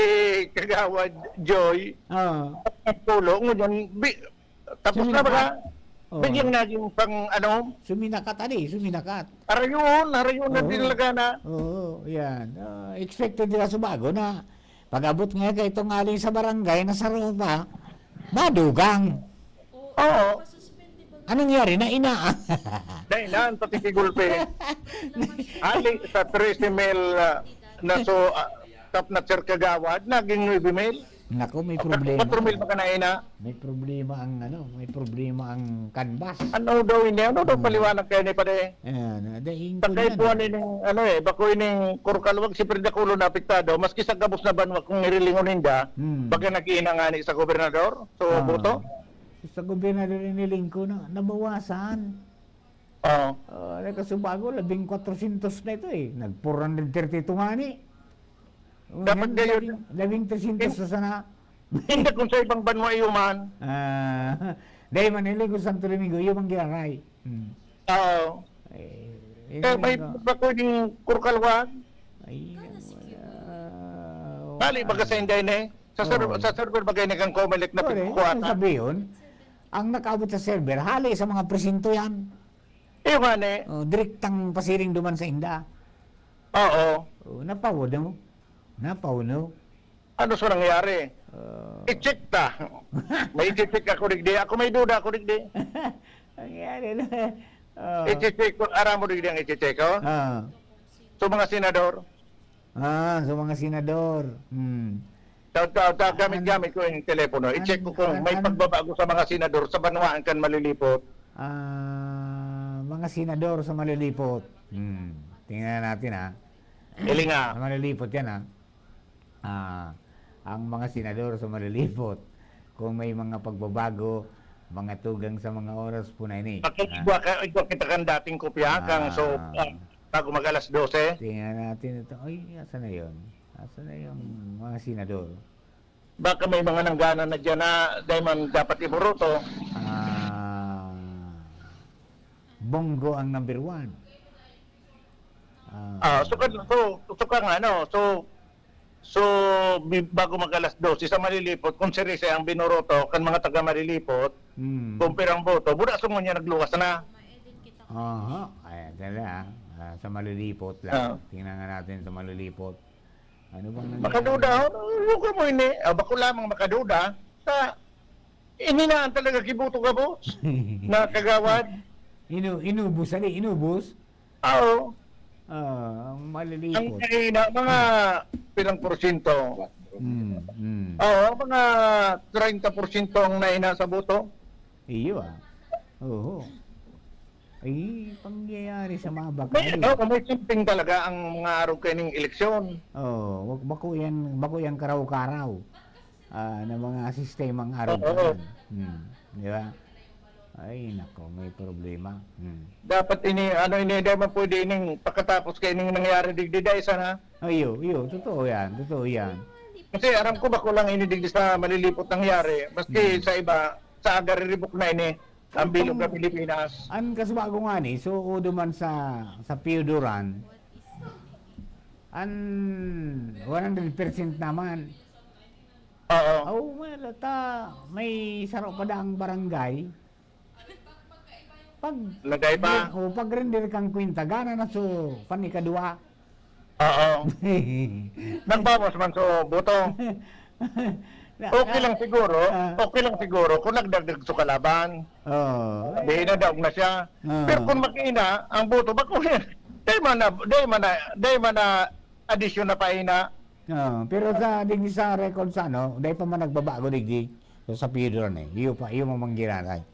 Kagawad Joy, pulo, ngunyan, tapos na ba ka? Bigyan na yung pang Suminakat. Arayon na din talaga na. Yan. Expected nila Subago na pag-abot nga kay itong aling sa barangay na sa Ropa, madugang. Anong nangyari? Nainaan. Nainaan, pati kigulpe. Ali sa 13 mil na so tap na Sir Kagawad, naging 9 mil. Nako, may problema. 4,000 pa ka na ina. May problema ang canvas. Ano daw ini? Ano daw paliwanag kayo ni pare? Ayan, daing ko Bakit yan. po bako ining kurkalwag si Predakulo na apektado, maski sa gabos na banwa kung nirilingon ninda, baga nag-iina nga ni sa gobernador, so boto? Sa gobernador iniling ko na, nabawasan. Oo. Nagkasubago, 1,400 na ito eh. Nag-432 nga ni. Dapat gayon. 1,300 sa sana. Hindi kung sa ibang banwa iuman. Dahil manilig ko Santo Domingo, yung ang giraray. Oo. May bako ining kurkalwag? Bali, baga sa inday ni? Sa server bagay ni kang Comelec na pinagkukuhatan? Sabi yun, ang nakaabot sa server, hali sa mga presinto yan. Iyo nga ni? Direktang pasiring duman sa inda. Oo. Napaw no? Ano sa nangyari? I-check ta. May i-check ako digdi. Ako may duda ako digdi. Nangyari na. I-check ko. Aram mo digdi ang i-check ko? So mga senador? So mga senador. Gamit ko yung telepono. I-check ko kung may pagbabago sa mga senador sa banwaan kan malilipot. Mga senador sa malilipot. Tingnan natin ha. Ilinga. Sa malilipot yan ha. Ang mga senador sa malilipot, kung may mga pagbabago, mga tugang sa mga oras po na ini. Ikaw kita kang dating kopya kang so bago mag alas 12. Tingnan natin ito. Ay, asa na yun? Asa na yung mga senador? Baka may mga nanggana na dyan na dahil man dapat iburuto. Bongo ang number 1. So bago mag alas 12 sa malilipot, kung seryoso ang binuroto kan mga taga malilipot, kung pirang boto, buda mo niya nagluwas na. Ayan, tala sa malilipot lang. Tingnan nga natin sa malilipot. Ano bang nangyari? Makaduda, ko mo ini, bako lamang makaduda, sa ininaan talaga kibuto ka boss, na kagawad. Inubos, inubos? Oo. Ang malilipot. Ang mga pilang porsyento. Oo, mga 30% ang naina sa boto. Iyo Oo. Ay, pangyayari sa mga bakal. May simping talaga ang mga araw kayo ng eleksyon. Bako yan karaw-karaw. Na mga sistemang araw. Di ba? Ay, nako, may problema. Dapat dahil man pwede ining pagkatapos kayo ng nangyari digdiday sana. Iyo, totoo yan. Kasi aram ko bako lang inidigdi sa malilipot nangyari. Maski sa iba, sa agariribok na ini, ang bilog na Pilipinas. Ang kasbago nga ni, so duman sa Pioduran, 100% naman. Oo. May saro pa daang barangay. Lagay pa? Pag render kang kwinta, gana na so panikadua. Oo. Nagbawas man so boto. Okay lang siguro kung nagdagdag sa kalaban. Di na daog na siya. Pero kung makina, ang boto, bako day man na addition na paina. Pero sa digdi sa record sa day pa man nagbabago digdi sa Pioduran Iyo mamanggiran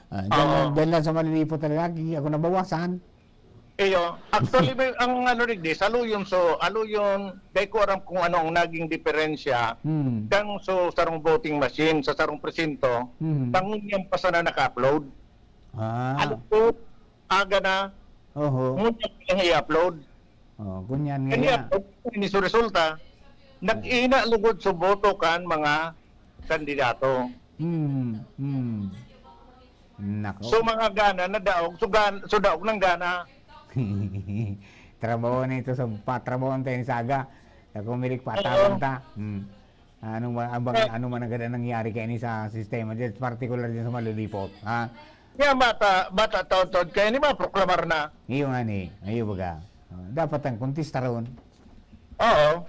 dahil lang sa malilipot talaga, ako nabawasan. Actually, ang digdi, aluyon, dahil ko aram kung ano ang naging diferensya, kang sarong voting machine, sa sarong presinto, tangunyan pa sana naka-upload. Alupot, aga na, ngunyan lang i-upload. Kunyan nga. Ini so resulta, nag-ina lugod sa boto kan mga kandidato. Nako. So mga gana na daog, so daog ng gana. Trabaho na ito sa patrabaho tayo ni Saga. Kung milik patabang ta. Ano man ang ganda nangyari kayo ni sa sistema dyan, particular din sa malilipot. Bata taon-taon kayo ni proklamar na. Iyo nga ni, baga. Dapat ang kontistaron. Oo.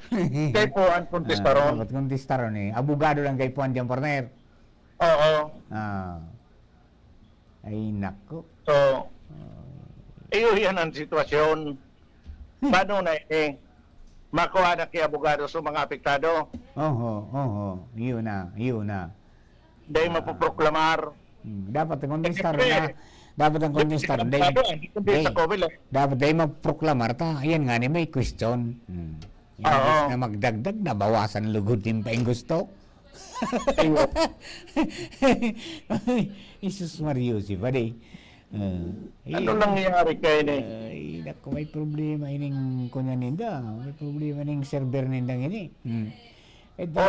Kay po ang kontistaron. Dapat kontistaron abogado lang kay Puan dyan, partner. Oo. Ay, nako. So, yan ang sitwasyon. Paano na makuha na kay abogado sa mga apektado. Yun na. Dahil mapoproklamar. Dapat ang kondenstar na. Dapat ang kondenstar. Dapat ay magproklamar ta. Ayan nga ni may question. Na magdagdag na bawasan lugod din pa yung gusto. Isus Mariusi pa di. Ano nangyayari kayo ni? Ay, naku, may problema ining kunya ninda. May problema ning server nindang ini. Ito,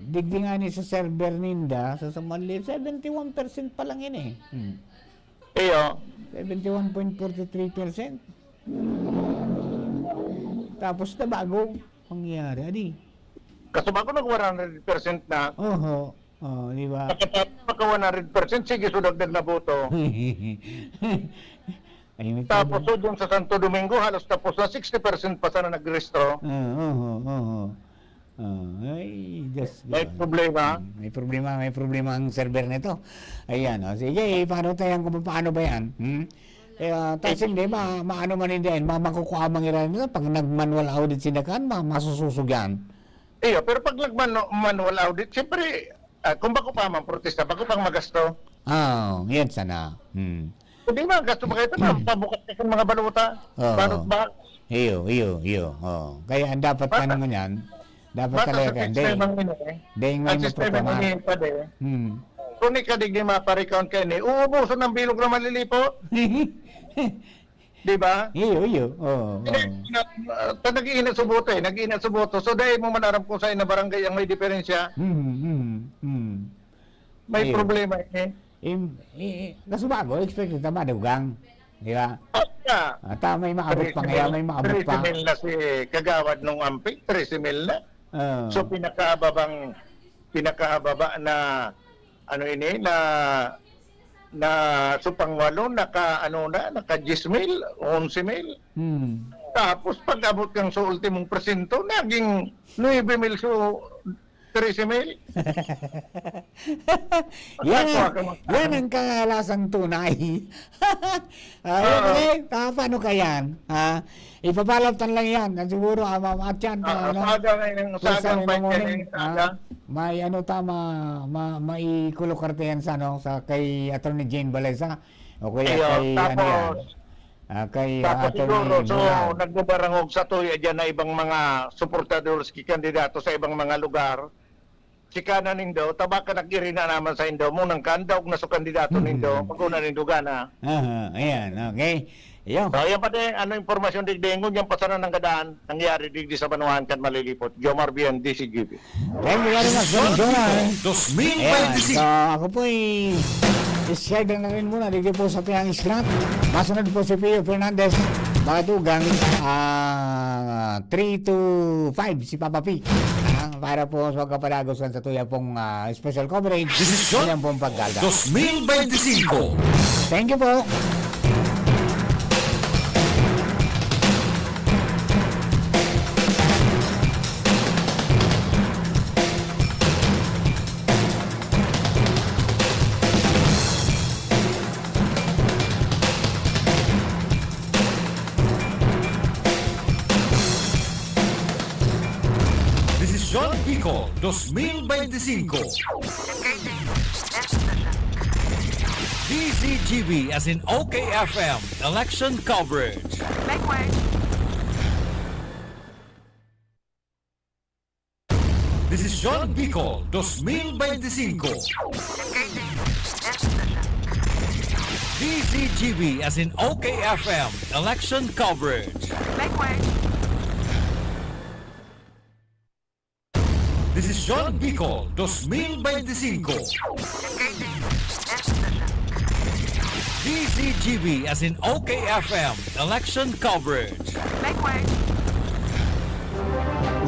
digdi nga ni sa server ninda, sa Mali, 71% pa lang ini. Iyo. 71.43%. Tapos na bago mangyari, adi. Kasi bago nag 100% na. Di ba? Pagka 100%, sige, sudagdag na boto. Tapos so, dun sa Santo Domingo, halos tapos na 60% pa sana nag-restro. Ay, Diyos. May problema? May problema ang server nito. Ayan, sige, paano tayo kung paano ba yan? Tapos hindi, maano man hindi yan, makukuha mangiran nito, pag nag-manual audit sinakan, masususog yan. Iyo, pero pag nag-manual audit, siyempre, kung bako pa man protesta, bako pang magasto. Yan sana. Hindi man, gasto ba kayo ito? Pabukas ka mga baluta? Balot ba? Iyo. Kaya ang dapat ka naman yan, dapat talaga, dahil may maproklama. Kung ikadig di maparicount kayo ni, uubusan ng bilog na malilipo. Di ba? Iyo. Nag-iinat sa boto nag-iinat sa boto. So dahil mo manarap kung saan na barangay ang may diferensya. May problema Kasubago, expected na madugang. Di ba? May maabot pa kaya, may maabot pa. 13 mil na si Kagawad nung amping, 13 mil na. So pinakaababa na ano ini na supangwalo naka 10 mil, 11 mil. Tapos pag abot kang sa ultimong presento, naging 9 mil so 13 mil. Yan ang kalasang tunay. Paano ka yan? Ipapalaptan lang yan. Siguro, mamatyan ka. May maikulokarte yan sa kay Atty. Jane Baleza. O kaya kay kay siguro, so nagbabarangog sa tuya dyan na ibang mga suportadores kandidato sa ibang mga lugar. Si kanan nindo, tabaka nagirina naman sa indo, munang kanda og naso kandidato nindo, paguna nindo gana. Ayan, okay. Iyo. So, yan pa din, impormasyon digdengon, yan pasanan ng gadaan, nangyari digdi sa Banuan kan malilipot. Jomar Bien, DCGB. Thank you very much, Jomar. 2025. So, ako po i-share na rin muna, digdi po sa Tiyang Islat. Masunod po si Pio Fernandez, Batugang, 3 to 5, si Papa P. Para po sa kapadagos sa tuya pong special coverage. Yan pong paggalda. 2025. Thank you po. Desisyon Bicol 2025. DCGB as in OKFM election coverage. Desisyon Bicol 2025. DCGB as in OKFM election coverage. Desisyon Bicol 2025. DCGB as in OKFM election coverage.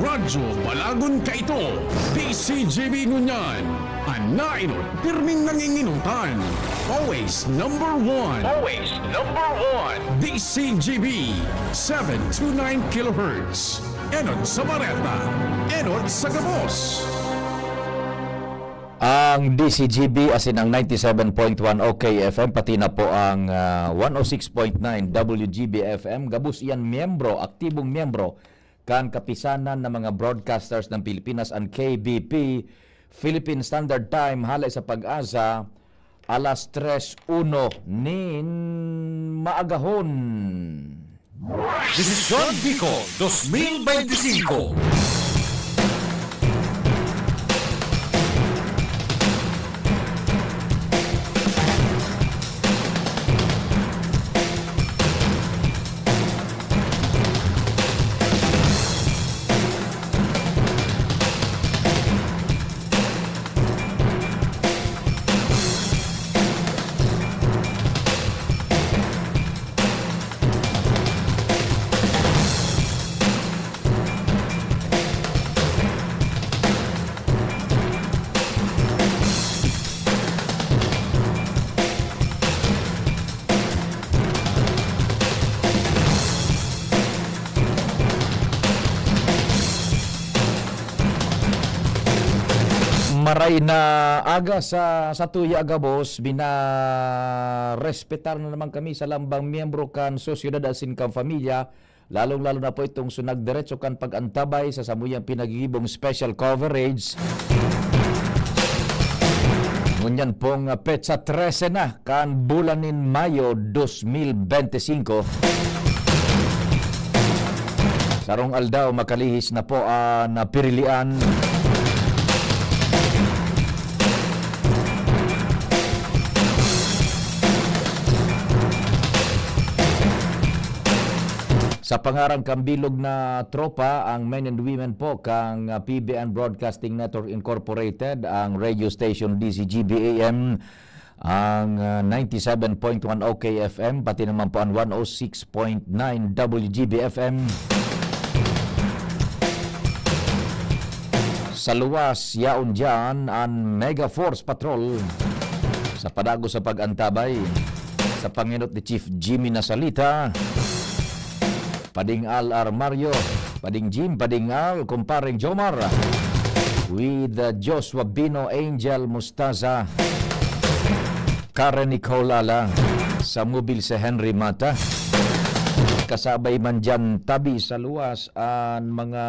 Radyo Balagon Kaito, DCGB Ngunyan, Anainot, pirming nanginginutan. Always number one. Always number one. DCGB, 729 kHz. Enot sa Bareta, Enot sa Gabos. Ang DCGB as in ang 97.1 OKFM pati na po ang 106.9 WGB-FM gabus iyan miyembro, aktibong miyembro kan kapisanan ng mga broadcasters ng Pilipinas ang KBP Philippine Standard Time halay sa Pag-asa alas 3:01 nin maagahon. Desisyon Bicol 2025. Maray na aga sa tuya agabos binarespetar na naman kami sa lambang miyembro kan sosyedad asin kan pamilya lalong-lalo na po itong sunag diretso kan pag-antabay sa samuyang pinagigibong special coverage. Ngunyan pong petsa 13 na kan bulanin Mayo 2025. Sarong aldaw makalihis na po na pirilian sa pangarang kambilog na tropa ang men and women po kang PBN Broadcasting Network Incorporated, ang radio station DCGB-AM, ang 97.1 OKFM, pati naman po ang 106.9 WGB-FM. Sa luwas, yaon dyan ang Mega Force Patrol sa padago sa pag-antabay sa panginot ni Chief Jimmy Nasalita, Pading Al Armario, Pading Jim, Pading Al, Kumparing Jomar, with Joshua Bino, Angel Mustaza, Karen Nicolala, sa mobil si Henry Mata. Kasabay man dyan tabi sa luwas ang mga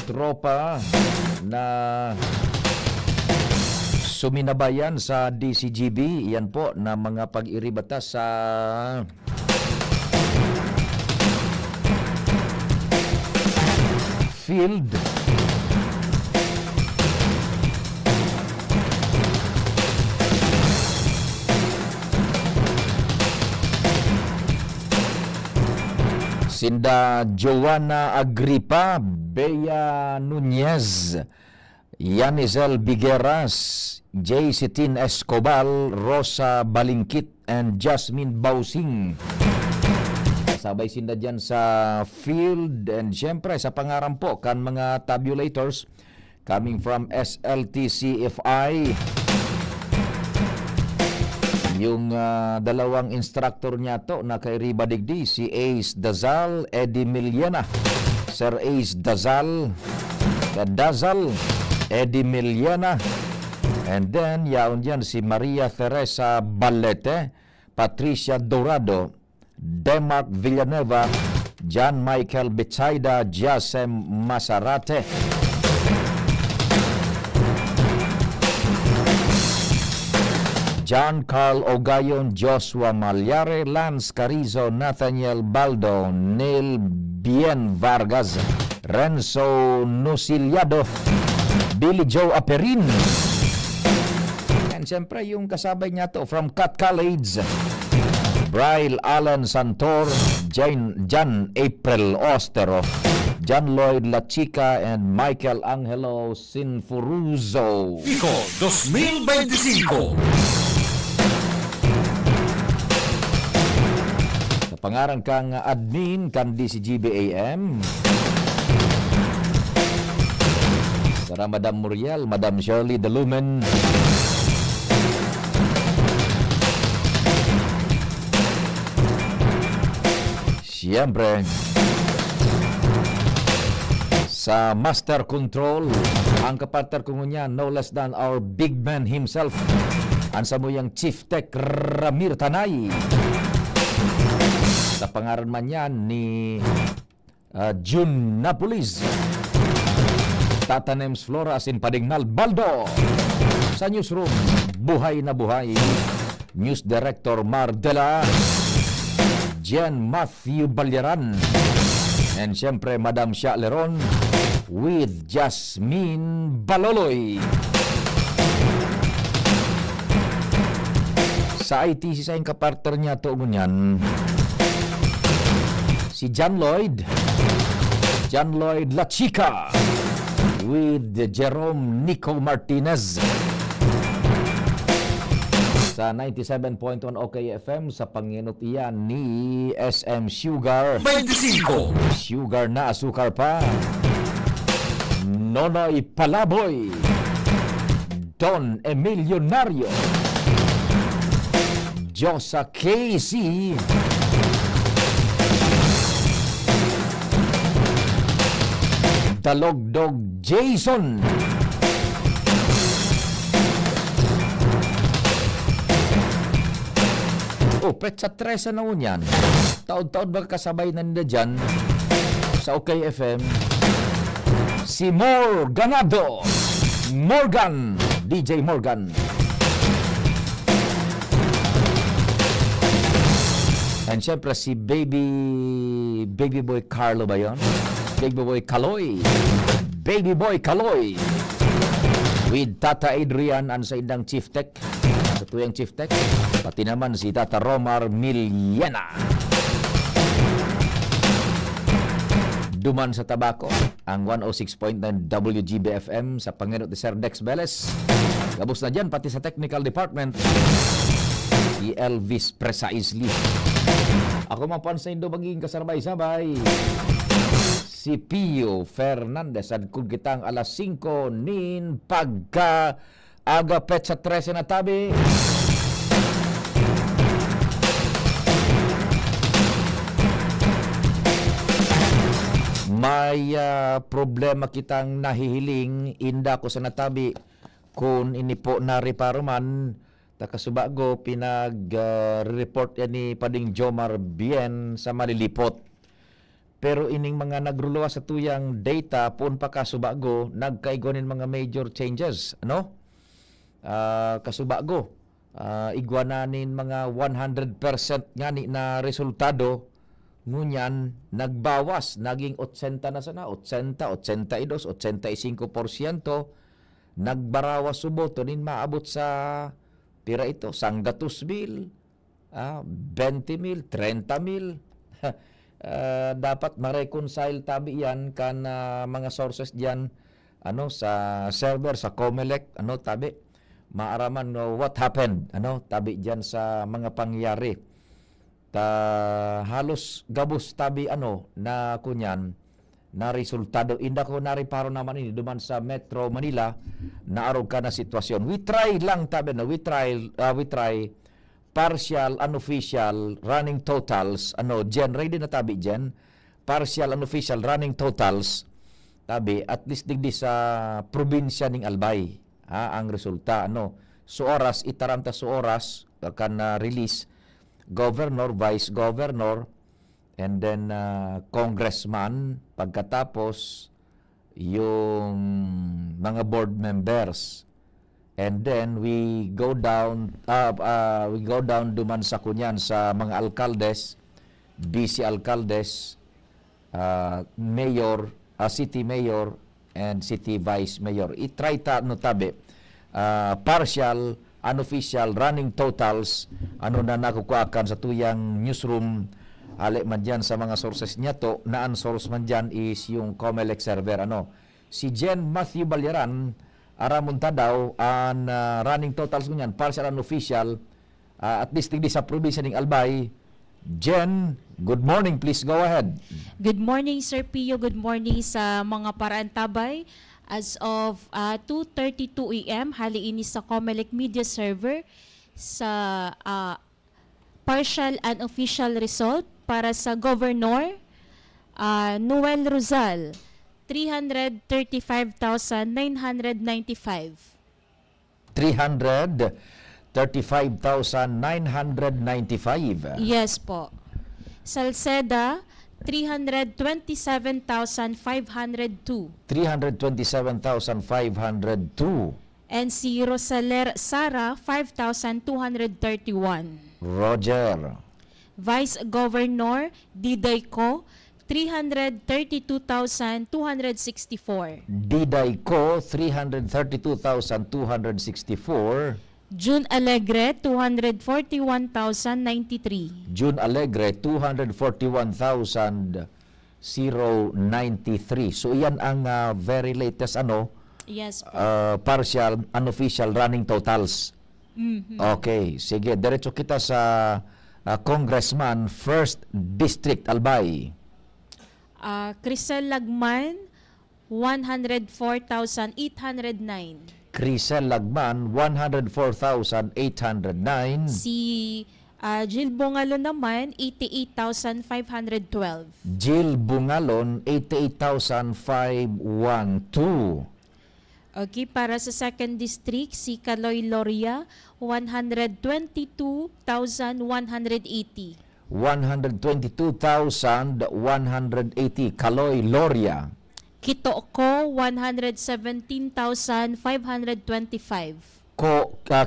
tropa na suminabayan sa DCGB. Yan po na mga pag-iribata sa field. Sinda Joanna Agripa, Bea Nunez, Yanizel Bigueras, Jaycetin Escobal, Rosa Balingkit, and Jasmine Bausing. Sabay sinda dyan sa field and syempre sa pangaran po kan mga tabulators coming from SLTCFI. Yung dalawang instructor niya to na kay Riba Digdi, si Ace Dazal, Eddie Miliana. Sir Ace Dazal, Eddie Miliana. And then, yaon dyan si Maria Teresa Balete, Patricia Dorado, Demarc Villanueva, John Michael Betsaida, Jasem Masarate. John Carl Ogayon, Joshua Malyare, Lance Carizo, Nathaniel Baldo, Neil Bien Vargas, Renzo Nusiliado, Billy Joe Aperin. And siyempre yung kasabay niya to from Cat College, Bryle Alan Santor, Jan April Ostero, John Lloyd Lachica, and Michael Angelo Sinfuruzo. Bicol 2025. Pangaran kang admin kan DCGB-AM. Sara Madam Muriel, Madam Shirley De Lumen. Siyempre, sa Master Control, ang kapartner ko niya, no less than our big man himself, ang samuyang Chief Tech Ramir Tanay. Sa pangaran man yan ni June Napolis. Tata Nems Flora asin Padingnal Baldo. Sa newsroom, buhay na buhay, News Director Mardela, Jen Matthew Balyaran, and siyempre Madam Sha Leron with Jasmine Baloloy. Sa ITC sa yung kapartner niya to ngunyan, si John Lloyd La Chica with Jerome Nico Martinez. Sa 97.1 OKFM sa panginutian ni SM Sugar 25. Sugar na asukar pa, Nonoy Palaboy, Don Emilionario, Josa Casey, Dalogdog Jason, petsa 13 na unyan. Taon-taon ba kasabay na nila dyan sa OKFM? Si Morganado, Morgan, DJ Morgan. And syempre si Baby Boy Carlo ba yun? Baby Boy Kaloy. Baby Boy Kaloy. With Tata Adrian and sa indang Chief Tech. Sa tuyang Chief Tech. Pati naman si Tata Romar Miliena. Duman sa tabako, ang 106.9 WGBFM sa Panginot ni Sir Dex Beles. Gabos na dyan, pati sa technical department, si Elvis Precisely. Ako mapansin do magiging kasabay-sabay. Si Pio Fernandez at kung kitang alas 5 nin pagka aga petsa 13 na tabi. May problema kitang nahihiling inda ko sa natabi kung inipo na riparuman takasubago pinag-report yan ni Pading Jomar Bien sa Malilipot. Pero ining mga nagruluwa sa tuyang data pun pa kasubago nagkaigonin mga major changes, ano? Kasubago igwananin mga 100% ngani na resultado. Ngunyan, nagbawas, naging 80 na sana, 80, 82, 85%, nagbarawas suboto, nin maabot sa, pira ito, sanggatus mil, 20,000, 30,000, dapat ma-reconcile tabi yan kan mga sources diyan sa server, sa Comelec, tabi, maaraman what happened, tabi diyan sa mga pangyayari. Halos gabos tabi na kunyan na resultado inda ko nariparo naman ini duman sa Metro Manila na arog ka na sitwasyon. We try lang tabi we try partial unofficial running totals gen ready na tabi gen partial unofficial running totals tabi at least digdi sa probinsya ning Albay ang resulta so oras itaranta so oras kan release governor, vice governor, and then congressman, pagkatapos yung mga board members. And then we go down duman sa kunyan sa mga alkaldes, vice alkaldes, mayor, city mayor, and city vice mayor. I-try tabi partial unofficial running totals na nakukuhakan sa tuyang newsroom ali man dyan sa mga sources niya to na ang source man dyan is yung Comelec server si Jen Matthew Balyaran aramunta daw ang running totals ko niyan partial unofficial at least di sa probinsya ng Albay. Jen, good morning, please go ahead. Good morning Sir Pio, good morning sa mga parantabay. As of 2:32 AM, hali ini sa Comelec Media Server sa partial and official result para sa Governor, Noel Rosal, 335,995. 335,995. Yes po. Salceda, 327,502. 327,502. And si Rosaler Sara, 5,231. Roger. Vice Governor Diday Ko, 332,264. Diday Ko, 332,264. June Alegre, 241,093. June Alegre, 241,093. So yan ang very latest Yes po. partial, unofficial running totals. Mhm. Okay, sige. Diretso kita sa Congressman, 1st District, Albay. Crisel Lagman, 104,809. Crisel Lagman, 104,809. Si Jill Bongalo naman, 88,512. Jill Bungalon, 88,512. Okay, para sa 2nd District, si Caloy Loria, 122,180. 122,180. Kaloy Loria. Kitoko, 117,525.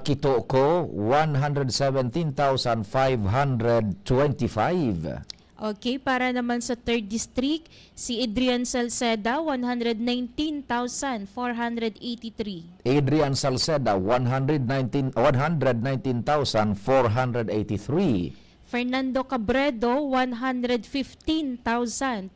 Kito ko, 117,525. Okay, para naman sa 3rd District, si Adrian Salceda, 119,483. Adrian Salceda, 119,483. Fernando Cabredo, 115,349.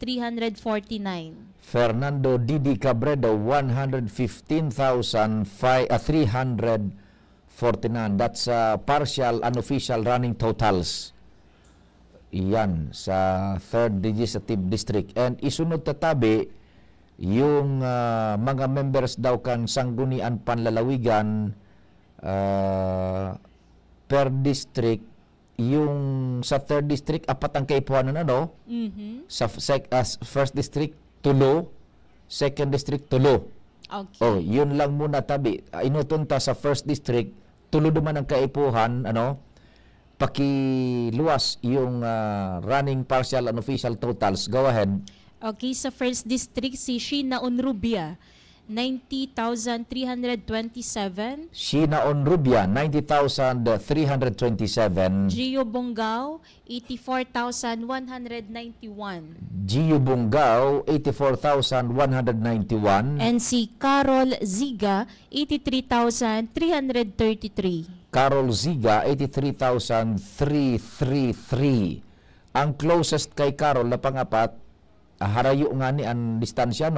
Fernando Didi Cabredo, 115,349. That's partial unofficial running totals. Iyan sa 3rd Legislative District. And isunod tatabi yung mga members daw kang Sanggunian Panlalawigan per district. Yung sa 3rd District, 4 ang kaipuhanan Sa 1st District, 3. 2nd District, 3. Okay. Oh, yun lang muna tabi. Inutunta sa 1st District, 3 naman ang kaipuhan, pakiluwas yung running partial and official totals. Go ahead. Okay, sa 1st District, si Sheena Onrubia, 90,327. Sheena Onrubia, 90,327. Gio Bongao, 84,191. Gio Bongao, 84,191. And si Carol Ziga, 83,333. Carol Ziga, 83,333. Ang closest kay Carol na pangapat, harayo nga ni ang distansya,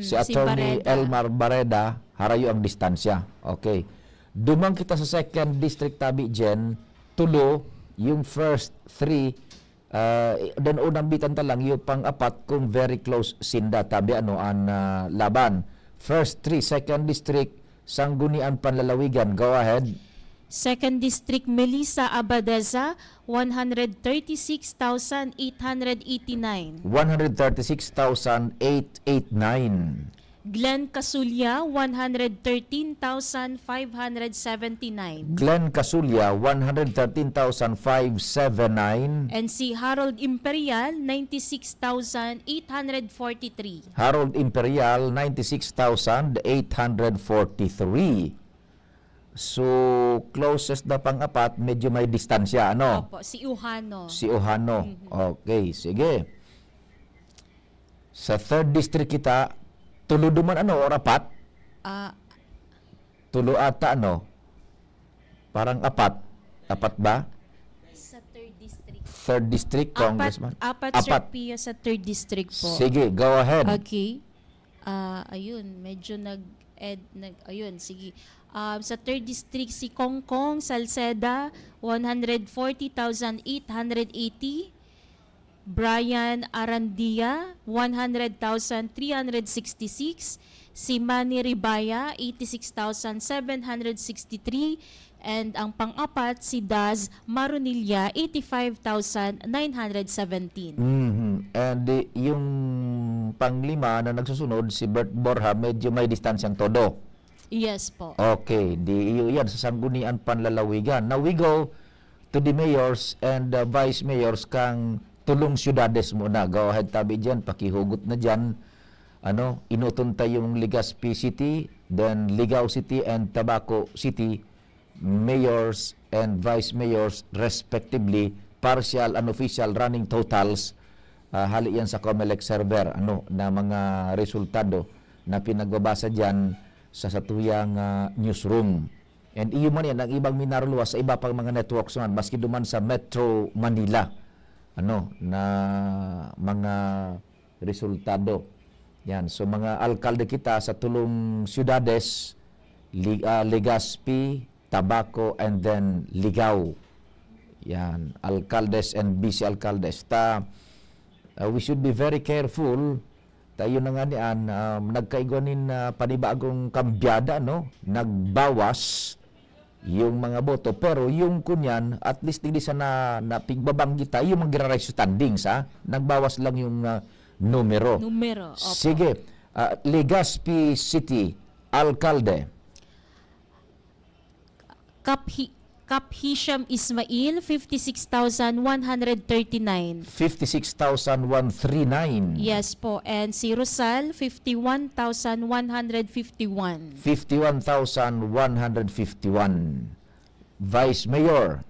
Si Attorney Elmar Barreda, harayo ang distansya. Okay. Dumang kita sa 2nd District tabi, Jen, 3, yung first 3, dan unang bitan talang yung pang-apat kung very close sinda tabi ang laban. First 3, 2nd District, Sanggunian Panlalawigan. Go ahead. 2nd District, Melissa Abadeza, 136,889. 136,889. Glenn Casulya, 113,579. Glenn Casulya, 113,579. And si Harold Imperial, 96,843. Harold Imperial, 96,843. So, closest na pang-apat, medyo may distansya, Opo, si Uhano. Si Uhano. Okay, sige. Sa 3rd District kita, tulo duman or apat? Tulo ata Parang apat. Apat ba? Sa 3rd District. 3rd District, Congressman? Apat. Sir Pia, sa 3rd District po. Sige, go ahead. Okay. Ayun, medyo ayun, sige. Sa 3rd District, si Kongkong Salceda, 140,880. Brian Arandia, 100,366. Si Manny Ribaya, 86,763. And ang pang-apat, si Daz Marunilla, 85,917. And yung panglima na nagsusunod, si Bert Borja, medyo may distansyang todo. Yes po. Okay, yan sa Sangguniang Panlalawigan. Now we go to the mayors and vice mayors kang tulong syudades muna. Go ahead, tabi dyan, pakihugot na dyan. Inutunta yung Legazpi City, then Ligao City and Tabaco City, mayors and vice mayors respectively, partial and official running totals. Hali yan sa COMELEC server, na mga resultado na pinagbabasa dyan sa satuyang newsroom. And iyo man yan, ang ibang minarluwas sa iba pang mga networks man, maski duman sa Metro Manila, na mga resultado. Yan, so mga alkalde kita sa tulong syudades, Legazpi, Tabaco, and then Ligao. Yan, alkaldes and vice alkaldes. We should be very careful. Tayo na nga niyan, nagkaigonin na panibagong kambyada, nagbawas yung mga boto. Pero yung kunyan, at least hindi sa na pigbabanggita, yung mga gira-rise standings, nagbawas lang yung numero. Opo. Sige, Legazpi City, alkalde. Kap Hisham Ismail, 56,139. 56,139. Yes po. And si Rosal, 51,151. 51,151. Vice Mayor.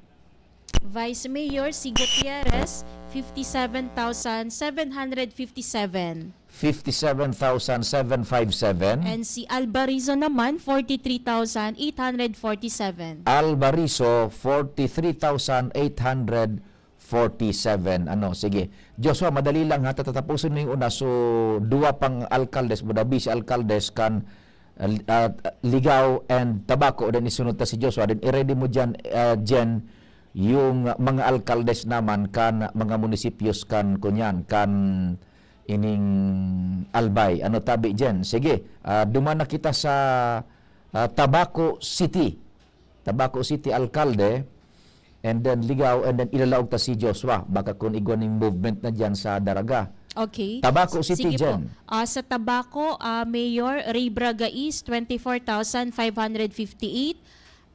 Vice Mayor si Gutierrez, 57,757. 57,757. And si Albarizo naman, 43,847. Albarizo, 43,847. Sige. Joshua, madali lang ha. Tatapusin mo yung una. So, dua pang alkaldes, vice alkaldes kan Ligao and Tabaco. Then isunod ta si Joshua. Then i-ready mo dyan, Jen, yung mga alkaldes naman kan mga munisipios kan kunyan, kan ining Albay. Tabi dyan? Sige, duman na kita sa Tabaco City. Tabaco City alkalde, and then Ligao, and then ilalaog ta si Joshua. Baka kung igwaning movement na dyan sa Daraga. Okay. Tabaco City dyan. Sa Tabaco, Mayor Ray Bragais, 24,558.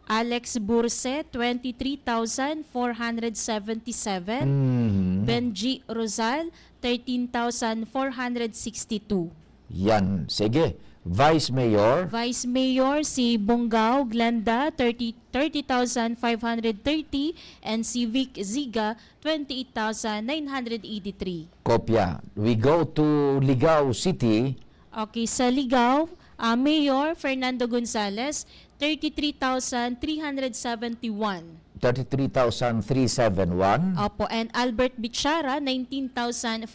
Alex Burse, 23,477. Benji Rosal, 13,462. Yan. Sige. Vice Mayor. Vice Mayor si Bongao Glenda, 30,530. And si Vic Ziga, 28,983. Kopya. We go to Ligao City. Okay, sa Ligao, Mayor Fernando Gonzales, 33,371. 33,371. Opo, and Albert Bichara, 19,594.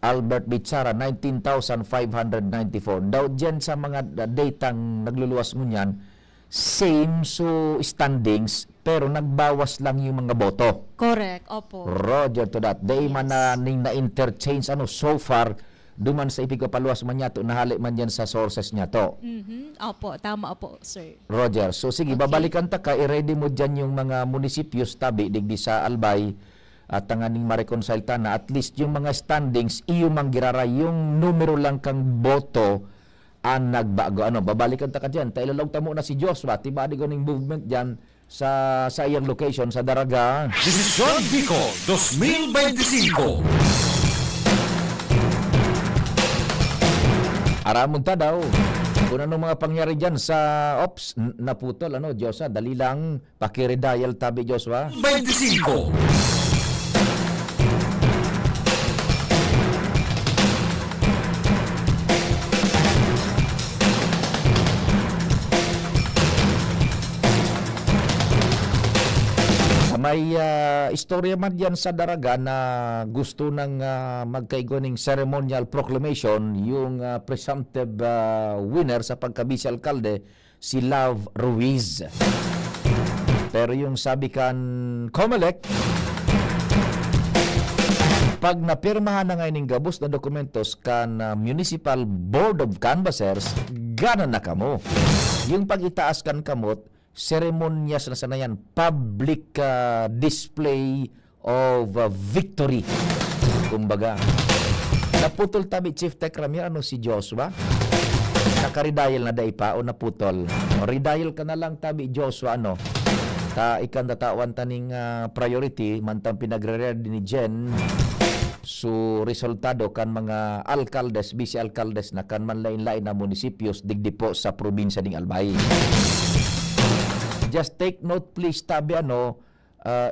Albert Bichara, 19,594. Daw dyan sa mga datang nagluluwas mo niyan, same so standings, pero nagbawas lang yung mga boto. Correct, opo. Roger to that. Day man na interchange so far, duman sa ipigpapaluwas man niya to, nahali man yan sa sources niya to. Opo, tama po, sir. Roger. So sige, babalikan ta ka, i-ready mo dyan yung mga munisipios tabi, digdi sa Albay, at tanganing ma-reconcile ta na at least yung mga standings, iyo manggirara, yung numero lang kang boto ang nagbago. Babalikan ta ka dyan. Tailalog ta muna si Joshua, tibadi ko ng movement dyan sa iyang location, sa Daraga. Desisyon Bicol 2025. Aramon ta daw. Kung anong mga pangyari dyan sa ops, naputol, Joshua, dali lang, pakiredial tabi, Joshua. 25. May istorya man yan sa Daraga na gusto ng magkaigoning ceremonial proclamation yung presumptive winner sa pagka-vice alkalde, si Love Ruiz. Pero yung sabi kan COMELEC, Pag napirmahan na ngayon ng gabos na dokumentos kan Municipal Board of Canvassers, gana na kamo. Yung pag-itaas kan kamot, seremonyas na sanayan, public display of victory. Kumbaga, naputol tabi Chief Tech Ramir, ano si Joshua? Nakaridayal na day pa o naputol. O ridayal ka na lang tabi Joshua, ano? Ta ikan datawan taning priority mantang pinagre-ready ni Jen so resultado kan mga alkaldes, vice alkaldes na kan manlain-lain na munisipios digdi po sa probinsya ng Albay. Just take note please tabi ano,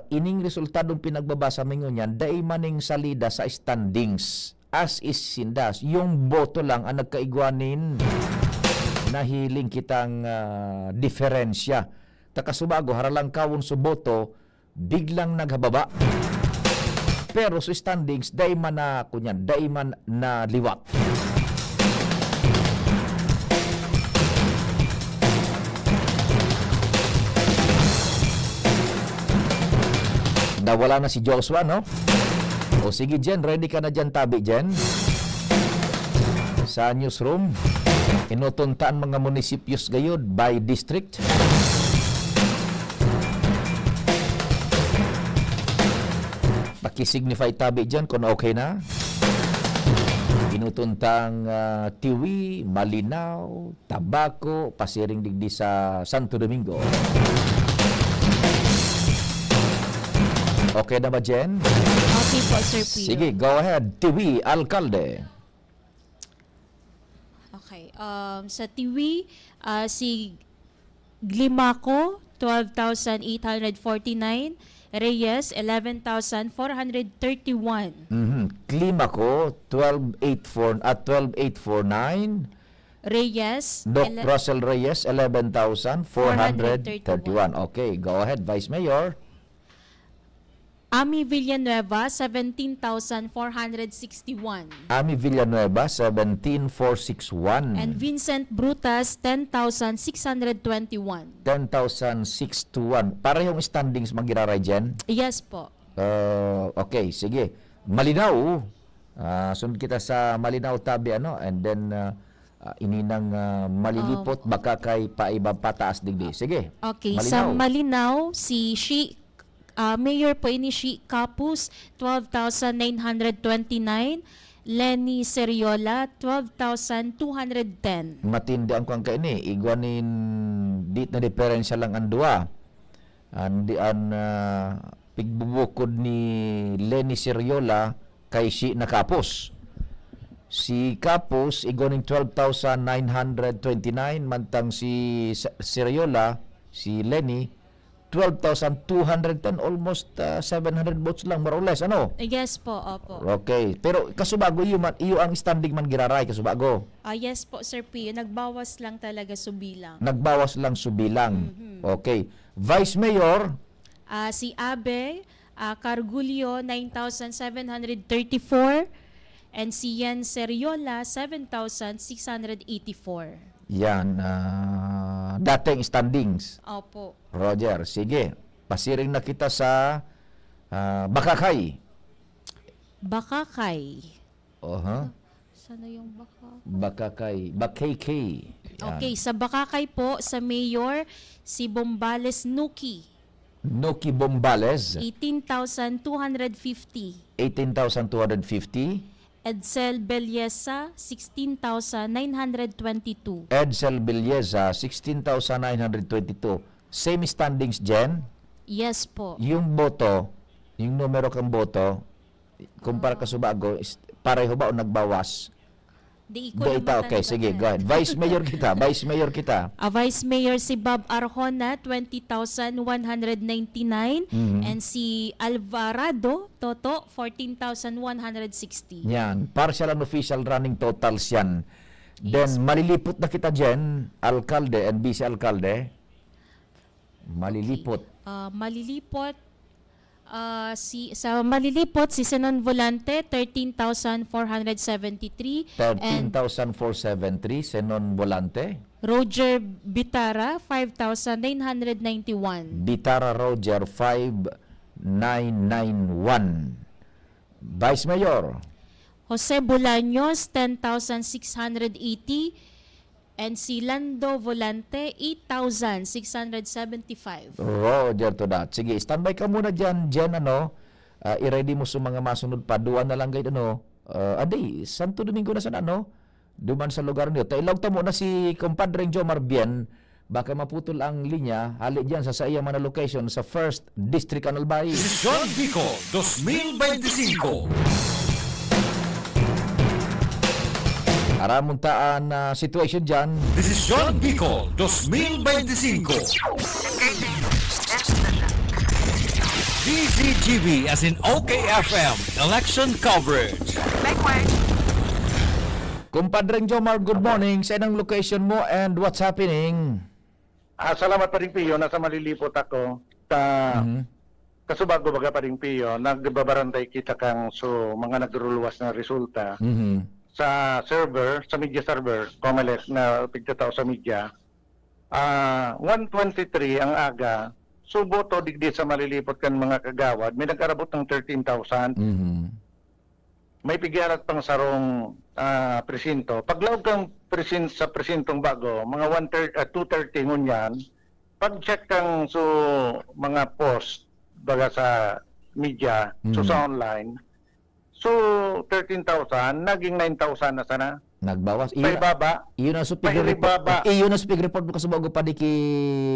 ining resultadong pinagbabasa mingon yan, dai maning salida sa standings as is sindas. Yung boto lang ang nagkaigwanin, nahiling kitang diferensya. Takasubago, haralang kawon sa boto, biglang naghababa. Pero sa standings, daiman na, kunyan, daiman na liwat. Nawala na si Joshua, no? O sige, Jen, ready ka na dyan, tabi, Jen? Sa newsroom, inutuntaan mga munisipios gayod by district. Pakisignify tabi dyan kung okay na. Inutuntang Tiwi, Malinaw, Tabaco, pasiring digdi sa Santo Domingo. Okay na ba, Jen? Okay po, Sir Pio. Sige, go ahead. Tiwi, Alkalde. Okay. Sa Tiwi, si Glimaco, 12,849. Reyes, 11,431. Klima ko, 12,849. Reyes, Doc Russell Reyes, 11,431. Okay, go ahead, Vice Mayor. Ami Villanueva, 17,461. Ami Villanueva, 17,461. And Vincent Brutas, 10,621. 10,621. Para yung standings magiraray dyan? Yes po. Okay, sige. Malinaw. Sunod kita sa Malinaw tabi, ano? And then, ininang malilipot, baka kay paiba pataas digdi. Sige. Okay, Malinaw. sa Malinaw, si Mayor po ini si Capus, 12,929. Lenny Seriola, 12,210. Matindi ang kuang kaini. Igwanin dit na diferensya lang ang dua. Pigbubukod ni Lenny Seriola kay si Nakapos. Si Capus, igwanin 12,929. Mantang si Seriola, si Lenny, 12,210, almost 700 votes lang, more or less, ano? Yes po, opo. Okay, pero kasubago iyo ang standing man giraray, kasubago. Yes po, Sir Pio. Nagbawas lang talaga subilang. Nagbawas lang subilang. Okay. Vice Mayor? Si Abe Cargulio, 9,734. And si Yen Seriola, 7,684. Yan, dating standings. Opo. Roger, sige. Pasiring na kita sa Bakakay. Bakakay. Sana yung Bakakay. Bakakay. Okay, sa Bakakay po, sa Mayor, si Bombales Nuki. Nuki Bombales. 18,250. 18,250. Edsel Belleza, 16,922. Edsel Belleza, 16,922. Same standings, Jen? Yes po. Yung boto, yung numero kang boto, kumpara ka subago, pareho ba o nagbawas? Di ko naman okay, sige, go ahead. Vice Mayor kita, Vice Mayor kita. Vice Mayor si Bob Arjona, 20,199. And si Alvarado, Toto, 14,160. Yan, partial and official running totals yan. Then, malilipot na kita dyan, Alkalde and Vice Alkalde. Malilipot. Malilipot. Sa malilipot, si Senon Volante, 13,473. 13,473, Senon Volante. Roger Bitara, 5,991. Bitara Roger, 5,991. Vice Mayor. Jose Bolaños, 10,680. And si Lando Volante, 8,675. Roger to that. Sige, standby ka muna dyan, Jen, i-ready mo sa mga masunod pa. Duwan na lang kayo, Aday, Santo Domingo na sana, duman sa lugar niyo. Tailog ta mo na si Compadre Jomar Bien, baka maputol ang linya, hali dyan sa iya mga location sa 1st District Albay. Desisyon Bicol 2025. Aramuntaan na situation dyan. Desisyon Bicol 2025. DZGB as in OKFM election coverage. Compadre Jomar, good morning. Sa inang location mo and what's happening? Salamat pa rin Pio, nasa malilipot ako. Kasubago baga pa rin Pio, nagbabarantay kita kang mga nagruluwas na resulta sa server, sa media server, Comelec na pigtataw sa media. 1:23 ang aga, boto digdi sa malilipot kan mga kagawad, may nag-arabot ng 13,000. May pigarat pang sarong presinto. Paglaog kang sa presintong bago, mga 2:30 ngunyan, pag-check kang mga post baga sa media, sa online, 13,000, naging 9,000 na sana. Nagbawas. May baba. Iyon ang supig report. Iyon ang supig report mo kasubago pa di ki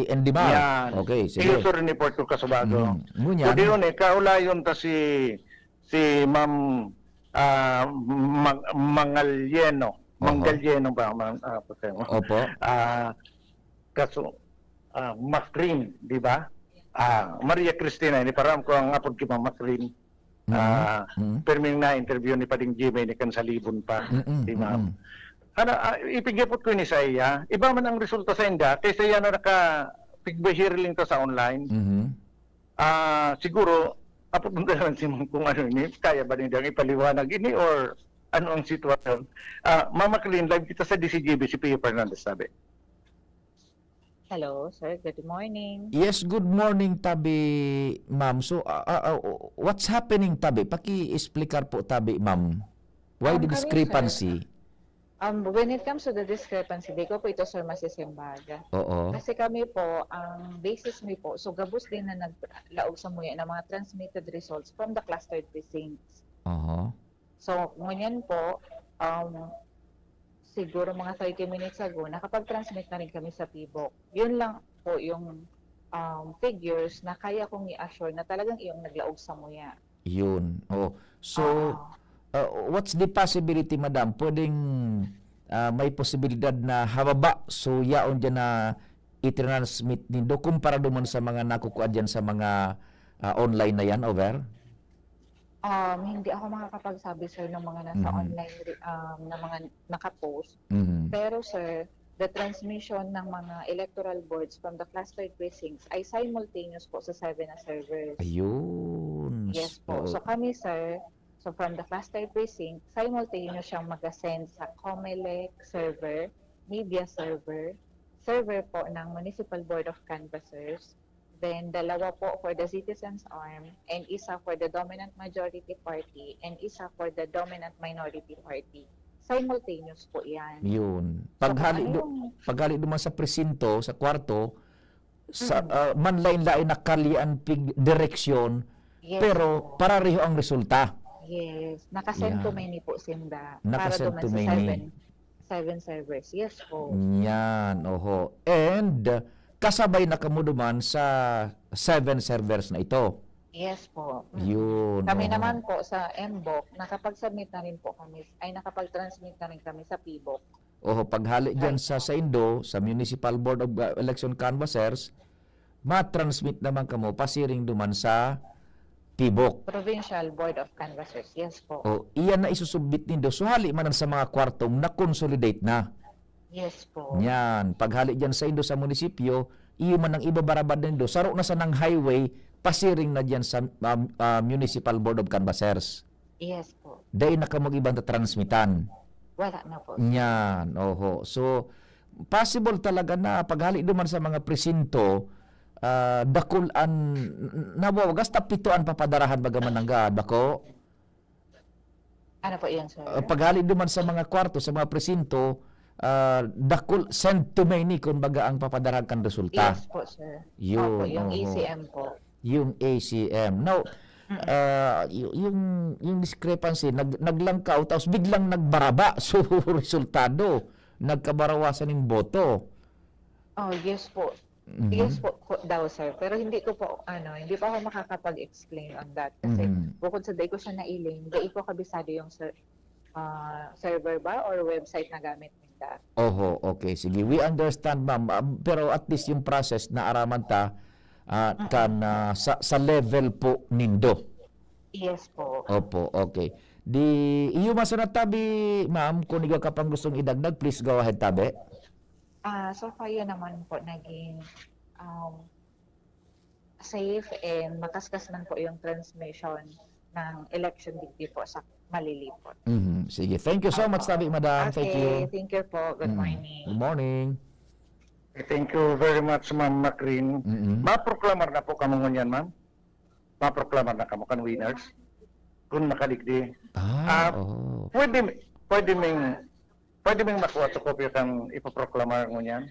Endimar. Yan. Okay, sige. Iyon sa report ko kasubago. Ngunyan. So diyon kaulayon ta si Ma'am Mangalyeno. Mangalyeno ba? Opo. Macrin, di ba? Maria Cristina, ni param ko ang apod ki Ma'am Macrin. Perming na interview ni Pading Jimmy ni kan sa libon pa, di ma'am. Ipigipot ko ni sa iya, iba man ang resulta sa inda, kaysa iya na naka-pigbahiring to sa online. Siguro, apot mo lang si kung ano ini, kaya ba nila ipaliwanag ini or ano ang sitwasyon. Mama Clean, live kita sa DCGB, si Pio Fernandez sabi. Hello, sir. Good morning. Yes, good morning, Tabi, ma'am. So, what's happening, Tabi? Paki-explicar po, Tabi, ma'am. Why the discrepancy? When it comes to the discrepancy, di ko po ito, sir, masisimbaga. Oo. Kasi kami po, ang basis mi po, so gabos din na naglaog sa muya ng mga transmitted results from the clustered precincts. So, ngunyan po, siguro mga 30 minutes ago, nakapag-transmit na rin kami sa PBOK. Yun lang po yung figures na kaya kong i-assure na talagang iyong naglaog sa muya. Yun. So, what's the possibility, madam? Pwedeng may posibilidad na hababa, so yaon dyan na i-transmit nindo kumpara duman sa mga nakukuha dyan sa mga online na yan, over? Hindi ako makakapagsabi, sir, ng mga nasa online na mga nakapost. Pero, sir, the transmission ng mga electoral boards from the clustered precincts ay simultaneous po sa 7 na servers. Ayun. Yes po. So kami, sir, from the clustered precinct, simultaneous siyang mag-ascend sa Comelec server, media server, server po ng Municipal Board of Canvassers, then dalawa po for the Citizens Arm, and isa for the dominant majority party, and isa for the dominant minority party. Simultaneous po yan. Yun. Paghali duman sa presinto, sa kwarto, sa manlain-lain na kalian direksyon, pero parareho ang resulta. Yes. Nakasend to many po, Sinda. Nakasend para to duman many. sa 7 servers. Yes po. Yan, And kasabay na kamo duman sa 7 servers na ito. Yes po. Yun. Kami naman po sa MBOC, nakapag-submit na rin po kami, nakapag-transmit na rin kami sa PBOC. Paghali dyan sa Indo, sa Municipal Board of Election Canvassers, ma-transmit naman kamo pasiring duman sa PBOC. Provincial Board of Canvassers, yes po. Iyan na isusubmit nindo. So hali man sa mga kwartong na-consolidate na. Yes po. Yan. Paghali dyan sa Indo sa munisipyo, iyo man ang ibabarabad nindo. Saro na sa ng highway, pasiring na dyan sa Municipal Board of Canvassers. Yes po. Dahil na ka mag-ibang transmitan. Wala na po. Yan. So, possible talaga na paghali duman sa mga presinto, dakulan, nawawagas tapituan papadarahan bagaman nga, dako? Ano po yan, sir? Paghali duman sa mga kwarto, sa mga presinto, dakol send to me ni kung baga ang papadarag kan resulta. Yes po, sir. Yun, Opo, yung oo. ACM po. Yung ACM. Now, yung discrepancy, naglangkaw, tapos biglang nagbaraba. So, resultado, nagkabarawasan ng boto. Oh, yes po. Yes po daw, sir. Pero hindi ko po, hindi pa ako makakapag-explain on that. Kasi bukod sa day ko siya nailing, day ko kabisado yung server ba or website na gamit nila. Oho, okay. Sige, we understand, ma'am. Pero at least yung process na araman ta sa level po nindo. Yes po. Opo, okay. Iyo masunod tabi, ma'am, kung ikaw ka pang gustong idagdag, please go ahead, tabi. So far yun naman po naging safe and makaskas man po yung transmission ng election digdi po sa Malilipot. Sige, thank you so much, tabi, madam. Thank you. Thank you po. Good morning. Good morning. Thank you very much, Ma'am Macrin. Maproklamar na po kamo ngunyan, ma'am. Maproklamar na kamo kan winners. Kung makaligdi. Pwede ming makuha sa kopya kang ipoproklamar ngunyan.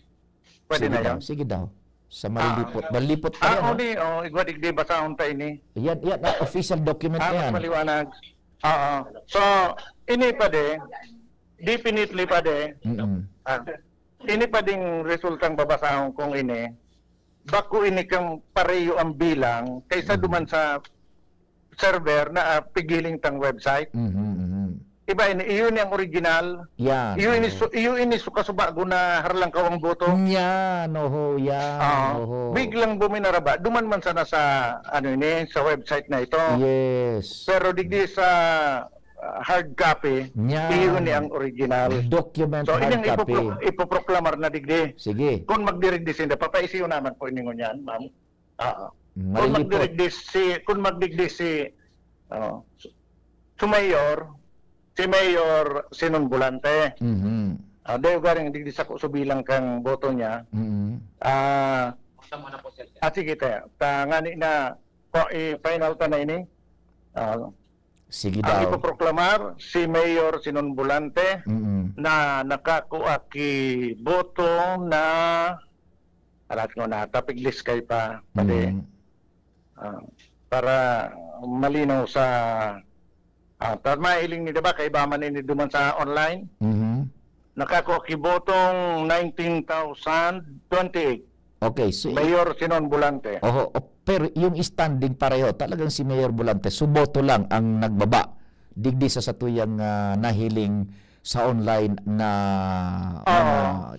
Pwede Sige na daw, yan. sige daw. Sa Malilipot. Malilipot pa yan, Ni, igwadigdi basahon ta ini. Yan, official document na yan. Maliwanag. So, ini pa de, definitely pa de, ini pa ding resultang babasahon kung ini, bako ini kang pareho ang bilang kaysa duman sa server na pigiling tang website. Iba ini, iyon yung original. Yan. Iyo ini sukasubago na harlang kawang boto. Yan, oho, yan. Oho. Biglang buminaraba. Duman man sana sa sa website na ito. Yes. Pero digdi sa hard copy, Yan. iyon ni ang original. Document So hard inyong copy. ipoproklamar na digdi. Sige. Kung magdirigdisin na, papaisiyo naman po iningon yan, ma'am. Kung Malilipot. magdigdi si si Mayor Sinunbulante. Dayo garing digdi sa subilang kang boto niya. Sige tayo. Ngani na final ta na ini. Sige Ang daw. ipoproklamar si Mayor Sinunbulante na nakakuha ki boto na alat ko na tapiglis kay pa pati para malinaw sa mailing ni diba kay baman ini duman sa online nakakuha ki botong 19,028. Okay, so Mayor Sinunbulante. pero yung standing pareho, talagang si Mayor Bulante, suboto lang ang nagbaba. Digdi sa satuyang nahiling sa online na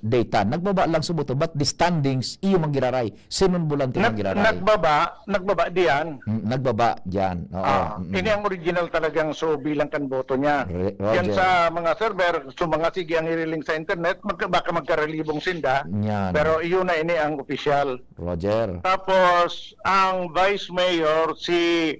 data. Nagbaba lang suboto, but the standings, iyo manggiraray. Sinun Bulante manggiraray. Nagbaba diyan. Nagbaba diyan. Oo. Ini ang original talagang so bilang kan boto niya. Roger. Yan sa mga server, so mga sige ang hiriling sa internet, baka magkarelibong sinda. Yan. Pero iyon na ini ang official. Roger. Tapos ang Vice Mayor si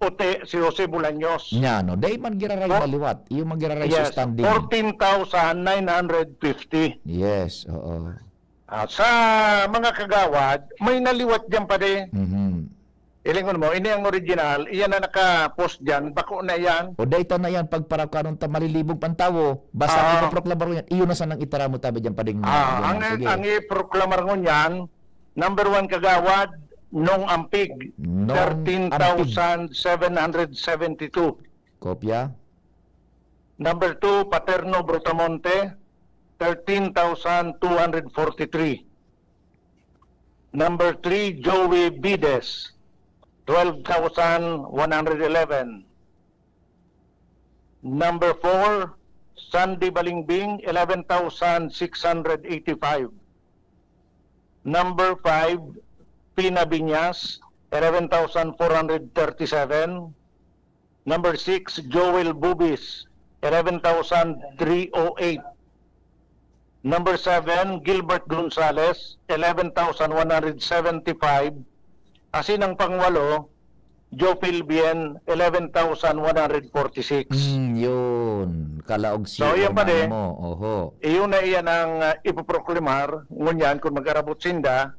Jose Bolaños. Yan, no. Dahil manggiraray maliwat. Iyo manggiraray sa standing. 14,950. Yes, oo. Sa mga kagawad, may naliwat dyan pa de. Ilingon mo, ini ang original, iyan na naka-post dyan, bako na yan. O data na yan, pagpara karon ta malilibog pantawo, basta ipoproklamar mo yan, iyo na sanang itara mo tabi dyan pading. Ang iproklamar mo yan, number 1 kagawad, Nong Ampig, 13,772. Kopya. Number 2, Paterno Brutamonte, 13,243. Number 3, Joey Bides, 12,111. Number 4, Sandy Balingbing, 11,685. Number 5, Pina Biñas, 11,437. Number 6, Joel Bubis, 11,308. Number 7, Gilbert Gonzales, 11,175. Asin ang pangwalo, Joe Pilbien, 11,146. Yun. Kalaog si So, yan pa din. mo. Oho. Iyon na iyan ang ipoproklamar. Ngunyan, kung mag-arabot sinda,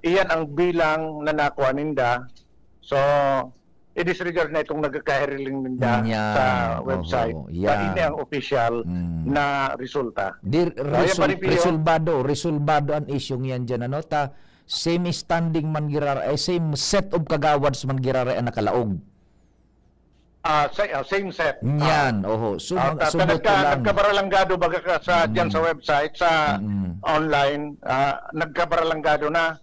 iyan ang bilang na nakuha ninda. So, i-disregard na itong nagkakahiring ninda Yan. sa website. Oho, yan. Hindi ang official na resulta. Resolbado ang issue yan dyan, ano, same standing man girara, same set of kagawads man girara ang nakalaog. Same set. Yan, Nagkabaralanggado baga ka dyan sa website, sa online, nagkabaralanggado na.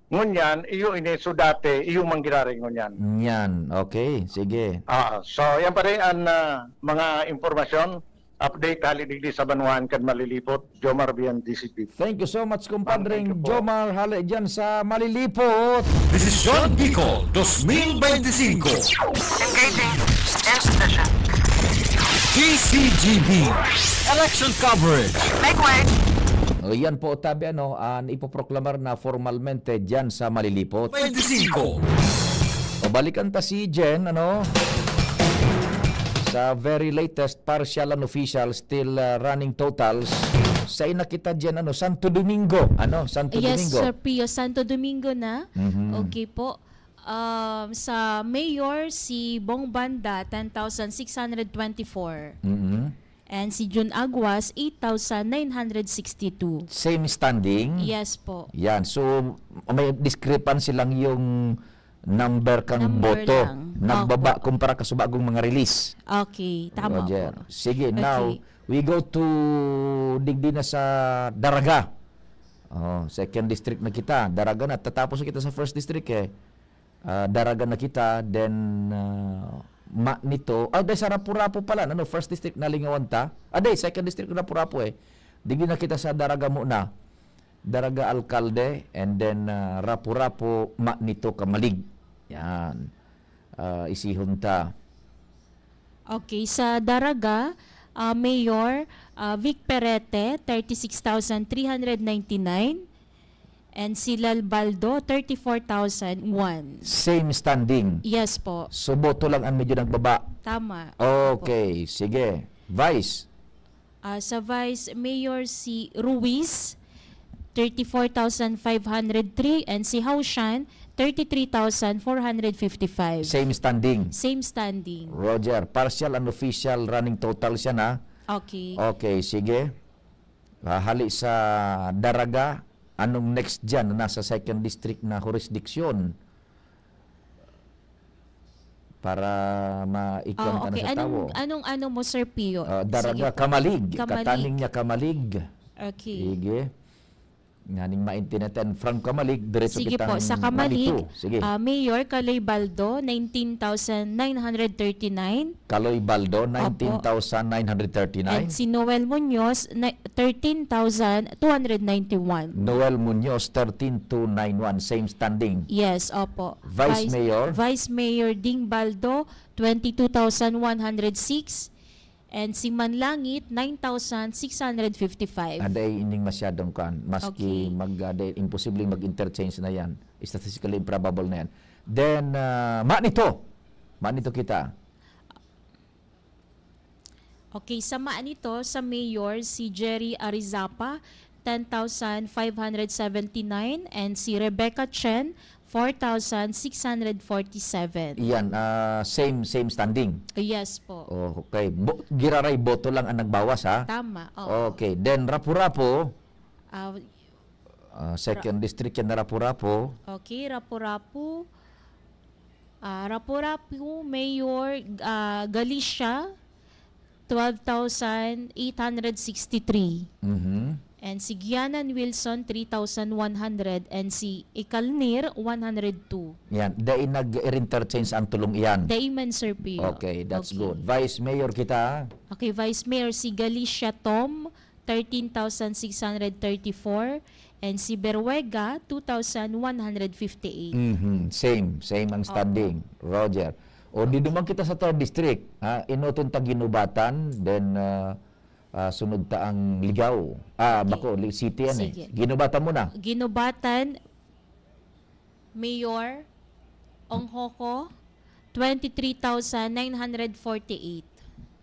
Ngunyan, iyo iniso dati, iyo manggiraring ngunyan. Yan, okay, sige. So, yan pa rin ang mga informasyon. Update halidigdi sa Banuan kan Malilipot, Jomar Bian DCP. Thank you so much, compadring Jomar, hali dyan sa Malilipot. Desisyon Bicol 2025. Engaging. End position. DCGB. Election coverage. Make way. O yan po, tabi, ipoproklamar na formalmente dyan sa Malilipot. 25. O balikan ta si Jen, sa very latest partial and official still running totals sa nakita dyan Santo Domingo Santo Yes, Domingo. Sir Pio, Santo Domingo na. Mhm. Okay po. Sa mayor, si Bong Banda, 10,624. Mhm. And si Jun Aguas, 8,962. Same standing. Yes po. Yan, so may discrepancy lang yung number kang Number boto. lang. Nagbaba kumpara ka sa bagong mga release. Okay, tama Roger. po. Sige, now we go to digdi na sa Daraga. Second district na kita. Daraga na. Tatapos na kita sa first district Daraga na kita. Then nito. Sa Rapu-Rapu pala. First district na Lingawan ta. Second district na Rapu-Rapu Digdi na kita sa Daraga muna. Daraga Alcalde. And then Rapu-Rapu nito Kamalig. Yan. Isihon ta. Okay, sa Daraga, Mayor Vic Perete, 36,399. And si Lalbaldo, 34,001. Same standing. Yes po. So boto lang ang medyo nagbaba. Tama. Okay, sige. Vice. Sa Vice Mayor si Ruiz, 34,503. And si Haushan, 33,455. Same standing. Same standing. Roger. Partial and official running total siya na. Okay. Okay, sige. Hali sa Daraga. Anong next dyan na nasa second district na jurisdiction? Para maikwan ka na sa tawo. Anong mo, Sir Pio? Daraga, Sige. Kamalig. Kamalig. Kataning niya Kamalig. Okay. Sige. Nganing maintindihan from Kamalig, diretso Sige kitang po, sa Kamalig, Manitou. Sige. Mayor Kaloy Baldo, 19,939. Kaloy Baldo, Opo. 19,939. And si Noel Munoz, 13,291. Noel Munoz, 13,291. Same standing. Yes, opo. Vice Mayor? Vice Mayor Ding Baldo, 22,106. And si Manlangit, 9,655. Aday ining masyadong kan. Maski Okay. imposibleng mag-interchange na yan. Statistically improbable na yan. Then, Manito kita. Okay, sama nito sa mayor si Jerry Arizapa, 10,579, and si Rebecca Chen, 4,647. Yan, same standing. Yes po. Okay. Giraray boto lang ang nagbawas ha. Tama. Oo. Okay. Then Rapu-Rapu, Ah, second district yan na Rapu-Rapu. okay, Rapu-Rapu. Rapu-Rapu Mayor Galicia, 12,863. Mhm. And si Gianan Wilson, 3,100. And si Ikalnir, 102. Yan, dahil nag-interchange ang tulong iyan. Daiman, Sir Pio. Okay, that's good. Vice Mayor kita. Okay, Vice Mayor si Galicia Tom, 13,634. And si Berwega, 2,158. Mhm. Same ang standing. Roger. O di duman kita sa third district, inutun ta Ginubatan, then sunod ta ang Ligaw. Bako, city yan Sige. Ginubatan mo na. Ginubatan, Mayor Onghoko, 23,948.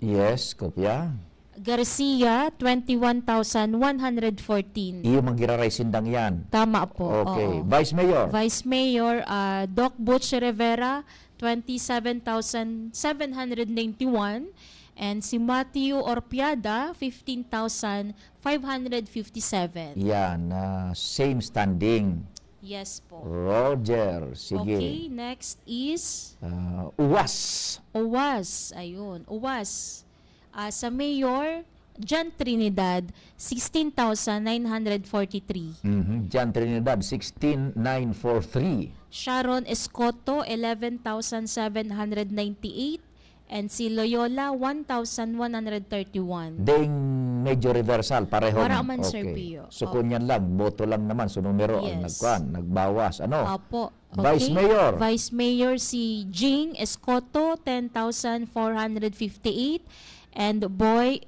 Yes, kopya. Garcia, 21,114. Iyo manggiraray sindang yan. Tama po. Okay. Oo. Vice Mayor. Vice Mayor Doc Butch Rivera, 27,791. And si Matthew Orpiada, 15,557. Yan, same standing. Yes po. Roger, sige. Okay, next is Uwas. Uwas. Ayun, Uwas. Sa Mayor, John Trinidad, 16,943. Jan Trinidad, 16,943. Sharon Escoto, 11,798. And si Loyola, 1,131. Ding medyo reversal, pareho. Para man, Sir Pio. So, kunyan lang, boto lang naman. So, numero ang Yes. nagbawas. Ano? Opo. Vice Mayor. Vice Mayor si Jing Escoto, 10,458. And Boy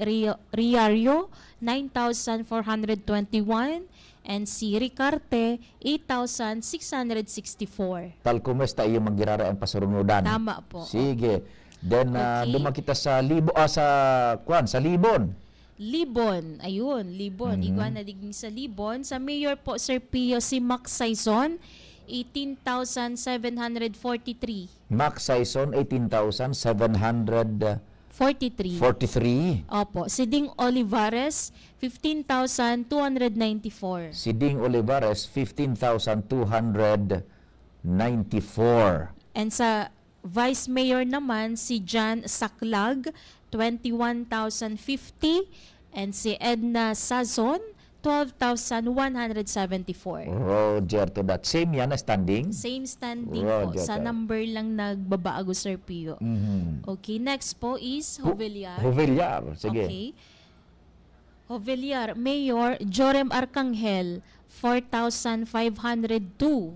Riario, 9,421. And si Ricarte, 8,664. Talkumes tayo magirara ang pasarunudan. Tama po. Sige. Then, Okay. duman kita sa sa Libon. Libon, ayun, Libon. Iguana diging sa Libon. Sa Mayor po, Sir Pio, si Max Saison, 18,743. Max Saison, 18,743. 43. Opo. Si Ding Olivares, 15,294. Si Ding Olivares, 15,294. And sa Vice Mayor naman, si John Saklag, 21,050. And si Edna Sazon, 12,174. Roger to that. Same yan na standing? Same standing Roger po. Sa to. number lang nagbabaago, Sir Pio. Okay, next po is Jovellar. Jovellar, sige. Okay. Jovellar, Mayor Jorem Arcangel, 4,502.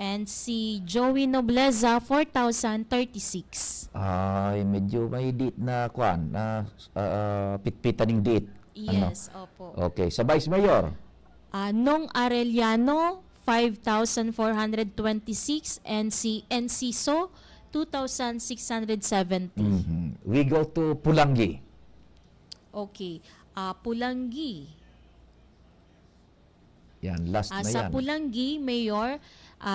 And si Joey Nobleza, 4,036. Ay, medyo may date na pitpitan ng date. Yes, opo. Okay, sa Vice Mayor? Nong Arellano, 5,426. And si Enciso, 2,670. We go to Pulangi. Okay. Pulangi. Yan, last na Sa yan. Pulangi, Mayor,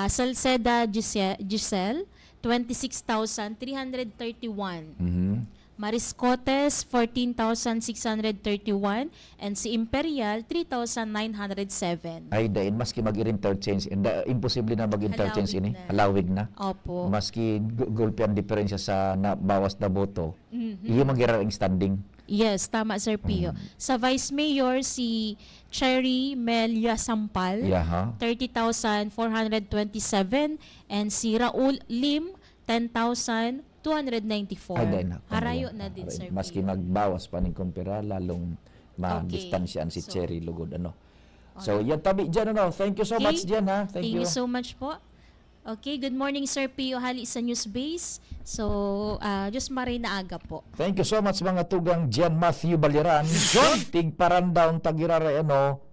Salceda Giselle, 26,331. Mariscotes, 14,631. And si Imperial, 3,907. Ay, dain, maski mag-interchange, imposible na mag-interchange Halawig ini. na. Halawig na. Opo. Maski gulpi ang diferensya sa bawas na boto. Iyo mag ang standing. Yes, tama, Sir Pio. Sa Vice Mayor, si Cherry Melia Sampal, Yaha. 30,427. And si Raul Lim, 10,294. Ay, dain na. Harayo na din, Sir Maski Pio. magbawas pa ng kumpira, lalong ma-distansyan si So, Cherry Lugod. So, yan tabi dyan, Thank you so Okay. much dyan, ha? Thank you so much po. Okay, good morning, Sir Pio Hali sa News Base. So, just maray na aga po. Thank you so much mga tugang Gian Matthew Baliran. Ting parandaw tagirara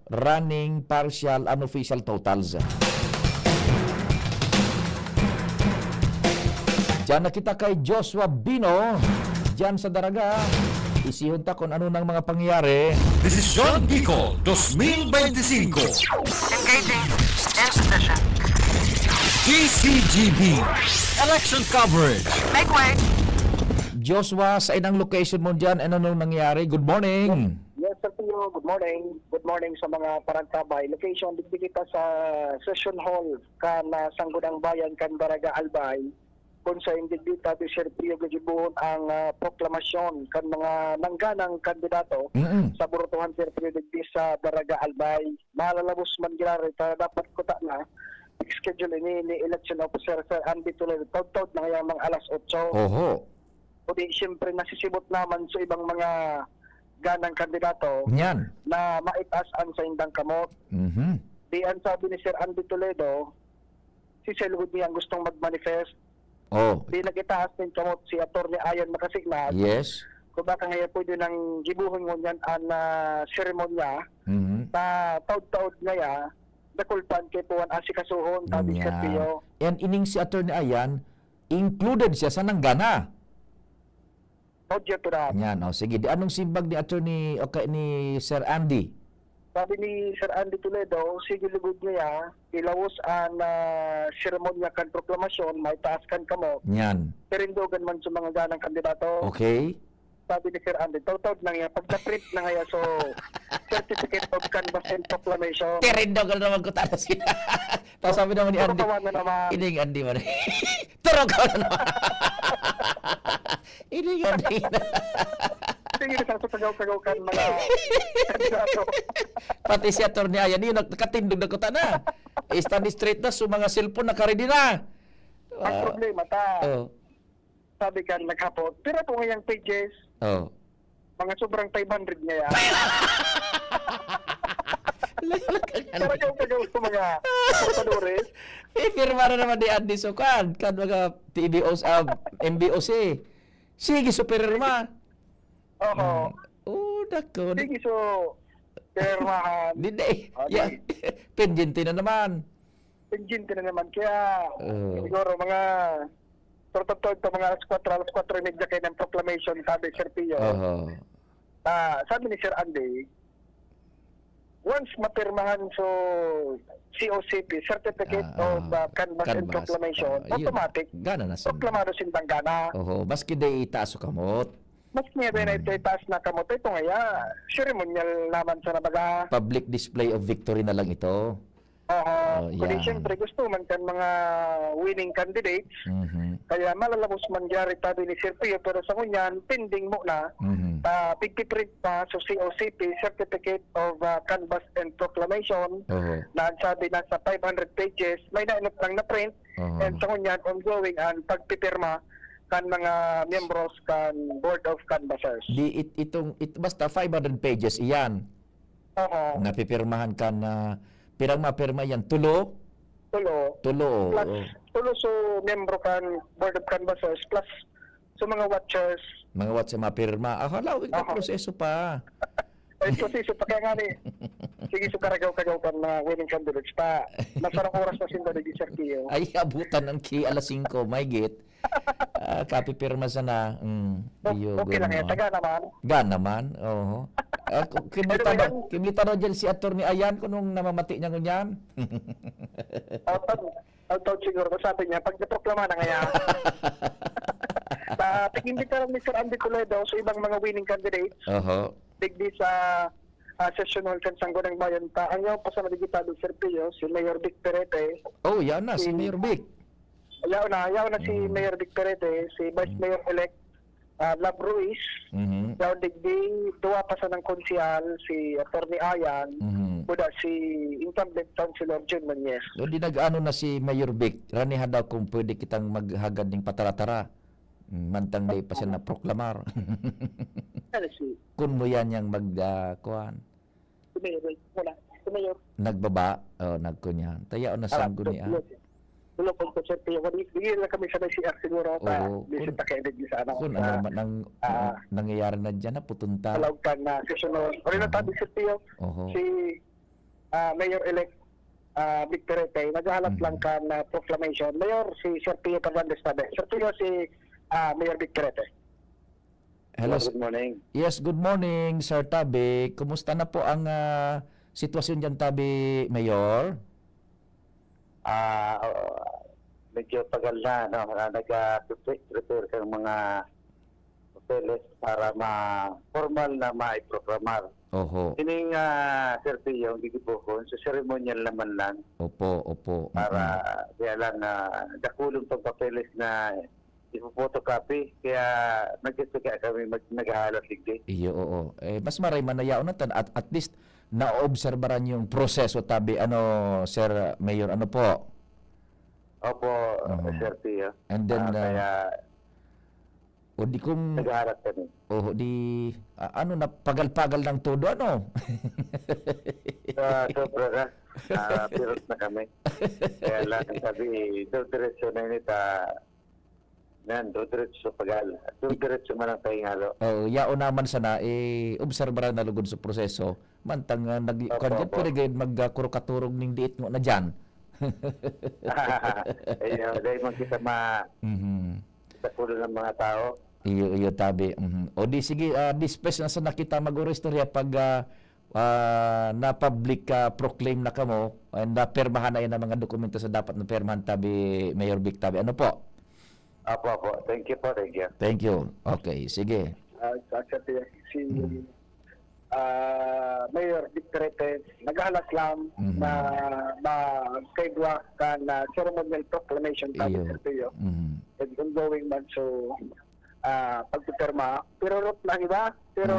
running partial unofficial totals. Diyan na kita kay Joshua Bino. Diyan sa Daraga. Isihon ta kung ano ng mga pangyayari. Desisyon Bicol 2025. Engaging in position. DCGB Election Coverage. Make way. Joshua, sa inang location mo dyan, ano nung nangyari? Good morning. Yes, Sir Pio. Good morning. Good morning sa mga parantabay. Location, digdi kita sa Session Hall kan Sangguniang Bayan kan Daraga Albay. Kung sa hindi dito, Sir Pio, gajibuhon ang proklamasyon kan mga nangganang kandidato sa Burutuhan, Sir Pio, digdi sa Daraga Albay. Malalabos man ginari, dapat kuta na schedule ni election officer Sir Andy Toledo. Taud-taud na ngayon mga alas 8. Oho. O di, siyempre nasisibot naman sa ibang mga ganang kandidato Yan. na maitas ang sa indang kamot. Di ang sabi ni Sir Andy Toledo, si Selwood niya ang gustong mag-manifest. Oh. Di nag-itaas din kamot si Atty. Ayon Makasignat. Yes. Kung baka ngayon pwede nang gibuhon ngunyan ang seremonya na taud-taud ngaya nakulpan kay Puan Asikasuhon, tabi Sir Pio. And ining si Atty. Ayan, included siya sa nanggana. Roger to that. Yan, sige. Di anong simbag ni Atty. ni Sir Andy? Sabi ni Sir Andy Toledo, sige lugod niya, ilawos ang seremonya kan proklamasyon, may taas kan kamo. Yan. Perindogan man sa mga ganang kandidato. Okay. Sabi ni Sir Andy, tautod na nga, pagka-print na nga so Certificate of Canvas and Proclamation. Terindo ka naman ko tala sila. Tapos sabi naman ni Andy, Turukawan na naman. ining Andy man. Turok ka na naman. Ining Andy na. Sige na sa tagaw-tagaw kan mga kandidato. Pati si Atty. Ayan, yun, nakatindog na ko na. Stand straight na, so mga cellphone nakaready na. Ang problema Oh. sabi ka naghapon, pero po ngayang pages, Oh. mga sobrang 500 niya yan. Tagaw-tagaw sa mga portadores. Firma na naman ni Andy Sokan, kan mga TBOs, MBOC. Sige, superirma. Oo. Dako. Sige, so, permahan. Hindi. Yan. Penjente na naman. Penjente na naman. Kaya, siguro mga tortotod to mga alas 4 medya kayo ng proclamation, sabi Sir Pio. Sabi ni Sir Andy, once mapirmahan so COCP, Certificate of Canvas and Proclamation, automatic, Gana na sa. proklamado sindang gana. Maski day itaas o kamot. Mas niya ba na ito itaas na kamot ito ngaya, ceremonial naman sa nabaga. Public display of victory na lang ito. Kundi siyempre gusto man kan mga winning candidates, kaya malalabos man gyari tabi ni Sir Pio, pero sa kunyan, pending mo na, pigpiprint pa sa COCP, Certificate of Canvas and Proclamation, na sabi na sa 500 pages, may nainot lang na print, and sa kunyan, ongoing ang pagpipirma kan mga membros kan Board of Canvassers. Basta 500 pages iyan. Napipirmahan ka na pirang mapirma yan. Tulo. Plus, tulo so membro kan Board of Canvassers plus so mga watchers. Mga watchers mapirma. Halawin na proseso pa. Proseso pa kaya nga ni. Sige, so karagaw-kagaw kan mga winning candidates pa. Masarang oras na sinda ni Sir Pio. Ay, abutan ng alas 5. May git. Kapipirma sana. Okay lang yan. Taga naman. Gan naman. Oo. Kimita no dyan si Atty. Ayan kung nung namamati niya ngunyan. Out siguro. Sabi niya, pag naproklama na ngayon. Tigindi ka lang ni Sir Andy Toledo sa ibang mga winning candidates. Digdi sa session hall kan Sangguniang Bayan ta. Ang yaw pa sa nadigitado Sir Pio, si Mayor Vic Perete. Yan na, si Mayor Vic. Yaw na si Mayor Vic Perete, si Vice Mayor-elect Lab Ruiz. Yaw digdi, duwa pa sa ng konsihal, si Atty. Ayan, buda si incumbent Councilor Jun Mañez. Doon di nag-ano na si Mayor Vic, ranihan daw kung pwede kitang maghagad ng patara-tara. Mantang day pa siya na proklamar. Kung mo yan yung magkuhan. Nagbaba, nagkunyan. Tayaw na sanggo niya. Tulo po ko Sir Pio. Bigyan lang kami sabay si Ar siguro. Bisit na kaedad niya sa anak. Kung ano naman nangyayari na dyan na putunta. Palawag ka na sessional. O rin na tabi Sir Pio. Si Mayor-elect Vic Perete. Naghahalap lang ka na proclamation. Mayor, si Sir Pio Fernandez tabi. Sir Pio, si Mayor Vic Perete. Hello. Good morning. Yes, good morning, Sir Tabi. Kumusta na po ang sitwasyon dyan, Tabi, Mayor? Medyo tagal na, no? Nag-prepare kang mga papeles para formal na maiprogramar. Kining Sir Pio, hindi po so ceremonial naman lang. Opo. Para kaya lang dakulong tong papeles na ipo-photocopy, kaya nagkita kami naghahalat ligdi. Oo. Mas maray manayaw na tan at least naobserbaran yung proseso, Tabi. Sir Mayor, ano po? Opo, Sir Pio. And then, kaya di kong naghahalat kami. Na pagal-pagal ng todo, Sobra na. Pirot na kami. Kaya lang sabi, diretso na inita. Diretso pagal. Diretso man ang tahingalo. Yao naman sana, obserbaran na lugod sa proseso. Mantang nag-content ko rin magkaturog ng diit mo na dyan. Dahil man kita sakulo ng mga tao. Iyo, Tabi. O di sige, dispatch na sa nakita mag-istorya pag na public proclaim na kamo and permahan na yan ang mga dokumento sa dapat na permahan tabi Mayor Vic tabi. Ano po? Apo. Thank you po. Thank you. Thank you. Okay, sige. Si Mayor Victorete naghalas lang na kaidwa ka na ceremonial proclamation tabi Iyo. sa Pio. And ongoing man so pagpipirma. Pero rot lang iba. Pero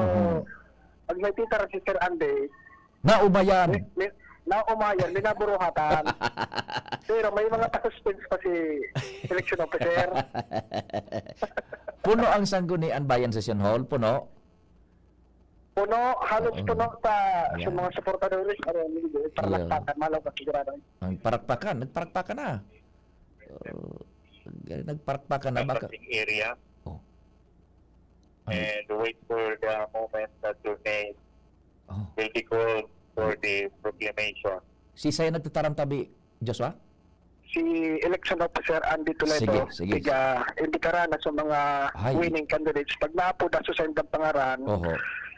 pag may titara si Sir Andy, Naumayan. naumayan, binaburuhatan. Pero may mga pa-suspense pa si election officer. Puno ang sanggunian Bayan Session Hall, puno. Puno, halos puno sa mga supportadores. Parlaktakan, malaw ka sigurado. Ang nagparakpakan na. Nagparakpakan na baka. Area. Oh. And wait for the moment that your name will be called for the proclamation. Si saya nagtataram tabi, Joshua? Si election officer Andy Toledo, Sige. imbitara na sa mga winning candidates. Pag naapuda sa sendang pangaran,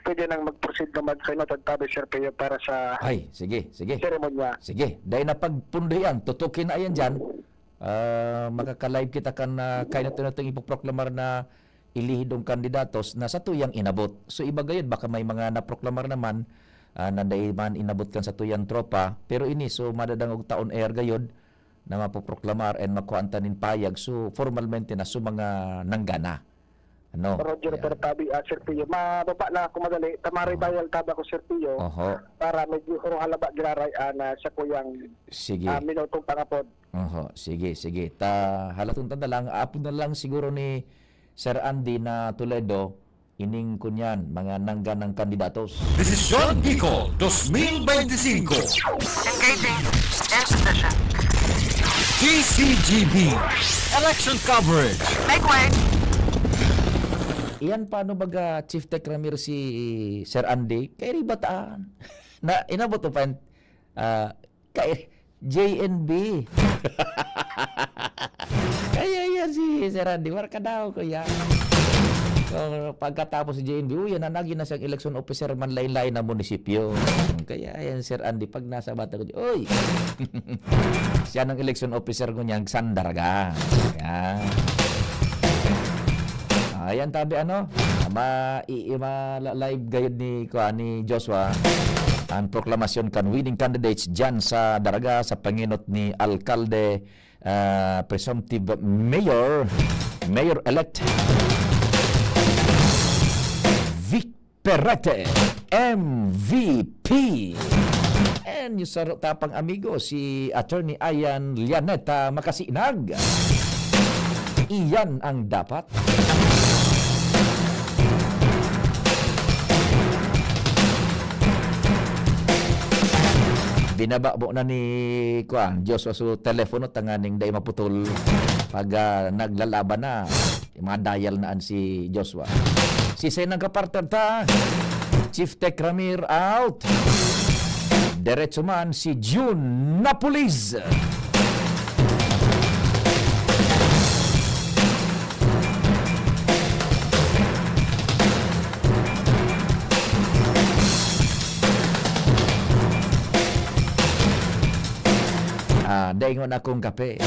pwede nang mag-proceed naman sa inotag tabi, Sir Pio, para sa sige. seremonya. Sige, dahil na pagpundihan, tutukin na yan dyan. Makaka-live kita kan kaya natin itong ipoproklamar na ilihidong kandidatos na sa tuyang inabot. So iba gayud, baka may mga naproklamar naman na dahil man inabot kan sa tuyang tropa. Pero ini, so madadangog taon air gayud na mapoproklamar and makuantanin payag. So formalmente na so mga nanggana. Ano? Roger, pero tabi, Sir Pio, mababa na ako madali. Tamari bayal taba ko, Sir Pio, para medyo halaba giraray na sa kuyang minutong pangapod. Sige. Halatong tanda lang, apod na lang siguro ni Sir Andy na Toledo, ining kunyan, mga nangganang kandidatos. Desisyon Bicol 2025. Engaging in position. DCGB Election Coverage. Make way. Iyan paano baga Chief Tech Ramir si Sir Andy kay ribataan na inabot pa kay JNB. Kaya yan si Sir Andy warka daw ko yan. So, pagkatapos si JNB, yan na naging na siyang election officer man lain-lain na munisipyo. Kaya yan Sir Andy pag nasa bata ko, oy. Siya ng election officer ko niyang Sandaraga. Yan. Ayan tabi live gayud ni Joshua ang proklamasyon kan winning candidates dyan sa Daraga sa panginot ni Alkalde presumptive Mayor-elect Vic Perrete MVP and yung sa tapang amigo si Attorney Ayan Lianeta Makasinag. Iyan ang dapat. Binababo na ni Joshua sa telepono tanganing day maputol pag naglalaban na ma-dial naan si Joshua. Si Senang kapartner ta Chief Tech Ramir out. Diretso man si June Napolis. Daingon akong kape.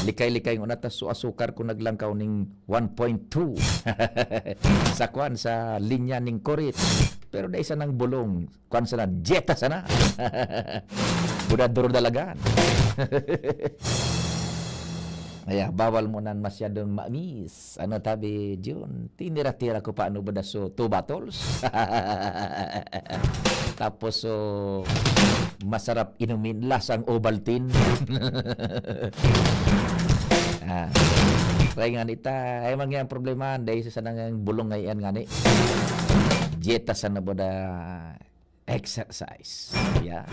Likay-likay ngon atas so asukar ko naglangkaw ning 1.2 sa kwan sa linya ning korit. Pero dai sa nang bulong kwan sa na jeta sana. Budador dalagan. Ay, bawal mo nan masyadong maamis. Ano tabi, June? Tinira-tira ko paano ba so 2 bottles? Tapos masarap inumin lasang Ovaltine. Kaya nga nita, ay mga problema dahil sa sanang bulong ngayon nga ni. Jeta sana ba da exercise. Yeah.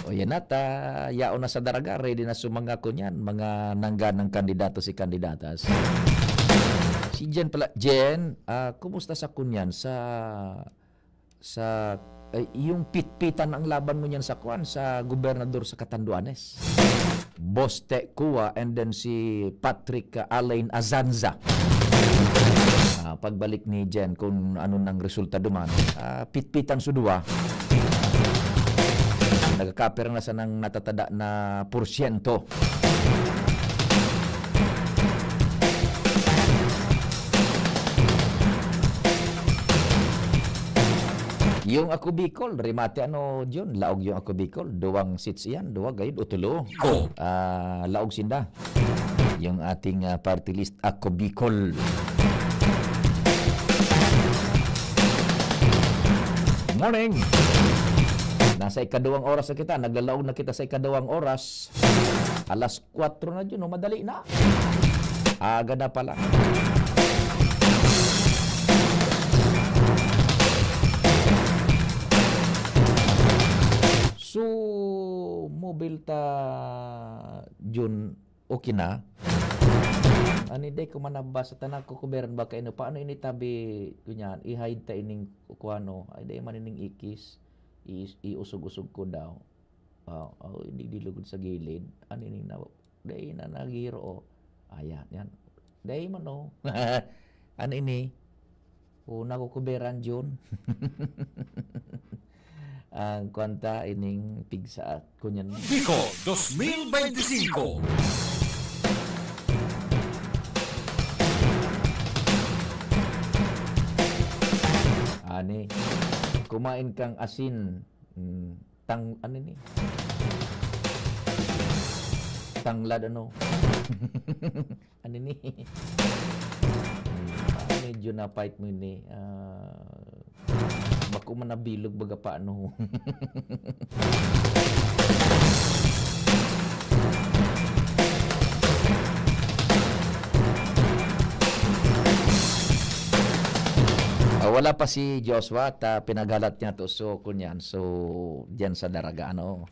O yan nata, yaon na sa Daraga, ready na sumanga ko niyan, mga nangganang kandidato si kandidatas. Si Jen pala, Jen, kumusta sa kunyan sa yung pitpitan ang laban mo niyan sa kuan sa gobernador sa Catanduanes? Boste Kua and then si Patrick Alain Azanza. pagbalik ni Jen kung ano nang resulta duman, pitpitan su duwa. Nagkakapir na sa nang natatada na porsyento. Yung ako Bicol, remate John, laog yung ako Bicol, 2 seats yan, 2 gayud o 3. Laog sinda. Yung ating party list ako Bicol. Morning. Nasa ikadawang oras na kita, naglalaog na kita sa ikadawang oras. Alas 4 na dyan, madali na. Aga na pala. So, mobile ta Jun okay na. Ani day ko manabasa tanan ko kuberan ba kay no paano ini tabi kunyan i-hide ta ining kuano ay day man ining ikis iusog-usog ko daw. Hindi dilugod sa gilid. Ani ning na day na nagiro ayan yan. Day man no. Ano ini? Una ko kuberan Jun. Ang kwanta ining pigsa kunyan Bicol 2025. Ani kumain kang asin tang ano ni tanglad ano ano ni medyo na fight mo ni bako man nabilog baga paano. Wala pa si Joshua at pinagalat niya to so kunyan so diyan sa daraga ano.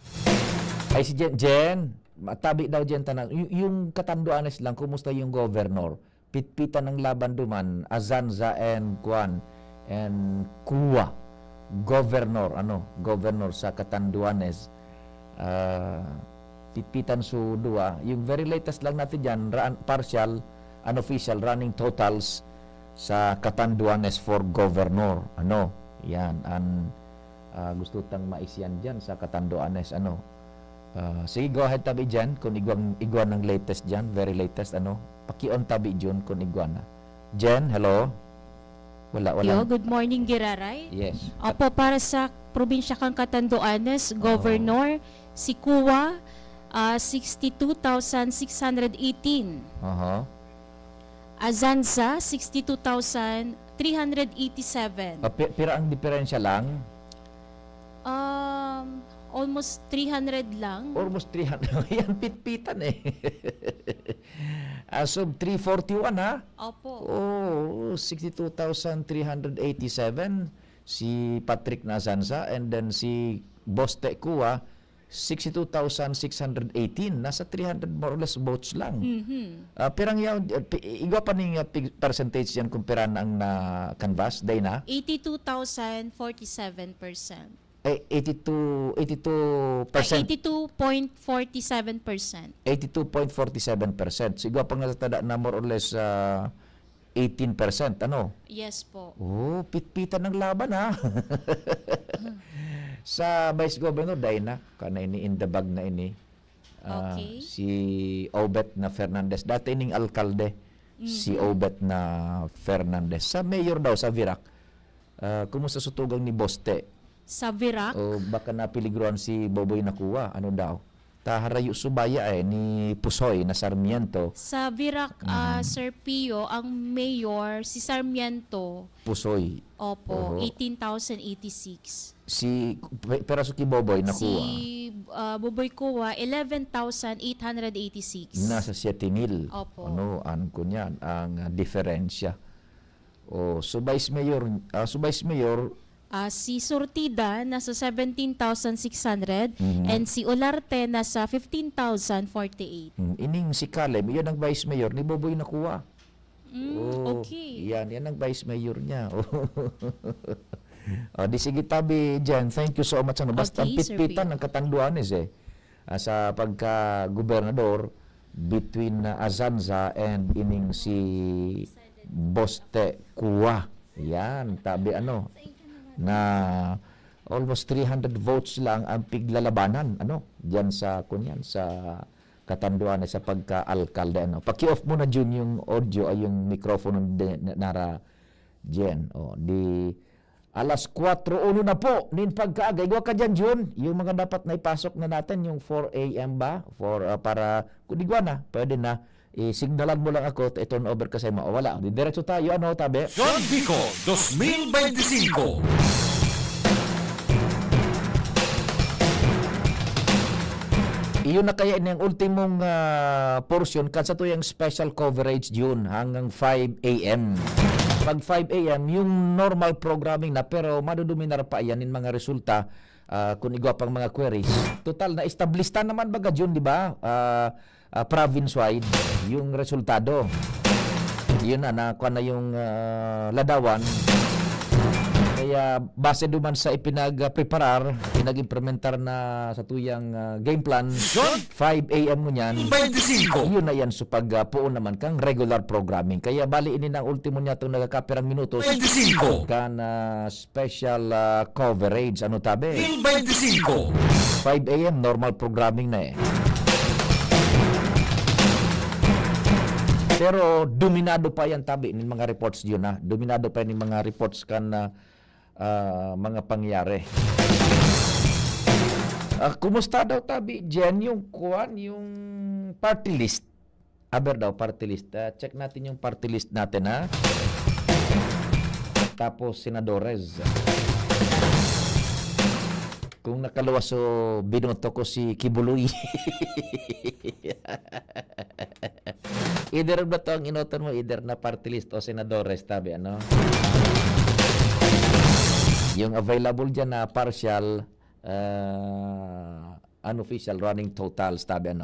Ay si Jen matabi daw diyan tanan yung Catanduanes lang kumusta yung governor pitpitan ng laban duman Azanza and Juan and Kuwa governor sa Catanduanes pitpitan su dua yung very latest lang natin diyan partial unofficial running totals sa Catanduanes for governor yan gusto tang maisyan diyan sa Catanduanes sige go ahead tabi diyan kung igwan ng latest diyan very latest paki-on tabi diyon kung igwan na Jen hello wala Yo, good morning Giraray. Yes. Opo, para sa probinsya kang Catanduanes, Governor si Kuwa 62,618. Azanza 62,387. Pira ang diferensya lang? Almost 300 lang. Almost 300. Yan pitpitan eh. As of 341 ha? Opo. 62,387 si Patrick Nazanza and then si Boste Kuwa 62,618 nasa 300 more or less votes lang. Pirang yaw igwa pa ning percentage yan kumpara ang na canvas day na 82,047%. 82%. 82.47%. 82.47%. So, igwa pang natada na more or less 18%, Yes po. Pitpitan ng laban, ha? Sa Vice Governor, Dayna, kana ini in the bag na ini. Okay. Si Obet na Fernandez. Dati ining alkalde, si Obet na Fernandez. Sa mayor daw, sa Virac, kumusta sutugang ni Boste? Sa Virac? O baka napiliguran si Boboy Nakuha. Ano daw? Taharayo subaya ni Pusoy na Sarmiento. Sa Virac, Sir Pio, ang mayor, si Sarmiento. Pusoy. Opo, 18,086. Si Peraso ki Boboy Nakuha. Si Boboy Kuwa, 11,886. Nasa 7,000. Opo. Ano ko niyan? Ang diferensya. So Vice Mayor, si Surtida nasa 17,600 and si Olarte nasa 15,048. Ining si Caleb, yan ang Vice Mayor ni Boboy Nakuha. Okay. Yan ang Vice Mayor niya. Di sige tabi dyan. Thank you so much. Basta Okay, pitpitan ng Catanduanes sa pagka-gobernador between Azanza and ining si Boste Kuwa. Yan, tabi na almost 300 votes lang ang piglalabanan diyan sa Katanduan sa pagka-alkalde Paki-off mo na Jun yung audio ay yung microphone nara Jen. Di alas 4:01 na po nin pagkaaga. Igwa ka dyan Jun, yung mga dapat na ipasok na natin yung 4 a.m. ba para kudigwa na pwede na i-signalan mo lang ako i-turn over kasi mawala. Diretso tayo tabi. John Vico 2025. Iyon na kaya yung ultimong portion kansa to yung special coverage yun hanggang 5 a.m. Pag 5 a.m. yung normal programming na pero madudumi na pa yan yung mga resulta kung igwa pang mga queries. Total na established naman baga yun, di ba? Province-wide yung resultado. Yun na kuha na yung ladawan. Kaya base duman sa ipinag-preparar, pinag-implementar na sa tuyang game plan, 5 a.m. mo niyan, 25. yun na yan so pagpuon naman kang regular programming. Kaya bali ini ang ultimo niya itong nagkakapirang minutos 25. kan special coverage. Tabi? 25. 5 a.m. normal programming na Pero dominado pa yan tabi ng mga reports yun Dominado pa yung mga reports kan mga pangyari. Kumusta daw tabi Jen yung party list? Aber daw party list. Check natin yung party list natin Tapos senadores. Kung nakaluwas binoto ko si Kibuloy. Either ba ito ang inoton mo, either na party list o senadores, tabi, Yung available dyan na partial, unofficial running totals, tabi,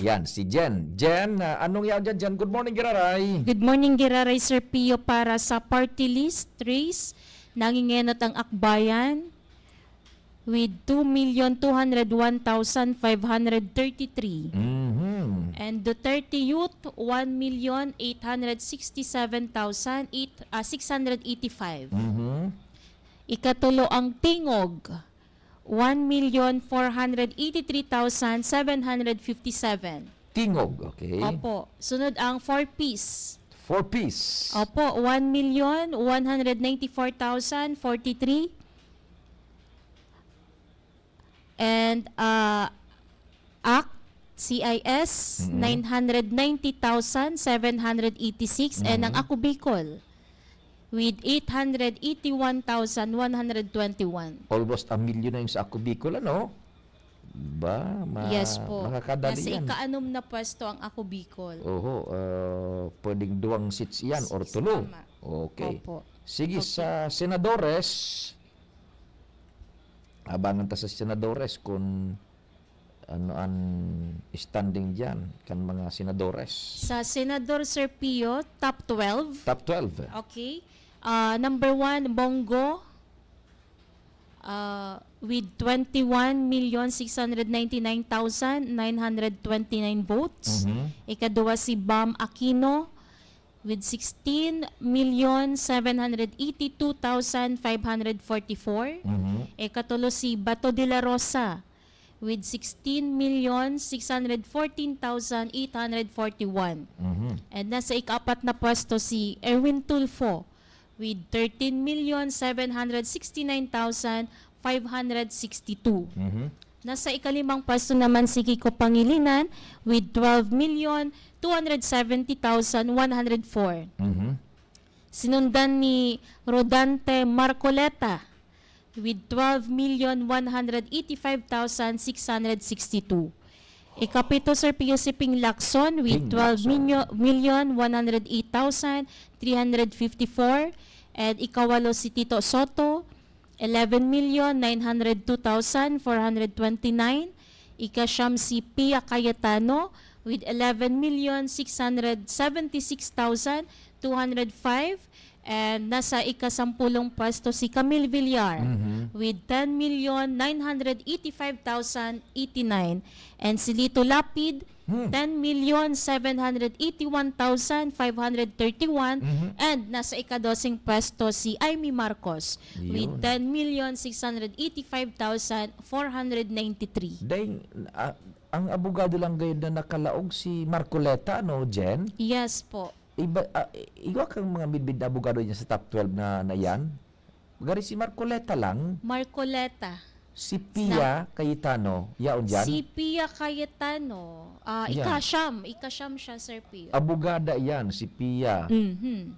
Yan, si Jen. Jen, anong yaw dyan, Jen? Good morning, Giraray. Good morning, Giraray, Sir Pio. Para sa party list race, nangingenot ang Akbayan with 2,201,533. And Duterte Youth, 1,867,685. Ikatulo ang Tingog, 1,483,757. Tingog, okay. Opo. Sunod ang 4-piece. 4-piece. Opo, 1,194,043. And ACT, CIS, 990,786. And ang Ako Bicol, with 881,121. Almost a million na yung sa Ako Bicol, Yes po. Makakadali Nasa yan. ika-anom na pwesto ang Ako Bicol. Pwedeng 2 seats yan or 3. Okay. Opo. Sige, sa senadores, abangan ta sa senadores kung ano ang standing dyan kan mga senadores. Sa Senador Sir Pio, top 12. Top 12. Okay. Number 1, Bongo, with 21,699,929 votes. Ikaduwa si Bam Aquino with 16,782,544. Ikatulo si Bato de la Rosa with 16,614,841. And nasa ika-4 na pwesto si Erwin Tulfo with 13,769,562. Nasa ika-5 pwesto naman si Kiko Pangilinan with 12,270,104. Sinundan ni Rodante Marcoleta with 12,185,662. Ikapito Sir Pio Siping Lacson with 12,108,354. And ikawalo si Tito Soto, 11,902,429. Ikasyam si Pia Cayetano with 11,676,205. And nasa ikasampulong pwesto si Camille Villar with 10,985,089. And si Lito Lapid, 10,781,531. And nasa ikadosing pwesto si Amy Marcos with 10,685,493. Dahil ang abogado lang gayon na nakalaog si Marcoleta, no, Jen? Yes po. Iwa kang mga midbid na abogado niya sa top 12 na yan. Gari si Marcoleta lang. Marcoleta. Si Pia Cayetano, yaon dyan. Si Pia Cayetano. Ikasyam siya, Sir Pio. Abogada yan, si Pia.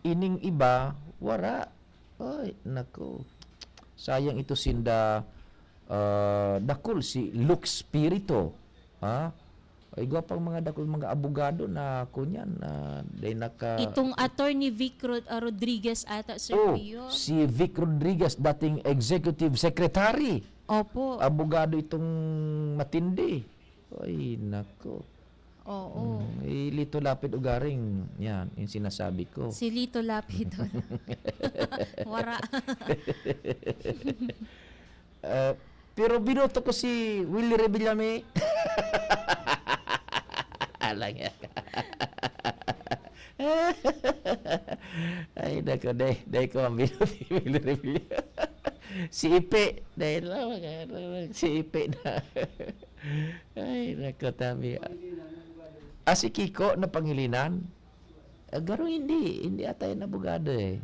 Ining iba, wara. Ay, nako. Sayang ito sinda dakol si Luke Spirito. Ha? Ay, pang mga dakol mga abogado na kunyan na Itong attorney Vic Rodriguez ata, Sir Pio. Si Vic Rodriguez, dating executive secretary. Opo. Abogado itong matindi. Ay, nako. Oo. Lito Lapid ugaring. Yan, yung sinasabi ko. Si Lito Lapid. Wara. Pero binoto ko si Willie Revillame. Alang yan. Ay, nako, dahi ko ang binoto si Willie Revillame. Si Ipe. Dahil lang, si Ipe na. Ay, nako, tabi. Si Kiko na Pangilinan. Garo hindi ata yung abogado eh.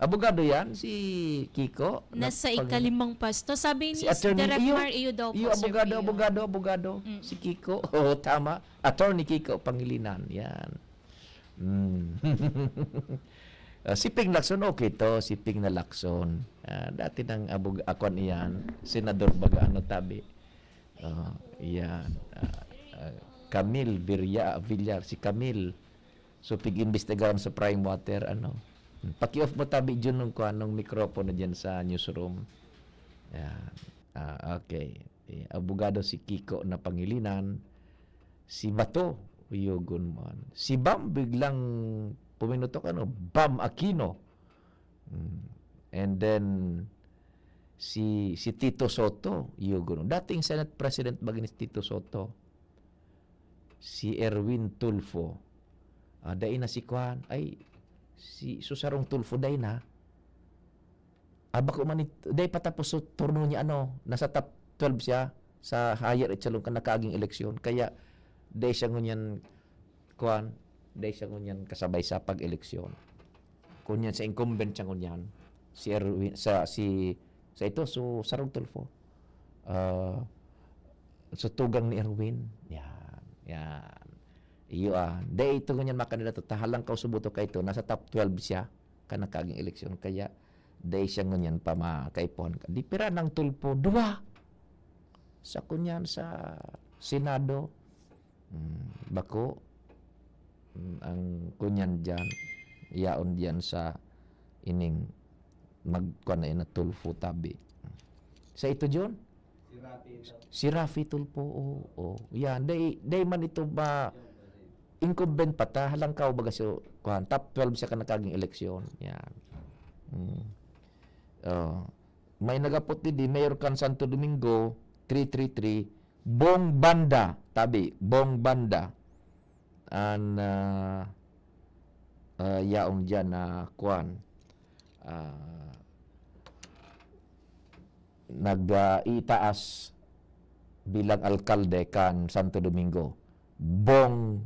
Abogado yan, si Kiko. Nasa ikalimang pwesto. Sabi ni si Direct Mario daw po, Sir Pio. Abogado. Si Kiko. Tama. Attorney Kiko Pangilinan. Yan. Si Ping Lacson, okay to. Si Ping na Lacson. Dati ng akon iyan. Senador baga, tabi. Yan. Camille Villar. Si Camille. So, pig-investigahan sa Prime Water, paki-off mo tabi dyan nung mikropono dyan sa newsroom. Yan. Okay. Abogado si Kiko na Pangilinan. Si Bato, Uyogon mo. Si Bam, biglang puminutok, Bam Aquino. And then, si Tito Soto, Uyogon. Dating Senate President baginis Tito Soto. Si Erwin Tulfo. Dain na si Kwan. Ay, si Susarong Tulfo day na. Bako man day patapos so turno niya nasa top 12 siya sa higher echelon kan nakaaging eleksyon. Kaya day siya ngunyan Kwan, day siya ngunyan kasabay sa pag-eleksyon. Kunyan sa incumbent siya ngunyan. Si Erwin sa ito so Sarong Tulfo. So tugang ni Erwin. Yan. Iyo day ito ganyan makandidato tahalang kau subuto kay ito nasa top 12 siya kana kaging eleksyon kaya day siya ganyan pa makaipon di pira ng Tulpo 2 sa kunyan sa Senado bako ang kunyan diyan yaon diyan sa ining magkuan na Tulfo tabi sa ito John si Rafi Tulpo yan day man ito ba incumbent pa ta halang ka baga so top 12 siya ka nakaging eleksyon yan may nagapot di Mayor kan Santo Domingo 333 Bong Banda tabi Bong Banda an yaong dyan na nag-itaas bilang alkalde kan Santo Domingo Bong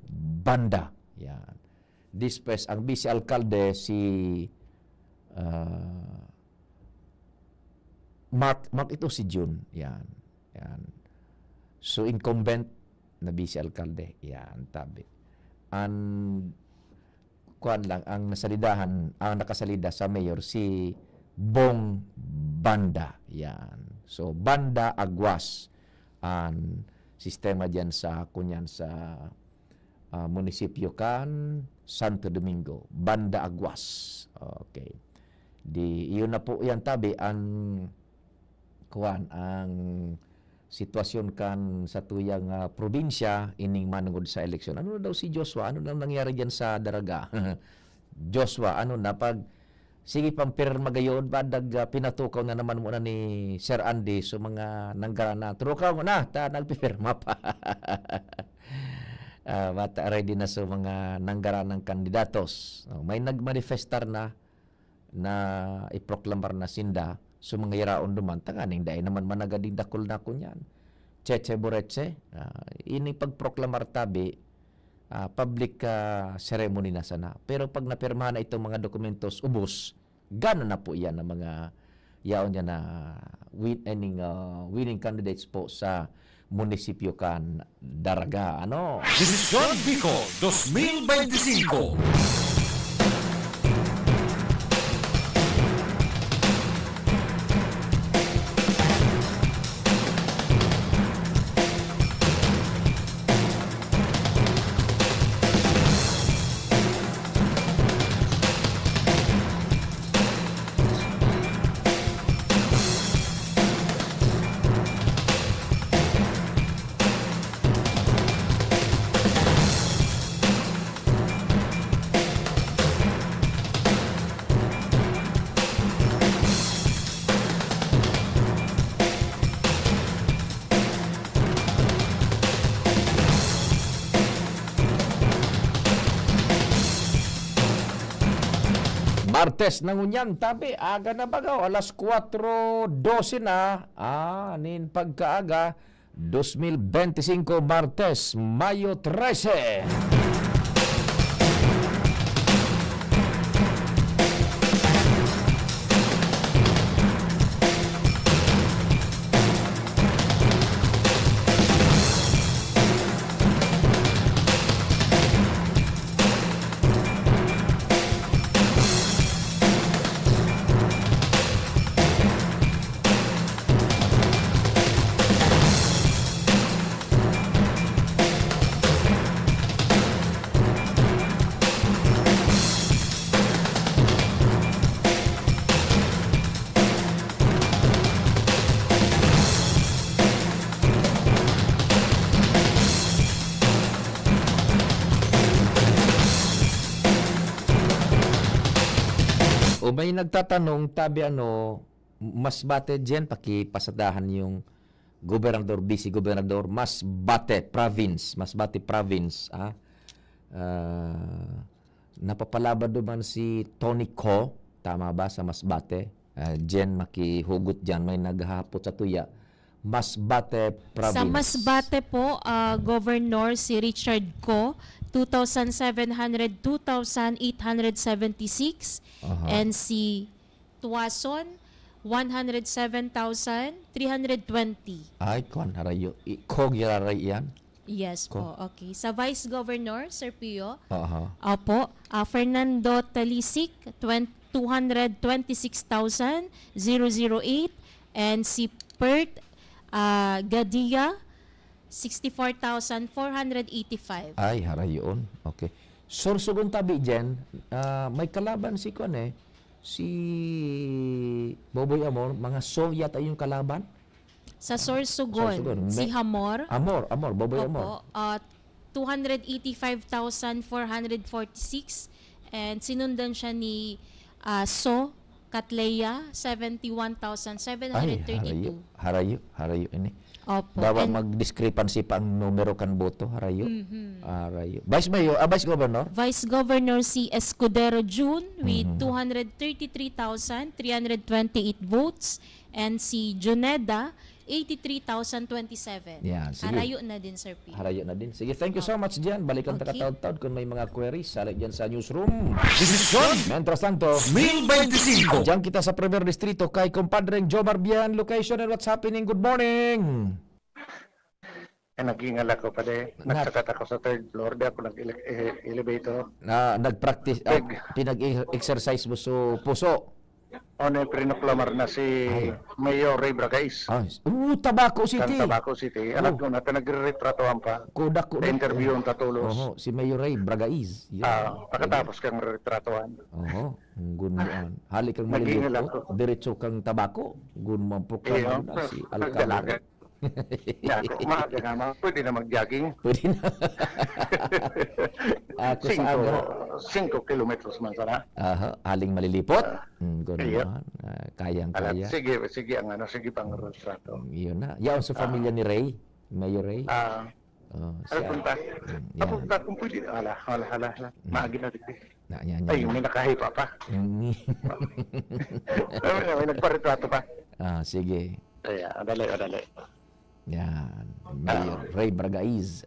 Banda. Yan. Dispes ang vice alkalde si Mark ito si June. Yan. So incumbent na vice alkalde. Yan, tabi. Kuan lang ang nakasalida sa mayor si Bong Banda. Yan. So Banda Aguas ang sistema diyan sa kunyan sa munisipyo kan Santo Domingo, Banda Aguas. Okay. Iyon na po yan tabi ang sitwasyon kan sa tuyang probinsya ining manungod sa eleksyon. Ano daw si Joshua? Ano nang nangyari diyan sa Daraga? Joshua, pag Sige pampirma gayon badag pinatukaw na naman muna ni Sir Andy so mga nanggarana. Turukaw mo na ta nagpipirma pa. Bata ready na so mga nanggaranang kandidatos. May nagmanifestar na iproklamar na sinda so mga iraon duman tanganing dai naman managading dakol na kunyan. Cheche Boreche, ini pagproklamar tabi public ceremony na sana. Pero pag napirmahan na itong mga dokumentos ubos, gano'n na po yan ng mga yaon niya na winning candidates po sa munisipyo kan Daraga. Ano? Desisyon Bicol 2025. Martes nangunyan tabi aga na bagaw alas 4:12 na nin pagkaaga 2025 Martes Mayo 13. O may nagtatanong, tabi mas bate dyan, pakipasadahan yung gobernador, vice gobernador, mas bate province, napapalabad naman si Tony Ko, tama ba sa Masbate? Dyan makihugot dyan, may naghahapot sa tuya. Masbate province. Sa Masbate po, Governor si Richard Ko, 2,700, 2,876. And si Tuason, 107,320. Ay, kuan harayo. Kog yararay yan? Yes po, okay. Sa Vice Governor, Sir Pio, Aha. opo, Fernando Talisic, 226,008. And si Pert Gadia, 64,485. Ay, harayon. Okay. Sorsogon tabi dyan, may kalaban si si Boboy Amor, mga Soviet ay yung kalaban. Sa Sorsogon, si Hamor. Boboy Amor. 285,446. And sinundan siya ni So Katleya, 71,732. Harayo ini. Opo. Bawa mag-discrepancy pa ang numero kan boto, harayo. Harayo. Vice Governor? Vice Governor si Escudero June with 233,328 votes. And si Juneda, 83,027. Yan, sige. Harayo na din, Sir P. Harayo na din. Sige, thank you so much diyan. Balikan taon kung may mga queries, salik diyan sa newsroom. Desisyon Mientras tanto, 2025. diyan kita sa Premier Distrito kay Compadreng Jomar Bian, location and what's happening. Good morning. Nag-ingal ako pa nagsakat ako sa third floor, di ako nag-elevator. Nag-practice, pinag-exercise mo sa puso. Pinoklamar na si Mayor Ray Bragais. Tabaco City. Tabaco City. Alam ko na, pinag-retratoan pa. Interview ang tatulos. Si Mayor Ray Bragais. Pagkatapos kang retratoan. Gunmuan. Hali kang malilito. Diretso kang tabako. Gunmuan po ka na si Alcalde. Maaga nga, pwede na mag-jogging. Pwede na. Ako sa aga. 5 kilometers man sana. Haling malilipot. Iya. Kayang-kaya. Sige ang sige pang retrato. Yun na. Yaon sa pamilya ni Ray. Mayor Ray. Punta. Punta kung pwede. Hala. Maagi na dito. Ay, may nakahipa pa. May nagpa-retrato pa. Sige. Ay, adali. Yan. Mayor Ray Bragaiz.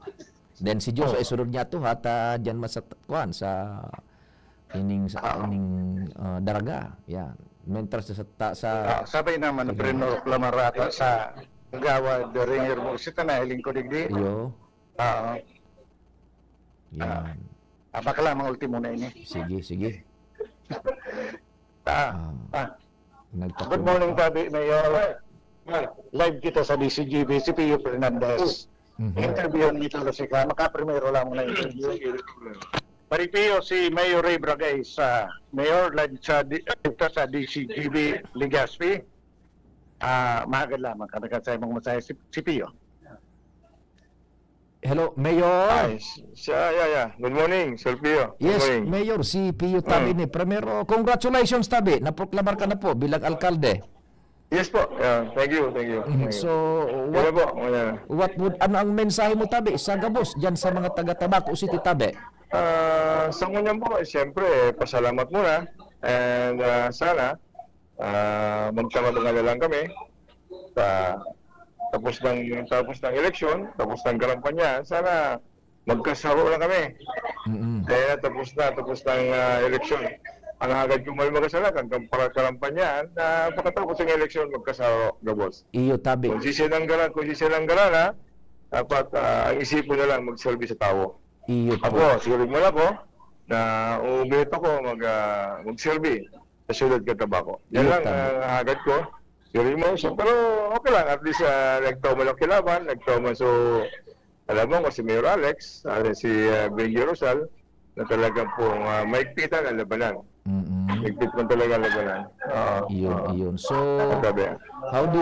Then si Diyos ay sunod niya to hata diyan masatkuan sa ining daraga. Yan. Mentor sa sabay naman Breno Clamarata sa Gawad Ringer mo sita na hiling ko digdi. Yo. Yan. Baka lamang ultimo na ini. Sige. Good morning, Tabi Mayor. Live kita sa DCGB, si Pio Fernandez. Interview nito kasi ka, makaprimero lang muna interview. Paripio si Mayor Ray Bragay sa Mayor live sa DCGB Legazpi. Mahagad lamang kami sa imong masaya si Pio. Hello, Mayor. Good morning, Sir Pio. Yes, Mayor, si Pio Tabi ni. Primero, congratulations Tabi. Naproklamar ka na po bilang alkalde. Yes po. Thank you. So, what would ang mensahe mo Tabi sa gabos diyan sa mga taga Tabaco City Tabi? Sa unyan po, siyempre, pasalamat muna. And sana, magkamadungan na lang kami. Tapos ng eleksyon, tapos ng kampanya, sana magkasaro lang kami. Kaya tapos ng eleksyon. Ang agad yung may magasalakan para kalampanya na pagkatapos ng eleksyon magkasaro gabos. Iyo Tabi. Kung sisilanggalan dapat ang isipin na lang magserbi sa tao. Iyo Ako, siguro mo na ako na umibit ako magserbi sa syudad Cotabato. Yan lang agad ko. Siguro mo, pero okay lang. At least nagtaw mo lang kilaban, so alam mo ko si Mayor Alex, si Benji Rosal, na talagang pong maigpitan ang labanan. Maigpit mo talaga ang labanan. Iyon. So, how do,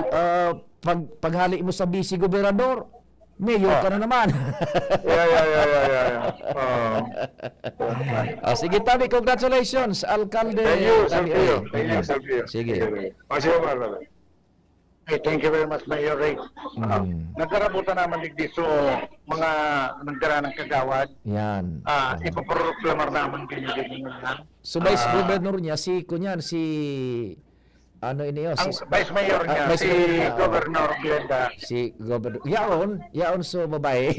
paghali mo sa vice gobernador, mayor ka na naman. Sige Tabi, congratulations, alkalde. Thank you, Sir Pio. Sige. Hey, thank you very much, Mayor Ray. Nagkarabutan naman digdi so mga nagdara ng kagawad. Yan. Ipaproklamar naman kayo din yan. So Vice Governor niya si ano ini ang Vice Mayor niya si Governor Glenda. Si Governor. Yaon so babae.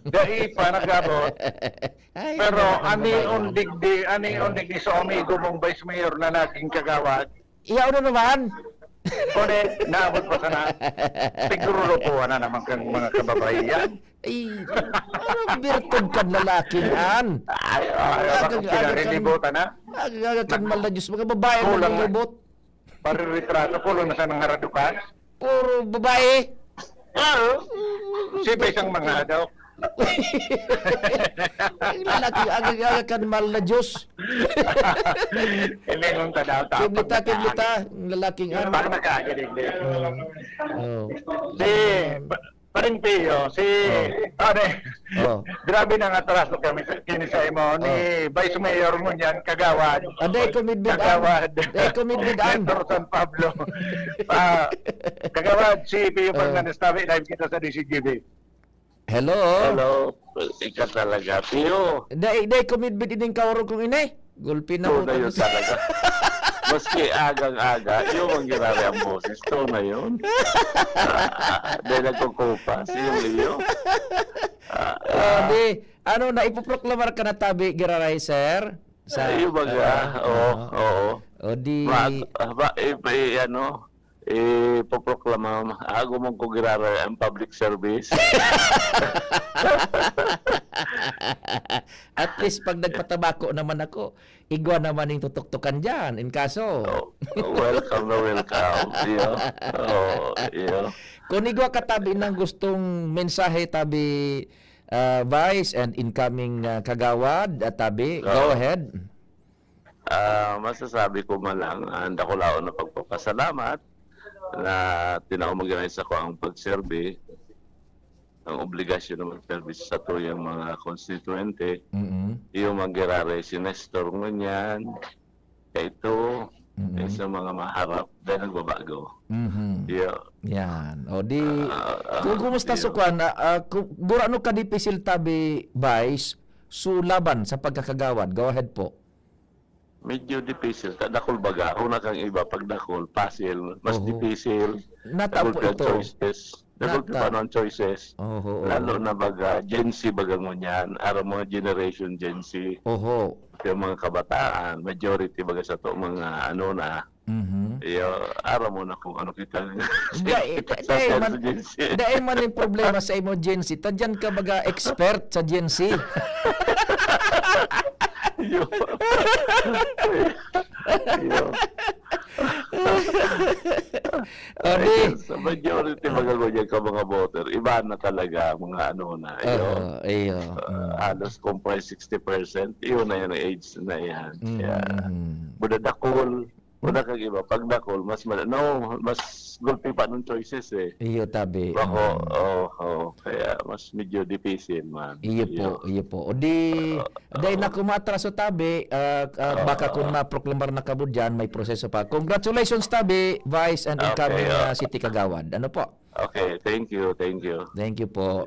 Dahil pa nagabot. Pero ani on digdi so amigo mong Vice Mayor na naging kagawad. Yaon na naman. Kone, naabot pa sana. Siguro po na naman kang mga kababaihan. Anong birtod kan lalaking an? Bakit kinarinibutan na? Agagakan mal na Diyos, mga babae na nilibot. Pariritrato po lang na sa nangaradukan. Puro babae. Sipa isang mga daw. Lalaki agagakan mal na Diyos. Hindi nung tadaw. Kiblita, lalaking an. Parang nagkagaling din. Paring Pio, grabe nang atraso kami kinisay mo ni Vice Mayor mo niyan, Kagawad. Aday komidbidan. San Pablo. Kagawad, si Pio Fernandez Tabi, live kita sa DCGB. Hello. Ika talaga, Pio. Day komidbid ining kawarog kong ini. Gulpin na mo. Yun talaga. Maski agang-aga, yung ang ginari ang boses. Ito na yun. Dahil nagkukupas, yung liyo. Na ipoproklamar ka na Tabi, Giraray, sir? Yung baga, oo. Ipoproklama, ako mong kugiraray ang public service. At least pag nagpatabako naman ako, igwa naman yung tutuktukan dyan. In kaso. Welcome. Kung igwa ka Tabi ng gustong mensahe Tabi Vice and incoming Kagawad at Tabi, go ahead. Masasabi ko man lang, handa ko lang na pagpapasalamat na tinaumaganize ako ang pagserbi. ang obligasyon na mag-service sa tuyang mga konstituente. Mhm. Yung manggirare si Nestor ngunyan, kay ito, kay sa mga maharap, dahil nagbabago. Mhm. Iyo. Yan. O di kung kumusta so kwan burano ka dipisil tabi Vice laban sa pagkakagawad. Go ahead po. Medyo difícil. Dakol baga. Una kang iba, pag dakol, puzzle, mas Oo. difícil. Natapo Dakol ka ito. choices. Dakol ka paano ang choices. Oho. Lalo na baga, Gen Z baga mo niyan. Araw mga generation Gen Z. Oho. Yung mga kabataan, majority baga sa to mga ano na. Mhm. Iyo, araw mo na kung ano kita. Dahil man yung problema sa imo Gen Z. Tadyan ka baga expert sa Gen Z. Iyo. Sa majority magagonya ka mga voter, iba na talaga mga ano na. Iyo. Halos comprise 60%. Iyon na yung age na yan. Kaya, budadakol. Una kang iba, pag dakol, mas gulpi pa ng choices eh. Iyo tabi. Kaya mas medyo difícil man. Iyo po. O di, dahil na kumatras sa tabi, baka kung ma-proclamar na kabud dyan, may proseso pa. Congratulations tabi, Vice and incoming City Kagawad. Ano po? Okay, thank you. Thank you po.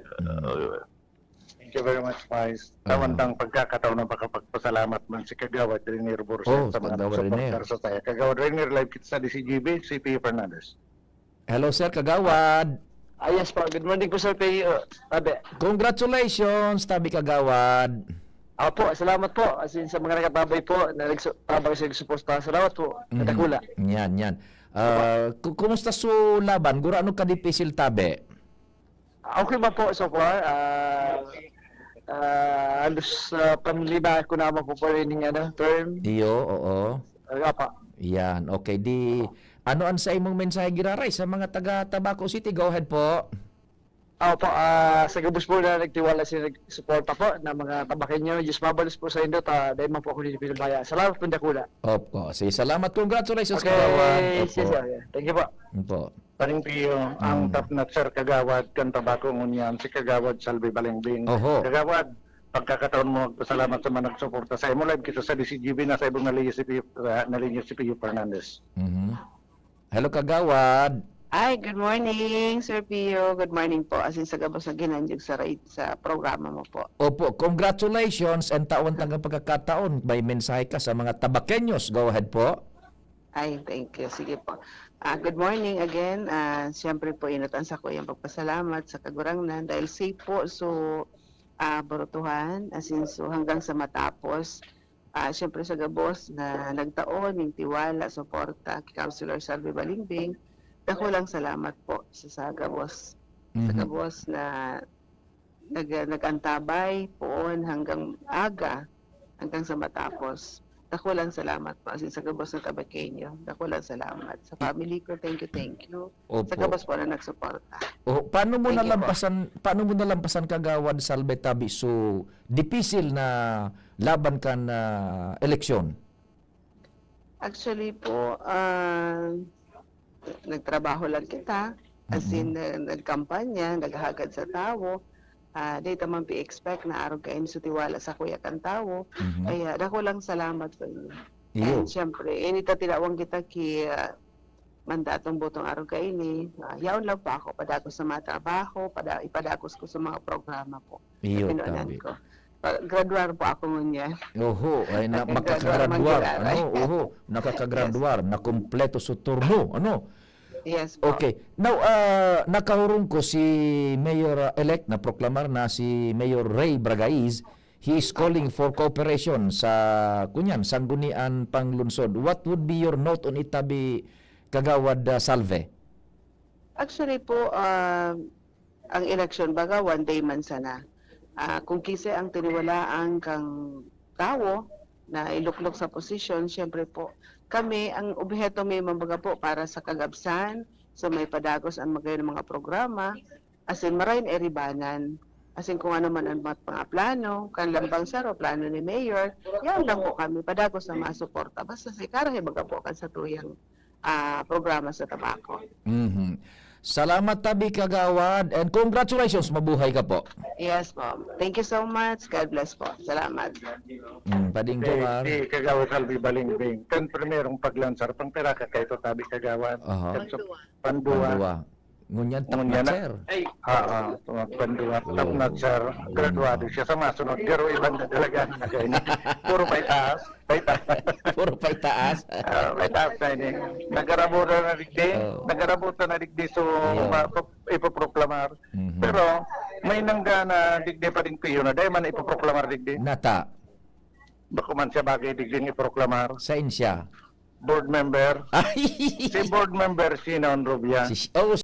Thank you very much, Vice. Tawandang pagkakataon na makapagpasalamat man si Kagawad Rainier Borset sa mga supporter sa tayo. Kagawad Rainier, live kita sa DCGB, CP Fernandez. Hello, Sir Kagawad. Yes po. Good morning po, Sir Pio. Congratulations, tabi Kagawad. Opo, salamat po. As in, sa mga nakatabay po, na nagtabay sa nagsuporta. Salamat po. Katakula. Yan. Kumusta su laban? Gura ano ka dipisil tabi? Okay ba po so far? Halos panlima ko naman po pa rin yung term. Iyo, oo. Apa. Yan, okay. Di, ano ang sa imong mensahe giraray sa mga taga Tabaco City? Go ahead po. Opo, sa gabos po na nagtiwala sila nagsuporta po ng mga tabakenyo. Diyos mabalos po sa indo, dahil man po ako dito pinabaya. Salamat po, Dakula. Opo, sige, salamat. Congratulations, okay, Kagawad. Thank you po. Opo. Paring Pio, ang top na Sir Kagawad, kan Tabaco ngunyan, si Kagawad Salvi Balingbing. Oho. Kagawad, pagkakataon mo, pasalamat sa mga nagsuporta sa imo. Live kita sa DCGB na sa ibong nalinya si Pio Fernandez. Hello, Kagawad. Ay, good morning, Sir Pio. Good morning po. Asin sa gabos na ginanjog sa programa mo po. Opo, congratulations and taon tangang pagkakataon. May mensahe ka sa mga Tabakenyos. Go ahead po. Ay, thank you. Sige po. Good morning again. Siyempre po, inutan sa ko yung pagpasalamat sa kagurangnan dahil safe po so borutuhan. Asin so hanggang sa matapos. Siyempre sa gabos na nagtaon, yung tiwala, suporta, Councilor Salvi Balingbing. Ako lang salamat po sa gabos. Sa gabos na nagantabay poon hanggang aga, hanggang sa matapos. Ako lang salamat po. As in, sa gabos ng Tabakenyo. Ako lang salamat. Sa family ko, thank you. Opo. Sa gabos po na nagsuporta. Paano mo nalampasan Kagawad Salve Tabi so dipisil na laban ka na eleksyon? Actually po, nagtrabaho lang kita. As in, nagkampanya, naghagad sa tao. Dito man expect na araw kain sa tiwala sa kuya kan tao. Kaya ako lang salamat sa inyo. And syempre, inita tinawang kita ki mandatong botong araw kaini. Yaon lang pa ako, padagos sa mga trabaho, ipadagos ko sa mga programa po. Iyo, tabi. Graduar po ako ngunyan. Oho, ay makakagraduar. Nakakagraduar, na kumpleto sa turno. Yes po. Okay. Now, nakahurong ko si Mayor-elect na proklamar na si Mayor Ray Bragaiz. He is calling for cooperation sa sanggunian panglunsod. What would be your note on itabi Kagawad Salve? Actually po, ang election baga one day man sana. Kung kise ang tiniwalaan kang tao na iluklok sa posisyon, syempre po, kami, ang objeto may mambaga po para sa kagabsan, so may padagos ang mga programa, as in marahin eribanan, as in kung ano man ang mga plano, kan lambang saro, plano ni Mayor, yan lang po kami, padagos na masuporta. Basta si karahe baga po kan sa tuyang programa sa Tabaco. Salamat tabi kagawad and congratulations, mabuhay ka po. Yes po. Thank you so much. God bless po. Salamat. Pading Jomar. Si Kagawad Salvi Balingbing. Kan primerong paglansar, pang pera ka kayo tabi Kagawad. Pandua. Ngunyan takmat, sir. Pandua. Takmat, sir. Graduado siya sa masunod. Pero ibang na talaga. Puro may taas. Puro pa'y taas. May taas na ini. Nagarabutan na digdi. So, ipoproklamar. Pero, may nanggana digdi pa rin kayo na. Dahil man ipoproklamar digdi. Nata. Bako man siya bagay digdi iproklamar. Sa insya. Board member. Si board member, si Naon Rubia.